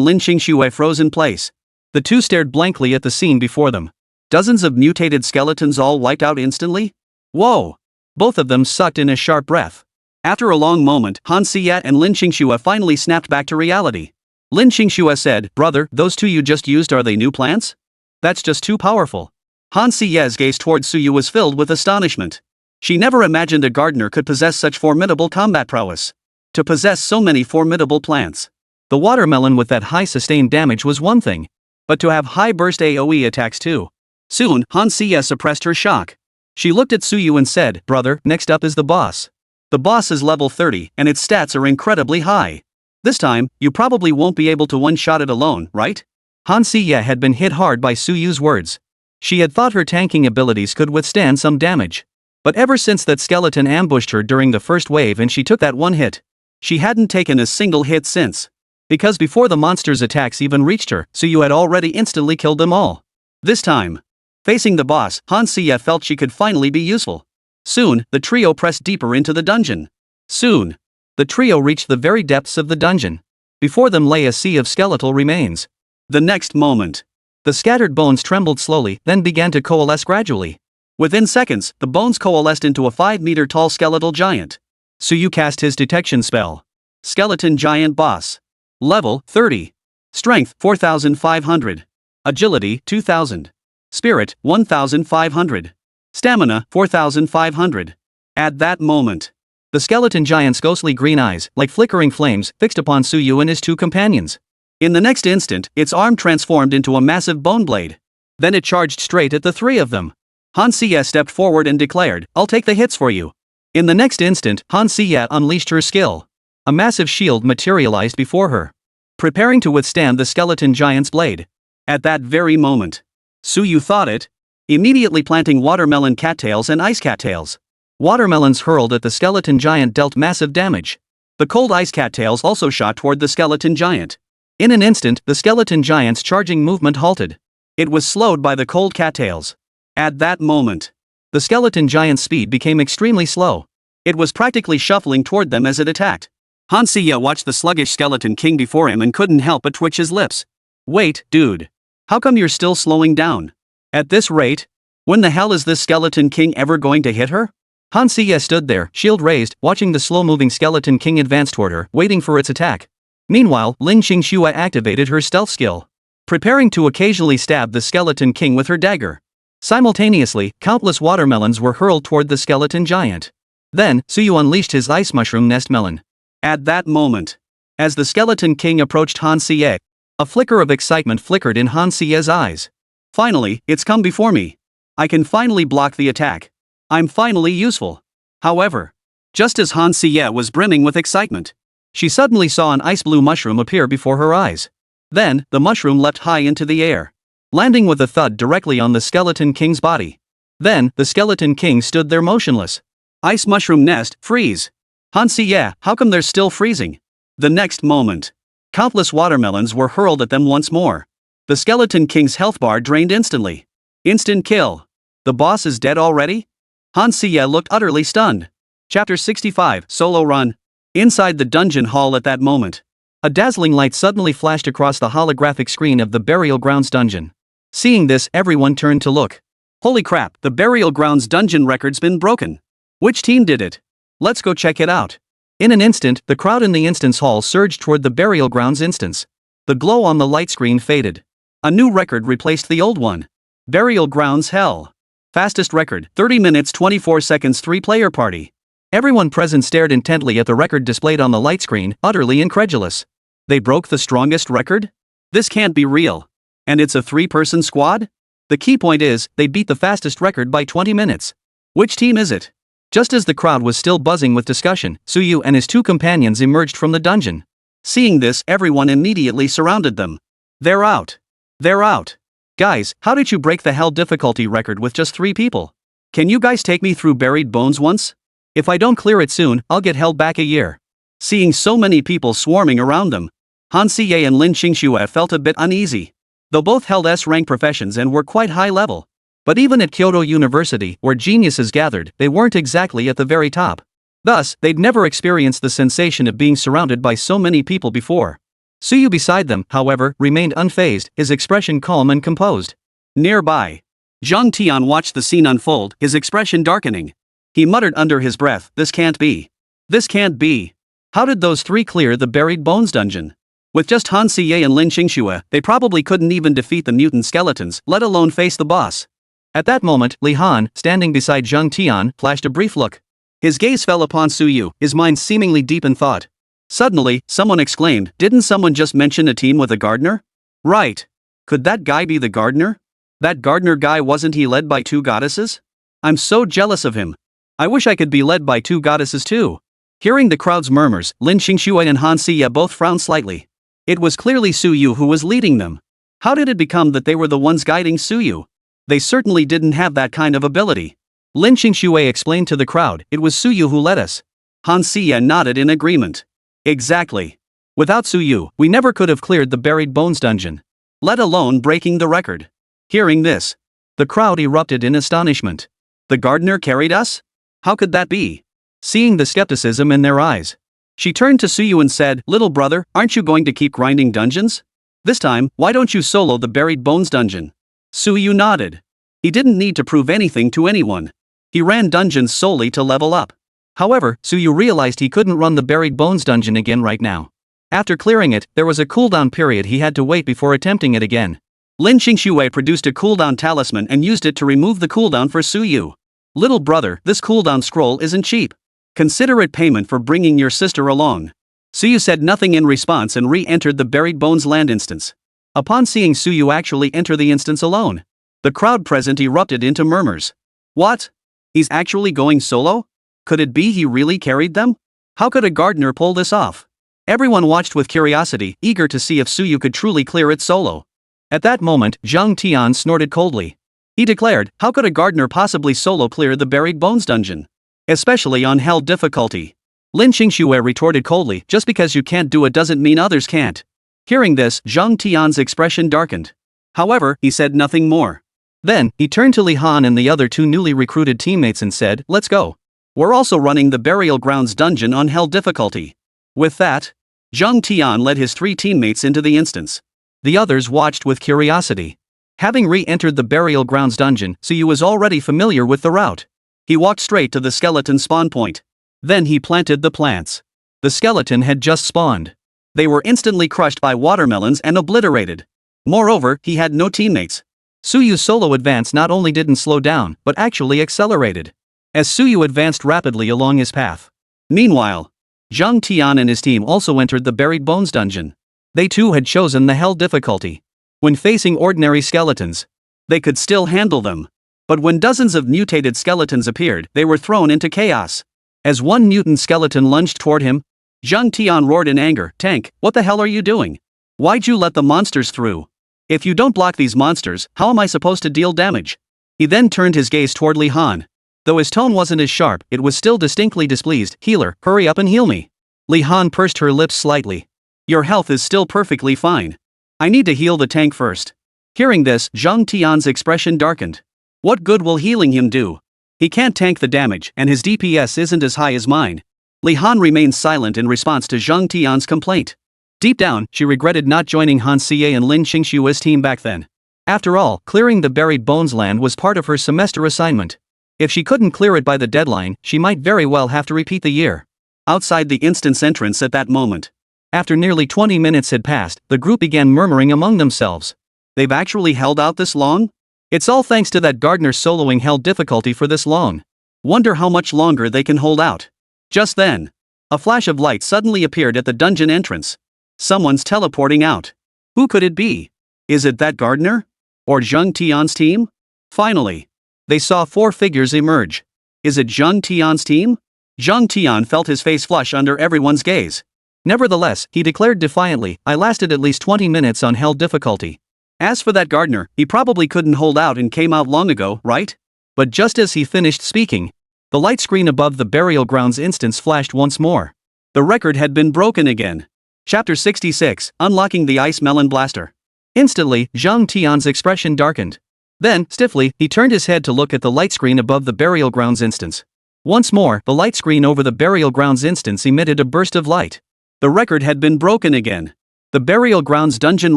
Lin Qingxue froze in place. The 2 stared blankly at the scene before them. Dozens of mutated skeletons all wiped out instantly? Whoa! Both of them sucked in a sharp breath. After a long moment, Hansiye and Lin Qingxue finally snapped back to reality. Lin Qingxue said, "Brother, those 2 you just used, are they new plants? That's just too powerful." Hansiye's gaze toward Suyu was filled with astonishment. She never imagined a gardener could possess such formidable combat prowess. To possess so many formidable plants. The watermelon with that high sustained damage was one thing. But to have high burst AoE attacks too. Soon, Hansiye suppressed her shock. She looked at Suyu and said, "Brother, next up is the boss. The boss is level 30, and its stats are incredibly high. This time, you probably won't be able to one-shot it alone, right?" Hansiye had been hit hard by Suyu's words. She had thought her tanking abilities could withstand some damage. But ever since that skeleton ambushed her during the first wave and she took that one hit, she hadn't taken a single hit since. Because before the monster's attacks even reached her, Suyu had already instantly killed them all. This time, facing the boss, Hansiye felt she could finally be useful. Soon, the trio pressed deeper into the dungeon. Soon, the trio reached the very depths of the dungeon. Before them lay a sea of skeletal remains. The next moment, the scattered bones trembled slowly, then began to coalesce gradually. Within seconds, the bones coalesced into a 5-meter-tall skeletal giant. Suyu cast his detection spell. Skeleton Giant Boss. Level 30. Strength 4,500. Agility 2,000. Spirit 1,500. Stamina 4,500. At that moment, the skeleton giant's ghostly green eyes, like flickering flames, fixed upon Suyu and his 2 companions. In the next instant, its arm transformed into a massive bone blade. Then it charged straight at the 3 of them. Hansiye stepped forward and declared, "I'll take the hits for you." In the next instant, Hansiye unleashed her skill. A massive shield materialized before her, preparing to withstand the skeleton giant's blade. At that very moment, Suyu thought it, immediately planting watermelon cattails and ice cattails. Watermelons hurled at the skeleton giant dealt massive damage. The cold ice cattails also shot toward the skeleton giant. In an instant, the skeleton giant's charging movement halted. It was slowed by the cold cattails. At that moment, the skeleton giant's speed became extremely slow. It was practically shuffling toward them as it attacked. Hansiye watched the sluggish skeleton king before him and couldn't help but twitch his lips. "Wait, dude. How come you're still slowing down? At this rate, when the hell is this skeleton king ever going to hit her?" Han Siye stood there, shield raised, watching the slow-moving skeleton king advance toward her, waiting for its attack. Meanwhile, Lin Qingxue activated her stealth skill, preparing to occasionally stab the skeleton king with her dagger. Simultaneously, countless watermelons were hurled toward the skeleton giant. Then, Suyu unleashed his ice mushroom nest melon. At that moment, as the skeleton king approached Han Siye, a flicker of excitement flickered in Han Siye's eyes. Finally, it's come before me. I can finally block the attack. I'm finally useful. However, just as Han Siye was brimming with excitement, she suddenly saw an ice blue mushroom appear before her eyes. Then, the mushroom leapt high into the air, landing with a thud directly on the skeleton king's body. Then, the skeleton king stood there motionless. Ice mushroom nest, freeze. Han Siye, how come they're still freezing? The next moment, countless watermelons were hurled at them once more. The skeleton king's health bar drained instantly. Instant kill. The boss is dead already? Han Siye looked utterly stunned. Chapter 65, Solo Run. Inside the dungeon hall at that moment, a dazzling light suddenly flashed across the holographic screen of the Burial Grounds dungeon. Seeing this, everyone turned to look. Holy crap, the Burial Grounds dungeon record's been broken. Which team did it? Let's go check it out. In an instant, the crowd in the instance hall surged toward the Burial Grounds instance. The glow on the light screen faded. A new record replaced the old one. Burial Grounds Hell. Fastest record, 30 minutes 24 seconds 3-player party. Everyone present stared intently at the record displayed on the light screen, utterly incredulous. They broke the strongest record? This can't be real. And it's a 3-person squad? The key point is, they beat the fastest record by 20 minutes. Which team is it? Just as the crowd was still buzzing with discussion, Suyu and his 2 companions emerged from the dungeon. Seeing this, everyone immediately surrounded them. They're out. They're out. Guys, how did you break the hell difficulty record with just 3 people? Can you guys take me through Buried Bones once? If I don't clear it soon, I'll get held back a year. Seeing so many people swarming around them, Han Siye and Lin Qingxue felt a bit uneasy. Though both held S-rank professions and were quite high level. But even at Kyoto University, where geniuses gathered, they weren't exactly at the very top. Thus, they'd never experienced the sensation of being surrounded by so many people before. Suyu beside them, however, remained unfazed, his expression calm and composed. Nearby, Zhang Tian watched the scene unfold, his expression darkening. He muttered under his breath, "This can't be. This can't be. How did those 3 clear the Buried Bones dungeon? With just Han Siye and Lin Qingxue, they probably couldn't even defeat the mutant skeletons, let alone face the boss." At that moment, Li Han, standing beside Zhang Tian, flashed a brief look. His gaze fell upon Suyu, his mind seemingly deep in thought. Suddenly, someone exclaimed, "Didn't someone just mention a team with a gardener?" Right. Could that guy be the gardener? That gardener guy, wasn't he led by 2 goddesses? I'm so jealous of him. I wish I could be led by 2 goddesses too. Hearing the crowd's murmurs, Lin Qingxue and Han Siye both frowned slightly. It was clearly Suyu who was leading them. How did it become that they were the ones guiding Suyu? They certainly didn't have that kind of ability. Lin Qingxue explained to the crowd, "It was Suyu who led us." Han Siye nodded in agreement. Exactly. Without Suyu, we never could have cleared the Buried Bones dungeon, let alone breaking the record. Hearing this, the crowd erupted in astonishment. The gardener carried us? How could that be? Seeing the skepticism in their eyes, she turned to Suyu and said, "Little brother, aren't you going to keep grinding dungeons? This time, why don't you solo the Buried Bones dungeon?" Suyu nodded. He didn't need to prove anything to anyone. He ran dungeons solely to level up. However, Suyu realized he couldn't run the Buried Bones dungeon again right now. After clearing it, there was a cooldown period he had to wait before attempting it again. Lin Qingxue produced a cooldown talisman and used it to remove the cooldown for Suyu. "Little brother, this cooldown scroll isn't cheap. Consider it payment for bringing your sister along." Suyu said nothing in response and re-entered the Buried Bones land instance. Upon seeing Suyu actually enter the instance alone, the crowd present erupted into murmurs. What? He's actually going solo? Could it be he really carried them? How could a gardener pull this off? Everyone watched with curiosity, eager to see if Suyu could truly clear it solo. At that moment, Zhang Tian snorted coldly. He declared, "How could a gardener possibly solo clear the Buried Bones dungeon? Especially on hell difficulty." Lin Qingxue retorted coldly, "Just because you can't do it doesn't mean others can't." Hearing this, Zhang Tian's expression darkened. However, he said nothing more. Then, he turned to Li Han and the other 2 newly recruited teammates and said, "Let's go. We're also running the Burial Grounds dungeon on hell difficulty." With that, Zhang Tian led his 3 teammates into the instance. The others watched with curiosity. Having re-entered the Burial Grounds dungeon, Suyu was already familiar with the route. He walked straight to the skeleton spawn point. Then he planted the plants. The skeleton had just spawned. They were instantly crushed by watermelons and obliterated. Moreover, he had no teammates. Suyu's solo advance not only didn't slow down, but actually accelerated. As Suyu advanced rapidly along his path. Meanwhile, Zhang Tian and his team also entered the Buried Bones dungeon. They too had chosen the Hell difficulty. When facing ordinary skeletons, they could still handle them. But when dozens of mutated skeletons appeared, they were thrown into chaos. As one mutant skeleton lunged toward him, Zhang Tian roared in anger, "Tank, what the hell are you doing? Why'd you let the monsters through? If you don't block these monsters, how am I supposed to deal damage?" He then turned his gaze toward Li Han. Though his tone wasn't as sharp, it was still distinctly displeased. "Healer, hurry up and heal me." Li Han pursed her lips slightly. "Your health is still perfectly fine. I need to heal the tank first." Hearing this, Zhang Tian's expression darkened. What good will healing him do? He can't tank the damage, and his DPS isn't as high as mine. Li Han remained silent in response to Zhang Tian's complaint. Deep down, she regretted not joining Han Xie and Lin Qingshua's team back then. After all, clearing the Buried Bones land was part of her semester assignment. If she couldn't clear it by the deadline, she might very well have to repeat the year. Outside the instance entrance at that moment. After nearly 20 minutes had passed, the group began murmuring among themselves. They've actually held out this long? It's all thanks to that gardener soloing Hell difficulty for this long. Wonder how much longer they can hold out. Just then, a flash of light suddenly appeared at the dungeon entrance. Someone's teleporting out. Who could it be? Is it that gardener? Or Zhang Tian's team? Finally, they saw 4 figures emerge. Is it Zhang Tian's team? Zhang Tian felt his face flush under everyone's gaze. Nevertheless, he declared defiantly, "I lasted at least 20 minutes on Hell difficulty. As for that gardener, he probably couldn't hold out and came out long ago, right?" But just as he finished speaking, the light screen above the burial grounds instance flashed once more. The record had been broken again. Chapter 66, Unlocking the Ice Melon Blaster. Instantly, Zhang Tian's expression darkened. Then, stiffly, he turned his head to look at the light screen above the burial grounds instance. Once more, the light screen over the burial grounds instance emitted a burst of light. The record had been broken again. The burial grounds dungeon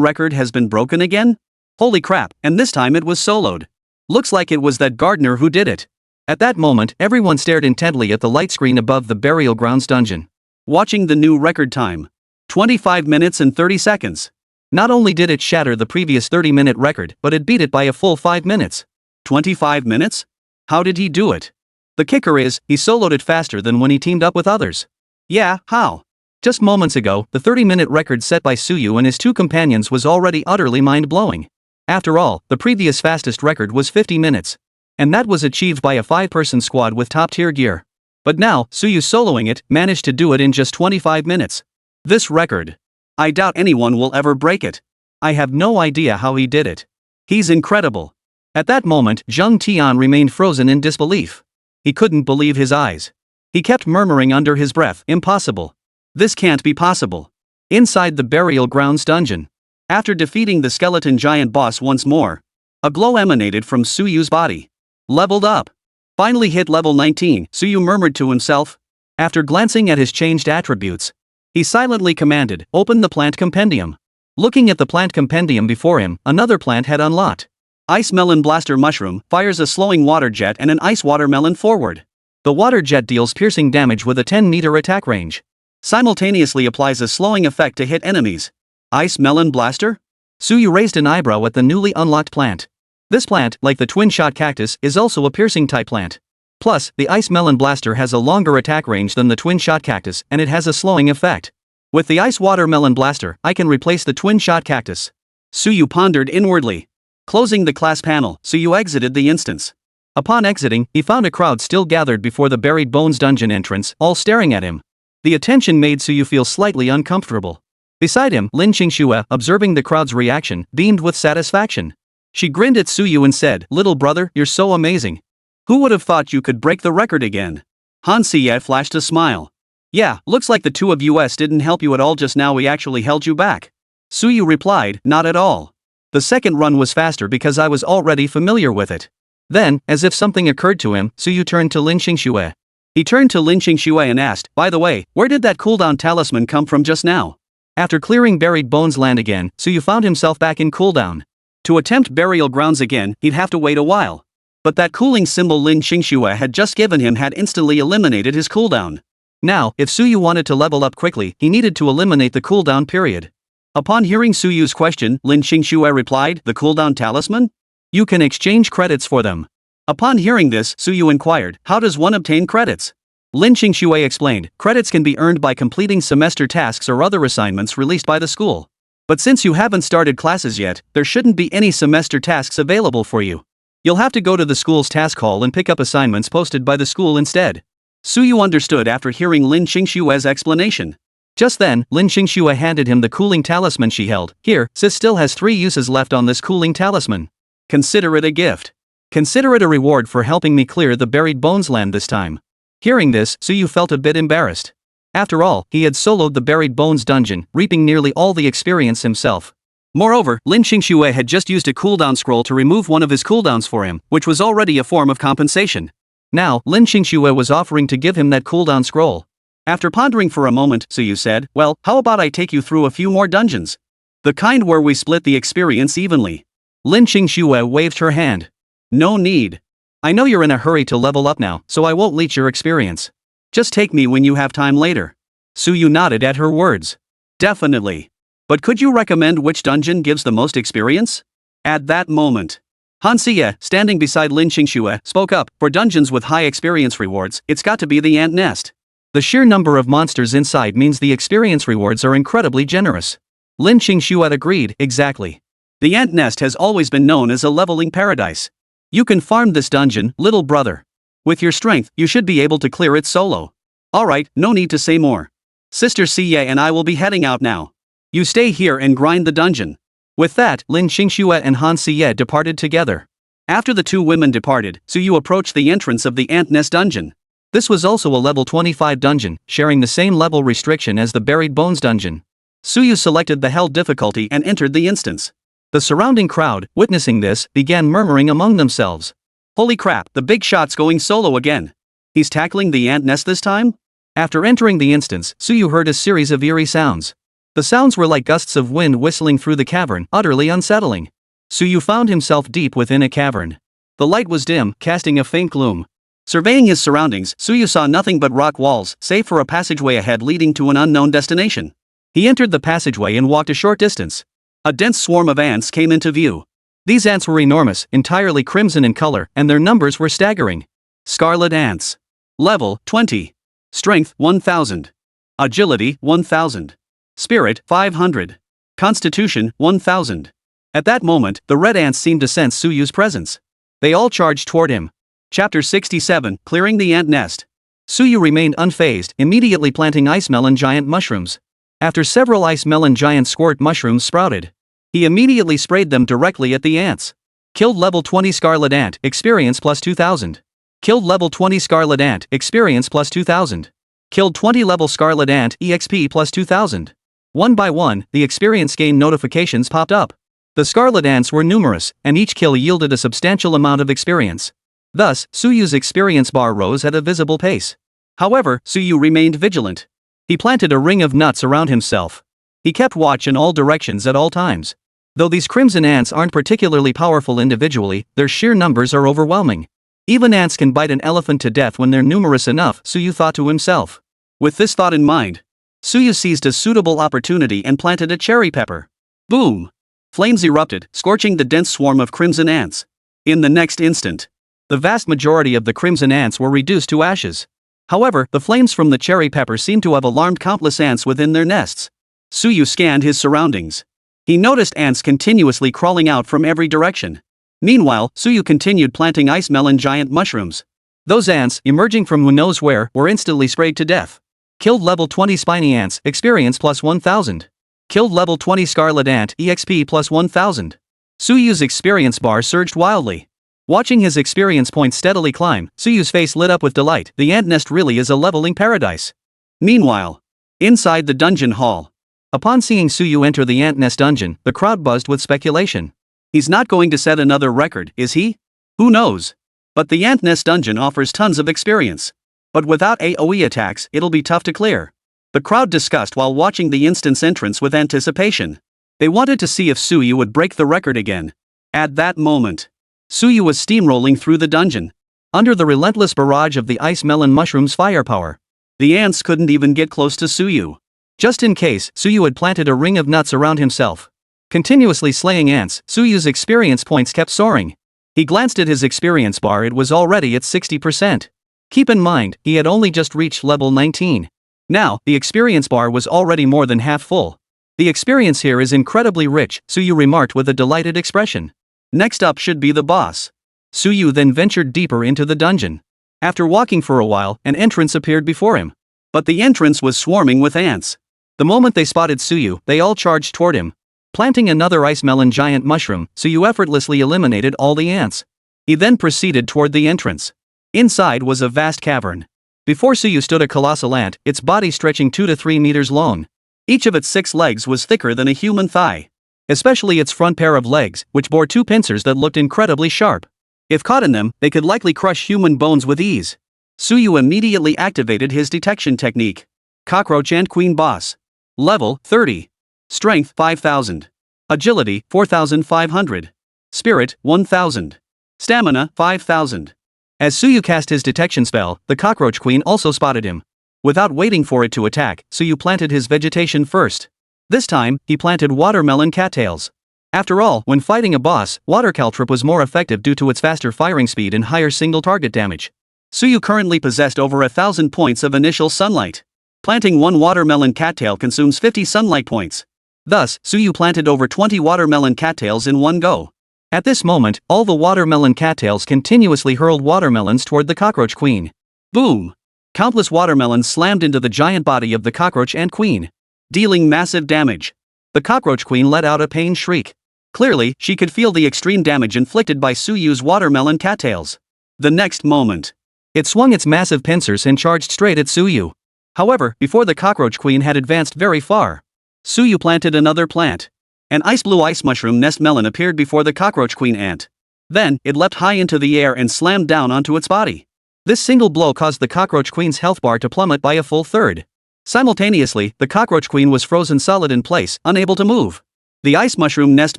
record has been broken again? Holy crap, and this time it was soloed. Looks like it was that gardener who did it. At that moment, everyone stared intently at the light screen above the burial grounds dungeon. Watching the new record time. 25 minutes and 30 seconds. Not only did it shatter the previous 30-minute record, but it beat it by a full 5 minutes. 25 minutes? How did he do it? The kicker is, he soloed it faster than when he teamed up with others. Yeah, how? Just moments ago, the 30-minute record set by Suyu and his 2 companions was already utterly mind-blowing. After all, the previous fastest record was 50 minutes. And that was achieved by a 5-person squad with top-tier gear. But now, Suyu soloing it, managed to do it in just 25 minutes. This record. I doubt anyone will ever break it. I have no idea how he did it. He's incredible. At that moment, Zhang Tian remained frozen in disbelief. He couldn't believe his eyes. He kept murmuring under his breath, "Impossible. This can't be possible." Inside the burial grounds dungeon. After defeating the skeleton giant boss once more, a glow emanated from Suyu's body. Leveled up. Finally hit level 19, Suyu murmured to himself. After glancing at his changed attributes, he silently commanded, "Open the plant compendium." Looking at the plant compendium before him, another plant had unlocked. Ice Melon Blaster Mushroom fires a slowing water jet and an ice watermelon forward. The water jet deals piercing damage with a 10-meter attack range. Simultaneously applies a slowing effect to hit enemies. Ice Melon Blaster? Suyu raised an eyebrow at the newly unlocked plant. This plant, like the twin-shot cactus, is also a piercing-type plant. Plus, the Ice Melon Blaster has a longer attack range than the twin-shot cactus, and it has a slowing effect. With the Ice Watermelon Blaster, I can replace the twin-shot cactus. Suyu pondered inwardly. Closing the class panel, Suyu exited the instance. Upon exiting, he found a crowd still gathered before the Buried Bones dungeon entrance, all staring at him. The attention made Suyu feel slightly uncomfortable. Beside him, Lin Qingxue, observing the crowd's reaction, beamed with satisfaction. She grinned at Suyu and said, "Little brother, you're so amazing. Who would have thought you could break the record again?" Han Xie flashed a smile. "Yeah, looks like the 2 of us didn't help you at all just now, we actually held you back." Suyu replied, "Not at all. The second run was faster because I was already familiar with it." Then, as if something occurred to him, Suyu turned to Lin Qingxue. He turned to Lin Qingxue and asked, "By the way, where did that cooldown talisman come from just now?" After clearing Buried Bones land again, Suyu found himself back in cooldown. To attempt burial grounds again, he'd have to wait a while. But that cooling symbol Lin Xingxue had just given him had instantly eliminated his cooldown. Now, if Suyu wanted to level up quickly, he needed to eliminate the cooldown period. Upon hearing Suyu's question, Lin Xingxue replied, "The cooldown talisman? You can exchange credits for them." Upon hearing this, Suyu inquired, "How does one obtain credits?" Lin Xingxue explained, "Credits can be earned by completing semester tasks or other assignments released by the school. But since you haven't started classes yet, there shouldn't be any semester tasks available for you. You'll have to go to the school's task hall and pick up assignments posted by the school instead." Suyu understood after hearing Lin Xingxue's explanation. Just then, Lin Xingxue handed him the cooling talisman she held. "Here, sis still has 3 uses left on this cooling talisman. Consider it a gift. Consider it a reward for helping me clear the buried bones land this time." Hearing this, Suyu felt a bit embarrassed. After all, he had soloed the buried bones dungeon, reaping nearly all the experience himself. Moreover, Lin Xingxue had just used a cooldown scroll to remove one of his cooldowns for him, which was already a form of compensation. Now, Lin Xingxue was offering to give him that cooldown scroll. After pondering for a moment, Suyu said, "Well, how about I take you through a few more dungeons? The kind where we split the experience evenly." Lin Xingxue waved her hand. "No need. I know you're in a hurry to level up now, so I won't leech your experience. Just take me when you have time later." Suyu nodded at her words. "Definitely. But could you recommend which dungeon gives the most experience?" At that moment, Han Siye, standing beside Lin Xingxue, spoke up, "For dungeons with high experience rewards, it's got to be the ant nest. The sheer number of monsters inside means the experience rewards are incredibly generous." Lin Xingxue agreed, "Exactly. The ant nest has always been known as a leveling paradise. You can farm this dungeon, little brother. With your strength, you should be able to clear it solo. Alright, no need to say more. Sister Siye and I will be heading out now. You stay here and grind the dungeon." With that, Lin Xingxue and Han Siye departed together. After the 2 women departed, Suyu approached the entrance of the ant nest dungeon. This was also a level 25 dungeon, sharing the same level restriction as the buried bones dungeon. Suyu selected the hell difficulty and entered the instance. The surrounding crowd, witnessing this, began murmuring among themselves. "Holy crap, the big shot's going solo again. He's tackling the ant nest this time?" After entering the instance, Suyu heard a series of eerie sounds. The sounds were like gusts of wind whistling through the cavern, utterly unsettling. Suyu found himself deep within a cavern. The light was dim, casting a faint gloom. Surveying his surroundings, Suyu saw nothing but rock walls, save for a passageway ahead leading to an unknown destination. He entered the passageway and walked a short distance. A dense swarm of ants came into view. These ants were enormous, entirely crimson in color, and their numbers were staggering. Scarlet ants. Level 20. Strength 1000. Agility 1000. Spirit 500. Constitution 1000. At that moment, the red ants seemed to sense Suyu's presence. They all charged toward him. Chapter 67, Clearing the Ant Nest. Suyu remained unfazed, immediately planting ice melon giant mushrooms. After several ice melon giant squirt mushrooms sprouted, he immediately sprayed them directly at the ants. Killed level 20 scarlet ant, experience plus 2000. Killed level 20 scarlet ant, experience plus 2000. Killed 20 level scarlet ant, exp plus 2000. One by one, the experience gain notifications popped up. The scarlet ants were numerous, and each kill yielded a substantial amount of experience. Thus, Suyu's experience bar rose at a visible pace. However, Suyu remained vigilant. He planted a ring of nuts around himself. He kept watch in all directions at all times. Though these crimson ants aren't particularly powerful individually, their sheer numbers are overwhelming. Even ants can bite an elephant to death when they're numerous enough, Suyu thought to himself. With this thought in mind, Suyu seized a suitable opportunity and planted a cherry pepper. Boom! Flames erupted, scorching the dense swarm of crimson ants. In the next instant, the vast majority of the crimson ants were reduced to ashes. However, the flames from the cherry pepper seemed to have alarmed countless ants within their nests. Suyu scanned his surroundings. He noticed ants continuously crawling out from every direction. Meanwhile, Suyu continued planting ice melon giant mushrooms. Those ants, emerging from who knows where, were instantly sprayed to death. Killed level 20 spiny ants, experience plus 1000. Killed level 20 scarlet ant, exp plus 1000. Suyu's experience bar surged wildly. Watching his experience points steadily climb, Suyu's face lit up with delight. The ant nest really is a leveling paradise. Meanwhile, inside the dungeon hall. Upon seeing Suyu enter the ant nest dungeon, the crowd buzzed with speculation. He's not going to set another record, is he? Who knows? But the ant nest dungeon offers tons of experience. But without AoE attacks, it'll be tough to clear. The crowd discussed while watching the instance entrance with anticipation. They wanted to see if Suyu would break the record again. At that moment, Suyu was steamrolling through the dungeon, under the relentless barrage of the ice melon mushroom's firepower. The ants couldn't even get close to Suyu. Just in case, Suyu had planted a ring of nuts around himself. Continuously slaying ants, Suyu's experience points kept soaring. He glanced at his experience bar, it was already at 60%. Keep in mind, he had only just reached level 19. Now, the experience bar was already more than half full. The experience here is incredibly rich, Suyu remarked with a delighted expression. Next up should be the boss. Suyu then ventured deeper into the dungeon. After walking for a while, an entrance appeared before him. But the entrance was swarming with ants. The moment they spotted Suyu, they all charged toward him. Planting another ice melon giant mushroom, Suyu effortlessly eliminated all the ants. He then proceeded toward the entrance. Inside was a vast cavern. Before Suyu stood a colossal ant, its body stretching 2 to 3 meters long. Each of its 6 legs was thicker than a human thigh. Especially its front pair of legs, which bore 2 pincers that looked incredibly sharp. If caught in them, they could likely crush human bones with ease. Suyu immediately activated his detection technique. Cockroach Ant Queen Boss. Level 30. Strength 5000. Agility 4500. Spirit 1000. Stamina 5000. As Suyu cast his detection spell, the Cockroach Queen also spotted him. Without waiting for it to attack, Suyu planted his vegetation first. This time, he planted watermelon cattails. After all, when fighting a boss, water caltrip was more effective due to its faster firing speed and higher single target damage. Suyu currently possessed over 1,000 points of initial sunlight. Planting 1 watermelon cattail consumes 50 sunlight points. Thus, Suyu planted over 20 watermelon cattails in one go. At this moment, all the watermelon cattails continuously hurled watermelons toward the Cockroach Queen. Boom! Countless watermelons slammed into the giant body of the Cockroach Ant Queen, dealing massive damage. The Cockroach Queen let out a pained shriek. Clearly, she could feel the extreme damage inflicted by Suyu's watermelon cattails. The next moment, it swung its massive pincers and charged straight at Suyu. However, before the Cockroach Queen had advanced very far, Suyu planted another plant. An ice blue ice mushroom nest melon appeared before the Cockroach Queen ant. Then, it leapt high into the air and slammed down onto its body. This single blow caused the Cockroach Queen's health bar to plummet by a full third. Simultaneously, the Cockroach Queen was frozen solid in place, unable to move. The ice mushroom nest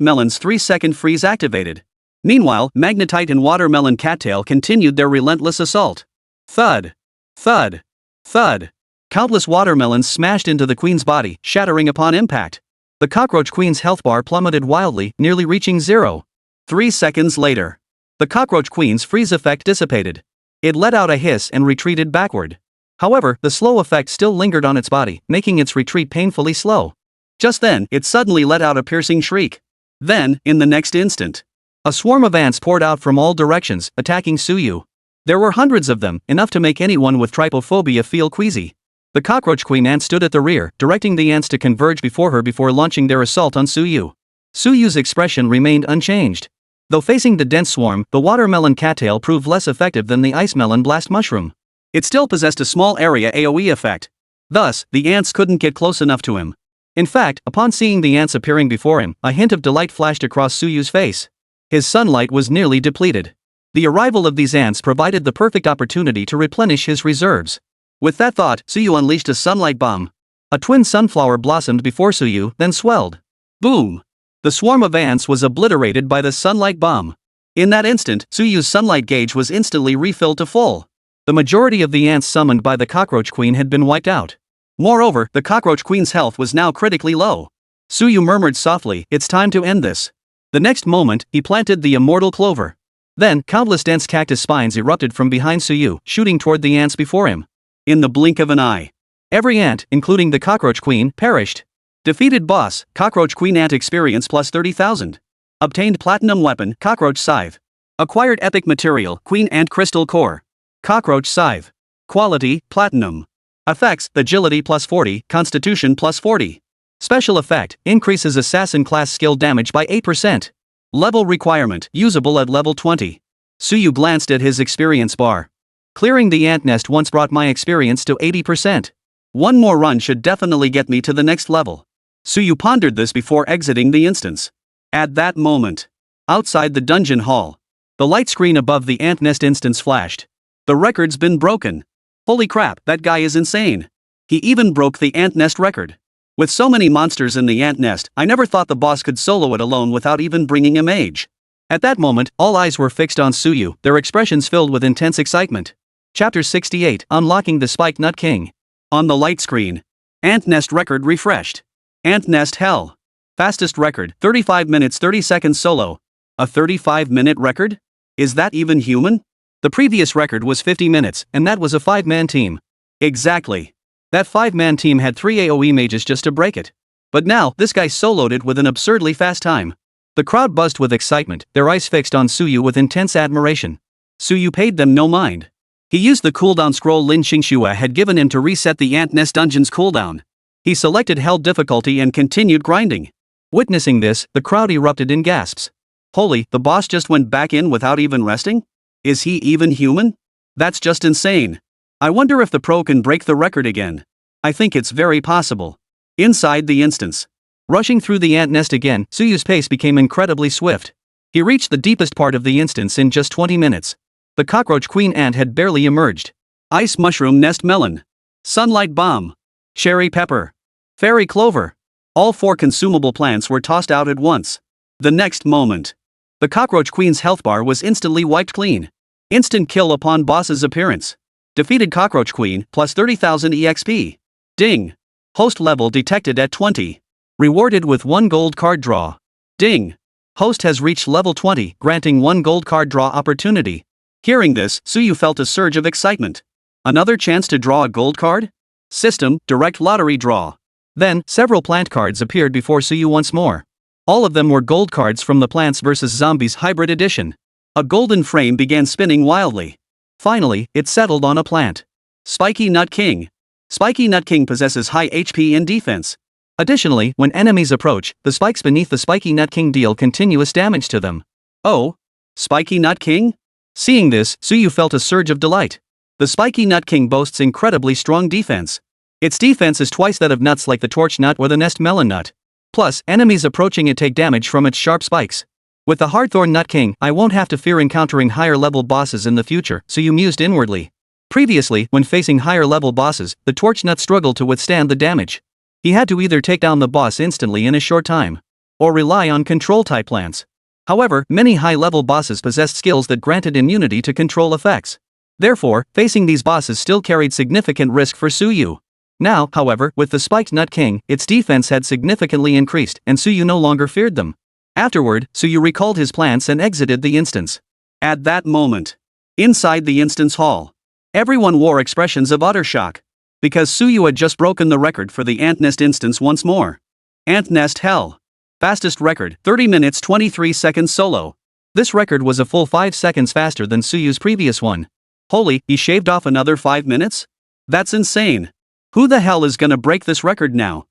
melon's 3-second freeze activated. Meanwhile, magnetite and watermelon cattail continued their relentless assault. Thud! Thud! Thud! Countless watermelons smashed into the queen's body, shattering upon impact. The Cockroach Queen's health bar plummeted wildly, nearly reaching 0. 3 seconds later, the Cockroach Queen's freeze effect dissipated. It let out a hiss and retreated backward. However, the slow effect still lingered on its body, making its retreat painfully slow. Just then, it suddenly let out a piercing shriek. Then, in the next instant, a swarm of ants poured out from all directions, attacking Suyu. There were hundreds of them, enough to make anyone with trypophobia feel queasy. The Cockroach Queen ant stood at the rear, directing the ants to converge before her before launching their assault on Suyu. Suyu's expression remained unchanged. Though facing the dense swarm, the watermelon cattail proved less effective than the ice melon blast mushroom. It still possessed a small area AoE effect. Thus, the ants couldn't get close enough to him. In fact, upon seeing the ants appearing before him, a hint of delight flashed across Suyu's face. His sunlight was nearly depleted. The arrival of these ants provided the perfect opportunity to replenish his reserves. With that thought, Suyu unleashed a sunlight bomb. A twin sunflower blossomed before Suyu, then swelled. Boom! The swarm of ants was obliterated by the sunlight bomb. In that instant, Suyu's sunlight gauge was instantly refilled to full. The majority of the ants summoned by the Cockroach Queen had been wiped out. Moreover, the Cockroach Queen's health was now critically low. Suyu murmured softly, "It's time to end this." The next moment, he planted the immortal clover. Then, countless dense cactus spines erupted from behind Suyu, shooting toward the ants before him. In the blink of an eye, every ant, including the Cockroach Queen, perished. Defeated boss, Cockroach Queen ant experience plus 30,000. Obtained platinum weapon, Cockroach Scythe. Acquired epic material, Queen Ant Crystal Core. Cockroach Scythe. Quality, platinum. Effects, agility plus 40, constitution plus 40. Special effect, increases assassin class skill damage by 8%. Level requirement, usable at level 20. Suyu glanced at his experience bar. Clearing the ant nest once brought my experience to 80%. One more run should definitely get me to the next level. Suyu pondered this before exiting the instance. At that moment, outside the dungeon hall, the light screen above the ant nest instance flashed. The record's been broken. Holy crap, that guy is insane. He even broke the ant nest record. With so many monsters in the ant nest, I never thought the boss could solo it alone without even bringing a mage. At that moment, all eyes were fixed on Suyu, their expressions filled with intense excitement. Chapter 68, Unlocking the Spiked Nut King. On the light screen. Ant Nest record refreshed. Ant Nest Hell. Fastest record, 35 minutes 30 seconds solo. A 35-minute record? Is that even human? The previous record was 50 minutes, and that was a 5-man team. Exactly. That 5-man team had 3 AoE mages just to break it. But now, this guy soloed it with an absurdly fast time. The crowd buzzed with excitement, their eyes fixed on Suyu with intense admiration. Suyu paid them no mind. He used the cooldown scroll Lin Xingxue had given him to reset the Ant Nest dungeon's cooldown. He selected Hell difficulty and continued grinding. Witnessing this, the crowd erupted in gasps. Holy, the boss just went back in without even resting? Is he even human? That's just insane. I wonder if the pro can break the record again. I think it's very possible. Inside the instance. Rushing through the ant nest again, Suyu's pace became incredibly swift. He reached the deepest part of the instance in just 20 minutes. The cockroach queen ant had barely emerged. Ice mushroom nest melon. Sunlight bomb. Cherry pepper. Fairy clover. All 4 consumable plants were tossed out at once. The next moment. The cockroach queen's health bar was instantly wiped clean. Instant kill upon boss's appearance. Defeated cockroach queen, plus 30,000 EXP. Ding. Host level detected at 20. Rewarded with 1 gold card draw. Ding. Host has reached level 20, granting 1 gold card draw opportunity. Hearing this, Suyu felt a surge of excitement. Another chance to draw a gold card? System, direct lottery draw. Then, several plant cards appeared before Suyu once more. All of them were gold cards from the Plants vs. Zombies Hybrid Edition. A golden frame began spinning wildly. Finally, it settled on a plant. Spiky Nut King. Spiky Nut King possesses high HP and defense. Additionally, when enemies approach, the spikes beneath the Spiky Nut King deal continuous damage to them. Oh? Spiky Nut King? Seeing this, Suyu felt a surge of delight. The Spiky Nut King boasts incredibly strong defense. Its defense is twice that of nuts like the torch nut or the nest melon nut. Plus, enemies approaching it take damage from its sharp spikes. With the Hardthorn Nut King, I won't have to fear encountering higher-level bosses in the future, Suyu mused inwardly. Previously, when facing higher-level bosses, the torch nut struggled to withstand the damage. He had to either take down the boss instantly in a short time, or rely on control-type plants. However, many high-level bosses possessed skills that granted immunity to control effects. Therefore, facing these bosses still carried significant risk for Suyu. Now, however, with the Spiked Nut King, its defense had significantly increased, and Suyu no longer feared them. Afterward, Suyu recalled his plants and exited the instance. At that moment, inside the instance hall, everyone wore expressions of utter shock. Because Suyu had just broken the record for the Ant Nest instance once more. Ant Nest Hell. Fastest record, 30 minutes 23 seconds solo. This record was a full 5 seconds faster than Suyu's previous one. Holy, he shaved off another 5 minutes? That's insane. Who the hell is gonna break this record now?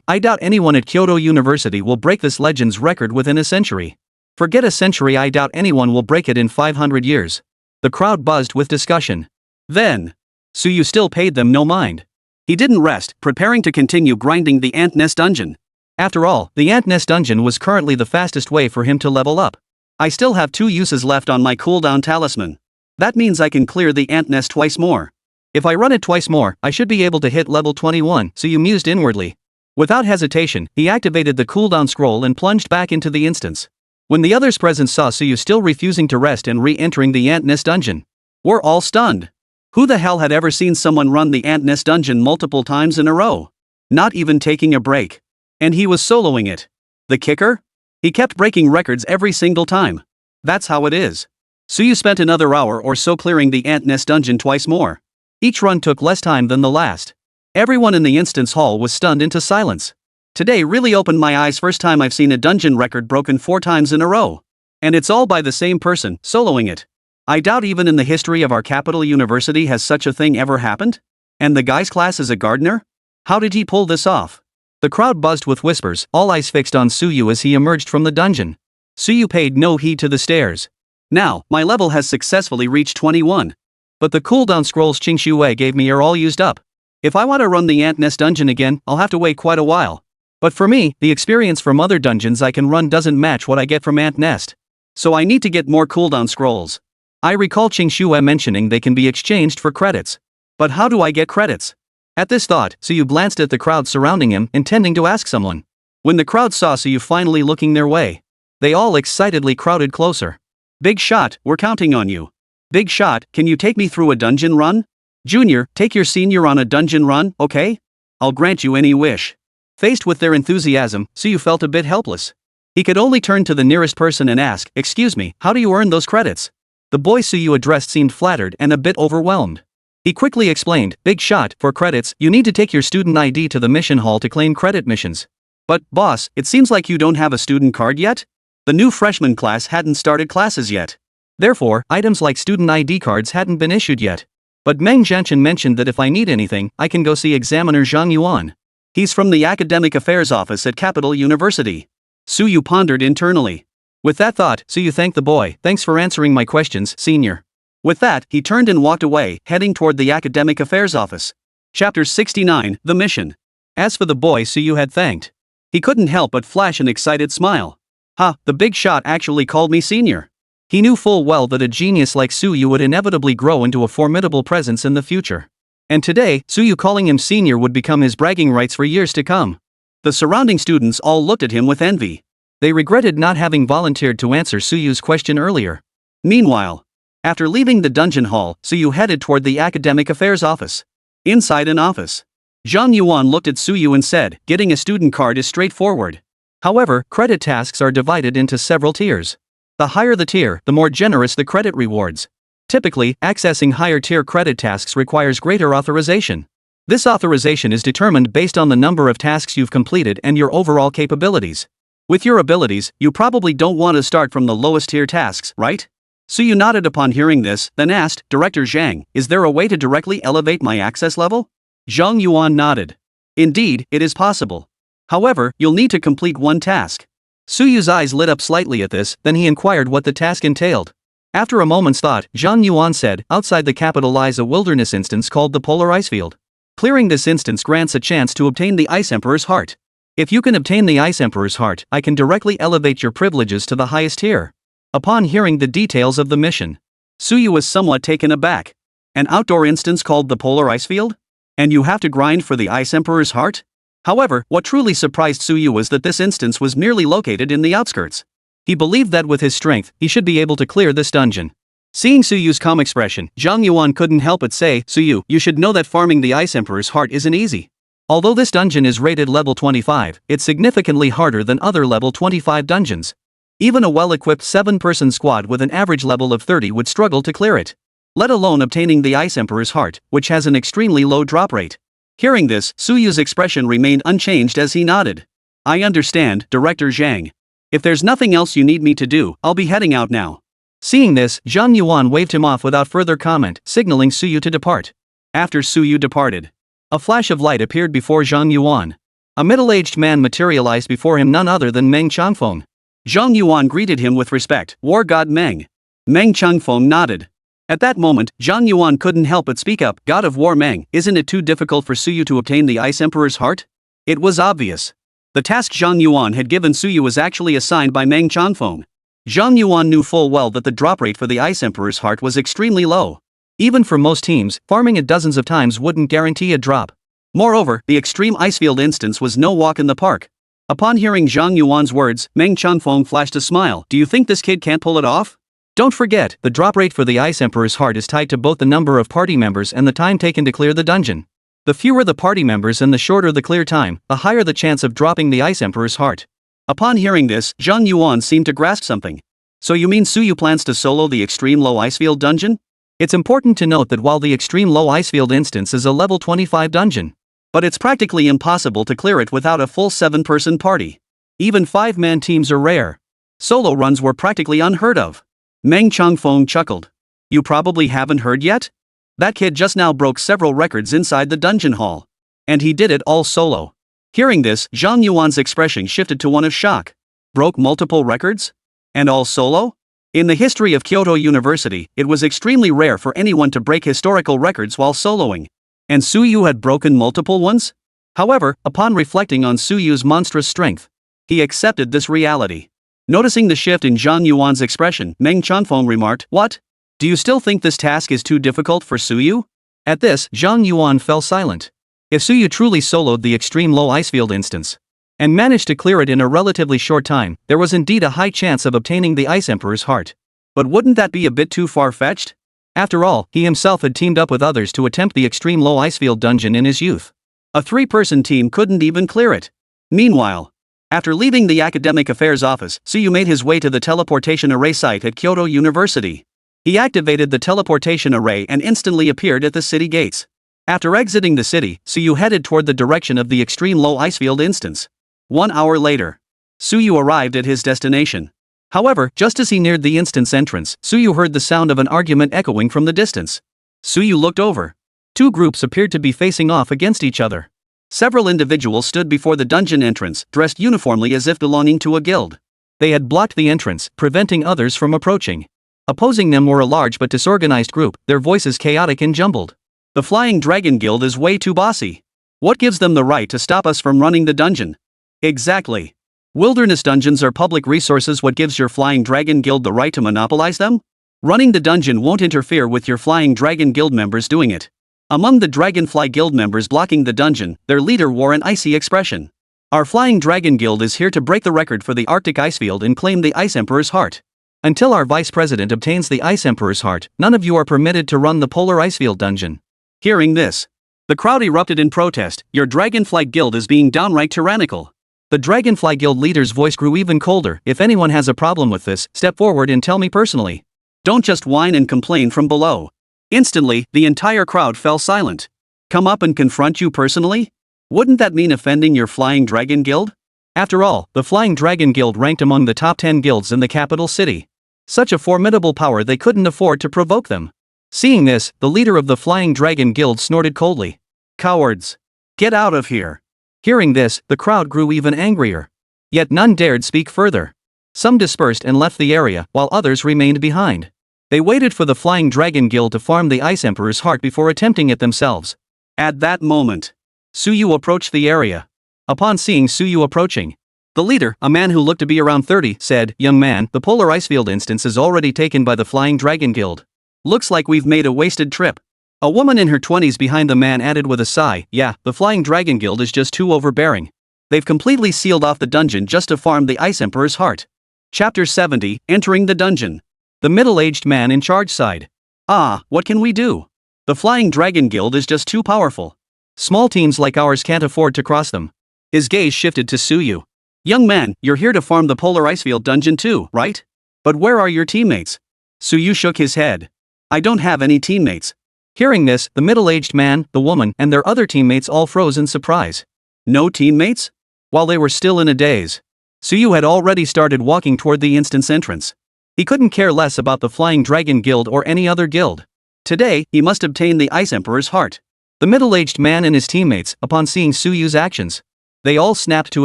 I doubt anyone at Kyoto University will break this legend's record within a century. Forget a century, I doubt anyone will break it in 500 years. The crowd buzzed with discussion. Then, Suyu still paid them no mind. He didn't rest, preparing to continue grinding the Ant Nest dungeon. After all, the Ant Nest dungeon was currently the fastest way for him to level up. I still have 2 uses left on my cooldown talisman. That means I can clear the Ant Nest twice more. If I run it twice more, I should be able to hit level 21, Suyu mused inwardly. Without hesitation, he activated the cooldown scroll and plunged back into the instance. When the others present saw Suyu still refusing to rest and re-entering the Ant Nest dungeon, were all stunned. Who the hell had ever seen someone run the Ant Nest dungeon multiple times in a row? Not even taking a break. And he was soloing it. The kicker? He kept breaking records every single time. That's how it is. Suyu spent another hour or so clearing the Ant Nest dungeon twice more. Each run took less time than the last. Everyone in the instance hall was stunned into silence. Today really opened my eyes, first time I've seen a dungeon record broken 4 times in a row. And it's all by the same person, soloing it. I doubt even in the history of our capital university has such a thing ever happened? And the guy's class is a gardener? How did he pull this off? The crowd buzzed with whispers, all eyes fixed on Suyu as he emerged from the dungeon. Suyu paid no heed to the stares. Now, my level has successfully reached 21. But the cooldown scrolls Qingxue gave me are all used up. If I want to run the Ant Nest dungeon again, I'll have to wait quite a while. But for me, the experience from other dungeons I can run doesn't match what I get from Ant Nest. So I need to get more cooldown scrolls. I recall Qingxue mentioning they can be exchanged for credits. But how do I get credits? At this thought, Suyu glanced at the crowd surrounding him, intending to ask someone. When the crowd saw Suyu finally looking their way, They all excitedly crowded closer. Big Shot, we're counting on you. Big Shot, can you take me through a dungeon run? Junior, take your senior on a dungeon run, okay? I'll grant you any wish. Faced with their enthusiasm, Suyu felt a bit helpless. He could only turn to the nearest person and ask, "Excuse me, how do you earn those credits?" The boy Suyu addressed seemed flattered and a bit overwhelmed. He quickly explained, "Big Shot, for credits, you need to take your student ID to the mission hall to claim credit missions." "But, boss, it seems like you don't have a student card yet?" The new freshman class hadn't started classes yet. Therefore, items like student ID cards hadn't been issued yet. But Meng Jianchen mentioned that if I need anything, I can go see examiner Zhang Yuan. He's from the Academic Affairs Office at Capital University. Suyu pondered internally. With that thought, Suyu thanked the boy. "Thanks for answering my questions, senior." With that, he turned and walked away, heading toward the Academic Affairs Office. Chapter 69, The Mission. As for the boy Suyu had thanked, he couldn't help but flash an excited smile. "Ha, the Big Shot actually called me senior." He knew full well that a genius like Suyu would inevitably grow into a formidable presence in the future. And today, Suyu calling him senior would become his bragging rights for years to come. The surrounding students all looked at him with envy. They regretted not having volunteered to answer Suyu's question earlier. Meanwhile, after leaving the dungeon hall, Suyu headed toward the Academic Affairs Office. Inside an office, Zhang Yuan looked at Suyu and said, "Getting a student card is straightforward. However, credit tasks are divided into several tiers. The higher the tier, the more generous the credit rewards. Typically, accessing higher tier credit tasks requires greater authorization. This authorization is determined based on the number of tasks you've completed and your overall capabilities. With your abilities, you probably don't want to start from the lowest tier tasks, right?" Suyu nodded upon hearing this, then asked, "Director Zhang, is there a way to directly elevate my access level?" Zhang Yuan nodded. "Indeed, it is possible. However, you'll need to complete one task." Suyu's eyes lit up slightly at this, then he inquired what the task entailed. After a moment's thought, Zhang Yuan said, "Outside the capital lies a wilderness instance called the Polar Ice Field. Clearing this instance grants a chance to obtain the Ice Emperor's Heart. If you can obtain the Ice Emperor's Heart, I can directly elevate your privileges to the highest tier." Upon hearing the details of the mission, Suyu was somewhat taken aback. An outdoor instance called the Polar Ice Field? And you have to grind for the Ice Emperor's Heart? However, what truly surprised Suyu was that this instance was merely located in the outskirts. He believed that with his strength, he should be able to clear this dungeon. Seeing Suyu's calm expression, Zhang Yuan couldn't help but say, "Suyu, you should know that farming the Ice Emperor's Heart isn't easy. Although this dungeon is rated level 25, it's significantly harder than other level 25 dungeons. Even a well-equipped 7-person squad with an average level of 30 would struggle to clear it. Let alone obtaining the Ice Emperor's Heart, which has an extremely low drop rate." Hearing this, Suyu's expression remained unchanged as he nodded. "I understand, Director Zhang. If there's nothing else you need me to do, I'll be heading out now." Seeing this, Zhang Yuan waved him off without further comment, signaling Suyu to depart. After Suyu departed, a flash of light appeared before Zhang Yuan. A middle-aged man materialized before him, none other than Meng Changfeng. Zhang Yuan greeted him with respect, "War God Meng." Meng Changfeng nodded. At that moment, Zhang Yuan couldn't help but speak up, "God of War Meng, isn't it too difficult for Suyu to obtain the Ice Emperor's Heart?" It was obvious. The task Zhang Yuan had given Suyu was actually assigned by Meng Changfeng. Zhang Yuan knew full well that the drop rate for the Ice Emperor's Heart was extremely low. Even for most teams, farming it dozens of times wouldn't guarantee a drop. Moreover, the extreme Icefield instance was no walk in the park. Upon hearing Zhang Yuan's words, Meng Changfeng flashed a smile. "Do you think this kid can't pull it off?" Don't forget, the drop rate for the Ice Emperor's Heart is tied to both the number of party members and the time taken to clear the dungeon. The fewer the party members and the shorter the clear time, the higher the chance of dropping the Ice Emperor's Heart. Upon hearing this, Zhang Yuan seemed to grasp something. "So you mean Suyu plans to solo the extreme low Icefield dungeon?" It's important to note that while the extreme low Icefield instance is a level 25 dungeon, but it's practically impossible to clear it without a full 7-person party. Even 5-man teams are rare. Solo runs were practically unheard of. Meng Changfeng chuckled. "You probably haven't heard yet? That kid just now broke several records inside the dungeon hall. And he did it all solo." Hearing this, Zhang Yuan's expression shifted to one of shock. Broke multiple records? And all solo? In the history of Kyoto University, it was extremely rare for anyone to break historical records while soloing. And Suyu had broken multiple ones? However, upon reflecting on Suyu's monstrous strength, he accepted this reality. Noticing the shift in Zhang Yuan's expression, Meng Changfeng remarked, "What? Do you still think this task is too difficult for Suyu?" At this, Zhang Yuan fell silent. If Suyu truly soloed the extreme low Icefield instance, and managed to clear it in a relatively short time, there was indeed a high chance of obtaining the Ice Emperor's heart. But wouldn't that be a bit too far-fetched? After all, he himself had teamed up with others to attempt the extreme low icefield dungeon in his youth. A 3-person team couldn't even clear it. Meanwhile, after leaving the Academic Affairs office, Tsuyu made his way to the teleportation array site at Kyoto University. He activated the teleportation array and instantly appeared at the city gates. After exiting the city, Tsuyu headed toward the direction of the extreme low icefield instance. 1 hour later, Tsuyu arrived at his destination. However, just as he neared the instance entrance, Tsuyu heard the sound of an argument echoing from the distance. Tsuyu looked over. 2 groups appeared to be facing off against each other. Several individuals stood before the dungeon entrance, dressed uniformly as if belonging to a guild. They had blocked the entrance, preventing others from approaching. Opposing them were a large but disorganized group, their voices chaotic and jumbled. The Flying Dragon Guild is way too bossy. What gives them the right to stop us from running the dungeon? Exactly. Wilderness dungeons are public resources. What gives your Flying Dragon Guild the right to monopolize them? Running the dungeon won't interfere with your Flying Dragon Guild members doing it. Among the Dragonfly Guild members blocking the dungeon, their leader wore an icy expression. Our Flying Dragon Guild is here to break the record for the Arctic Icefield and claim the Ice Emperor's heart. Until our Vice President obtains the Ice Emperor's heart, none of you are permitted to run the Polar Icefield dungeon. Hearing this, the crowd erupted in protest. Your Dragonfly Guild is being downright tyrannical. The Dragonfly Guild leader's voice grew even colder. If anyone has a problem with this, step forward and tell me personally. Don't just whine and complain from below. Instantly, the entire crowd fell silent. Come up and confront you personally? Wouldn't that mean offending your Flying Dragon Guild? After all, the Flying Dragon Guild ranked among the top 10 guilds in the capital city. Such a formidable power, they couldn't afford to provoke them. Seeing this, the leader of the Flying Dragon Guild snorted coldly. Cowards! Get out of here! Hearing this, the crowd grew even angrier. Yet none dared speak further. Some dispersed and left the area, while others remained behind. They waited for the Flying Dragon Guild to farm the Ice Emperor's heart before attempting it themselves. At that moment, Tsuyu approached the area. Upon seeing Tsuyu approaching, the leader, a man who looked to be around 30, said, "Young man, the Polar Icefield instance is already taken by the Flying Dragon Guild. Looks like we've made a wasted trip." A woman in her 20s behind the man added with a sigh, "Yeah, the Flying Dragon Guild is just too overbearing. They've completely sealed off the dungeon just to farm the Ice Emperor's heart." Chapter 70, Entering the Dungeon. The middle-aged man in charge sighed. "Ah, what can we do? The Flying Dragon Guild is just too powerful. Small teams like ours can't afford to cross them." His gaze shifted to Tsuyu. "Young man, you're here to farm the Polar Icefield dungeon too, right? But where are your teammates?" Tsuyu shook his head. "I don't have any teammates." Hearing this, the middle-aged man, the woman, and their other teammates all froze in surprise. No teammates? While they were still in a daze, Tsuyu had already started walking toward the instance entrance. He couldn't care less about the Flying Dragon Guild or any other guild. Today, he must obtain the Ice Emperor's heart. The middle-aged man and his teammates, upon seeing Tsuyu's actions, they all snapped to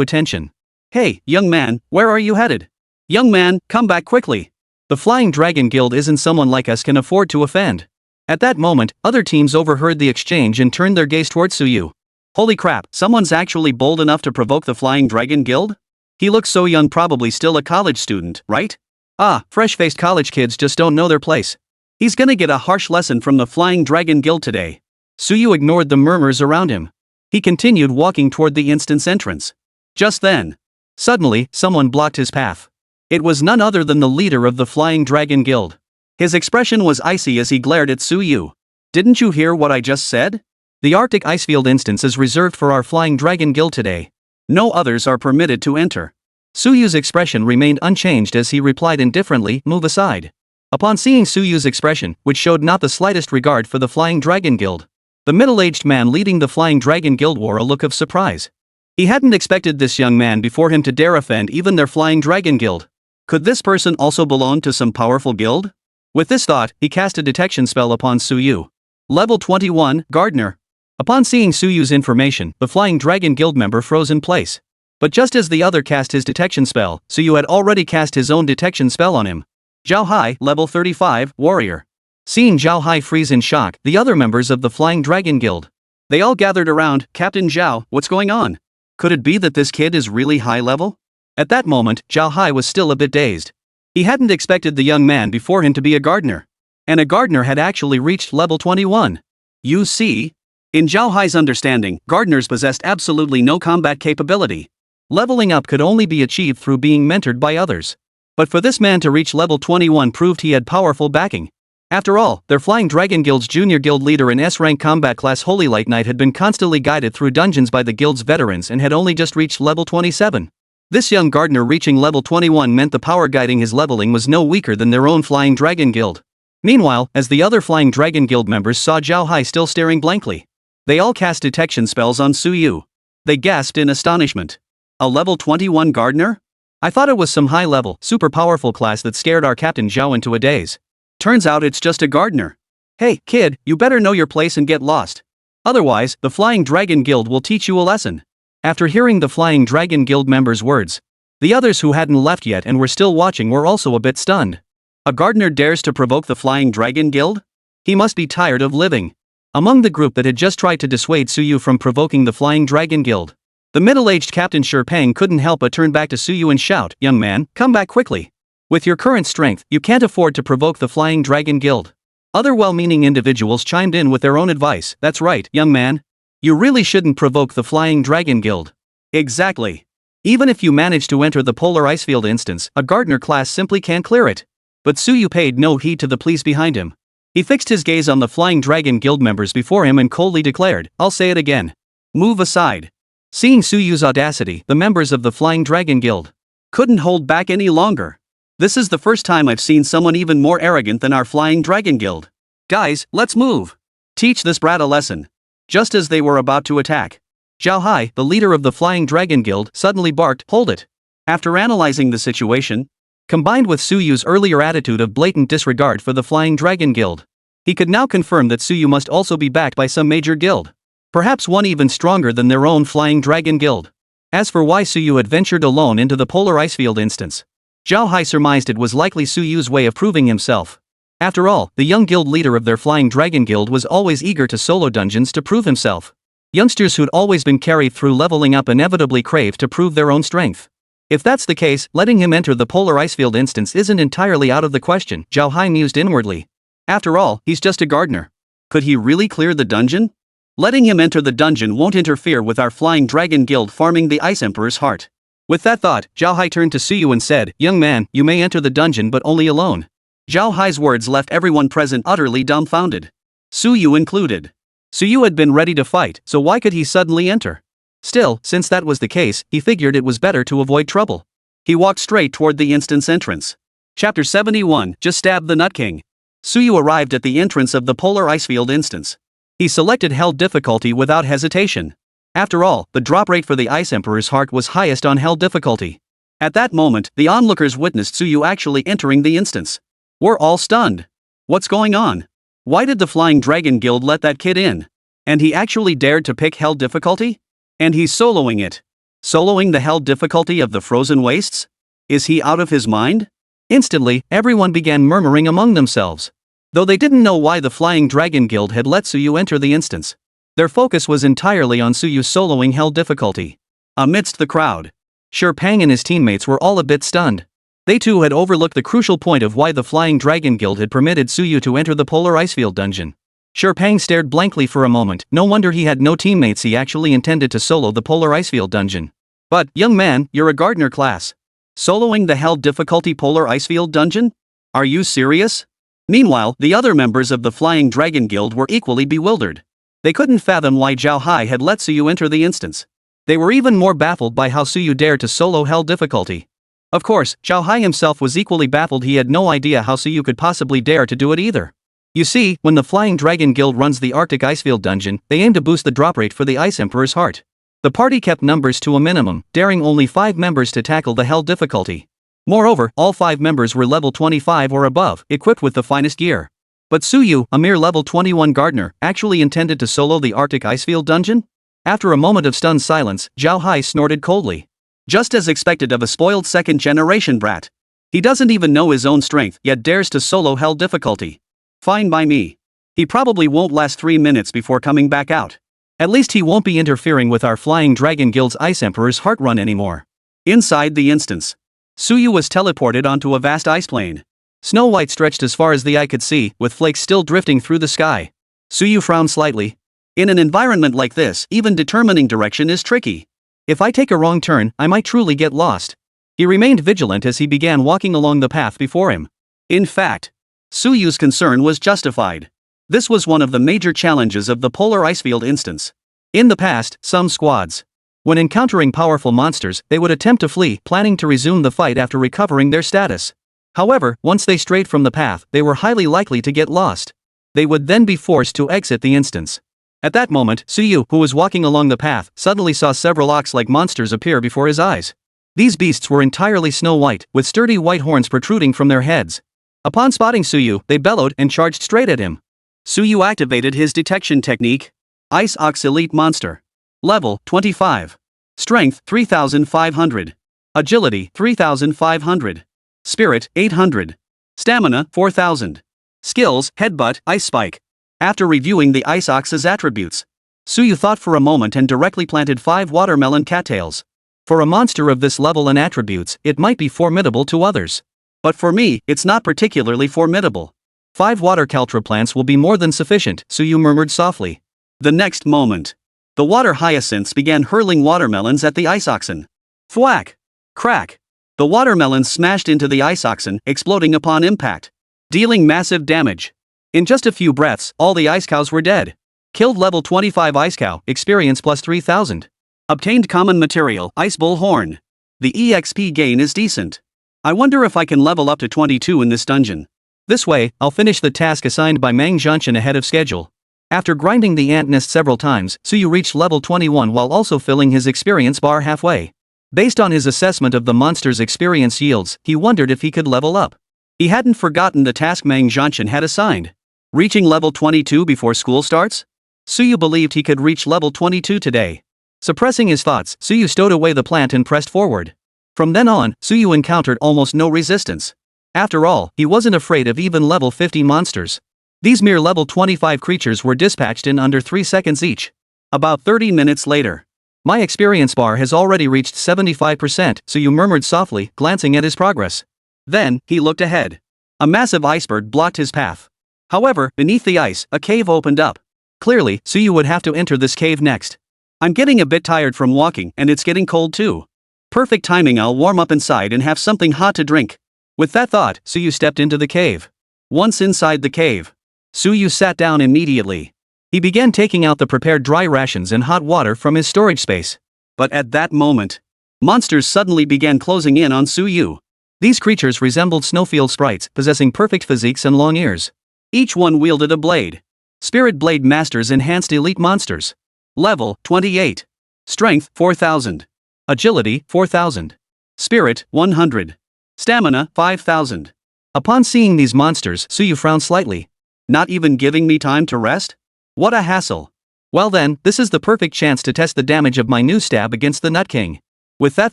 attention. "Hey, young man, where are you headed? Young man, come back quickly. The Flying Dragon Guild isn't someone like us can afford to offend." At that moment, other teams overheard the exchange and turned their gaze towards Tsuyu. Holy crap, someone's actually bold enough to provoke the Flying Dragon Guild? He looks so young, probably still a college student, right? Ah, fresh-faced college kids just don't know their place. He's gonna get a harsh lesson from the Flying Dragon Guild today. Tsuyu ignored the murmurs around him. He continued walking toward the instance entrance. Just then, suddenly, someone blocked his path. It was none other than the leader of the Flying Dragon Guild. His expression was icy as he glared at Tsuyu. "Didn't you hear what I just said? The Arctic Icefield instance is reserved for our Flying Dragon Guild today. No others are permitted to enter." Tsuyu's expression remained unchanged as he replied indifferently, "Move aside." Upon seeing Tsuyu's expression, which showed not the slightest regard for the Flying Dragon Guild, the middle-aged man leading the Flying Dragon Guild wore a look of surprise. He hadn't expected this young man before him to dare offend even their Flying Dragon Guild. Could this person also belong to some powerful guild? With this thought, he cast a detection spell upon Tsuyu. Level 21, Gardener. Upon seeing Tsuyu's information, the Flying Dragon Guild member froze in place. But just as the other cast his detection spell, Tsuyu had already cast his own detection spell on him. Zhao Hai, level 35, Warrior. Seeing Zhao Hai freeze in shock, the other members of the Flying Dragon Guild, they all gathered around. "Captain Zhao, what's going on? Could it be that this kid is really high level?" At that moment, Zhao Hai was still a bit dazed. He hadn't expected the young man before him to be a gardener. And a gardener had actually reached level 21. You see? In Zhao Hai's understanding, gardeners possessed absolutely no combat capability. Leveling up could only be achieved through being mentored by others. But for this man to reach level 21 proved he had powerful backing. After all, their Flying Dragon Guild's junior guild leader in S-rank combat class Holy Light Knight had been constantly guided through dungeons by the guild's veterans and had only just reached level 27. This young gardener reaching level 21 meant the power guiding his leveling was no weaker than their own Flying Dragon Guild. Meanwhile, as the other Flying Dragon Guild members saw Zhao Hai still staring blankly, they all cast detection spells on Su Yu. They gasped in astonishment. A level 21 gardener? I thought it was some high-level, super powerful class that scared our Captain Zhao into a daze. Turns out it's just a gardener. Hey, kid, you better know your place and get lost. Otherwise, the Flying Dragon Guild will teach you a lesson. After hearing the Flying Dragon Guild members' words, the others who hadn't left yet and were still watching were also a bit stunned. A gardener dares to provoke the Flying Dragon Guild? He must be tired of living. Among the group that had just tried to dissuade Su Yu from provoking the Flying Dragon Guild, the middle-aged Captain Shattering couldn't help but turn back to Su Yu and shout, "Young man, come back quickly. With your current strength, you can't afford to provoke the Flying Dragon Guild." Other well-meaning individuals chimed in with their own advice. "That's right, young man. You really shouldn't provoke the Flying Dragon Guild." Exactly. Even if you manage to enter the Polar Icefield instance, a gardener class simply can't clear it. But Su Yu paid no heed to the pleas behind him. He fixed his gaze on the Flying Dragon Guild members before him and coldly declared, "I'll say it again. Move aside." Seeing Su Yu's audacity, the members of the Flying Dragon Guild couldn't hold back any longer. "This is the first time I've seen someone even more arrogant than our Flying Dragon Guild. Guys, let's move. Teach this brat a lesson." Just as they were about to attack, Zhao Hai, the leader of the Flying Dragon Guild, suddenly barked, "Hold it." After analyzing the situation, combined with Su Yu's earlier attitude of blatant disregard for the Flying Dragon Guild, he could now confirm that Su Yu must also be backed by some major guild. Perhaps one even stronger than their own Flying Dragon Guild. As for why Su Yu had ventured alone into the Polar Icefield instance, Zhao Hai surmised it was likely Su Yu's way of proving himself. After all, the young guild leader of their Flying Dragon Guild was always eager to solo dungeons to prove himself. Youngsters who'd always been carried through leveling up inevitably craved to prove their own strength. If that's the case, letting him enter the Polar Icefield instance isn't entirely out of the question, Zhao Hai mused inwardly. After all, he's just a gardener. Could he really clear the dungeon? Letting him enter the dungeon won't interfere with our Flying Dragon Guild farming the Ice Emperor's heart. With that thought, Zhao Hai turned to Su Yu and said, "Young man, you may enter the dungeon but only alone." Zhao Hai's words left everyone present utterly dumbfounded. Su Yu included. Su Yu had been ready to fight, so why could he suddenly enter? Still, since that was the case, he figured it was better to avoid trouble. He walked straight toward the instance entrance. Chapter 71, Just Stab the Nut King. Su Yu arrived at the entrance of the Polar Icefield instance. He selected Hell difficulty without hesitation. After all, the drop rate for the Ice Emperor's heart was highest on Hell difficulty. At that moment, the onlookers witnessed Su Yu actually entering the instance. We're all stunned. What's going on? Why did the Flying Dragon Guild let that kid in? And he actually dared to pick Hell difficulty? And he's soloing it. Soloing the Hell difficulty of the Frozen Wastes? Is he out of his mind? Instantly, everyone began murmuring among themselves. Though they didn't know why the Flying Dragon Guild had let Su Yu enter the instance, their focus was entirely on Su Yu soloing Hell difficulty. Amidst the crowd, Shattering and his teammates were all a bit stunned. They too had overlooked the crucial point of why the Flying Dragon Guild had permitted Su Yu to enter the Polar Icefield dungeon. Shattering stared blankly for a moment. No wonder he had no teammates. He actually intended to solo the Polar Icefield dungeon. But, young man, you're a gardener class. Soloing the Hell difficulty Polar Icefield dungeon? Are you serious? Meanwhile, the other members of the Flying Dragon Guild were equally bewildered. They couldn't fathom why Zhao Hai had let Su Yu enter the instance. They were even more baffled by how Su Yu dared to solo Hell difficulty. Of course, Zhao Hai himself was equally baffled. He had no idea how Su Yu could possibly dare to do it either. You see, when the Flying Dragon Guild runs the Arctic Icefield dungeon, they aim to boost the drop rate for the Ice Emperor's heart. The party kept numbers to a minimum, daring only 5 members to tackle the Hell difficulty. Moreover, all 5 members were level 25 or above, equipped with the finest gear. But Su Yu, a mere level 21 gardener, actually intended to solo the Arctic Icefield dungeon? After a moment of stunned silence, Zhao Hai snorted coldly. Just as expected of a spoiled second-generation brat. He doesn't even know his own strength, yet dares to solo Hell difficulty. Fine by me. He probably won't last 3 minutes before coming back out. At least he won't be interfering with our Flying Dragon Guild's Ice Emperor's heart run anymore. Inside the instance, Su Yu was teleported onto a vast ice plain. Snow White stretched as far as the eye could see, with flakes still drifting through the sky. Su Yu frowned slightly. In an environment like this, even determining direction is tricky. If I take a wrong turn, I might truly get lost. He remained vigilant as he began walking along the path before him. In fact, Suyu's concern was justified. This was one of the major challenges of the polar icefield instance. In the past, some squads, when encountering powerful monsters, they would attempt to flee, planning to resume the fight after recovering their status. However, once they strayed from the path, they were highly likely to get lost. They would then be forced to exit the instance. At that moment, Suyu, who was walking along the path, suddenly saw several ox-like monsters appear before his eyes. These beasts were entirely snow-white, with sturdy white horns protruding from their heads. Upon spotting Suyu, they bellowed and charged straight at him. Suyu activated his detection technique. Ice Ox Elite Monster. Level 25. Strength 3500. Agility 3500. Spirit 800. Stamina 4000. Skills Headbutt, Ice Spike. After reviewing the Ice Ox's attributes, Suyu thought for a moment and directly planted 5 watermelon cattails. For a monster of this level and attributes, it might be formidable to others. But for me, it's not particularly formidable. 5 water caltra plants will be more than sufficient, Suyu murmured softly. The next moment, the water hyacinths began hurling watermelons at the ice oxen. Thwack! Crack! The watermelons smashed into the ice oxen, exploding upon impact, dealing massive damage. In just a few breaths, all the ice cows were dead. Killed level 25 ice cow, experience plus 3000. Obtained common material, ice bull horn. The EXP gain is decent. I wonder if I can level up to 22 in this dungeon. This way, I'll finish the task assigned by Mang Zhanshan ahead of schedule. After grinding the ant nest several times, Suyu reached level 21 while also filling his experience bar halfway. Based on his assessment of the monster's experience yields, he wondered if he could level up. He hadn't forgotten the task Mang Zhanshan had assigned. Reaching level 22 before school starts? Suyu believed he could reach level 22 today. Suppressing his thoughts, Suyu stowed away the plant and pressed forward. From then on, Suyu encountered almost no resistance. After all, he wasn't afraid of even level 50 monsters. These mere level 25 creatures were dispatched in under 3 seconds each. About 30 minutes later. My experience bar has already reached 75%, Suyu murmured softly, glancing at his progress. Then, he looked ahead. A massive iceberg blocked his path. However, beneath the ice, a cave opened up. Clearly, Suyu would have to enter this cave next. I'm getting a bit tired from walking and it's getting cold too. Perfect timing, I'll warm up inside and have something hot to drink. With that thought, Suyu stepped into the cave. Once inside the cave, Suyu sat down immediately. He began taking out the prepared dry rations and hot water from his storage space. But at that moment, monsters suddenly began closing in on Suyu. These creatures resembled snowfield sprites, possessing perfect physiques and long ears. Each one wielded a blade. Spirit Blade Masters Enhanced Elite Monsters. Level 28. Strength 4000. Agility 4000. Spirit 100. Stamina 5000. Upon seeing these monsters, Suyu frowned slightly. Not even giving me time to rest? What a hassle. Well then, this is the perfect chance to test the damage of my new stab against the Nut King. With that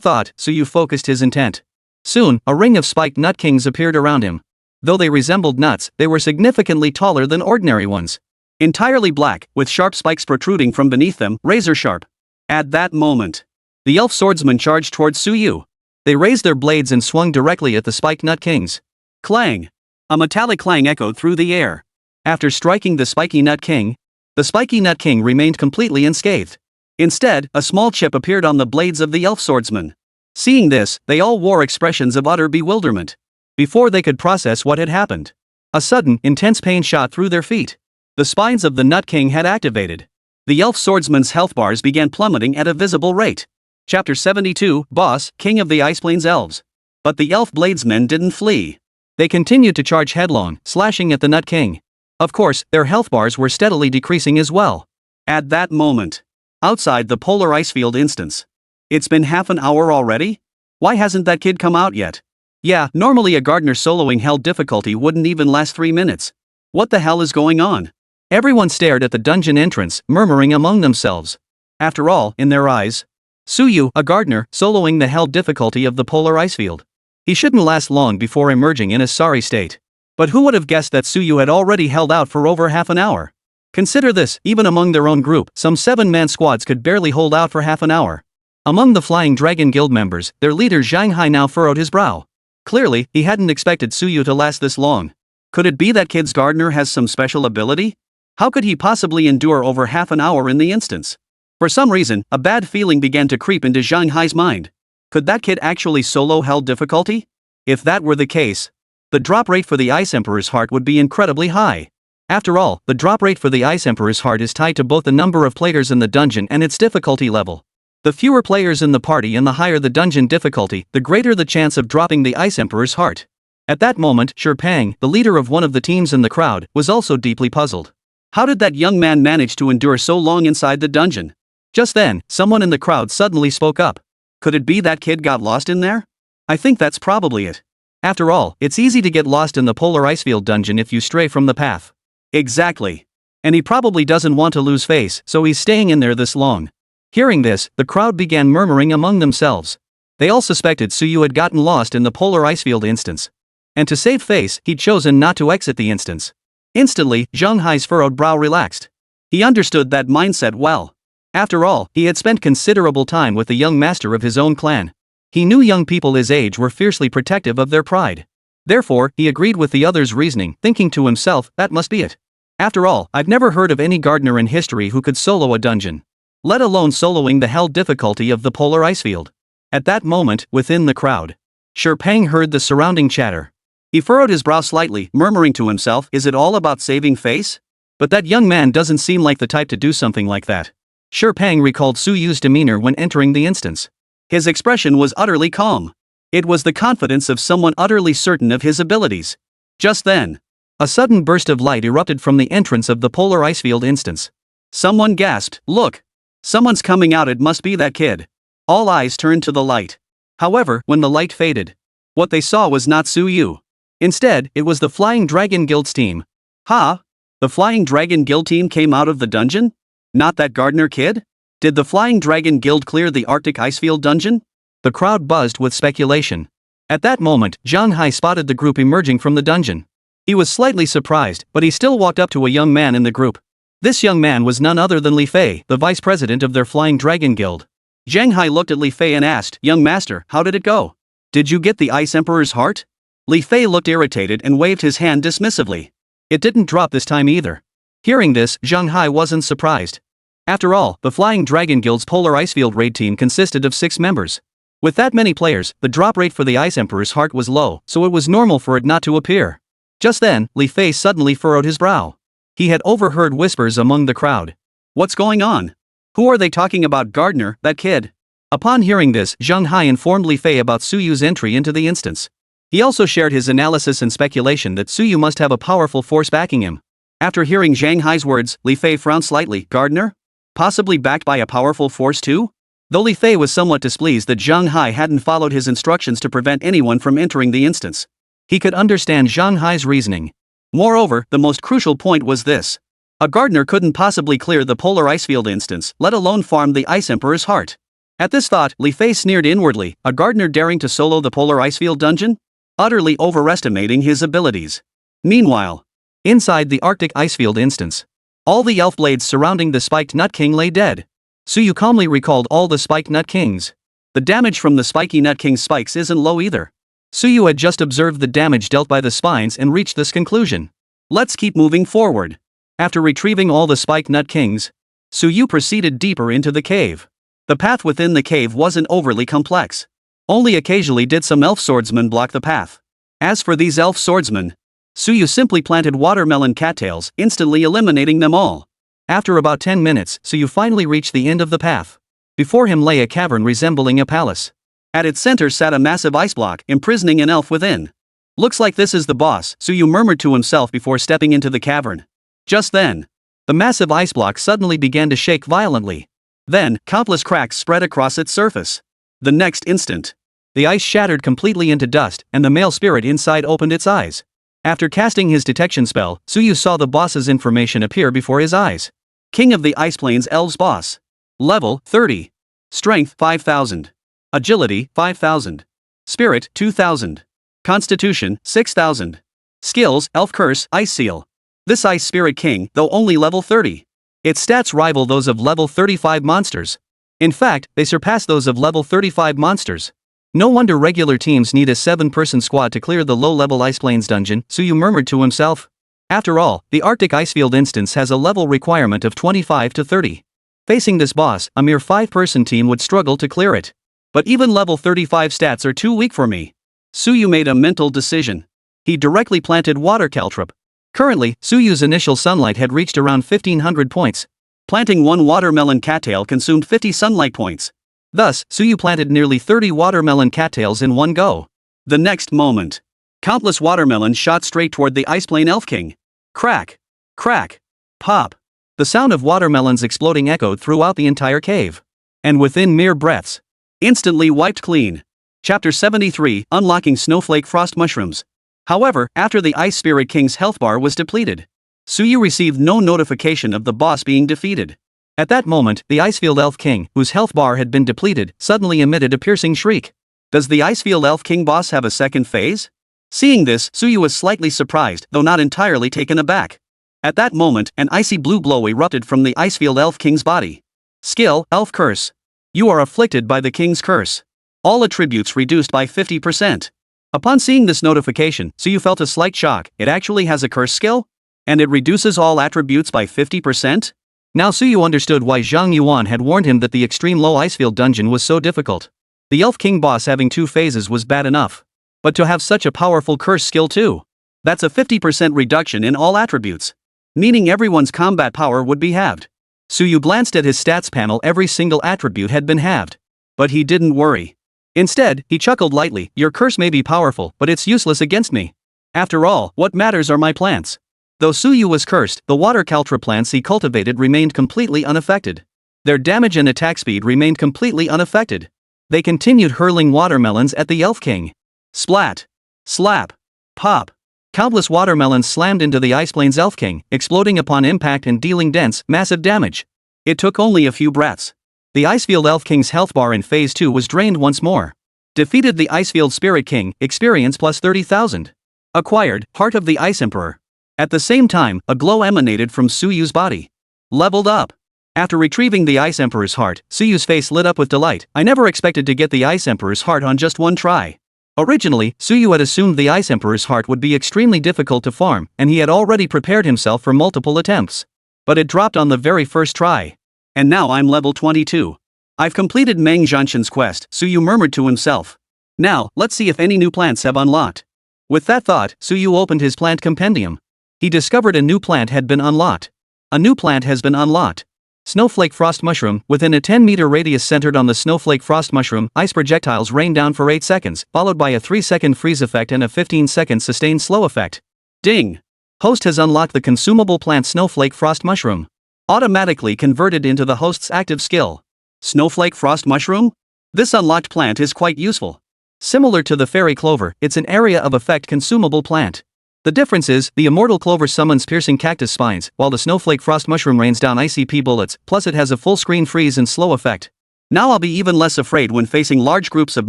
thought, Suyu focused his intent. Soon, a ring of spiked Nut Kings appeared around him. Though they resembled nuts, they were significantly taller than ordinary ones. Entirely black, with sharp spikes protruding from beneath them, razor sharp. At that moment, the elf swordsmen charged towards Suyu. They raised their blades and swung directly at the spiked Nut Kings. Clang! A metallic clang echoed through the air. After striking the spiky Nut King, the spiky Nut King remained completely unscathed. Instead, a small chip appeared on the blades of the elf swordsmen. Seeing this, they all wore expressions of utter bewilderment. Before they could process what had happened, a sudden, intense pain shot through their feet. The spines of the Nut King had activated. The elf swordsman's health bars began plummeting at a visible rate. Chapter 72, Boss, King of the Ice Plains Elves. But the elf bladesmen didn't flee. They continued to charge headlong, slashing at the Nut King. Of course, their health bars were steadily decreasing as well. At that moment, outside the polar icefield instance. It's been half an hour already? Why hasn't that kid come out yet? Yeah, normally a gardener soloing hell difficulty wouldn't even last 3 minutes. What the hell is going on? Everyone stared at the dungeon entrance, murmuring among themselves. After all, in their eyes, Suyu, a gardener, soloing the hell difficulty of the polar icefield. He shouldn't last long before emerging in a sorry state. But who would have guessed that Suyu had already held out for over half an hour? Consider this, even among their own group, some 7-man squads could barely hold out for half an hour. Among the Flying Dragon Guild members, their leader Zhang Hai now furrowed his brow. Clearly, he hadn't expected Suyu to last this long. Could it be that kid's gardener has some special ability? How could he possibly endure over half an hour in the instance? For some reason, a bad feeling began to creep into Zhang Hai's mind. Could that kid actually solo hell difficulty? If that were the case, the drop rate for the Ice Emperor's heart would be incredibly high. After all, the drop rate for the Ice Emperor's heart is tied to both the number of players in the dungeon and its difficulty level. The fewer players in the party and the higher the dungeon difficulty, the greater the chance of dropping the Ice Emperor's heart. At that moment, Shattering, the leader of one of the teams in the crowd, was also deeply puzzled. How did that young man manage to endure so long inside the dungeon? Just then, someone in the crowd suddenly spoke up. Could it be that kid got lost in there? I think that's probably it. After all, it's easy to get lost in the polar icefield dungeon if you stray from the path. Exactly. And he probably doesn't want to lose face, so he's staying in there this long. Hearing this, the crowd began murmuring among themselves. They all suspected Suyu had gotten lost in the polar icefield instance. And to save face, he'd chosen not to exit the instance. Instantly, Zhang Hai's furrowed brow relaxed. He understood that mindset well. After all, he had spent considerable time with the young master of his own clan. He knew young people his age were fiercely protective of their pride. Therefore, he agreed with the other's reasoning, thinking to himself, that must be it. After all, I've never heard of any gardener in history who could solo a dungeon. Let alone soloing the hell difficulty of the polar icefield. At that moment, within the crowd, Shattering heard the surrounding chatter. He furrowed his brow slightly, murmuring to himself, is it all about saving face? But that young man doesn't seem like the type to do something like that. Shattering recalled Suyu's demeanor when entering the instance. His expression was utterly calm. It was the confidence of someone utterly certain of his abilities. Just then, a sudden burst of light erupted from the entrance of the polar icefield instance. Someone gasped, look! Someone's coming out, it must be that kid. All eyes turned to the light. However, when the light faded, what they saw was not Suyu. Instead, it was the Flying Dragon Guild's team. Ha! The Flying Dragon Guild team came out of the dungeon? Not that gardener kid? Did the Flying Dragon Guild clear the Arctic Icefield dungeon? The crowd buzzed with speculation. At that moment, Zhang Hai spotted the group emerging from the dungeon. He was slightly surprised, but he still walked up to a young man in the group. This young man was none other than Li Fei, the vice president of their Flying Dragon Guild. Zhang Hai looked at Li Fei and asked, young master, how did it go? Did you get the Ice Emperor's heart? Li Fei looked irritated and waved his hand dismissively. It didn't drop this time either. Hearing this, Zhang Hai wasn't surprised. After all, the Flying Dragon Guild's Polar Icefield raid team consisted of 6 members. With that many players, the drop rate for the Ice Emperor's heart was low, so it was normal for it not to appear. Just then, Li Fei suddenly furrowed his brow. He had overheard whispers among the crowd. What's going on? Who are they talking about, gardener, that kid? Upon hearing this, Zhang Hai informed Li Fei about Suyu's entry into the instance. He also shared his analysis and speculation that Suyu must have a powerful force backing him. After hearing Zhang Hai's words, Li Fei frowned slightly. Gardener? Possibly backed by a powerful force too? Though Li Fei was somewhat displeased that Zhang Hai hadn't followed his instructions to prevent anyone from entering the instance. He could understand Zhang Hai's reasoning. Moreover, the most crucial point was this. A gardener couldn't possibly clear the polar icefield instance, let alone farm the Ice Emperor's heart. At this thought, Li Fei sneered inwardly, a gardener daring to solo the polar icefield dungeon? Utterly overestimating his abilities. Meanwhile, inside the Arctic Icefield instance, all the elf blades surrounding the Spiked Nut King lay dead. Suyu calmly recalled all the Spiked Nut Kings. The damage from the Spiky Nut King's spikes isn't low either. Suyu had just observed the damage dealt by the spines and reached this conclusion. Let's keep moving forward. After retrieving all the Spiked Nut Kings, Suyu proceeded deeper into the cave. The path within the cave wasn't overly complex. Only occasionally did some elf swordsmen block the path. As for these elf swordsmen, Suyu simply planted watermelon cattails, instantly eliminating them all. After about 10 minutes, Suyu finally reached the end of the path. Before him lay a cavern resembling a palace. At its center sat a massive ice block, imprisoning an elf within. Looks like this is the boss, Suyu murmured to himself before stepping into the cavern. Just then, the massive ice block suddenly began to shake violently. Then, countless cracks spread across its surface. The next instant, the ice shattered completely into dust, and the male spirit inside opened its eyes. After casting his detection spell, Suyu saw the boss's information appear before his eyes. King of the Ice Plains Elves boss. Level 30. Strength 5000. Agility 5000. Spirit 2000. Constitution 6000. Skills Elf Curse, Ice Seal. This Ice Spirit King, though only level 30. Its stats rival those of level 35 monsters. In fact, they surpass those of level 35 monsters. No wonder regular teams need a 7-person squad to clear the low-level Ice Plains dungeon, Suyu murmured to himself. After all, the Arctic Icefield instance has a level requirement of 25 to 30. Facing this boss, a mere 5-person team would struggle to clear it. But even level 35 stats are too weak for me. Suyu made a mental decision. He directly planted water caltrop. Currently, Suyu's initial sunlight had reached around 1500 points. Planting one watermelon cattail consumed 50 sunlight points. Thus, Suyu planted nearly 30 watermelon cattails in one go. The next moment, countless watermelons shot straight toward the Ice Plane Elf King. Crack! Crack! Pop! The sound of watermelons exploding echoed throughout the entire cave. And within mere breaths, instantly wiped clean. Chapter 73, Unlocking Snowflake Frost Mushrooms. However, after the Ice Spirit King's health bar was depleted, Suyu received no notification of the boss being defeated. At that moment, the Icefield Elf King, whose health bar had been depleted, suddenly emitted a piercing shriek. Does the Icefield Elf King boss have a second phase? Seeing this, Suyu was slightly surprised, though not entirely taken aback. At that moment, an icy blue glow erupted from the Icefield Elf King's body. Skill, Elf Curse. You are afflicted by the King's Curse. All attributes reduced by 50%. Upon seeing this notification, Suyu felt a slight shock. It actually has a curse skill? And it reduces all attributes by 50%? Now Suyu understood why Zhang Yuan had warned him that the extreme low Icefield dungeon was so difficult. The Elf King boss having 2 phases was bad enough. But to have such a powerful curse skill too? That's a 50% reduction in all attributes. Meaning everyone's combat power would be halved. Suyu glanced at his stats panel. Every single attribute had been halved. But he didn't worry. Instead, he chuckled lightly. Your curse may be powerful, but it's useless against me. After all, what matters are my plants. Though Suyu was cursed, the water caltra plants he cultivated remained completely unaffected. Their damage and attack speed remained completely unaffected. They continued hurling watermelons at the Elf King. Splat! Slap! Pop! Countless watermelons slammed into the Ice Plains Elf King, exploding upon impact and dealing dense, massive damage. It took only a few breaths. The Icefield Elf King's health bar in Phase 2 was drained once more. Defeated the Icefield Spirit King, experience plus 30,000. Acquired, Heart of the Ice Emperor. At the same time, a glow emanated from Suyu's body. Leveled up. After retrieving the Ice Emperor's heart, Suyu's face lit up with delight. I never expected to get the Ice Emperor's heart on just one try. Originally, Suyu had assumed the Ice Emperor's heart would be extremely difficult to farm, and he had already prepared himself for multiple attempts. But it dropped on the very first try. And now I'm level 22. I've completed Meng Zhanshan's quest, Suyu murmured to himself. Now, let's see if any new plants have unlocked. With that thought, Suyu opened his plant compendium. He discovered a new plant had been unlocked. A new plant has been unlocked. Snowflake Frost Mushroom. Within a 10-meter radius centered on the Snowflake Frost Mushroom, ice projectiles rain down for 8 seconds, followed by a 3-second freeze effect and a 15-second sustained slow effect. Ding! Host has unlocked the consumable plant Snowflake Frost Mushroom. Automatically converted into the host's active skill. Snowflake Frost Mushroom? This unlocked plant is quite useful. Similar to the Fairy Clover, it's an area of effect consumable plant. The difference is, the Immortal Clover summons piercing cactus spines, while the Snowflake Frost Mushroom rains down ICP bullets, plus it has a full screen freeze and slow effect. Now I'll be even less afraid when facing large groups of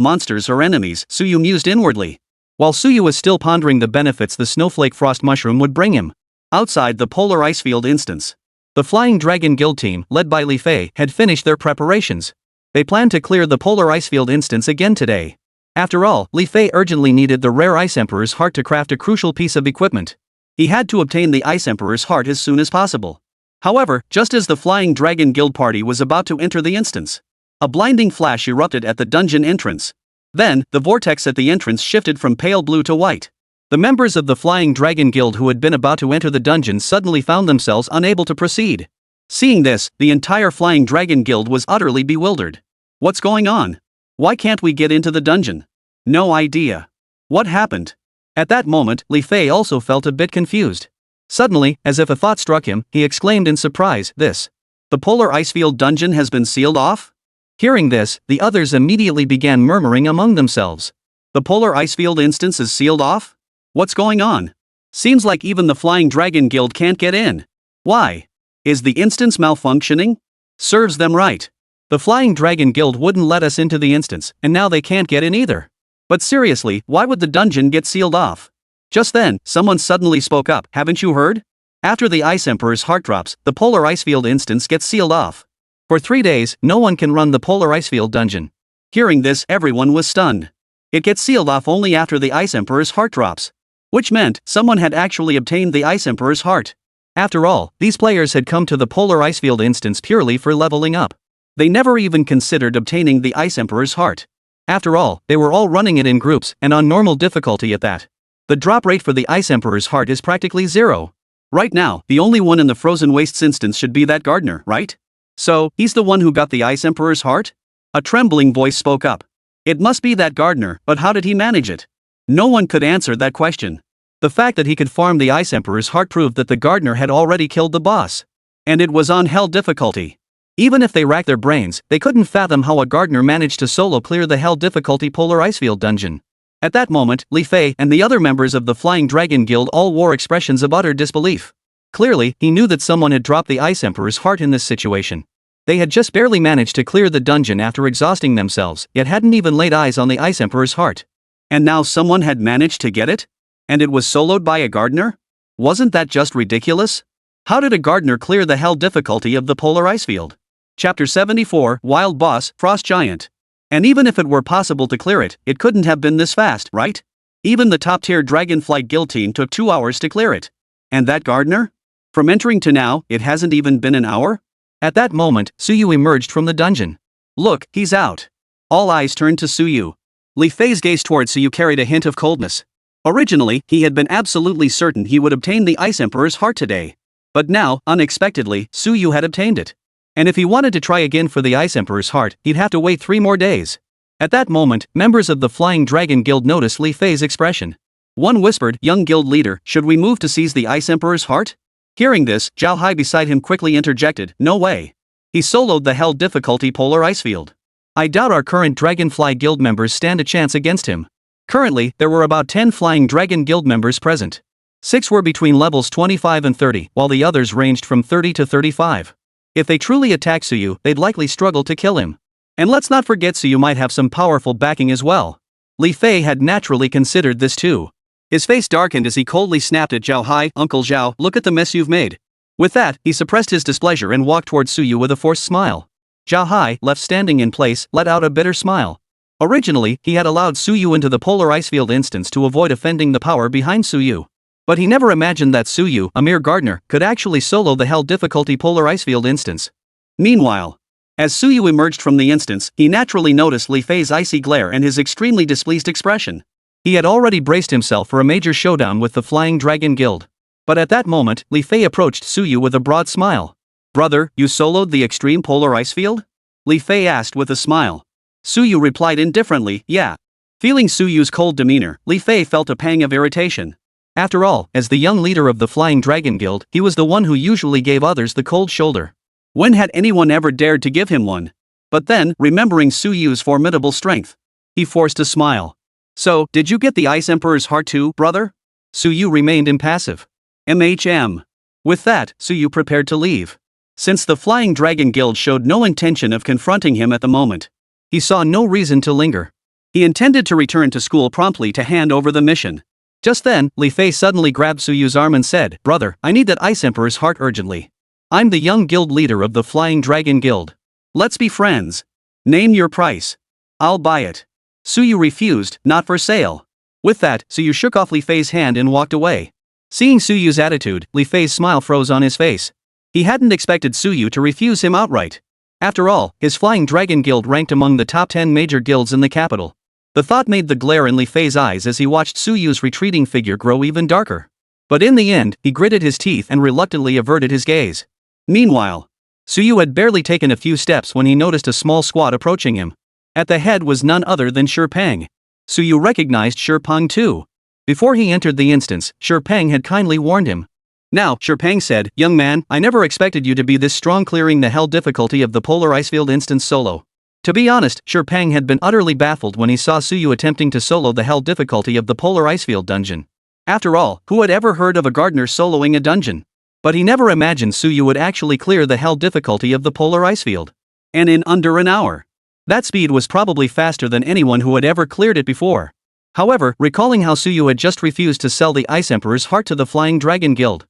monsters or enemies, Suyu mused inwardly. While Suyu was still pondering the benefits the Snowflake Frost Mushroom would bring him. Outside the Polar Icefield instance, the Flying Dragon Guild team, led by Li Fei, had finished their preparations. They planned to clear the Polar Icefield instance again today. After all, Li Fei urgently needed the rare Ice Emperor's heart to craft a crucial piece of equipment. He had to obtain the Ice Emperor's heart as soon as possible. However, just as the Flying Dragon Guild party was about to enter the instance, a blinding flash erupted at the dungeon entrance. Then, the vortex at the entrance shifted from pale blue to white. The members of the Flying Dragon Guild who had been about to enter the dungeon suddenly found themselves unable to proceed. Seeing this, the entire Flying Dragon Guild was utterly bewildered. What's going on? Why can't we get into the dungeon? No idea. What happened? At that moment, Li Fei also felt a bit confused. Suddenly, as if a thought struck him, he exclaimed in surprise, the Polar Icefield dungeon has been sealed off? Hearing this, the others immediately began murmuring among themselves. The Polar Icefield instance is sealed off? What's going on? Seems like even the Flying Dragon Guild can't get in. Why? Is the instance malfunctioning? Serves them right. The Flying Dragon Guild wouldn't let us into the instance, and now they can't get in either. But seriously, why would the dungeon get sealed off? Just then, someone suddenly spoke up. Haven't you heard? After the Ice Emperor's heart drops, the Polar Icefield instance gets sealed off. For 3 days, no one can run the Polar Icefield dungeon. Hearing this, everyone was stunned. It gets sealed off only after the Ice Emperor's heart drops. Which meant, someone had actually obtained the Ice Emperor's heart. After all, these players had come to the Polar Icefield instance purely for leveling up. They never even considered obtaining the Ice Emperor's heart. After all, they were all running it in groups and on normal difficulty at that. The drop rate for the Ice Emperor's heart is practically zero. Right now, the only one in the Frozen Wastes instance should be that gardener, right? So, he's the one who got the Ice Emperor's heart? A trembling voice spoke up. It must be that gardener, but how did he manage it? No one could answer that question. The fact that he could farm the Ice Emperor's heart proved that the gardener had already killed the boss. And it was on hell difficulty. Even if they racked their brains, they couldn't fathom how a gardener managed to solo clear the hell difficulty Polar Icefield dungeon. At that moment, Li Fei and the other members of the Flying Dragon Guild all wore expressions of utter disbelief. Clearly, he knew that someone had dropped the Ice Emperor's heart in this situation. They had just barely managed to clear the dungeon after exhausting themselves, yet hadn't even laid eyes on the Ice Emperor's heart. And now someone had managed to get it? And it was soloed by a gardener? Wasn't that just ridiculous? How did a gardener clear the hell difficulty of the Polar Icefield? Chapter 74, Wild Boss, Frost Giant. And even if it were possible to clear it, it couldn't have been this fast, right? Even the top-tier Dragonflight Guild team took 2 hours to clear it. And that gardener? From entering to now, it hasn't even been an hour? At that moment, Suyu emerged from the dungeon. Look, he's out. All eyes turned to Suyu. Li Fei's gaze toward Suyu carried a hint of coldness. Originally, he had been absolutely certain he would obtain the Ice Emperor's heart today. But now, unexpectedly, Suyu had obtained it. And if he wanted to try again for the Ice Emperor's heart, he'd have to wait 3 more days. At that moment, members of the Flying Dragon Guild noticed Li Fei's expression. One whispered, "Young guild leader, should we move to seize the Ice Emperor's heart?" Hearing this, Zhao Hai beside him quickly interjected, "No way. He soloed the hell difficulty Polar Icefield. I doubt our current Dragonfly Guild members stand a chance against him." Currently, there were about 10 Flying Dragon Guild members present. 6 were between levels 25 and 30, while the others ranged from 30 to 35. If they truly attack Suyu, they'd likely struggle to kill him. And let's not forget Suyu might have some powerful backing as well. Li Fei had naturally considered this too. His face darkened as he coldly snapped at Zhao Hai, "Uncle Zhao, look at the mess you've made." With that, he suppressed his displeasure and walked towards Suyu with a forced smile. Zhao Hai, left standing in place, let out a bitter smile. Originally, he had allowed Suyu into the Polar Icefield instance to avoid offending the power behind Suyu. But he never imagined that Suyu, a mere gardener, could actually solo the hell difficulty Polar Icefield instance. Meanwhile, as Suyu emerged from the instance, he naturally noticed Li Fei's icy glare and his extremely displeased expression. He had already braced himself for a major showdown with the Flying Dragon Guild. But at that moment, Li Fei approached Suyu with a broad smile. "Brother, you soloed the extreme Polar Icefield?" Li Fei asked with a smile. Suyu replied indifferently, "Yeah." Feeling Suyu's cold demeanor, Li Fei felt a pang of irritation. After all, as the young leader of the Flying Dragon Guild, he was the one who usually gave others the cold shoulder. When had anyone ever dared to give him one? But then, remembering Suyu's formidable strength, he forced a smile. "So, did you get the Ice Emperor's heart too, brother?" Suyu remained impassive. With that, Suyu prepared to leave. Since the Flying Dragon Guild showed no intention of confronting him at the moment, he saw no reason to linger. He intended to return to school promptly to hand over the mission. Just then, Li Fei suddenly grabbed Suyu's arm and said, "Brother, I need that Ice Emperor's heart urgently. I'm the young guild leader of the Flying Dragon Guild. Let's be friends. Name your price. I'll buy it." Suyu refused, "Not for sale." With that, Suyu shook off Li Fei's hand and walked away. Seeing Suyu's attitude, Li Fei's smile froze on his face. He hadn't expected Suyu to refuse him outright. After all, his Flying Dragon Guild ranked among the top 10 major guilds in the capital. The thought made the glare in Li Fei's eyes as he watched Suyu's retreating figure grow even darker. But in the end, he gritted his teeth and reluctantly averted his gaze. Meanwhile, Suyu had barely taken a few steps when he noticed a small squad approaching him. At the head was none other than Peng. Suyu recognized Peng too. Before he entered the instance, Peng had kindly warned him. Now, Peng said, "Young man, I never expected you to be this strong clearing the hell difficulty of the Polar Icefield instance solo." To be honest, Peng had been utterly baffled when he saw Suyu attempting to solo the hell difficulty of the Polar Icefield dungeon. After all, who had ever heard of a gardener soloing a dungeon? But he never imagined Suyu would actually clear the hell difficulty of the Polar Icefield. And in under an hour. That speed was probably faster than anyone who had ever cleared it before. However, recalling how Suyu had just refused to sell the Ice Emperor's heart to the Flying Dragon Guild,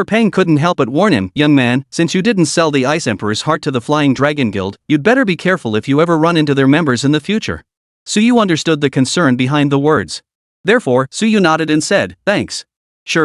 Peng couldn't help but warn him, "Young man, since you didn't sell the Ice Emperor's heart to the Flying Dragon Guild, you'd better be careful if you ever run into their members in the future." Suyu understood the concern behind the words. Therefore, Suyu nodded and said, "Thanks."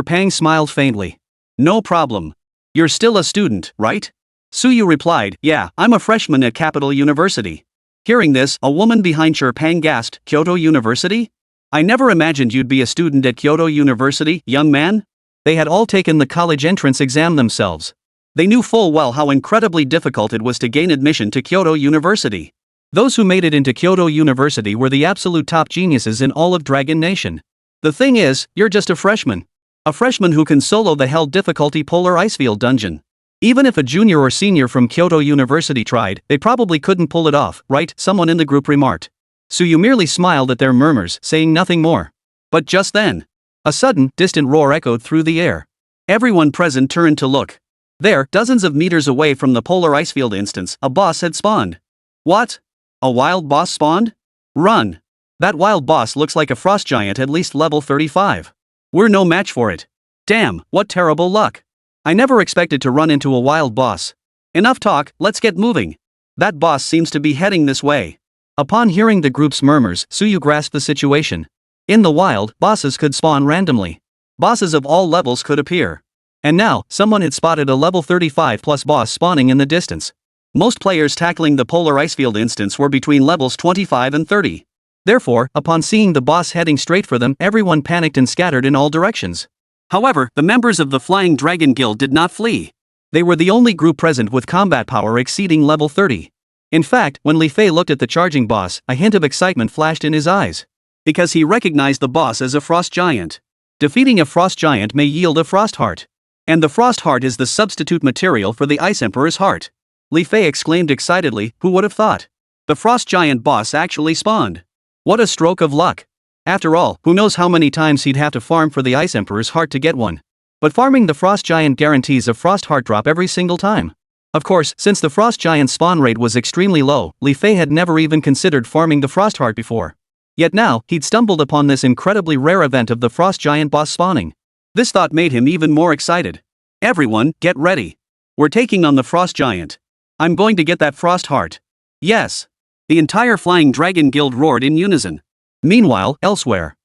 Peng smiled faintly. "No problem. You're still a student, right? Suyu replied, yeah, I'm a freshman at Capital University. Hearing this, a woman behind Peng gasped, Kyoto University? I never imagined you'd be a student at Kyoto University, young man. They had all taken the college entrance exam themselves. They knew full well how incredibly difficult it was to gain admission to Kyoto University. Those who made it into Kyoto University were the absolute top geniuses in all of Dragon Nation. The thing is, you're just a freshman. A freshman who can solo the hell difficulty Polar Icefield dungeon. Even if a junior or senior from Kyoto University tried, they probably couldn't pull it off, right? Someone in the group remarked. Suyu merely smiled at their murmurs, saying nothing more. But just then, a sudden, distant roar echoed through the air. Everyone present turned to look. There, dozens of meters away from the Polar Icefield instance, a boss had spawned. What? A wild boss spawned? Run! That wild boss looks like a frost giant at least level 35. We're no match for it. Damn, what terrible luck. I never expected to run into a wild boss. Enough talk, let's get moving. That boss seems to be heading this way. Upon hearing the group's murmurs, Suyu grasped the situation. In the wild, bosses could spawn randomly. Bosses of all levels could appear. And now, someone had spotted a level 35 plus boss spawning in the distance. Most players tackling the Polar Icefield instance were between levels 25 and 30. Therefore, upon seeing the boss heading straight for them, everyone panicked and scattered in all directions. However, the members of the Flying Dragon Guild did not flee. They were the only group present with combat power exceeding level 30. In fact, when Li Fei looked at the charging boss, a hint of excitement flashed in his eyes. Because he recognized the boss as a frost giant. Defeating a frost giant may yield a frost heart. And the frost heart is the substitute material for the Ice Emperor's heart. Li Fei exclaimed excitedly, who would have thought? The frost giant boss actually spawned. What a stroke of luck. After all, who knows how many times he'd have to farm for the Ice Emperor's heart to get one. But farming the frost giant guarantees a frost heart drop every single time. Of course, since the frost giant's spawn rate was extremely low, Li Fei had never even considered farming the frost heart before. Yet now, he'd stumbled upon this incredibly rare event of the frost giant boss spawning. This thought made him even more excited. Everyone, get ready. We're taking on the frost giant. I'm going to get that frost heart. Yes. The entire Flying Dragon Guild roared in unison. Meanwhile, elsewhere,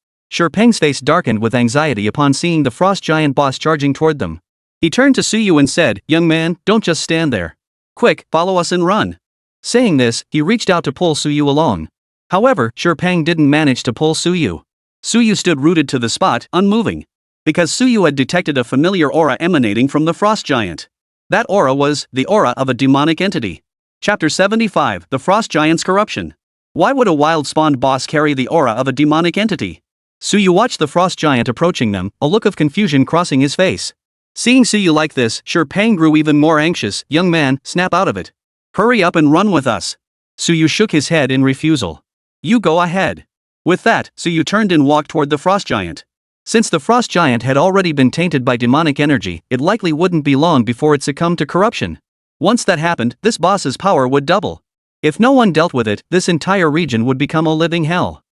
Peng's face darkened with anxiety upon seeing the frost giant boss charging toward them. He turned to Suyu and said, young man, don't just stand there. Quick, follow us and run. Saying this, he reached out to pull Suyu along. However, Peng didn't manage to pull Suyu. Suyu stood rooted to the spot, unmoving. Because Suyu had detected a familiar aura emanating from the frost giant. That aura was the aura of a demonic entity. Chapter 75, The Frost Giant's Corruption. Why would a wild-spawned boss carry the aura of a demonic entity? Suyu watched the frost giant approaching them, a look of confusion crossing his face. Seeing Suyu like this, Peng grew even more anxious. Young man, snap out of it. Hurry up and run with us. Suyu shook his head in refusal. You go ahead. With that, Suyu turned and walked toward the frost giant. Since the frost giant had already been tainted by demonic energy, it likely wouldn't be long before it succumbed to corruption. Once that happened, this boss's power would double. If no one dealt with it, this entire region would become a living hell.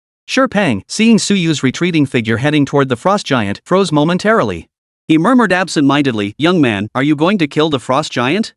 Peng, seeing Suyu's retreating figure heading toward the frost giant, froze momentarily. He murmured absent-mindedly, young man, are you going to kill the frost giant?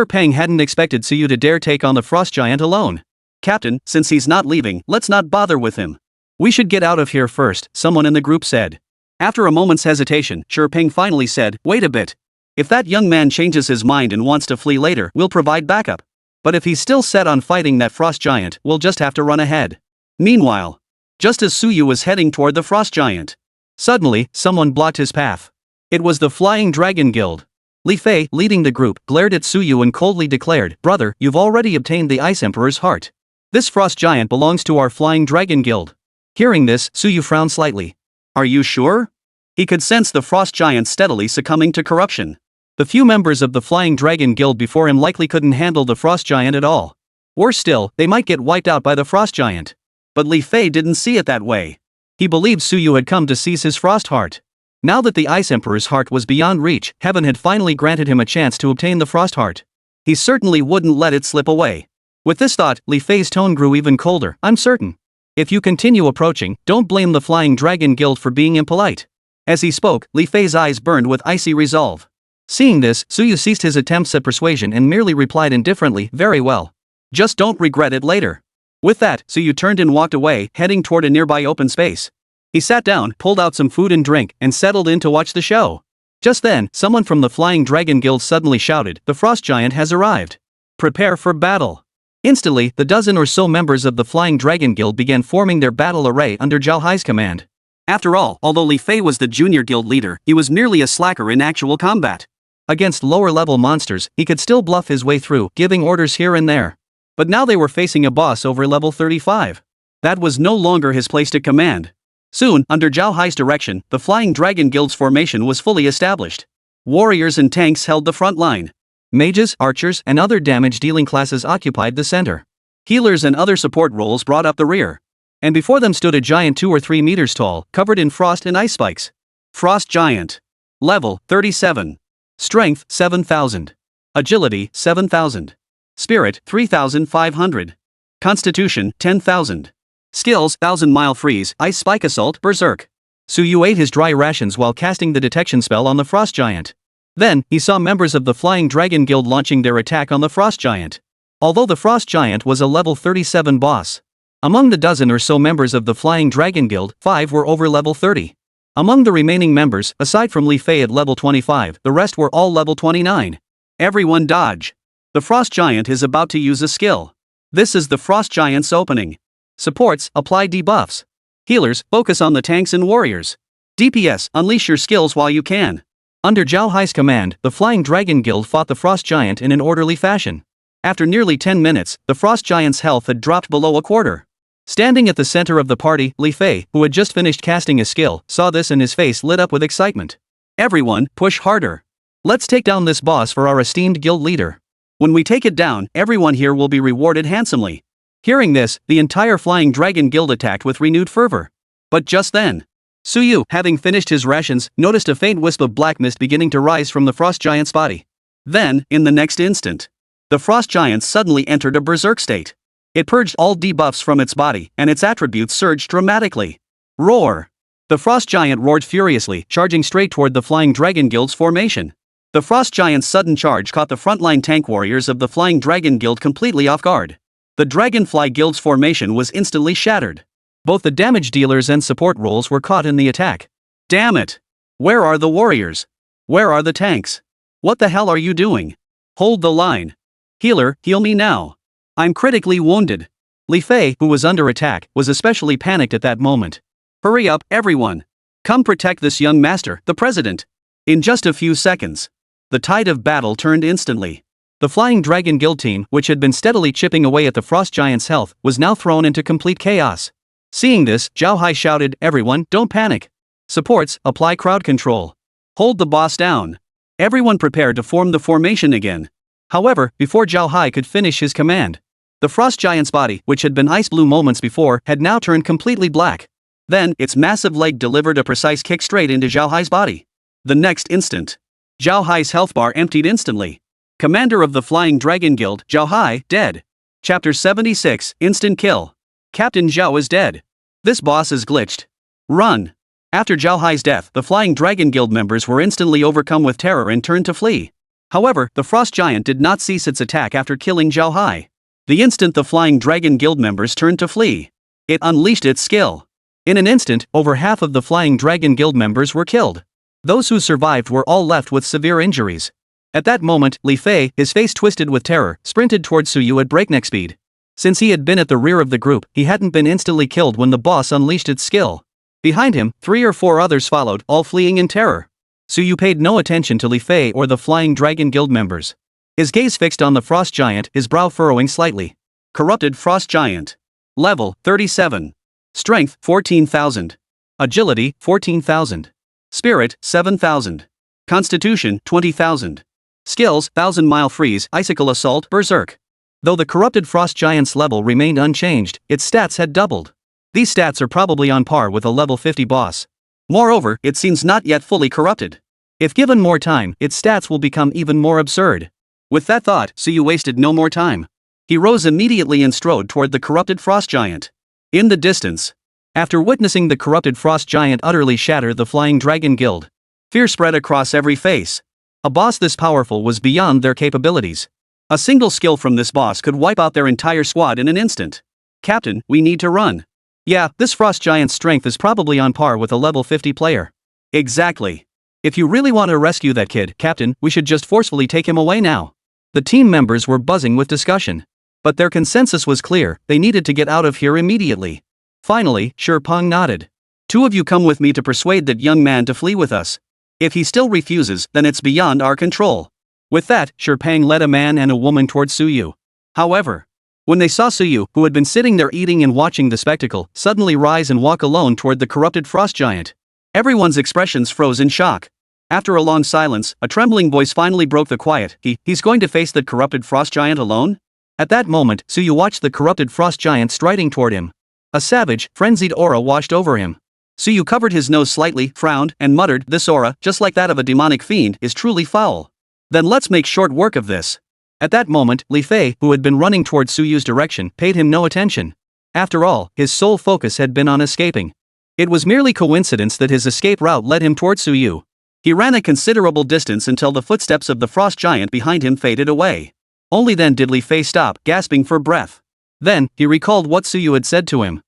Peng hadn't expected Suyu to dare take on the frost giant alone. Captain, since he's not leaving, let's not bother with him. We should get out of here first, someone in the group said. After a moment's hesitation, Peng finally said, wait a bit. If that young man changes his mind and wants to flee later, we'll provide backup. But if he's still set on fighting that frost giant, we'll just have to run ahead. Meanwhile, just as Suyu was heading toward the frost giant, suddenly, someone blocked his path. It was the Flying Dragon Guild. Li Fei, leading the group, glared at Suyu and coldly declared, brother, you've already obtained the Ice Emperor's heart. This frost giant belongs to our Flying Dragon Guild. Hearing this, Suyu frowned slightly. Are you sure? He could sense the frost giant steadily succumbing to corruption. The few members of the Flying Dragon Guild before him likely couldn't handle the frost giant at all. Worse still, they might get wiped out by the frost giant. But Li Fei didn't see it that way. He believed Suyu had come to seize his frost heart. Now that the Ice Emperor's heart was beyond reach, heaven had finally granted him a chance to obtain the frost heart. He certainly wouldn't let it slip away. With this thought, Li Fei's tone grew even colder. I'm certain. If you continue approaching, don't blame the Flying Dragon Guild for being impolite. As he spoke, Li Fei's eyes burned with icy resolve. Seeing this, Suyu ceased his attempts at persuasion and merely replied indifferently, very well. Just don't regret it later. With that, Suyu turned and walked away, heading toward a nearby open space. He sat down, pulled out some food and drink, and settled in to watch the show. Just then, someone from the Flying Dragon Guild suddenly shouted, "The Frost Giant has arrived. Prepare for battle." Instantly, the dozen or so members of the Flying Dragon Guild began forming their battle array under Zhao Hai's command. After all, although Li Fei was the junior guild leader, he was merely a slacker in actual combat. Against lower-level monsters, he could still bluff his way through, giving orders here and there. But now they were facing a boss over level 35. That was no longer his place to command. Soon, under Zhao Hai's direction, the Flying Dragon Guild's formation was fully established. Warriors and tanks held the front line. Mages, archers, and other damage-dealing classes occupied the center. Healers and other support roles brought up the rear. And before them stood a giant 2 or 3 meters tall, covered in frost and ice spikes. Frost Giant. Level 37. Strength 7,000. Agility 7,000. Spirit 3,500. Constitution 10,000. Skills 1,000-mile freeze, ice spike assault, berserk. Suyu ate his dry rations while casting the detection spell on the Frost Giant. Then, he saw members of the Flying Dragon Guild launching their attack on the Frost Giant. Although the Frost Giant was a level 37 boss. Among the dozen or so members of the Flying Dragon Guild, 5 were over level 30. Among the remaining members, aside from Li Fei at level 25, the rest were all level 29. Everyone dodge. The Frost Giant is about to use a skill. This is the Frost Giant's opening. Supports, apply debuffs. Healers, focus on the tanks and warriors. DPS, unleash your skills while you can. Under Zhao Hai's command, the Flying Dragon Guild fought the Frost Giant in an orderly fashion. After nearly 10 minutes, the Frost Giant's health had dropped below a quarter. Standing at the center of the party, Li Fei, who had just finished casting a skill, saw this and his face lit up with excitement. Everyone, push harder. Let's take down this boss for our esteemed guild leader. When we take it down, everyone here will be rewarded handsomely. Hearing this, the entire Flying Dragon Guild attacked with renewed fervor. But just then, Suyu, having finished his rations, noticed a faint wisp of black mist beginning to rise from the Frost Giant's body. Then, in the next instant, the Frost Giant suddenly entered a berserk state. It purged all debuffs from its body, and its attributes surged dramatically. Roar! The Frost Giant roared furiously, charging straight toward the Flying Dragon Guild's formation. The Frost Giant's sudden charge caught the frontline tank warriors of the Flying Dragon Guild completely off guard. The Dragonfly Guild's formation was instantly shattered. Both the damage dealers and support roles were caught in the attack. Damn it! Where are the warriors? Where are the tanks? What the hell are you doing? Hold the line. Healer, heal me now. I'm critically wounded. Li Fei, who was under attack, was especially panicked at that moment. Hurry up, everyone. Come protect this young master, the president. In just a few seconds, the tide of battle turned instantly. The Flying Dragon Guild team, which had been steadily chipping away at the Frost Giant's health, was now thrown into complete chaos. Seeing this, Zhao Hai shouted, "Everyone, don't panic. Supports, apply crowd control. Hold the boss down." Everyone prepared to form the formation again. However, before Zhao Hai could finish his command, the Frost Giant's body, which had been ice blue moments before, had now turned completely black. Then, its massive leg delivered a precise kick straight into Zhao Hai's body. The next instant, Zhao Hai's health bar emptied instantly. Commander of the Flying Dragon Guild, Zhao Hai, dead. Chapter 76, Instant Kill. Captain Zhao is dead. This boss is glitched. Run. After Zhao Hai's death, the Flying Dragon Guild members were instantly overcome with terror and turned to flee. However, the Frost Giant did not cease its attack after killing Zhao Hai. The instant the Flying Dragon Guild members turned to flee, it unleashed its skill. In an instant, over half of the Flying Dragon Guild members were killed. Those who survived were all left with severe injuries. At that moment, Li Fei, his face twisted with terror, sprinted towards Suyu at breakneck speed. Since he had been at the rear of the group, he hadn't been instantly killed when the boss unleashed its skill. Behind him, 3 or 4 others followed, all fleeing in terror. Suyu paid no attention to Li Fei or the Flying Dragon Guild members. His gaze fixed on the Frost Giant, his brow furrowing slightly. Corrupted Frost Giant. Level 37. Strength 14,000. Agility 14,000. Spirit 7,000. Constitution 20,000. Skills 1,000-mile freeze, icicle assault, berserk. Though the corrupted Frost Giant's level remained unchanged, its stats had doubled. These stats are probably on par with a level 50 boss. Moreover, it seems not yet fully corrupted. If given more time, its stats will become even more absurd. With that thought, Suyu wasted no more time. He rose immediately and strode toward the corrupted Frost Giant. In the distance, after witnessing the corrupted Frost Giant utterly shatter the Flying Dragon Guild, fear spread across every face. A boss this powerful was beyond their capabilities. A single skill from this boss could wipe out their entire squad in an instant. Captain, we need to run. Yeah, this Frost Giant's strength is probably on par with a level 50 player. Exactly. If you really want to rescue that kid, Captain, we should just forcefully take him away now. The team members were buzzing with discussion. But their consensus was clear, they needed to get out of here immediately. Finally, Shattering nodded. 2 of you come with me to persuade that young man to flee with us. If he still refuses, then it's beyond our control. With that, Shattering led a man and a woman towards Suyu. However, when they saw Suyu, who had been sitting there eating and watching the spectacle, suddenly rise and walk alone toward the corrupted frost giant, everyone's expressions froze in shock. After a long silence, a trembling voice finally broke the quiet. He's going to face that corrupted frost giant alone? At that moment, Suyu watched the corrupted frost giant striding toward him. A savage, frenzied aura washed over him. Suyu covered his nose slightly, frowned, and muttered, "This aura, just like that of a demonic fiend, is truly foul. Then let's make short work of this." At that moment, Li Fei, who had been running towards Suyu's direction, paid him no attention. After all, his sole focus had been on escaping. It was merely coincidence that his escape route led him towards Suyu. He ran a considerable distance until the footsteps of the frost giant behind him faded away. Only then did Li Fei stop, gasping for breath. Then, he recalled what Suyu had said to him.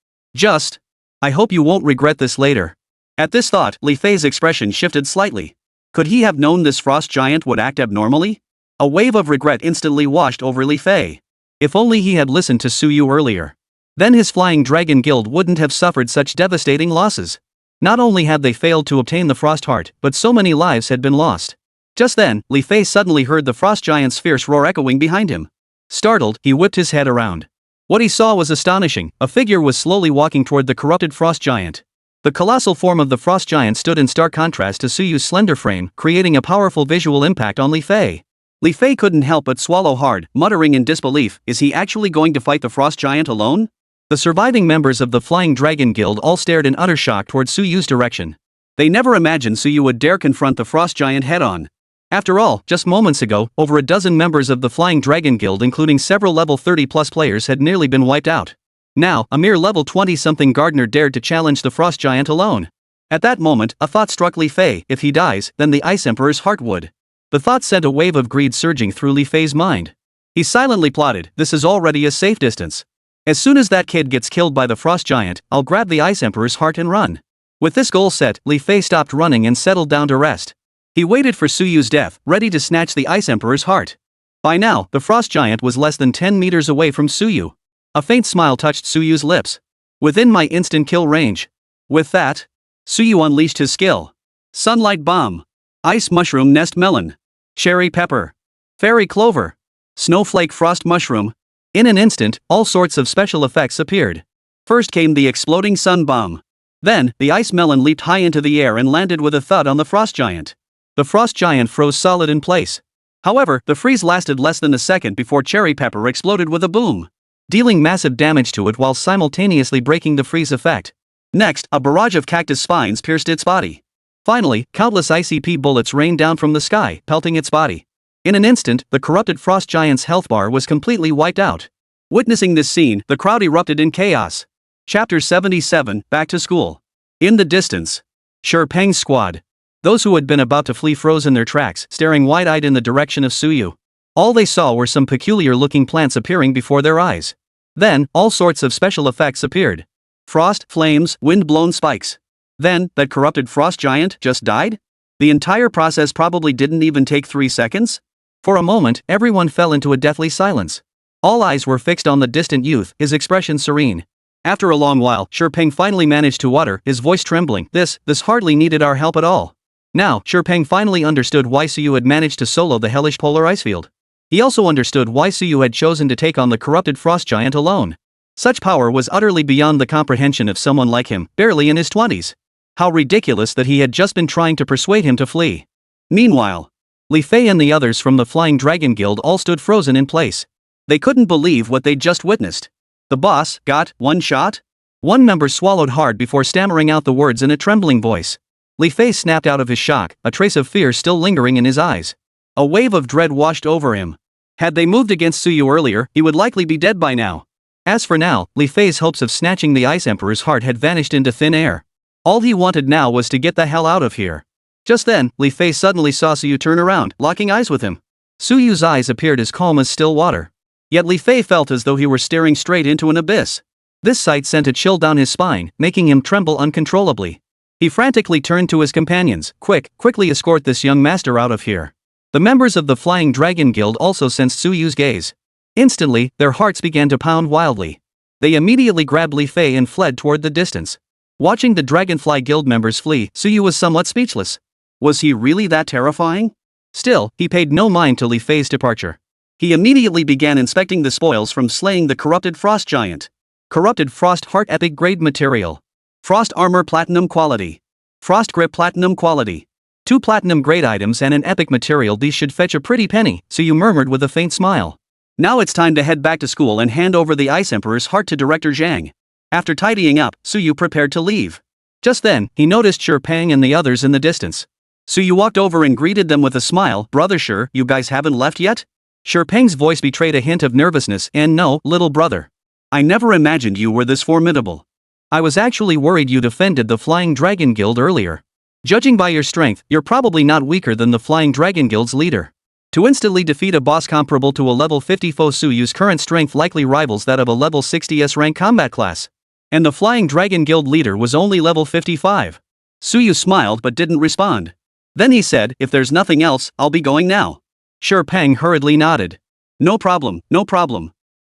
I hope you won't regret this later." At this thought, Li Fei's expression shifted slightly. Could he have known this frost giant would act abnormally? A wave of regret instantly washed over Li Fei. If only he had listened to Suyu earlier. Then his flying dragon guild wouldn't have suffered such devastating losses. Not only had they failed to obtain the frost heart, but so many lives had been lost. Just then, Li Fei suddenly heard the frost giant's fierce roar echoing behind him. Startled, he whipped his head around. What he saw was astonishing. A figure was slowly walking toward the corrupted frost giant. The colossal form of the frost giant stood in stark contrast to Suyu's slender frame, creating a powerful visual impact on Li Fei. Li Fei couldn't help but swallow hard, muttering in disbelief, is he actually going to fight the frost giant alone? The surviving members of the Flying Dragon Guild all stared in utter shock towards Suyu's direction. They never imagined Suyu would dare confront the frost giant head-on. After all, just moments ago, over a dozen members of the Flying Dragon Guild including several level 30+ players had nearly been wiped out. Now, a mere level 20-something gardener dared to challenge the frost giant alone. At that moment, a thought struck Li Fei, if he dies, then the Ice Emperor's heart would. The thought sent a wave of greed surging through Li Fei's mind. He silently plotted, this is already a safe distance. As soon as that kid gets killed by the frost giant, I'll grab the Ice Emperor's heart and run. With this goal set, Li Fei stopped running and settled down to rest. He waited for Suyu's death, ready to snatch the Ice Emperor's heart. By now, the frost giant was less than 10 meters away from Suyu. A faint smile touched Suyu's lips. Within my instant kill range. With that, Suyu unleashed his skill. Sunlight Bomb. Ice Mushroom Nest Melon. Cherry Pepper. Fairy Clover. Snowflake Frost Mushroom. In an instant, all sorts of special effects appeared. First came the exploding sun bomb. Then, the ice melon leaped high into the air and landed with a thud on the frost giant. The frost giant froze solid in place. However, the freeze lasted less than a second before Cherry Pepper exploded with a boom, dealing massive damage to it while simultaneously breaking the freeze effect. Next, a barrage of cactus spines pierced its body. Finally, countless ICP bullets rained down from the sky, pelting its body. In an instant, the corrupted frost giant's health bar was completely wiped out. Witnessing this scene, the crowd erupted in chaos. Chapter 77, Back to School. In the distance, Shattering squad. Those who had been about to flee froze in their tracks, staring wide-eyed in the direction of Suyu. All they saw were some peculiar-looking plants appearing before their eyes. Then, all sorts of special effects appeared. Frost, flames, wind-blown spikes. Then, that corrupted frost giant just died? The entire process probably didn't even take 3 seconds? For a moment, everyone fell into a deathly silence. All eyes were fixed on the distant youth, his expression serene. After a long while, Shattering finally managed to utter, his voice trembling, this hardly needed our help at all. Now, Shattering finally understood why Suyu had managed to solo the hellish polar ice field. He also understood why Suyu had chosen to take on the corrupted frost giant alone. Such power was utterly beyond the comprehension of someone like him, barely in his 20s. How ridiculous that he had just been trying to persuade him to flee. Meanwhile, Li Fei and the others from the Flying Dragon Guild all stood frozen in place. They couldn't believe what they'd just witnessed. The boss got one shot? One member swallowed hard before stammering out the words in a trembling voice. Li Fei snapped out of his shock, a trace of fear still lingering in his eyes. A wave of dread washed over him. Had they moved against Suyu earlier, he would likely be dead by now. As for now, Li Fei's hopes of snatching the Ice Emperor's heart had vanished into thin air. All he wanted now was to get the hell out of here. Just then, Li Fei suddenly saw Suyu turn around, locking eyes with him. Suyu's eyes appeared as calm as still water. Yet Li Fei felt as though he were staring straight into an abyss. This sight sent a chill down his spine, making him tremble uncontrollably. He frantically turned to his companions. Quickly escort this young master out of here. The members of the Flying Dragon Guild also sensed Suyu's gaze. Instantly, their hearts began to pound wildly. They immediately grabbed Li Fei and fled toward the distance. Watching the Dragonfly Guild members flee, Suyu was somewhat speechless. Was he really that terrifying? Still, he paid no mind to Li Fei's departure. He immediately began inspecting the spoils from slaying the corrupted frost giant. Corrupted frost heart epic grade material. Frost armor platinum quality. Frost grip platinum quality. 2 platinum grade items and an epic material. These should fetch a pretty penny, Suyu murmured with a faint smile. Now it's time to head back to school and hand over the Ice Emperor's heart to Director Zhang. After tidying up, Suyu prepared to leave. Just then, he noticed Sher Pang and the others in the distance. Suyu walked over and greeted them with a smile. Brother Sher, you guys haven't left yet? Sher Pang's voice betrayed a hint of nervousness. And no, little brother. I never imagined you were this formidable. I was actually worried you defended the Flying Dragon Guild earlier. Judging by your strength, you're probably not weaker than the Flying Dragon Guild's leader. To instantly defeat a boss comparable to a level 50 foe, Suyu's current strength likely rivals that of a level 60s rank combat class. And the Flying Dragon Guild leader was only level 55. Suyu smiled but didn't respond. Then he said, if there's nothing else, I'll be going now. Sher Pang hurriedly nodded. No problem.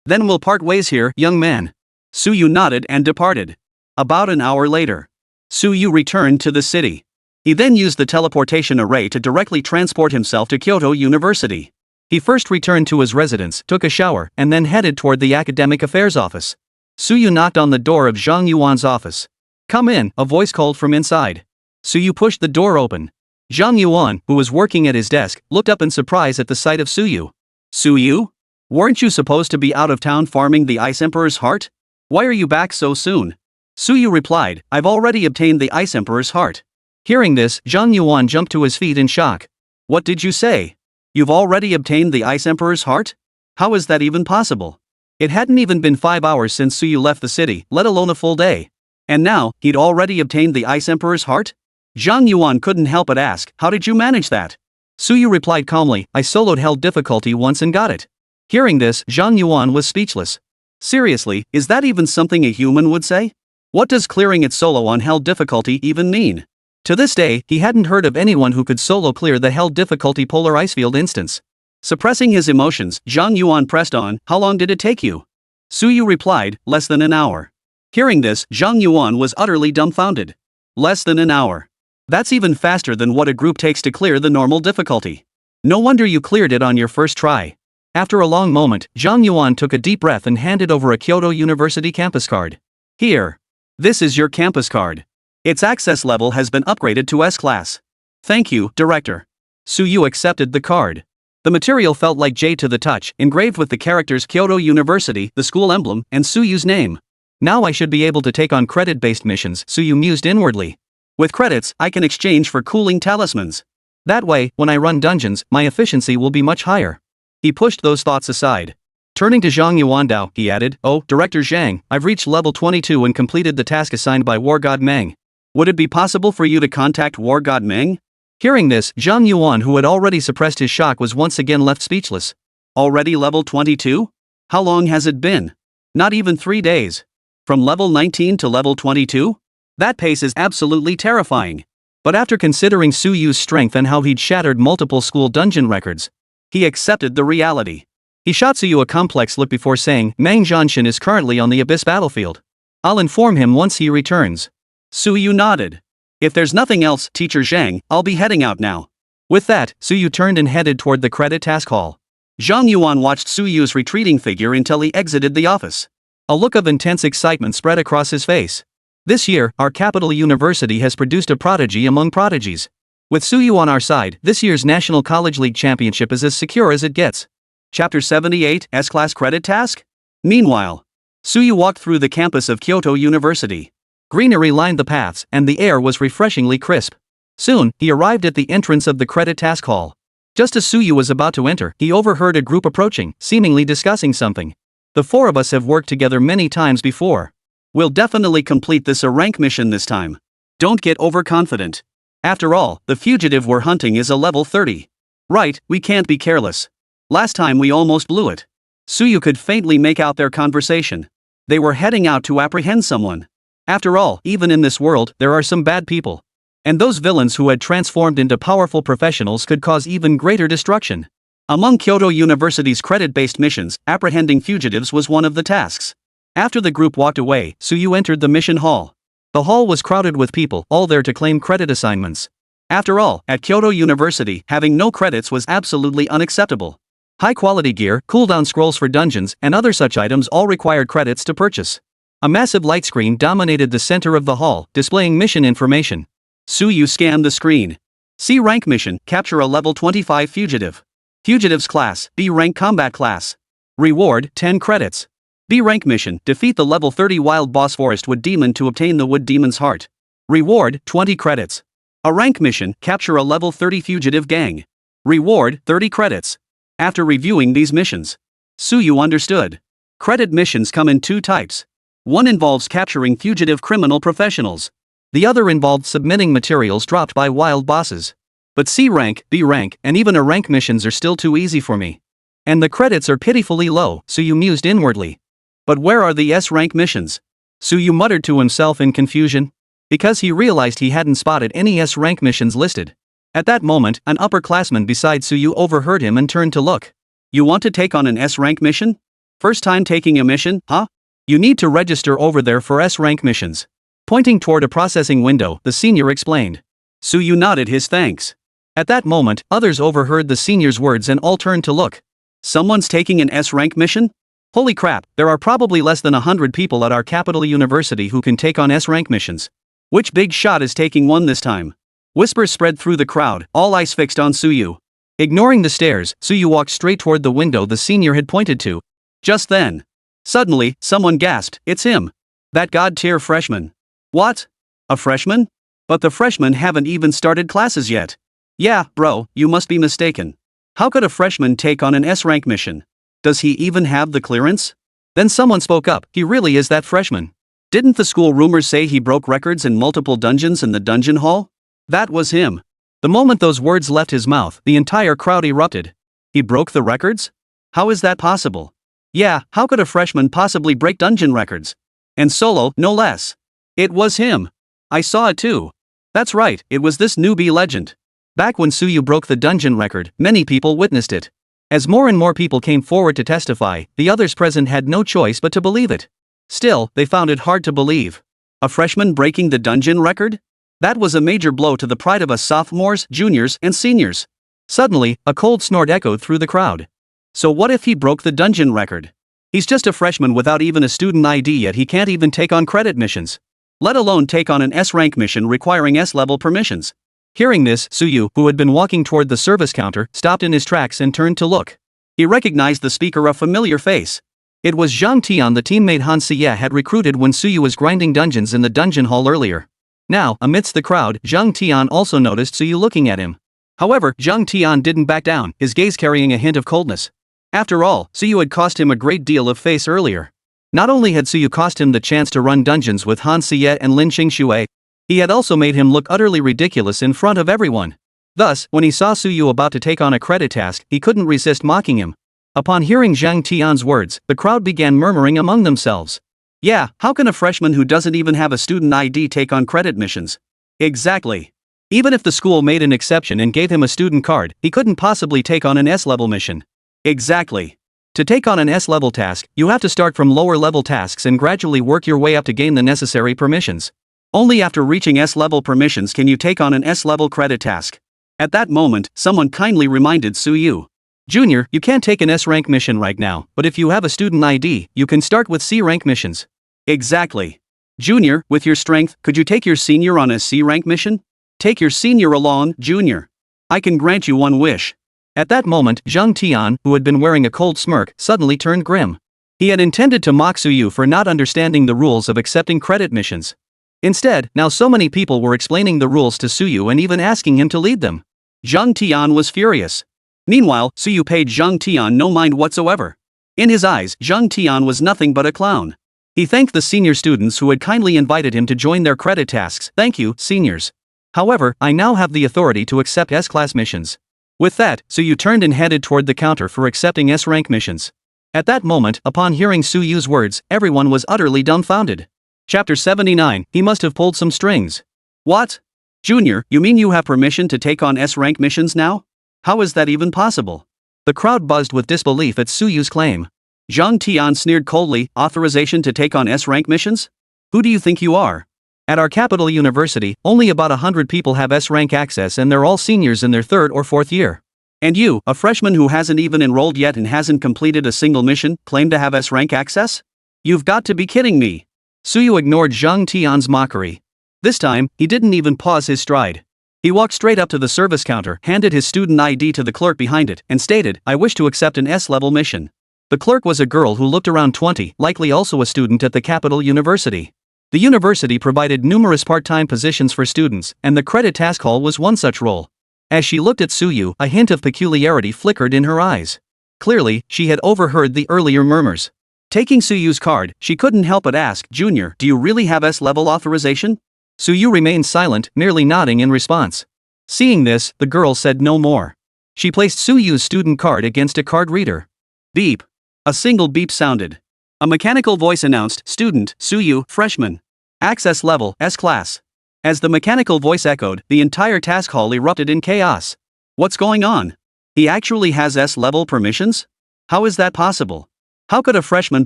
Then we'll part ways here, young man. Suyu nodded and departed. About an hour later, Suyu returned to the city. He then used the teleportation array to directly transport himself to Kyoto University. He first returned to his residence, took a shower, and then headed toward the academic affairs office. Suyu knocked on the door of Zhang Yuan's office. Come in, a voice called from inside. Suyu pushed the door open. Zhang Yuan, who was working at his desk, looked up in surprise at the sight of Suyu. Suyu? Weren't you supposed to be out of town farming the Ice Emperor's heart? Why are you back so soon? Suyu replied, I've already obtained the Ice Emperor's heart. Hearing this, Zhang Yuan jumped to his feet in shock. What did you say? You've already obtained the Ice Emperor's heart? How is that even possible? It hadn't even been 5 hours since Suyu left the city, let alone a full day. And now, he'd already obtained the Ice Emperor's heart? Zhang Yuan couldn't help but ask, how did you manage that? Suyu replied calmly, I soloed Hell difficulty once and got it. Hearing this, Zhang Yuan was speechless. Seriously, is that even something a human would say? What does clearing it solo on Hell difficulty even mean? To this day, he hadn't heard of anyone who could solo clear the Hell difficulty polar icefield instance. Suppressing his emotions, Zhang Yuan pressed on, how long did it take you? Suyu replied, less than an hour. Hearing this, Zhang Yuan was utterly dumbfounded. Less than an hour. That's even faster than what a group takes to clear the normal difficulty. No wonder you cleared it on your first try. After a long moment, Zhang Yuan took a deep breath and handed over a Kyoto University campus card. Here. This is your campus card. Its access level has been upgraded to S-class. Thank you, Director. Suyu accepted the card. The material felt like jade to the touch, engraved with the characters Kyoto University, the school emblem, and Suyu's name. Now I should be able to take on credit-based missions, Suyu mused inwardly. With credits, I can exchange for cooling talismans. That way, when I run dungeons, my efficiency will be much higher. He pushed those thoughts aside. Turning to Zhang Yuandao, he added, Oh, Director Zhang, I've reached level 22 and completed the task assigned by War God Meng. Would it be possible for you to contact War God Meng? Hearing this, Zhang Yuan, who had already suppressed his shock, was once again left speechless. Already level 22? How long has it been? Not even 3 days. From level 19 to level 22? That pace is absolutely terrifying. But after considering Suyu's strength and how he'd shattered multiple school dungeon records, he accepted the reality. He shot Suyu a complex look before saying, Mang Zhanshan is currently on the Abyss battlefield. I'll inform him once he returns. Suyu nodded. If there's nothing else, Teacher Zhang, I'll be heading out now. With that, Suyu turned and headed toward the credit task hall. Zhang Yuan watched Suyu's retreating figure until he exited the office. A look of intense excitement spread across his face. This year, our capital university has produced a prodigy among prodigies. With Suyu on our side, this year's National College League Championship is as secure as it gets. Chapter 78, S-Class Credit Task? Meanwhile, Suyu walked through the campus of Kyoto University. Greenery lined the paths, and the air was refreshingly crisp. Soon, he arrived at the entrance of the credit task hall. Just as Suyu was about to enter, he overheard a group approaching, seemingly discussing something. The four of us have worked together many times before. We'll definitely complete this a rank mission this time. Don't get overconfident. After all, the fugitive we're hunting is a level 30. Right, we can't be careless. Last time we almost blew it. Suyu could faintly make out their conversation. They were heading out to apprehend someone. After all, even in this world, there are some bad people. And those villains who had transformed into powerful professionals could cause even greater destruction. Among Kyoto University's credit-based missions, apprehending fugitives was one of the tasks. After the group walked away, Tsuyu entered the mission hall. The hall was crowded with people, all there to claim credit assignments. After all, at Kyoto University, having no credits was absolutely unacceptable. High-quality gear, cooldown scrolls for dungeons, and other such items all required credits to purchase. A massive light screen dominated the center of the hall, displaying mission information. Tsuyu scanned the screen. C rank mission, capture a level 25 fugitive. Fugitives class, B rank combat class. Reward, 10 credits. B rank mission, defeat the level 30 wild boss forest wood demon to obtain the wood demon's heart. Reward, 20 credits. A rank mission, capture a level 30 fugitive gang. Reward, 30 credits. After reviewing these missions, Tsuyu understood. Credit missions come in two types. One involves capturing fugitive criminal professionals. The other involved submitting materials dropped by wild bosses. But C rank, B rank, and even A rank missions are still too easy for me. And the credits are pitifully low, Tsuyu mused inwardly. But where are the S rank missions? Tsuyu muttered to himself in confusion. Because he realized he hadn't spotted any S rank missions listed. At that moment, an upperclassman beside Tsuyu overheard him and turned to look. You want to take on an S rank mission? First time taking a mission, huh? You need to register over there for S rank missions. Pointing toward a processing window, the senior explained. Tsuyu nodded his thanks. At that moment, others overheard the senior's words and all turned to look. Someone's taking an S rank mission? Holy crap, there are probably less than 100 people at our capital university who can take on S rank missions. Which big shot is taking one this time? Whispers spread through the crowd, all eyes fixed on Tsuyu. Ignoring the stares, Tsuyu walked straight toward the window the senior had pointed to. Just then. Suddenly, someone gasped, it's him. That god-tier freshman. What? A freshman? But the freshmen haven't even started classes yet. Yeah, bro, you must be mistaken. How could a freshman take on an S-rank mission? Does he even have the clearance? Then someone spoke up, he really is that freshman. Didn't the school rumors say he broke records in multiple dungeons in the dungeon hall? That was him. The moment those words left his mouth, the entire crowd erupted. He broke the records? How is that possible? Yeah, how could a freshman possibly break dungeon records? And solo, no less. It was him. I saw it too. That's right, it was this newbie legend. Back when Tsuyu broke the dungeon record, many people witnessed it. As more and more people came forward to testify, the others present had no choice but to believe it. Still, they found it hard to believe. A freshman breaking the dungeon record? That was a major blow to the pride of us sophomores, juniors, and seniors. Suddenly, a cold snort echoed through the crowd. So what if he broke the dungeon record? He's just a freshman without even a student ID, yet he can't even take on credit missions. Let alone take on an S-rank mission requiring S-level permissions. Hearing this, Tsuyu, who had been walking toward the service counter, stopped in his tracks and turned to look. He recognized the speaker, a familiar face. It was Zhang Tian, the teammate Han Siye had recruited when Tsuyu was grinding dungeons in the dungeon hall earlier. Now, amidst the crowd, Zhang Tian also noticed Tsuyu looking at him. However, Zhang Tian didn't back down, his gaze carrying a hint of coldness. After all, Tsuyu had cost him a great deal of face earlier. Not only had Tsuyu cost him the chance to run dungeons with Han Siye and Lin Qingxue, he had also made him look utterly ridiculous in front of everyone. Thus, when he saw Tsuyu about to take on a credit task, he couldn't resist mocking him. Upon hearing Zhang Tian's words, the crowd began murmuring among themselves. Yeah, how can a freshman who doesn't even have a student ID take on credit missions? Exactly. Even if the school made an exception and gave him a student card, he couldn't possibly take on an S-level mission. Exactly. To take on an S-level task, you have to start from lower-level tasks and gradually work your way up to gain the necessary permissions. Only after reaching S-level permissions can you take on an S-level credit task. At that moment, someone kindly reminded Tsuyu. Junior, you can't take an S-rank mission right now, but if you have a student ID, you can start with C-rank missions. Exactly. Junior, with your strength, could you take your senior on a C-rank mission? Take your senior along, Junior. I can grant you one wish. At that moment, Zhang Tian, who had been wearing a cold smirk, suddenly turned grim. He had intended to mock Tsuyu for not understanding the rules of accepting credit missions. Instead, now so many people were explaining the rules to Tsuyu and even asking him to lead them. Zhang Tian was furious. Meanwhile, Tsuyu paid Zhang Tian no mind whatsoever. In his eyes, Zhang Tian was nothing but a clown. He thanked the senior students who had kindly invited him to join their credit tasks. Thank you, seniors. However, I now have the authority to accept S-class missions. With that, Tsuyu turned and headed toward the counter for accepting S-rank missions. At that moment, upon hearing Tsuyu's words, everyone was utterly dumbfounded. Chapter 79, he must have pulled some strings. What? Junior, you mean you have permission to take on S-rank missions now? How is that even possible? The crowd buzzed with disbelief at Suyu's claim. Zhang Tian sneered coldly, authorization to take on S-rank missions? Who do you think you are? At our capital university, only about 100 people have S-rank access and they're all seniors in their 3rd or 4th year. And you, a freshman who hasn't even enrolled yet and hasn't completed a single mission, claim to have S-rank access? You've got to be kidding me. Suyu ignored Zhang Tian's mockery. This time, he didn't even pause his stride. He walked straight up to the service counter, handed his student ID to the clerk behind it, and stated, "I wish to accept an S-level mission." The clerk was a girl who looked around 20, likely also a student at the capital university. The university provided numerous part-time positions for students, and the credit task hall was one such role. As she looked at Suyu, a hint of peculiarity flickered in her eyes. Clearly, she had overheard the earlier murmurs. Taking Suyu's card, she couldn't help but ask, "Junior, do you really have S-level authorization?" Suyu remained silent, merely nodding in response. Seeing this, the girl said no more. She placed Suyu's student card against a card reader. Beep. A single beep sounded. A mechanical voice announced, "Student, Suyu, freshman. Access level, S-class." As the mechanical voice echoed, the entire task hall erupted in chaos. What's going on? He actually has S-level permissions? How is that possible? How could a freshman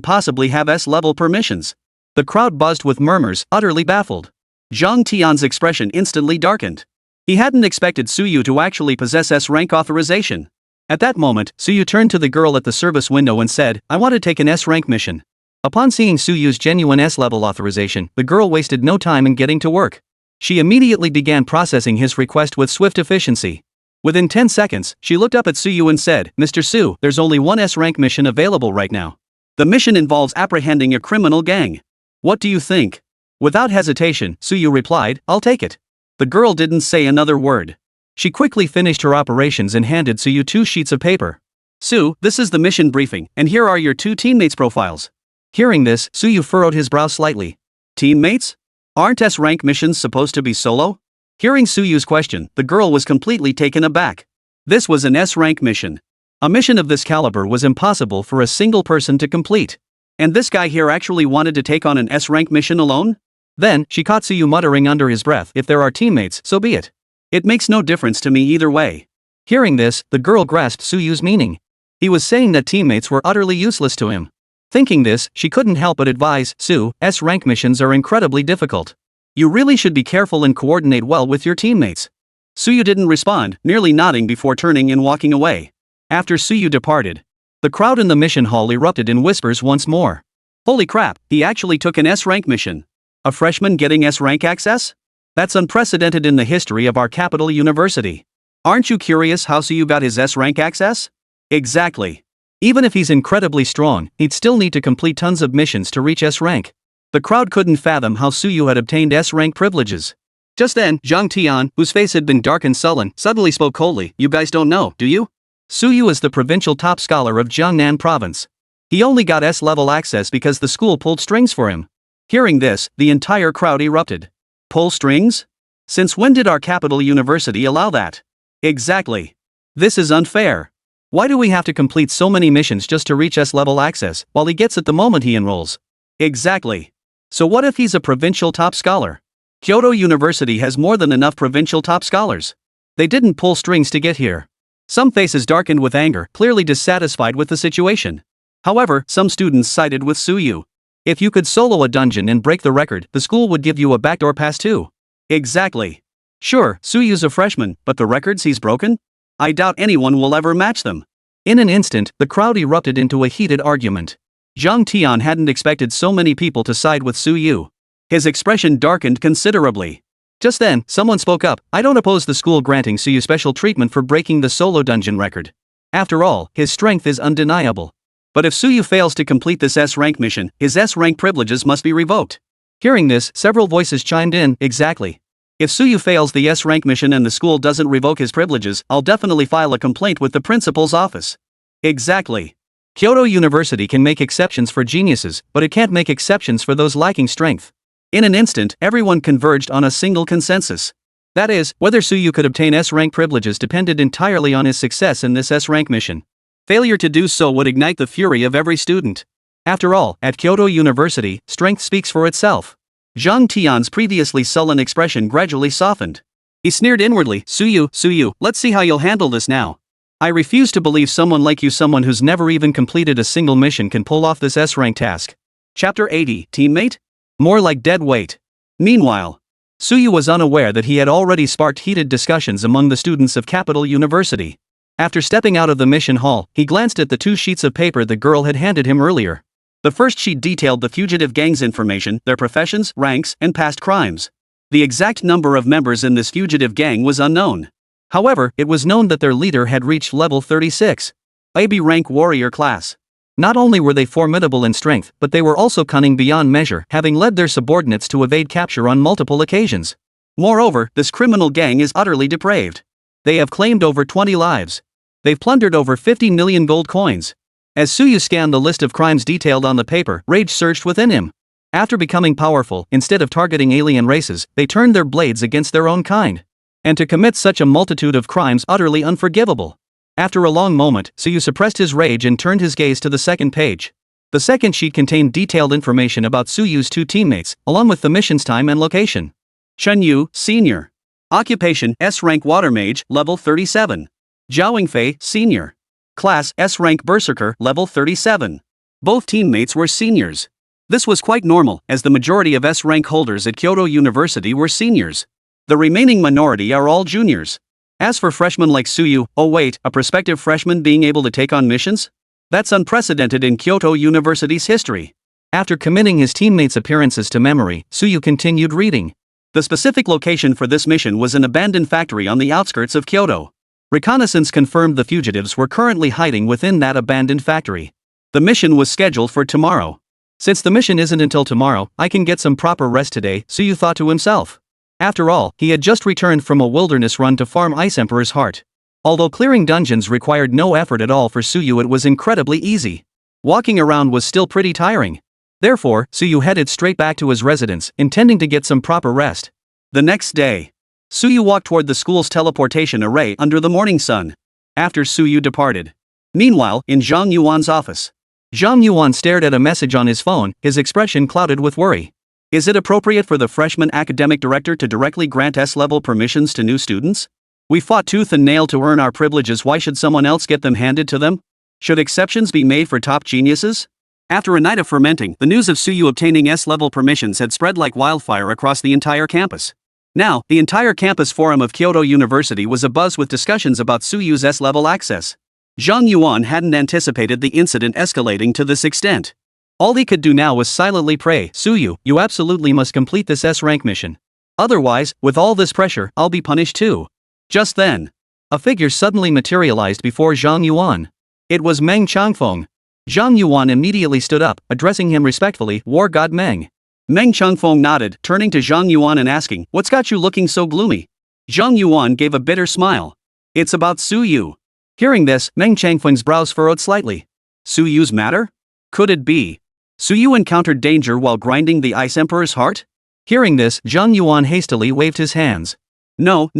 possibly have S-level permissions? The crowd buzzed with murmurs, utterly baffled. Zhang Tian's expression instantly darkened. He hadn't expected Suyu to actually possess S-rank authorization. At that moment, Suyu turned to the girl at the service window and said, "I want to take an S-rank mission." Upon seeing Suyu's genuine S-level authorization, the girl wasted no time in getting to work. She immediately began processing his request with swift efficiency. Within 10 seconds, she looked up at Suyu and said, "Mr. Su, there's only one S-rank mission available right now. The mission involves apprehending a criminal gang. What do you think?" Without hesitation, Suyu replied, "I'll take it." The girl didn't say another word. She quickly finished her operations and handed Suyu 2 sheets of paper. "Su, this is the mission briefing, and here are your 2 teammates' profiles." Hearing this, Suyu furrowed his brow slightly. Teammates? Aren't S-rank missions supposed to be solo? Hearing Suyu's question, the girl was completely taken aback. This was an S-rank mission. A mission of this caliber was impossible for a single person to complete. And this guy here actually wanted to take on an S-rank mission alone? Then, she caught Suyu muttering under his breath, "If there are teammates, so be it. It makes no difference to me either way." Hearing this, the girl grasped Suyu's meaning. He was saying that teammates were utterly useless to him. Thinking this, she couldn't help but advise, "Su, S-rank missions are incredibly difficult. You really should be careful and coordinate well with your teammates." Suyu didn't respond, merely nodding before turning and walking away. After Suyu departed, the crowd in the mission hall erupted in whispers once more. Holy crap, he actually took an S-rank mission. A freshman getting S-rank access? That's unprecedented in the history of our capital university. Aren't you curious how Suyu got his S-rank access? Exactly. Even if he's incredibly strong, he'd still need to complete tons of missions to reach S-rank. The crowd couldn't fathom how Suyu had obtained S-rank privileges. Just then, Zhang Tian, whose face had been dark and sullen, suddenly spoke coldly, "You guys don't know, do you? Suyu is the provincial top scholar of Jiangnan province. He only got S-level access because the school pulled strings for him." Hearing this, the entire crowd erupted. Pull strings? Since when did our capital university allow that? Exactly. This is unfair. Why do we have to complete so many missions just to reach S-level access, while he gets it the moment he enrolls? Exactly. So what if he's a provincial top scholar? Kyoto University has more than enough provincial top scholars. They didn't pull strings to get here. Some faces darkened with anger, clearly dissatisfied with the situation. However, some students sided with Suyu. If you could solo a dungeon and break the record, the school would give you a backdoor pass too. Exactly. Sure, Suyu's a freshman, but the records he's broken? I doubt anyone will ever match them. In an instant, the crowd erupted into a heated argument. Zhang Tian hadn't expected so many people to side with Suyu. His expression darkened considerably. Just then, someone spoke up, "I don't oppose the school granting Suyu special treatment for breaking the solo dungeon record. After all, his strength is undeniable. But if Suyu fails to complete this S-rank mission, his S-rank privileges must be revoked." Hearing this, several voices chimed in, "Exactly. If Suyu fails the S-rank mission and the school doesn't revoke his privileges, I'll definitely file a complaint with the principal's office." Exactly. Kyoto University can make exceptions for geniuses, but it can't make exceptions for those lacking strength. In an instant, everyone converged on a single consensus. That is, whether Suyu could obtain S-rank privileges depended entirely on his success in this S-rank mission. Failure to do so would ignite the fury of every student. After all, at Kyoto University, strength speaks for itself. Zhang Tian's previously sullen expression gradually softened. He sneered inwardly. Suyu, let's see how you'll handle this now. I refuse to believe someone like you, someone who's never even completed a single mission, can pull off this S-rank task. Chapter 80, Teammate? More like dead weight. Meanwhile, Suyu was unaware that he had already sparked heated discussions among the students of Capital University. After stepping out of the mission hall, he glanced at the 2 sheets of paper the girl had handed him earlier. The first sheet detailed the fugitive gang's information, their professions, ranks, and past crimes. The exact number of members in this fugitive gang was unknown. However, it was known that their leader had reached level 36, AB rank warrior class. Not only were they formidable in strength, but they were also cunning beyond measure, having led their subordinates to evade capture on multiple occasions. Moreover, this criminal gang is utterly depraved. They have claimed over 20 lives. They've plundered over 50 million gold coins. As Suyu scanned the list of crimes detailed on the paper, rage surged within him. After becoming powerful, instead of targeting alien races, they turned their blades against their own kind. And to commit such a multitude of crimes, utterly unforgivable. After a long moment, Suyu suppressed his rage and turned his gaze to the second page. The second sheet contained detailed information about Suyu's 2 teammates, along with the mission's time and location. Chunyu, Senior. Occupation, S-rank water mage, level 37. Zhao Yingfei, Senior. Class, S-rank berserker, level 37. Both teammates were seniors. This was quite normal, as the majority of S-rank holders at Kyoto University were seniors. The remaining minority are all juniors. As for freshmen like Suyu, oh wait, a prospective freshman being able to take on missions? That's unprecedented in Kyoto University's history. After committing his teammates' appearances to memory, Suyu continued reading. The specific location for this mission was an abandoned factory on the outskirts of Kyoto. Reconnaissance confirmed the fugitives were currently hiding within that abandoned factory. The mission was scheduled for tomorrow. Since the mission isn't until tomorrow, I can get some proper rest today, Suyu thought to himself. After all, he had just returned from a wilderness run to farm Ice Emperor's heart. Although clearing dungeons required no effort at all for Suyu, it was incredibly easy. Walking around was still pretty tiring. Therefore, Suyu headed straight back to his residence, intending to get some proper rest. The next day, Suyu walked toward the school's teleportation array under the morning sun. After Suyu departed. Meanwhile, in Zhang Yuan's office, Zhang Yuan stared at a message on his phone, his expression clouded with worry. Is it appropriate for the freshman academic director to directly grant S-level permissions to new students? We fought tooth and nail to earn our privileges, why should someone else get them handed to them? Should exceptions be made for top geniuses? After a night of fermenting, the news of Suyu obtaining S-level permissions had spread like wildfire across the entire campus. Now, the entire campus forum of Kyoto University was abuzz with discussions about Suyu's S-level access. Zhang Yuan hadn't anticipated the incident escalating to this extent. All he could do now was silently pray, Suyu, you absolutely must complete this S-rank mission. Otherwise, with all this pressure, I'll be punished too. Just then, a figure suddenly materialized before Zhang Yuan. It was Meng Changfeng. Zhang Yuan immediately stood up, addressing him respectfully, War God Meng. Meng Changfeng nodded, turning to Zhang Yuan and asking, what's got you looking so gloomy? Zhang Yuan gave a bitter smile. It's about Suyu. Hearing this, Meng Changfeng's brows furrowed slightly. Suyu's matter? Could it be Suyu encountered danger while grinding the Ice Emperor's heart? Hearing this, Zhang Yuan hastily waved his hands. No.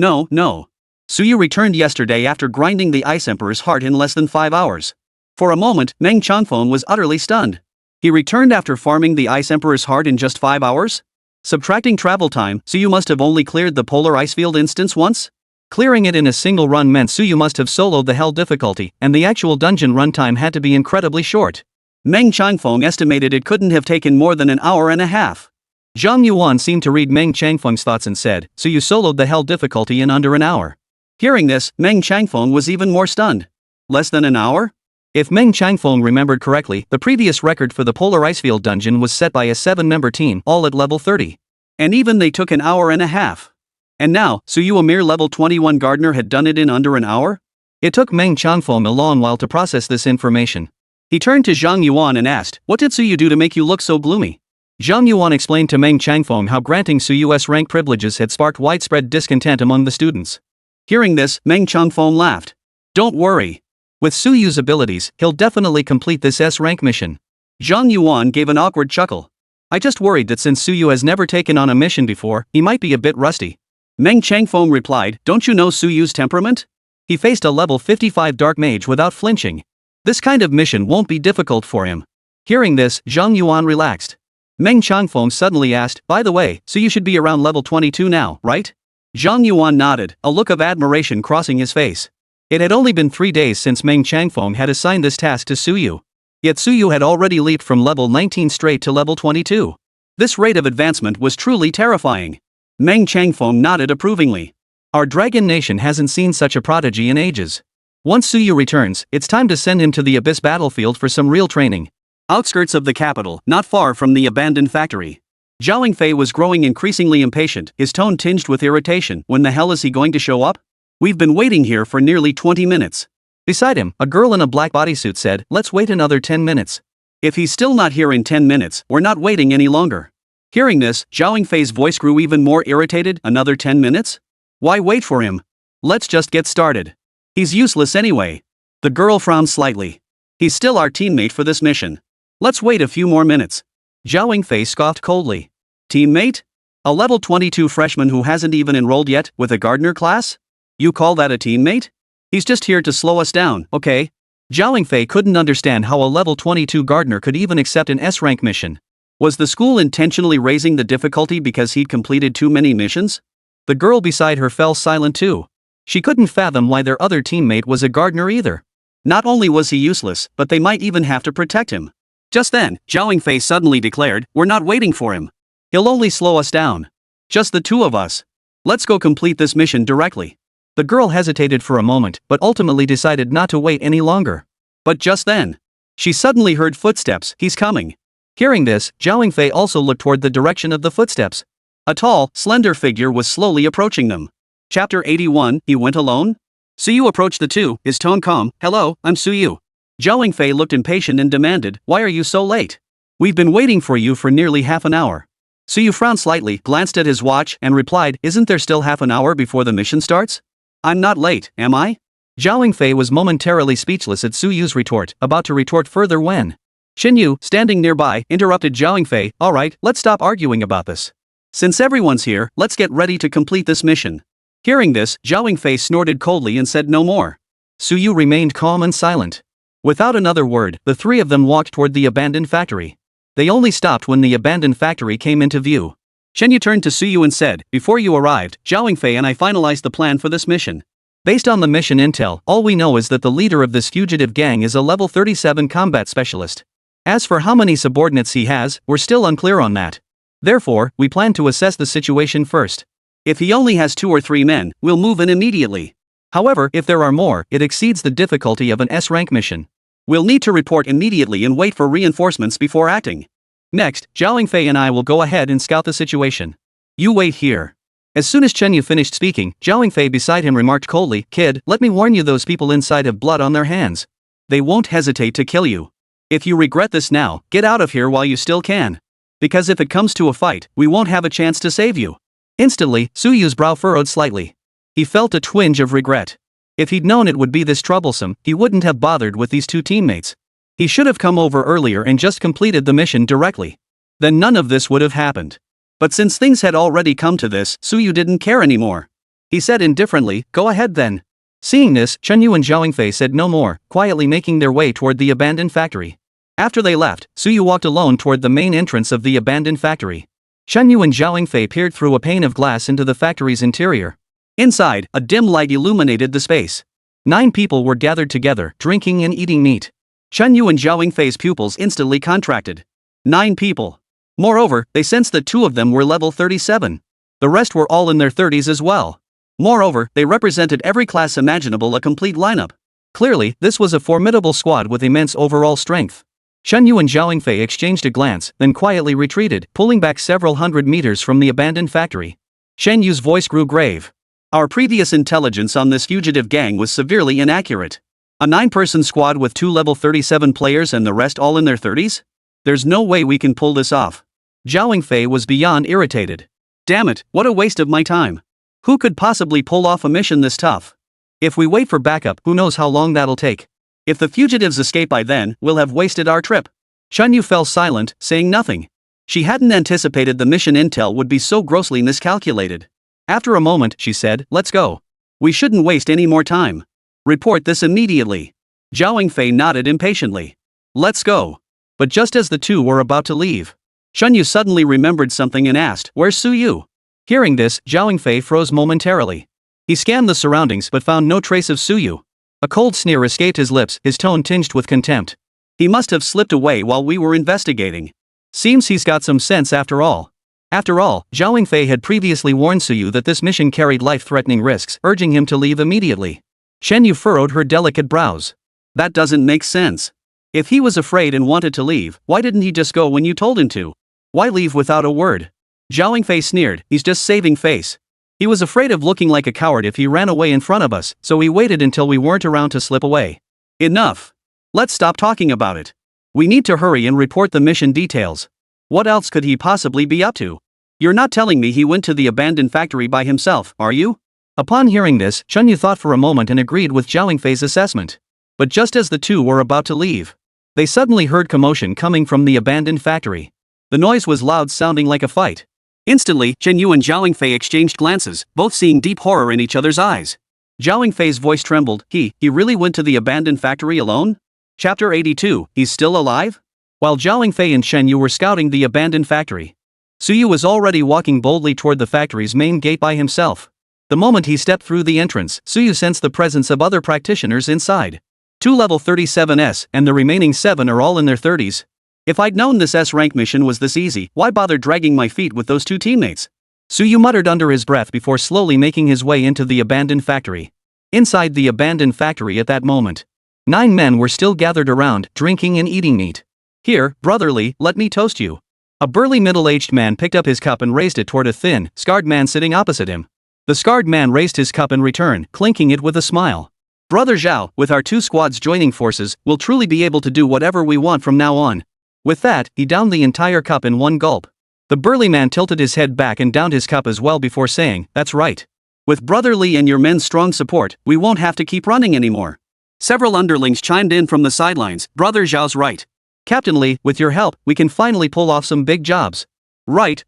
Suyu returned yesterday after grinding the Ice Emperor's heart in less than 5 hours. For a moment, Meng Changfeng was utterly stunned. He returned after farming the Ice Emperor's heart in just 5 hours? Subtracting travel time, Suyu must have only cleared the polar ice field instance once? Clearing it in a single run meant Suyu must have soloed the hell difficulty, and the actual dungeon runtime had to be incredibly short. Meng Changfeng estimated it couldn't have taken more than an hour and a half. Zhang Yuan seemed to read Meng Changfeng's thoughts and said, Suyu soloed the hell difficulty in under an hour. Hearing this, Meng Changfeng was even more stunned. Less than an hour? If Meng Changfeng remembered correctly, the previous record for the Polar Icefield dungeon was set by a 7-member team, all at level 30. And even they took an hour and a half. And now, Suyu, a mere level 21 gardener, had done it in under an hour? It took Meng Changfeng a long while to process this information. He turned to Zhang Yuan and asked, what did Suyu do to make you look so gloomy? Zhang Yuan explained to Meng Changfeng how granting Suyu's rank privileges had sparked widespread discontent among the students. Hearing this, Meng Changfeng laughed. Don't worry. With Suyu's abilities, he'll definitely complete this S-rank mission. Zhang Yuan gave an awkward chuckle. I just worried that since Suyu has never taken on a mission before, he might be a bit rusty. Meng Changfeng replied, don't you know Suyu's temperament? He faced a level 55 dark mage without flinching. This kind of mission won't be difficult for him. Hearing this, Zhang Yuan relaxed. Meng Changfeng suddenly asked, by the way, Suyu should be around level 22 now, right? Zhang Yuan nodded, a look of admiration crossing his face. It had only been 3 days since Meng Changfeng had assigned this task to Suyu. Yet Suyu had already leaped from level 19 straight to level 22. This rate of advancement was truly terrifying. Meng Changfeng nodded approvingly. Our Dragon Nation hasn't seen such a prodigy in ages. Once Suyu returns, it's time to send him to the Abyss battlefield for some real training. Outskirts of the capital, not far from the abandoned factory. Zhao Yingfei was growing increasingly impatient, his tone tinged with irritation. When the hell is he going to show up? We've been waiting here for nearly 20 minutes. Beside him, a girl in a black bodysuit said, let's wait another 10 minutes. If he's still not here in 10 minutes, we're not waiting any longer. Hearing this, Zhao Yingfei's voice grew even more irritated. Another 10 minutes? Why wait for him? Let's just get started. He's useless anyway. The girl frowned slightly. He's still our teammate for this mission. Let's wait a few more minutes. Zhao Yingfei scoffed coldly. Teammate? A level 22 freshman who hasn't even enrolled yet, with a gardener class? You call that a teammate? He's just here to slow us down, okay? Zhao Yingfei couldn't understand how a level 22 gardener could even accept an S-rank mission. Was the school intentionally raising the difficulty because he'd completed too many missions? The girl beside her fell silent too. She couldn't fathom why their other teammate was a gardener either. Not only was he useless, but they might even have to protect him. Just then, Zhao Yingfei suddenly declared, we're not waiting for him. He'll only slow us down. Just the two of us. Let's go complete this mission directly. The girl hesitated for a moment, but ultimately decided not to wait any longer. But just then, she suddenly heard footsteps. He's coming. Hearing this, Zhao Yingfei also looked toward the direction of the footsteps. A tall, slender figure was slowly approaching them. Chapter 81, He Went Alone? Suyu approached the two, his tone calm. Hello, I'm Suyu. Zhao Yingfei looked impatient and demanded, why are you so late? We've been waiting for you for nearly half an hour. Suyu frowned slightly, glanced at his watch, and replied, isn't there still half an hour before the mission starts? I'm not late, am I? Zhao Yingfei was momentarily speechless at Suyu's retort, about to retort further when Xinyu, standing nearby, interrupted Zhao Yingfei. Alright, let's stop arguing about this. Since everyone's here, let's get ready to complete this mission. Hearing this, Zhao Yingfei snorted coldly and said no more. Suyu remained calm and silent. Without another word, the three of them walked toward the abandoned factory. They only stopped when the abandoned factory came into view. Xinyu turned to Suyu and said, before you arrived, Zhao Yingfei and I finalized the plan for this mission. Based on the mission intel, all we know is that the leader of this fugitive gang is a level 37 combat specialist. As for how many subordinates he has, we're still unclear on that. Therefore, we plan to assess the situation first. If he only has 2 or 3 men, we'll move in immediately. However, if there are more, it exceeds the difficulty of an S-rank mission. We'll need to report immediately and wait for reinforcements before acting. Next, Zhao Yingfei and I will go ahead and scout the situation. You wait here. As soon as Xinyu finished speaking, Zhao Yingfei beside him remarked coldly, kid, let me warn you, those people inside have blood on their hands. They won't hesitate to kill you. If you regret this now, get out of here while you still can. Because if it comes to a fight, we won't have a chance to save you. Instantly, Suyu's brow furrowed slightly. He felt a twinge of regret. If he'd known it would be this troublesome, he wouldn't have bothered with these two teammates. He should have come over earlier and just completed the mission directly. Then none of this would have happened. But since things had already come to this, Suyu didn't care anymore. He said indifferently, go ahead then. Seeing this, Xinyu and Zhao Yingfei said no more, quietly making their way toward the abandoned factory. After they left, Suyu walked alone toward the main entrance of the abandoned factory. Xinyu and Zhao Yingfei peered through a pane of glass into the factory's interior. Inside, a dim light illuminated the space. 9 people were gathered together, drinking and eating meat. Xinyu and Zhao Yingfei's pupils instantly contracted. 9 people. Moreover, they sensed that 2 of them were level 37. The rest were all in their 30s as well. Moreover, they represented every class imaginable, a complete lineup. Clearly, this was a formidable squad with immense overall strength. Xinyu and Zhao Yingfei exchanged a glance, then quietly retreated, pulling back several hundred meters from the abandoned factory. Xinyu's voice grew grave. Our previous intelligence on this fugitive gang was severely inaccurate. A 9-person squad with 2 level 37 players and the rest all in their 30s? There's no way we can pull this off. Zhao Yingfei was beyond irritated. Damn it, what a waste of my time. Who could possibly pull off a mission this tough? If we wait for backup, who knows how long that'll take. If the fugitives escape by then, we'll have wasted our trip. Xinyu fell silent, saying nothing. She hadn't anticipated the mission intel would be so grossly miscalculated. After a moment, she said, let's go. We shouldn't waste any more time. Report this immediately. Zhao Yingfei nodded impatiently. Let's go. But just as the two were about to leave, Xinyu suddenly remembered something and asked, where's Suyu? Hearing this, Zhao Fei froze momentarily. He scanned the surroundings but found no trace of Suyu. A cold sneer escaped his lips, his tone tinged with contempt. He must have slipped away while we were investigating. Seems he's got some sense after all. After all, Zhao Fei had previously warned Suyu that this mission carried life-threatening risks, urging him to leave immediately. Shen Yu furrowed her delicate brows. That doesn't make sense. If he was afraid and wanted to leave, why didn't he just go when you told him to? Why leave without a word? Zhao Fei sneered, he's just saving face. He was afraid of looking like a coward if he ran away in front of us, so he waited until we weren't around to slip away. Enough. Let's stop talking about it. We need to hurry and report the mission details. What else could he possibly be up to? You're not telling me he went to the abandoned factory by himself, are you? Upon hearing this, Shen Yu thought for a moment and agreed with Zhao Fei's assessment. But just as the two were about to leave, they suddenly heard commotion coming from the abandoned factory. The noise was loud, sounding like a fight. Instantly, Shen Yu and Zhao Fei exchanged glances, both seeing deep horror in each other's eyes. Zhao Fei's voice trembled. He really went to the abandoned factory alone? Chapter 82, he's still alive? While Zhao Fei and Shen Yu were scouting the abandoned factory, Suyu was already walking boldly toward the factory's main gate by himself. The moment he stepped through the entrance, Suyu sensed the presence of other practitioners inside. 2 level 37s, and the remaining 7 are all in their 30s. If I'd known this S-rank mission was this easy, why bother dragging my feet with those 2 teammates? Suyu muttered under his breath before slowly making his way into the abandoned factory. Inside the abandoned factory at that moment, 9 men were still gathered around, drinking and eating meat. Here, brotherly, let me toast you. A burly middle-aged man picked up his cup and raised it toward a thin, scarred man sitting opposite him. The scarred man raised his cup in return, clinking it with a smile. Brother Zhao, with our 2 squads joining forces, we'll truly be able to do whatever we want from now on. With that, he downed the entire cup in one gulp. The burly man tilted his head back and downed his cup as well before saying, that's right. With Brother Li and your men's strong support, we won't have to keep running anymore. Several underlings chimed in from the sidelines, Brother Zhao's right. Captain Li, with your help, we can finally pull off some big jobs. Right.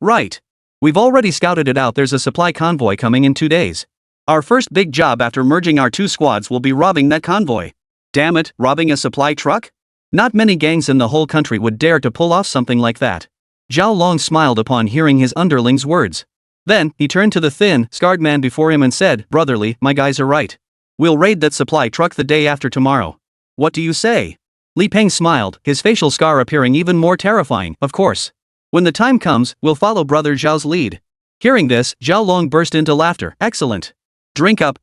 We've already scouted it out, there's a supply convoy coming in 2 days. Our first big job after merging our 2 squads will be robbing that convoy. Damn it, robbing a supply truck? Not many gangs in the whole country would dare to pull off something like that. Zhao Long smiled upon hearing his underling's words. Then, he turned to the thin, scarred man before him and said, Brotherly, my guys are right. We'll raid that supply truck the day after tomorrow. What do you say? Li Peng smiled, his facial scar appearing even more terrifying. Of course. When the time comes, we'll follow Brother Zhao's lead. Hearing this, Zhao Long burst into laughter. Excellent. Drink up.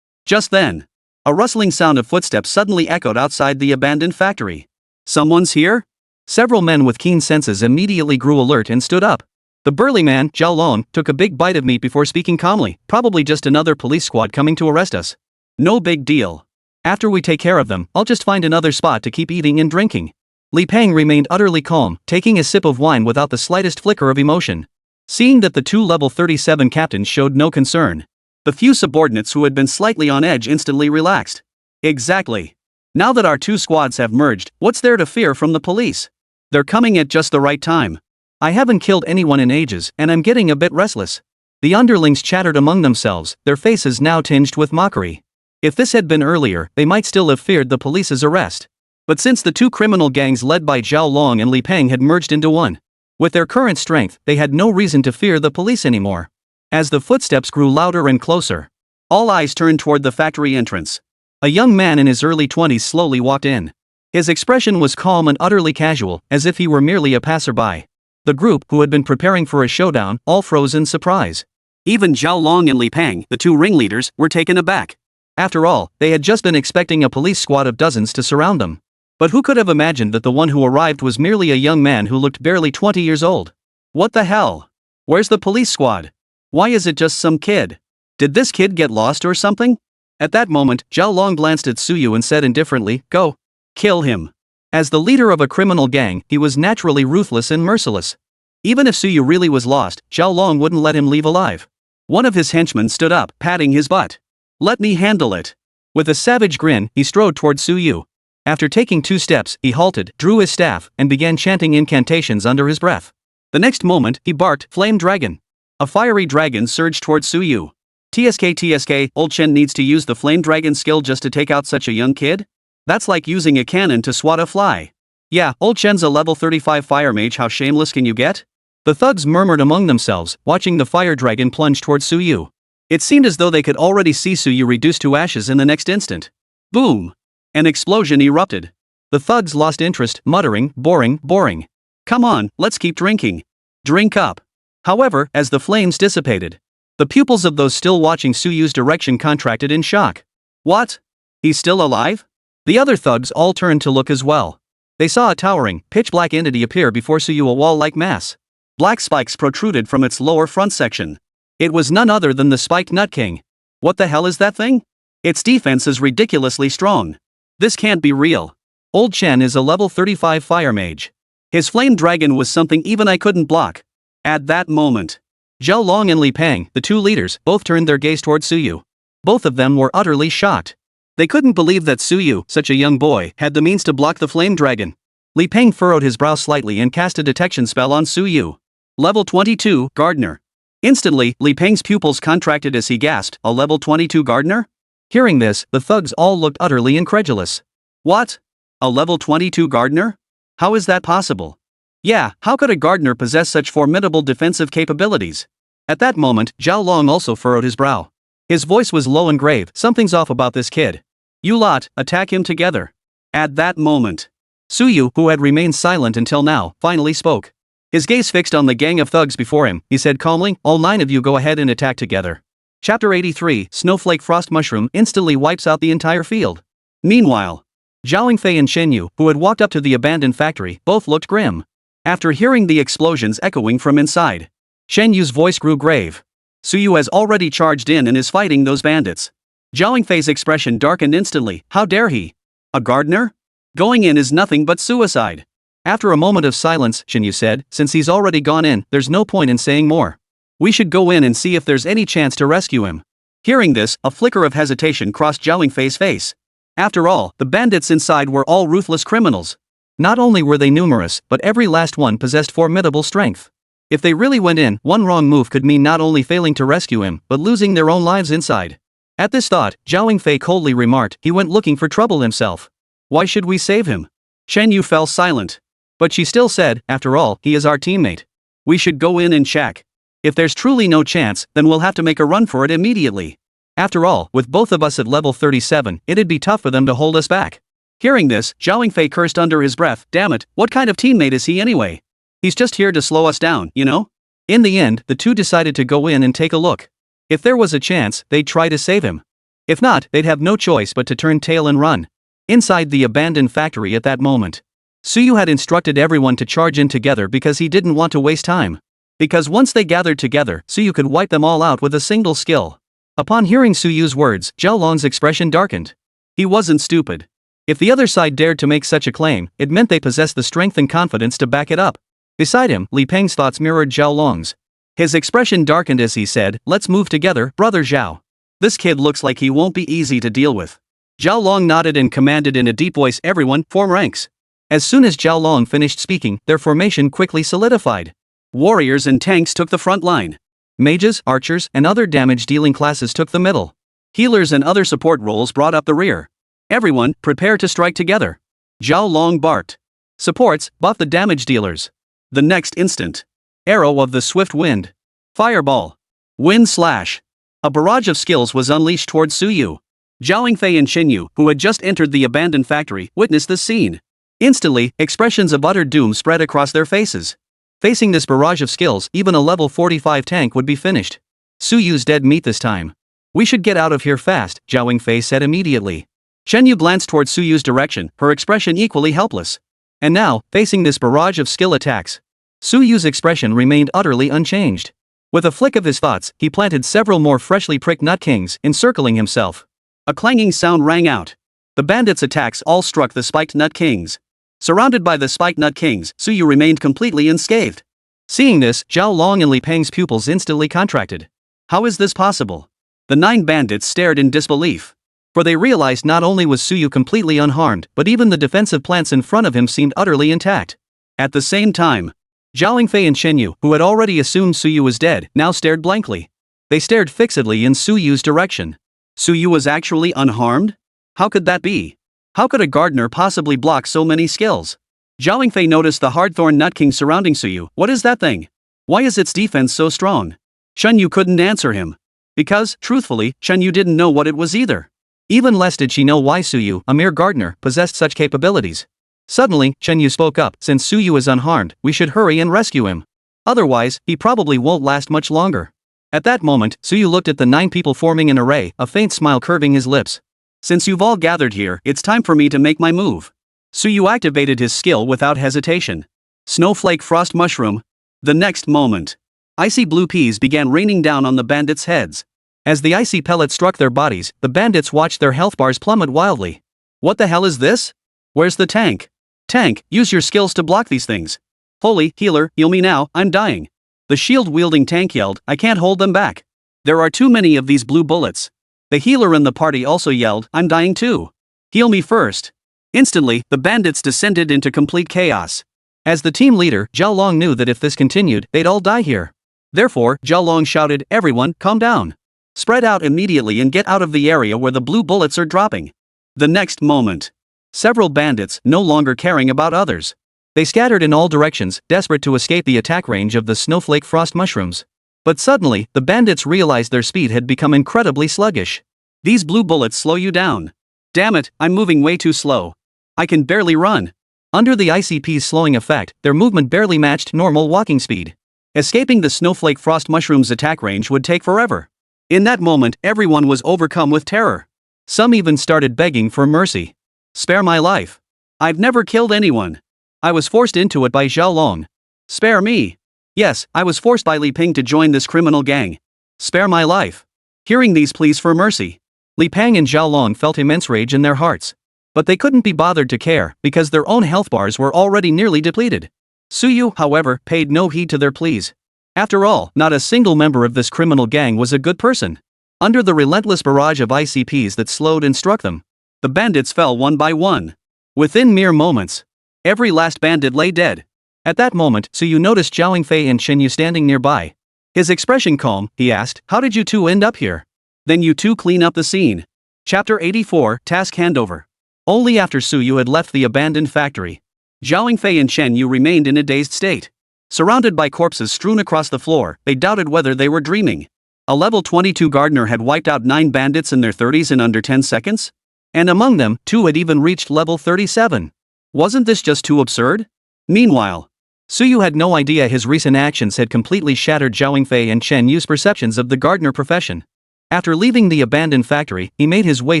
Just then, a rustling sound of footsteps suddenly echoed outside the abandoned factory. Someone's here? Several men with keen senses immediately grew alert and stood up. The burly man, Zhao Long, took a big bite of meat before speaking calmly. Probably just another police squad coming to arrest us. No big deal. After we take care of them, I'll just find another spot to keep eating and drinking. Li Peng remained utterly calm, taking a sip of wine without the slightest flicker of emotion. Seeing that the 2 level 37 captains showed no concern, the few subordinates who had been slightly on edge instantly relaxed. Exactly. Now that our 2 squads have merged, what's there to fear from the police? They're coming at just the right time. I haven't killed anyone in ages, and I'm getting a bit restless. The underlings chattered among themselves, their faces now tinged with mockery. If this had been earlier, they might still have feared the police's arrest. But since the 2 criminal gangs led by Zhao Long and Li Peng had merged into one, with their current strength, they had no reason to fear the police anymore. As the footsteps grew louder and closer, all eyes turned toward the factory entrance. A young man in his early 20s slowly walked in. His expression was calm and utterly casual, as if he were merely a passerby. The group, who had been preparing for a showdown, all froze in surprise. Even Zhao Long and Li Peng, the 2 ringleaders, were taken aback. After all, they had just been expecting a police squad of dozens to surround them. But who could have imagined that the one who arrived was merely a young man who looked barely 20 years old? What the hell? Where's the police squad? Why is it just some kid? Did this kid get lost or something? At that moment, Zhao Long glanced at Suyu and said indifferently, Go. Kill him. As the leader of a criminal gang, he was naturally ruthless and merciless. Even if Suyu really was lost, Zhao Long wouldn't let him leave alive. One of his henchmen stood up, patting his butt. Let me handle it. With a savage grin, he strode toward Suyu. After taking 2 steps, he halted, drew his staff, and began chanting incantations under his breath. The next moment, he barked, Flame Dragon. A fiery dragon surged towards Suyu. TSK, old Chen needs to use the Flame Dragon skill just to take out such a young kid? That's like using a cannon to swat a fly. Yeah, old Chen's a level 35 fire mage, how shameless can you get? The thugs murmured among themselves, watching the fire dragon plunge towards Suyu. It seemed as though they could already see Suyu reduced to ashes in the next instant. Boom! An explosion erupted. The thugs lost interest, muttering, boring, boring. Come on, let's keep drinking. Drink up. However, as the flames dissipated, the pupils of those still watching Suyu's direction contracted in shock. What? He's still alive? The other thugs all turned to look as well. They saw a towering, pitch-black entity appear before Suyu, a wall-like mass. Black spikes protruded from its lower front section. It was none other than the Spiked Nut King. What the hell is that thing? Its defense is ridiculously strong. This can't be real. Old Chen is a level 35 fire mage. His flame dragon was something even I couldn't block. At that moment, Zhao Long and Li Peng, the two leaders, both turned their gaze towards Suyu. Both of them were utterly shocked. They couldn't believe that Suyu, such a young boy, had the means to block the flame dragon. Li Peng furrowed his brow slightly and cast a detection spell on Suyu. Level 22, Gardener. Instantly, Li Peng's pupils contracted as he gasped, a level 22 Gardener? Hearing this, the thugs all looked utterly incredulous. What? A level 22 Gardener? How is that possible? Yeah, how could a Gardener possess such formidable defensive capabilities? At that moment, Zhao Long also furrowed his brow. His voice was low and grave. Something's off about this kid. You lot, attack him together. At that moment, Suyu, who had remained silent until now, finally spoke. His gaze fixed on the gang of thugs before him, he said calmly, all 9 of you go ahead and attack together. Chapter 83, Snowflake Frost Mushroom instantly wipes out the entire field. Meanwhile, Zhao Yingfei and Shen Yu, who had walked up to the abandoned factory, both looked grim. After hearing the explosions echoing from inside, Shen Yu's voice grew grave. Suyu has already charged in and is fighting those bandits. Zhao Yingfei's expression darkened instantly. How dare he? A gardener? Going in is nothing but suicide. After a moment of silence, Shen Yu said, since he's already gone in, there's no point in saying more. We should go in and see if there's any chance to rescue him. Hearing this, a flicker of hesitation crossed Zhao Yingfei's face. After all, the bandits inside were all ruthless criminals. Not only were they numerous, but every last one possessed formidable strength. If they really went in, one wrong move could mean not only failing to rescue him, but losing their own lives inside. At this thought, Zhao Yingfei coldly remarked, he went looking for trouble himself. Why should we save him? Shen Yu fell silent. But she still said, after all, he is our teammate. We should go in and check. If there's truly no chance, then we'll have to make a run for it immediately. After all, with both of us at level 37, it'd be tough for them to hold us back. Hearing this, Zhao Yingfei cursed under his breath, damn it, what kind of teammate is he anyway? He's just here to slow us down, you know? In the end, the two decided to go in and take a look. If there was a chance, they'd try to save him. If not, they'd have no choice but to turn tail and run. Inside the abandoned factory at that moment, Suyu had instructed everyone to charge in together because he didn't want to waste time. Because once they gathered together, Suyu could wipe them all out with a single skill. Upon hearing Suyu's words, Zhao Long's expression darkened. He wasn't stupid. If the other side dared to make such a claim, it meant they possessed the strength and confidence to back it up. Beside him, Li Peng's thoughts mirrored Zhao Long's. His expression darkened as he said, let's move together, brother Zhao. This kid looks like he won't be easy to deal with. Zhao Long nodded and commanded in a deep voice, everyone, form ranks. As soon as Zhao Long finished speaking, their formation quickly solidified. Warriors and tanks took the front line. Mages, archers, and other damage-dealing classes took the middle. Healers and other support roles brought up the rear. Everyone, prepare to strike together. Zhao Long barked. Supports, buff the damage dealers. The next instant. Arrow of the swift wind. Fireball. Wind slash. A barrage of skills was unleashed towards Suyu. Zhao Yingfei and Shen Yu, who had just entered the abandoned factory, witnessed this scene. Instantly, expressions of utter doom spread across their faces. Facing this barrage of skills, even a level 45 tank would be finished. Suyu's dead meat this time. We should get out of here fast, Zhao Yingfei said immediately. Shen Yu glanced towards Suyu's direction, her expression equally helpless. And now, facing this barrage of skill attacks, Suyu's expression remained utterly unchanged. With a flick of his thoughts, he planted several more freshly pricked nut kings, encircling himself. A clanging sound rang out. The bandits' attacks all struck the spiked nut kings. Surrounded by the spiked nut kings, Suyu remained completely unscathed. Seeing this, Zhao Long and Li Peng's pupils instantly contracted. How is this possible? The 9 bandits stared in disbelief. For they realized not only was Suyu completely unharmed, but even the defensive plants in front of him seemed utterly intact. At the same time, Zhao Yingfei and Shen Yu, who had already assumed Suyu was dead, now stared blankly. They stared fixedly in Suyu's direction. Suyu was actually unharmed? How could that be? How could a gardener possibly block so many skills? Zhao Yingfei noticed the hardthorn nut king surrounding Suyu. What is that thing? Why is its defense so strong? Chunyu couldn't answer him. Because, truthfully, Chunyu didn't know what it was either. Even less did she know why Suyu, a mere gardener, possessed such capabilities. Suddenly, Chunyu spoke up. Since Suyu is unharmed, we should hurry and rescue him. Otherwise, he probably won't last much longer. At that moment, Suyu looked at the 9 people forming an array, a faint smile curving his lips. Since you've all gathered here, it's time for me to make my move. Suyu activated his skill without hesitation. Snowflake Frost Mushroom. The next moment, icy blue peas began raining down on the bandits' heads. As the icy pellets struck their bodies, the bandits watched their health bars plummet wildly. What the hell is this? Where's the tank? Tank, use your skills to block these things. Holy, healer, heal me now, I'm dying. The shield-wielding tank yelled, I can't hold them back. There are too many of these blue bullets. The healer in the party also yelled, I'm dying too. Heal me first. Instantly, the bandits descended into complete chaos. As the team leader, Zhao Long knew that if this continued, they'd all die here. Therefore, Zhao Long shouted, everyone, calm down. Spread out immediately and get out of the area where the blue bullets are dropping. The next moment, several bandits, no longer caring about others. They scattered in all directions, desperate to escape the attack range of the snowflake frost mushrooms. But suddenly, the bandits realized their speed had become incredibly sluggish. These blue bullets slow you down. Damn it, I'm moving way too slow. I can barely run. Under the ICP's slowing effect, their movement barely matched normal walking speed. Escaping the snowflake frost mushroom's attack range would take forever. In that moment, everyone was overcome with terror. Some even started begging for mercy. Spare my life. I've never killed anyone. I was forced into it by Zhao Long. Spare me. Yes, I was forced by Li Ping to join this criminal gang. Spare my life. Hearing these pleas for mercy, Li Ping and Zhao Long felt immense rage in their hearts. But they couldn't be bothered to care, because their own health bars were already nearly depleted. Suyu, however, paid no heed to their pleas. After all, not a single member of this criminal gang was a good person. Under the relentless barrage of ICPs that slowed and struck them, the bandits fell one by one. Within mere moments, every last bandit lay dead. At that moment, Suyu noticed Zhao Fei and Shen Yu standing nearby. His expression calm, he asked, how did you two end up here? Then you two clean up the scene. Chapter 84, Task Handover. Only after Suyu had left the abandoned factory, Zhao Fei and Shen Yu remained in a dazed state. Surrounded by corpses strewn across the floor, they doubted whether they were dreaming. A level 22 gardener had wiped out 9 bandits in their 30s in under 10 seconds? And among them, 2 had even reached level 37. Wasn't this just too absurd? Meanwhile, Suyu had no idea his recent actions had completely shattered Zhao Fei and Shen Yu's perceptions of the gardener profession. After leaving the abandoned factory, he made his way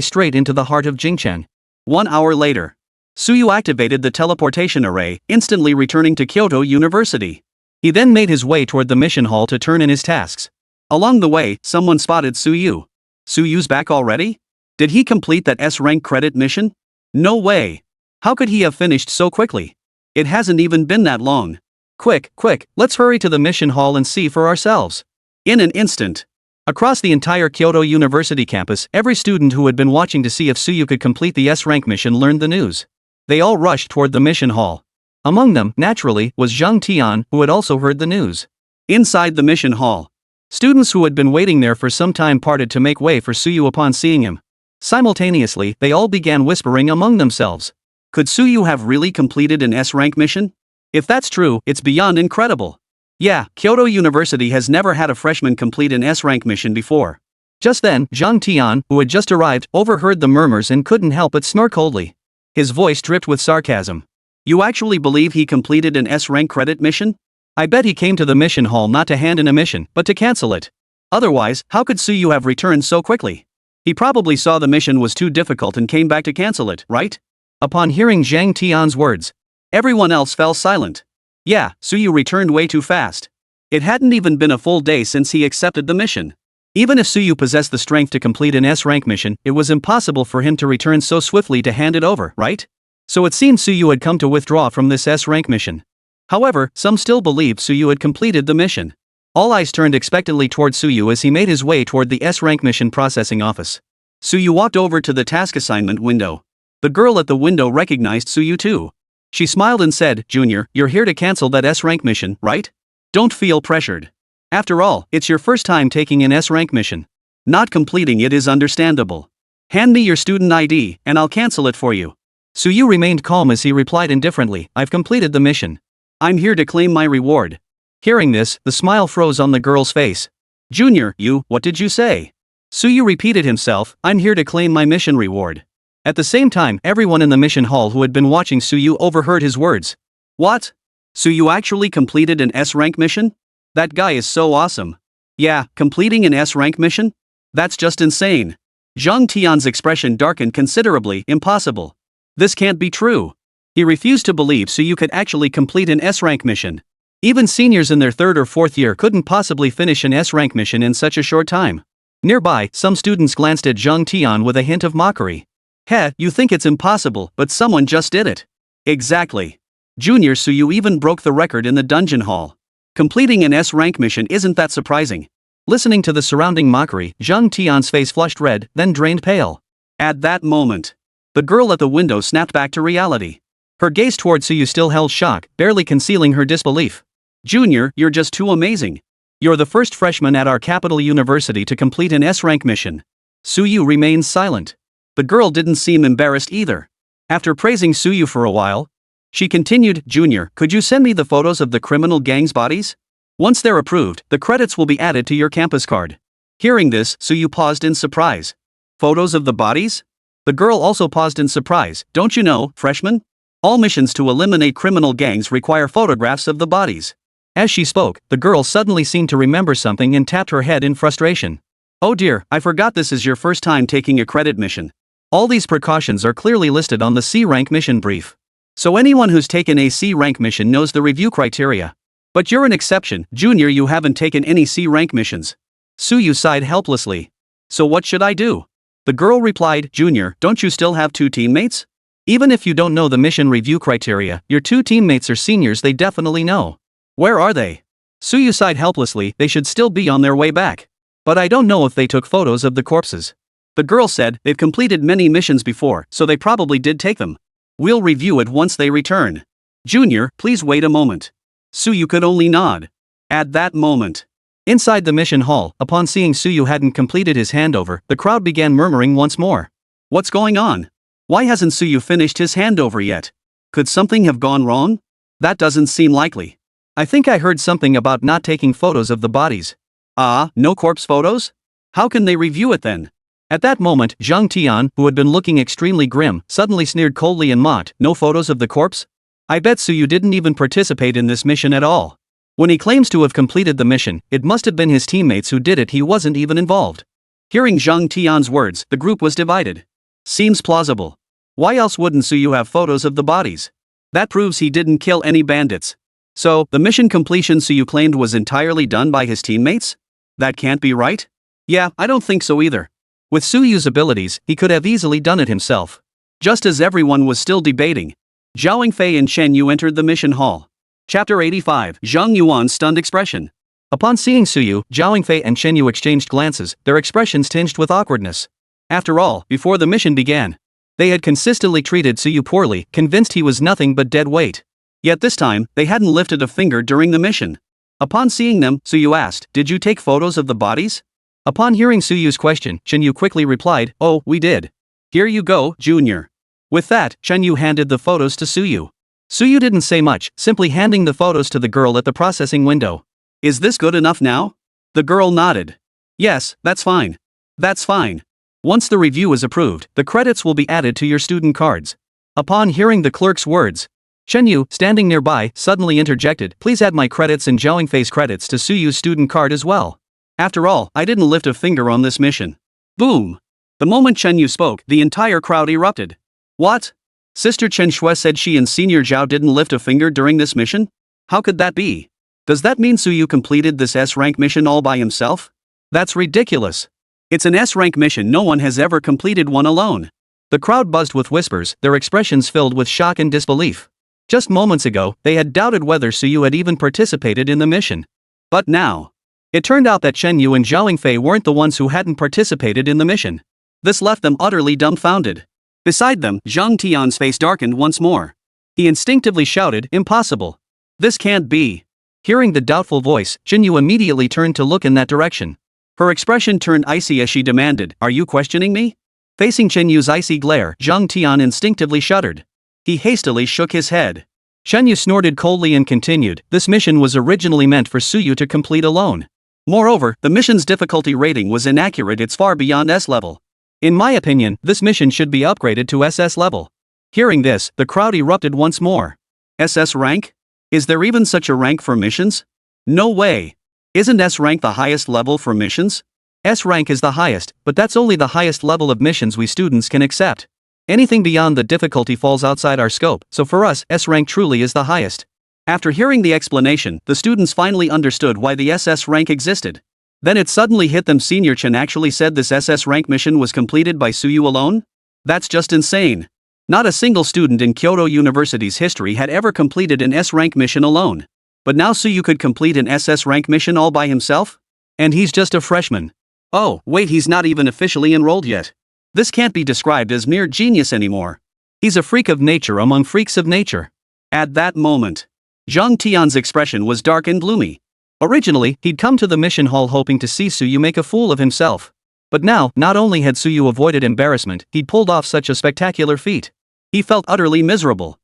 straight into the heart of Jingcheng. 1 hour later, Suyu activated the teleportation array, instantly returning to Kyoto University. He then made his way toward the mission hall to turn in his tasks. Along the way, someone spotted Suyu. Suyu's back already? Did he complete that S-rank credit mission? No way. How could he have finished so quickly? It hasn't even been that long. Quick, let's hurry to the mission hall and see for ourselves. In an instant, across the entire Kyoto University campus, every student who had been watching to see if Suyu could complete the S-rank mission learned the news. They all rushed toward the mission hall. Among them, naturally, was Zhang Tian, who had also heard the news. Inside the mission hall, students who had been waiting there for some time parted to make way for Suyu upon seeing him. Simultaneously, they all began whispering among themselves. Could Suyu have really completed an S-rank mission? If that's true, it's beyond incredible. Yeah, Kyoto University has never had a freshman complete an S-rank mission before. Just then, Zhang Tian, who had just arrived, overheard the murmurs and couldn't help but snort coldly. His voice dripped with sarcasm. You actually believe he completed an S-rank credit mission? I bet he came to the mission hall not to hand in a mission, but to cancel it. Otherwise, how could Suyu have returned so quickly? He probably saw the mission was too difficult and came back to cancel it, right? Upon hearing Zhang Tian's words, everyone else fell silent. Yeah, Suyu returned way too fast. It hadn't even been a full day since he accepted the mission. Even if Suyu possessed the strength to complete an S-rank mission, it was impossible for him to return so swiftly to hand it over, right? So it seemed Suyu had come to withdraw from this S-rank mission. However, some still believed Suyu had completed the mission. All eyes turned expectantly toward Suyu as he made his way toward the S-rank mission processing office. Suyu walked over to the task assignment window. The girl at the window recognized Suyu too. She smiled and said, Junior, you're here to cancel that S-rank mission, right? Don't feel pressured. After all, it's your first time taking an S-rank mission. Not completing it is understandable. Hand me your student ID, and I'll cancel it for you. Suyu remained calm as he replied indifferently, I've completed the mission. I'm here to claim my reward. Hearing this, the smile froze on the girl's face. Junior, what did you say? Suyu repeated himself, I'm here to claim my mission reward. At the same time, everyone in the mission hall who had been watching Suyu overheard his words. What? Suyu actually completed an S-rank mission? That guy is so awesome. Yeah, completing an S-rank mission? That's just insane. Zhang Tian's expression darkened considerably. Impossible. This can't be true. He refused to believe Suyu could actually complete an S-rank mission. Even seniors in their 3rd or 4th year couldn't possibly finish an S-rank mission in such a short time. Nearby, some students glanced at Zhang Tian with a hint of mockery. Heh, you think it's impossible, but someone just did it. Exactly. Junior Suyu even broke the record in the dungeon hall. Completing an S-rank mission isn't that surprising. Listening to the surrounding mockery, Zhang Tian's face flushed red, then drained pale. At that moment, the girl at the window snapped back to reality. Her gaze toward Suyu still held shock, barely concealing her disbelief. Junior, you're just too amazing. You're the first freshman at our capital university to complete an S-rank mission. Suyu remains silent. The girl didn't seem embarrassed either. After praising Suyu for a while, she continued, Junior, could you send me the photos of the criminal gang's bodies? Once they're approved, the credits will be added to your campus card. Hearing this, Suyu paused in surprise. Photos of the bodies? The girl also paused in surprise. Don't you know, freshman? All missions to eliminate criminal gangs require photographs of the bodies. As she spoke, the girl suddenly seemed to remember something and tapped her head in frustration. Oh dear, I forgot this is your first time taking a credit mission. All these precautions are clearly listed on the C-rank mission brief. So anyone who's taken a C-rank mission knows the review criteria. But you're an exception, Junior, you haven't taken any C-rank missions. Suyu sighed helplessly. So what should I do? The girl replied, Junior, don't you still have 2 teammates? Even if you don't know the mission review criteria, your 2 teammates are seniors, they definitely know. Where are they? Suyu sighed helplessly, they should still be on their way back. But I don't know if they took photos of the corpses. The girl said, they've completed many missions before, so they probably did take them. We'll review it once they return. Junior, please wait a moment. Suyu could only nod. At that moment, inside the mission hall, upon seeing Suyu hadn't completed his handover, the crowd began murmuring once more. What's going on? Why hasn't Suyu finished his handover yet? Could something have gone wrong? That doesn't seem likely. I think I heard something about not taking photos of the bodies. Ah, no corpse photos? How can they review it then? At that moment, Zhang Tian, who had been looking extremely grim, suddenly sneered coldly and mocked, no photos of the corpse? I bet Suyu didn't even participate in this mission at all. When he claims to have completed the mission, it must have been his teammates who did it, he wasn't even involved. Hearing Zhang Tian's words, the group was divided. Seems plausible. Why else wouldn't Suyu have photos of the bodies? That proves he didn't kill any bandits. So, the mission completion Suyu claimed was entirely done by his teammates? That can't be right? Yeah, I don't think so either. With Suyu's abilities, he could have easily done it himself. Just as everyone was still debating, Zhao Yingfei and Chen Yu entered the mission hall. Chapter 85, Zhang Yuan's stunned expression. Upon seeing Suyu, Zhao Yingfei and Chen Yu exchanged glances, their expressions tinged with awkwardness. After all, before the mission began, they had consistently treated Suyu poorly, convinced he was nothing but dead weight. Yet this time, they hadn't lifted a finger during the mission. Upon seeing them, Suyu asked, did you take photos of the bodies? Upon hearing Suyu's question, Chen Yu quickly replied, oh, we did. Here you go, Junior. With that, Chen Yu handed the photos to Suyu. Suyu didn't say much, simply handing the photos to the girl at the processing window. Is this good enough now? The girl nodded. Yes, that's fine. That's fine. Once the review is approved, the credits will be added to your student cards. Upon hearing the clerk's words, Chen Yu, standing nearby, suddenly interjected, please add my credits and Zhao Yingfei's credits to Suyu's student card as well. After all, I didn't lift a finger on this mission. Boom! The moment Chen Yu spoke, the entire crowd erupted. What? Sister Chen Shui said she and Senior Zhao didn't lift a finger during this mission? How could that be? Does that mean Suyu completed this S-rank mission all by himself? That's ridiculous. It's an S-rank mission, no one has ever completed one alone. The crowd buzzed with whispers, their expressions filled with shock and disbelief. Just moments ago, they had doubted whether Suyu had even participated in the mission. But now, it turned out that Chen Yu and Zhao Yingfei weren't the ones who hadn't participated in the mission. This left them utterly dumbfounded. Beside them, Zhang Tian's face darkened once more. He instinctively shouted, impossible. This can't be. Hearing the doubtful voice, Chen Yu immediately turned to look in that direction. Her expression turned icy as she demanded, are you questioning me? Facing Chen Yu's icy glare, Zhang Tian instinctively shuddered. He hastily shook his head. Shenyu snorted coldly and continued, this mission was originally meant for Suyu to complete alone. Moreover, the mission's difficulty rating was inaccurate, it's far beyond S level. In my opinion, this mission should be upgraded to SS level. Hearing this, the crowd erupted once more. SS rank? Is there even such a rank for missions? No way. Isn't S rank the highest level for missions? S rank is the highest, but that's only the highest level of missions we students can accept. Anything beyond the difficulty falls outside our scope, so for us, S rank truly is the highest. After hearing the explanation, the students finally understood why the SS rank existed. Then it suddenly hit them, Senior Chen actually said this SS rank mission was completed by Suyu alone? That's just insane. Not a single student in Kyoto University's history had ever completed an S rank mission alone. But now Suyu could complete an SS rank mission all by himself? And he's just a freshman. Oh, wait, he's not even officially enrolled yet. This can't be described as mere genius anymore. He's a freak of nature among freaks of nature. At that moment, Zhang Tian's expression was dark and gloomy. Originally, he'd come to the mission hall hoping to see Suyu make a fool of himself. But now, not only had Suyu avoided embarrassment, he'd pulled off such a spectacular feat. He felt utterly miserable.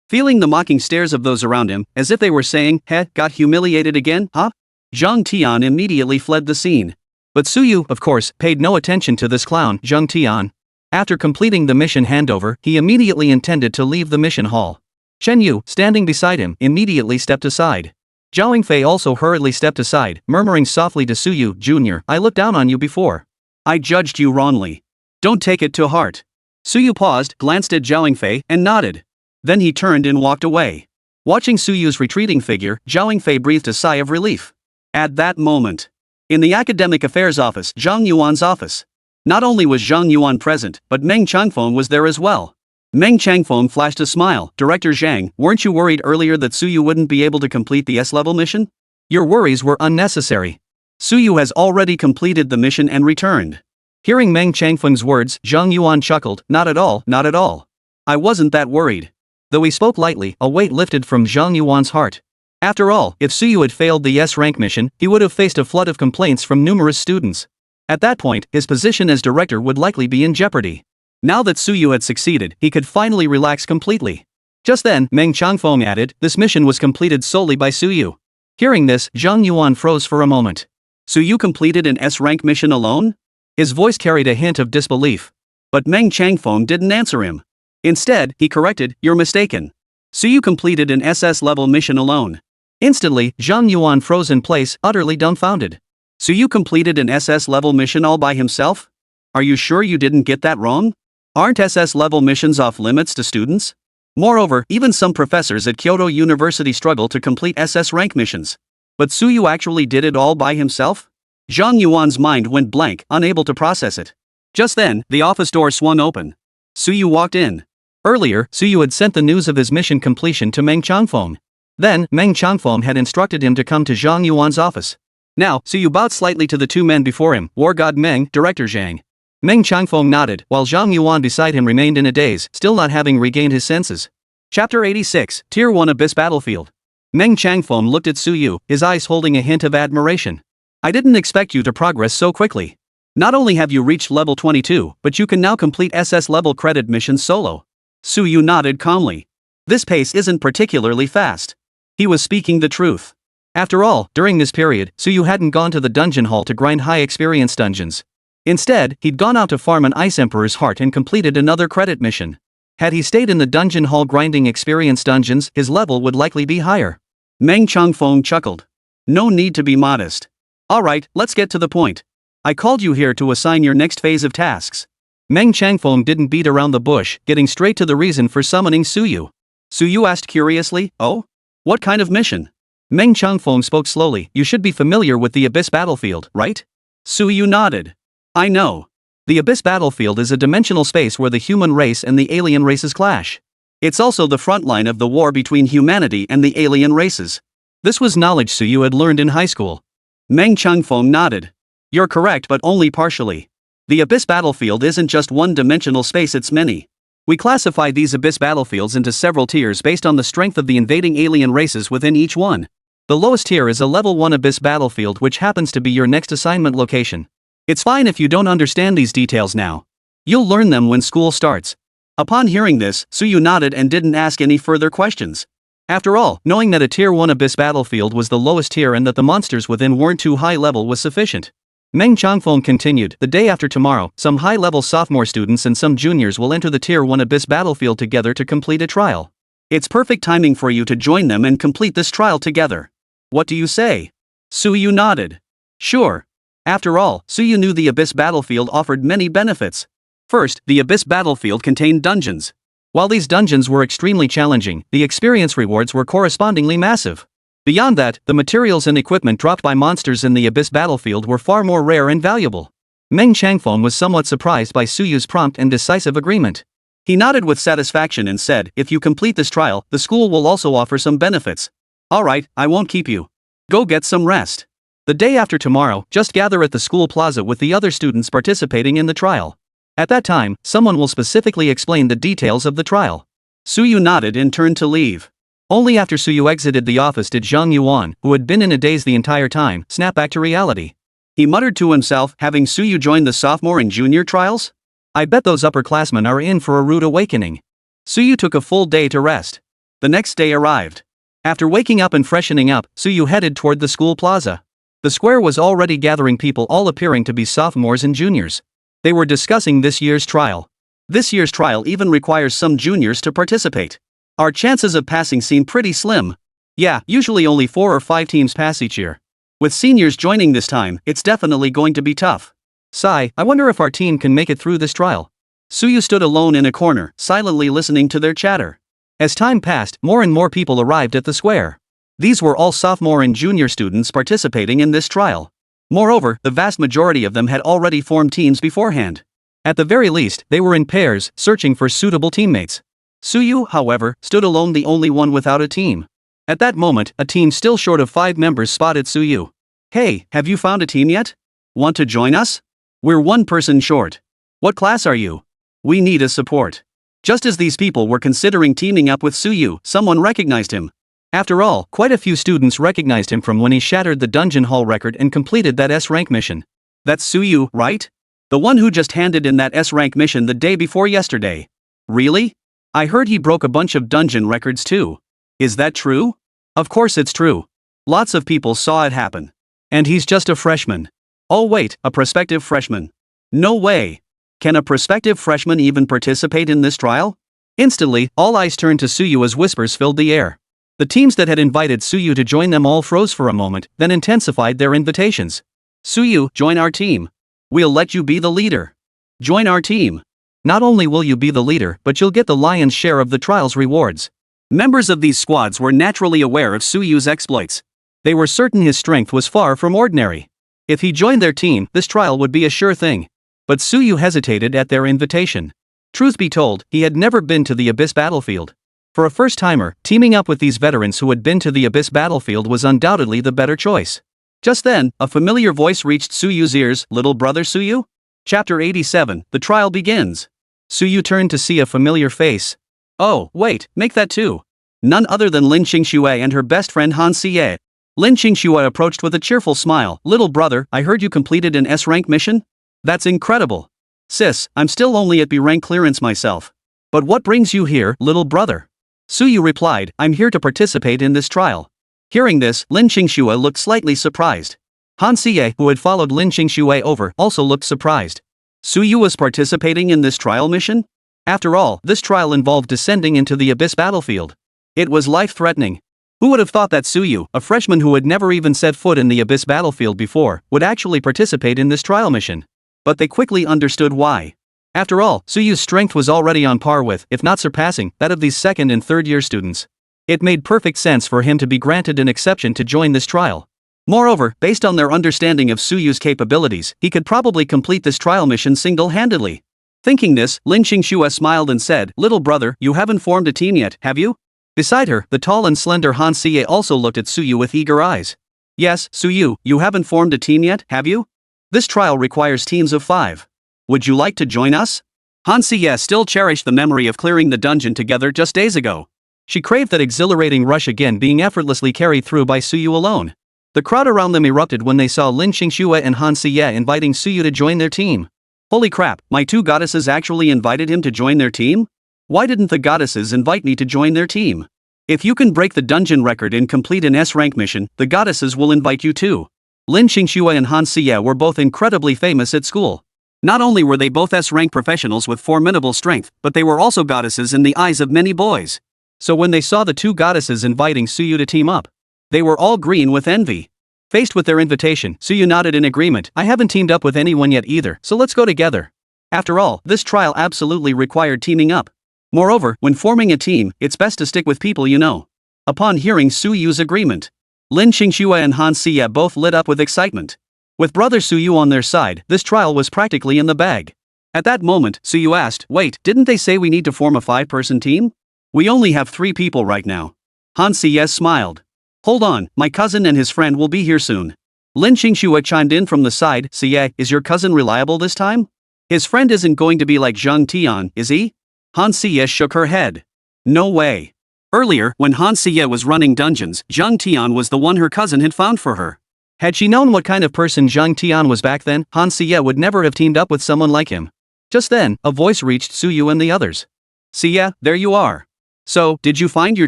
Feeling the mocking stares of those around him, as if they were saying, "Heh, got humiliated again, huh?" Zhang Tian immediately fled the scene. But Suyu, of course, paid no attention to this clown, Zhang Tian. After completing the mission handover, he immediately intended to leave the mission hall. Chen Yu, standing beside him, immediately stepped aside. Zhao Yingfei also hurriedly stepped aside, murmuring softly to Suyu, Jr., I looked down on you before. I judged you wrongly. Don't take it to heart. Suyu paused, glanced at Zhao Yingfei, and nodded. Then he turned and walked away. Watching Suyu's retreating figure, Zhao Yingfei breathed a sigh of relief. At that moment, in the Academic Affairs Office, Zhang Yuan's office, not only was Zhang Yuan present, but Meng Changfeng was there as well. Meng Changfeng flashed a smile. Director Zhang, weren't you worried earlier that Suyu wouldn't be able to complete the S-level mission? Your worries were unnecessary. Suyu has already completed the mission and returned. Hearing Meng Changfeng's words, Zhang Yuan chuckled, not at all, not at all. I wasn't that worried. Though he spoke lightly, a weight lifted from Zhang Yuan's heart. After all, if Suyu had failed the S-rank mission, he would have faced a flood of complaints from numerous students. At that point, his position as director would likely be in jeopardy. Now that Suyu had succeeded, he could finally relax completely. Just then, Meng Changfeng added, this mission was completed solely by Suyu. Hearing this, Zhang Yuan froze for a moment. Suyu completed an S-rank mission alone? His voice carried a hint of disbelief. But Meng Changfeng didn't answer him. Instead, he corrected, you're mistaken. Suyu completed an SS-level mission alone. Instantly, Zhang Yuan froze in place, utterly dumbfounded. Suyu completed an SS-level mission all by himself? Are you sure you didn't get that wrong? Aren't SS-level missions off limits to students? Moreover, even some professors at Kyoto University struggle to complete SS rank missions. But Suyu actually did it all by himself? Zhang Yuan's mind went blank, unable to process it. Just then, the office door swung open. Suyu walked in. Earlier, Suyu had sent the news of his mission completion to Meng Changfeng. Then, Meng Changfeng had instructed him to come to Zhang Yuan's office. Now, Suyu bowed slightly to the two men before him, War God Meng, Director Zhang. Meng Changfeng nodded, while Zhang Yuan beside him remained in a daze, still not having regained his senses. Chapter 86, Tier 1 Abyss Battlefield. Meng Changfeng looked at Suyu, his eyes holding a hint of admiration. I didn't expect you to progress so quickly. Not only have you reached level 22, but you can now complete SS level credit missions solo. Suyu nodded calmly. This pace isn't particularly fast. He was speaking the truth. After all, during this period, Suyu hadn't gone to the dungeon hall to grind high experience dungeons. Instead, he'd gone out to farm an Ice Emperor's heart and completed another credit mission. Had he stayed in the dungeon hall grinding experience dungeons, his level would likely be higher. Meng Changfeng chuckled. No need to be modest. Alright, let's get to the point. I called you here to assign your next phase of tasks. Meng Changfeng didn't beat around the bush, getting straight to the reason for summoning Suyu. Suyu asked curiously, oh? What kind of mission? Meng Changfeng spoke slowly, you should be familiar with the Abyss Battlefield, right? Suyu nodded. I know. The Abyss Battlefield is a dimensional space where the human race and the alien races clash. It's also the front line of the war between humanity and the alien races. This was knowledge Suyu had learned in high school. Meng Changfeng nodded. You're correct, but only partially. The Abyss Battlefield isn't just one-dimensional space, it's many. We classify these Abyss Battlefields into several tiers based on the strength of the invading alien races within each one. The lowest tier is a level 1 Abyss Battlefield, which happens to be your next assignment location. It's fine if you don't understand these details now. You'll learn them when school starts. Upon hearing this, Suyu nodded and didn't ask any further questions. After all, knowing that a Tier 1 Abyss battlefield was the lowest tier and that the monsters within weren't too high level was sufficient. Meng Changfeng continued, the day after tomorrow, some high-level sophomore students and some juniors will enter the Tier 1 Abyss battlefield together to complete a trial. It's perfect timing for you to join them and complete this trial together. What do you say? Suyu nodded. Sure. After all, Suyu knew the Abyss battlefield offered many benefits. First, the Abyss battlefield contained dungeons. While these dungeons were extremely challenging, the experience rewards were correspondingly massive. Beyond that, the materials and equipment dropped by monsters in the Abyss battlefield were far more rare and valuable. Meng Changfeng was somewhat surprised by Suyu's prompt and decisive agreement. He nodded with satisfaction and said, if you complete this trial, the school will also offer some benefits. Alright, I won't keep you. Go get some rest. The day after tomorrow, just gather at the school plaza with the other students participating in the trial. At that time, someone will specifically explain the details of the trial. Suyu nodded and turned to leave. Only after Suyu exited the office did Zhang Yuan, who had been in a daze the entire time, snap back to reality. He muttered to himself, having Suyu join the sophomore and junior trials? I bet those upperclassmen are in for a rude awakening. Suyu took a full day to rest. The next day arrived. After waking up and freshening up, Suyu headed toward the school plaza. The square was already gathering people, all appearing to be sophomores and juniors. They were discussing this year's trial. This year's trial even requires some juniors to participate. Our chances of passing seem pretty slim. Yeah, usually only 4 or 5 teams pass each year. With seniors joining this time, it's definitely going to be tough. Sigh, I wonder if our team can make it through this trial. Suyu stood alone in a corner, silently listening to their chatter. As time passed, more and more people arrived at the square. These were all sophomore and junior students participating in this trial. Moreover, the vast majority of them had already formed teams beforehand. At the very least, they were in pairs, searching for suitable teammates. Suyu, however, stood alone, the only one without a team. At that moment, a team still short of 5 members spotted Suyu. Hey, have you found a team yet? Want to join us? We're 1 person short. What class are you? We need a support. Just as these people were considering teaming up with Suyu, someone recognized him. After all, quite a few students recognized him from when he shattered the dungeon hall record and completed that S-rank mission. That's Suyu, right? The one who just handed in that S-rank mission the day before yesterday. Really? I heard he broke a bunch of dungeon records too. Is that true? Of course it's true. Lots of people saw it happen. And he's just a freshman. Oh wait, a prospective freshman. No way. Can a prospective freshman even participate in this trial? Instantly, all eyes turned to Suyu as whispers filled the air. The teams that had invited Suyu to join them all froze for a moment, then intensified their invitations. Suyu, join our team. We'll let you be the leader. Join our team. Not only will you be the leader, but you'll get the lion's share of the trial's rewards. Members of these squads were naturally aware of Suyu's exploits. They were certain his strength was far from ordinary. If he joined their team, this trial would be a sure thing. But Suyu hesitated at their invitation. Truth be told, he had never been to the Abyss battlefield. For a first-timer, teaming up with these veterans who had been to the Abyss battlefield was undoubtedly the better choice. Just then, a familiar voice reached Suyu's ears. Little brother Suyu? Chapter 87, the trial begins. Suyu turned to see a familiar face. Oh, wait, make that too. None other than Lin Qingxue and her best friend Han Xie. Lin Qingxue approached with a cheerful smile. Little brother, I heard you completed an S-rank mission? That's incredible. Sis, I'm still only at B rank clearance myself. But what brings you here, little brother? Suyu replied, I'm here to participate in this trial. Hearing this, Lin Qingxue looked slightly surprised. Han Xie, who had followed Lin Qingxue over, also looked surprised. Suyu was participating in this trial mission? After all, this trial involved descending into the Abyss battlefield. It was life-threatening. Who would have thought that Suyu, a freshman who had never even set foot in the Abyss battlefield before, would actually participate in this trial mission? But they quickly understood why. After all, Suyu's strength was already on par with, if not surpassing, that of these 2nd and 3rd year students. It made perfect sense for him to be granted an exception to join this trial. Moreover, based on their understanding of Suyu's capabilities, he could probably complete this trial mission single-handedly. Thinking this, Lin Qingxue smiled and said, Little brother, you haven't formed a team yet, have you? Beside her, the tall and slender Han Xie also looked at Suyu with eager eyes. Yes, Suyu, you haven't formed a team yet, have you? This trial requires teams of 5. Would you like to join us? Han Xie still cherished the memory of clearing the dungeon together just days ago. She craved that exhilarating rush again, being effortlessly carried through by Suyu alone. The crowd around them erupted when they saw Lin Qingxue and Han Xie inviting Suyu to join their team. Holy crap, my 2 goddesses actually invited him to join their team? Why didn't the goddesses invite me to join their team? If you can break the dungeon record and complete an S-rank mission, the goddesses will invite you too. Lin Qingxue and Han Siye were both incredibly famous at school. Not only were they both S-rank professionals with formidable strength, but they were also goddesses in the eyes of many boys. So when they saw the two goddesses inviting Suyu to team up, they were all green with envy. Faced with their invitation, Suyu nodded in agreement. I haven't teamed up with anyone yet either, so let's go together. After all, this trial absolutely required teaming up. Moreover, when forming a team, it's best to stick with people you know. Upon hearing Suyu's agreement, Lin Qingxue and Han Siye both lit up with excitement. With brother Suyu on their side, this trial was practically in the bag. At that moment, Suyu asked, wait, didn't they say we need to form a 5-person team? We only have 3 people right now. Han Siye smiled. Hold on, my cousin and his friend will be here soon. Lin Qingxue chimed in from the side. Siye, is your cousin reliable this time? His friend isn't going to be like Zhang Tian, is he? Han Siye shook her head. No way. Earlier, when Han Siye was running dungeons, Zhang Tian was the one her cousin had found for her. Had she known what kind of person Zhang Tian was back then, Han Siye would never have teamed up with someone like him. Just then, a voice reached Suyu and the others. Siye, there you are. So, did you find your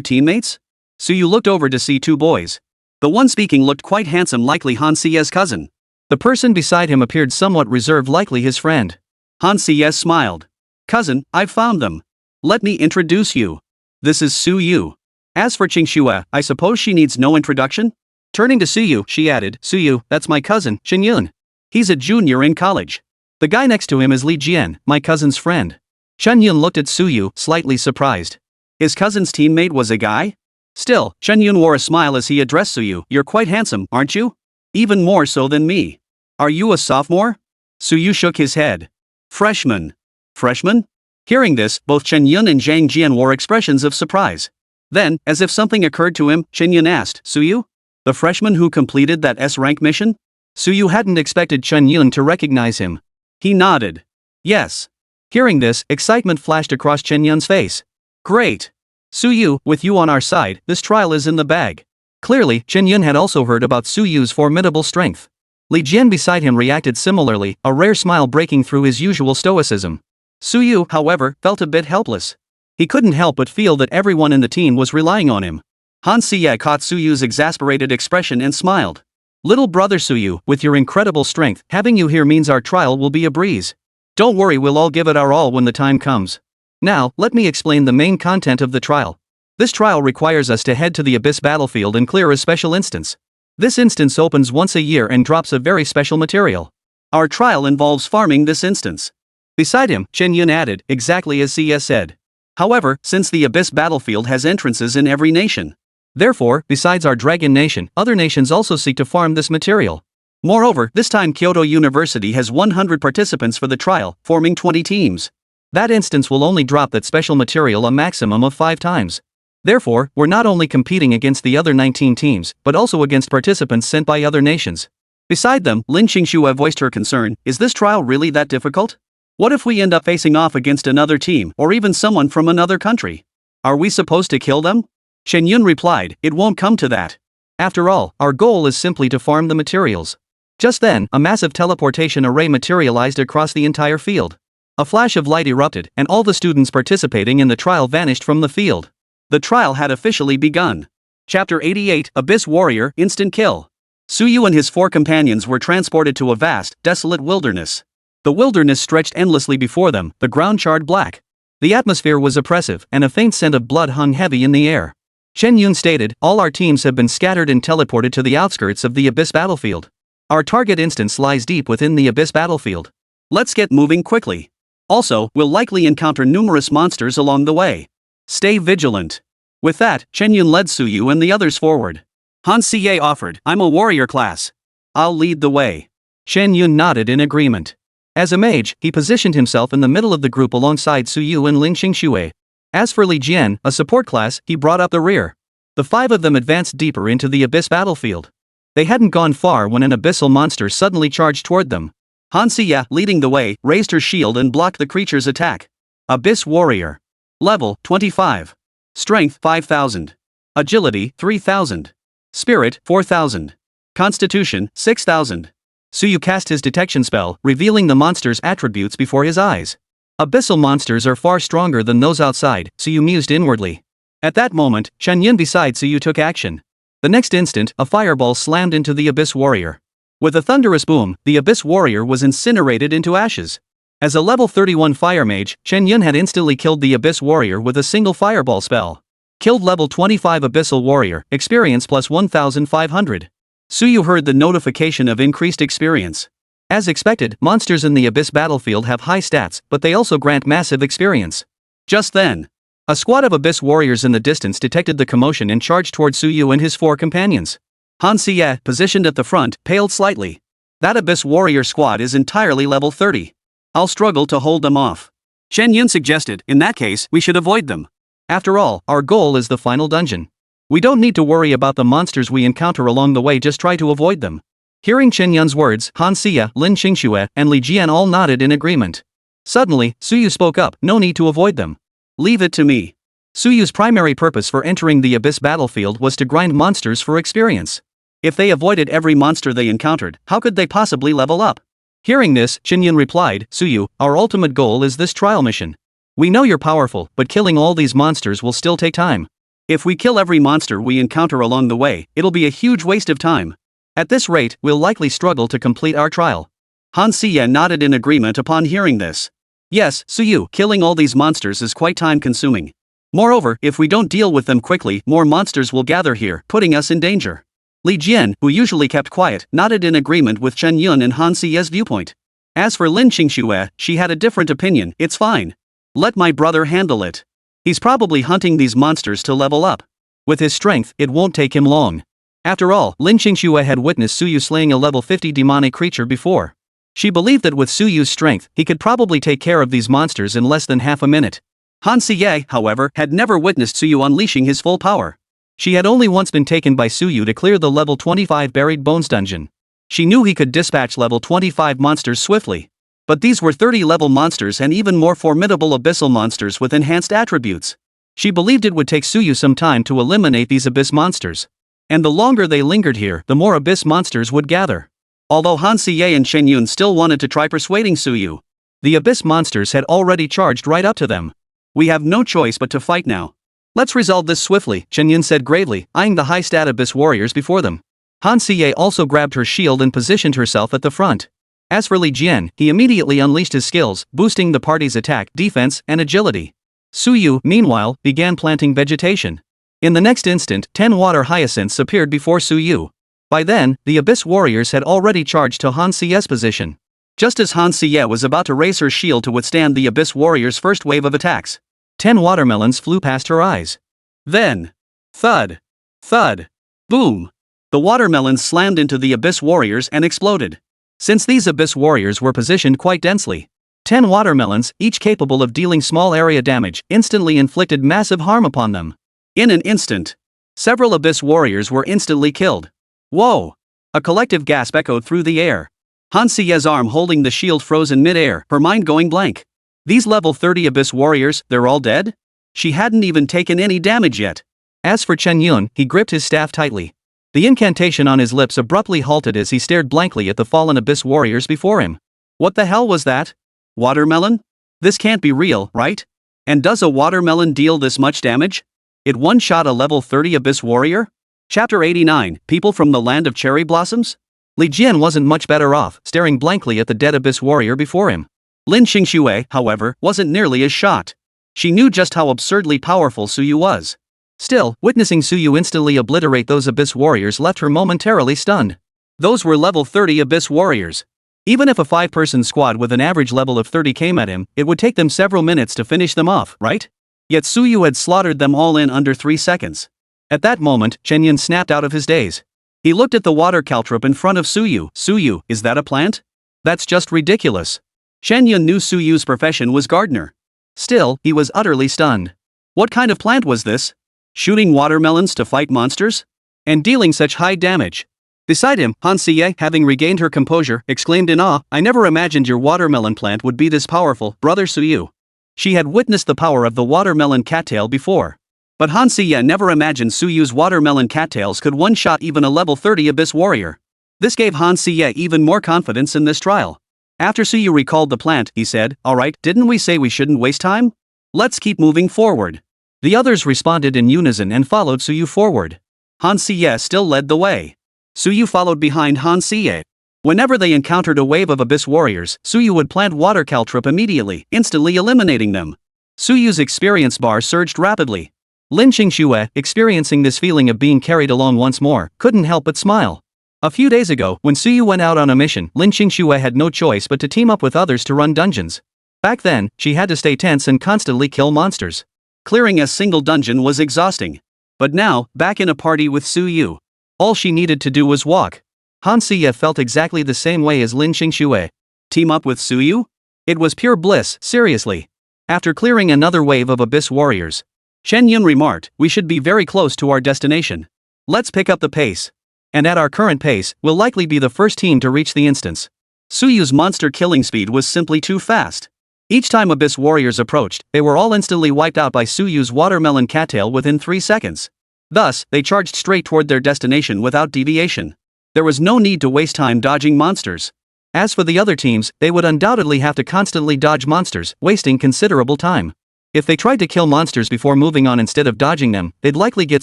teammates? Suyu looked over to see 2 boys. The one speaking looked quite handsome, likely Han Siye's cousin. The person beside him appeared somewhat reserved, likely his friend. Han Siye smiled. Cousin, I've found them. Let me introduce you. This is Suyu. As for Qingxue, I suppose she needs no introduction? Turning to Suyu, she added, Suyu, that's my cousin, Qinyun. He's a junior in college. The guy next to him is Li Jian, my cousin's friend. Qinyun looked at Suyu, slightly surprised. His cousin's teammate was a guy? Still, Qinyun wore a smile as he addressed Suyu. You're quite handsome, aren't you? Even more so than me. Are you a sophomore? Suyu shook his head. Freshman. Freshman? Hearing this, both Qinyun and Zhang Jian wore expressions of surprise. Then, as if something occurred to him, Qinyun asked, Suyu? The freshman who completed that S-rank mission? Suyu hadn't expected Qinyun to recognize him. He nodded. Yes. Hearing this, excitement flashed across Qinyun's face. Great. Suyu, with you on our side, this trial is in the bag. Clearly, Qinyun had also heard about Suyu's formidable strength. Li Jian beside him reacted similarly, a rare smile breaking through his usual stoicism. Suyu, however, felt a bit helpless. He couldn't help but feel that everyone in the team was relying on him. Han Siye caught Suyu's exasperated expression and smiled. Little brother Suyu, with your incredible strength, having you here means our trial will be a breeze. Don't worry, we'll all give it our all when the time comes. Now, let me explain the main content of the trial. This trial requires us to head to the Abyss battlefield and clear a special instance. This instance opens once a year and drops a very special material. Our trial involves farming this instance. Beside him, Qinyun added, exactly as CS said. However, since the Abyss battlefield has entrances in every nation. Therefore, besides our Dragon Nation, other nations also seek to farm this material. Moreover, this time Kyoto University has 100 participants for the trial, forming 20 teams. That instance will only drop that special material a maximum of 5 times. Therefore, we're not only competing against the other 19 teams, but also against participants sent by other nations. Beside them, Lin Qingxue voiced her concern, is this trial really that difficult? What if we end up facing off against another team, or even someone from another country? Are we supposed to kill them? Qinyun replied, it won't come to that. After all, our goal is simply to farm the materials. Just then, a massive teleportation array materialized across the entire field. A flash of light erupted, and all the students participating in the trial vanished from the field. The trial had officially begun. Chapter 88, Abyss Warrior, Instant Kill. Suyu and his 4 companions were transported to a vast, desolate wilderness. The wilderness stretched endlessly before them, the ground charred black. The atmosphere was oppressive, and a faint scent of blood hung heavy in the air. Qinyun stated, all our teams have been scattered and teleported to the outskirts of the Abyss battlefield. Our target instance lies deep within the Abyss battlefield. Let's get moving quickly. Also, we'll likely encounter numerous monsters along the way. Stay vigilant. With that, Qinyun led Suyu and the others forward. Han Siye offered, I'm a warrior class. I'll lead the way. Qinyun nodded in agreement. As a mage, he positioned himself in the middle of the group alongside Suyu and Lin Qingxue. As for Li Jian, a support class, he brought up the rear. The 5 of them advanced deeper into the Abyss battlefield. They hadn't gone far when an abyssal monster suddenly charged toward them. Han Siye, leading the way, raised her shield and blocked the creature's attack. Abyss Warrior. Level, 25. Strength, 5000. Agility, 3000. Spirit, 4000. Constitution, 6000. Suyu cast his detection spell, revealing the monster's attributes before his eyes. Abyssal monsters are far stronger than those outside, Suyu mused inwardly. At that moment, Chen Yun beside Suyu took action. The next instant, a fireball slammed into the Abyss Warrior. With a thunderous boom, the Abyss Warrior was incinerated into ashes. As a level 31 fire mage, Chen Yun had instantly killed the Abyss Warrior with a single fireball spell. Killed level 25 Abyssal Warrior, experience plus 1500. Suyu heard the notification of increased experience. As expected, monsters in the Abyss battlefield have high stats, but they also grant massive experience. Just then, a squad of Abyss warriors in the distance detected the commotion and charged toward Suyu and his 4 companions. Han Siye, positioned at the front, paled slightly. That Abyss warrior squad is entirely level 30. I'll struggle to hold them off. Chen Yun suggested, in that case, we should avoid them. After all, our goal is the final dungeon. We don't need to worry about the monsters we encounter along the way, just try to avoid them. Hearing Chen Yun's words, Han Siye, Lin Qingxue, and Li Jian all nodded in agreement. Suddenly, Suyu spoke up, no need to avoid them. Leave it to me. Suyu's primary purpose for entering the Abyss battlefield was to grind monsters for experience. If they avoided every monster they encountered, how could they possibly level up? Hearing this, Chen Yun replied, Suyu, our ultimate goal is this trial mission. We know you're powerful, but killing all these monsters will still take time. If we kill every monster we encounter along the way, it'll be a huge waste of time. At this rate, we'll likely struggle to complete our trial. Han Siye nodded in agreement upon hearing this. Yes, Suyu, killing all these monsters is quite time-consuming. Moreover, if we don't deal with them quickly, more monsters will gather here, putting us in danger. Li Jian, who usually kept quiet, nodded in agreement with Chen Yun and Han Siye's viewpoint. As for Lin Qingxue, she had a different opinion. It's fine. Let my brother handle it. He's probably hunting these monsters to level up. With his strength, it won't take him long. After all, Lin Qingxue had witnessed Suyu slaying a level 50 demonic creature before. She believed that with Suyu's strength, he could probably take care of these monsters in less than half a minute. Han Siye, however, had never witnessed Suyu unleashing his full power. She had only once been taken by Suyu to clear the level 25 Buried Bones dungeon. She knew he could dispatch level 25 monsters swiftly. But these were 30-level monsters and even more formidable abyssal monsters with enhanced attributes. She believed it would take Suyu some time to eliminate these abyss monsters. And the longer they lingered here, the more abyss monsters would gather. Although Han Siye and Chen Yun still wanted to try persuading Suyu, the abyss monsters had already charged right up to them. We have no choice but to fight now. Let's resolve this swiftly, Chen Yun said gravely, eyeing the high-stat abyss warriors before them. Han Siye also grabbed her shield and positioned herself at the front. As for Li Jian, he immediately unleashed his skills, boosting the party's attack, defense, and agility. Suyu, meanwhile, began planting vegetation. In the next instant, 10 water hyacinths appeared before Suyu. By then, the Abyss warriors had already charged to Han Siye's position. Just as Han Siye was about to raise her shield to withstand the Abyss warriors' first wave of attacks, 10 watermelons flew past her eyes. Then, thud, thud, boom. The watermelons slammed into the Abyss warriors and exploded. Since these Abyss warriors were positioned quite densely, 10 watermelons, each capable of dealing small area damage, instantly inflicted massive harm upon them. In an instant, several Abyss warriors were instantly killed. Whoa! A collective gasp echoed through the air. Han Siye's arm holding the shield froze in mid-air, her mind going blank. These level 30 Abyss warriors, they're all dead? She hadn't even taken any damage yet. As for Chen Yun, he gripped his staff tightly. The incantation on his lips abruptly halted as he stared blankly at the fallen Abyss warriors before him. What the hell was that? Watermelon? This can't be real, right? And does a watermelon deal this much damage? It one-shot a level 30 Abyss warrior? Chapter 89, People from the Land of Cherry Blossoms? Li Jian wasn't much better off, staring blankly at the dead Abyss warrior before him. Lin Qingxue, however, wasn't nearly as shocked. She knew just how absurdly powerful Suyu was. Still, witnessing Suyu instantly obliterate those Abyss warriors left her momentarily stunned. Those were level 30 Abyss warriors. Even if a 5-person squad with an average level of 30 came at him, it would take them several minutes to finish them off, right? Yet Suyu had slaughtered them all in under 3 seconds. At that moment, Chen Yun snapped out of his daze. He looked at the water caltrop in front of Suyu. Suyu, is that a plant? That's just ridiculous. Chen Yun knew Suyu's profession was gardener. Still, he was utterly stunned. What kind of plant was this? Shooting watermelons to fight monsters? And dealing such high damage. Beside him, Han Siye, having regained her composure, exclaimed in awe, I never imagined your watermelon plant would be this powerful, brother Suyu. She had witnessed the power of the watermelon cattail before. But Han Siye never imagined Suyu's watermelon cattails could one-shot even a level 30 Abyss warrior. This gave Han Siye even more confidence in this trial. After Suyu recalled the plant, he said, alright, didn't we say we shouldn't waste time? Let's keep moving forward. The others responded in unison and followed Suyu forward. Han Siye still led the way. Suyu followed behind Han Siye. Whenever they encountered a wave of Abyss warriors, Suyu would plant water caltrip immediately, instantly eliminating them. Suyu's experience bar surged rapidly. Lin Qingxue, experiencing this feeling of being carried along once more, couldn't help but smile. A few days ago, when Suyu went out on a mission, Lin Qingxue had no choice but to team up with others to run dungeons. Back then, she had to stay tense and constantly kill monsters. Clearing a single dungeon was exhausting. But now, back in a party with Suyu, all she needed to do was walk. Han Siye felt exactly the same way as Lin Qingxue. Team up with Suyu? It was pure bliss, seriously. After clearing another wave of Abyss warriors, Shen Yun remarked, "We should be very close to our destination. Let's pick up the pace. And at our current pace, we'll likely be the first team to reach the instance." Suyu's monster killing speed was simply too fast. Each time Abyss warriors approached, they were all instantly wiped out by Suyu's watermelon cattail within 3 seconds. Thus, they charged straight toward their destination without deviation. There was no need to waste time dodging monsters. As for the other teams, they would undoubtedly have to constantly dodge monsters, wasting considerable time. If they tried to kill monsters before moving on instead of dodging them, they'd likely get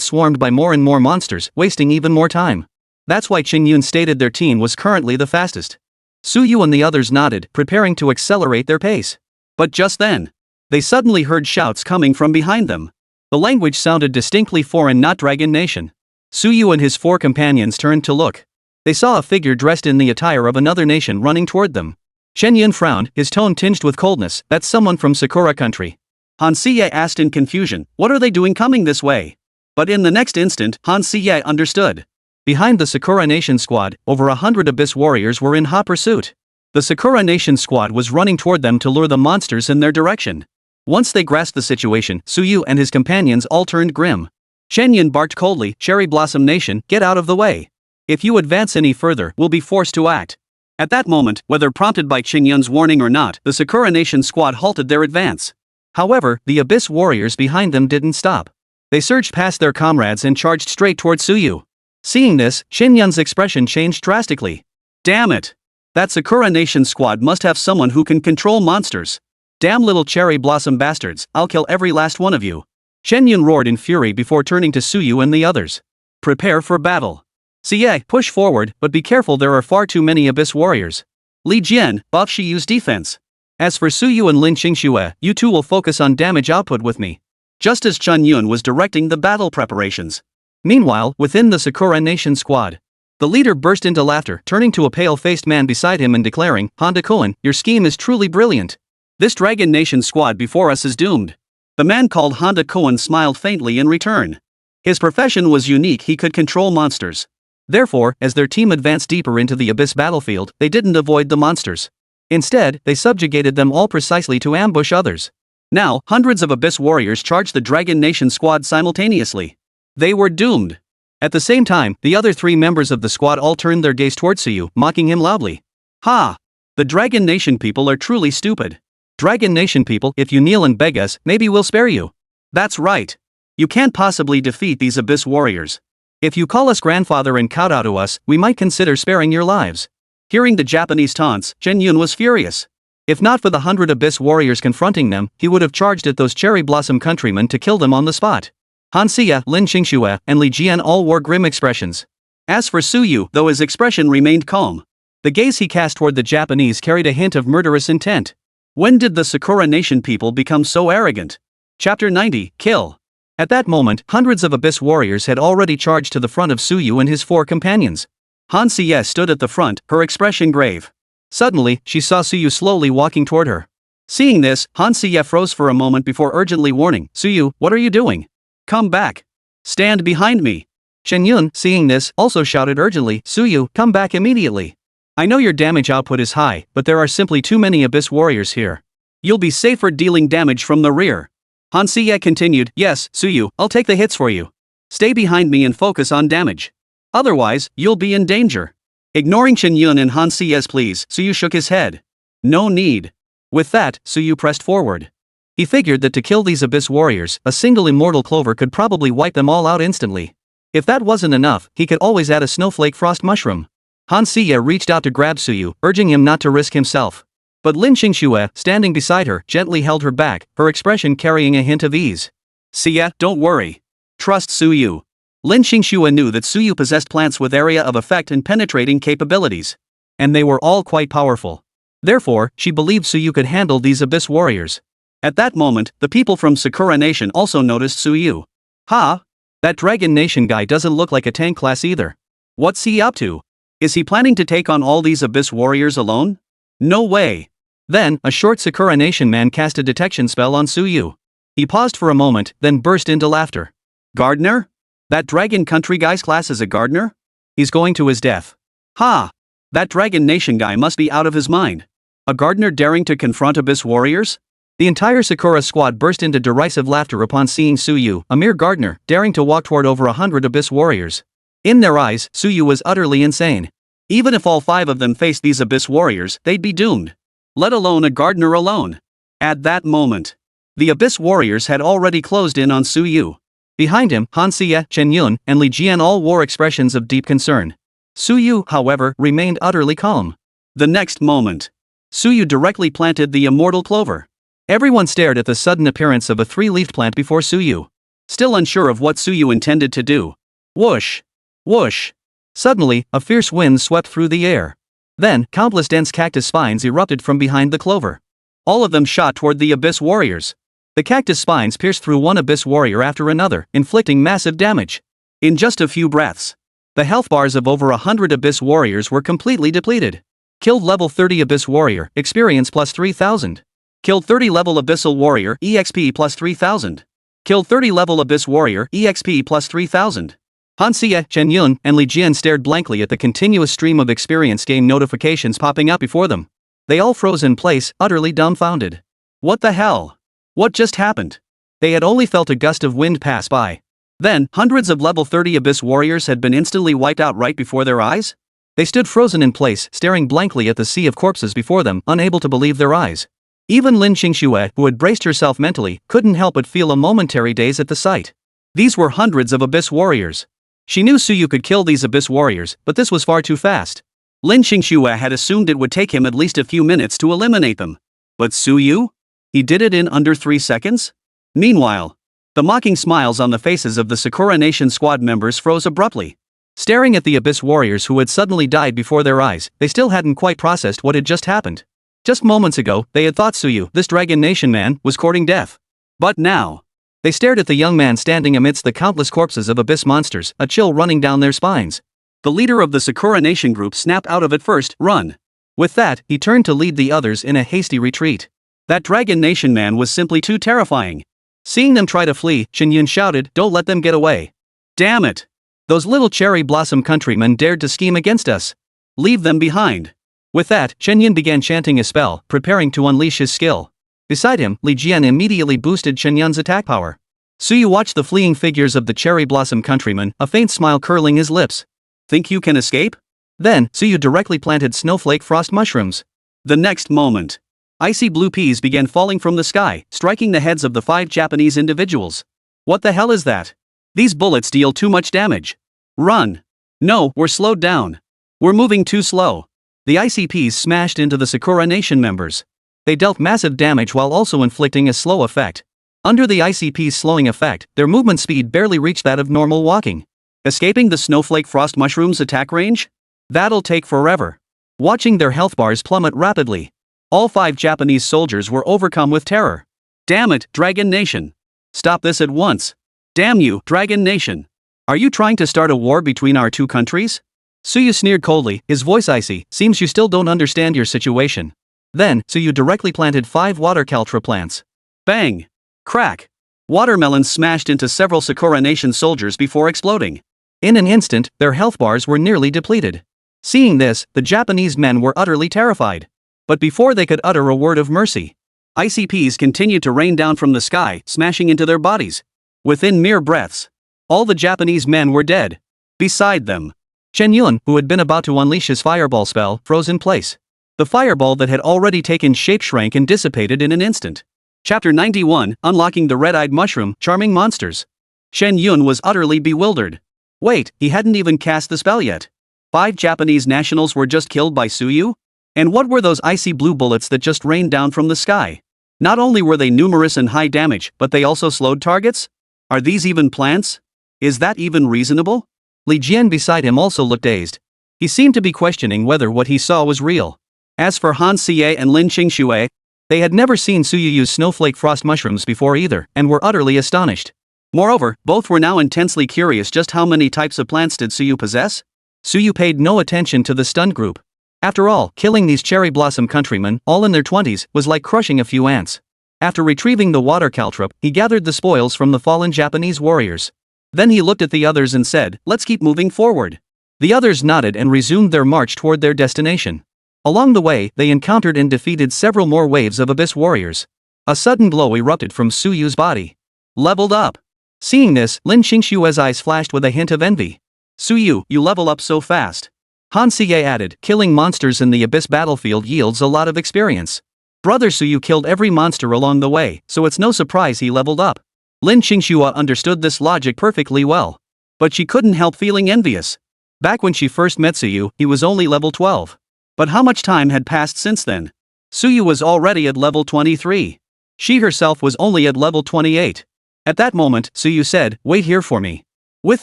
swarmed by more and more monsters, wasting even more time. That's why Qin Yun stated their team was currently the fastest. Suyu and the others nodded, preparing to accelerate their pace. But just then, they suddenly heard shouts coming from behind them. The language sounded distinctly foreign, not Dragon Nation. Suyu and his 4 companions turned to look. They saw a figure dressed in the attire of another nation running toward them. Shen Yun frowned, his tone tinged with coldness. "That's someone from Sakura country." Han Siye asked in confusion, "What are they doing coming this way?" But in the next instant, Han Siye understood. Behind the Sakura Nation squad, over 100 Abyss warriors were in hot pursuit. The Sakura Nation squad was running toward them to lure the monsters in their direction. Once they grasped the situation, Suyu and his companions all turned grim. Shen Yun barked coldly, "Cherry Blossom Nation, get out of the way. If you advance any further, we'll be forced to act." At that moment, whether prompted by Qin Yun's warning or not, the Sakura Nation squad halted their advance. However, the Abyss warriors behind them didn't stop. They surged past their comrades and charged straight toward Suyu. Seeing this, Qin Yun's expression changed drastically. "Damn it! That Sakura Nation squad must have someone who can control monsters. Damn little cherry blossom bastards, I'll kill every last one of you." Shen Yun roared in fury before turning to Suyu and the others. "Prepare for battle. Siye, push forward, but be careful, there are far too many Abyss warriors. Li Jian, buff Shiyu's defense. As for Suyu and Lin Qingxue, you two will focus on damage output with me." Just as Chun Yun was directing the battle preparations. Meanwhile, within the Sakura Nation squad, the leader burst into laughter, turning to a pale-faced man beside him and declaring, "Honda Koen, your scheme is truly brilliant. This Dragon Nation squad before us is doomed." The man called Honda Koen smiled faintly in return. His profession was unique, he could control monsters. Therefore, as their team advanced deeper into the Abyss battlefield, they didn't avoid the monsters. Instead, they subjugated them all precisely to ambush others. Now, hundreds of Abyss warriors charged the Dragon Nation squad simultaneously. They were doomed. At the same time, the other 3 members of the squad all turned their gaze towards Suyu, mocking him loudly. "Ha! The Dragon Nation people are truly stupid. Dragon Nation people, if you kneel and beg us, maybe we'll spare you. That's right. You can't possibly defeat these Abyss warriors. If you call us grandfather and kowtow to us, we might consider sparing your lives." Hearing the Japanese taunts, Chen Yun was furious. If not for the 100 Abyss warriors confronting them, he would have charged at those cherry blossom countrymen to kill them on the spot. Han Siye, Lin Qingxue, and Li Jian all wore grim expressions. As for Suyu, though his expression remained calm, the gaze he cast toward the Japanese carried a hint of murderous intent. When did the Sakura Nation people become so arrogant? Chapter 90, Kill. At that moment, hundreds of Abyss warriors had already charged to the front of Suyu and his 4 companions. Han Siye stood at the front, her expression grave. Suddenly, she saw Suyu slowly walking toward her. Seeing this, Han Siye froze for a moment before urgently warning, "Suyu, what are you doing? Come back. Stand behind me." Shen Yun, seeing this, also shouted urgently, "Suyu, come back immediately. I know your damage output is high, but there are simply too many Abyss warriors here. You'll be safer dealing damage from the rear." Han Siye continued, "Yes, Suyu, I'll take the hits for you. Stay behind me and focus on damage. Otherwise, you'll be in danger." Ignoring Shen Yun and Han Siye's pleas, Suyu shook his head. "No need." With that, Suyu pressed forward. He figured that to kill these Abyss warriors, a single immortal clover could probably wipe them all out instantly. If that wasn't enough, he could always add a snowflake frost mushroom. Han Siye reached out to grab Suyu, urging him not to risk himself. But Lin Qingxue, standing beside her, gently held her back, her expression carrying a hint of ease. See ya, don't worry. Trust Suyu. Lin Xingxue knew that Suyu possessed plants with area of effect and penetrating capabilities. And they were all quite powerful. Therefore, she believed Suyu could handle these abyss warriors. At that moment, the people from Sakura Nation also noticed Suyu. Ha! That Dragon Nation guy doesn't look like a tank class either. What's he up to? Is he planning to take on all these abyss warriors alone? No way. Then, a short Sakura Nation man cast a detection spell on Suyu. He paused for a moment, then burst into laughter. Gardener? That Dragon Country guy's class is a gardener? He's going to his death. Ha! That Dragon Nation guy must be out of his mind. A gardener daring to confront abyss warriors? The entire Sakura squad burst into derisive laughter upon seeing Suyu, a mere gardener, daring to walk toward over 100 abyss warriors. In their eyes, Suyu was utterly insane. Even if all 5 of them faced these abyss warriors, they'd be doomed. Let alone a gardener alone. At that moment, the abyss warriors had already closed in on Suyu. Behind him, Han Xie, Chen Yun, and Li Jian all wore expressions of deep concern. Suyu, however, remained utterly calm. The next moment, Suyu directly planted the immortal clover. Everyone stared at the sudden appearance of a 3-leafed plant before Suyu. Still unsure of what Suyu intended to do. Whoosh! Whoosh! Suddenly, a fierce wind swept through the air. Then, countless dense cactus spines erupted from behind the clover. All of them shot toward the abyss warriors. The cactus spines pierced through one abyss warrior after another, inflicting massive damage. In just a few breaths, the health bars of over 100 abyss warriors were completely depleted. Killed level 30 abyss warrior, experience plus 3000. Killed 30 level abyssal warrior, EXP plus 3000. Killed 30 level abyss warrior, EXP plus 3000. Han Xie, Chen Yun, and Li Jian stared blankly at the continuous stream of experience gain notifications popping up before them. They all froze in place, utterly dumbfounded. What the hell? What just happened? They had only felt a gust of wind pass by. Then, hundreds of level 30 abyss warriors had been instantly wiped out right before their eyes? They stood frozen in place, staring blankly at the sea of corpses before them, unable to believe their eyes. Even Lin Xingxue, who had braced herself mentally, couldn't help but feel a momentary daze at the sight. These were hundreds of abyss warriors. She knew Suyu could kill these abyss warriors, but this was far too fast. Lin Xingxue had assumed it would take him at least a few minutes to eliminate them. But Suyu? He did it in under 3 seconds? Meanwhile, the mocking smiles on the faces of the Sakura Nation squad members froze abruptly. Staring at the abyss warriors who had suddenly died before their eyes, they still hadn't quite processed what had just happened. Just moments ago, they had thought Suyu, this Dragon Nation man, was courting death. But now, they stared at the young man standing amidst the countless corpses of abyss monsters, a chill running down their spines. The leader of the Sakura Nation group snapped out of it first, run. With that, he turned to lead the others in a hasty retreat. That Dragon Nation man was simply too terrifying. Seeing them try to flee, Chen Yun shouted, "Don't let them get away. Damn it! Those little cherry blossom countrymen dared to scheme against us. Leave them behind." With that, Chen Yun began chanting a spell, preparing to unleash his skill. Beside him, Li Jian immediately boosted Chen Yun's attack power. Suyu watched the fleeing figures of the cherry blossom countrymen, a faint smile curling his lips. Think you can escape? Then, Suyu directly planted snowflake frost mushrooms. The next moment, icy blue peas began falling from the sky, striking the heads of the 5 Japanese individuals. What the hell is that? These bullets deal too much damage. Run! No, we're slowed down. We're moving too slow. The icy peas smashed into the Sakura Nation members. They dealt massive damage while also inflicting a slow effect. Under the icy peas' slowing effect, their movement speed barely reached that of normal walking. Escaping the snowflake frost mushrooms' attack range? That'll take forever. Watching their health bars plummet rapidly, all 5 Japanese soldiers were overcome with terror. Damn it, Dragon Nation! Stop this at once! Damn you, Dragon Nation! Are you trying to start a war between our 2 countries? Suyu sneered coldly, his voice icy. Seems you still don't understand your situation. Then, Suyu directly planted 5 water caltra plants. Bang! Crack! Watermelons smashed into several Sakura Nation soldiers before exploding. In an instant, their health bars were nearly depleted. Seeing this, the Japanese men were utterly terrified. But before they could utter a word of mercy, icy peas continued to rain down from the sky, smashing into their bodies. Within mere breaths, all the Japanese men were dead. Beside them, Chen Yun, who had been about to unleash his fireball spell, froze in place. The fireball that had already taken shape shrank and dissipated in an instant. Chapter 91, Unlocking the Red-Eyed Mushroom, Charming Monsters. Chen Yun was utterly bewildered. Wait, he hadn't even cast the spell yet. 5 Japanese nationals were just killed by Suyu? And what were those icy blue bullets that just rained down from the sky? Not only were they numerous and high damage, but they also slowed targets? Are these even plants? Is that even reasonable? Li Jian beside him also looked dazed. He seemed to be questioning whether what he saw was real. As for Han Xie and Lin Qingxue, they had never seen Suyu use snowflake frost mushrooms before either, and were utterly astonished. Moreover, both were now intensely curious just how many types of plants did Suyu possess? Suyu paid no attention to the stunned group. After all, killing these cherry blossom countrymen, all in their 20s, was like crushing a few ants. After retrieving the water caltrop, he gathered the spoils from the fallen Japanese warriors. Then he looked at the others and said, "Let's keep moving forward." The others nodded and resumed their march toward their destination. Along the way, they encountered and defeated several more waves of abyss warriors. A sudden glow erupted from Suyu's body. Leveled up. Seeing this, Lin Qingshue's eyes flashed with a hint of envy. "Suyu, you level up so fast." Han Xie added, "Killing monsters in the abyss battlefield yields a lot of experience. Brother Suyu killed every monster along the way, so it's no surprise he leveled up." Lin Qingxue understood this logic perfectly well. But she couldn't help feeling envious. Back when she first met Suyu, he was only level 12. But how much time had passed since then? Suyu was already at level 23. She herself was only at level 28. At that moment, Suyu said, "Wait here for me." With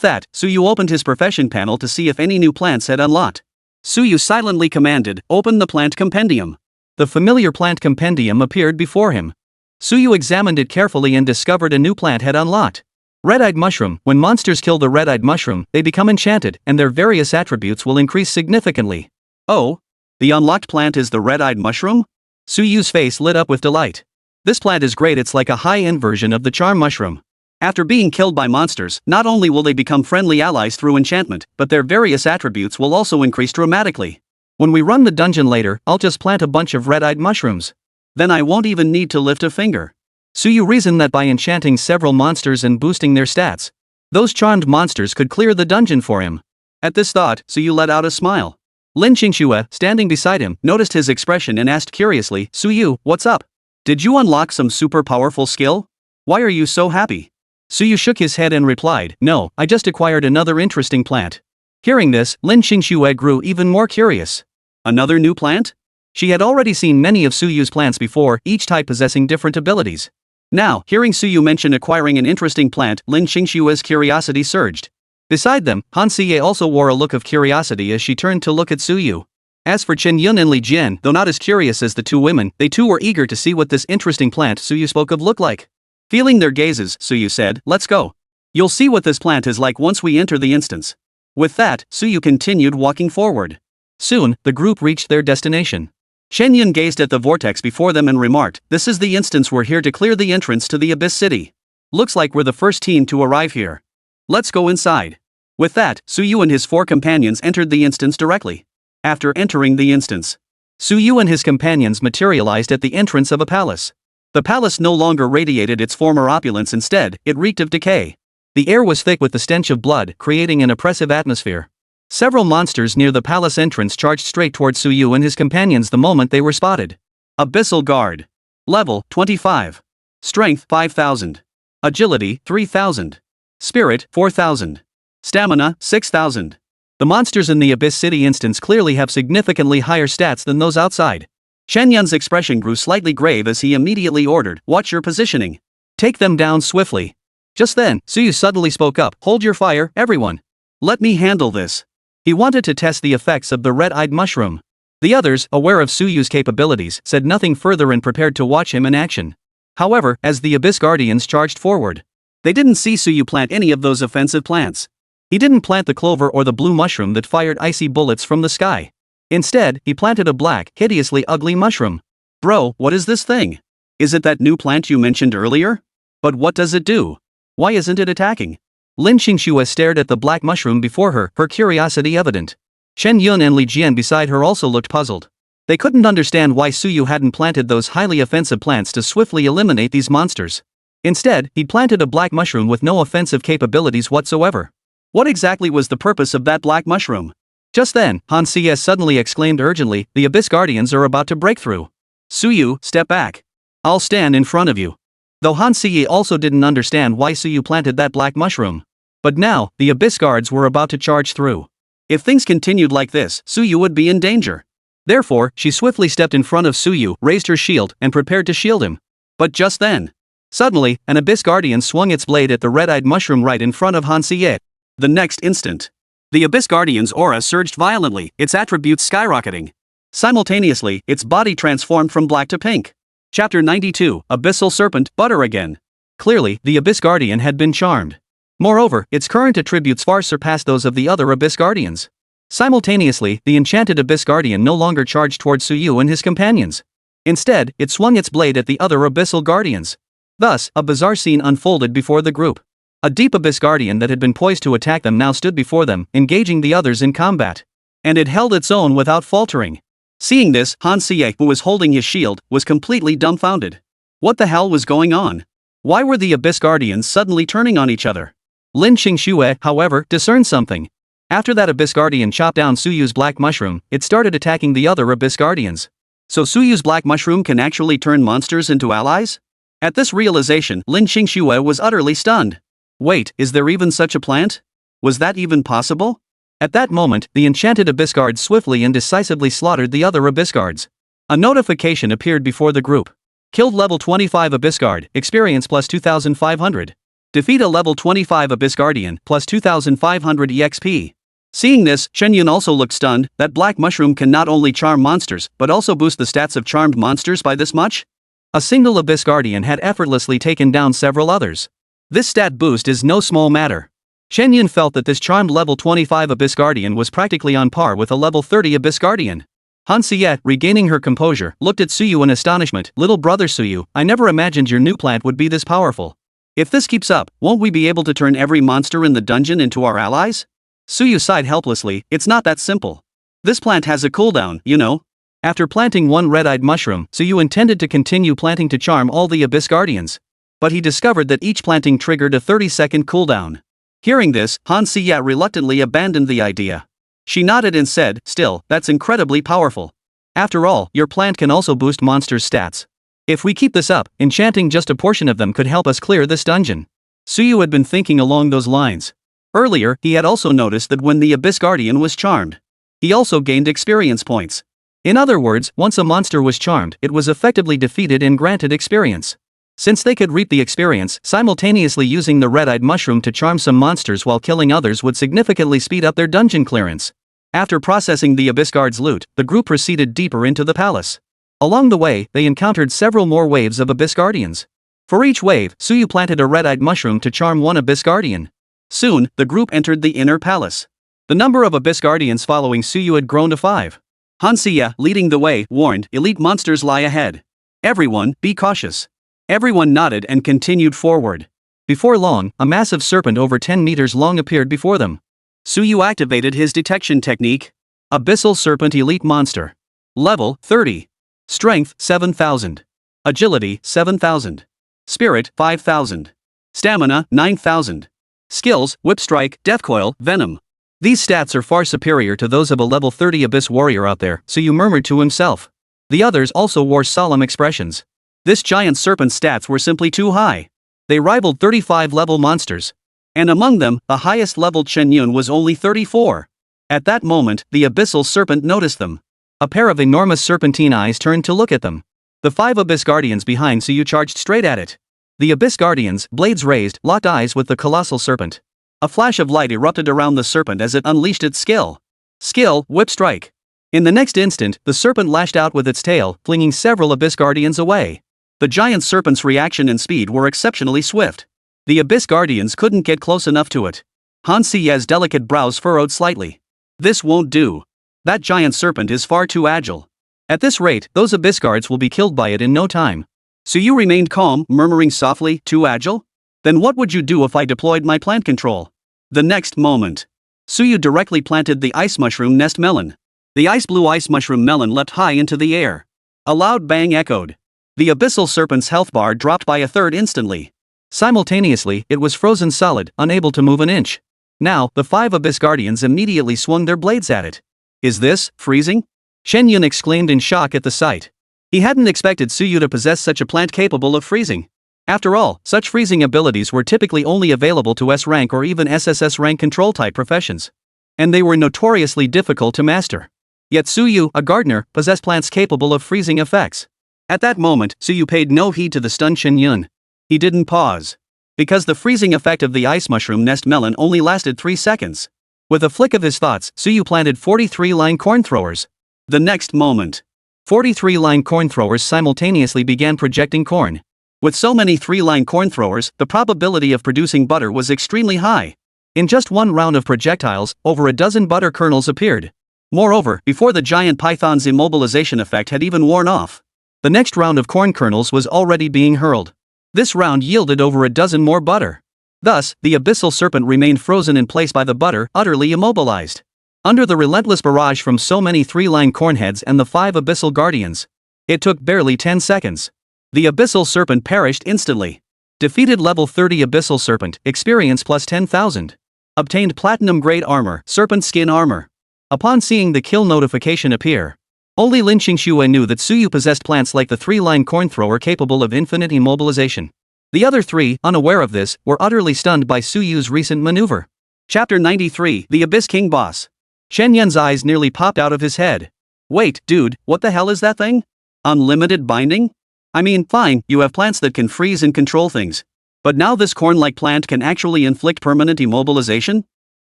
that, Suyu opened his profession panel to see if any new plants had unlocked. Suyu silently commanded, "Open the plant compendium." The familiar plant compendium appeared before him. Suyu examined it carefully and discovered a new plant had unlocked. Red-eyed mushroom. When monsters kill the red-eyed mushroom, they become enchanted, and their various attributes will increase significantly. Oh? The unlocked plant is the red-eyed mushroom? Suyu's face lit up with delight. This plant is great, it's like a high-end version of the charm mushroom. After being killed by monsters, not only will they become friendly allies through enchantment, but their various attributes will also increase dramatically. When we run the dungeon later, I'll just plant a bunch of red-eyed mushrooms. Then I won't even need to lift a finger. Suyu reasoned that by enchanting several monsters and boosting their stats, those charmed monsters could clear the dungeon for him. At this thought, Suyu let out a smile. Lin Qingxue, standing beside him, noticed his expression and asked curiously, "Suyu, what's up? Did you unlock some super powerful skill? Why are you so happy?" Suyu shook his head and replied, "No, I just acquired another interesting plant." Hearing this, Lin Qingxue grew even more curious. Another new plant? She had already seen many of Suyu's plants before, each type possessing different abilities. Now, hearing Suyu mention acquiring an interesting plant, Lin Qingshue's curiosity surged. Beside them, Han Xie also wore a look of curiosity as she turned to look at Suyu. As for Chen Yun and Li Jian, though not as curious as the two women, they too were eager to see what this interesting plant Suyu spoke of looked like. Feeling their gazes, Suyu said, "Let's go. You'll see what this plant is like once we enter the instance." With that, Suyu continued walking forward. Soon, the group reached their destination. Chen Yun gazed at the vortex before them and remarked, "This is the instance. We're here to clear the entrance to the Abyss City. Looks like we're the first team to arrive here. Let's go inside." With that, Suyu and his 4 companions entered the instance directly. After entering the instance, Suyu and his companions materialized at the entrance of a palace. The palace no longer radiated its former opulence, instead, it reeked of decay. The air was thick with the stench of blood, creating an oppressive atmosphere. Several monsters near the palace entrance charged straight towards Suyu and his companions the moment they were spotted. Abyssal Guard. Level 25. Strength 5000. Agility 3000. Spirit 4000. Stamina 6000. The monsters in the Abyss City instance clearly have significantly higher stats than those outside. Chen Yun's expression grew slightly grave as he immediately ordered, "Watch your positioning. Take them down swiftly." Just then, Suyu suddenly spoke up, "Hold your fire, everyone. Let me handle this." He wanted to test the effects of the red-eyed mushroom. The others, aware of Suyu's capabilities, said nothing further and prepared to watch him in action. However, as the Abyss Guardians charged forward, they didn't see Suyu plant any of those offensive plants. He didn't plant the clover or the blue mushroom that fired icy bullets from the sky. Instead, he planted a black, hideously ugly mushroom. "Bro, what is this thing? Is it that new plant you mentioned earlier? But what does it do? Why isn't it attacking?" Lin Qingxue stared at the black mushroom before her, her curiosity evident. Chen Yun and Li Jian beside her also looked puzzled. They couldn't understand why Suyu hadn't planted those highly offensive plants to swiftly eliminate these monsters. Instead, he'd planted a black mushroom with no offensive capabilities whatsoever. What exactly was the purpose of that black mushroom? Just then, Han Xie suddenly exclaimed urgently, "The Abyss Guardians are about to break through. Suyu, step back. I'll stand in front of you." Though Han Xie also didn't understand why Suyu planted that black mushroom. But now, the Abyss Guards were about to charge through. If things continued like this, Suyu would be in danger. Therefore, she swiftly stepped in front of Suyu, raised her shield, and prepared to shield him. But just then, Suddenly, an Abyss Guardian swung its blade at the red-eyed mushroom right in front of Han Siye. The next instant, the Abyss Guardian's aura surged violently, its attributes skyrocketing. Simultaneously, its body transformed from black to pink. Chapter 92, Abyssal Serpent, Butter Again. Clearly, the Abyss Guardian had been charmed. Moreover, its current attributes far surpassed those of the other Abyss Guardians. Simultaneously, the enchanted Abyss Guardian no longer charged towards Suyu and his companions. Instead, it swung its blade at the other Abyssal Guardians. Thus, a bizarre scene unfolded before the group. A deep Abyss Guardian that had been poised to attack them now stood before them, engaging the others in combat. And it held its own without faltering. Seeing this, Han Siye, who was holding his shield, was completely dumbfounded. What the hell was going on? Why were the Abyss Guardians suddenly turning on each other? Lin Qingxue, however, discerned something. After that Abyss Guardian chopped down Suyu's black mushroom, it started attacking the other Abyss Guardians. So Suyu's black mushroom can actually turn monsters into allies? At this realization, Lin Qingxue was utterly stunned. Wait, is there even such a plant? Was that even possible? At that moment, the enchanted Abyss Guard swiftly and decisively slaughtered the other Abyss Guards. A notification appeared before the group. Killed level 25 Abyss Guard, experience plus 2500. Defeat a level 25 Abyss Guardian, plus 2500 EXP. Seeing this, Shenyun also looked stunned. That black mushroom can not only charm monsters, but also boost the stats of charmed monsters by this much? A single Abyss Guardian had effortlessly taken down several others. This stat boost is no small matter. Shenyun felt that this charmed level 25 Abyss Guardian was practically on par with a level 30 Abyss Guardian. Han Siye, regaining her composure, looked at Suyu in astonishment. Little brother Suyu, I never imagined your new plant would be this powerful. If this keeps up, won't we be able to turn every monster in the dungeon into our allies? Suyu sighed helplessly. It's not that simple. This plant has a cooldown, you know. After planting one red-eyed mushroom, Suyu intended to continue planting to charm all the Abyss Guardians. But he discovered that each planting triggered a 30-second cooldown. Hearing this, Han Siye reluctantly abandoned the idea. She nodded and said, still, that's incredibly powerful. After all, your plant can also boost monsters' stats. If we keep this up, enchanting just a portion of them could help us clear this dungeon. Suyu had been thinking along those lines. Earlier, he had also noticed that when the Abyss Guardian was charmed, he also gained experience points. In other words, once a monster was charmed, it was effectively defeated and granted experience. Since they could reap the experience, simultaneously using the red-eyed mushroom to charm some monsters while killing others would significantly speed up their dungeon clearance. After processing the Abyss Guard's loot, the group proceeded deeper into the palace. Along the way, they encountered several more waves of Abyss Guardians. For each wave, Suyu planted a red-eyed mushroom to charm one Abyss Guardian. Soon, the group entered the inner palace. The number of Abyss Guardians following Suyu had grown to 5. Han Siye, leading the way, warned, elite monsters lie ahead. Everyone, be cautious. Everyone nodded and continued forward. Before long, a massive serpent over 10 meters long appeared before them. Suyu activated his detection technique. Abyssal Serpent Elite Monster. Level 30. Strength 7000. Agility 7000. Spirit 5000. Stamina 9000. Skills, Whip Strike, Death Coil, Venom. These stats are far superior to those of a level 30 Abyss warrior out there, Suyu murmured to himself. The others also wore solemn expressions. This giant serpent's stats were simply too high. They rivaled 35 level monsters. And among them, the highest leveled Shenyun was only 34. At that moment, the Abyssal Serpent noticed them. A pair of enormous serpentine eyes turned to look at them. The 5 Abyss Guardians behind Suyu charged straight at it. The Abyss Guardians, blades raised, locked eyes with the colossal serpent. A flash of light erupted around the serpent as it unleashed its skill. Skill, Whip Strike. In the next instant, the serpent lashed out with its tail, flinging several Abyss Guardians away. The giant serpent's reaction and speed were exceptionally swift. The Abyss Guardians couldn't get close enough to it. Han Siye's delicate brows furrowed slightly. This won't do. That giant serpent is far too agile. At this rate, those Abyss Guards will be killed by it in no time. Suyu remained calm, murmuring softly, too agile? Then what would you do if I deployed my plant control? The next moment, Suyu directly planted the ice mushroom nest melon. The ice blue ice mushroom melon leapt high into the air. A loud bang echoed. The Abyssal Serpent's health bar dropped by a third instantly. Simultaneously, it was frozen solid, unable to move an inch. Now, the 5 Abyss Guardians immediately swung their blades at it. Is this freezing? Shenyun exclaimed in shock at the sight. He hadn't expected Suyu to possess such a plant capable of freezing. After all, such freezing abilities were typically only available to S-rank or even SSS rank control-type professions. And they were notoriously difficult to master. Yet Suyu, a gardener, possessed plants capable of freezing effects. At that moment, Suyu paid no heed to the stunned Shenyun. He didn't pause. Because the freezing effect of the ice mushroom nest melon only lasted 3 seconds. With a flick of his thoughts, Suyu planted 43 line corn throwers. The next moment, 43 line corn throwers simultaneously began projecting corn. With so many 3-line corn throwers, the probability of producing butter was extremely high. In just one round of projectiles, over a dozen butter kernels appeared. Moreover, before the giant python's immobilization effect had even worn off, the next round of corn kernels was already being hurled. This round yielded over a dozen more butter. Thus, the abyssal serpent remained frozen in place by the butter, utterly immobilized. Under the relentless barrage from so many 3-line cornheads and the 5 abyssal guardians, it took barely 10 seconds. The abyssal serpent perished instantly. Defeated level 30 abyssal serpent, experience plus 10,000. Obtained platinum grade armor, serpent skin armor. Upon seeing the kill notification appear, only Lin Qingxue knew that Suyu possessed plants like the 3-line corn thrower capable of infinite immobilization. The other 3, unaware of this, were utterly stunned by Suyu's recent maneuver. Chapter 93, The Abyss King Boss. Shen Yun's eyes nearly popped out of his head. Wait, dude, what the hell is that thing? Unlimited binding? I mean, fine, you have plants that can freeze and control things. But now this corn-like plant can actually inflict permanent immobilization?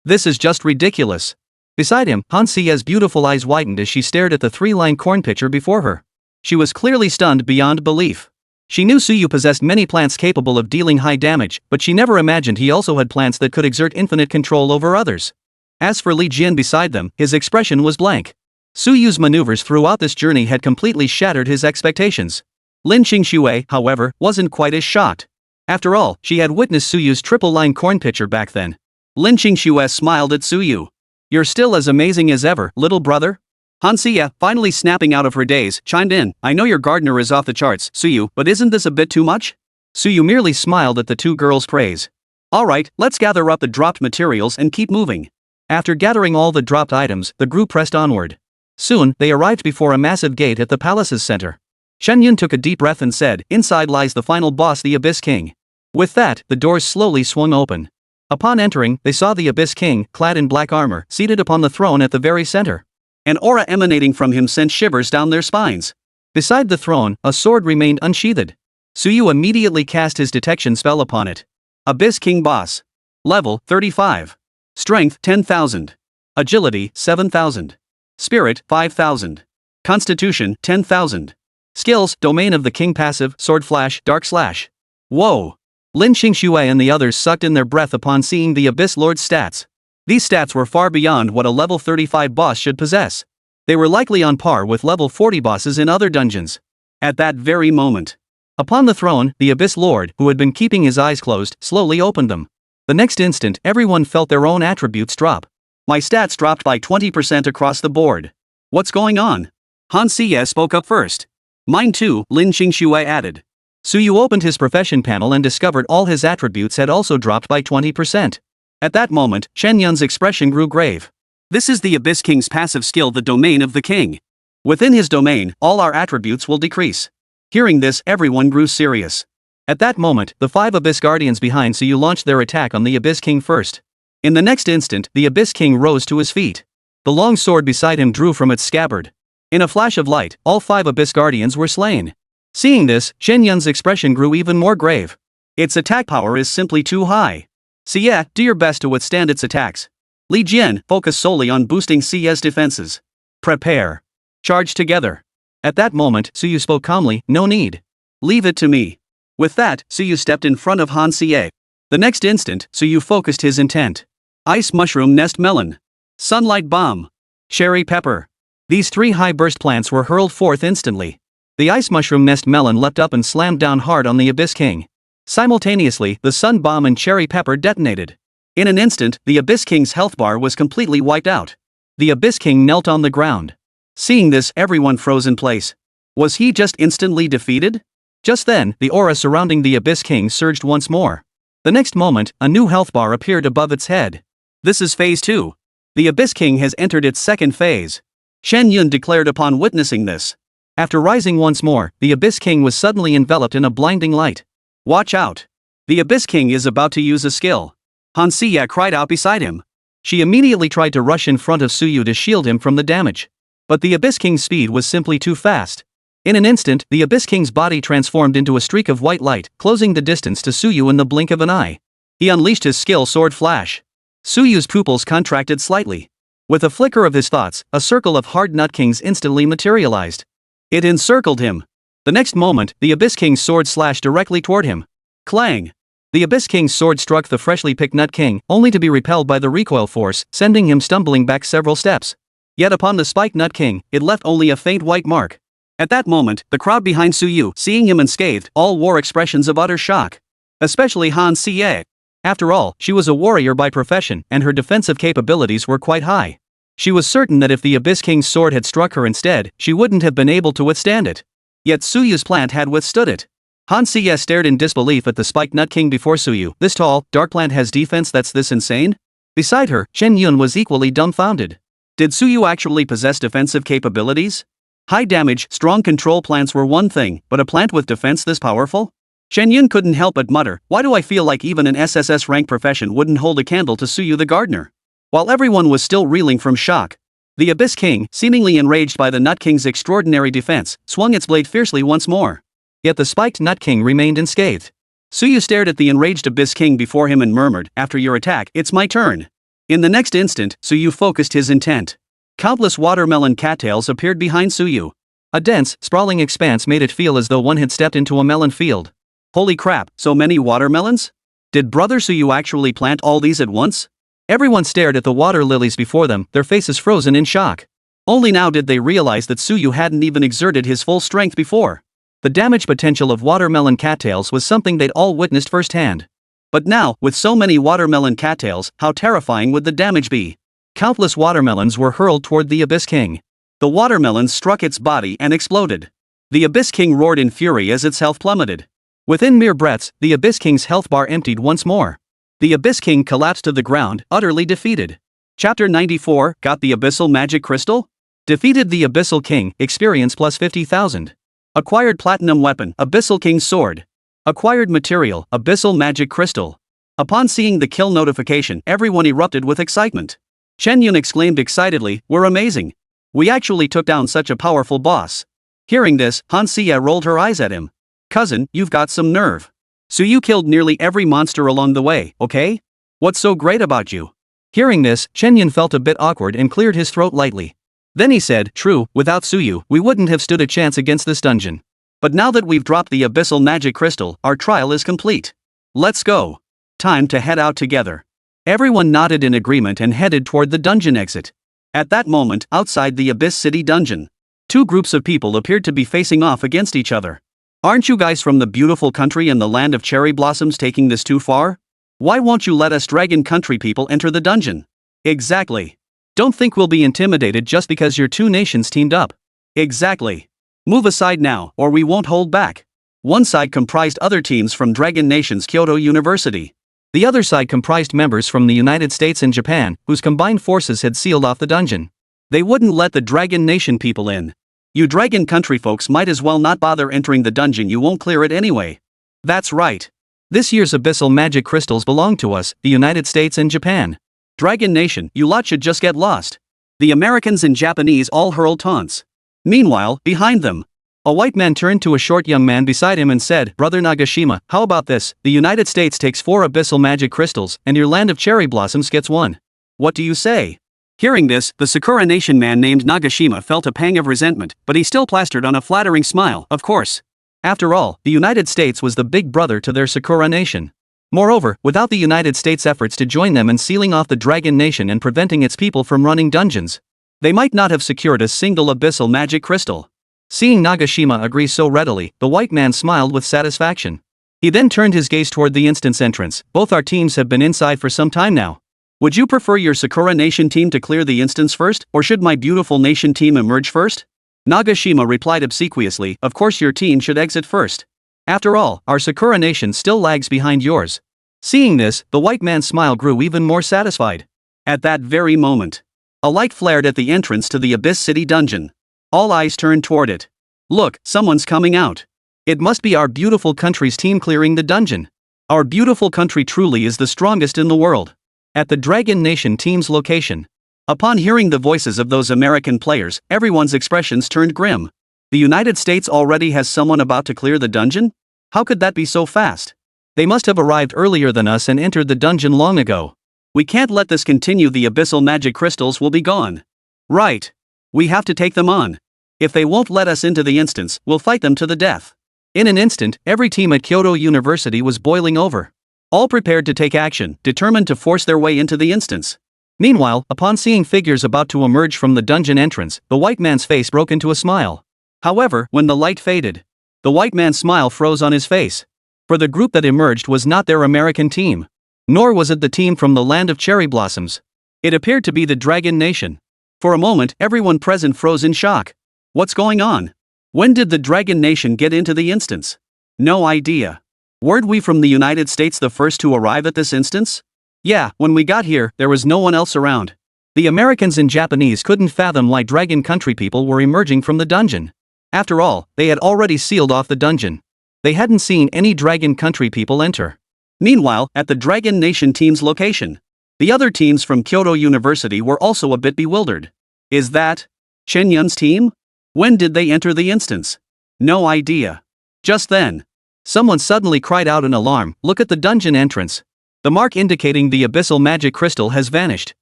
This is just ridiculous. Beside him, Hansia's beautiful eyes widened as she stared at the 3-line corn pitcher before her. She was clearly stunned beyond belief. She knew Suyu possessed many plants capable of dealing high damage, but she never imagined he also had plants that could exert infinite control over others. As for Li Jian beside them, his expression was blank. Suyu's maneuvers throughout this journey had completely shattered his expectations. Lin Qingxue, however, wasn't quite as shocked. After all, she had witnessed Suyu's triple-line corn pitcher back then. Lin Qingxue smiled at Suyu. You're still as amazing as ever, little brother? Hansia, finally snapping out of her daze, chimed in. I know your gardener is off the charts, Suyu, but isn't this a bit too much? Suyu merely smiled at the two girls' praise. Alright, let's gather up the dropped materials and keep moving. After gathering all the dropped items, the group pressed onward. Soon, they arrived before a massive gate at the palace's center. Shen Yun took a deep breath and said, inside lies the final boss, the Abyss King. With that, the doors slowly swung open. Upon entering, they saw the Abyss King, clad in black armor, seated upon the throne at the very center. An aura emanating from him sent shivers down their spines. Beside the throne, a sword remained unsheathed. Suyu immediately cast his detection spell upon it. Abyss King Boss. Level 35. Strength 10,000. Agility 7,000. Spirit 5,000. Constitution 10,000. Skills, Domain of the King passive, Sword Flash, Dark Slash. Whoa! Lin Qingxue and the others sucked in their breath upon seeing the Abyss Lord's stats. These stats were far beyond what a level 35 boss should possess. They were likely on par with level 40 bosses in other dungeons. At that very moment, upon the throne, the Abyss Lord, who had been keeping his eyes closed, slowly opened them. The next instant, everyone felt their own attributes drop. My stats dropped by 20% across the board. What's going on? Hansia spoke up first. Mine too, Lin Qingxue added. Suyu opened his profession panel and discovered all his attributes had also dropped by 20%. At that moment, Shen Yun's expression grew grave. This is the Abyss King's passive skill, the Domain of the King. Within his domain, all our attributes will decrease. Hearing this, everyone grew serious. At that moment, the 5 Abyss Guardians behind Suyu launched their attack on the Abyss King first. In the next instant, the Abyss King rose to his feet. The long sword beside him drew from its scabbard. In a flash of light, all 5 Abyss Guardians were slain. Seeing this, Shen Yun's expression grew even more grave. Its attack power is simply too high. Xie, do your best to withstand its attacks. Li Jian, focus solely on boosting Xie's defenses. Prepare. Charge together. At that moment, Suyu spoke calmly, no need. Leave it to me. With that, Suyu stepped in front of Han Xie. The next instant, Suyu focused his intent. Ice Mushroom Nest Melon. Sunlight Bomb. Cherry Pepper. These 3 high-burst plants were hurled forth instantly. The Ice Mushroom Nest Melon leapt up and slammed down hard on the Abyss King. Simultaneously, the Sun Bomb and Cherry Pepper detonated. In an instant, the Abyss King's health bar was completely wiped out. The Abyss King knelt on the ground. Seeing this, everyone froze in place. Was he just instantly defeated? Just then, the aura surrounding the Abyss King surged once more. The next moment, a new health bar appeared above its head. This is Phase 2. The Abyss King has entered its second phase. Shen Yun declared upon witnessing this. After rising once more, the Abyss King was suddenly enveloped in a blinding light. Watch out! The Abyss King is about to use a skill. Hansia cried out beside him. She immediately tried to rush in front of Suyu to shield him from the damage. But the Abyss King's speed was simply too fast. In an instant, the Abyss King's body transformed into a streak of white light, closing the distance to Suyu in the blink of an eye. He unleashed his skill Sword Flash. Suyu's pupils contracted slightly. With a flicker of his thoughts, a circle of hard Nut Kings instantly materialized. It encircled him. The next moment, the Abyss King's sword slashed directly toward him. Clang! The Abyss King's sword struck the freshly picked Nut King, only to be repelled by the recoil force, sending him stumbling back several steps. Yet upon the spiked Nut King, it left only a faint white mark. At that moment, the crowd behind Suyu, seeing him unscathed, all wore expressions of utter shock. Especially Han Xie. After all, she was a warrior by profession, and her defensive capabilities were quite high. She was certain that if the Abyss King's sword had struck her instead, she wouldn't have been able to withstand it. Yet Suyu's plant had withstood it. Han Xie stared in disbelief at the spiked Nut King before Suyu. This tall, dark plant has defense that's this insane? Beside her, Shen Yun was equally dumbfounded. Did Suyu actually possess defensive capabilities? High damage, strong control plants were one thing, but a plant with defense this powerful? Shen Yun couldn't help but mutter, why do I feel like even an SSS rank profession wouldn't hold a candle to Suyu the gardener? While everyone was still reeling from shock, the Abyss King, seemingly enraged by the Nut King's extraordinary defense, swung its blade fiercely once more. Yet the spiked Nut King remained unscathed. Suyu stared at the enraged Abyss King before him and murmured, after your attack, it's my turn. In the next instant, Suyu focused his intent. Countless watermelon cattails appeared behind Suyu. A dense, sprawling expanse made it feel as though one had stepped into a melon field. Holy crap, so many watermelons? Did Brother Suyu actually plant all these at once? Everyone stared at the water lilies before them, their faces frozen in shock. Only now did they realize that Suyu hadn't even exerted his full strength before. The damage potential of watermelon cattails was something they'd all witnessed firsthand. But now, with so many watermelon cattails, how terrifying would the damage be? Countless watermelons were hurled toward the Abyss King. The watermelons struck its body and exploded. The Abyss King roared in fury as its health plummeted. Within mere breaths, the Abyss King's health bar emptied once more. The Abyss King collapsed to the ground, utterly defeated. Chapter 94, Got the Abyssal Magic Crystal? Defeated the Abyssal King, experience plus 50,000. Acquired Platinum Weapon, Abyssal King's Sword. Acquired Material, Abyssal Magic Crystal. Upon seeing the kill notification, everyone erupted with excitement. Shen Yun exclaimed excitedly, we're amazing. We actually took down such a powerful boss. Hearing this, Han Xie rolled her eyes at him. Cousin, you've got some nerve. So you killed nearly every monster along the way, okay? What's so great about you? Hearing this, Shen Yun felt a bit awkward and cleared his throat lightly. Then he said, true, without Suyu, we wouldn't have stood a chance against this dungeon. But now that we've dropped the Abyssal Magic Crystal, our trial is complete. Let's go. Time to head out together. Everyone nodded in agreement and headed toward the dungeon exit. At that moment, outside the Abyss City dungeon, two groups of people appeared to be facing off against each other. Aren't you guys from the beautiful country and the land of cherry blossoms taking this too far? Why won't you let us dragon country people enter the dungeon? Exactly. Don't think we'll be intimidated just because your two nations teamed up. Exactly. Move aside now, or we won't hold back. One side comprised other teams from Dragon Nation's Kyoto University. The other side comprised members from the United States and Japan, whose combined forces had sealed off the dungeon. They wouldn't let the Dragon Nation people in. You Dragon country folks might as well not bother entering the dungeon, you won't clear it anyway. That's right. This year's Abyssal Magic Crystals belong to us, the United States and Japan. Dragon Nation, you lot should just get lost. The Americans and Japanese all hurled taunts. Meanwhile, behind them, a white man turned to a short young man beside him and said, Brother Nagashima, how about this? The United States takes 4 Abyssal Magic Crystals, and your land of cherry blossoms gets 1. What do you say? Hearing this, the Sakura Nation man named Nagashima felt a pang of resentment, but he still plastered on a flattering smile, of course. After all, the United States was the big brother to their Sakura Nation. Moreover, without the United States' efforts to join them in sealing off the Dragon Nation and preventing its people from running dungeons, they might not have secured a single Abyssal Magic Crystal. Seeing Nagashima agree so readily, the white man smiled with satisfaction. He then turned his gaze toward the instance entrance. Both our teams have been inside for some time now. Would you prefer your Sakura Nation team to clear the instance first, or should my beautiful nation team emerge first? Nagashima replied obsequiously, of course your team should exit first. After all, our Sakura Nation still lags behind yours. Seeing this, the white man's smile grew even more satisfied. At that very moment, a light flared at the entrance to the Abyss City dungeon. All eyes turned toward it. Look, someone's coming out. It must be our beautiful country's team clearing the dungeon. Our beautiful country truly is the strongest in the world. At the Dragon Nation team's location, upon hearing the voices of those American players, everyone's expressions turned grim. The United States already has someone about to clear the dungeon? How could that be so fast? They must have arrived earlier than us and entered the dungeon long ago. We can't let this continue, the abyssal magic crystals will be gone. Right. We have to take them on. If they won't let us into the instance, we'll fight them to the death. In an instant, every team at Kyoto University was boiling over. All prepared to take action, determined to force their way into the instance. Meanwhile, upon seeing figures about to emerge from the dungeon entrance, the white man's face broke into a smile. However, when the light faded, the white man's smile froze on his face. For the group that emerged was not their American team. Nor was it the team from the land of cherry blossoms. It appeared to be the Dragon Nation. For a moment, everyone present froze in shock. What's going on? When did the Dragon Nation get into the instance? No idea. Weren't we from the United States the first to arrive at this instance? Yeah, when we got here, there was no one else around. The Americans and Japanese couldn't fathom why Dragon Country people were emerging from the dungeon. After all, they had already sealed off the dungeon. They hadn't seen any Dragon Country people enter. Meanwhile, at the Dragon Nation team's location, the other teams from Kyoto University were also a bit bewildered. Is that Chen Yun's team? When did they enter the instance? No idea. Just then, someone suddenly cried out in alarm, "Look at the dungeon entrance. The mark indicating the abyssal magic crystal has vanished."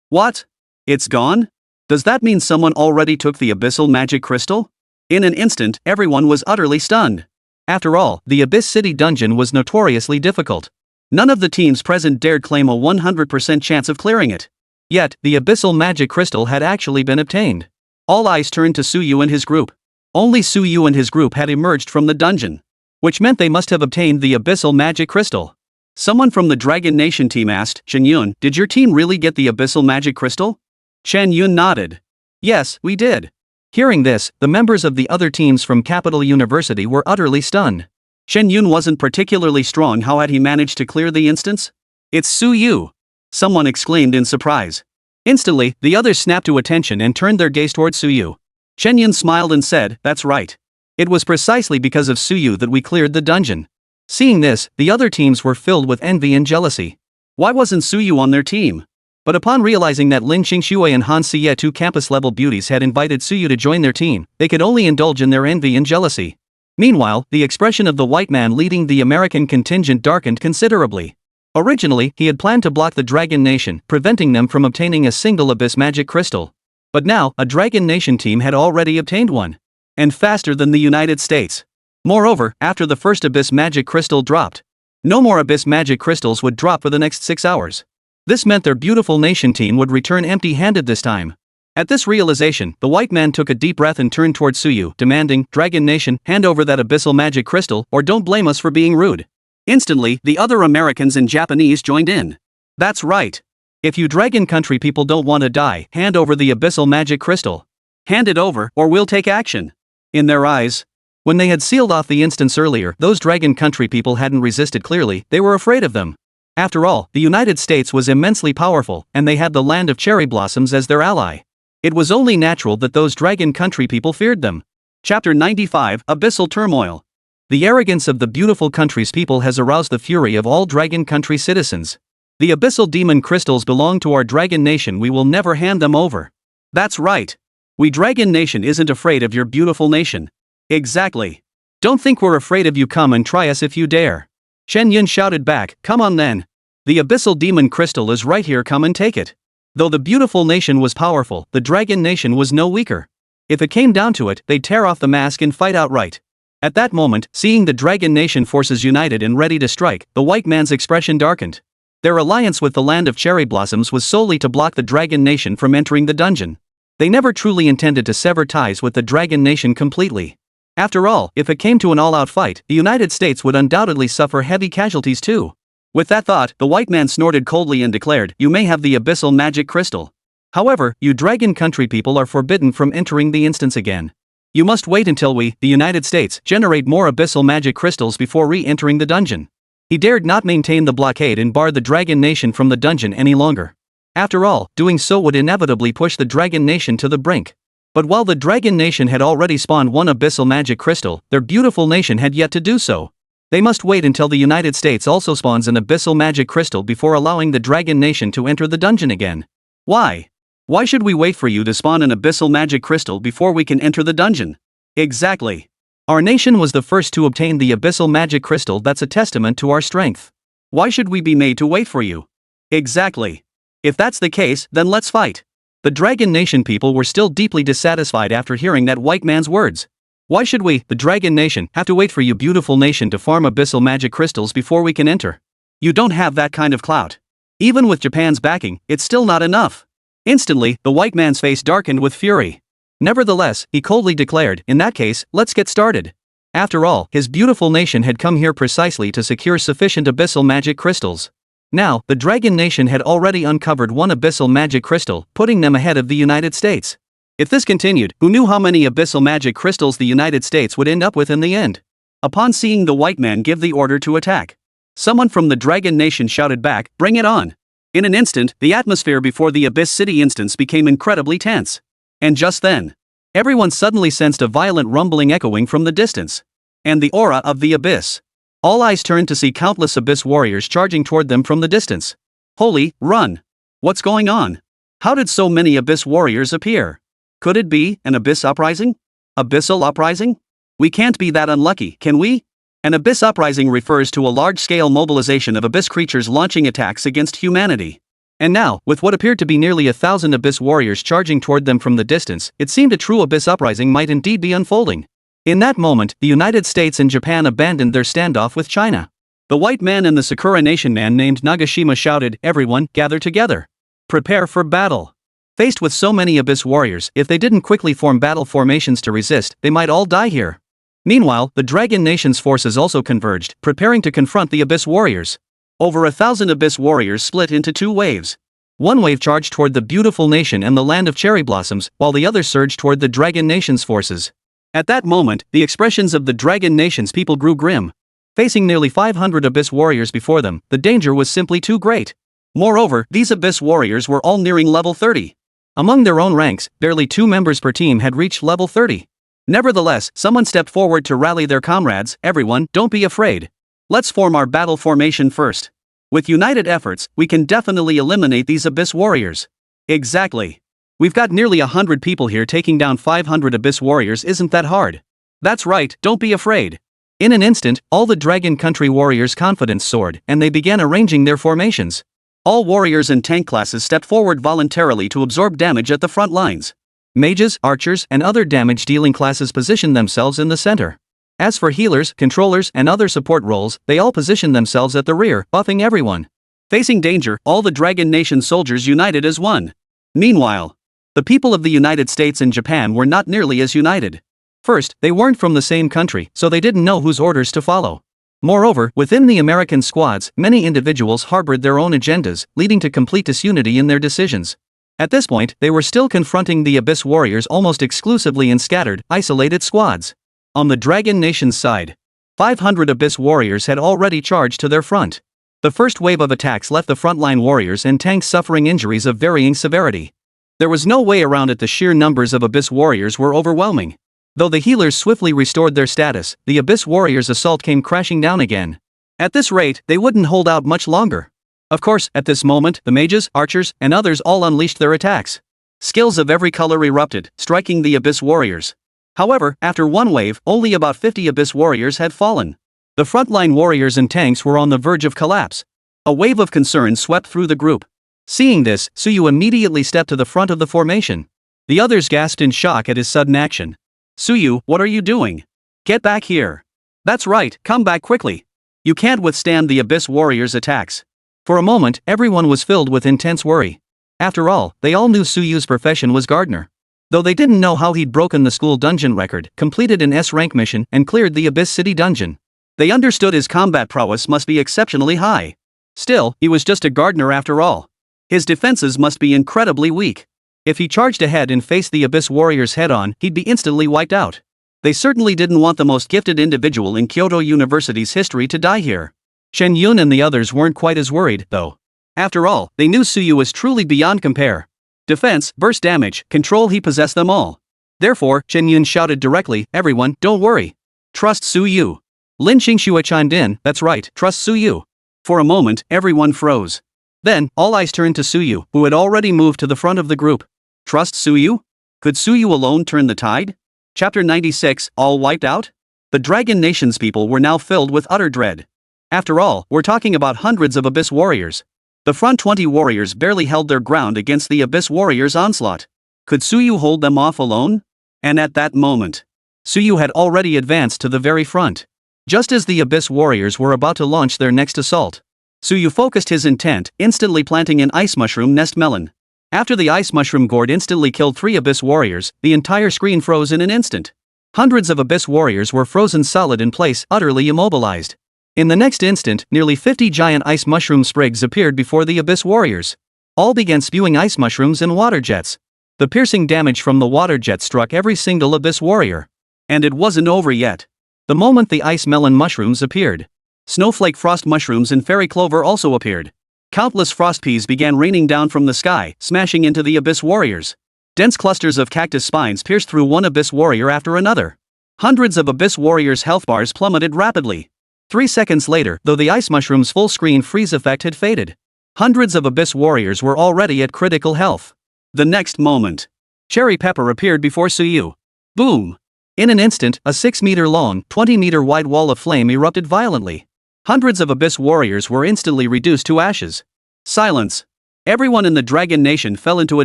What? It's gone? Does that mean someone already took the abyssal magic crystal? In an instant, everyone was utterly stunned. After all, the Abyss City dungeon was notoriously difficult. None of the teams present dared claim a 100% chance of clearing it. Yet, the abyssal magic crystal had actually been obtained. All eyes turned to Suyu and his group. Only Suyu and his group had emerged from the dungeon, which meant they must have obtained the abyssal magic crystal. Someone from the Dragon Nation team asked, "Chen Yun, did your team really get the abyssal magic crystal?" Chen Yun nodded. "Yes, we did." Hearing this, the members of the other teams from Capital University were utterly stunned. Chen Yun wasn't particularly strong. How had he managed to clear the instance? "It's Suyu!" someone exclaimed in surprise. Instantly, the others snapped to attention and turned their gaze toward Suyu. Chen Yun smiled and said, "That's right. It was precisely because of Suyu that we cleared the dungeon." Seeing this, the other teams were filled with envy and jealousy. Why wasn't Suyu on their team? But upon realizing that Lin Qingshui and Han Siye, two campus-level beauties, had invited Suyu to join their team, they could only indulge in their envy and jealousy. Meanwhile, the expression of the white man leading the American contingent darkened considerably. Originally, he had planned to block the Dragon Nation, preventing them from obtaining a single Abyss Magic Crystal. But now, a Dragon Nation team had already obtained one. And faster than the United States. Moreover, after the first Abyss Magic Crystal dropped, no more Abyss Magic Crystals would drop for the next 6 hours. This meant their beautiful nation team would return empty-handed this time. At this realization, the white man took a deep breath and turned toward Suyu, demanding, "Dragon Nation, hand over that abyssal magic crystal, or don't blame us for being rude." Instantly, the other Americans and Japanese joined in. "That's right. If you Dragon Country people don't want to die, hand over the abyssal magic crystal. Hand it over, or we'll take action." In their eyes, when they had sealed off the instance earlier, those Dragon Country people hadn't resisted. Clearly, they were afraid of them. After all, the United States was immensely powerful, and they had the land of cherry blossoms as their ally. It was only natural that those Dragon Country people feared them. Chapter 95, Abyssal Turmoil. The arrogance of the beautiful country's people has aroused the fury of all Dragon Country citizens. The abyssal demon crystals belong to our Dragon Nation. We will never hand them over. That's right. We Dragon Nation isn't afraid of your beautiful nation. Exactly. Don't think we're afraid of you. Come and try us if you dare. Chen Yun shouted back, "Come on then. The abyssal demon crystal is right here, come and take it." Though the beautiful nation was powerful, the Dragon Nation was no weaker. If it came down to it, they'd tear off the mask and fight outright. At that moment, seeing the Dragon Nation forces united and ready to strike, the white man's expression darkened. Their alliance with the land of cherry blossoms was solely to block the Dragon Nation from entering the dungeon. They never truly intended to sever ties with the Dragon Nation completely. After all, if it came to an all-out fight, the United States would undoubtedly suffer heavy casualties too. With that thought, the white man snorted coldly and declared, "You may have the abyssal magic crystal. However, you Dragon Country people are forbidden from entering the instance again. You must wait until we, the United States, generate more abyssal magic crystals before re-entering the dungeon." He dared not maintain the blockade and bar the Dragon Nation from the dungeon any longer. After all, doing so would inevitably push the Dragon Nation to the brink. But while the Dragon Nation had already spawned one abyssal magic crystal, their beautiful nation had yet to do so. They must wait until the United States also spawns an abyssal magic crystal before allowing the Dragon Nation to enter the dungeon again. Why? Why should we wait for you to spawn an abyssal magic crystal before we can enter the dungeon? Exactly. Our nation was the first to obtain the abyssal magic crystal. That's a testament to our strength. Why should we be made to wait for you? Exactly. If that's the case, then let's fight. The Dragon Nation people were still deeply dissatisfied after hearing that white man's words. Why should we, the Dragon Nation, have to wait for you beautiful nation to farm abyssal magic crystals before we can enter? You don't have that kind of clout. Even with Japan's backing, it's still not enough. Instantly, the white man's face darkened with fury. Nevertheless, he coldly declared, in that case, let's get started. After all, his beautiful nation had come here precisely to secure sufficient abyssal magic crystals. Now, the Dragon Nation had already uncovered one abyssal magic crystal, putting them ahead of the United States. If this continued, who knew how many abyssal magic crystals the United States would end up with in the end? Upon seeing the white man give the order to attack, someone from the Dragon Nation shouted back, "Bring it on!" In an instant, the atmosphere before the Abyss City instance became incredibly tense. And just then, everyone suddenly sensed a violent rumbling echoing from the distance. And the aura of the Abyss. All eyes turned to see countless Abyss warriors charging toward them from the distance. Holy, run! What's going on? How did so many Abyss warriors appear? Could it be an Abyss uprising? Abyssal uprising? We can't be that unlucky, can we? An Abyss uprising refers to a large-scale mobilization of Abyss creatures launching attacks against humanity. And now, with what appeared to be nearly 1,000 Abyss warriors charging toward them from the distance, it seemed a true Abyss uprising might indeed be unfolding. In that moment, the United States and Japan abandoned their standoff with China. The white man and the Sakura Nation man named Nagashima shouted, "Everyone, gather together. Prepare for battle." Faced with so many Abyss warriors, if they didn't quickly form battle formations to resist, they might all die here. Meanwhile, the Dragon Nation's forces also converged, preparing to confront the Abyss warriors. Over 1,000 Abyss warriors split into two waves. One wave charged toward the beautiful nation and the land of cherry blossoms, while the other surged toward the Dragon Nation's forces. At that moment, the expressions of the Dragon Nation's people grew grim. Facing nearly 500 Abyss warriors before them, the danger was simply too great. Moreover, these Abyss warriors were all nearing level 30. Among their own ranks, barely 2 members per team had reached level 30. Nevertheless, someone stepped forward to rally their comrades. "Everyone, don't be afraid. Let's form our battle formation first. With united efforts, we can definitely eliminate these Abyss warriors." Exactly. We've got nearly 100 people here. Taking down 500 Abyss warriors isn't that hard. That's right, don't be afraid. In an instant, all the Dragon Country warriors' confidence soared, and they began arranging their formations. All warriors and tank classes stepped forward voluntarily to absorb damage at the front lines. Mages, archers, and other damage-dealing classes positioned themselves in the center. As for healers, controllers, and other support roles, they all positioned themselves at the rear, buffing everyone. Facing danger, all the Dragon Nation soldiers united as one. Meanwhile, the people of the United States and Japan were not nearly as united. First, they weren't from the same country, so they didn't know whose orders to follow. Moreover, within the American squads, many individuals harbored their own agendas, leading to complete disunity in their decisions. At this point, they were still confronting the Abyss warriors almost exclusively in scattered, isolated squads. On the Dragon Nation's side, 500 Abyss warriors had already charged to their front. The first wave of attacks left the frontline warriors and tanks suffering injuries of varying severity. There was no way around it. The sheer numbers of Abyss warriors were overwhelming. Though the healers swiftly restored their status, the Abyss warriors' assault came crashing down again. At this rate, they wouldn't hold out much longer. Of course, at this moment, the mages, archers, and others all unleashed their attacks. Skills of every color erupted, striking the Abyss warriors. However, after one wave, only about 50 Abyss warriors had fallen. The frontline warriors and tanks were on the verge of collapse. A wave of concern swept through the group. Seeing this, Suyu immediately stepped to the front of the formation. The others gasped in shock at his sudden action. "Suyu, what are you doing? Get back here. That's right, come back quickly. You can't withstand the Abyss warriors' attacks." For a moment, everyone was filled with intense worry. After all, they all knew Suyu's profession was gardener. Though they didn't know how he'd broken the school dungeon record, completed an S-rank mission, and cleared the Abyss City dungeon. They understood his combat prowess must be exceptionally high. Still, he was just a gardener after all. His defenses must be incredibly weak. If he charged ahead and faced the Abyss warriors head-on, he'd be instantly wiped out. They certainly didn't want the most gifted individual in Kyoto University's history to die here. Shen Yun and the others weren't quite as worried, though. After all, they knew Suyu was truly beyond compare. Defense, burst damage, control, he possessed them all. Therefore, Shen Yun shouted directly, "Everyone, don't worry. Trust Suyu." Lin Qingxue chimed in, "That's right, trust Suyu." For a moment, everyone froze. Then, all eyes turned to Suyu, who had already moved to the front of the group. Trust Suyu? Could Suyu alone turn the tide? Chapter 96, All Wiped Out? The Dragon Nation's people were now filled with utter dread. After all, we're talking about hundreds of Abyss warriors. The front 20 warriors barely held their ground against the Abyss warriors' onslaught. Could Suyu hold them off alone? And at that moment, Suyu had already advanced to the very front. Just as the Abyss warriors were about to launch their next assault, Suyu focused his intent, instantly planting an ice mushroom nest melon. After the ice mushroom gourd instantly killed 3 Abyss warriors, the entire screen froze in an instant. Hundreds of Abyss warriors were frozen solid in place, utterly immobilized. In the next instant, nearly 50 giant ice mushroom sprigs appeared before the Abyss warriors. All began spewing ice mushrooms and water jets. The piercing damage from the water jet struck every single Abyss warrior. And it wasn't over yet. The moment the ice melon mushrooms appeared, snowflake frost mushrooms and fairy clover also appeared. Countless frost peas began raining down from the sky, smashing into the Abyss warriors. Dense clusters of cactus spines pierced through one Abyss warrior after another. Hundreds of Abyss warriors' health bars plummeted rapidly. 3 seconds later, though the ice mushroom's full screen freeze effect had faded, hundreds of Abyss warriors were already at critical health. The next moment, Cherry Pepper appeared before Suyu. Boom! In an instant, a 6-meter-long, 20-meter-wide wall of flame erupted violently. Hundreds of Abyss warriors were instantly reduced to ashes. Silence. Everyone in the Dragon Nation fell into a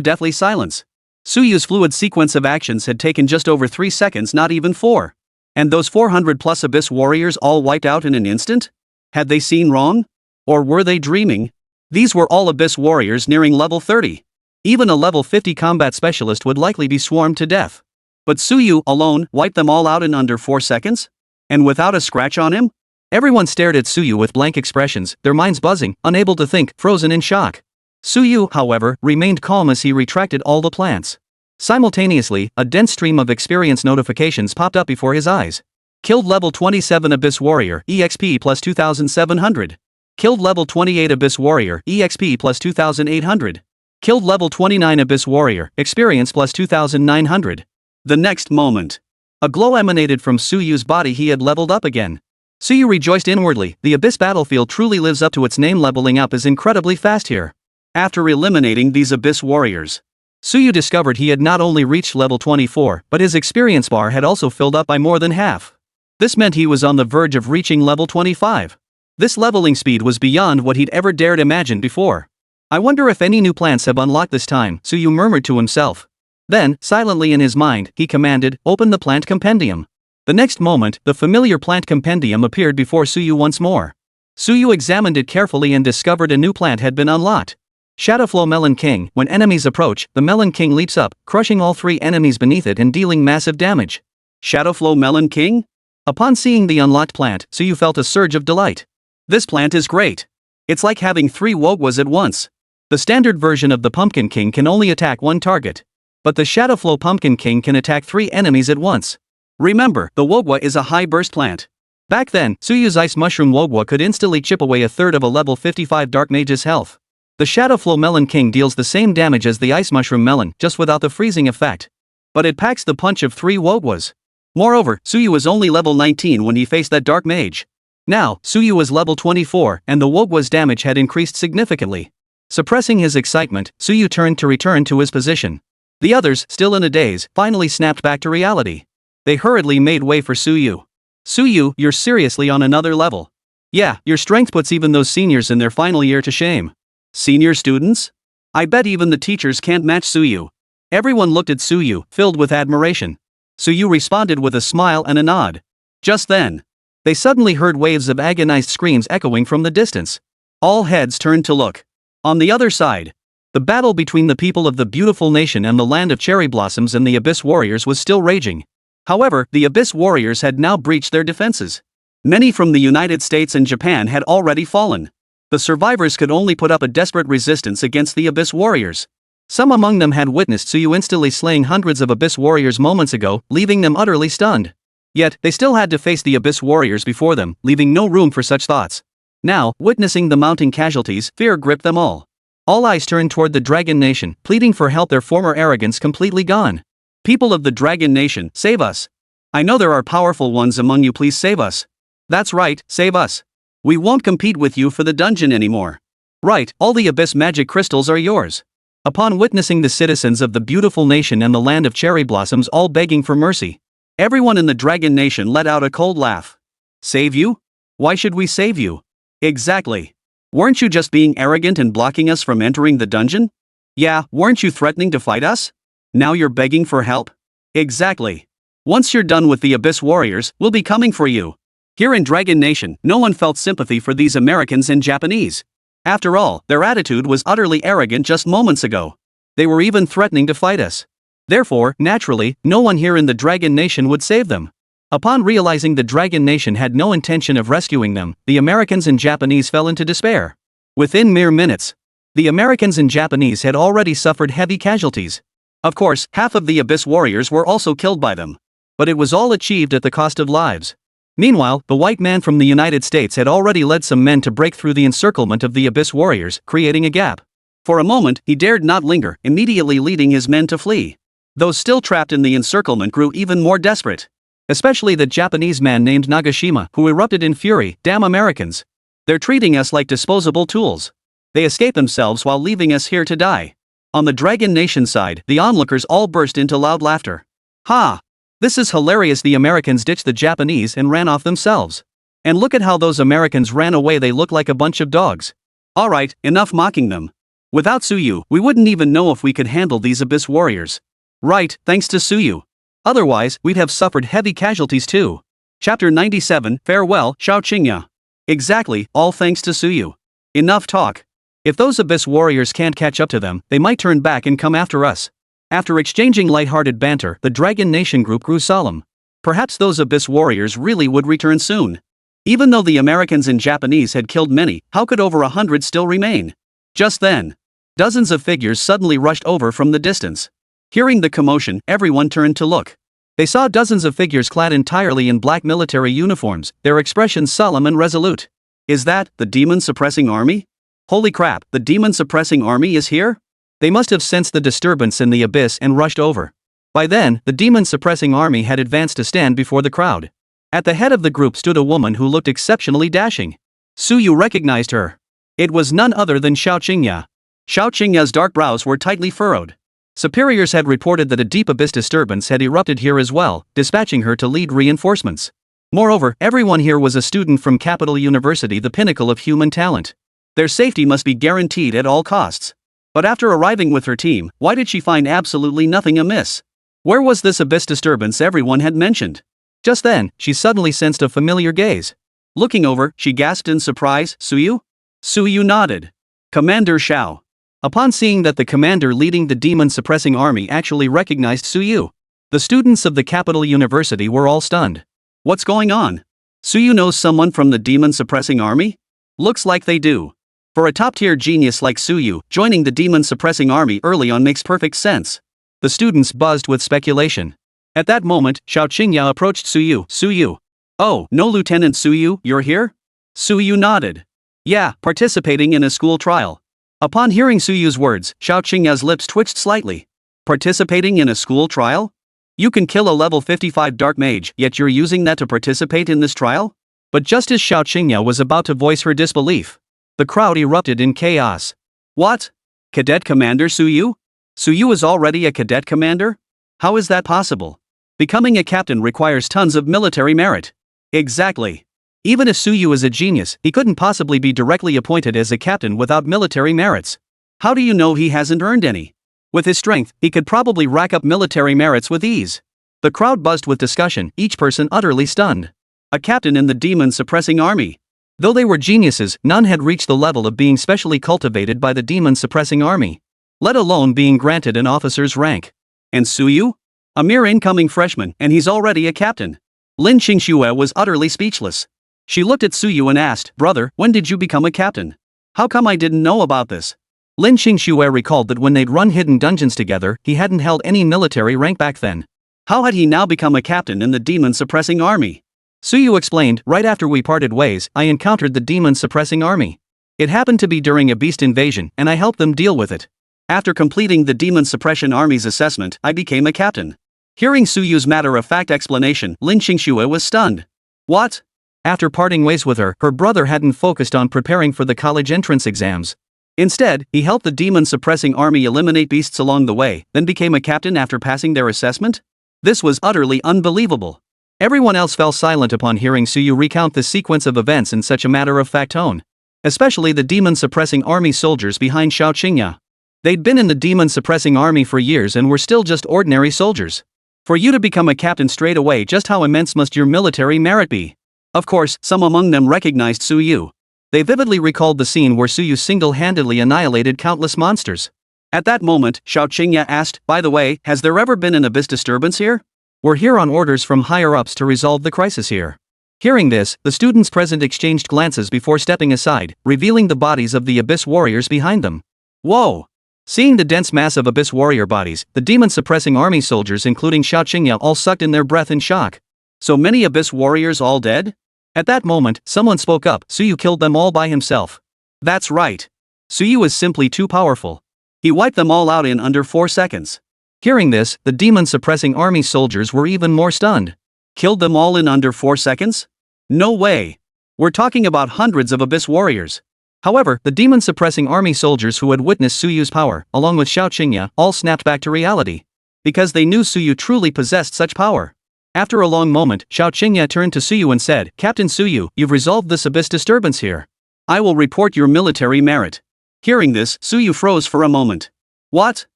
deathly silence. Suyu's fluid sequence of actions had taken just over 3 seconds, not even 4. And those 400-plus Abyss warriors all wiped out in an instant? Had they seen wrong? Or were they dreaming? These were all Abyss warriors nearing level 30. Even a level 50 combat specialist would likely be swarmed to death. But Suyu, alone, wiped them all out in under 4 seconds? And without a scratch on him? Everyone stared at Suyu with blank expressions, their minds buzzing, unable to think, frozen in shock. Suyu, however, remained calm as he retracted all the plants. Simultaneously, a dense stream of experience notifications popped up before his eyes. Killed level 27 Abyss Warrior, EXP plus 2,700. Killed level 28 Abyss Warrior, EXP plus 2,800. Killed level 29 Abyss Warrior, experience plus 2,900. The next moment, a glow emanated from Suyu's body. He had leveled up again. Suyu rejoiced inwardly. The Abyss battlefield truly lives up to its name. Leveling up is incredibly fast here. After eliminating these Abyss warriors, Suyu discovered he had not only reached level 24, but his experience bar had also filled up by more than half. This meant he was on the verge of reaching level 25. This leveling speed was beyond what he'd ever dared imagine before. I wonder if any new plants have unlocked this time, Suyu murmured to himself. Then, silently in his mind, he commanded, "Open the plant compendium." The next moment, the familiar plant compendium appeared before Suyu once more. Suyu examined it carefully and discovered a new plant had been unlocked. Shadowflow Melon King. When enemies approach, the Melon King leaps up, crushing all 3 enemies beneath it and dealing massive damage. Shadowflow Melon King? Upon seeing the unlocked plant, Suyu felt a surge of delight. This plant is great. It's like having 3 Wogwas at once. The standard version of the Pumpkin King can only attack 1 target. But the Shadowflow Pumpkin King can attack 3 enemies at once. Remember, the Wogwa is a high burst plant. Back then, Suyu's Ice Mushroom Wogwa could instantly chip away a third of a level 55 Dark Mage's health. The Shadowflow Melon King deals the same damage as the Ice Mushroom Melon, just without the freezing effect. But it packs the punch of 3 Wogwas. Moreover, Suyu was only level 19 when he faced that Dark Mage. Now, Suyu was level 24, and the Wogwa's damage had increased significantly. Suppressing his excitement, Suyu turned to return to his position. The others, still in a daze, finally snapped back to reality. They hurriedly made way for Suyu. "Suyu, you're seriously on another level. Yeah, your strength puts even those seniors in their final year to shame." Senior students? I bet even the teachers can't match Suyu. Everyone looked at Suyu, filled with admiration. Suyu responded with a smile and a nod. Just then, they suddenly heard waves of agonized screams echoing from the distance. All heads turned to look. On the other side, the battle between the people of the beautiful nation and the land of cherry blossoms and the Abyss warriors was still raging. However, the Abyss warriors had now breached their defenses. Many from the United States and Japan had already fallen. The survivors could only put up a desperate resistance against the Abyss warriors. Some among them had witnessed Suyu instantly slaying hundreds of Abyss warriors moments ago, leaving them utterly stunned. Yet, they still had to face the Abyss warriors before them, leaving no room for such thoughts. Now, witnessing the mounting casualties, fear gripped them all. All eyes turned toward the Dragon Nation, pleading for help, their former arrogance completely gone. "People of the Dragon Nation, save us. I know there are powerful ones among you, please save us. That's right, save us. We won't compete with you for the dungeon anymore. Right, all the Abyss magic crystals are yours." Upon witnessing the citizens of the beautiful nation and the land of cherry blossoms all begging for mercy, Everyone in the Dragon Nation let out a cold laugh. Save you? Why should we save you? Exactly. Weren't you just being arrogant and blocking us from entering the dungeon? Yeah, weren't you threatening to fight us? Now you're begging for help? Exactly. Once you're done with the Abyss Warriors, we'll be coming for you. Here in Dragon Nation, no one felt sympathy for these Americans and Japanese. After all, their attitude was utterly arrogant just moments ago. They were even threatening to fight us. Therefore, naturally, no one here in the Dragon Nation would save them. Upon realizing the Dragon Nation had no intention of rescuing them, the Americans and Japanese fell into despair. Within mere minutes, the Americans and Japanese had already suffered heavy casualties. Of course, half of the Abyss Warriors were also killed by them. But it was all achieved at the cost of lives. Meanwhile, the white man from the United States had already led some men to break through the encirclement of the Abyss Warriors, creating a gap. For a moment, he dared not linger, immediately leading his men to flee. Those still trapped in the encirclement grew even more desperate. Especially the Japanese man named Nagashima, who erupted in fury. Damn Americans. They're treating us like disposable tools. They escape themselves while leaving us here to die. On the Dragon Nation side, the onlookers all burst into loud laughter. Ha! This is hilarious. The Americans ditched the Japanese and ran off themselves. And look at how those Americans ran away. They look like a bunch of dogs. Alright, enough mocking them. Without Tsuyu, we wouldn't even know if we could handle these Abyss Warriors. Right, thanks to Tsuyu. Otherwise, we'd have suffered heavy casualties too. Chapter 97, Farewell, Xiao Qingya. Exactly, all thanks to Tsuyu. Enough talk. If those Abyss Warriors can't catch up to them, they might turn back and come after us. After exchanging light-hearted banter, the Dragon Nation group grew solemn. Perhaps those Abyss Warriors really would return soon. Even though the Americans and Japanese had killed many, how could over 100 still remain? Just then, dozens of figures suddenly rushed over from the distance. Hearing the commotion, everyone turned to look. They saw dozens of figures clad entirely in black military uniforms, their expressions solemn and resolute. Is that the demon-suppressing army? Holy crap, the demon-suppressing army is here? They must have sensed the disturbance in the abyss and rushed over. By then, the demon-suppressing army had advanced to stand before the crowd. At the head of the group stood a woman who looked exceptionally dashing. Tsuyu recognized her. It was none other than Xiao Qingya. Xiao Qingya's dark brows were tightly furrowed. Superiors had reported that a deep abyss disturbance had erupted here as well, dispatching her to lead reinforcements. Moreover, everyone here was a student from Capital University, the pinnacle of human talent. Their safety must be guaranteed at all costs. But after arriving with her team, why did she find absolutely nothing amiss? Where was this abyss disturbance everyone had mentioned? Just then, she suddenly sensed a familiar gaze. Looking over, she gasped in surprise, Tsuyu? Tsuyu nodded. Commander Xiao. Upon seeing that the commander leading the demon-suppressing army actually recognized Tsuyu, the students of the Capital University were all stunned. What's going on? Tsuyu knows someone from the demon-suppressing army? Looks like they do. For a top-tier genius like Tsuyu, joining the demon-suppressing army early on makes perfect sense. The students buzzed with speculation. At that moment, Xiao Qingya approached Tsuyu. Tsuyu. Oh, no, Lieutenant Tsuyu, you're here? Tsuyu nodded. Yeah, participating in a school trial. Upon hearing Tsuyu's words, Xiao Qingya's lips twitched slightly. Participating in a school trial? You can kill a level 55 dark mage, yet you're using that to participate in this trial? But just as Xiao Qingya was about to voice her disbelief, the crowd erupted in chaos. What? Cadet Commander Tsuyu? Tsuyu is already a cadet commander? How is that possible? Becoming a captain requires tons of military merit. Exactly. Even if Tsuyu is a genius, he couldn't possibly be directly appointed as a captain without military merits. How do you know he hasn't earned any? With his strength, he could probably rack up military merits with ease. The crowd buzzed with discussion, each person utterly stunned. A captain in the demon-suppressing army. Though they were geniuses, none had reached the level of being specially cultivated by the demon-suppressing army, let alone being granted an officer's rank. And Tsuyu? A mere incoming freshman, and he's already a captain. Lin Qingxue was utterly speechless. She looked at Tsuyu and asked, Brother, when did you become a captain? How come I didn't know about this? Lin Qingxue recalled that when they'd run hidden dungeons together, he hadn't held any military rank back then. How had he now become a captain in the demon-suppressing army? Tsuyu explained, right after we parted ways, I encountered the demon-suppressing army. It happened to be during a beast invasion, and I helped them deal with it. After completing the demon suppression army's assessment, I became a captain. Hearing Tsuyu's matter-of-fact explanation, Lin Qingxue was stunned. What? After parting ways with her, her brother hadn't focused on preparing for the college entrance exams. Instead, he helped the demon-suppressing army eliminate beasts along the way, then became a captain after passing their assessment? This was utterly unbelievable. Everyone else fell silent upon hearing Suyu recount the sequence of events in such a matter-of-fact tone. Especially the demon-suppressing army soldiers behind Xiao Qingya. They'd been in the demon-suppressing army for years and were still just ordinary soldiers. For you to become a captain straight away, just how immense must your military merit be? Of course, some among them recognized Suyu. They vividly recalled the scene where Suyu single-handedly annihilated countless monsters. At that moment, Xiao Qingya asked, "By the way, has there ever been an abyss disturbance here? We're here on orders from higher-ups to resolve the crisis here." Hearing this, the students present exchanged glances before stepping aside, revealing the bodies of the abyss warriors behind them. Whoa! Seeing the dense mass of abyss warrior bodies, the demon-suppressing army soldiers including Xiao Qingya all sucked in their breath in shock. So many abyss warriors all dead? At that moment, someone spoke up. Suyu killed them all by himself. That's right. Suyu is simply too powerful. He wiped them all out in under 4 seconds. Hearing this, the demon-suppressing army soldiers were even more stunned. Killed them all in under 4 seconds? No way. We're talking about hundreds of abyss warriors. However, the demon-suppressing army soldiers who had witnessed Suyu's power, along with Xiao Qingya, all snapped back to reality. Because they knew Suyu truly possessed such power. After a long moment, Xiao Qingya turned to Suyu and said, "Captain Suyu, you've resolved this abyss disturbance here. I will report your military merit." Hearing this, Suyu froze for a moment. What?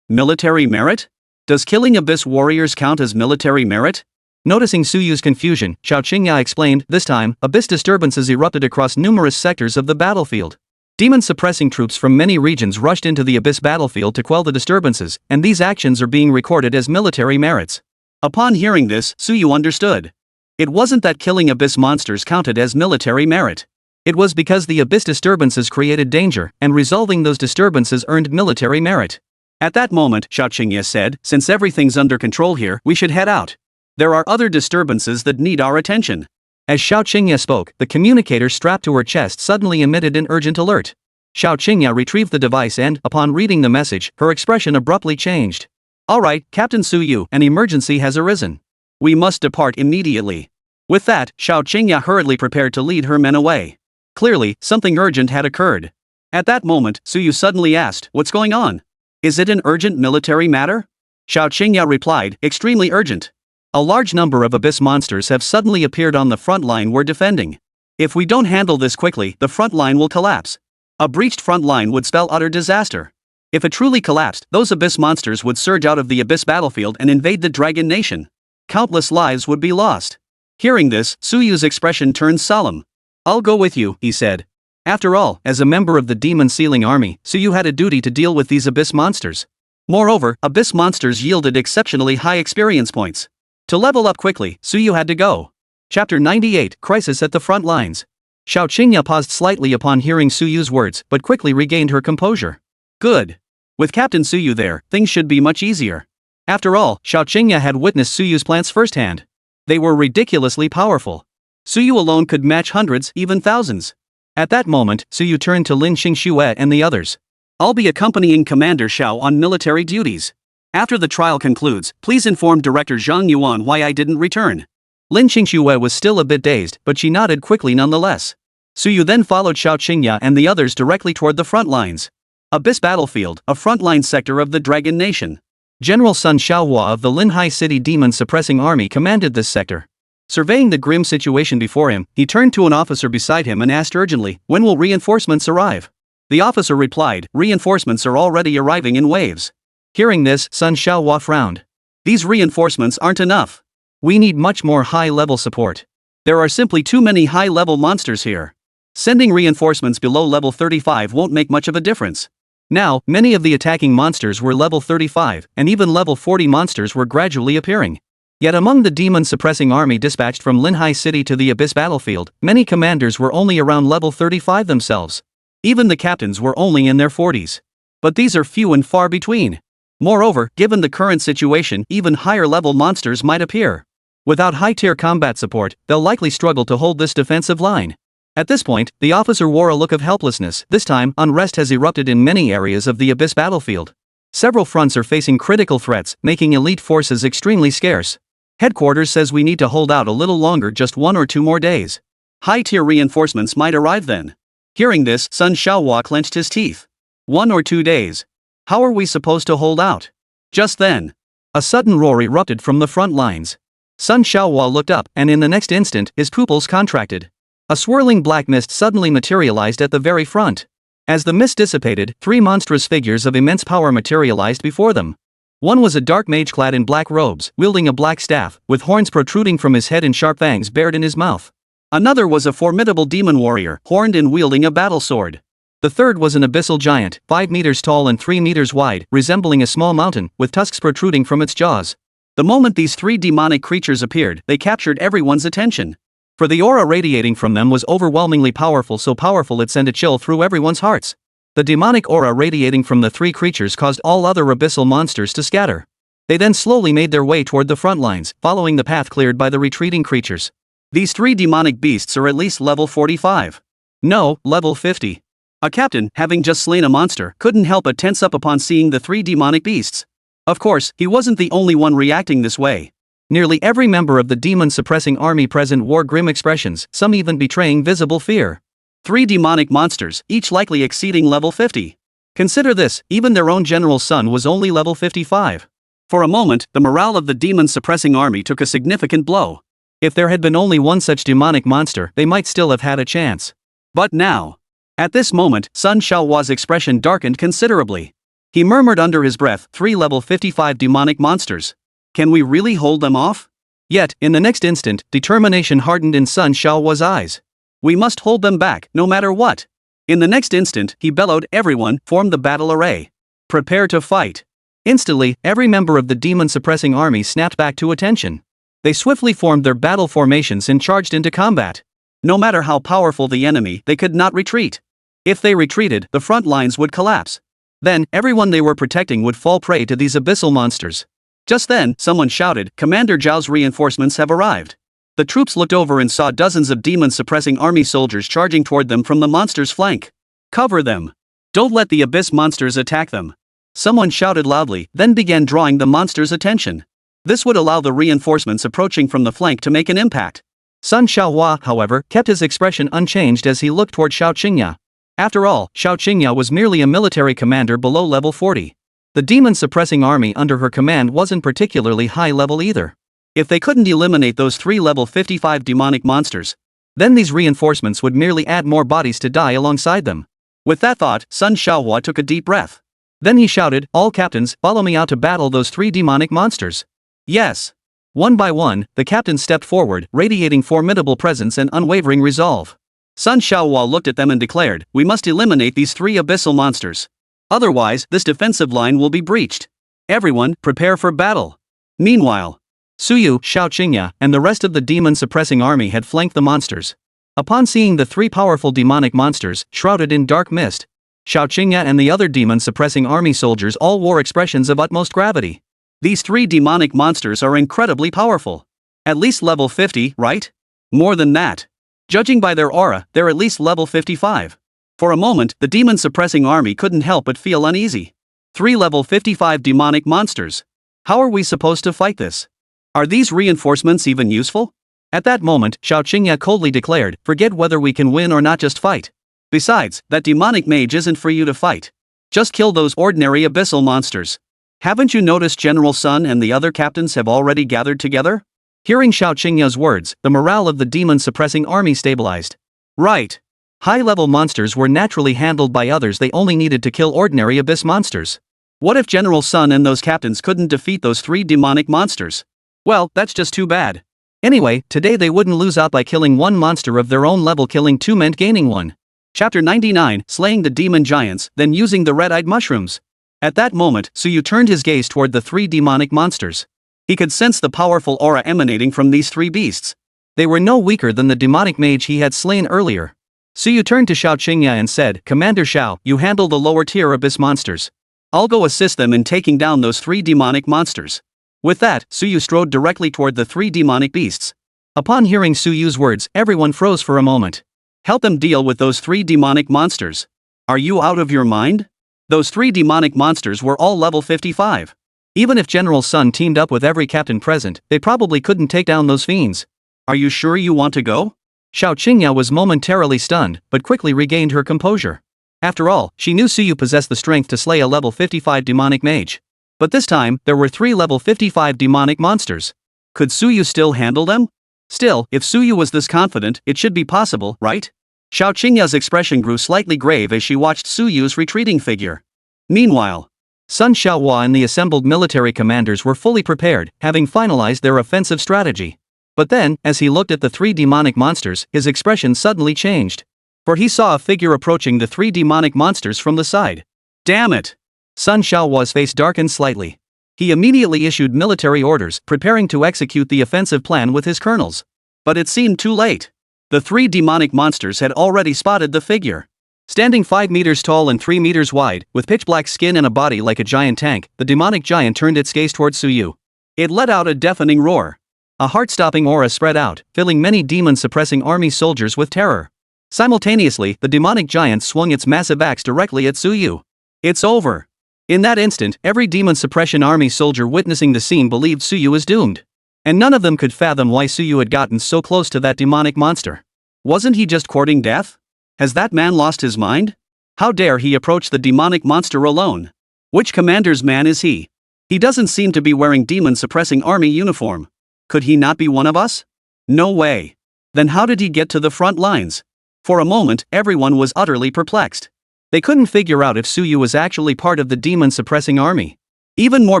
Military merit? Does killing abyss warriors count as military merit? Noticing Suyu's confusion, Xiao Qingya explained, this time, abyss disturbances erupted across numerous sectors of the battlefield. Demon-suppressing troops from many regions rushed into the abyss battlefield to quell the disturbances, and these actions are being recorded as military merits. Upon hearing this, Suyu understood. It wasn't that killing abyss monsters counted as military merit. It was because the abyss disturbances created danger, and resolving those disturbances earned military merit. At that moment, Xiao Qingya said, "Since everything's under control here, we should head out. There are other disturbances that need our attention." As Xiao Qingya spoke, the communicator strapped to her chest suddenly emitted an urgent alert. Xiao Qingya retrieved the device and, upon reading the message, her expression abruptly changed. "Alright, Captain Suyu, an emergency has arisen. We must depart immediately." With that, Xiao Qingya hurriedly prepared to lead her men away. Clearly, something urgent had occurred. At that moment, Suyu suddenly asked, "What's going on? Is it an urgent military matter?" Xiao Qingya replied, "Extremely urgent. A large number of abyss monsters have suddenly appeared on the front line we're defending. If we don't handle this quickly, the front line will collapse. A breached front line would spell utter disaster. If it truly collapsed, those abyss monsters would surge out of the abyss battlefield and invade the dragon nation. Countless lives would be lost." Hearing this, Suyu's expression turned solemn. "I'll go with you," he said. After all, as a member of the demon sealing army, Suyu had a duty to deal with these abyss monsters. Moreover, abyss monsters yielded exceptionally high experience points. To level up quickly, Suyu had to go. Chapter 98, Crisis at the Front Lines. Xiao Qingya paused slightly upon hearing Suyu's words, but quickly regained her composure. Good. With Captain Suyu there, things should be much easier. After all, Xiao Qingya had witnessed Suyu's plans firsthand. They were ridiculously powerful. Suyu alone could match hundreds, even thousands. At that moment, Suyu turned to Lin Xingxue and the others. "I'll be accompanying Commander Xiao on military duties. After the trial concludes, please inform Director Zhang Yuan why I didn't return." Lin Xingxue was still a bit dazed, but she nodded quickly nonetheless. Suyu then followed Xiao Qingya and the others directly toward the front lines. Abyss Battlefield, a frontline sector of the Dragon Nation. General Sun Xiaohua of the Linhai City Demon Suppressing Army commanded this sector. Surveying the grim situation before him, he turned to an officer beside him and asked urgently, "When will reinforcements arrive?" The officer replied, "Reinforcements are already arriving in waves." Hearing this, Sun Xiaohua frowned. "These reinforcements aren't enough. We need much more high-level support. There are simply too many high-level monsters here. Sending reinforcements below level 35 won't make much of a difference." Now, many of the attacking monsters were level 35, and even level 40 monsters were gradually appearing. Yet among the demon-suppressing army dispatched from Linhai City to the Abyss battlefield, many commanders were only around level 35 themselves. Even the captains were only in their 40s. But these are few and far between. Moreover, given the current situation, even higher-level monsters might appear. Without high-tier combat support, they'll likely struggle to hold this defensive line. At this point, the officer wore a look of helplessness. This time, unrest has erupted in many areas of the Abyss battlefield. Several fronts are facing critical threats, making elite forces extremely scarce. Headquarters says we need to hold out a little longer, just 1 or 2 more days. High-tier reinforcements might arrive then. Hearing this, Sun Xiaohua clenched his teeth. 1 or 2 days. How are we supposed to hold out? Just then, A sudden roar erupted from the front lines. Sun Xiaohua looked up, and in the next instant, his pupils contracted. A swirling black mist suddenly materialized at the very front. As the mist dissipated, 3 monstrous figures of immense power materialized before them. One was a dark mage clad in black robes, wielding a black staff, with horns protruding from his head and sharp fangs bared in his mouth. Another was a formidable demon warrior, horned and wielding a battle sword. The third was an abyssal giant, 5 meters tall and 3 meters wide, resembling a small mountain, with tusks protruding from its jaws. The moment these 3 demonic creatures appeared, they captured everyone's attention. For the aura radiating from them was overwhelmingly powerful, so powerful it sent a chill through everyone's hearts. The demonic aura radiating from the 3 creatures caused all other abyssal monsters to scatter. They then slowly made their way toward the front lines, following the path cleared by the retreating creatures. These 3 demonic beasts are at least level 45. No, level 50. A captain, having just slain a monster, couldn't help but tense up upon seeing the 3 demonic beasts. Of course, he wasn't the only one reacting this way. Nearly every member of the demon-suppressing army present wore grim expressions, some even betraying visible fear. 3 demonic monsters, each likely exceeding level 50. Consider this, even their own general Sun was only level 55. For a moment, the morale of the demon-suppressing army took a significant blow. If there had been only one such demonic monster, they might still have had a chance. But now. At this moment, Sun Xiaohua's expression darkened considerably. He murmured under his breath, 3 level 55 demonic monsters. Can we really hold them off? Yet, in the next instant, determination hardened in Sun Xiaohua's eyes. We must hold them back, no matter what. In the next instant, he bellowed, everyone, form the battle array. Prepare to fight. Instantly, every member of the demon-suppressing army snapped back to attention. They swiftly formed their battle formations and charged into combat. No matter how powerful the enemy, they could not retreat. If they retreated, the front lines would collapse. Then, everyone they were protecting would fall prey to these abyssal monsters. Just then, someone shouted, Commander Zhao's reinforcements have arrived. The troops looked over and saw dozens of demon-suppressing army soldiers charging toward them from the monsters' flank. Cover them. Don't let the abyss monsters attack them. Someone shouted loudly, then began drawing the monsters' attention. This would allow the reinforcements approaching from the flank to make an impact. Sun Xiaohua, however, kept his expression unchanged as he looked toward Xiao Qingya. After all, Xiao Qingya was merely a military commander below level 40. The demon-suppressing army under her command wasn't particularly high level either. If they couldn't eliminate those 3 level 55 demonic monsters, then these reinforcements would merely add more bodies to die alongside them. With that thought, Sun Xiaohua took a deep breath. Then he shouted, all captains, follow me out to battle those 3 demonic monsters. Yes. One by one, the captains stepped forward, radiating formidable presence and unwavering resolve. Sun Xiaohua looked at them and declared, we must eliminate these 3 abyssal monsters. Otherwise, this defensive line will be breached. Everyone, prepare for battle. Meanwhile, Suyu, Xiao Qingya, and the rest of the demon-suppressing army had flanked the monsters. Upon seeing the 3 powerful demonic monsters, shrouded in dark mist, Xiao Qingya and the other demon-suppressing army soldiers all wore expressions of utmost gravity. These 3 demonic monsters are incredibly powerful. At least level 50, right? More than that. Judging by their aura, they're at least level 55. For a moment, the demon-suppressing army couldn't help but feel uneasy. 3 level 55 demonic monsters. How are we supposed to fight this? Are these reinforcements even useful? At that moment, Xiao Qingya coldly declared, forget whether we can win or not, just fight. Besides, that demonic mage isn't for you to fight. Just kill those ordinary abyssal monsters. Haven't you noticed General Sun and the other captains have already gathered together? Hearing Xiao Qingya's words, the morale of the demon-suppressing army stabilized. Right. High-level monsters were naturally handled by others, they only needed to kill ordinary abyss monsters. What if General Sun and those captains couldn't defeat those 3 demonic monsters? Well, that's just too bad. Anyway, today they wouldn't lose out by killing 1 monster of their own level, killing 2 meant gaining 1. Chapter 99, Slaying the Demon Giants, then using the red-eyed mushrooms. At that moment, Suyu turned his gaze toward the 3 demonic monsters. He could sense the powerful aura emanating from these 3 beasts. They were no weaker than the demonic mage he had slain earlier. Suyu turned to Xiao Qingya and said, Commander Xiao, you handle the lower-tier abyss monsters. I'll go assist them in taking down those 3 demonic monsters. With that, Suyu strode directly toward the 3 demonic beasts. Upon hearing Suyu's words, everyone froze for a moment. Help them deal with those 3 demonic monsters. Are you out of your mind? Those 3 demonic monsters were all level 55. Even if General Sun teamed up with every captain present, they probably couldn't take down those fiends. Are you sure you want to go? Xiao Qingya was momentarily stunned, but quickly regained her composure. After all, she knew Suyu possessed the strength to slay a level 55 demonic mage. But this time, there were 3 level 55 demonic monsters. Could Suyu still handle them? Still, if Suyu was this confident, it should be possible, right? Xiao Qingya's expression grew slightly grave as she watched Suyu's retreating figure. Meanwhile, Sun Xiaohua and the assembled military commanders were fully prepared, having finalized their offensive strategy. But then, as he looked at the 3 demonic monsters, his expression suddenly changed. For he saw a figure approaching the 3 demonic monsters from the side. Damn it! Sun Xiaohua's face darkened slightly. He immediately issued military orders, preparing to execute the offensive plan with his colonels. But it seemed too late. The 3 demonic monsters had already spotted the figure. Standing 5 meters tall and 3 meters wide, with pitch-black skin and a body like a giant tank, the demonic giant turned its gaze towards Suyu. It let out a deafening roar. A heart-stopping aura spread out, filling many demon-suppressing army soldiers with terror. Simultaneously, the demonic giant swung its massive axe directly at Suyu. It's over. In that instant, every demon suppression army soldier witnessing the scene believed Suyu is doomed. And none of them could fathom why Suyu had gotten so close to that demonic monster. Wasn't he just courting death? Has that man lost his mind? How dare he approach the demonic monster alone? Which commander's man is he? He doesn't seem to be wearing demon-suppressing army uniform. Could he not be one of us? No way. Then how did he get to the front lines? For a moment, everyone was utterly perplexed. They couldn't figure out if Suyu was actually part of the demon-suppressing army. Even more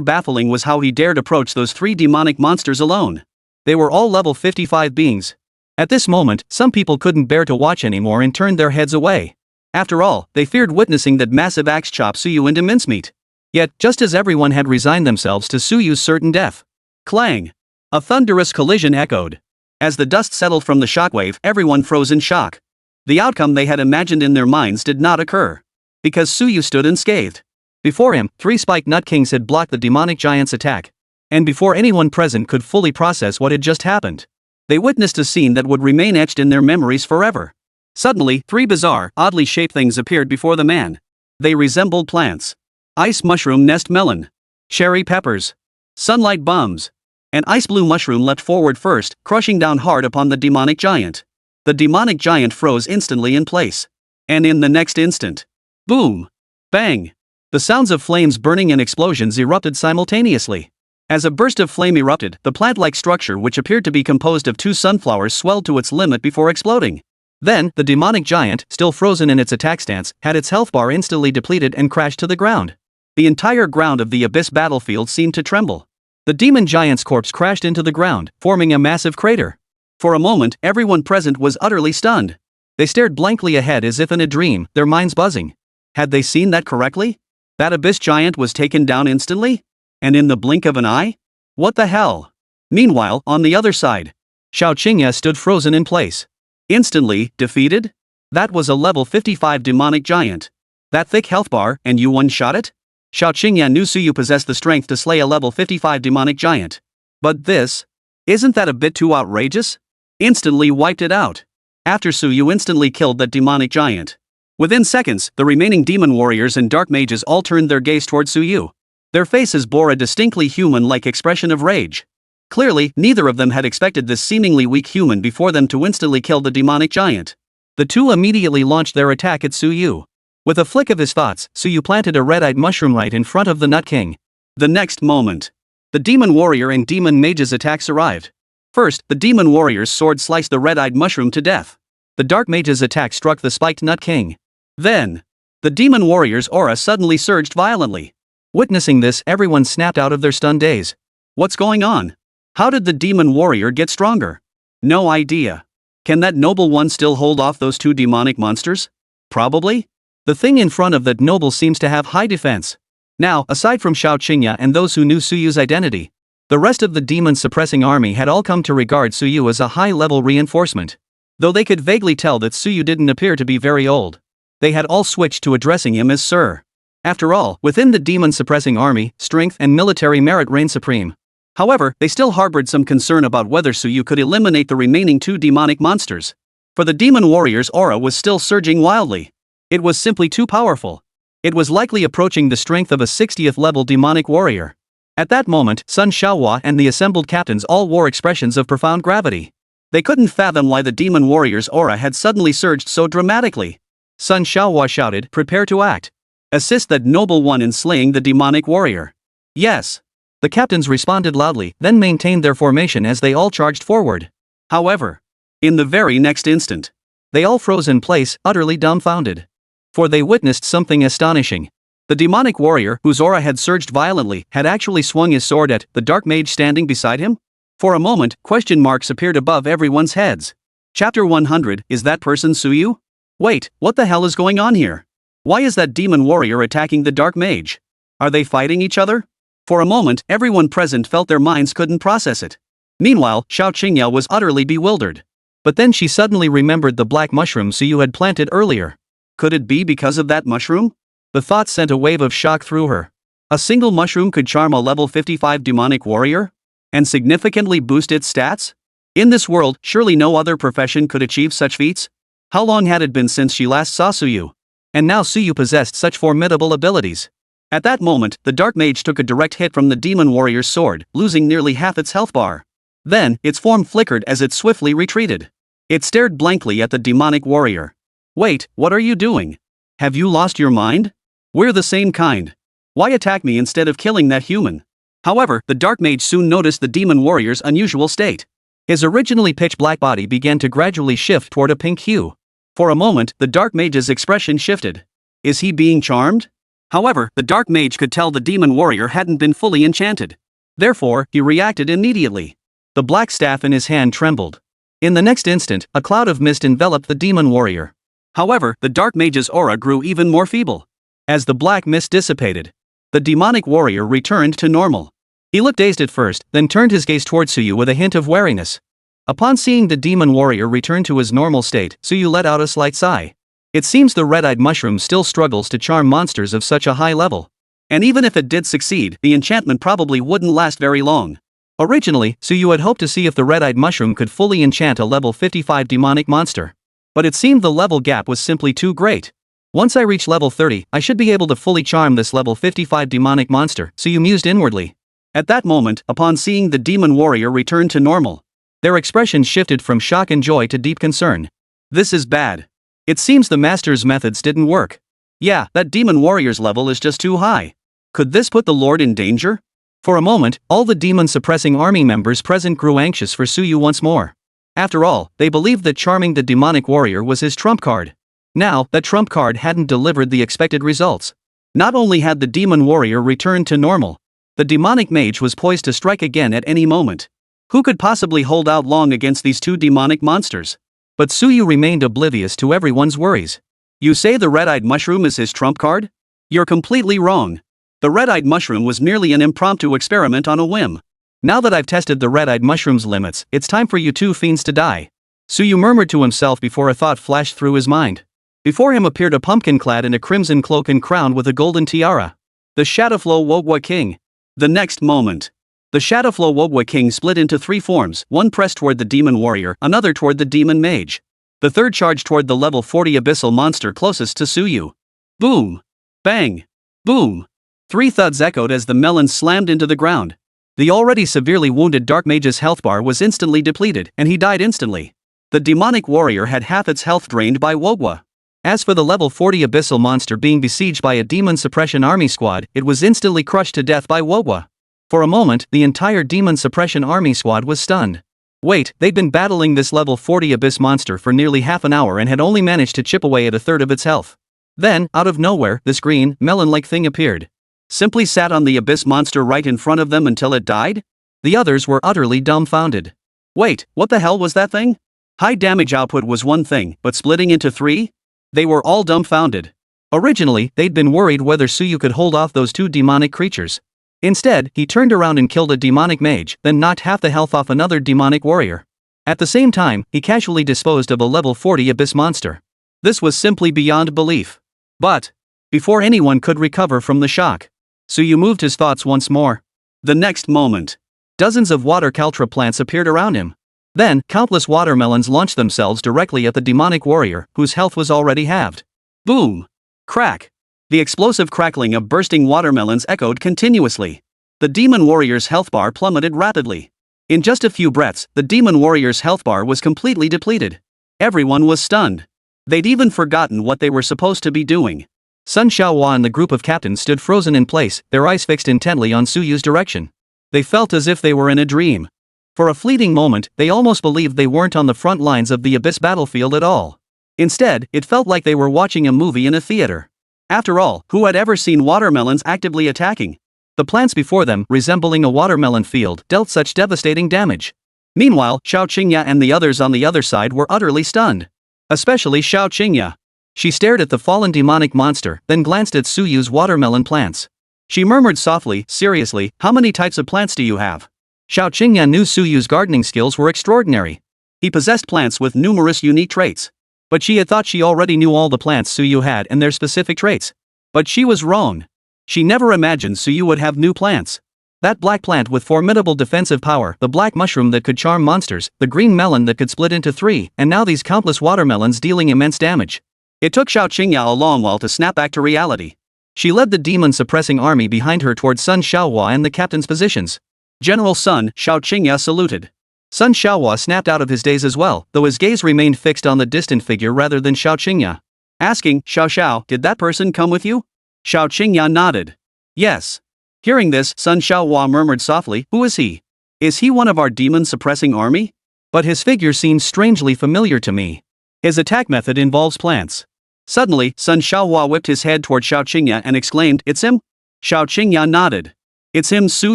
baffling was how he dared approach those 3 demonic monsters alone. They were all level 55 beings. At this moment, some people couldn't bear to watch anymore and turned their heads away. After all, they feared witnessing that massive axe chop Suyu into mincemeat. Yet, just as everyone had resigned themselves to Suyu's certain death. Clang! A thunderous collision echoed. As the dust settled from the shockwave, everyone froze in shock. The outcome they had imagined in their minds did not occur. Because Suyu stood unscathed. Before him, 3 spiked nut kings had blocked the demonic giant's attack. And before anyone present could fully process what had just happened, they witnessed a scene that would remain etched in their memories forever. Suddenly, 3 bizarre, oddly shaped things appeared before the man. They resembled plants. Ice mushroom nest melon. Cherry peppers. Sunlight bombs. An ice blue mushroom leapt forward first, crushing down hard upon the demonic giant. The demonic giant froze instantly in place. And in the next instant, boom! Bang! The sounds of flames burning and explosions erupted simultaneously. As a burst of flame erupted, the plant-like structure which appeared to be composed of 2 sunflowers swelled to its limit before exploding. Then, the demonic giant, still frozen in its attack stance, had its health bar instantly depleted and crashed to the ground. The entire ground of the Abyss battlefield seemed to tremble. The demon giant's corpse crashed into the ground, forming a massive crater. For a moment, everyone present was utterly stunned. They stared blankly ahead as if in a dream, their minds buzzing. Had they seen that correctly? That Abyss giant was taken down instantly? And in the blink of an eye? What the hell? Meanwhile, on the other side, Xiao Qingya stood frozen in place. Instantly defeated? That was a level 55 demonic giant. That thick health bar, and you one-shot it? Xiao Qingya knew Suyu possessed the strength to slay a level 55 demonic giant. But this? Isn't that a bit too outrageous? Instantly wiped it out. After Suyu instantly killed that demonic giant. Within seconds, the remaining demon warriors and dark mages all turned their gaze towards Suyu. Their faces bore a distinctly human-like expression of rage. Clearly, neither of them had expected this seemingly weak human before them to instantly kill the demonic giant. The 2 immediately launched their attack at Suyu. With a flick of his thoughts, Suyu planted a red-eyed mushroom right in front of the Nut King. The next moment, the demon warrior and demon mage's attacks arrived. First, the demon warrior's sword sliced the red-eyed mushroom to death. The dark mage's attack struck the spiked Nut King. Then, the demon warrior's aura suddenly surged violently. Witnessing this, everyone snapped out of their stunned daze. What's going on? How did the demon warrior get stronger? No idea. Can that noble one still hold off those 2 demonic monsters? Probably. The thing in front of that noble seems to have high defense. Now, aside from Xiao Qingya and those who knew Suyu's identity, the rest of the demon-suppressing army had all come to regard Suyu as a high-level reinforcement. Though they could vaguely tell that Suyu didn't appear to be very old. They had all switched to addressing him as Sir. After all, within the demon-suppressing army, strength and military merit reigned supreme. However, they still harbored some concern about whether Suyu could eliminate the remaining 2 demonic monsters. For the demon warrior's aura was still surging wildly. It was simply too powerful. It was likely approaching the strength of a 60th level demonic warrior. At that moment, Sun Xiaohua and the assembled captains all wore expressions of profound gravity. They couldn't fathom why the demon warrior's aura had suddenly surged so dramatically. Sun Xiaohua shouted, "Prepare to act. Assist that noble one in slaying the demonic warrior." Yes. The captains responded loudly, then maintained their formation as they all charged forward. However, in the very next instant, they all froze in place, utterly dumbfounded. For they witnessed something astonishing. The demonic warrior, whose aura had surged violently, had actually swung his sword at the dark mage standing beside him? For a moment, question marks appeared above everyone's heads. Chapter 100, is that person Suyu? Wait, what the hell is going on here? Why is that demon warrior attacking the dark mage? Are they fighting each other? For a moment, everyone present felt their minds couldn't process it. Meanwhile, Xiao Qingyao was utterly bewildered. But then she suddenly remembered the black mushroom Suyu had planted earlier. Could it be because of that mushroom? The thought sent a wave of shock through her. A single mushroom could charm a level 55 demonic warrior? And significantly boost its stats? In this world, surely no other profession could achieve such feats? How long had it been since she last saw Suyu? And now Suyu possessed such formidable abilities. At that moment, the dark mage took a direct hit from the demon warrior's sword, losing nearly half its health bar. Then, its form flickered as it swiftly retreated. It stared blankly at the demonic warrior. Wait, what are you doing? Have you lost your mind? We're the same kind. Why attack me instead of killing that human? However, the dark mage soon noticed the demon warrior's unusual state. His originally pitch-black body began to gradually shift toward a pink hue. For a moment, the dark mage's expression shifted. Is he being charmed? However, the dark mage could tell the demon warrior hadn't been fully enchanted. Therefore, he reacted immediately. The black staff in his hand trembled. In the next instant, a cloud of mist enveloped the demon warrior. However, the dark mage's aura grew even more feeble. As the black mist dissipated, the demonic warrior returned to normal. He looked dazed at first, then turned his gaze towards Suyu with a hint of wariness. Upon seeing the demon warrior return to his normal state, Suyu let out a slight sigh. It seems the red-eyed mushroom still struggles to charm monsters of such a high level. And even if it did succeed, the enchantment probably wouldn't last very long. Originally, Suyu had hoped to see if the red-eyed mushroom could fully enchant a level 55 demonic monster. But it seemed the level gap was simply too great. Once I reach level 30, I should be able to fully charm this level 55 demonic monster, Suyu mused inwardly. At that moment, upon seeing the demon warrior return to normal, their expression shifted from shock and joy to deep concern. This is bad. It seems the master's methods didn't work. Yeah, that demon warrior's level is just too high. Could this put the lord in danger? For a moment, all the demon-suppressing army members present grew anxious for Suyu once more. After all, they believed that charming the demonic warrior was his trump card. Now, that trump card hadn't delivered the expected results. Not only had the demon warrior returned to normal, the demonic mage was poised to strike again at any moment. Who could possibly hold out long against these two demonic monsters? But Suyu remained oblivious to everyone's worries. You say the red-eyed mushroom is his trump card? You're completely wrong. The red-eyed mushroom was merely an impromptu experiment on a whim. Now that I've tested the red-eyed mushroom's limits, it's time for you two fiends to die. Suyu murmured to himself before a thought flashed through his mind. Before him appeared a pumpkin clad in a crimson cloak and crowned with a golden tiara. The Shadowflow Wogwa King. The next moment, the Shadowflow Wogwa King split into three forms, one pressed toward the demon warrior, another toward the demon mage. The third charged toward the level 40 abyssal monster closest to Suyu. Boom! Bang! Boom! Three thuds echoed as the melon slammed into the ground. The already severely wounded dark mage's health bar was instantly depleted, and he died instantly. The demonic warrior had half its health drained by Wogwa. As for the level 40 abyssal monster being besieged by a demon suppression army squad, it was instantly crushed to death by Wogwa. For a moment, the entire demon suppression army squad was stunned. Wait, they'd been battling this level 40 abyss monster for nearly half an hour and had only managed to chip away at a third of its health. Then, out of nowhere, this green, melon-like thing appeared. Simply sat on the abyss monster right in front of them until it died? The others were utterly dumbfounded. Wait, what the hell was that thing? High damage output was one thing, but splitting into three? They were all dumbfounded. Originally, they'd been worried whether Suyu could hold off those two demonic creatures. Instead, he turned around and killed a demonic mage, then knocked half the health off another demonic warrior. At the same time, he casually disposed of a level 40 abyss monster. This was simply beyond belief. But, before anyone could recover from the shock, Suyu moved his thoughts once more. The next moment, dozens of water caltra plants appeared around him. Then, countless watermelons launched themselves directly at the demonic warrior, whose health was already halved. Boom! Crack! The explosive crackling of bursting watermelons echoed continuously. The demon warrior's health bar plummeted rapidly. In just a few breaths, the demon warrior's health bar was completely depleted. Everyone was stunned. They'd even forgotten what they were supposed to be doing. Sun Xiaohua and the group of captains stood frozen in place, their eyes fixed intently on Su Yu's direction. They felt as if they were in a dream. For a fleeting moment, they almost believed they weren't on the front lines of the Abyss battlefield at all. Instead, it felt like they were watching a movie in a theater. After all, who had ever seen watermelons actively attacking? The plants before them, resembling a watermelon field, dealt such devastating damage. Meanwhile, Xiao Qingya and the others on the other side were utterly stunned. Especially Xiao Qingya. She stared at the fallen demonic monster, then glanced at Su Yu's watermelon plants. She murmured softly, seriously, how many types of plants do you have? Xiao Qingya knew Su Yu's gardening skills were extraordinary. He possessed plants with numerous unique traits. But she had thought she already knew all the plants Su Yu had and their specific traits. But she was wrong. She never imagined Su Yu would have new plants. That black plant with formidable defensive power, the black mushroom that could charm monsters, the green melon that could split into three, and now these countless watermelons dealing immense damage. It took Xiao Qingya a long while to snap back to reality. She led the demon-suppressing army behind her toward Sun Xiaohua and the captain's positions. General Sun, Xiao Qingya saluted. Sun Xiaohua snapped out of his daze as well, though his gaze remained fixed on the distant figure rather than Xiao Qingya. Asking, Xiao, did that person come with you? Xiao Qingya nodded. Yes. Hearing this, Sun Xiaohua murmured softly, who is he? Is he one of our demon-suppressing army? But his figure seems strangely familiar to me. His attack method involves plants. Suddenly, Sun Xiaohua whipped his head toward Xiao Qingya and exclaimed, it's him? Xiao Qingya nodded. It's him, Su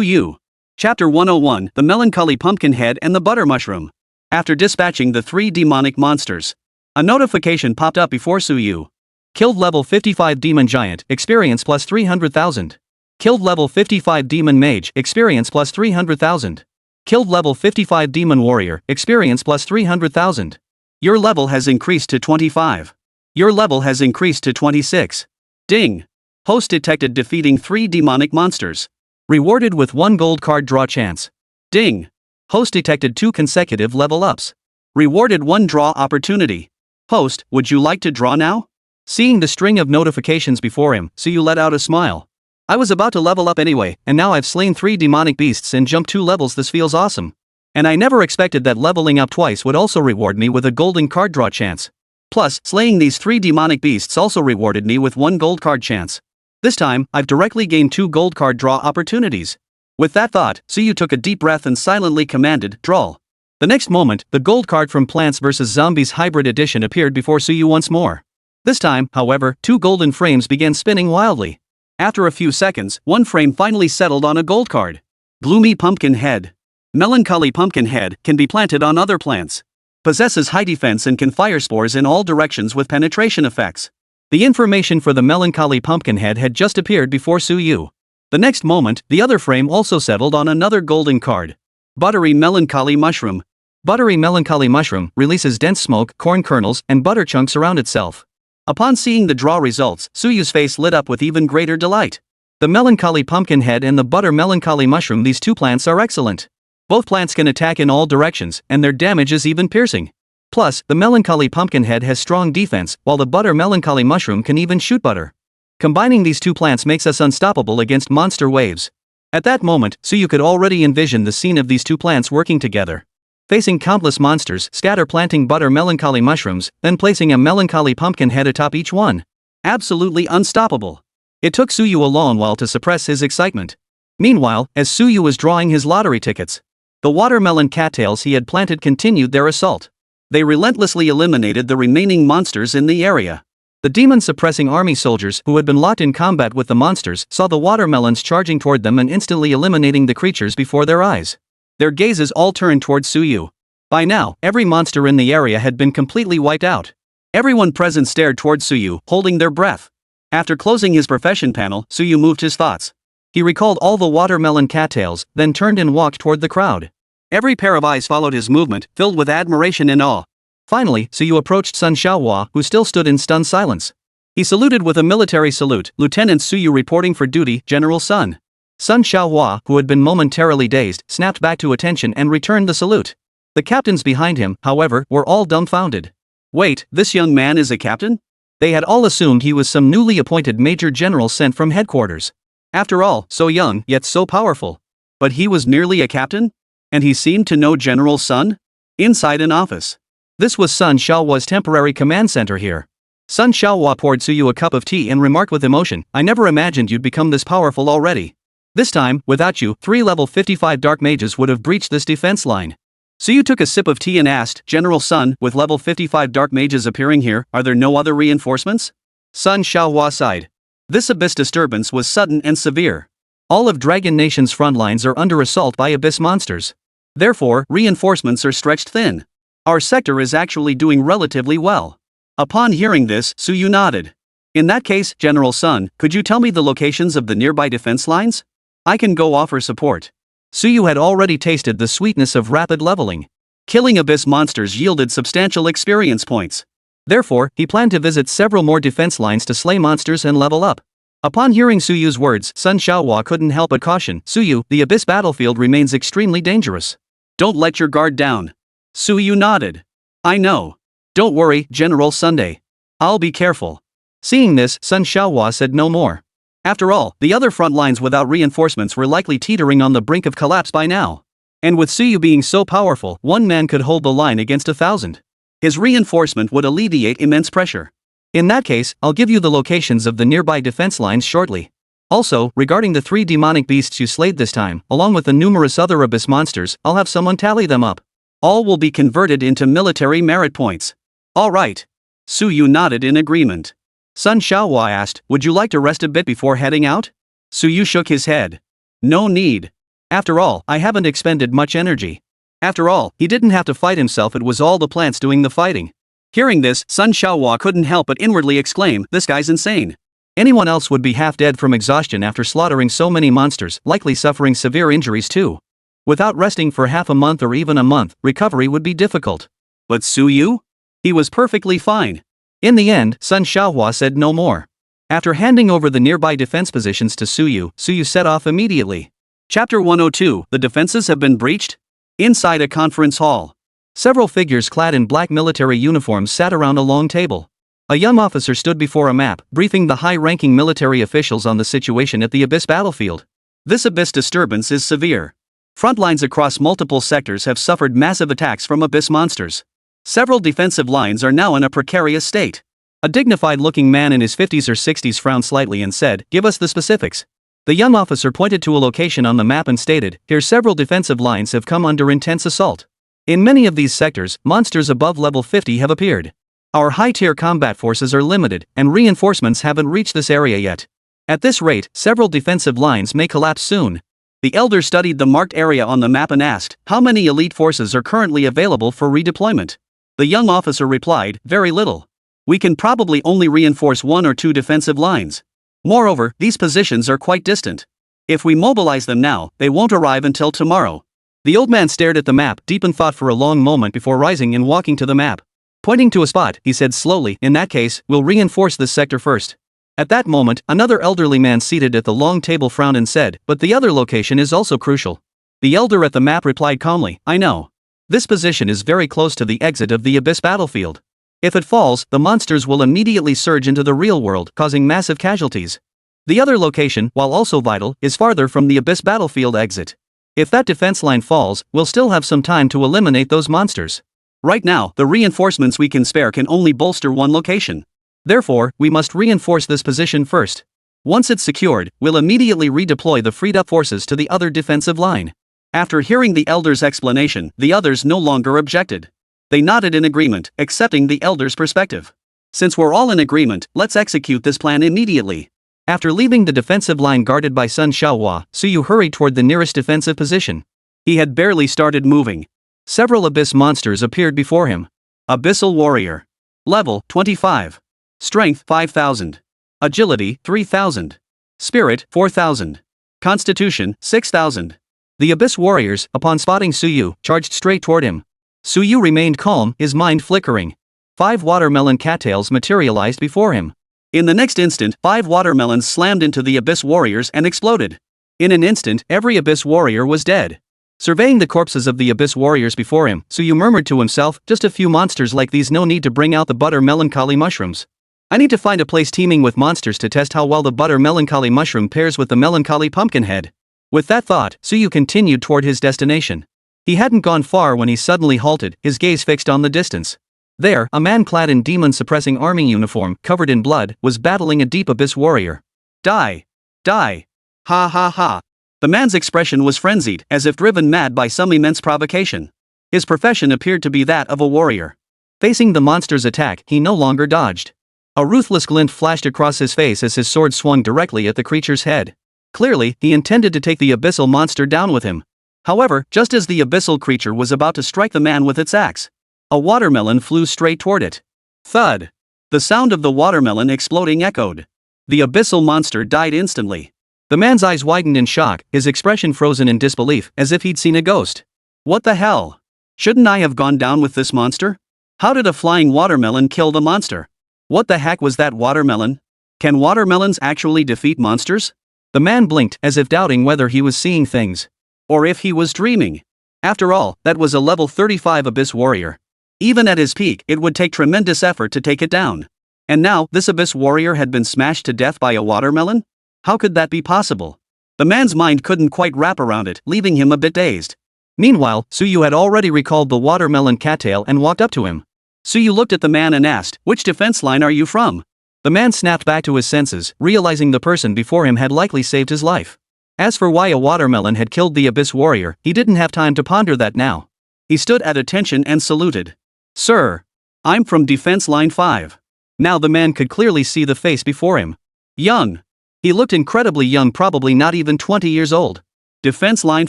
Yu. Chapter 101, The Melancholy Pumpkinhead and the Butter Mushroom. After dispatching the 3 demonic monsters, a notification popped up before Su Yu. Killed level 55 Demon Giant, experience plus 300,000. Killed level 55 Demon Mage, experience plus 300,000. Killed level 55 Demon Warrior, experience plus 300,000. Your level has increased to 25. Your level has increased to 26. Ding. Host detected defeating 3 demonic monsters. Rewarded with 1 gold card draw chance. Ding. Host detected 2 consecutive level ups. Rewarded 1 draw opportunity. Host, would you like to draw now? Seeing the string of notifications before him, Su Yu let out a smile. I was about to level up anyway, and now I've slain 3 demonic beasts and jumped 2 levels. This feels awesome. And I never expected that leveling up twice would also reward me with a golden card draw chance. Plus, slaying these 3 demonic beasts also rewarded me with 1 gold card chance. This time, I've directly gained 2 gold card draw opportunities. With that thought, Su Yu took a deep breath and silently commanded, draw. The next moment, the gold card from Plants vs. Zombies Hybrid Edition appeared before Su Yu once more. This time, however, 2 golden frames began spinning wildly. After a few seconds, 1 frame finally settled on a gold card. Gloomy Pumpkin Head. Melancholy Pumpkin Head can be planted on other plants. Possesses high defense and can fire spores in all directions with penetration effects. The information for the Melancholy Pumpkinhead had just appeared before Su Yu. The next moment, the other frame also settled on another golden card. Buttery Melancholy Mushroom. Buttery Melancholy Mushroom releases dense smoke, corn kernels, and butter chunks around itself. Upon seeing the draw results, Su Yu's face lit up with even greater delight. The Melancholy Pumpkinhead and the Butter Melancholy Mushroom, these 2 plants are excellent. Both plants can attack in all directions, and their damage is even piercing. Plus, the Melancholy Pumpkinhead has strong defense, while the Butter Melancholy Mushroom can even shoot butter. Combining these 2 plants makes us unstoppable against monster waves. At that moment, Su Yu could already envision the scene of these 2 plants working together. Facing countless monsters, scatter planting Butter Melancholy Mushrooms, then placing a Melancholy Pumpkinhead atop each one. Absolutely unstoppable. It took Su Yu a long while to suppress his excitement. Meanwhile, as Su Yu was drawing his lottery tickets, the watermelon cattails he had planted continued their assault. They relentlessly eliminated the remaining monsters in the area. The demon-suppressing army soldiers who had been locked in combat with the monsters saw the watermelons charging toward them and instantly eliminating the creatures before their eyes. Their gazes all turned toward Su Yu. By now, every monster in the area had been completely wiped out. Everyone present stared toward Su Yu, holding their breath. After closing his profession panel, Su Yu moved his thoughts. He recalled all the watermelon cattails, then turned and walked toward the crowd. Every pair of eyes followed his movement, filled with admiration and awe. Finally, Su Yu approached Sun Xiaohua, who still stood in stunned silence. He saluted with a military salute, Lieutenant Su Yu reporting for duty, General Sun. Sun Xiaohua, who had been momentarily dazed, snapped back to attention and returned the salute. The captains behind him, however, were all dumbfounded. Wait, this young man is a captain? They had all assumed he was some newly appointed major general sent from headquarters. After all, so young, yet so powerful. But he was merely a captain? And he seemed to know General Sun? Inside an office. This was Sun Xiaohua's temporary command center here. Sun Xiaohua poured Suyu a cup of tea and remarked with emotion, I never imagined you'd become this powerful already. This time, without you, 3 level 55 dark mages would have breached this defense line. Suyu took a sip of tea and asked, General Sun, with level 55 dark mages appearing here, are there no other reinforcements? Sun Xiaohua sighed. This abyss disturbance was sudden and severe. All of Dragon Nation's front lines are under assault by abyss monsters. Therefore, reinforcements are stretched thin. Our sector is actually doing relatively well. Upon hearing this, Suyu nodded. In that case, General Sun, could you tell me the locations of the nearby defense lines? I can go offer support. Suyu had already tasted the sweetness of rapid leveling. Killing abyss monsters yielded substantial experience points. Therefore, he planned to visit several more defense lines to slay monsters and level up. Upon hearing Suyu's words, Sun Xiaohua couldn't help but caution, Suyu, the abyss battlefield remains extremely dangerous. Don't let your guard down. Suyu nodded. I know. Don't worry, General Sunday. I'll be careful. Seeing this, Sun Xiaohua said no more. After all, the other front lines without reinforcements were likely teetering on the brink of collapse by now. And with Suyu being so powerful, one man could hold the line against 1,000. His reinforcement would alleviate immense pressure. In that case, I'll give you the locations of the nearby defense lines shortly. Also, regarding the 3 demonic beasts you slayed this time, along with the numerous other abyss monsters, I'll have someone tally them up. All will be converted into military merit points. All right. Suyu nodded in agreement. Sun Xiaohua asked, would you like to rest a bit before heading out? Suyu shook his head. No need. After all, I haven't expended much energy. After all, he didn't have to fight himself, it was all the plants doing the fighting. Hearing this, Sun Xiaohua couldn't help but inwardly exclaim, this guy's insane. Anyone else would be half dead from exhaustion after slaughtering so many monsters, likely suffering severe injuries too. Without resting for half a month or even a month, recovery would be difficult. But Suyu? He was perfectly fine. In the end, Sun Xiaohua said no more. After handing over the nearby defense positions to Suyu, Suyu set off immediately. Chapter 102, the defenses have been breached? Inside a conference hall. Several figures clad in black military uniforms sat around a long table. A young officer stood before a map, briefing the high-ranking military officials on the situation at the Abyss battlefield. This Abyss disturbance is severe. Front lines across multiple sectors have suffered massive attacks from Abyss monsters. Several defensive lines are now in a precarious state. A dignified-looking man in his 50s or 60s frowned slightly and said, give us the specifics. The young officer pointed to a location on the map and stated, here several defensive lines have come under intense assault. In many of these sectors, monsters above level 50 have appeared. Our high-tier combat forces are limited, and reinforcements haven't reached this area yet. At this rate, several defensive lines may collapse soon. The elder studied the marked area on the map and asked, how many elite forces are currently available for redeployment? The young officer replied, very little. We can probably only reinforce 1 or 2 defensive lines. Moreover, these positions are quite distant. If we mobilize them now, they won't arrive until tomorrow. The old man stared at the map, deep in thought for a long moment before rising and walking to the map. Pointing to a spot, he said slowly, in that case, we'll reinforce this sector first. At that moment, another elderly man seated at the long table frowned and said, but the other location is also crucial. The elder at the map replied calmly, I know. This position is very close to the exit of the Abyss battlefield. If it falls, the monsters will immediately surge into the real world, causing massive casualties. The other location, while also vital, is farther from the Abyss battlefield exit. If that defense line falls, we'll still have some time to eliminate those monsters. Right now, the reinforcements we can spare can only bolster one location. Therefore, we must reinforce this position first. Once it's secured, we'll immediately redeploy the freed-up forces to the other defensive line. After hearing the elder's explanation, the others no longer objected. They nodded in agreement, accepting the elder's perspective. Since we're all in agreement, let's execute this plan immediately. After leaving the defensive line guarded by Sun Xiaohua, Suyu hurried toward the nearest defensive position. He had barely started moving. Several Abyss monsters appeared before him. Abyssal Warrior. Level 25. Strength 5000. Agility 3000. Spirit 4000. Constitution 6000. The Abyss warriors, upon spotting Suyu, charged straight toward him. Suyu remained calm, his mind flickering. 5 watermelon cattails materialized before him. In the next instant, 5 watermelons slammed into the Abyss warriors and exploded. In an instant, every Abyss warrior was dead. Surveying the corpses of the Abyss warriors before him, Suyu murmured to himself, just a few monsters like these, no need to bring out the butter melancholy mushrooms. I need to find a place teeming with monsters to test how well the butter melancholy mushroom pairs with the melancholy pumpkin head. With that thought, Suyu continued toward his destination. He hadn't gone far when he suddenly halted, his gaze fixed on the distance. There, a man clad in demon-suppressing army uniform, covered in blood, was battling a deep abyss warrior. Die! Die! Ha ha ha! The man's expression was frenzied, as if driven mad by some immense provocation. His profession appeared to be that of a warrior. Facing the monster's attack, he no longer dodged. A ruthless glint flashed across his face as his sword swung directly at the creature's head. Clearly, he intended to take the abyssal monster down with him. However, just as the abyssal creature was about to strike the man with its axe, a watermelon flew straight toward it. Thud! The sound of the watermelon exploding echoed. The abyssal monster died instantly. The man's eyes widened in shock, his expression frozen in disbelief, as if he'd seen a ghost. What the hell? Shouldn't I have gone down with this monster? How did a flying watermelon kill the monster? What the heck was that watermelon? Can watermelons actually defeat monsters? The man blinked, as if doubting whether he was seeing things. Or if he was dreaming. After all, that was a level 35 abyss warrior. Even at his peak, it would take tremendous effort to take it down. And now, this abyss warrior had been smashed to death by a watermelon? How could that be possible? The man's mind couldn't quite wrap around it, leaving him a bit dazed. Meanwhile, Suyu had already recalled the watermelon cattail and walked up to him. Suyu looked at the man and asked, "Which defense line are you from?" The man snapped back to his senses, realizing the person before him had likely saved his life. As for why a watermelon had killed the abyss warrior, he didn't have time to ponder that now. He stood at attention and saluted. "Sir, I'm from Defense Line 5. Now the man could clearly see the face before him. Young. He looked incredibly young, probably not even 20 years old. Defense Line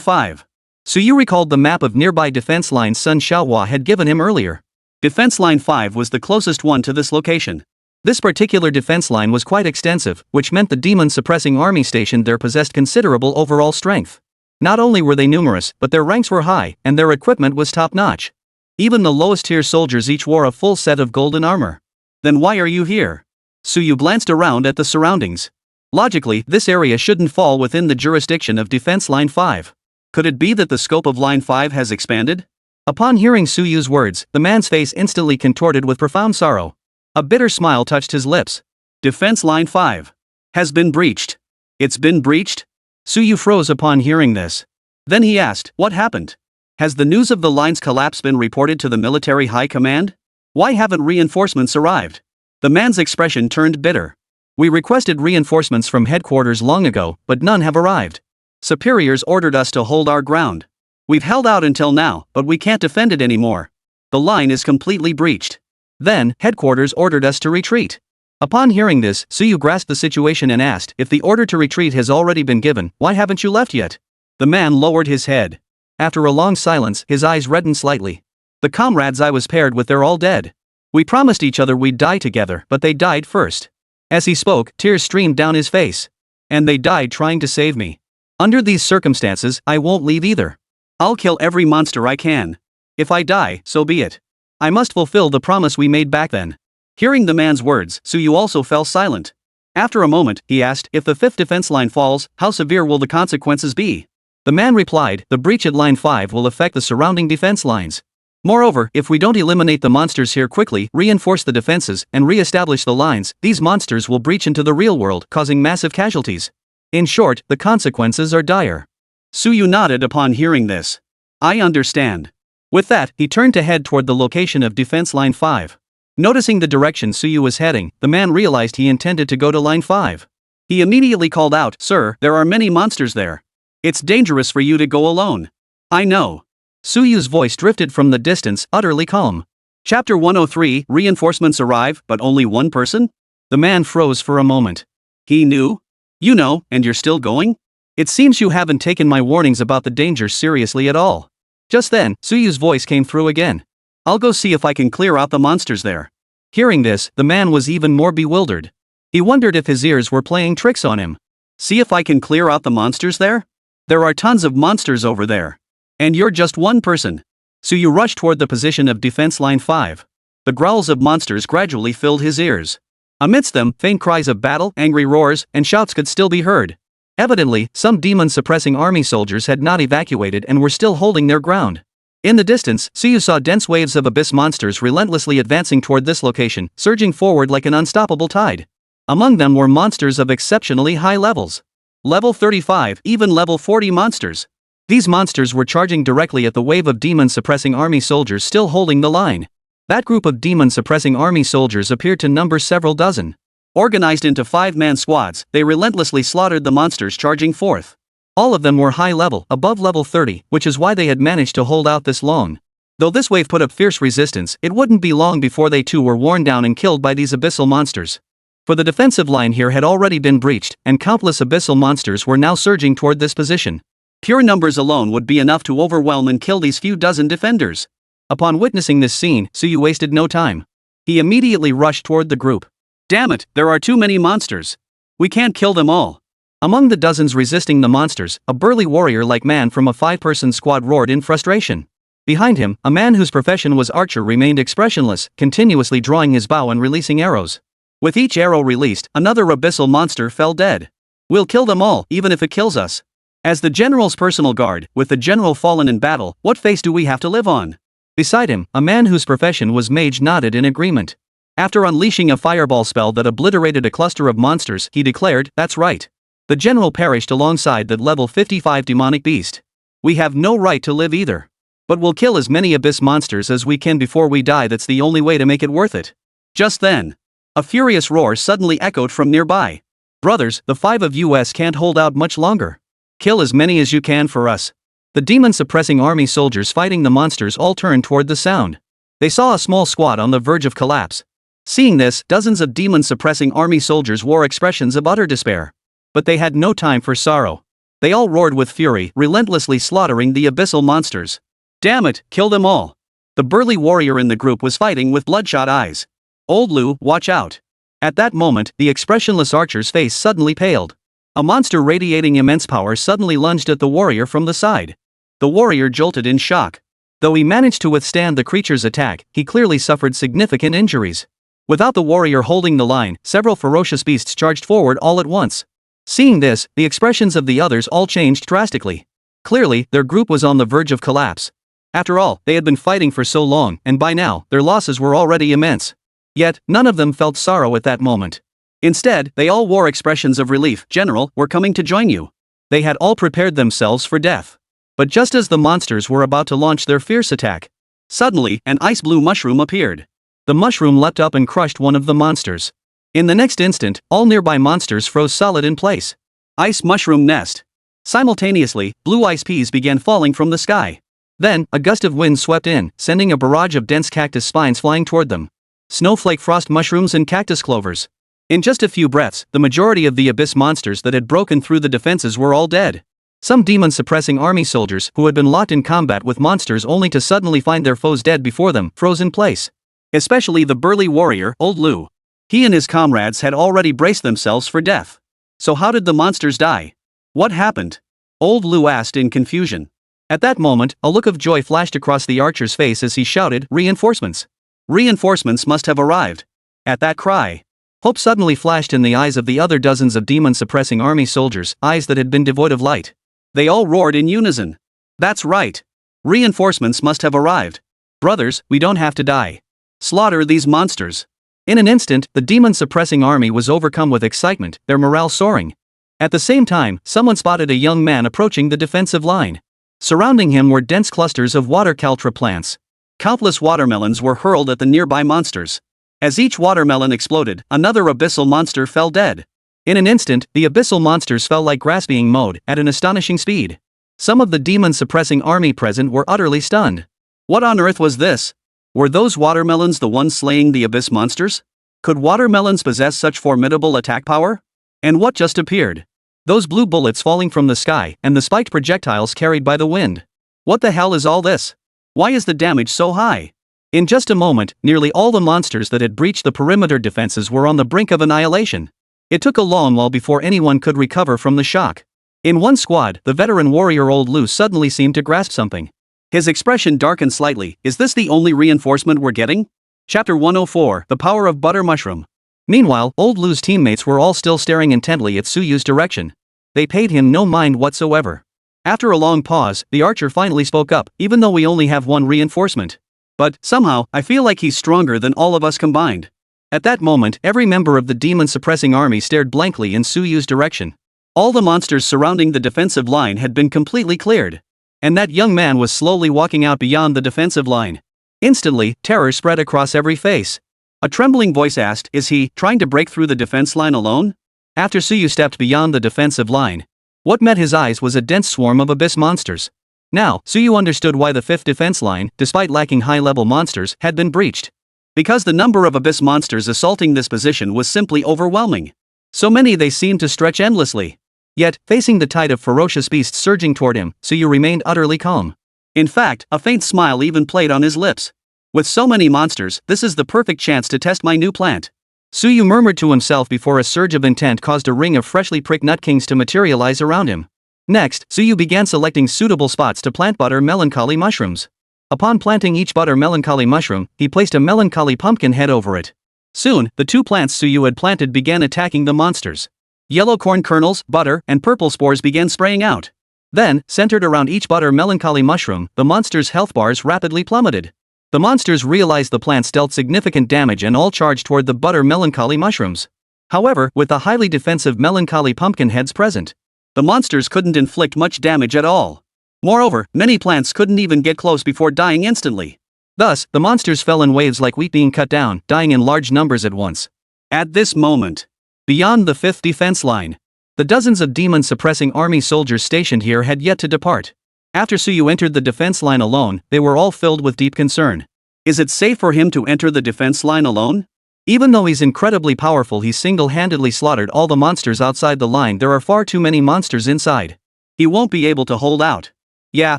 5. Suyu recalled the map of nearby defense lines Sun Xiaohua had given him earlier. Defense Line 5 was the closest one to this location. This particular defense line was quite extensive, which meant the demon-suppressing army stationed there possessed considerable overall strength. Not only were they numerous, but their ranks were high, and their equipment was top-notch. Even the lowest-tier soldiers each wore a full set of golden armor. Then why are you here? Suyu glanced around at the surroundings. Logically, this area shouldn't fall within the jurisdiction of Defense Line 5. Could it be that the scope of Line 5 has expanded? Upon hearing Suyu's words, the man's face instantly contorted with profound sorrow. A bitter smile touched his lips. Defense Line 5 has been breached. It's been breached? Suyu froze upon hearing this. Then he asked, what happened? Has the news of the line's collapse been reported to the military high command? Why haven't reinforcements arrived? The man's expression turned bitter. We requested reinforcements from headquarters long ago, but none have arrived. Superiors ordered us to hold our ground. We've held out until now, but we can't defend it anymore. The line is completely breached. Then, headquarters ordered us to retreat. Upon hearing this, Suyu grasped the situation and asked, if the order to retreat has already been given, why haven't you left yet? The man lowered his head. After a long silence, his eyes reddened slightly. The comrades I was paired with, they're all dead. We promised each other we'd die together, but they died first. As he spoke, tears streamed down his face. And they died trying to save me. Under these circumstances, I won't leave either. I'll kill every monster I can. If I die, so be it. I must fulfill the promise we made back then. Hearing the man's words, Suyu also fell silent. After a moment, he asked, if the 5th defense line falls, how severe will the consequences be? The man replied, the breach at Line 5 will affect the surrounding defense lines. Moreover, if we don't eliminate the monsters here quickly, reinforce the defenses, and re-establish the lines, these monsters will breach into the real world, causing massive casualties. In short, the consequences are dire. Suyu nodded upon hearing this. I understand. With that, he turned to head toward the location of Defense Line 5. Noticing the direction Suyu was heading, the man realized he intended to go to Line 5. He immediately called out, Sir, there are many monsters there. It's dangerous for you to go alone. I know. Suyu's voice drifted from the distance, utterly calm. Chapter 103, Reinforcements arrive, but only one person? The man froze for a moment. He knew? You know, and you're still going? It seems you haven't taken my warnings about the danger seriously at all. Just then, Suyu's voice came through again. I'll go see if I can clear out the monsters there. Hearing this, the man was even more bewildered. He wondered if his ears were playing tricks on him. See if I can clear out the monsters there? There are tons of monsters over there. And you're just one person. Suyu rushed toward the position of Defense Line 5. The growls of monsters gradually filled his ears. Amidst them, faint cries of battle, angry roars, and shouts could still be heard. Evidently, some demon-suppressing army soldiers had not evacuated and were still holding their ground. In the distance, Suyu saw dense waves of abyss monsters relentlessly advancing toward this location, surging forward like an unstoppable tide. Among them were monsters of exceptionally high levels. Level 35, even level 40 monsters. These monsters were charging directly at the wave of demon-suppressing army soldiers still holding the line. That group of demon-suppressing army soldiers appeared to number several dozen. Organized into 5-man squads, they relentlessly slaughtered the monsters charging forth. All of them were high level, above level 30, which is why they had managed to hold out this long. Though this wave put up fierce resistance, it wouldn't be long before they too were worn down and killed by these abyssal monsters. For the defensive line here had already been breached, and countless abyssal monsters were now surging toward this position. Pure numbers alone would be enough to overwhelm and kill these few dozen defenders. Upon witnessing this scene, Tsuyu wasted no time. He immediately rushed toward the group. Damn it, there are too many monsters. We can't kill them all. Among the dozens resisting the monsters, a burly warrior-like man from a 5-person squad roared in frustration. Behind him, a man whose profession was archer remained expressionless, continuously drawing his bow and releasing arrows. With each arrow released, another abyssal monster fell dead. We'll kill them all, even if it kills us. As the general's personal guard, with the general fallen in battle, what face do we have to live on? Beside him, a man whose profession was mage nodded in agreement. After unleashing a fireball spell that obliterated a cluster of monsters, he declared, "That's right. The general perished alongside that level 55 demonic beast. We have no right to live either. But we'll kill as many abyss monsters as we can before we die. That's the only way to make it worth it." Just then, a furious roar suddenly echoed from nearby. "Brothers, the 5 of us can't hold out much longer. Kill as many as you can for us." The demon-suppressing army soldiers fighting the monsters all turned toward the sound. They saw a small squad on the verge of collapse. Seeing this, dozens of demon-suppressing army soldiers wore expressions of utter despair. But they had no time for sorrow. They all roared with fury, relentlessly slaughtering the abyssal monsters. Damn it, kill them all. The burly warrior in the group was fighting with bloodshot eyes. Old Lu, watch out. At that moment, the expressionless archer's face suddenly paled. A monster radiating immense power suddenly lunged at the warrior from the side. The warrior jolted in shock. Though he managed to withstand the creature's attack, he clearly suffered significant injuries. Without the warrior holding the line, several ferocious beasts charged forward all at once. Seeing this, the expressions of the others all changed drastically. Clearly, their group was on the verge of collapse. After all, they had been fighting for so long, and by now, their losses were already immense. Yet, none of them felt sorrow at that moment. Instead, they all wore expressions of relief. "General, we're coming to join you." They had all prepared themselves for death. But just as the monsters were about to launch their fierce attack, suddenly, an ice-blue mushroom appeared. The mushroom leapt up and crushed one of the monsters. In the next instant, all nearby monsters froze solid in place. Ice mushroom nest. Simultaneously, blue ice peas began falling from the sky. Then, a gust of wind swept in, sending a barrage of dense cactus spines flying toward them. Snowflake frost mushrooms and cactus clovers. In just a few breaths, the majority of the abyss monsters that had broken through the defenses were all dead. Some demon-suppressing army soldiers, who had been locked in combat with monsters only to suddenly find their foes dead before them, froze in place. Especially the burly warrior, Old Lu. He and his comrades had already braced themselves for death. So how did the monsters die? What happened? Old Lu asked in confusion. At that moment, a look of joy flashed across the archer's face as he shouted, "Reinforcements! Reinforcements must have arrived." At that cry, hope suddenly flashed in the eyes of the other dozens of demon-suppressing army soldiers, eyes that had been devoid of light. They all roared in unison. "That's right. Reinforcements must have arrived. Brothers, we don't have to die. Slaughter these monsters." In an instant, the demon-suppressing army was overcome with excitement, their morale soaring. At the same time, someone spotted a young man approaching the defensive line. Surrounding him were dense clusters of water caltra plants. Countless watermelons were hurled at the nearby monsters. As each watermelon exploded, another abyssal monster fell dead. In an instant, the abyssal monsters fell like grass being mowed, at an astonishing speed. Some of the demon-suppressing army present were utterly stunned. What on earth was this? Were those watermelons the ones slaying the abyss monsters? Could watermelons possess such formidable attack power? And what just appeared? Those blue bullets falling from the sky, and the spiked projectiles carried by the wind. What the hell is all this? Why is the damage so high? In just a moment, nearly all the monsters that had breached the perimeter defenses were on the brink of annihilation. It took a long while before anyone could recover from the shock. In one squad, the veteran warrior Old Lu suddenly seemed to grasp something. His expression darkened slightly. "Is this the only reinforcement we're getting?" Chapter 104, The Power of Butter Mushroom. Meanwhile, Old Lu's teammates were all still staring intently at Tsuyu's direction. They paid him no mind whatsoever. After a long pause, the archer finally spoke up, "Even though we only have one reinforcement. But, somehow, I feel like he's stronger than all of us combined." At that moment, every member of the demon-suppressing army stared blankly in Tsuyu's direction. All the monsters surrounding the defensive line had been completely cleared. And that young man was slowly walking out beyond the defensive line. Instantly, terror spread across every face. A trembling voice asked, "Is he trying to break through the defense line alone?" After Suyu stepped beyond the defensive line, what met his eyes was a dense swarm of abyss monsters. Now, Suyu understood why the fifth defense line, despite lacking high-level monsters, had been breached. Because the number of abyss monsters assaulting this position was simply overwhelming. So many they seemed to stretch endlessly. Yet, facing the tide of ferocious beasts surging toward him, Suyu remained utterly calm. In fact, a faint smile even played on his lips. With so many monsters, this is the perfect chance to test my new plant. Suyu murmured to himself before a surge of intent caused a ring of freshly pricked nutkings to materialize around him. Next, Suyu began selecting suitable spots to plant butter melancholy mushrooms. Upon planting each butter melancholy mushroom, he placed a melancholy pumpkin head over it. Soon, the two plants Suyu had planted began attacking the monsters. Yellow corn kernels, butter, and purple spores began spraying out. Then, centered around each butter melancholy mushroom, the monsters' health bars rapidly plummeted. The monsters realized the plants dealt significant damage and all charged toward the butter melancholy mushrooms. However, with the highly defensive melancholy pumpkin heads present, the monsters couldn't inflict much damage at all. Moreover, many plants couldn't even get close before dying instantly. Thus, the monsters fell in waves like wheat being cut down, dying in large numbers at once. At this moment, beyond the fifth defense line, the dozens of demon-suppressing army soldiers stationed here had yet to depart. After Suyu entered the defense line alone, they were all filled with deep concern. Is it safe for him to enter the defense line alone? Even though he's incredibly powerful, he single-handedly slaughtered all the monsters outside the line. There are far too many monsters inside. He won't be able to hold out. Yeah,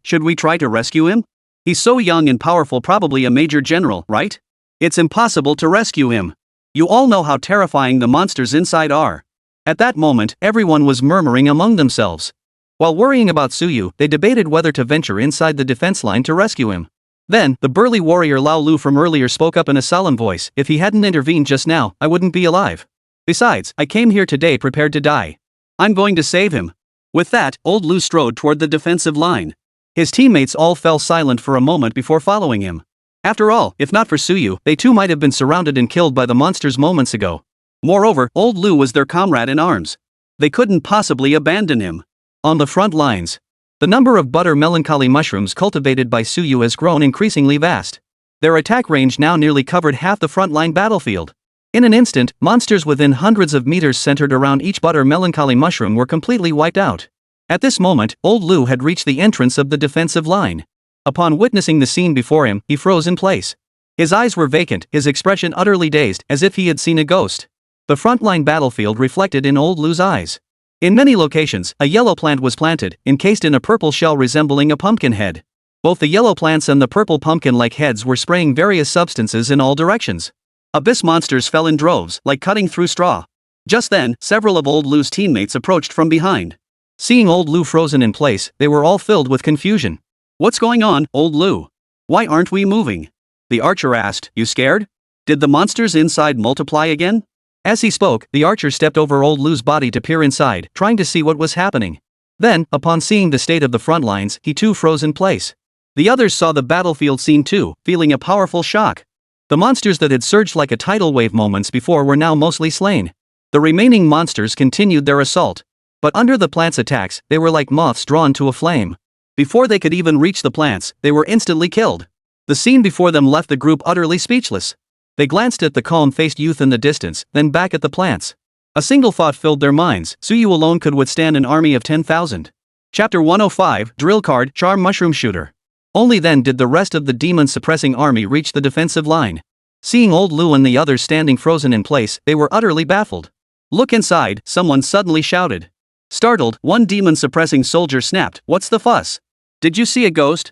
should we try to rescue him? He's so young and powerful, probably a major general, right? It's impossible to rescue him. You all know how terrifying the monsters inside are. At that moment, everyone was murmuring among themselves. While worrying about Suyu, they debated whether to venture inside the defense line to rescue him. Then, the burly warrior Lao Lu from earlier spoke up in a solemn voice. "If he hadn't intervened just now, I wouldn't be alive. Besides, I came here today prepared to die. I'm going to save him." With that, old Lu strode toward the defensive line. His teammates all fell silent for a moment before following him. After all, if not for Suyu, they too might have been surrounded and killed by the monsters moments ago. Moreover, old Lu was their comrade in arms. They couldn't possibly abandon him. On the front lines, the number of butter melancholy mushrooms cultivated by Suyu has grown increasingly vast. Their attack range now nearly covered half the front-line battlefield. In an instant, monsters within hundreds of meters centered around each butter melancholy mushroom were completely wiped out. At this moment, old Lu had reached the entrance of the defensive line. Upon witnessing the scene before him, he froze in place. His eyes were vacant, his expression utterly dazed, as if he had seen a ghost. The frontline battlefield reflected in old Lu's eyes. In many locations, a yellow plant was planted, encased in a purple shell resembling a pumpkin head. Both the yellow plants and the purple pumpkin-like heads were spraying various substances in all directions. Abyss monsters fell in droves, like cutting through straw. Just then, several of old Lu's teammates approached from behind. Seeing old Lu frozen in place, they were all filled with confusion. "What's going on, old Lu? Why aren't we moving?" The archer asked. "You scared? Did the monsters inside multiply again?" As he spoke, the archer stepped over old Lu's body to peer inside, trying to see what was happening. Then, upon seeing the state of the front lines, he too froze in place. The others saw the battlefield scene too, feeling a powerful shock. The monsters that had surged like a tidal wave moments before were now mostly slain. The remaining monsters continued their assault. But under the plants' attacks, they were like moths drawn to a flame. Before they could even reach the plants, they were instantly killed. The scene before them left the group utterly speechless. They glanced at the calm-faced youth in the distance, then back at the plants. A single thought filled their minds: Suyu alone could withstand an army of 10,000. Chapter 105, Drill Card, Charm Mushroom Shooter. Only then did the rest of the demon-suppressing army reach the defensive line. Seeing old Lu and the others standing frozen in place, they were utterly baffled. "Look inside," someone suddenly shouted. Startled, one demon-suppressing soldier snapped, "What's the fuss? Did you see a ghost?"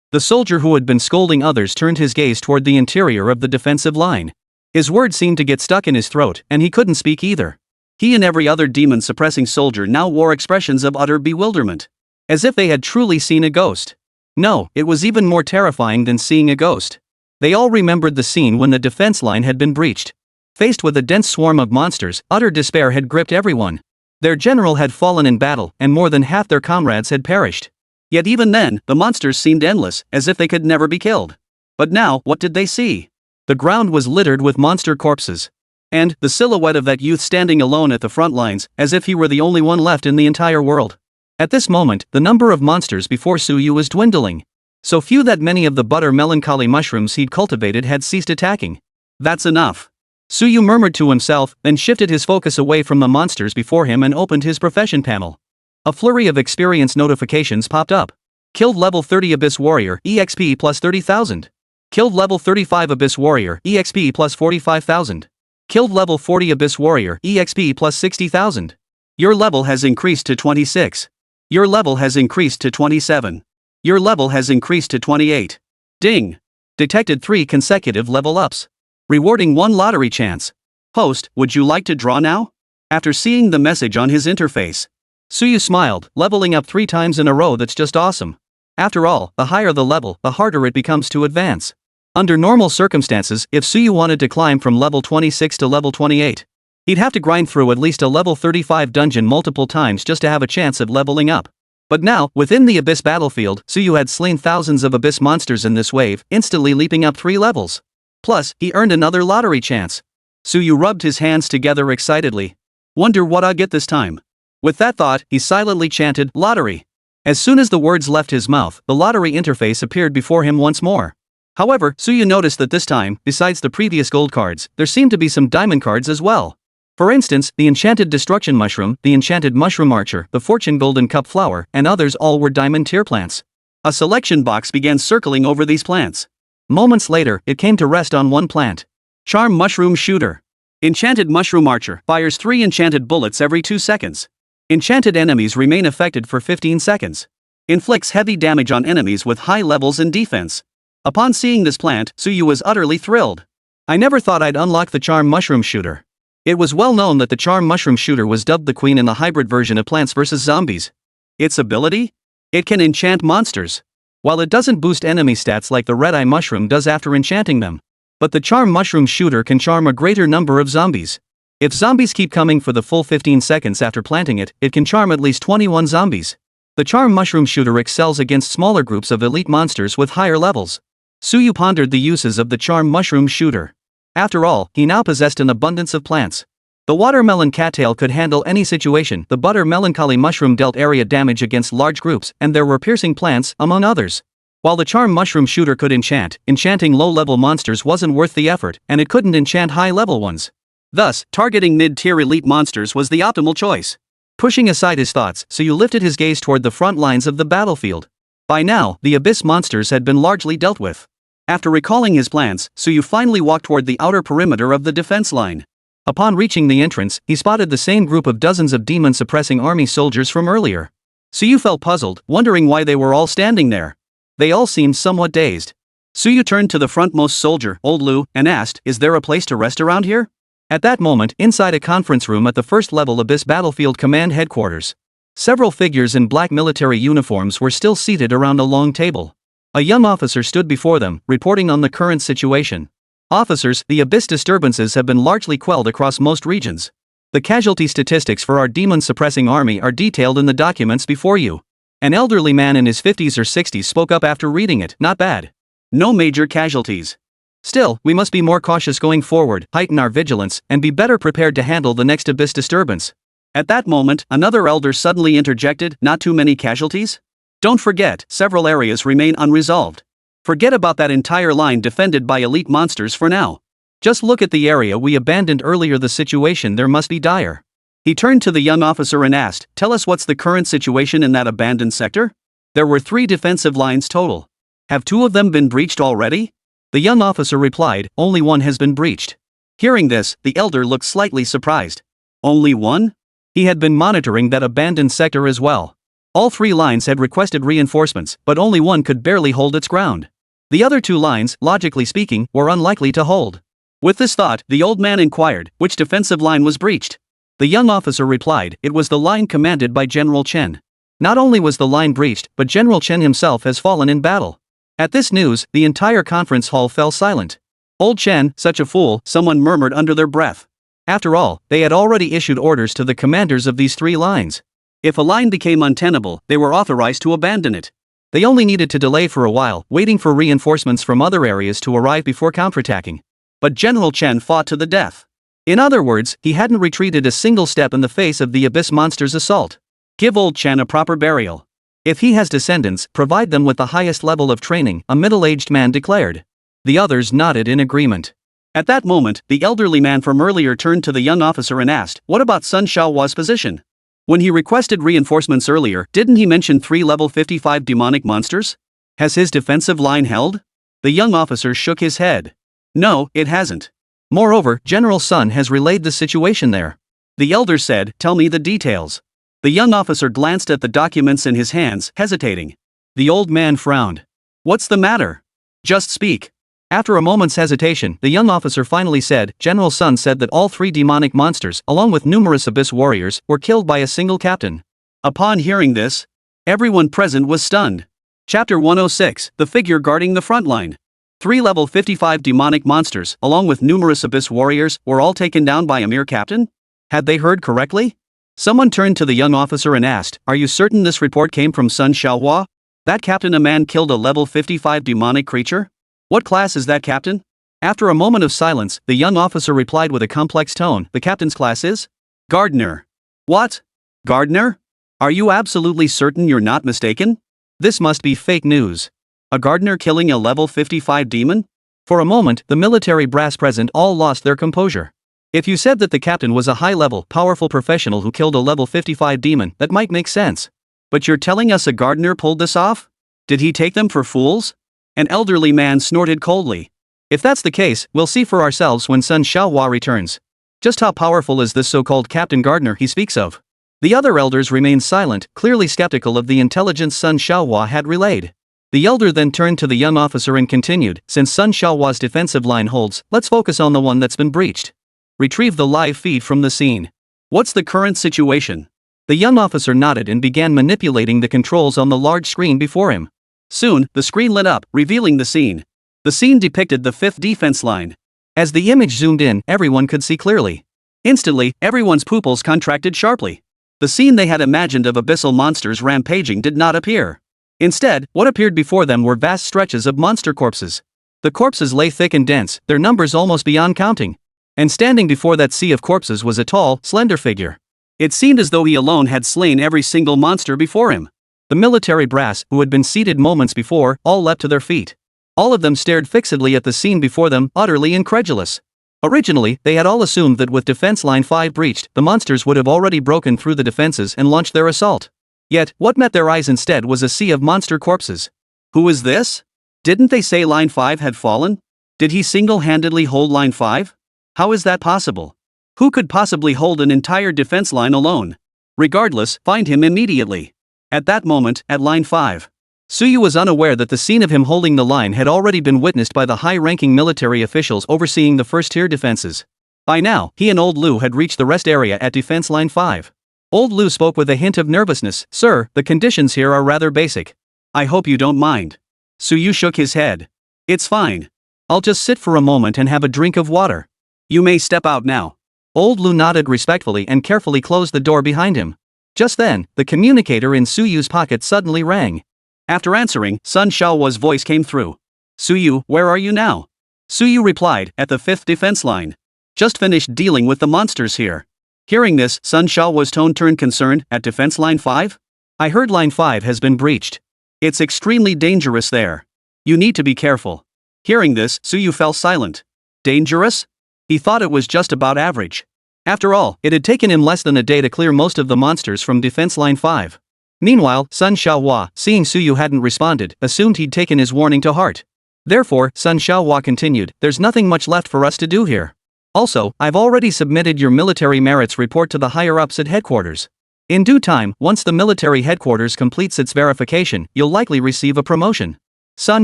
The soldier who had been scolding others turned his gaze toward the interior of the defensive line. His words seemed to get stuck in his throat, and he couldn't speak either. He and every other demon-suppressing soldier now wore expressions of utter bewilderment. As if they had truly seen a ghost. No, it was even more terrifying than seeing a ghost. They all remembered the scene when the defense line had been breached. Faced with a dense swarm of monsters, utter despair had gripped everyone. Their general had fallen in battle, and more than half their comrades had perished. Yet even then, the monsters seemed endless, as if they could never be killed. But now, what did they see? The ground was littered with monster corpses. And the silhouette of that youth standing alone at the front lines, as if he were the only one left in the entire world. At this moment, the number of monsters before Suyu was dwindling. So few that many of the butter melancholy mushrooms he'd cultivated had ceased attacking. That's enough. Suyu murmured to himself, then shifted his focus away from the monsters before him and opened his profession panel. A flurry of experience notifications popped up. Killed level 30 Abyss Warrior, EXP plus 30,000. Killed level 35 Abyss Warrior, EXP plus 45,000. Killed level 40 Abyss Warrior, EXP plus 60,000. Your level has increased to 26. Your level has increased to 27. Your level has increased to 28. Ding! Detected 3 consecutive level ups. Rewarding 1 lottery chance. Host, would you like to draw now? After seeing the message on his interface, Suyu smiled, leveling up 3 times in a row. That's just awesome. After all, the higher the level, the harder it becomes to advance. Under normal circumstances, if Suyu wanted to climb from level 26 to level 28, he'd have to grind through at least a level 35 dungeon multiple times just to have a chance at leveling up. But now, within the Abyss battlefield, Suyu had slain thousands of Abyss monsters in this wave, instantly leaping up 3 levels. Plus, he earned another lottery chance. Suyu rubbed his hands together excitedly. Wonder what I'll get this time. With that thought, he silently chanted, "Lottery." As soon as the words left his mouth, the lottery interface appeared before him once more. However, Suyu noticed that this time, besides the previous gold cards, there seemed to be some diamond cards as well. For instance, the Enchanted Destruction Mushroom, the Enchanted Mushroom Archer, the Fortune Golden Cup Flower, and others all were diamond tier plants. A selection box began circling over these plants. Moments later, it came to rest on one plant. Charm Mushroom Shooter. Enchanted Mushroom Archer fires 3 enchanted bullets every 2 seconds. Enchanted enemies remain affected for 15 seconds. Inflicts heavy damage on enemies with high levels in defense. Upon seeing this plant, Suyu was utterly thrilled. I never thought I'd unlock the Charm Mushroom Shooter. It was well known that the Charm Mushroom Shooter was dubbed the queen in the hybrid version of Plants vs. Zombies. Its ability? It can enchant monsters. While it doesn't boost enemy stats like the Red-Eye Mushroom does after enchanting them. But the Charm Mushroom Shooter can charm a greater number of zombies. If zombies keep coming for the full 15 seconds after planting it, it can charm at least 21 zombies. The Charm Mushroom Shooter excels against smaller groups of elite monsters with higher levels. Suyu pondered the uses of the Charm Mushroom Shooter. After all, he now possessed an abundance of plants. The Watermelon Cattail could handle any situation, the Butter Melancholy Mushroom dealt area damage against large groups, and there were piercing plants, among others. While the Charm Mushroom Shooter could enchant, enchanting low-level monsters wasn't worth the effort, and it couldn't enchant high-level ones. Thus, targeting mid-tier elite monsters was the optimal choice. Pushing aside his thoughts, Suyu lifted his gaze toward the front lines of the battlefield. By now, the Abyss monsters had been largely dealt with. After recalling his plans, Suyu finally walked toward the outer perimeter of the defense line. Upon reaching the entrance, he spotted the same group of dozens of demon-suppressing army soldiers from earlier. Suyu felt puzzled, wondering why they were all standing there. They all seemed somewhat dazed. Suyu turned to the frontmost soldier, Old Lu, and asked, "Is there a place to rest around here?" At that moment, inside a conference room at the first-level Abyss Battlefield Command Headquarters, several figures in black military uniforms were still seated around a long table. A young officer stood before them, reporting on the current situation. "Officers, the Abyss disturbances have been largely quelled across most regions. The casualty statistics for our demon-suppressing army are detailed in the documents before you." An elderly man in his 50s or 60s spoke up after reading it. "Not bad. No major casualties. Still, we must be more cautious going forward, heighten our vigilance, and be better prepared to handle the next Abyss disturbance." At that moment, another elder suddenly interjected, "Not too many casualties? Don't forget, several areas remain unresolved. Forget about that entire line defended by elite monsters for now. Just look at the area we abandoned earlier. The situation there must be dire." He turned to the young officer and asked, "Tell us what's the current situation in that abandoned sector?" There were 3 defensive lines total. Have 2 of them been breached already? The young officer replied, "Only one has been breached." Hearing this, the elder looked slightly surprised. Only one? He had been monitoring that abandoned sector as well. All 3 lines had requested reinforcements, but only one could barely hold its ground. The other 2 lines, logically speaking, were unlikely to hold. With this thought, the old man inquired, which defensive line was breached? The young officer replied, it was the line commanded by General Chen. Not only was the line breached, but General Chen himself has fallen in battle. At this news, the entire conference hall fell silent. Old Chen, such a fool, someone murmured under their breath. After all, they had already issued orders to the commanders of these 3 lines. If a line became untenable, they were authorized to abandon it. They only needed to delay for a while, waiting for reinforcements from other areas to arrive before counterattacking. But General Chen fought to the death. In other words, he hadn't retreated a single step in the face of the Abyss monster's assault. Give old Chen a proper burial. If he has descendants, provide them with the highest level of training, a middle-aged man declared. The others nodded in agreement. At that moment, the elderly man from earlier turned to the young officer and asked, "What about Sun Shaohua's position? When he requested reinforcements earlier, didn't he mention 3 level 55 demonic monsters? Has his defensive line held?" The young officer shook his head. "No, it hasn't. Moreover, General Sun has relayed the situation there." The elder said, "Tell me the details." The young officer glanced at the documents in his hands, hesitating. The old man frowned. "What's the matter? Just speak." After a moment's hesitation, the young officer finally said, "General Sun said that all 3 demonic monsters, along with numerous abyss warriors, were killed by a single captain." Upon hearing this, everyone present was stunned. Chapter 106, The Figure Guarding the Front Line. 3 level 55 demonic monsters, along with numerous abyss warriors, were all taken down by a mere captain? Had they heard correctly? Someone turned to the young officer and asked, "Are you certain this report came from Sun Shaohua? That captain a man killed a level 55 demonic creature? What class is that captain?" After a moment of silence, the young officer replied with a complex tone, "The captain's class is Gardener." "What? Gardener? Are you absolutely certain you're not mistaken? This must be fake news. A gardener killing a level 55 demon?" For a moment, the military brass present all lost their composure. If you said that the captain was a high-level, powerful professional who killed a level 55 demon, that might make sense. But you're telling us a gardener pulled this off? Did he take them for fools? An elderly man snorted coldly. "If that's the case, we'll see for ourselves when Sun Shaohua returns. Just how powerful is this so-called Captain Gardener he speaks of?" The other elders remained silent, clearly skeptical of the intelligence Sun Shaohua had relayed. The elder then turned to the young officer and continued, "Since Sun Shaohua's defensive line holds, let's focus on the one that's been breached. Retrieve the live feed from the scene. What's the current situation?" The young officer nodded and began manipulating the controls on the large screen before him. Soon, the screen lit up, revealing the scene. The scene depicted the 5th defense line. As the image zoomed in, everyone could see clearly. Instantly, everyone's pupils contracted sharply. The scene they had imagined of abyssal monsters rampaging did not appear. Instead, what appeared before them were vast stretches of monster corpses. The corpses lay thick and dense, their numbers almost beyond counting. And standing before that sea of corpses was a tall, slender figure. It seemed as though he alone had slain every single monster before him. The military brass, who had been seated moments before, all leapt to their feet. All of them stared fixedly at the scene before them, utterly incredulous. Originally, they had all assumed that with Defense Line 5 breached, the monsters would have already broken through the defenses and launched their assault. Yet, what met their eyes instead was a sea of monster corpses. Who is this? Didn't they say Line 5 had fallen? Did he single-handedly hold Line 5? How is that possible? Who could possibly hold an entire defense line alone? Regardless, find him immediately. At that moment, at Line 5, Suyu was unaware that the scene of him holding the line had already been witnessed by the high-ranking military officials overseeing the first-tier defenses. By now, he and Old Lu had reached the rest area at Defense Line 5. Old Lu spoke with a hint of nervousness, "Sir, the conditions here are rather basic. I hope you don't mind." Suyu shook his head. "It's fine. I'll just sit for a moment and have a drink of water. You may step out now." Old Lu nodded respectfully and carefully closed the door behind him. Just then, the communicator in Suyu's pocket suddenly rang. After answering, Sun Shaohua's voice came through. "Suyu, where are you now?" Suyu replied, "At the 5th defense line. Just finished dealing with the monsters here." Hearing this, Sun Shaohua's tone turned concerned. "At Defense Line 5? I heard Line 5 has been breached. It's extremely dangerous there. You need to be careful." Hearing this, Suyu fell silent. Dangerous? He thought it was just about average. After all, it had taken him less than a day to clear most of the monsters from Defense Line 5. Meanwhile, Sun Shaohua, seeing Suyu hadn't responded, assumed he'd taken his warning to heart. Therefore, Sun Shaohua continued, "There's nothing much left for us to do here. Also, I've already submitted your military merits report to the higher-ups at headquarters. In due time, once the military headquarters completes its verification, you'll likely receive a promotion." Sun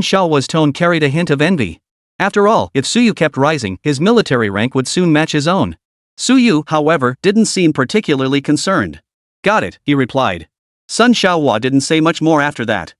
Shaohua's tone carried a hint of envy. After all, if Suyu kept rising, his military rank would soon match his own. Suyu, however, didn't seem particularly concerned. "Got it," he replied. Sun Shaohua didn't say much more after that.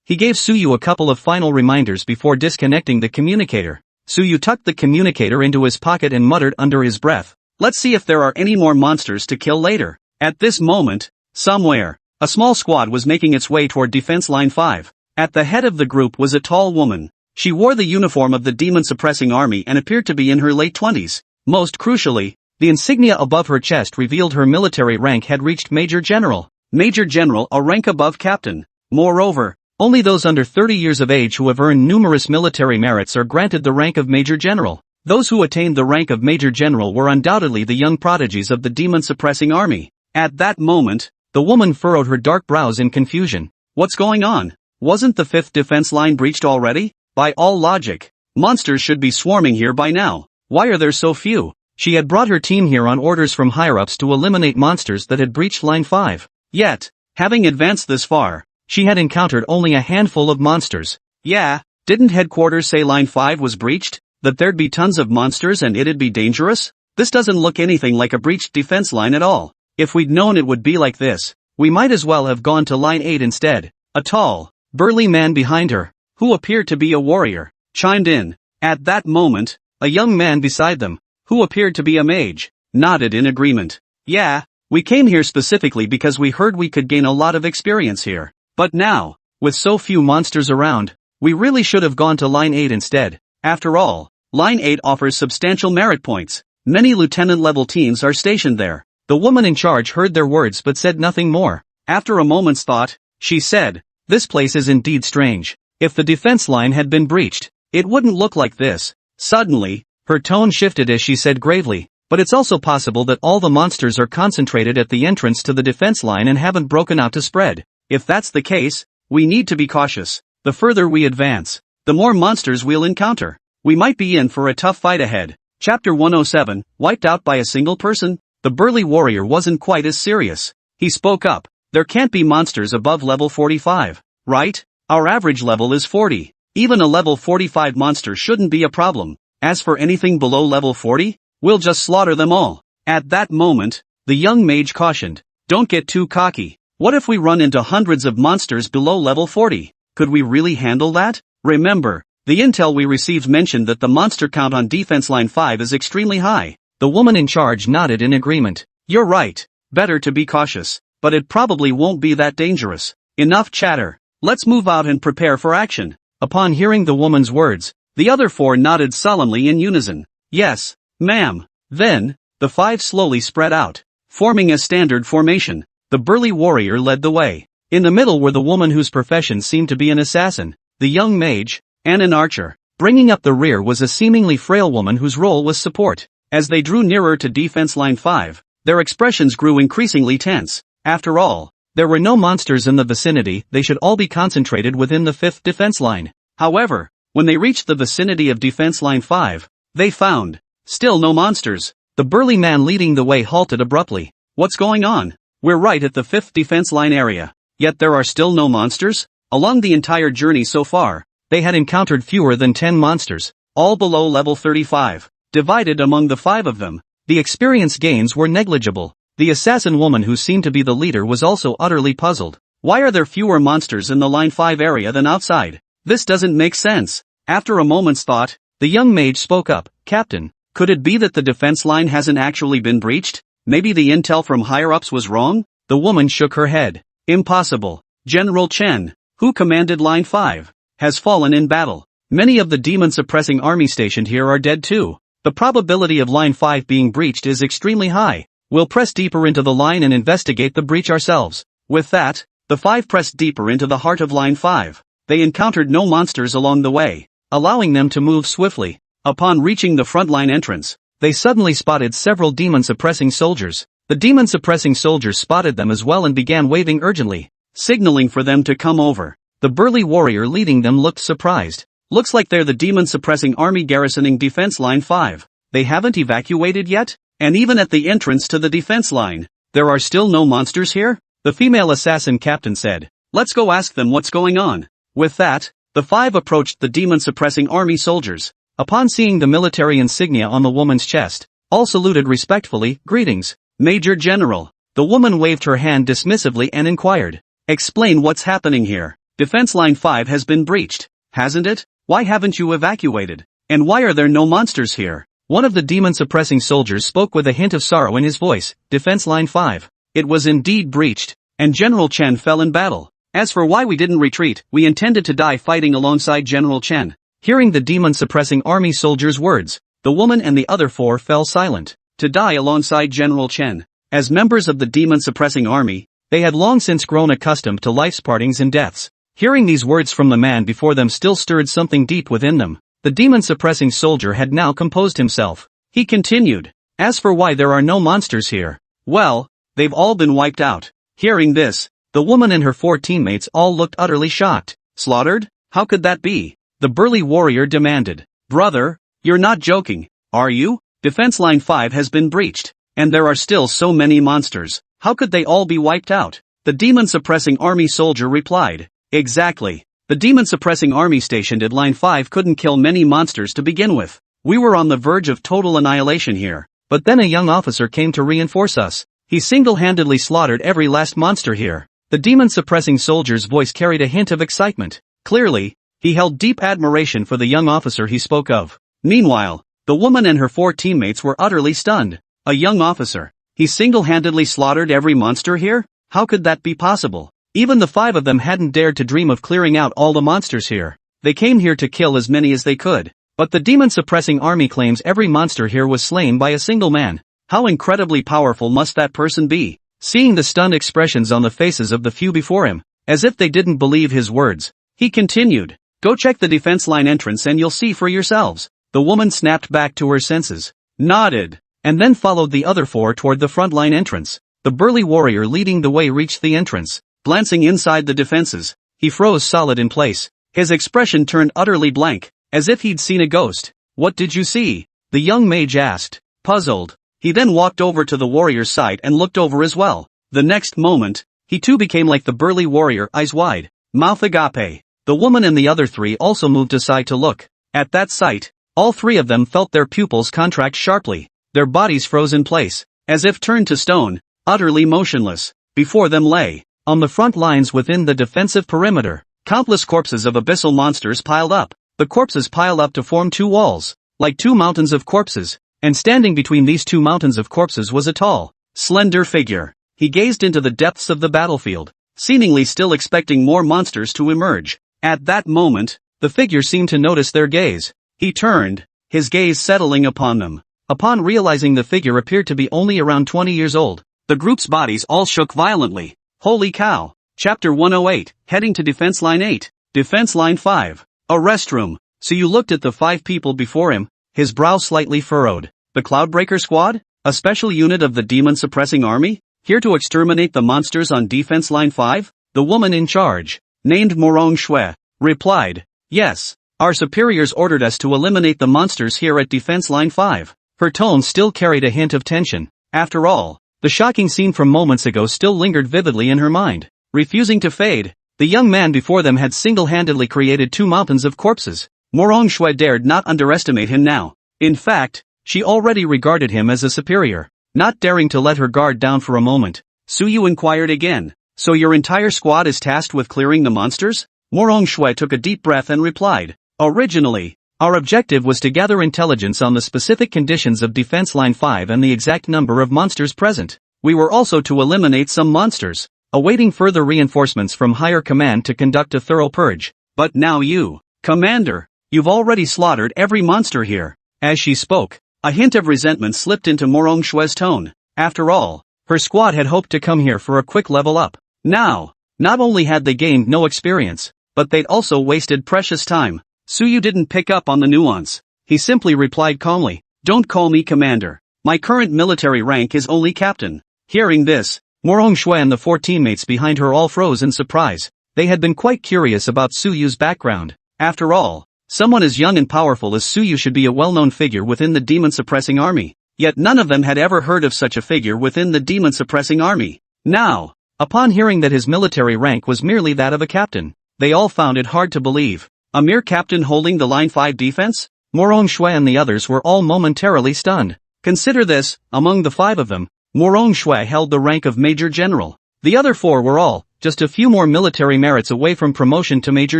He gave Suyu a couple of final reminders before disconnecting the communicator. Suyu tucked the communicator into his pocket and muttered under his breath, "Let's see if there are any more monsters to kill later." At this moment, somewhere, a small squad was making its way toward Defense Line 5. At the head of the group was a tall woman. She wore the uniform of the demon-suppressing army and appeared to be in her late 20s. Most crucially, the insignia above her chest revealed her military rank had reached Major General. Major General, a rank above Captain. Moreover, only those under 30 years of age who have earned numerous military merits are granted the rank of Major General. Those who attained the rank of Major General were undoubtedly the young prodigies of the demon-suppressing army. At that moment, the woman furrowed her dark brows in confusion. What's going on? Wasn't the 5th defense line breached already? By all logic, monsters should be swarming here by now. Why are there so few? She had brought her team here on orders from higher-ups to eliminate monsters that had breached Line 5. Yet, having advanced this far, she had encountered only a handful of monsters. Yeah, didn't headquarters say Line 5 was breached? That there'd be tons of monsters and it'd be dangerous? This doesn't look anything like a breached defense line at all. If we'd known it would be like this, we might as well have gone to Line 8 instead. A tall, burly man behind her, who appeared to be a warrior, chimed in. At that moment, a young man beside them, who appeared to be a mage, nodded in agreement. Yeah, we came here specifically because we heard we could gain a lot of experience here. But now, with so few monsters around, we really should have gone to Line 8 instead. After all, Line 8 offers substantial merit points. Many lieutenant-level teams are stationed there. The woman in charge heard their words but said nothing more. After a moment's thought, she said, "This place is indeed strange. If the defense line had been breached, it wouldn't look like this." Suddenly, her tone shifted as she said gravely, "But it's also possible that all the monsters are concentrated at the entrance to the defense line and haven't broken out to spread. If that's the case, we need to be cautious. The further we advance, the more monsters we'll encounter. We might be in for a tough fight ahead." Chapter 107, Wiped Out by a Single Person? The burly warrior wasn't quite as serious. He spoke up. "There can't be monsters above level 45, right? Our average level is 40. Even a level 45 monster shouldn't be a problem. As for anything below level 40, we'll just slaughter them all." At that moment, the young mage cautioned, "Don't get too cocky. What if we run into hundreds of monsters below level 40? Could we really handle that? Remember, the intel we received mentioned that the monster count on defense line 5 is extremely high." The woman in charge nodded in agreement. "You're right. Better to be cautious, but it probably won't be that dangerous. Enough chatter. Let's move out and prepare for action." Upon hearing the woman's words, the other 4 nodded solemnly in unison. "Yes, ma'am." Then, the 5 slowly spread out, forming a standard formation. The burly warrior led the way. In the middle were the woman whose profession seemed to be an assassin, the young mage, and an archer. Bringing up the rear was a seemingly frail woman whose role was support. As they drew nearer to defense line 5, their expressions grew increasingly tense. After all, there were no monsters in the vicinity, they should all be concentrated within the 5th defense line. However, when they reached the vicinity of defense line 5, they found still no monsters. The burly man leading the way halted abruptly. "What's going on? We're right at the 5th defense line area. Yet there are still no monsters?" Along the entire journey so far, they had encountered fewer than 10 monsters, all below level 35. Divided among the 5 of them, the experience gains were negligible. The assassin woman who seemed to be the leader was also utterly puzzled. Why are there fewer monsters in the Line 5 area than outside? This doesn't make sense. After a moment's thought, the young mage spoke up. "Captain, could it be that the defense line hasn't actually been breached? Maybe the intel from higher-ups was wrong?" The woman shook her head. "Impossible. General Chen, who commanded Line 5, has fallen in battle. Many of the demon-suppressing army stationed here are dead too. The probability of Line 5 being breached is extremely high. We'll press deeper into the line and investigate the breach ourselves." With that, the 5 pressed deeper into the heart of Line 5. They encountered no monsters along the way, allowing them to move swiftly. Upon reaching the front line entrance, they suddenly spotted several demon-suppressing soldiers. The demon-suppressing soldiers spotted them as well and began waving urgently, signaling for them to come over. The burly warrior leading them looked surprised. "Looks like they're the demon-suppressing army garrisoning defense line 5. They haven't evacuated yet? And even at the entrance to the defense line, there are still no monsters here?" the female assassin captain said. "Let's go ask them what's going on." With that, the 5 approached the demon-suppressing army soldiers. Upon seeing the military insignia on the woman's chest, all saluted respectfully. "Greetings, Major General." The woman waved her hand dismissively and inquired, "Explain what's happening here. Defense line 5 has been breached, hasn't it? Why haven't you evacuated? And why are there no monsters here?" One of the demon-suppressing soldiers spoke with a hint of sorrow in his voice. "Defense line 5. It was indeed breached, and General Chen fell in battle. As for why we didn't retreat, we intended to die fighting alongside General Chen." Hearing the demon-suppressing army soldiers' words, the woman and the other 4 fell silent. To die alongside General Chen. As members of the demon-suppressing army, They had long since grown accustomed to life's partings and deaths. Hearing these words from the man before them still stirred something deep within them. The demon-suppressing soldier had now composed himself. He continued, "As for why there are no monsters here, well, they've all been wiped out." Hearing this, the woman and her 4 teammates all looked utterly shocked. "Slaughtered? How could that be?" The burly warrior demanded. "Brother, you're not joking, are you? Defense line 5 has been breached, and there are still so many monsters. How could they all be wiped out?" The demon-suppressing army soldier replied. "Exactly. The demon-suppressing army stationed at line 5 couldn't kill many monsters to begin with. We were on the verge of total annihilation here. But then a young officer came to reinforce us. He single-handedly slaughtered every last monster here." The demon-suppressing soldier's voice carried a hint of excitement. Clearly, he held deep admiration for the young officer he spoke of. Meanwhile, the woman and her 4 teammates were utterly stunned. A young officer. He single-handedly slaughtered every monster here? How could that be possible? Even the 5 of them hadn't dared to dream of clearing out all the monsters here. They came here to kill as many as they could. But the demon-suppressing army claims every monster here was slain by a single man. How incredibly powerful must that person be? Seeing the stunned expressions on the faces of the few before him, as if they didn't believe his words, he continued, "Go check the defense line entrance and you'll see for yourselves." The woman snapped back to her senses, nodded, and then followed the other 4 toward the front line entrance. The burly warrior leading the way reached the entrance. Glancing inside the defenses, he froze solid in place. His expression turned utterly blank, as if he'd seen a ghost. "What did you see?" the young mage asked, puzzled. He then walked over to the warrior's side and looked over as well. The next moment, he too became like the burly warrior, eyes wide, mouth agape. The woman and the other 3 also moved aside to look. At that sight, all 3 of them felt their pupils contract sharply. Their bodies froze in place, as if turned to stone, utterly motionless. Before them lay, on the front lines within the defensive perimeter, countless corpses of abyssal monsters piled up. The corpses piled up to form 2 walls, like 2 mountains of corpses, and standing between these 2 mountains of corpses was a tall, slender figure. He gazed into the depths of the battlefield, seemingly still expecting more monsters to emerge. At that moment, the figure seemed to notice their gaze. He turned, his gaze settling upon them. Upon realizing the figure appeared to be only around 20 years old, the group's bodies all shook violently. Holy cow! Chapter 108, heading to Defense Line 8, Defense Line 5. A restroom. So you looked at the 5 people before him, his brow slightly furrowed. The Cloudbreaker Squad? A special unit of the demon-suppressing army? Here to exterminate the monsters on Defense Line 5? The woman in charge, named Morong Shui, replied, "Yes, our superiors ordered us to eliminate the monsters here at Defense Line 5. Her tone still carried a hint of tension. After all, the shocking scene from moments ago still lingered vividly in her mind. Refusing to fade, the young man before them had single-handedly created 2 mountains of corpses. Morong Shui dared not underestimate him now. In fact, she already regarded him as a superior. Not daring to let her guard down for a moment, Suyu inquired again, "So your entire squad is tasked with clearing the monsters?" Morong Shui took a deep breath and replied, "Originally, our objective was to gather intelligence on the specific conditions of Defense Line 5 and the exact number of monsters present. We were also to eliminate some monsters, awaiting further reinforcements from higher command to conduct a thorough purge. But now you, Commander, you've already slaughtered every monster here." As she spoke, a hint of resentment slipped into Morong Shui's tone. After all, her squad had hoped to come here for a quick level up. Now, not only had they gained no experience, but they'd also wasted precious time. Suyu didn't pick up on the nuance. He simply replied calmly, "Don't call me Commander. My current military rank is only Captain." Hearing this, Morong Shui and the 4 teammates behind her all froze in surprise. They had been quite curious about Suyu's background. After all, someone as young and powerful as Suyu should be a well-known figure within the demon-suppressing army. Yet none of them had ever heard of such a figure within the demon-suppressing army. Now, upon hearing that his military rank was merely that of a captain, they all found it hard to believe. A mere captain holding the Line 5 defense? Morong Shui and the others were all momentarily stunned. Consider this, among the 5 of them, Morong Shui held the rank of Major General. The other 4 were all, just a few more military merits away from promotion to Major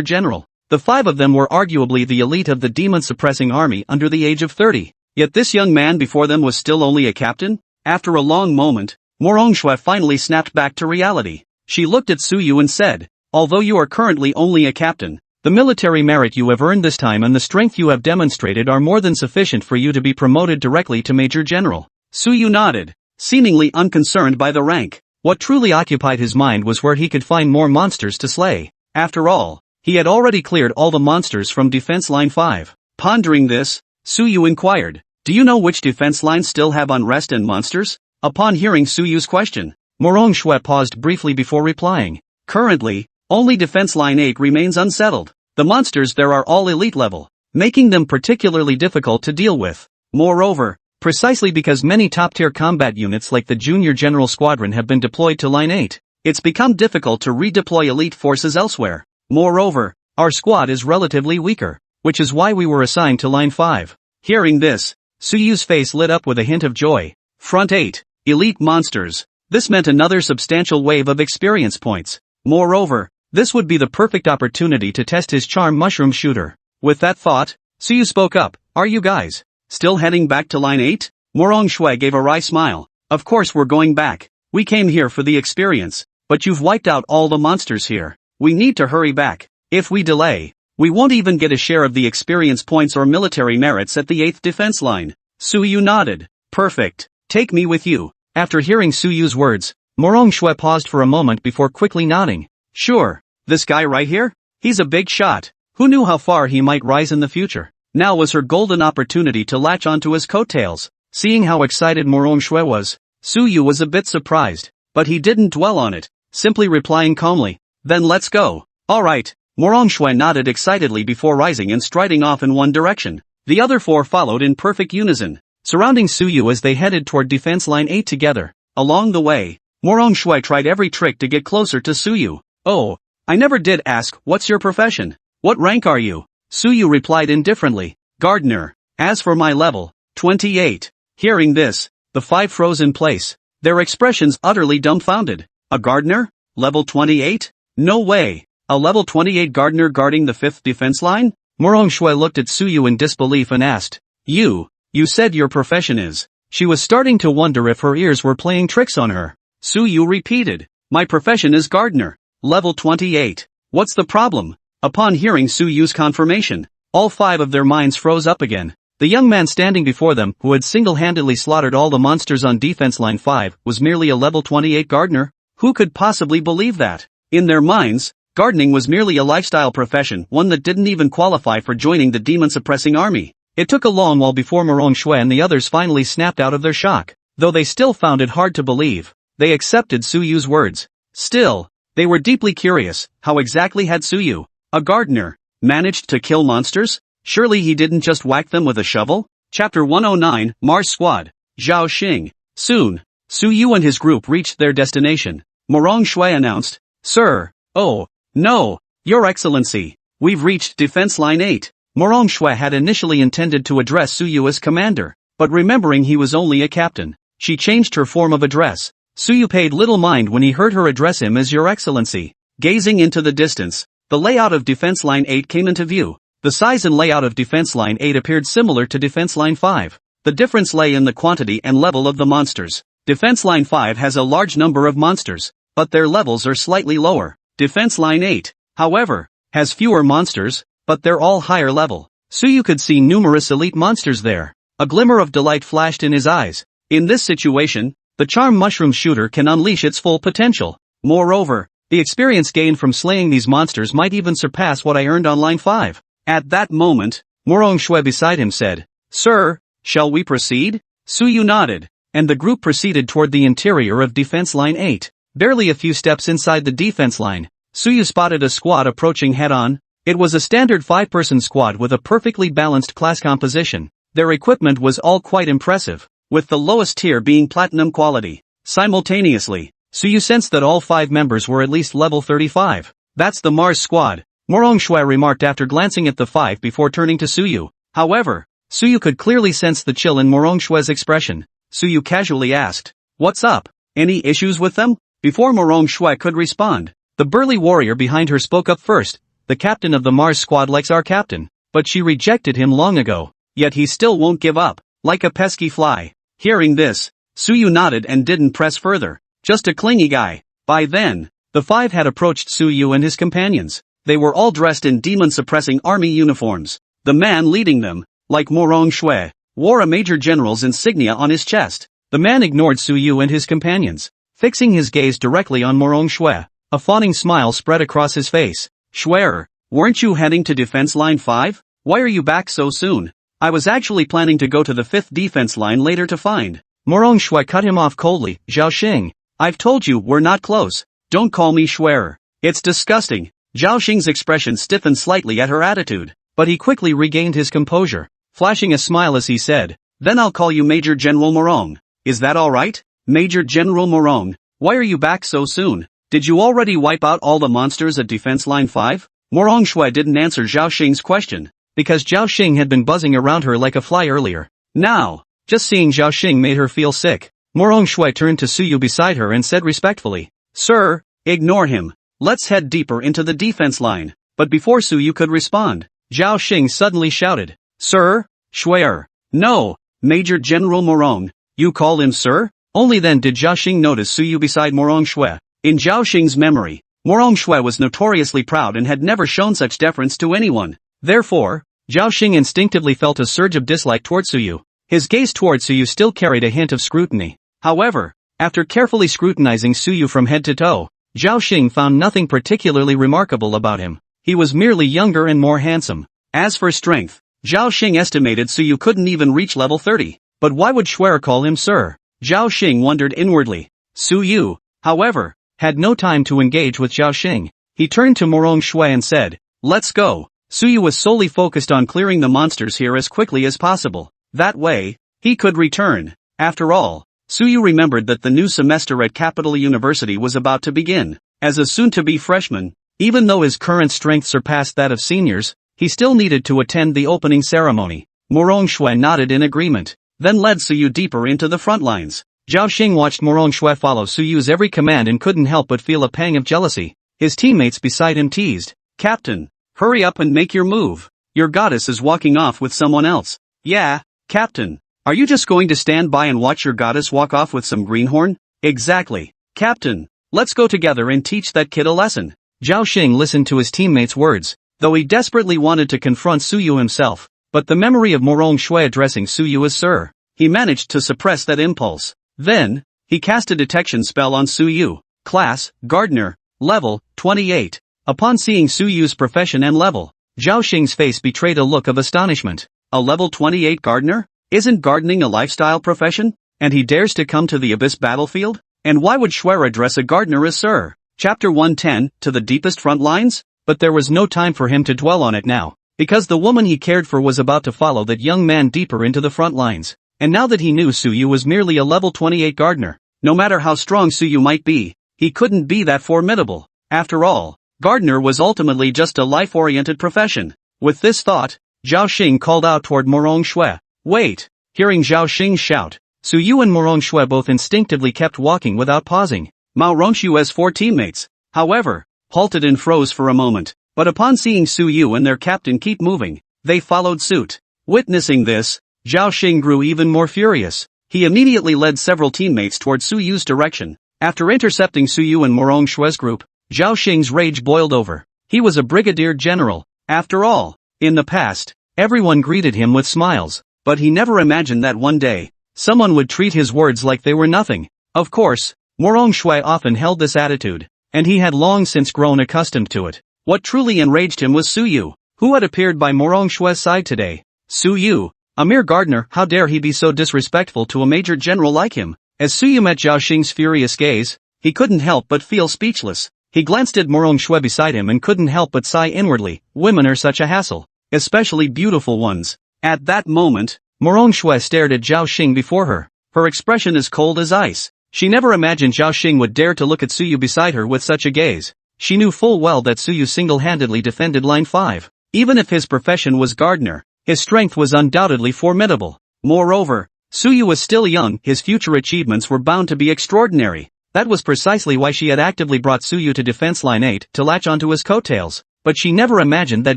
General. The 5 of them were arguably the elite of the demon-suppressing army under the age of 30. Yet this young man before them was still only a captain? After a long moment, Morong Shui finally snapped back to reality. She looked at Suyu and said, "Although you are currently only a captain, the military merit you have earned this time and the strength you have demonstrated are more than sufficient for you to be promoted directly to Major General." Suyu nodded, seemingly unconcerned by the rank. What truly occupied his mind was where he could find more monsters to slay. After all, he had already cleared all the monsters from defense line 5. Pondering this, Suyu inquired, "Do you know which defense lines still have unrest and monsters?" Upon hearing Suyu's question, Morong Shui paused briefly before replying. "Currently, only defense line 8 remains unsettled. The monsters there are all elite level, making them particularly difficult to deal with. Moreover, precisely because many top-tier combat units like the Junior General Squadron have been deployed to Line 8, it's become difficult to redeploy elite forces elsewhere. Moreover, our squad is relatively weaker, which is why we were assigned to Line 5. Hearing this, Suyu's face lit up with a hint of joy. Front 8, elite monsters. This meant another substantial wave of experience points. Moreover, this would be the perfect opportunity to test his charm mushroom shooter. With that thought, Suyu spoke up, "Are you guys still heading back to Line 8? Morong Shui gave a wry smile. "Of course we're going back. We came here for the experience, but you've wiped out all the monsters here. We need to hurry back. If we delay, we won't even get a share of the experience points or military merits at the 8th defense line." Suyu nodded. "Perfect. Take me with you." After hearing Suyu's words, Morong Shui paused for a moment before quickly nodding. "Sure. This guy right here? He's a big shot. Who knew how far he might rise in the future?" Now was her golden opportunity to latch onto his coattails. Seeing how excited Morong Shui was, Suyu was a bit surprised, but he didn't dwell on it, simply replying calmly, "Then let's go." "Alright." Morong Shui nodded excitedly before rising and striding off in one direction. The other 4 followed in perfect unison, surrounding Suyu as they headed toward defense line 8 together. Along the way, Morong Shui tried every trick to get closer to Suyu. "Oh, I never did ask, what's your profession? What rank are you?" Suyu replied indifferently, "Gardener. As for my level, 28. Hearing this, the 5 froze in place, their expressions utterly dumbfounded. "A gardener? Level 28? No way. A level 28 gardener guarding the 5th defense line?" Morong Shui looked at Suyu in disbelief and asked, You said your profession is." She was starting to wonder if her ears were playing tricks on her. Suyu repeated, "My profession is gardener. Level 28. What's the problem?" Upon hearing Suyu's confirmation, all 5 of their minds froze up again. The young man standing before them, who had single-handedly slaughtered all the monsters on defense line 5, was merely a level 28 gardener? Who could possibly believe that? In their minds, gardening was merely a lifestyle profession, one that didn't even qualify for joining the demon-suppressing army. It took a long while before Morong Shui and the others finally snapped out of their shock. Though they still found it hard to believe, they accepted Suyu's words. Still, they were deeply curious, how exactly had Suyu, a gardener, managed to kill monsters? Surely he didn't just whack them with a shovel? Chapter 109, Mars Squad, Zhao Xing. Soon, Suyu and his group reached their destination. Morong Shui announced, "Sir, oh, no, Your Excellency, we've reached defense line 8. Morong Shui had initially intended to address Suyu as commander, but remembering he was only a captain, she changed her form of address. Suyu paid little mind when he heard her address him as Your Excellency. Gazing into the distance, the layout of defense line 8 came into view. The size and layout of defense line 8 appeared similar to defense line 5. The difference lay in the quantity and level of the monsters. Defense line 5 has a large number of monsters, but their levels are slightly lower. Defense line 8, however, has fewer monsters, but they're all higher level. Suyu could see numerous elite monsters there. A glimmer of delight flashed in his eyes. In this situation, the charm mushroom shooter can unleash its full potential. Moreover, the experience gained from slaying these monsters might even surpass what I earned on line 5. At that moment, Morong Shui beside him said, "Sir, shall we proceed?" Suyu nodded, and the group proceeded toward the interior of defense line 8. Barely a few steps inside the defense line, Suyu spotted a squad approaching head-on. It was a standard 5-person squad with a perfectly balanced class composition. Their equipment was all quite impressive, with the lowest tier being platinum quality. Simultaneously, Suyu sensed that all 5 members were at least level 35. "That's the Mars squad," Morong Shui remarked after glancing at the 5 before turning to Suyu. However, Suyu could clearly sense the chill in Morong Shui's expression. Suyu casually asked, "What's up? Any issues with them?" Before Morong Shui could respond, the burly warrior behind her spoke up first. "The captain of the Mars squad likes our captain, but she rejected him long ago. Yet he still won't give up, like a pesky fly." Hearing this, Suyu nodded and didn't press further. Just a clingy guy. By then, the 5 had approached Suyu and his companions. They were all dressed in demon-suppressing army uniforms. The man leading them, like Morong Shui, wore a major general's insignia on his chest. The man ignored Suyu and his companions. fixing his gaze directly on Morong Shui. A fawning smile spread across his face. Schwer, weren't you heading to defense line 5? Why are you back so soon? I was actually planning to go to the 5th defense line later to find. Morong Shui cut him off coldly. Zhao Xing, I've told you we're not close. Don't call me Schwerer. It's disgusting. Zhao Xing's expression stiffened slightly at her attitude, but he quickly regained his composure, flashing a smile as he said, then I'll call you Major General Morong. Is that alright? Major General Morong, why are you back so soon? Did you already wipe out all the monsters at defense line 5? Morong Shui didn't answer Zhao Xing's question, because Zhao Xing had been buzzing around her like a fly earlier. Now, just seeing Zhao Xing made her feel sick. Morong Shui turned to Suyu beside her and said respectfully, Sir, ignore him. Let's head deeper into the defense line. But before Suyu could respond, Zhao Xing suddenly shouted, Sir? Schwer. No, Major General Morong. You call him sir? Only then did Zhao Xing notice Suyu beside Morong Shui. In Zhao Xing's memory, Morong Shui was notoriously proud and had never shown such deference to anyone. Therefore, Zhao Xing instinctively felt a surge of dislike toward Suyu. His gaze toward Suyu still carried a hint of scrutiny. However, after carefully scrutinizing Suyu from head to toe, Zhao Xing found nothing particularly remarkable about him. He was merely younger and more handsome. As for strength, Zhao Xing estimated Suyu couldn't even reach level 30. But why would Schwer call him sir? Zhao Xing wondered inwardly. Suyu, however, had no time to engage with Zhao Xing. He turned to Morong Shui and said, Let's go. Suyu was solely focused on clearing the monsters here as quickly as possible. That way, he could return. After all, Suyu remembered that the new semester at Capital University was about to begin. As a soon-to-be freshman, even though his current strength surpassed that of seniors, he still needed to attend the opening ceremony. Morong Shui nodded in agreement, then led Suyu deeper into the front lines. Zhao Xing watched Morong Shui follow Suyu's every command and couldn't help but feel a pang of jealousy. His teammates beside him teased, Captain, hurry up and make your move. Your goddess is walking off with someone else. Yeah, Captain. Are you just going to stand by and watch your goddess walk off with some greenhorn? Exactly. Captain, let's go together and teach that kid a lesson. Zhao Xing listened to his teammates' words, though he desperately wanted to confront Suyu himself, but the memory of Morong Shui addressing Suyu as sir, he managed to suppress that impulse. Then, he cast a detection spell on Suyu. Class, Gardener, level, 28. Upon seeing Suyu's profession and level, Zhao Xing's face betrayed a look of astonishment. A level 28 gardener? Isn't gardening a lifestyle profession? And he dares to come to the Abyss battlefield? And why would Schwer address a gardener as sir? Chapter 110, to the deepest front lines? But there was no time for him to dwell on it now, because the woman he cared for was about to follow that young man deeper into the front lines. And now that he knew Suyu was merely a level 28 gardener, no matter how strong Suyu might be, he couldn't be that formidable. After all, gardener was ultimately just a life-oriented profession. With this thought, Zhao Xing called out toward Morong Shui. Wait! Hearing Zhao Xing shout, Suyu and Morong Shui both instinctively kept walking without pausing. Mao Rongshu's 4 teammates, however, halted and froze for a moment, but upon seeing Suyu and their captain keep moving, they followed suit. Witnessing this, Zhao Xing grew even more furious. He immediately led several teammates toward Suyu's direction. After intercepting Suyu and Morong Shui's group, Zhao Xing's rage boiled over. He was a brigadier general. After all, in the past, everyone greeted him with smiles, but he never imagined that one day, someone would treat his words like they were nothing. Of course, Morong Shui often held this attitude, and he had long since grown accustomed to it. What truly enraged him was Suyu, who had appeared by Morong Shui's side today. Suyu, a mere gardener, how dare he be so disrespectful to a major general like him? As Suyu met Zhao Xing's furious gaze, he couldn't help but feel speechless. He glanced at Morong Shui beside him and couldn't help but sigh inwardly. Women are such a hassle, especially beautiful ones. At that moment, Morong Shui stared at Zhao Xing before her, her expression as cold as ice. She never imagined Zhao Xing would dare to look at Suyu beside her with such a gaze. She knew full well that Suyu single-handedly defended Line 5. Even if his profession was gardener, his strength was undoubtedly formidable. Moreover, Suyu was still young, his future achievements were bound to be extraordinary. That was precisely why she had actively brought Suyu to Defense Line 8 to latch onto his coattails. But she never imagined that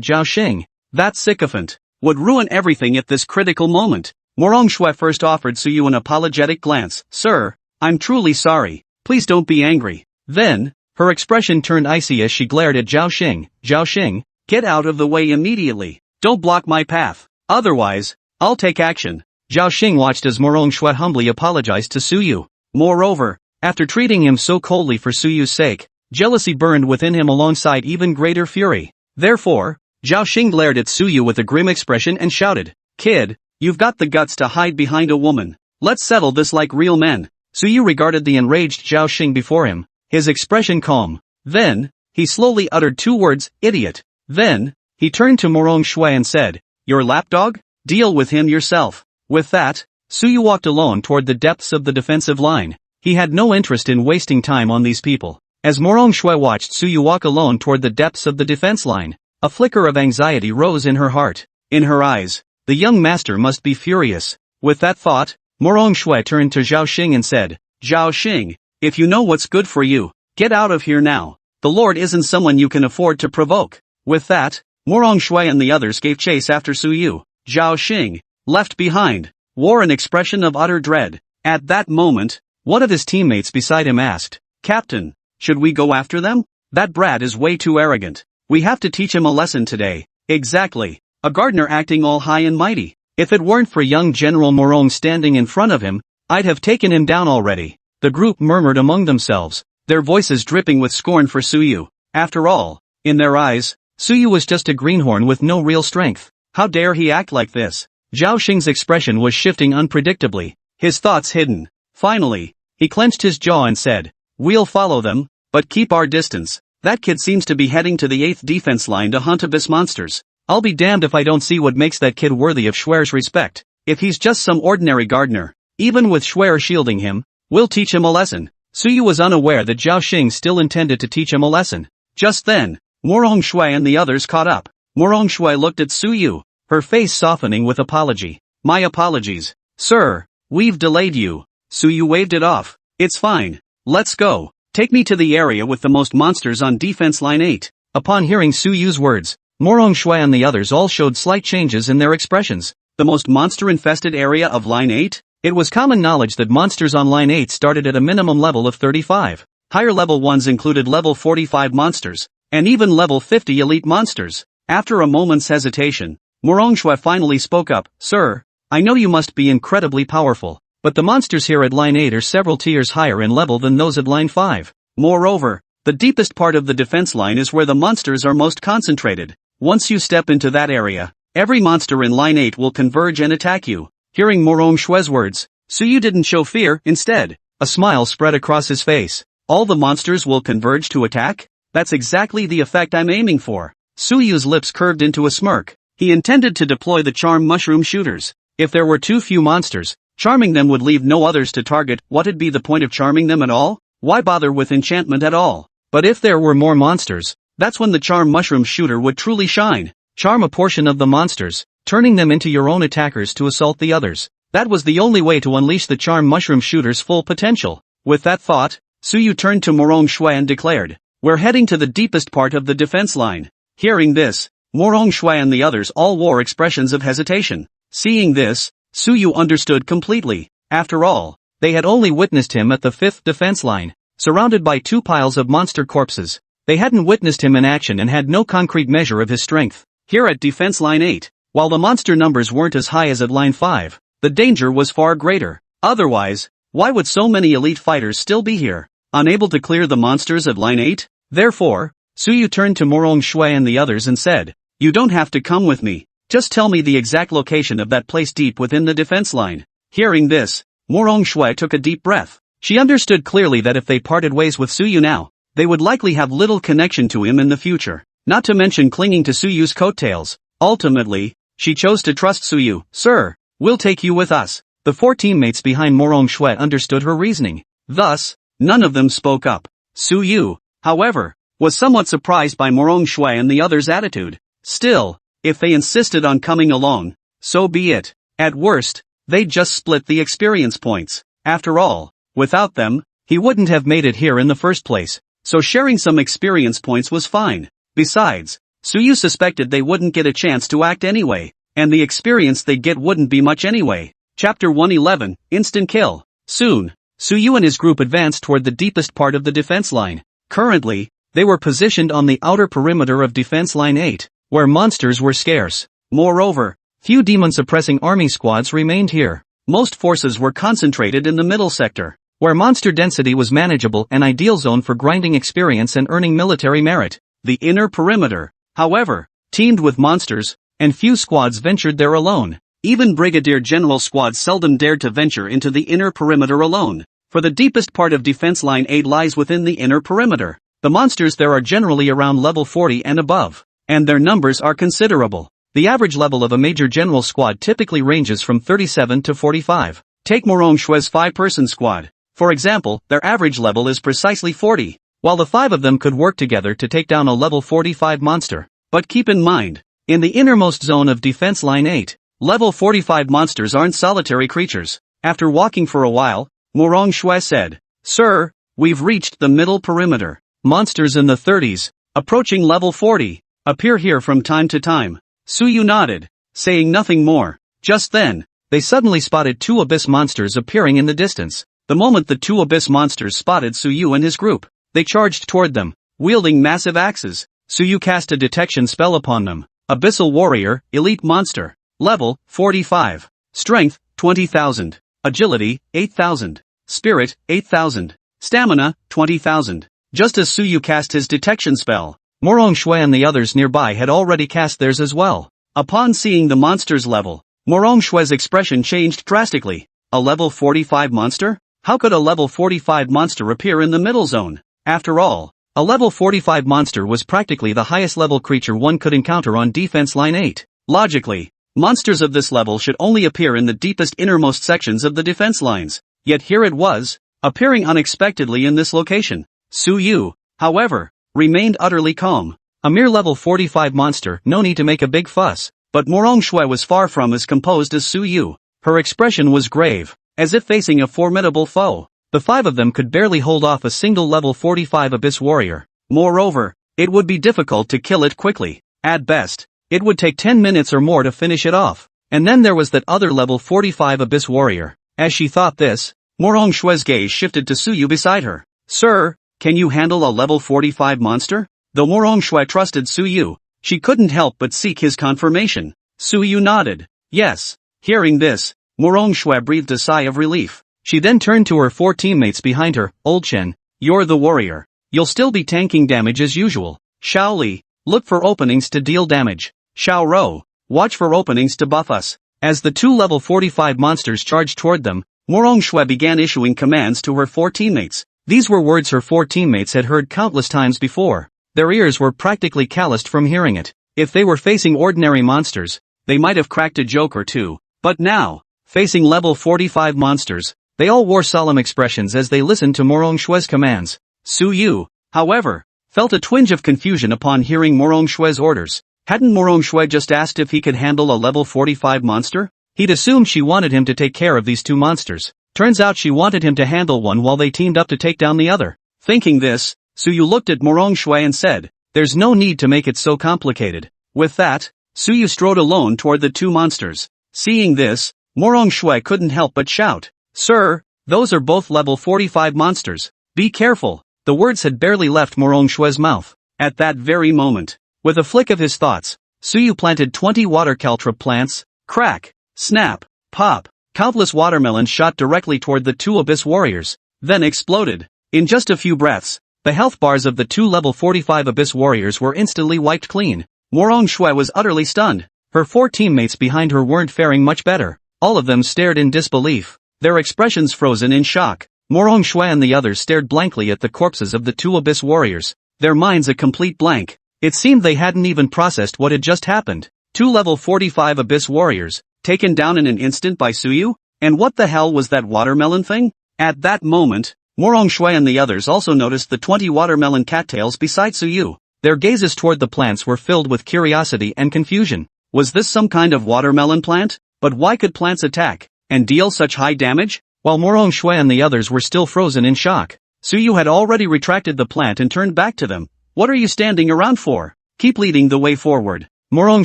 Zhao Xing, that sycophant, would ruin everything at this critical moment. Morong Shui first offered Suyu an apologetic glance. Sir, I'm truly sorry. Please don't be angry. Then, her expression turned icy as she glared at Zhao Xing. Zhao Xing, get out of the way immediately. Don't block my path. Otherwise, I'll take action. Zhao Xing watched as Morong Shui humbly apologized to Suyu. Moreover, After treating him so coldly for Suyu's sake, jealousy burned within him alongside even greater fury. Therefore, Zhao Xing glared at Suyu with a grim expression and shouted, "Kid, you've got the guts to hide behind a woman. Let's settle this like real men." Suyu regarded the enraged Zhao Xing before him, his expression calm. Then, he slowly uttered 2 words, "Idiot." Then, he turned to Morong Shui and said, "Your lapdog? Deal with him yourself." With that, Suyu walked alone toward the depths of the defensive line. He had no interest in wasting time on these people. As Morong Shui watched Suyu walk alone toward the depths of the defense line, a flicker of anxiety rose in her heart. In her eyes, the young master must be furious. With that thought, Morong Shui turned to Zhao Xing and said, "Zhao Xing, if you know what's good for you, get out of here now. The Lord isn't someone you can afford to provoke." With that, Morong Shui and the others gave chase after Suyu. Zhao Xing, left behind, wore an expression of utter dread. At that moment, one of his teammates beside him asked, "Captain, should we go after them? That brat is way too arrogant. We have to teach him a lesson today." Exactly. A gardener acting all high and mighty. If it weren't for young General Morong standing in front of him, I'd have taken him down already. The group murmured among themselves, their voices dripping with scorn for Suyu. After all, in their eyes, Suyu was just a greenhorn with no real strength. How dare he act like this? Zhao Xing's expression was shifting unpredictably, his thoughts hidden. Finally, he clenched his jaw and said, "We'll follow them, but keep our distance. That kid seems to be heading to the 8th defense line to hunt abyss monsters. I'll be damned if I don't see what makes that kid worthy of Schwer's respect. If he's just some ordinary gardener, even with Schwer shielding him, we'll teach him a lesson." Suyu was unaware that Zhao Xing still intended to teach him a lesson. Just then, Morong Shui and the others caught up. Morong Shui looked at Suyu, her face softening with apology. "My apologies, sir. We've delayed you." Suyu waved it off. "It's fine. Let's go. Take me to the area with the most monsters on defense line 8. Upon hearing Suyu's words, Morong Shui and the others all showed slight changes in their expressions. The most monster-infested area of line 8? It was common knowledge that monsters on line 8 started at a minimum level of 35. Higher level ones included level 45 monsters, and even level 50 elite monsters. After a moment's hesitation, Morong Shui finally spoke up, "Sir, I know you must be incredibly powerful, but the monsters here at line 8 are several tiers higher in level than those at line 5. Moreover, the deepest part of the defense line is where the monsters are most concentrated. Once you step into that area, every monster in line 8 will converge and attack you." Hearing Morong Shui's words, Suyu didn't show fear. Instead, a smile spread across his face. "All the monsters will converge to attack? That's exactly the effect I'm aiming for." Suyu's lips curved into a smirk. He intended to deploy the charm mushroom shooters. If there were too few monsters, charming them would leave no others to target. What'd be the point of charming them at all? Why bother with enchantment at all? But if there were more monsters, that's when the charm mushroom shooter would truly shine. Charm a portion of the monsters, turning them into your own attackers to assault the others. That was the only way to unleash the charm mushroom shooter's full potential. With that thought, Suyu turned to Morong Shui and declared, "We're heading to the deepest part of the defense line." Hearing this, Morong Shui and the others all wore expressions of hesitation. Seeing this, Suyu understood completely. After all, they had only witnessed him at the 5th defense line, surrounded by 2 piles of monster corpses. They hadn't witnessed him in action and had no concrete measure of his strength. Here at defense line 8, while the monster numbers weren't as high as at line 5, the danger was far greater. Otherwise, why would so many elite fighters still be here, unable to clear the monsters at line 8? Therefore, Suyu turned to Morong Shui and the others and said, "You don't have to come with me. Just tell me the exact location of that place deep within the defense line." Hearing this, Morong Shui took a deep breath. She understood clearly that if they parted ways with Suyu now, they would likely have little connection to him in the future, not to mention clinging to Suyu's coattails. Ultimately, she chose to trust Suyu. "Sir, we'll take you with us." The 4 teammates behind Morong Shui understood her reasoning. Thus, none of them spoke up. Suyu, however, was somewhat surprised by Morong Shui and the others' attitude. Still, if they insisted on coming along, so be it. At worst, they'd just split the experience points. After all, without them, he wouldn't have made it here in the first place, so sharing some experience points was fine. Besides, Suyu suspected they wouldn't get a chance to act anyway, and the experience they'd get wouldn't be much anyway. Chapter 111, Instant Kill. Soon, Suyu and his group advanced toward the deepest part of the defense line. Currently, they were positioned on the outer perimeter of defense line 8, where monsters were scarce. Moreover, few demon-suppressing army squads remained here. Most forces were concentrated in the middle sector. where monster density was manageable, an ideal zone for grinding experience and earning military merit. The inner perimeter, however, teemed with monsters, and few squads ventured there alone. Even Brigadier General squads seldom dared to venture into the inner perimeter alone, for the deepest part of defense line 8 lies within the inner perimeter. The monsters there are generally around level 40 and above, and their numbers are considerable. The average level of a major general squad typically ranges from 37 to 45. Take Morong Shue's 5-person squad. For example, their average level is precisely 40, while the 5 of them could work together to take down a level 45 monster. But keep in mind, in the innermost zone of defense line 8, level 45 monsters aren't solitary creatures. After walking for a while, Morong Shue said, "Sir, we've reached the middle perimeter. Monsters in the 30s, approaching level 40, appear here from time to time." Suyu nodded, saying nothing more. Just then, they suddenly spotted 2 abyss monsters appearing in the distance. The moment the 2 abyss monsters spotted Suyu and his group, they charged toward them, wielding massive axes. Suyu cast a detection spell upon them. Abyssal Warrior, Elite Monster. Level, 45. Strength, 20,000. Agility, 8,000. Spirit, 8,000. Stamina, 20,000. Just as Suyu cast his detection spell, Morong Shue and the others nearby had already cast theirs as well. Upon seeing the monster's level, Morong Shue's expression changed drastically. A level 45 monster? How could a level 45 monster appear in the middle zone? After all, a level 45 monster was practically the highest level creature one could encounter on defense line 8. Logically, monsters of this level should only appear in the deepest innermost sections of the defense lines. Yet here it was, appearing unexpectedly in this location. Suyu, however, remained utterly calm. A mere level 45 monster, no need to make a big fuss. But Morong Shue was far from as composed as Suyu. Her expression was grave, as if facing a formidable foe. The 5 of them could barely hold off a single level 45 abyss warrior. Moreover, it would be difficult to kill it quickly. At best, it would take 10 minutes or more to finish it off. And then there was that other level 45 abyss warrior. As she thought this, Morong Shue's gaze shifted to Suyu beside her. "Sir, can you handle a level 45 monster?" Though Morong Shue trusted Suyu, she couldn't help but seek his confirmation. Suyu nodded. Yes. Hearing this, Morong Shue breathed a sigh of relief. She then turned to her 4 teammates behind her. "Old Chen, you're the warrior. You'll still be tanking damage as usual. Xiao Li, look for openings to deal damage. Xiao Rou, watch for openings to buff us." As the 2 level 45 monsters charged toward them, Morong Shue began issuing commands to her 4 teammates. These were words her 4 teammates had heard countless times before. Their ears were practically calloused from hearing it. If they were facing ordinary monsters, they might have cracked a joke or two. But now, facing level 45 monsters, they all wore solemn expressions as they listened to Morong Shue's commands. Suyu, however, felt a twinge of confusion upon hearing Morong Shue's orders. Hadn't Morong Shue just asked if he could handle a level 45 monster? He'd assumed she wanted him to take care of these 2 monsters. Turns out she wanted him to handle one while they teamed up to take down the other. Thinking this, Suyu looked at Morong Shue and said, "There's no need to make it so complicated." With that, Suyu strode alone toward the 2 monsters. Seeing this, Morong Shue couldn't help but shout, "Sir, those are both level 45 monsters. Be careful." The words had barely left Morong Shue's mouth. At that very moment, with a flick of his thoughts, Suyu planted 20 water caltrop plants. Crack, snap, pop. Countless watermelons shot directly toward the 2 abyss warriors, then exploded. In just a few breaths, the health bars of the 2 level 45 abyss warriors were instantly wiped clean. Morong Shue was utterly stunned. Her 4 teammates behind her weren't faring much better. All of them stared in disbelief, their expressions frozen in shock. Morong Shue and the others stared blankly at the corpses of the 2 abyss warriors, their minds a complete blank. It seemed they hadn't even processed what had just happened. 2 level 45 abyss warriors, taken down in an instant by Suyu? And what the hell was that watermelon thing? At that moment, Morong Shue and the others also noticed the 20 watermelon cattails beside Suyu. Their gazes toward the plants were filled with curiosity and confusion. Was this some kind of watermelon plant? But why could plants attack and deal such high damage? While Morong Shue and the others were still frozen in shock, Suyu had already retracted the plant and turned back to them. "What are you standing around for? Keep leading the way forward." Morong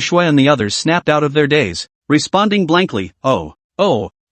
Shue and the others snapped out of their daze, responding blankly, "Oh,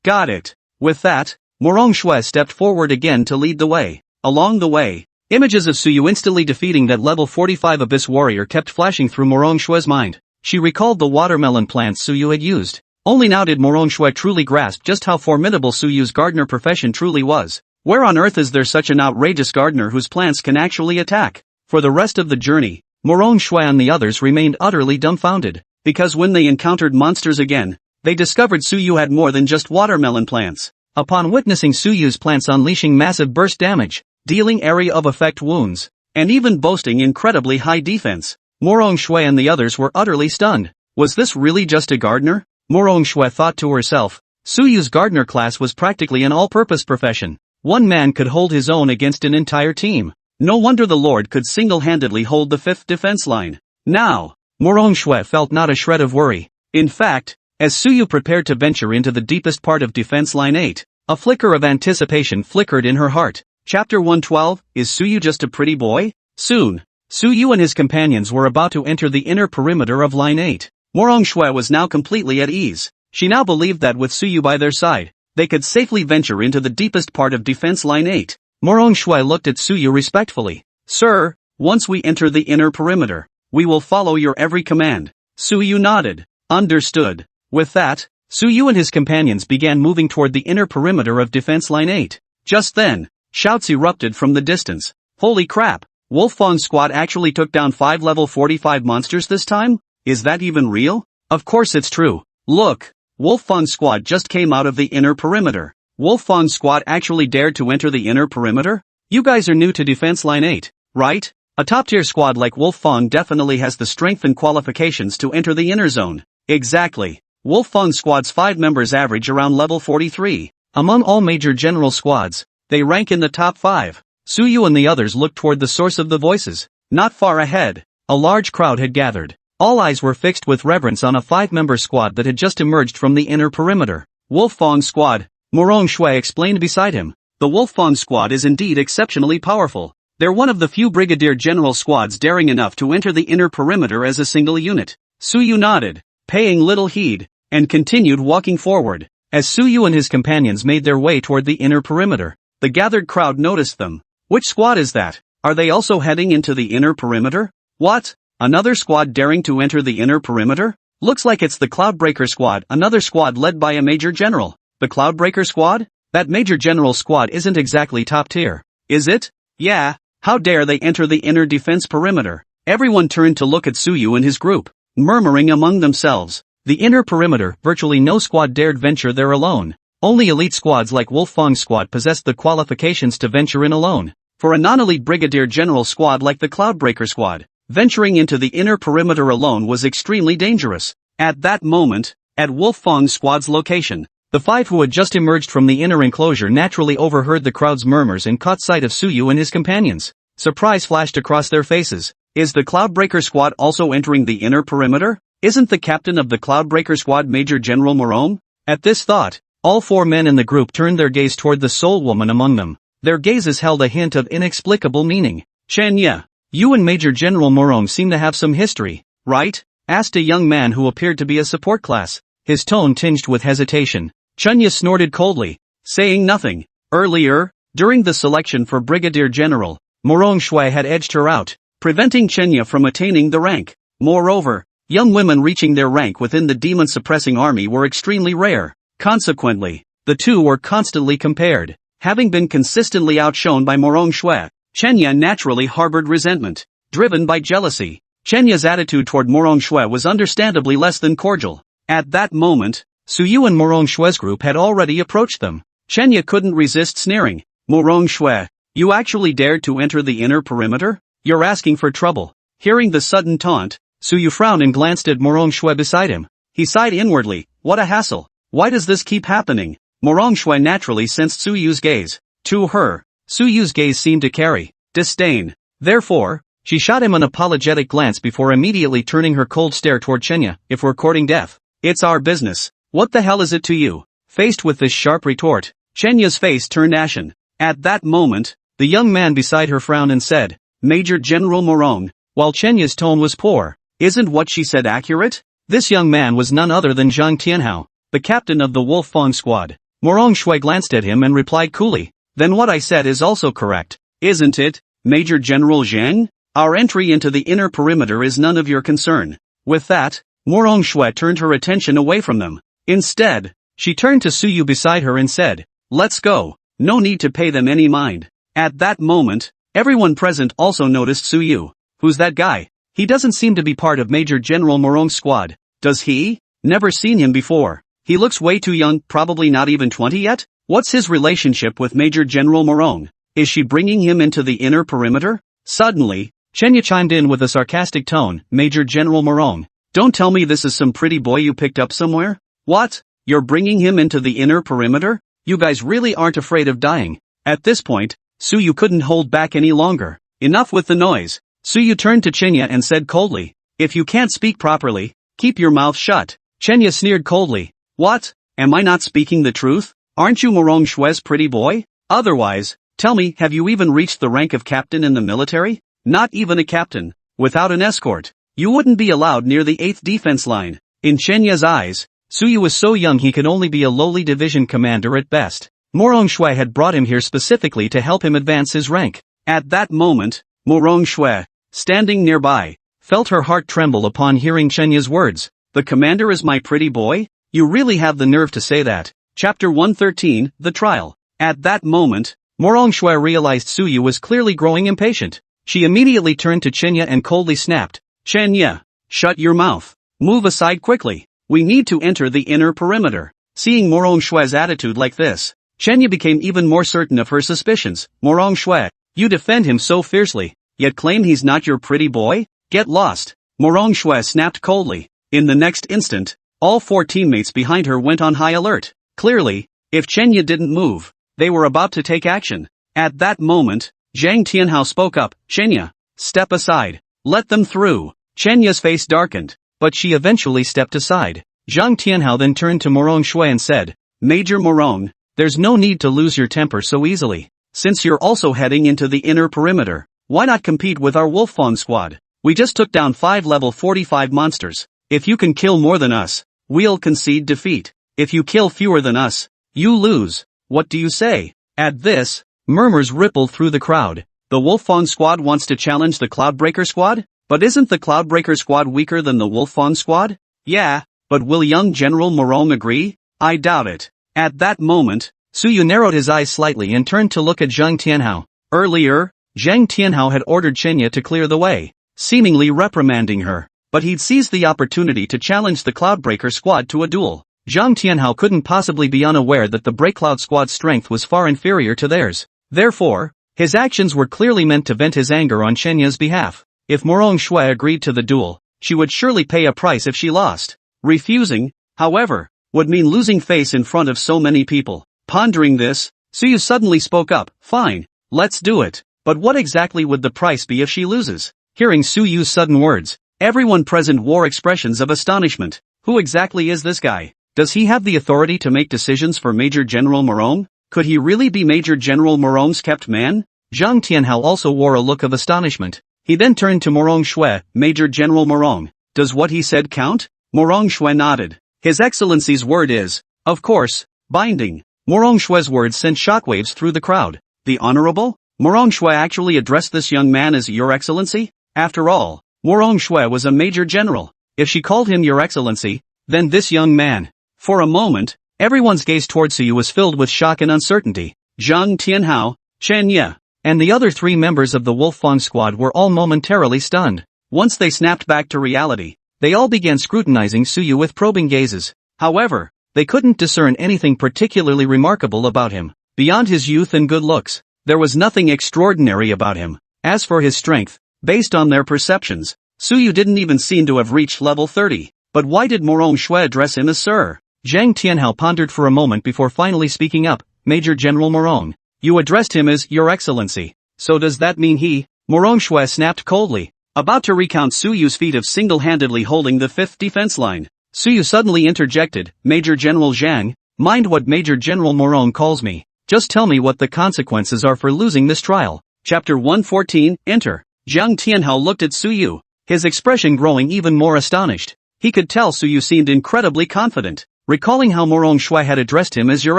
got it." With that, Morong Shue stepped forward again to lead the way. Along the way, images of Suyu instantly defeating that level 45 abyss warrior kept flashing through Morong Shue's mind. She recalled the watermelon plants Suyu had used. Only now did Morong Shue truly grasp just how formidable Suyu's gardener profession truly was. Where on earth is there such an outrageous gardener whose plants can actually attack? For the rest of the journey, Morong Shui and the others remained utterly dumbfounded, because when they encountered monsters again, they discovered Suyu had more than just watermelon plants. Upon witnessing Suyu's plants unleashing massive burst damage, dealing area of effect wounds, and even boasting incredibly high defense, Morong Shui and the others were utterly stunned. Was this really just a gardener? Morong Shui thought to herself. Suyu's gardener class was practically an all-purpose profession. One man could hold his own against an entire team. No wonder the Lord could single-handedly hold the 5th defense line. Now, Morong Shui felt not a shred of worry. In fact, as Suyu prepared to venture into the deepest part of defense line 8, a flicker of anticipation flickered in her heart. Chapter 112, Is Suyu just a pretty boy? Soon, Suyu and his companions were about to enter the inner perimeter of line 8. Morong Shui was now completely at ease. She now believed that with Suyu by their side, they could safely venture into the deepest part of defense line 8. Morong Shui looked at Suyu respectfully. Sir, once we enter the inner perimeter, we will follow your every command. Suyu nodded. Understood. With that, Suyu and his companions began moving toward the inner perimeter of defense line 8. Just then, shouts erupted from the distance. Holy crap! Wolffang Squad actually took down 5 level 45 monsters this time? Is that even real? Of course it's true. Look! Wolffang Squad just came out of the inner perimeter. Wolffang Squad actually dared to enter the inner perimeter? You guys are new to defense line 8, right? A top-tier squad like Wolffang definitely has the strength and qualifications to enter the inner zone. Exactly. Wolffang Squad's 5 members average around level 43. Among all major general squads, they rank in the top 5. Suyu and the others looked toward the source of the voices. Not far ahead, a large crowd had gathered. All eyes were fixed with reverence on a 5-member squad that had just emerged from the inner perimeter. Wolffang Squad, Morong Shui explained beside him. The Wolffang Squad is indeed exceptionally powerful. They're one of the few Brigadier General squads daring enough to enter the inner perimeter as a single unit. Suyu nodded, paying little heed, and continued walking forward. As Suyu and his companions made their way toward the inner perimeter, the gathered crowd noticed them. Which squad is that? Are they also heading into the inner perimeter? What? Another squad daring to enter the inner perimeter? Looks like it's the Cloudbreaker Squad, another squad led by a Major General. The Cloudbreaker Squad? That Major General squad isn't exactly top tier, is it? Yeah, how dare they enter the inner defense perimeter? Everyone turned to look at Suyu and his group, murmuring among themselves. The inner perimeter, virtually no squad dared venture there alone. Only elite squads like Wolffang Squad possessed the qualifications to venture in alone. For a non-elite Brigadier General squad like the Cloudbreaker Squad, venturing into the inner perimeter alone was extremely dangerous. At that moment, at Wolffang Squad's location, the 5 who had just emerged from the inner enclosure naturally overheard the crowd's murmurs and caught sight of Suyu and his companions. Surprise flashed across their faces. Is the Cloudbreaker Squad also entering the inner perimeter? Isn't the captain of the Cloudbreaker Squad Major General Morong? At this thought, all 4 men in the group turned their gaze toward the sole woman among them. Their gazes held a hint of inexplicable meaning. Chenya, you and Major General Morong seem to have some history, right? Asked a young man who appeared to be a support class, his tone tinged with hesitation. Chenya snorted coldly, saying nothing. Earlier, during the selection for Brigadier General, Morong Shui had edged her out, preventing Chenya from attaining the rank. Moreover, young women reaching their rank within the demon-suppressing army were extremely rare. Consequently, the two were constantly compared. Having been consistently outshone by Morong Shui, Chenya naturally harbored resentment, driven by jealousy. Chenya's attitude toward Morong Shui was understandably less than cordial. At that moment, Suyu and Morong Shui's group had already approached them. Chenya couldn't resist sneering. Morong Shui, you actually dared to enter the inner perimeter? You're asking for trouble. Hearing the sudden taunt, Suyu frowned and glanced at Morong Shui beside him. He sighed inwardly. What a hassle. Why does this keep happening? Morong Shui naturally sensed Suyu's gaze. To her, Suyu's gaze seemed to carry disdain. Therefore, she shot him an apologetic glance before immediately turning her cold stare toward Chenya. If we're courting death, it's our business. What the hell is it to you? Faced with this sharp retort, Chenya's face turned ashen. At that moment, the young man beside her frowned and said, Major General Morong. While Chenya's tone was poor, isn't what she said accurate? This young man was none other than Zhang Tianhao, the captain of the Wolffang Squad. Morong Shui glanced at him and replied coolly, then what I said is also correct, isn't it, Major General Zhang? Our entry into the inner perimeter is none of your concern. With that, Morong Shui turned her attention away from them. Instead, she turned to Suyu beside her and said, let's go. no need to pay them any mind. At that moment, everyone present also noticed Suyu. Who's that guy? He doesn't seem to be part of Major General Morong's squad. Does he? Never seen him before. He looks way too young, probably not even 20 yet? What's his relationship with Major General Morong? Is she bringing him into the inner perimeter? Suddenly, Chenya chimed in with a sarcastic tone. Major General Morong, don't tell me this is some pretty boy you picked up somewhere? What? You're bringing him into the inner perimeter? You guys really aren't afraid of dying. At this point, Suyu couldn't hold back any longer. Enough with the noise. Suyu turned to Chenya and said coldly, if you can't speak properly, keep your mouth shut. Chenya sneered coldly. What? Am I not speaking the truth? Aren't you Morong Shue's pretty boy? Otherwise, tell me, have you even reached the rank of captain in the military? Not even a captain. Without an escort, you wouldn't be allowed near the 8th defense line. In Chenya's eyes, Suyu was so young he could only be a lowly division commander at best. Morong Shue had brought him here specifically to help him advance his rank. At that moment, Morong Shue, standing nearby, felt her heart tremble upon hearing Chenya's words. The commander is my pretty boy? You really have the nerve to say that. Chapter 113, The Trial. At that moment, Morong Shue realized Suyu was clearly growing impatient. She immediately turned to Chenya and coldly snapped. Chenya, shut your mouth. Move aside quickly. We need to enter the inner perimeter. Seeing Morong Shue's attitude like this, Chenya became even more certain of her suspicions. Morong Shue, you defend him so fiercely, yet claim he's not your pretty boy? Get lost. Morong Shue snapped coldly. In the next instant, all 4 teammates behind her went on high alert. Clearly, if Chenya didn't move, they were about to take action. At that moment, Zhang Tianhao spoke up. Chenya, step aside. Let them through. Chenya's face darkened, but she eventually stepped aside. Zhang Tianhao then turned to Morong Shue and said, Major Morong, there's no need to lose your temper so easily. Since you're also heading into the inner perimeter, why not compete with our Wolfang squad? We just took down 5 level 45 monsters. If you can kill more than us, we'll concede defeat. If you kill fewer than us, you lose. What do you say? At this, murmurs rippled through the crowd. The Wolfang squad wants to challenge the Cloudbreaker squad? But isn't the Cloudbreaker squad weaker than the Wolfang squad? Yeah, but will young General Morong agree? I doubt it. At that moment, Suyu narrowed his eyes slightly and turned to look at Zhang Tianhao. Earlier, Zhang Tianhao had ordered Chenya to clear the way, seemingly reprimanding her. But he'd seized the opportunity to challenge the Cloudbreaker squad to a duel. Zhang Tianhao couldn't possibly be unaware that the Breakcloud squad's strength was far inferior to theirs. Therefore, his actions were clearly meant to vent his anger on Chenya's behalf. If Morong Shue agreed to the duel, she would surely pay a price if she lost. Refusing, however, would mean losing face in front of so many people. Pondering this, Suyu suddenly spoke up. Fine, let's do it. But what exactly would the price be if she loses? Hearing Suyu's sudden words, everyone present wore expressions of astonishment. Who exactly is this guy? Does he have the authority to make decisions for Major General Morong? Could he really be Major General Morong's kept man? Zhang Tianhao also wore a look of astonishment. He then turned to Morong Shue. Major General Morong, does what he said count? Morong Shue nodded. His Excellency's word is, of course, binding. Morong Shue's words sent shockwaves through the crowd. The Honorable? Morong Shue actually addressed this young man as Your Excellency? After all, Morong Shue was a major general. If she called him Your Excellency, then this young man. For a moment, everyone's gaze towards Suyu was filled with shock and uncertainty. Zhang Tianhao, Chenya, and the other 3 members of the Wolfang squad were all momentarily stunned. Once they snapped back to reality, they all began scrutinizing Suyu with probing gazes. However, they couldn't discern anything particularly remarkable about him. Beyond his youth and good looks, there was nothing extraordinary about him. As for his strength, based on their perceptions, Suyu didn't even seem to have reached level 30. But why did Morong Shue address him as Sir? Zhang Tianhao pondered for a moment before finally speaking up. Major General Morong, you addressed him as Your Excellency. So does that mean he? Morong Shue snapped coldly, about to recount Suyu's feat of single-handedly holding the 5th defense line. Suyu suddenly interjected. Major General Zhang, mind what Major General Morong calls me. Just tell me what the consequences are for losing this trial. Chapter 114, Enter. Zhang Tianhao looked at Suyu, his expression growing even more astonished. He could tell Suyu seemed incredibly confident. Recalling how Morong Shue had addressed him as Your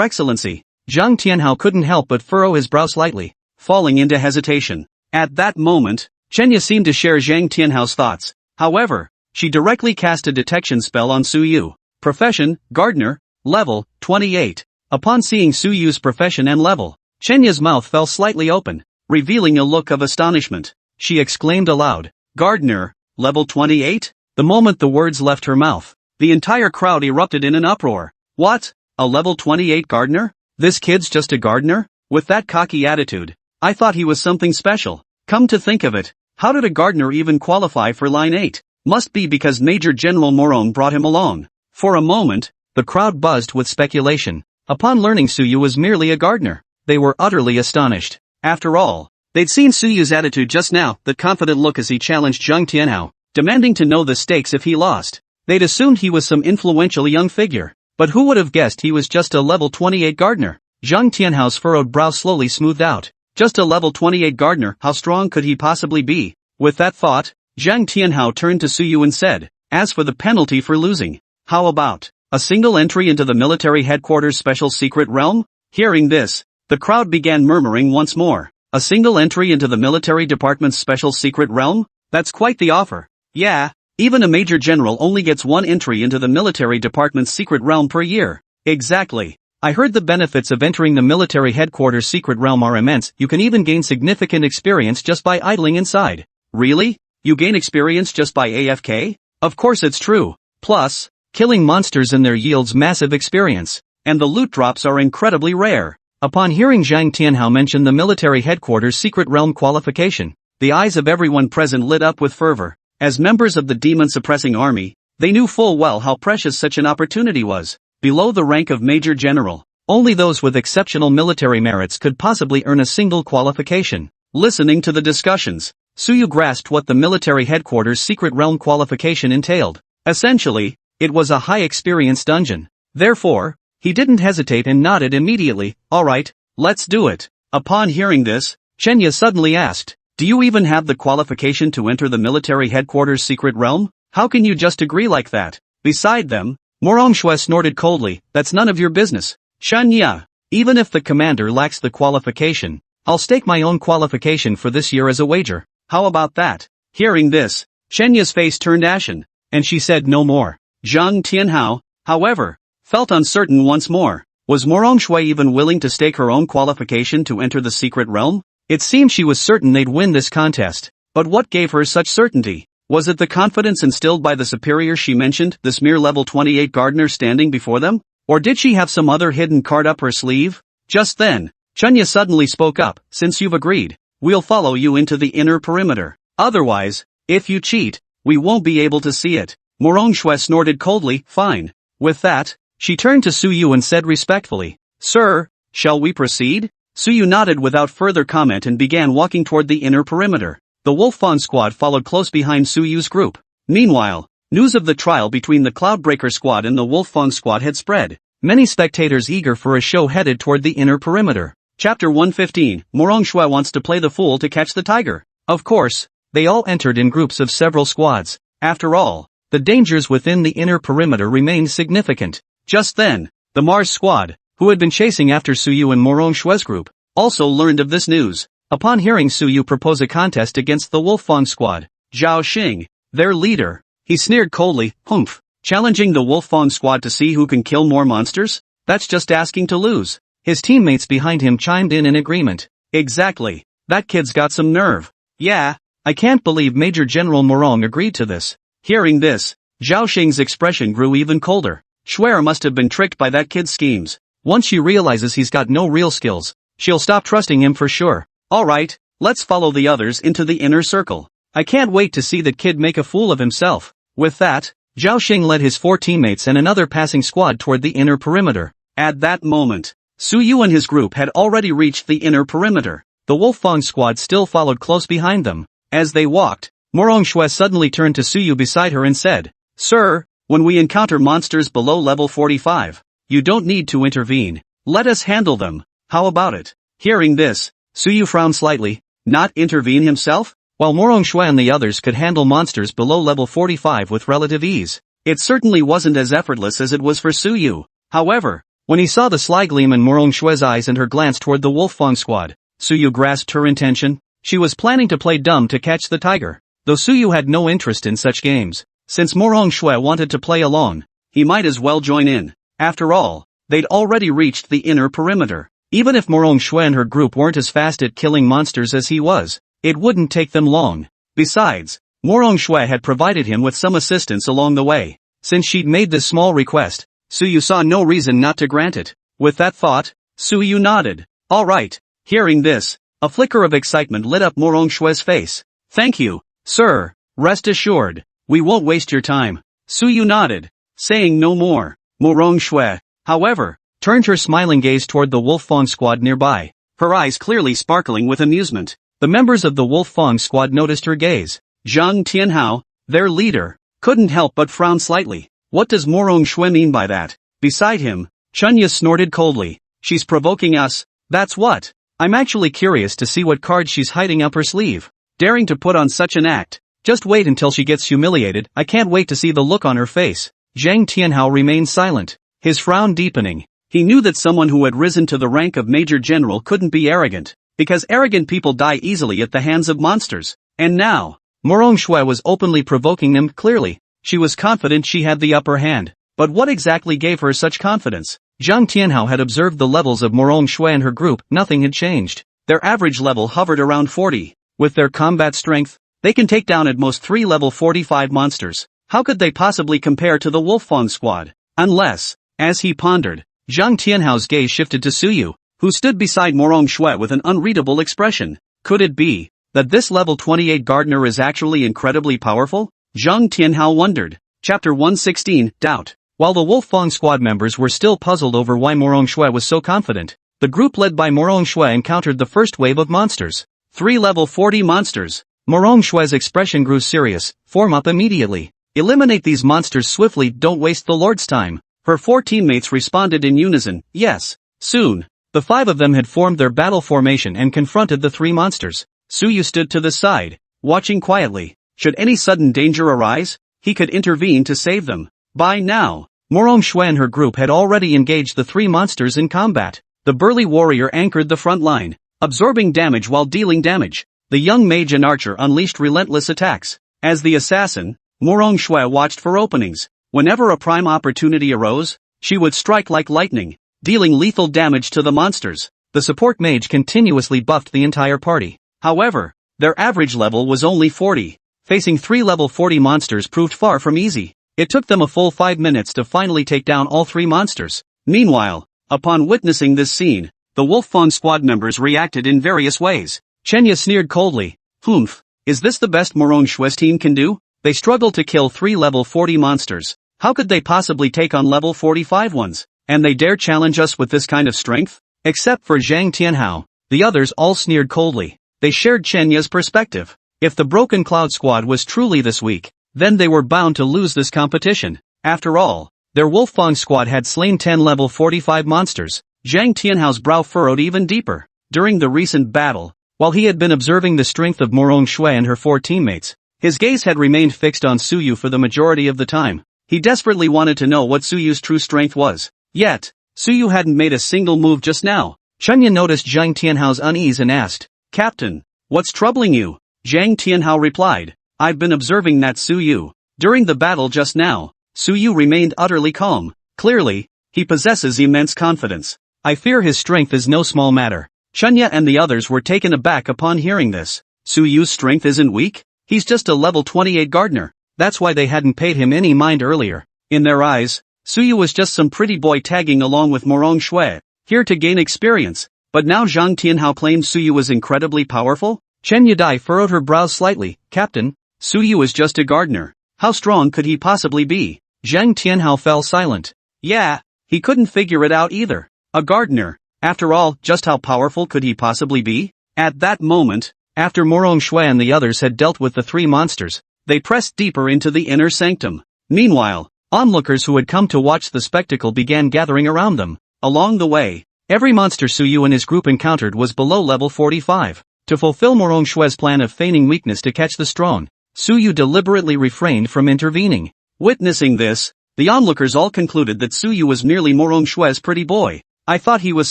Excellency, Zhang Tianhao couldn't help but furrow his brow slightly, falling into hesitation. At that moment, Chenya seemed to share Zhang Tianhao's thoughts. However, she directly cast a detection spell on Suyu. Profession, Gardener, level, 28. Upon seeing Suyu's profession and level, Chenya's mouth fell slightly open, revealing a look of astonishment. She exclaimed aloud, "Gardener, level 28? The moment the words left her mouth, the entire crowd erupted in an uproar. What? A level 28 gardener? This kid's just a gardener? With that cocky attitude, I thought he was something special. Come to think of it, how did a gardener even qualify for line 8? Must be because Major General Morong brought him along." For a moment, the crowd buzzed with speculation. Upon learning Suyu was merely a gardener, they were utterly astonished. After all, they'd seen Suyu's attitude just now, that confident look as he challenged Zhang Tianhao, demanding to know the stakes if he lost. They'd assumed he was some influential young figure, but who would have guessed he was just a level 28 gardener? Zhang Tianhao's furrowed brow slowly smoothed out. Just a level 28 gardener, how strong could he possibly be? With that thought, Zhang Tianhao turned to Suyu and said, "As for the penalty for losing, how about a single entry into the military headquarters special secret realm?" Hearing this, the crowd began murmuring once more. A single entry into the military department's special secret realm? That's quite the offer. Yeah, even a major general only gets one entry into the military department's secret realm per year. Exactly. I heard the benefits of entering the military headquarters secret realm are immense. You can even gain significant experience just by idling inside. Really? You gain experience just by AFK? Of course it's true. Plus, killing monsters in there yields massive experience, and the loot drops are incredibly rare. Upon hearing Zhang Tianhao mention the military headquarters secret realm qualification, the eyes of everyone present lit up with fervor. As members of the demon-suppressing army, they knew full well how precious such an opportunity was. Below the rank of Major General, only those with exceptional military merits could possibly earn a single qualification. Listening to the discussions, Suyu grasped what the military headquarters secret realm qualification entailed. Essentially, it was a high-experience dungeon. Therefore, he didn't hesitate and nodded immediately. "Alright, let's do it." Upon hearing this, Chenya suddenly asked, "Do you even have the qualification to enter the military headquarters secret realm? How can you just agree like that?" Beside them, Morong Shui snorted coldly, "That's none of your business. Chenya, even if the commander lacks the qualification, I'll stake my own qualification for this year as a wager. How about that?" Hearing this, Chenya's face turned ashen, and she said no more. Zhang Tianhao, however, felt uncertain once more. Was Morong Shui even willing to stake her own qualification to enter the secret realm? It seemed she was certain they'd win this contest. But what gave her such certainty? Was it the confidence instilled by the superior she mentioned, this mere level 28 gardener standing before them? Or did she have some other hidden card up her sleeve? Just then, Chenya suddenly spoke up, "Since you've agreed, we'll follow you into the inner perimeter. Otherwise, if you cheat, we won't be able to see it." Morong Shui snorted coldly, "Fine." With that, she turned to Suyu and said respectfully, "Sir, shall we proceed?" Suyu nodded without further comment and began walking toward the inner perimeter. The Wolfang squad followed close behind Suyu's group. Meanwhile, news of the trial between the Cloudbreaker squad and the Wolfang squad had spread. Many spectators eager for a show headed toward the inner perimeter. Chapter 115, Morong Shui wants to play the fool to catch the tiger. Of course, they all entered in groups of several squads. After all, the dangers within the inner perimeter remained significant. Just then, the Mars squad, who had been chasing after Suyu and Morong Shui's group, also learned of this news. Upon hearing Suyu propose a contest against the Wolfang squad, Zhao Xing, their leader, he sneered coldly, "Humph, challenging the Wolfang squad to see who can kill more monsters? That's just asking to lose." His teammates behind him chimed in agreement. "Exactly, that kid's got some nerve. Yeah, I can't believe Major General Morong agreed to this." Hearing this, Zhao Xing's expression grew even colder. Schwer must have been tricked by that kid's schemes. Once she realizes he's got no real skills, she'll stop trusting him for sure. "Alright, let's follow the others into the inner circle. I can't wait to see that kid make a fool of himself." With that, Zhao Xing led his 4 teammates and another passing squad toward the inner perimeter. At that moment, Suyu and his group had already reached the inner perimeter. The Wolfang squad still followed close behind them. As they walked, Morong Shui suddenly turned to Suyu beside her and said, "Sir, when we encounter monsters below level 45, you don't need to intervene. Let us handle them. How about it?" Hearing this, Suyu frowned slightly. Not intervene himself? While Morong Shui and the others could handle monsters below level 45 with relative ease, it certainly wasn't as effortless as it was for Suyu. However, when he saw the sly gleam in Morong Shui's eyes and her glance toward the Wolfang squad, Suyu grasped her intention. She was planning to play dumb to catch the tiger. Though Suyu had no interest in such games, since Morong Shui wanted to play along, he might as well join in. After all, they'd already reached the inner perimeter. Even if Morong Shui and her group weren't as fast at killing monsters as he was, it wouldn't take them long. Besides, Morong Shui had provided him with some assistance along the way. Since she'd made this small request, Suyu saw no reason not to grant it. With that thought, Suyu nodded. Alright. Hearing this, a flicker of excitement lit up Morong Shui's face. Thank you, sir. Rest assured, we won't waste your time. Suyu nodded, saying no more. Morong Shui, however, turned her smiling gaze toward the Wolf Fong squad nearby, her eyes clearly sparkling with amusement. The members of the Wolf Fong squad noticed her gaze. Zhang Tianhao, their leader, couldn't help but frown slightly. What does Morong Shui mean by that? Beside him, Chunya snorted coldly. She's provoking us, that's what. I'm actually curious to see what card she's hiding up her sleeve. Daring to put on such an act. Just wait until she gets humiliated. I can't wait to see the look on her face. Zhang Tianhao remained silent, his frown deepening. He knew that someone who had risen to the rank of Major General couldn't be arrogant, because arrogant people die easily at the hands of monsters. And now, Morong Shui was openly provoking them. Clearly, she was confident she had the upper hand. But what exactly gave her such confidence? Zhang Tianhao had observed the levels of Morong Shui and her group. Nothing had changed. Their average level hovered around 40. With their combat strength, they can take down at most 3 level 45 monsters. How could they possibly compare to the Wolf Fong squad? Unless, as he pondered, Zhang Tianhao's gaze shifted to Suyu, who stood beside Morong Shui with an unreadable expression. Could it be that this level 28 gardener is actually incredibly powerful? Zhang Tianhao wondered. Chapter 116, Doubt. While the Wolf Fong squad members were still puzzled over why Morong Shui was so confident, the group led by Morong Shui encountered the first wave of monsters. 3 level 40 monsters. Morong Shui's expression grew serious. Form up immediately. Eliminate these monsters swiftly, don't waste the Lord's time. Her 4 teammates responded in unison, yes. Soon, the 5 of them had formed their battle formation and confronted the 3 monsters. Suyu stood to the side, watching quietly. Should any sudden danger arise, he could intervene to save them. By now, Morong Shui and her group had already engaged the 3 monsters in combat. The burly warrior anchored the front line, absorbing damage while dealing damage. The young mage and archer unleashed relentless attacks. As the assassin, Morong Shui watched for openings. Whenever a prime opportunity arose, she would strike like lightning, dealing lethal damage to the monsters. The support mage continuously buffed the entire party. However, their average level was only 40. Facing 3 level 40 monsters proved far from easy. It took them a full 5 minutes to finally take down all 3 monsters. Meanwhile, upon witnessing this scene, the Wolf Fong squad members reacted in various ways. Chenya sneered coldly. Humph, is this the best Morong Shui's team can do? They struggled to kill 3 level 40 monsters. How could they possibly take on level 45 ones? And they dare challenge us with this kind of strength? Except for Zhang Tianhao, the others all sneered coldly. They shared Chenya's perspective. If the Broken Cloud squad was truly this weak, then they were bound to lose this competition. After all, their Wolf Fong squad had slain 10 level 45 monsters. Zhang Tianhao's brow furrowed even deeper. During the recent battle, while he had been observing the strength of Morong Shui and her 4 teammates, his gaze had remained fixed on Suyu for the majority of the time. He desperately wanted to know what Suyu's true strength was. Yet, Suyu hadn't made a single move just now. Chunya noticed Zhang Tianhao's unease and asked, Captain, what's troubling you? Zhang Tianhao replied, I've been observing that Suyu. During the battle just now, Suyu remained utterly calm. Clearly, he possesses immense confidence. I fear his strength is no small matter. Chunya and the others were taken aback upon hearing this. Suyu's strength isn't weak? He's just a level 28 gardener. That's why they hadn't paid him any mind earlier. In their eyes, Suyu was just some pretty boy tagging along with Morong Shui, here to gain experience. But now Zhang Tianhao claimed Suyu was incredibly powerful? Chen Yadai furrowed her brows slightly. Captain, Suyu is just a gardener. How strong could he possibly be? Zhang Tianhao fell silent. Yeah, he couldn't figure it out either. A gardener. After all, just how powerful could he possibly be? At that moment, after Morong Shui and the others had dealt with the 3 monsters, they pressed deeper into the inner sanctum. Meanwhile, onlookers who had come to watch the spectacle began gathering around them. Along the way, every monster Suyu and his group encountered was below level 45. To fulfill Morong Shui's plan of feigning weakness to catch the strong, Suyu deliberately refrained from intervening. Witnessing this, the onlookers all concluded that Suyu was merely Morong Shui's pretty boy. I thought he was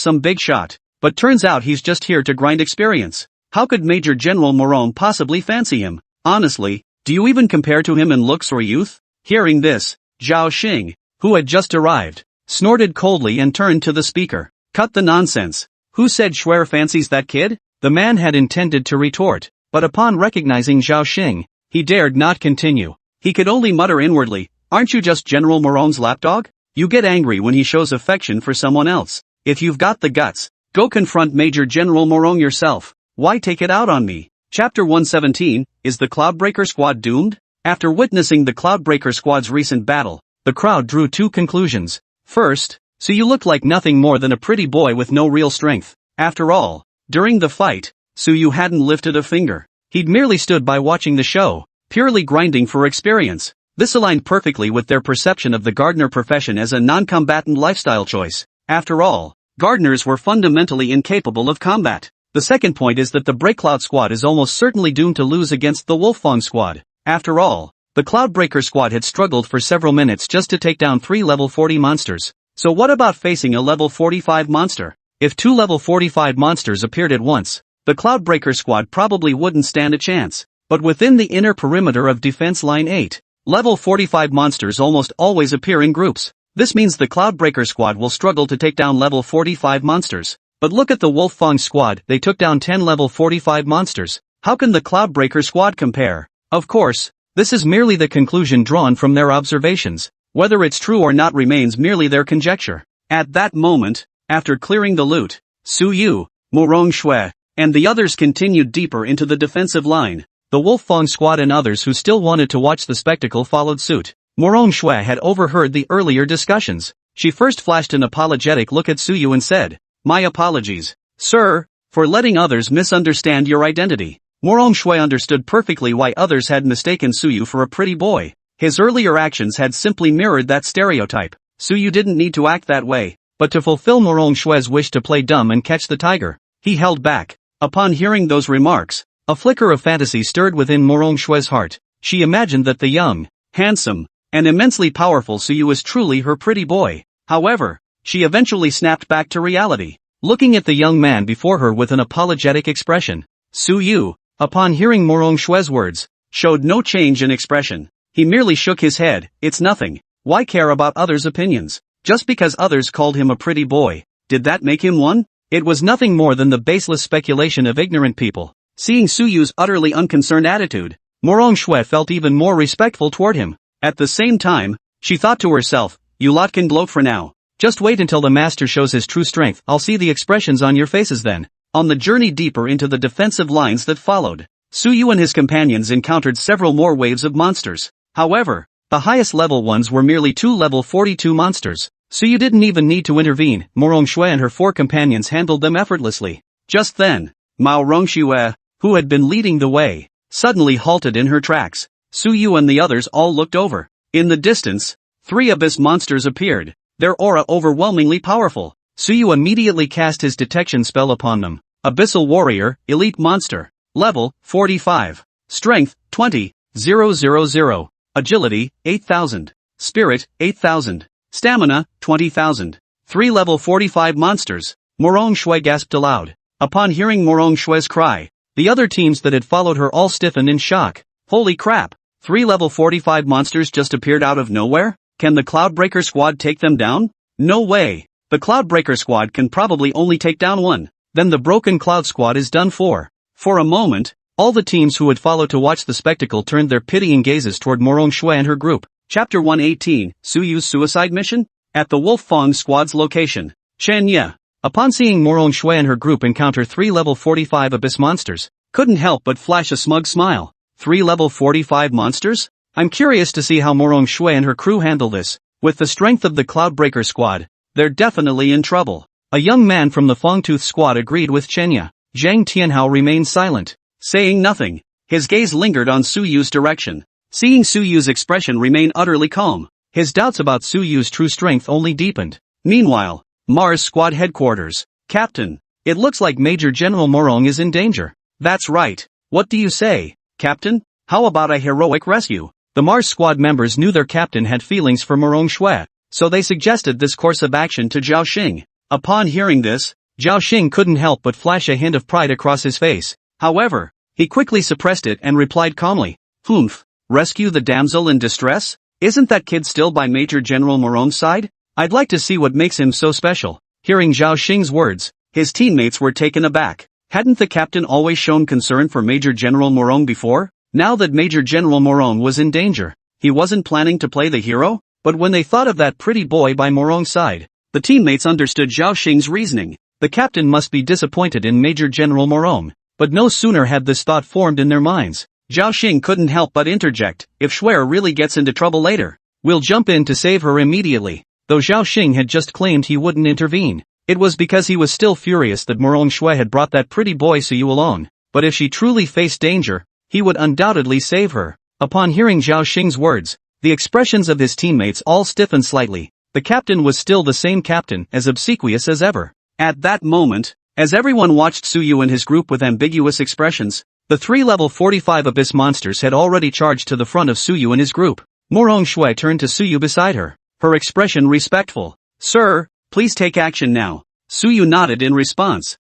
some big shot, but turns out he's just here to grind experience. How could Major General Morong possibly fancy him? Honestly, do you even compare to him in looks or youth? Hearing this, Zhao Xing, who had just arrived, snorted coldly and turned to the speaker. Cut the nonsense. Who said Schwer fancies that kid? The man had intended to retort, but upon recognizing Zhao Xing, he dared not continue. He could only mutter inwardly, aren't you just General Moron's lapdog? You get angry when he shows affection for someone else. If you've got the guts, go confront Major General Morong yourself. Why take it out on me? Chapter 117, is the Cloudbreaker Squad doomed? After witnessing the Cloudbreaker Squad's recent battle, the crowd drew two conclusions. First, so you look like nothing more than a pretty boy with no real strength. After all, during the fight, Suyu hadn't lifted a finger. He'd merely stood by watching the show, purely grinding for experience. This aligned perfectly with their perception of the gardener profession as a non-combatant lifestyle choice. After all, gardeners were fundamentally incapable of combat. The second point is that the Breakcloud Squad is almost certainly doomed to lose against the Wolffang Squad. After all, the Cloudbreaker Squad had struggled for several minutes just to take down 3 level 40 monsters. So what about facing a level 45 monster? If 2 level 45 monsters appeared at once, the Cloudbreaker Squad probably wouldn't stand a chance. But within the inner perimeter of Defense Line 8, level 45 monsters almost always appear in groups. This means the Cloudbreaker Squad will struggle to take down level 45 monsters. But look at the Wolffang Squad, they took down 10 level 45 monsters. How can the Cloudbreaker Squad compare? Of course, this is merely the conclusion drawn from their observations. Whether it's true or not remains merely their conjecture. At that moment, after clearing the loot, Su Yu, Morong Shui, and the others continued deeper into the defensive line. The Wolffang Squad and others who still wanted to watch the spectacle followed suit. Morong Shui had overheard the earlier discussions. She first flashed an apologetic look at Su Yu and said, "My apologies, sir, for letting others misunderstand your identity." Morong Shui understood perfectly why others had mistaken Su Yu for a pretty boy. His earlier actions had simply mirrored that stereotype. Su Yu didn't need to act that way, but to fulfill Morong Shui's wish to play dumb and catch the tiger, he held back. Upon hearing those remarks, a flicker of fantasy stirred within Morong Shui's heart. She imagined that the young, handsome, and immensely powerful Su Yu was truly her pretty boy. However, she eventually snapped back to reality, looking at the young man before her with an apologetic expression. Su Yu, upon hearing Morong Shui's words, showed no change in expression. He merely shook his head. It's nothing. Why care about others' opinions? Just because others called him a pretty boy, did that make him one? It was nothing more than the baseless speculation of ignorant people. Seeing Su Yu's utterly unconcerned attitude, Morong Shui felt even more respectful toward him. At the same time, she thought to herself, you lot can gloat for now. Just wait until the master shows his true strength. I'll see the expressions on your faces then. On the journey deeper into the defensive lines that followed, Su Yu and his companions encountered several more waves of monsters. However, the highest level ones were merely 2 level 42 monsters. Su Yu didn't even need to intervene. Morong Shui and her 4 companions handled them effortlessly. Just then, Mao Rongxue, who had been leading the way, suddenly halted in her tracks. Su Yu and the others all looked over. In the distance, 3 abyss monsters appeared, their aura overwhelmingly powerful. Su Yu immediately cast his detection spell upon them. Abyssal Warrior, Elite Monster. Level, 45. Strength, 20,000. Agility, 8,000. Spirit, 8,000. Stamina, 20,000. 3 level 45 monsters. Morong Shui gasped aloud. Upon hearing Morong Shui's cry, the other teams that had followed her all stiffened in shock. Holy crap! 3 level 45 monsters just appeared out of nowhere? Can the Cloudbreaker Squad take them down? No way! The Cloudbreaker Squad can probably only take down 1. Then the Broken Cloud Squad is done for. For a moment, all the teams who would follow to watch the spectacle turned their pitying gazes toward Morong Shui and her group. Chapter 118, Su Yu's suicide mission? At the Wolffang Squad's location, Chenya, upon seeing Morong Shui and her group encounter 3 level 45 abyss monsters, couldn't help but flash a smug smile. 3 level 45 monsters? I'm curious to see how Morong Shui and her crew handle this. With the strength of the Cloudbreaker Squad, they're definitely in trouble. A young man from the Fangtooth Squad agreed with Chenya. Zhang Tianhao remained silent, saying nothing. His gaze lingered on Su Yu's direction. Seeing Su Yu's expression remain utterly calm, his doubts about Su Yu's true strength only deepened. Meanwhile, Mars Squad headquarters. Captain, it looks like Major General Morong is in danger. That's right. What do you say, Captain? How about a heroic rescue? The Mars Squad members knew their captain had feelings for Morong Shui, so they suggested this course of action to Zhao Xing. Upon hearing this, Zhao Xing couldn't help but flash a hint of pride across his face. However, he quickly suppressed it and replied calmly, "Humph, rescue the damsel in distress? Isn't that kid still by Major General Morong's side? I'd like to see what makes him so special." Hearing Zhao Xing's words, His teammates were taken aback. Hadn't the captain always shown concern for Major General Morong before? Now that Major General Morong was in danger, he wasn't planning to play the hero? But when they thought of that pretty boy by Morong's side, the teammates understood Zhao Xing's reasoning. The captain must be disappointed in Major General Morong. But no sooner had this thought formed in their minds, Zhao Xing couldn't help but interject, if Shuer really gets into trouble later, we'll jump in to save her immediately. Though Zhao Xing had just claimed he wouldn't intervene, it was because he was still furious that Morong Shui had brought that pretty boy Suyu along. But if she truly faced danger, he would undoubtedly save her. Upon hearing Zhao Xing's words, the expressions of his teammates all stiffened slightly. The captain was still the same captain, as obsequious as ever. At that moment, as everyone watched Suyu and his group with ambiguous expressions, the 3 level 45 abyss monsters had already charged to the front of Suyu and his group. Morong Shui turned to Suyu beside her, her expression respectful. Sir, please take action now. Suyu nodded in response.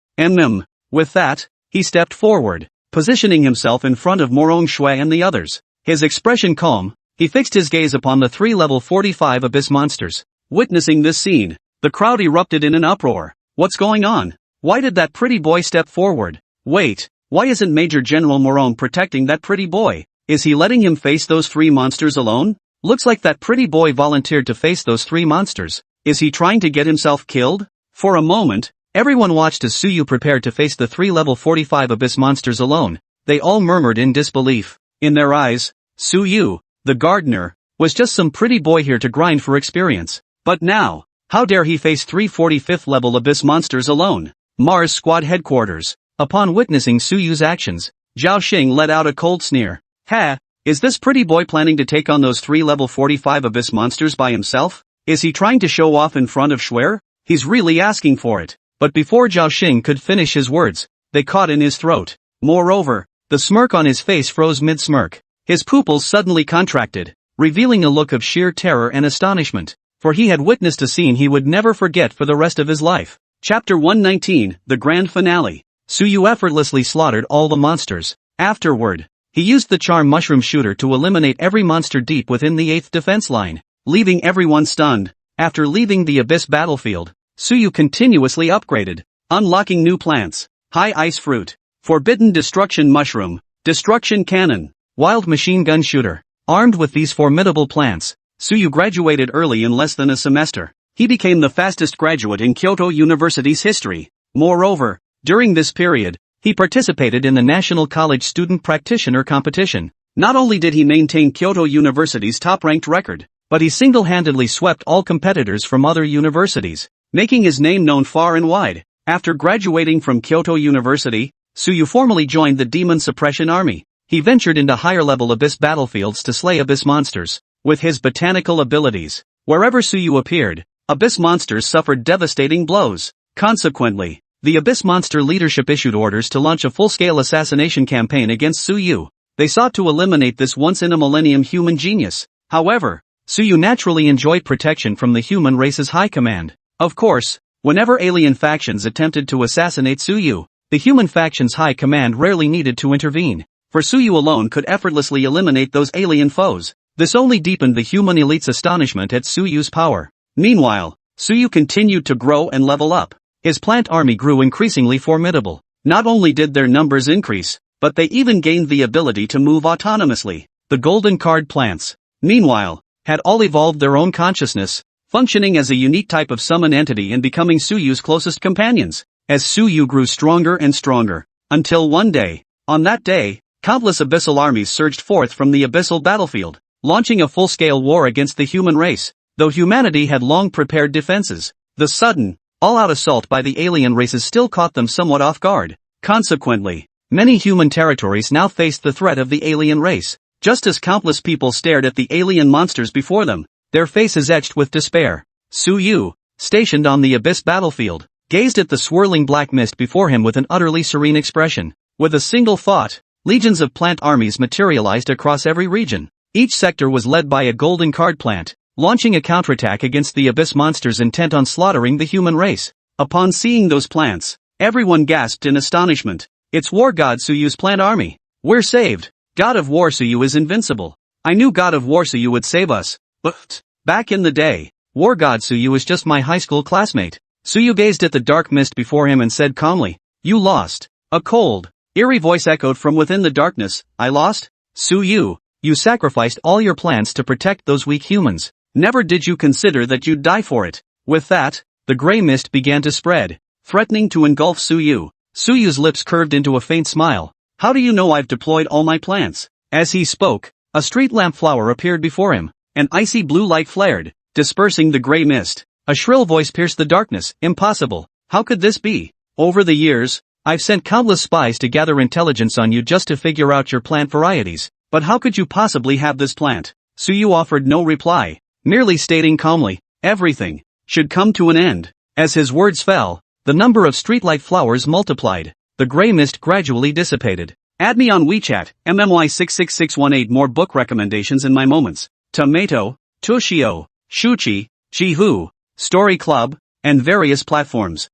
With that, he stepped forward, positioning himself in front of Morong Shui and the others. His expression calm, he fixed his gaze upon the 3 level 45 abyss monsters. Witnessing this scene, the crowd erupted in an uproar. What's going on? Why did that pretty boy step forward? Wait, why isn't Major General Morong protecting that pretty boy? Is he letting him face those 3 monsters alone? Looks like that pretty boy volunteered to face those 3 monsters. Is he trying to get himself killed? For a moment, everyone watched as Suyu prepared to face the 3 level 45 abyss monsters alone. They all murmured in disbelief. In their eyes, Suyu, the gardener, was just some pretty boy here to grind for experience. But now, how dare he face 3 45th level abyss monsters alone? Mars Squad Headquarters. Upon witnessing Suyu's actions, Zhao Xing let out a cold sneer. Ha, is this pretty boy planning to take on those 3 level 45 abyss monsters by himself? Is he trying to show off in front of Shuer? He's really asking for it. But before Zhao Xing could finish his words, they caught in his throat. Moreover, the smirk on his face froze mid-smirk. His pupils suddenly contracted, revealing a look of sheer terror and astonishment. For he had witnessed a scene he would never forget for the rest of his life. Chapter 119, the grand finale. Suyu effortlessly slaughtered all the monsters. Afterward, he used the charm mushroom shooter to eliminate every monster deep within the 8th defense line, leaving everyone stunned. After leaving the abyss battlefield, Suyu continuously upgraded, unlocking new plants, high ice fruit, forbidden destruction mushroom, destruction cannon, wild machine gun shooter. Armed with these formidable plants, Suyu graduated early in less than a semester. He became the fastest graduate in Kyoto University's history. Moreover, during this period, he participated in the National College Student Practitioner Competition. Not only did he maintain Kyoto University's top-ranked record, but he single-handedly swept all competitors from other universities, making his name known far and wide. After graduating from Kyoto University, Suyu formally joined the Demon Suppression Army. He ventured into higher-level abyss battlefields to slay abyss monsters. With his botanical abilities, wherever Suyu appeared, abyss monsters suffered devastating blows. Consequently, the abyss monster leadership issued orders to launch a full-scale assassination campaign against Suyu. They sought to eliminate this once-in-a-millennium human genius. However, Suyu naturally enjoyed protection from the human race's high command. Of course, whenever alien factions attempted to assassinate Suyu, the human faction's high command rarely needed to intervene, for Suyu alone could effortlessly eliminate those alien foes. This only deepened the human elite's astonishment at Suyu's power. Meanwhile, Suyu continued to grow and level up. His plant army grew increasingly formidable. Not only did their numbers increase, but they even gained the ability to move autonomously. The golden card plants, meanwhile, had all evolved their own consciousness, functioning as a unique type of summon entity and becoming Suyu's closest companions. As Suyu grew stronger and stronger, until one day, on that day, countless abyssal armies surged forth from the abyssal battlefield, launching a full-scale war against the human race. Though humanity had long prepared defenses, the sudden, all-out assault by the alien races still caught them somewhat off guard. Consequently, many human territories now faced the threat of the alien race. Just as countless people stared at the alien monsters before them, their faces etched with despair. Suyu, stationed on the abyss battlefield, gazed at the swirling black mist before him with an utterly serene expression. With a single thought, legions of plant armies materialized across every region. Each sector was led by a golden card plant, launching a counterattack against the abyss monsters intent on slaughtering the human race. Upon seeing those plants, everyone gasped in astonishment. It's War God Suyu's plant army. We're saved. God of War Suyu is invincible. I knew God of War Suyu would save us. But back in the day, War God Suyu was just my high school classmate. Suyu gazed at the dark mist before him and said calmly, "You lost." A cold, eerie voice echoed from within the darkness, "I lost? Suyu, you sacrificed all your plans to protect those weak humans. Never did you consider that you'd die for it." With that, the gray mist began to spread, threatening to engulf Suyu. Suyu's lips curved into a faint smile. "How do you know I've deployed all my plans?" As he spoke, a street lamp flower appeared before him. An icy blue light flared, dispersing the gray mist. A shrill voice pierced the darkness, "Impossible. How could this be? Over the years, I've sent countless spies to gather intelligence on you just to figure out your plant varieties. But how could you possibly have this plant?" Suyu offered no reply, merely stating calmly, "Everything should come to an end." As his words fell, the number of streetlight flowers multiplied. The gray mist gradually dissipated. Add me on WeChat, MMY66618. More book recommendations in my moments. Tomato, Tushio, Shuchi, Jihu, Story Club, and various platforms.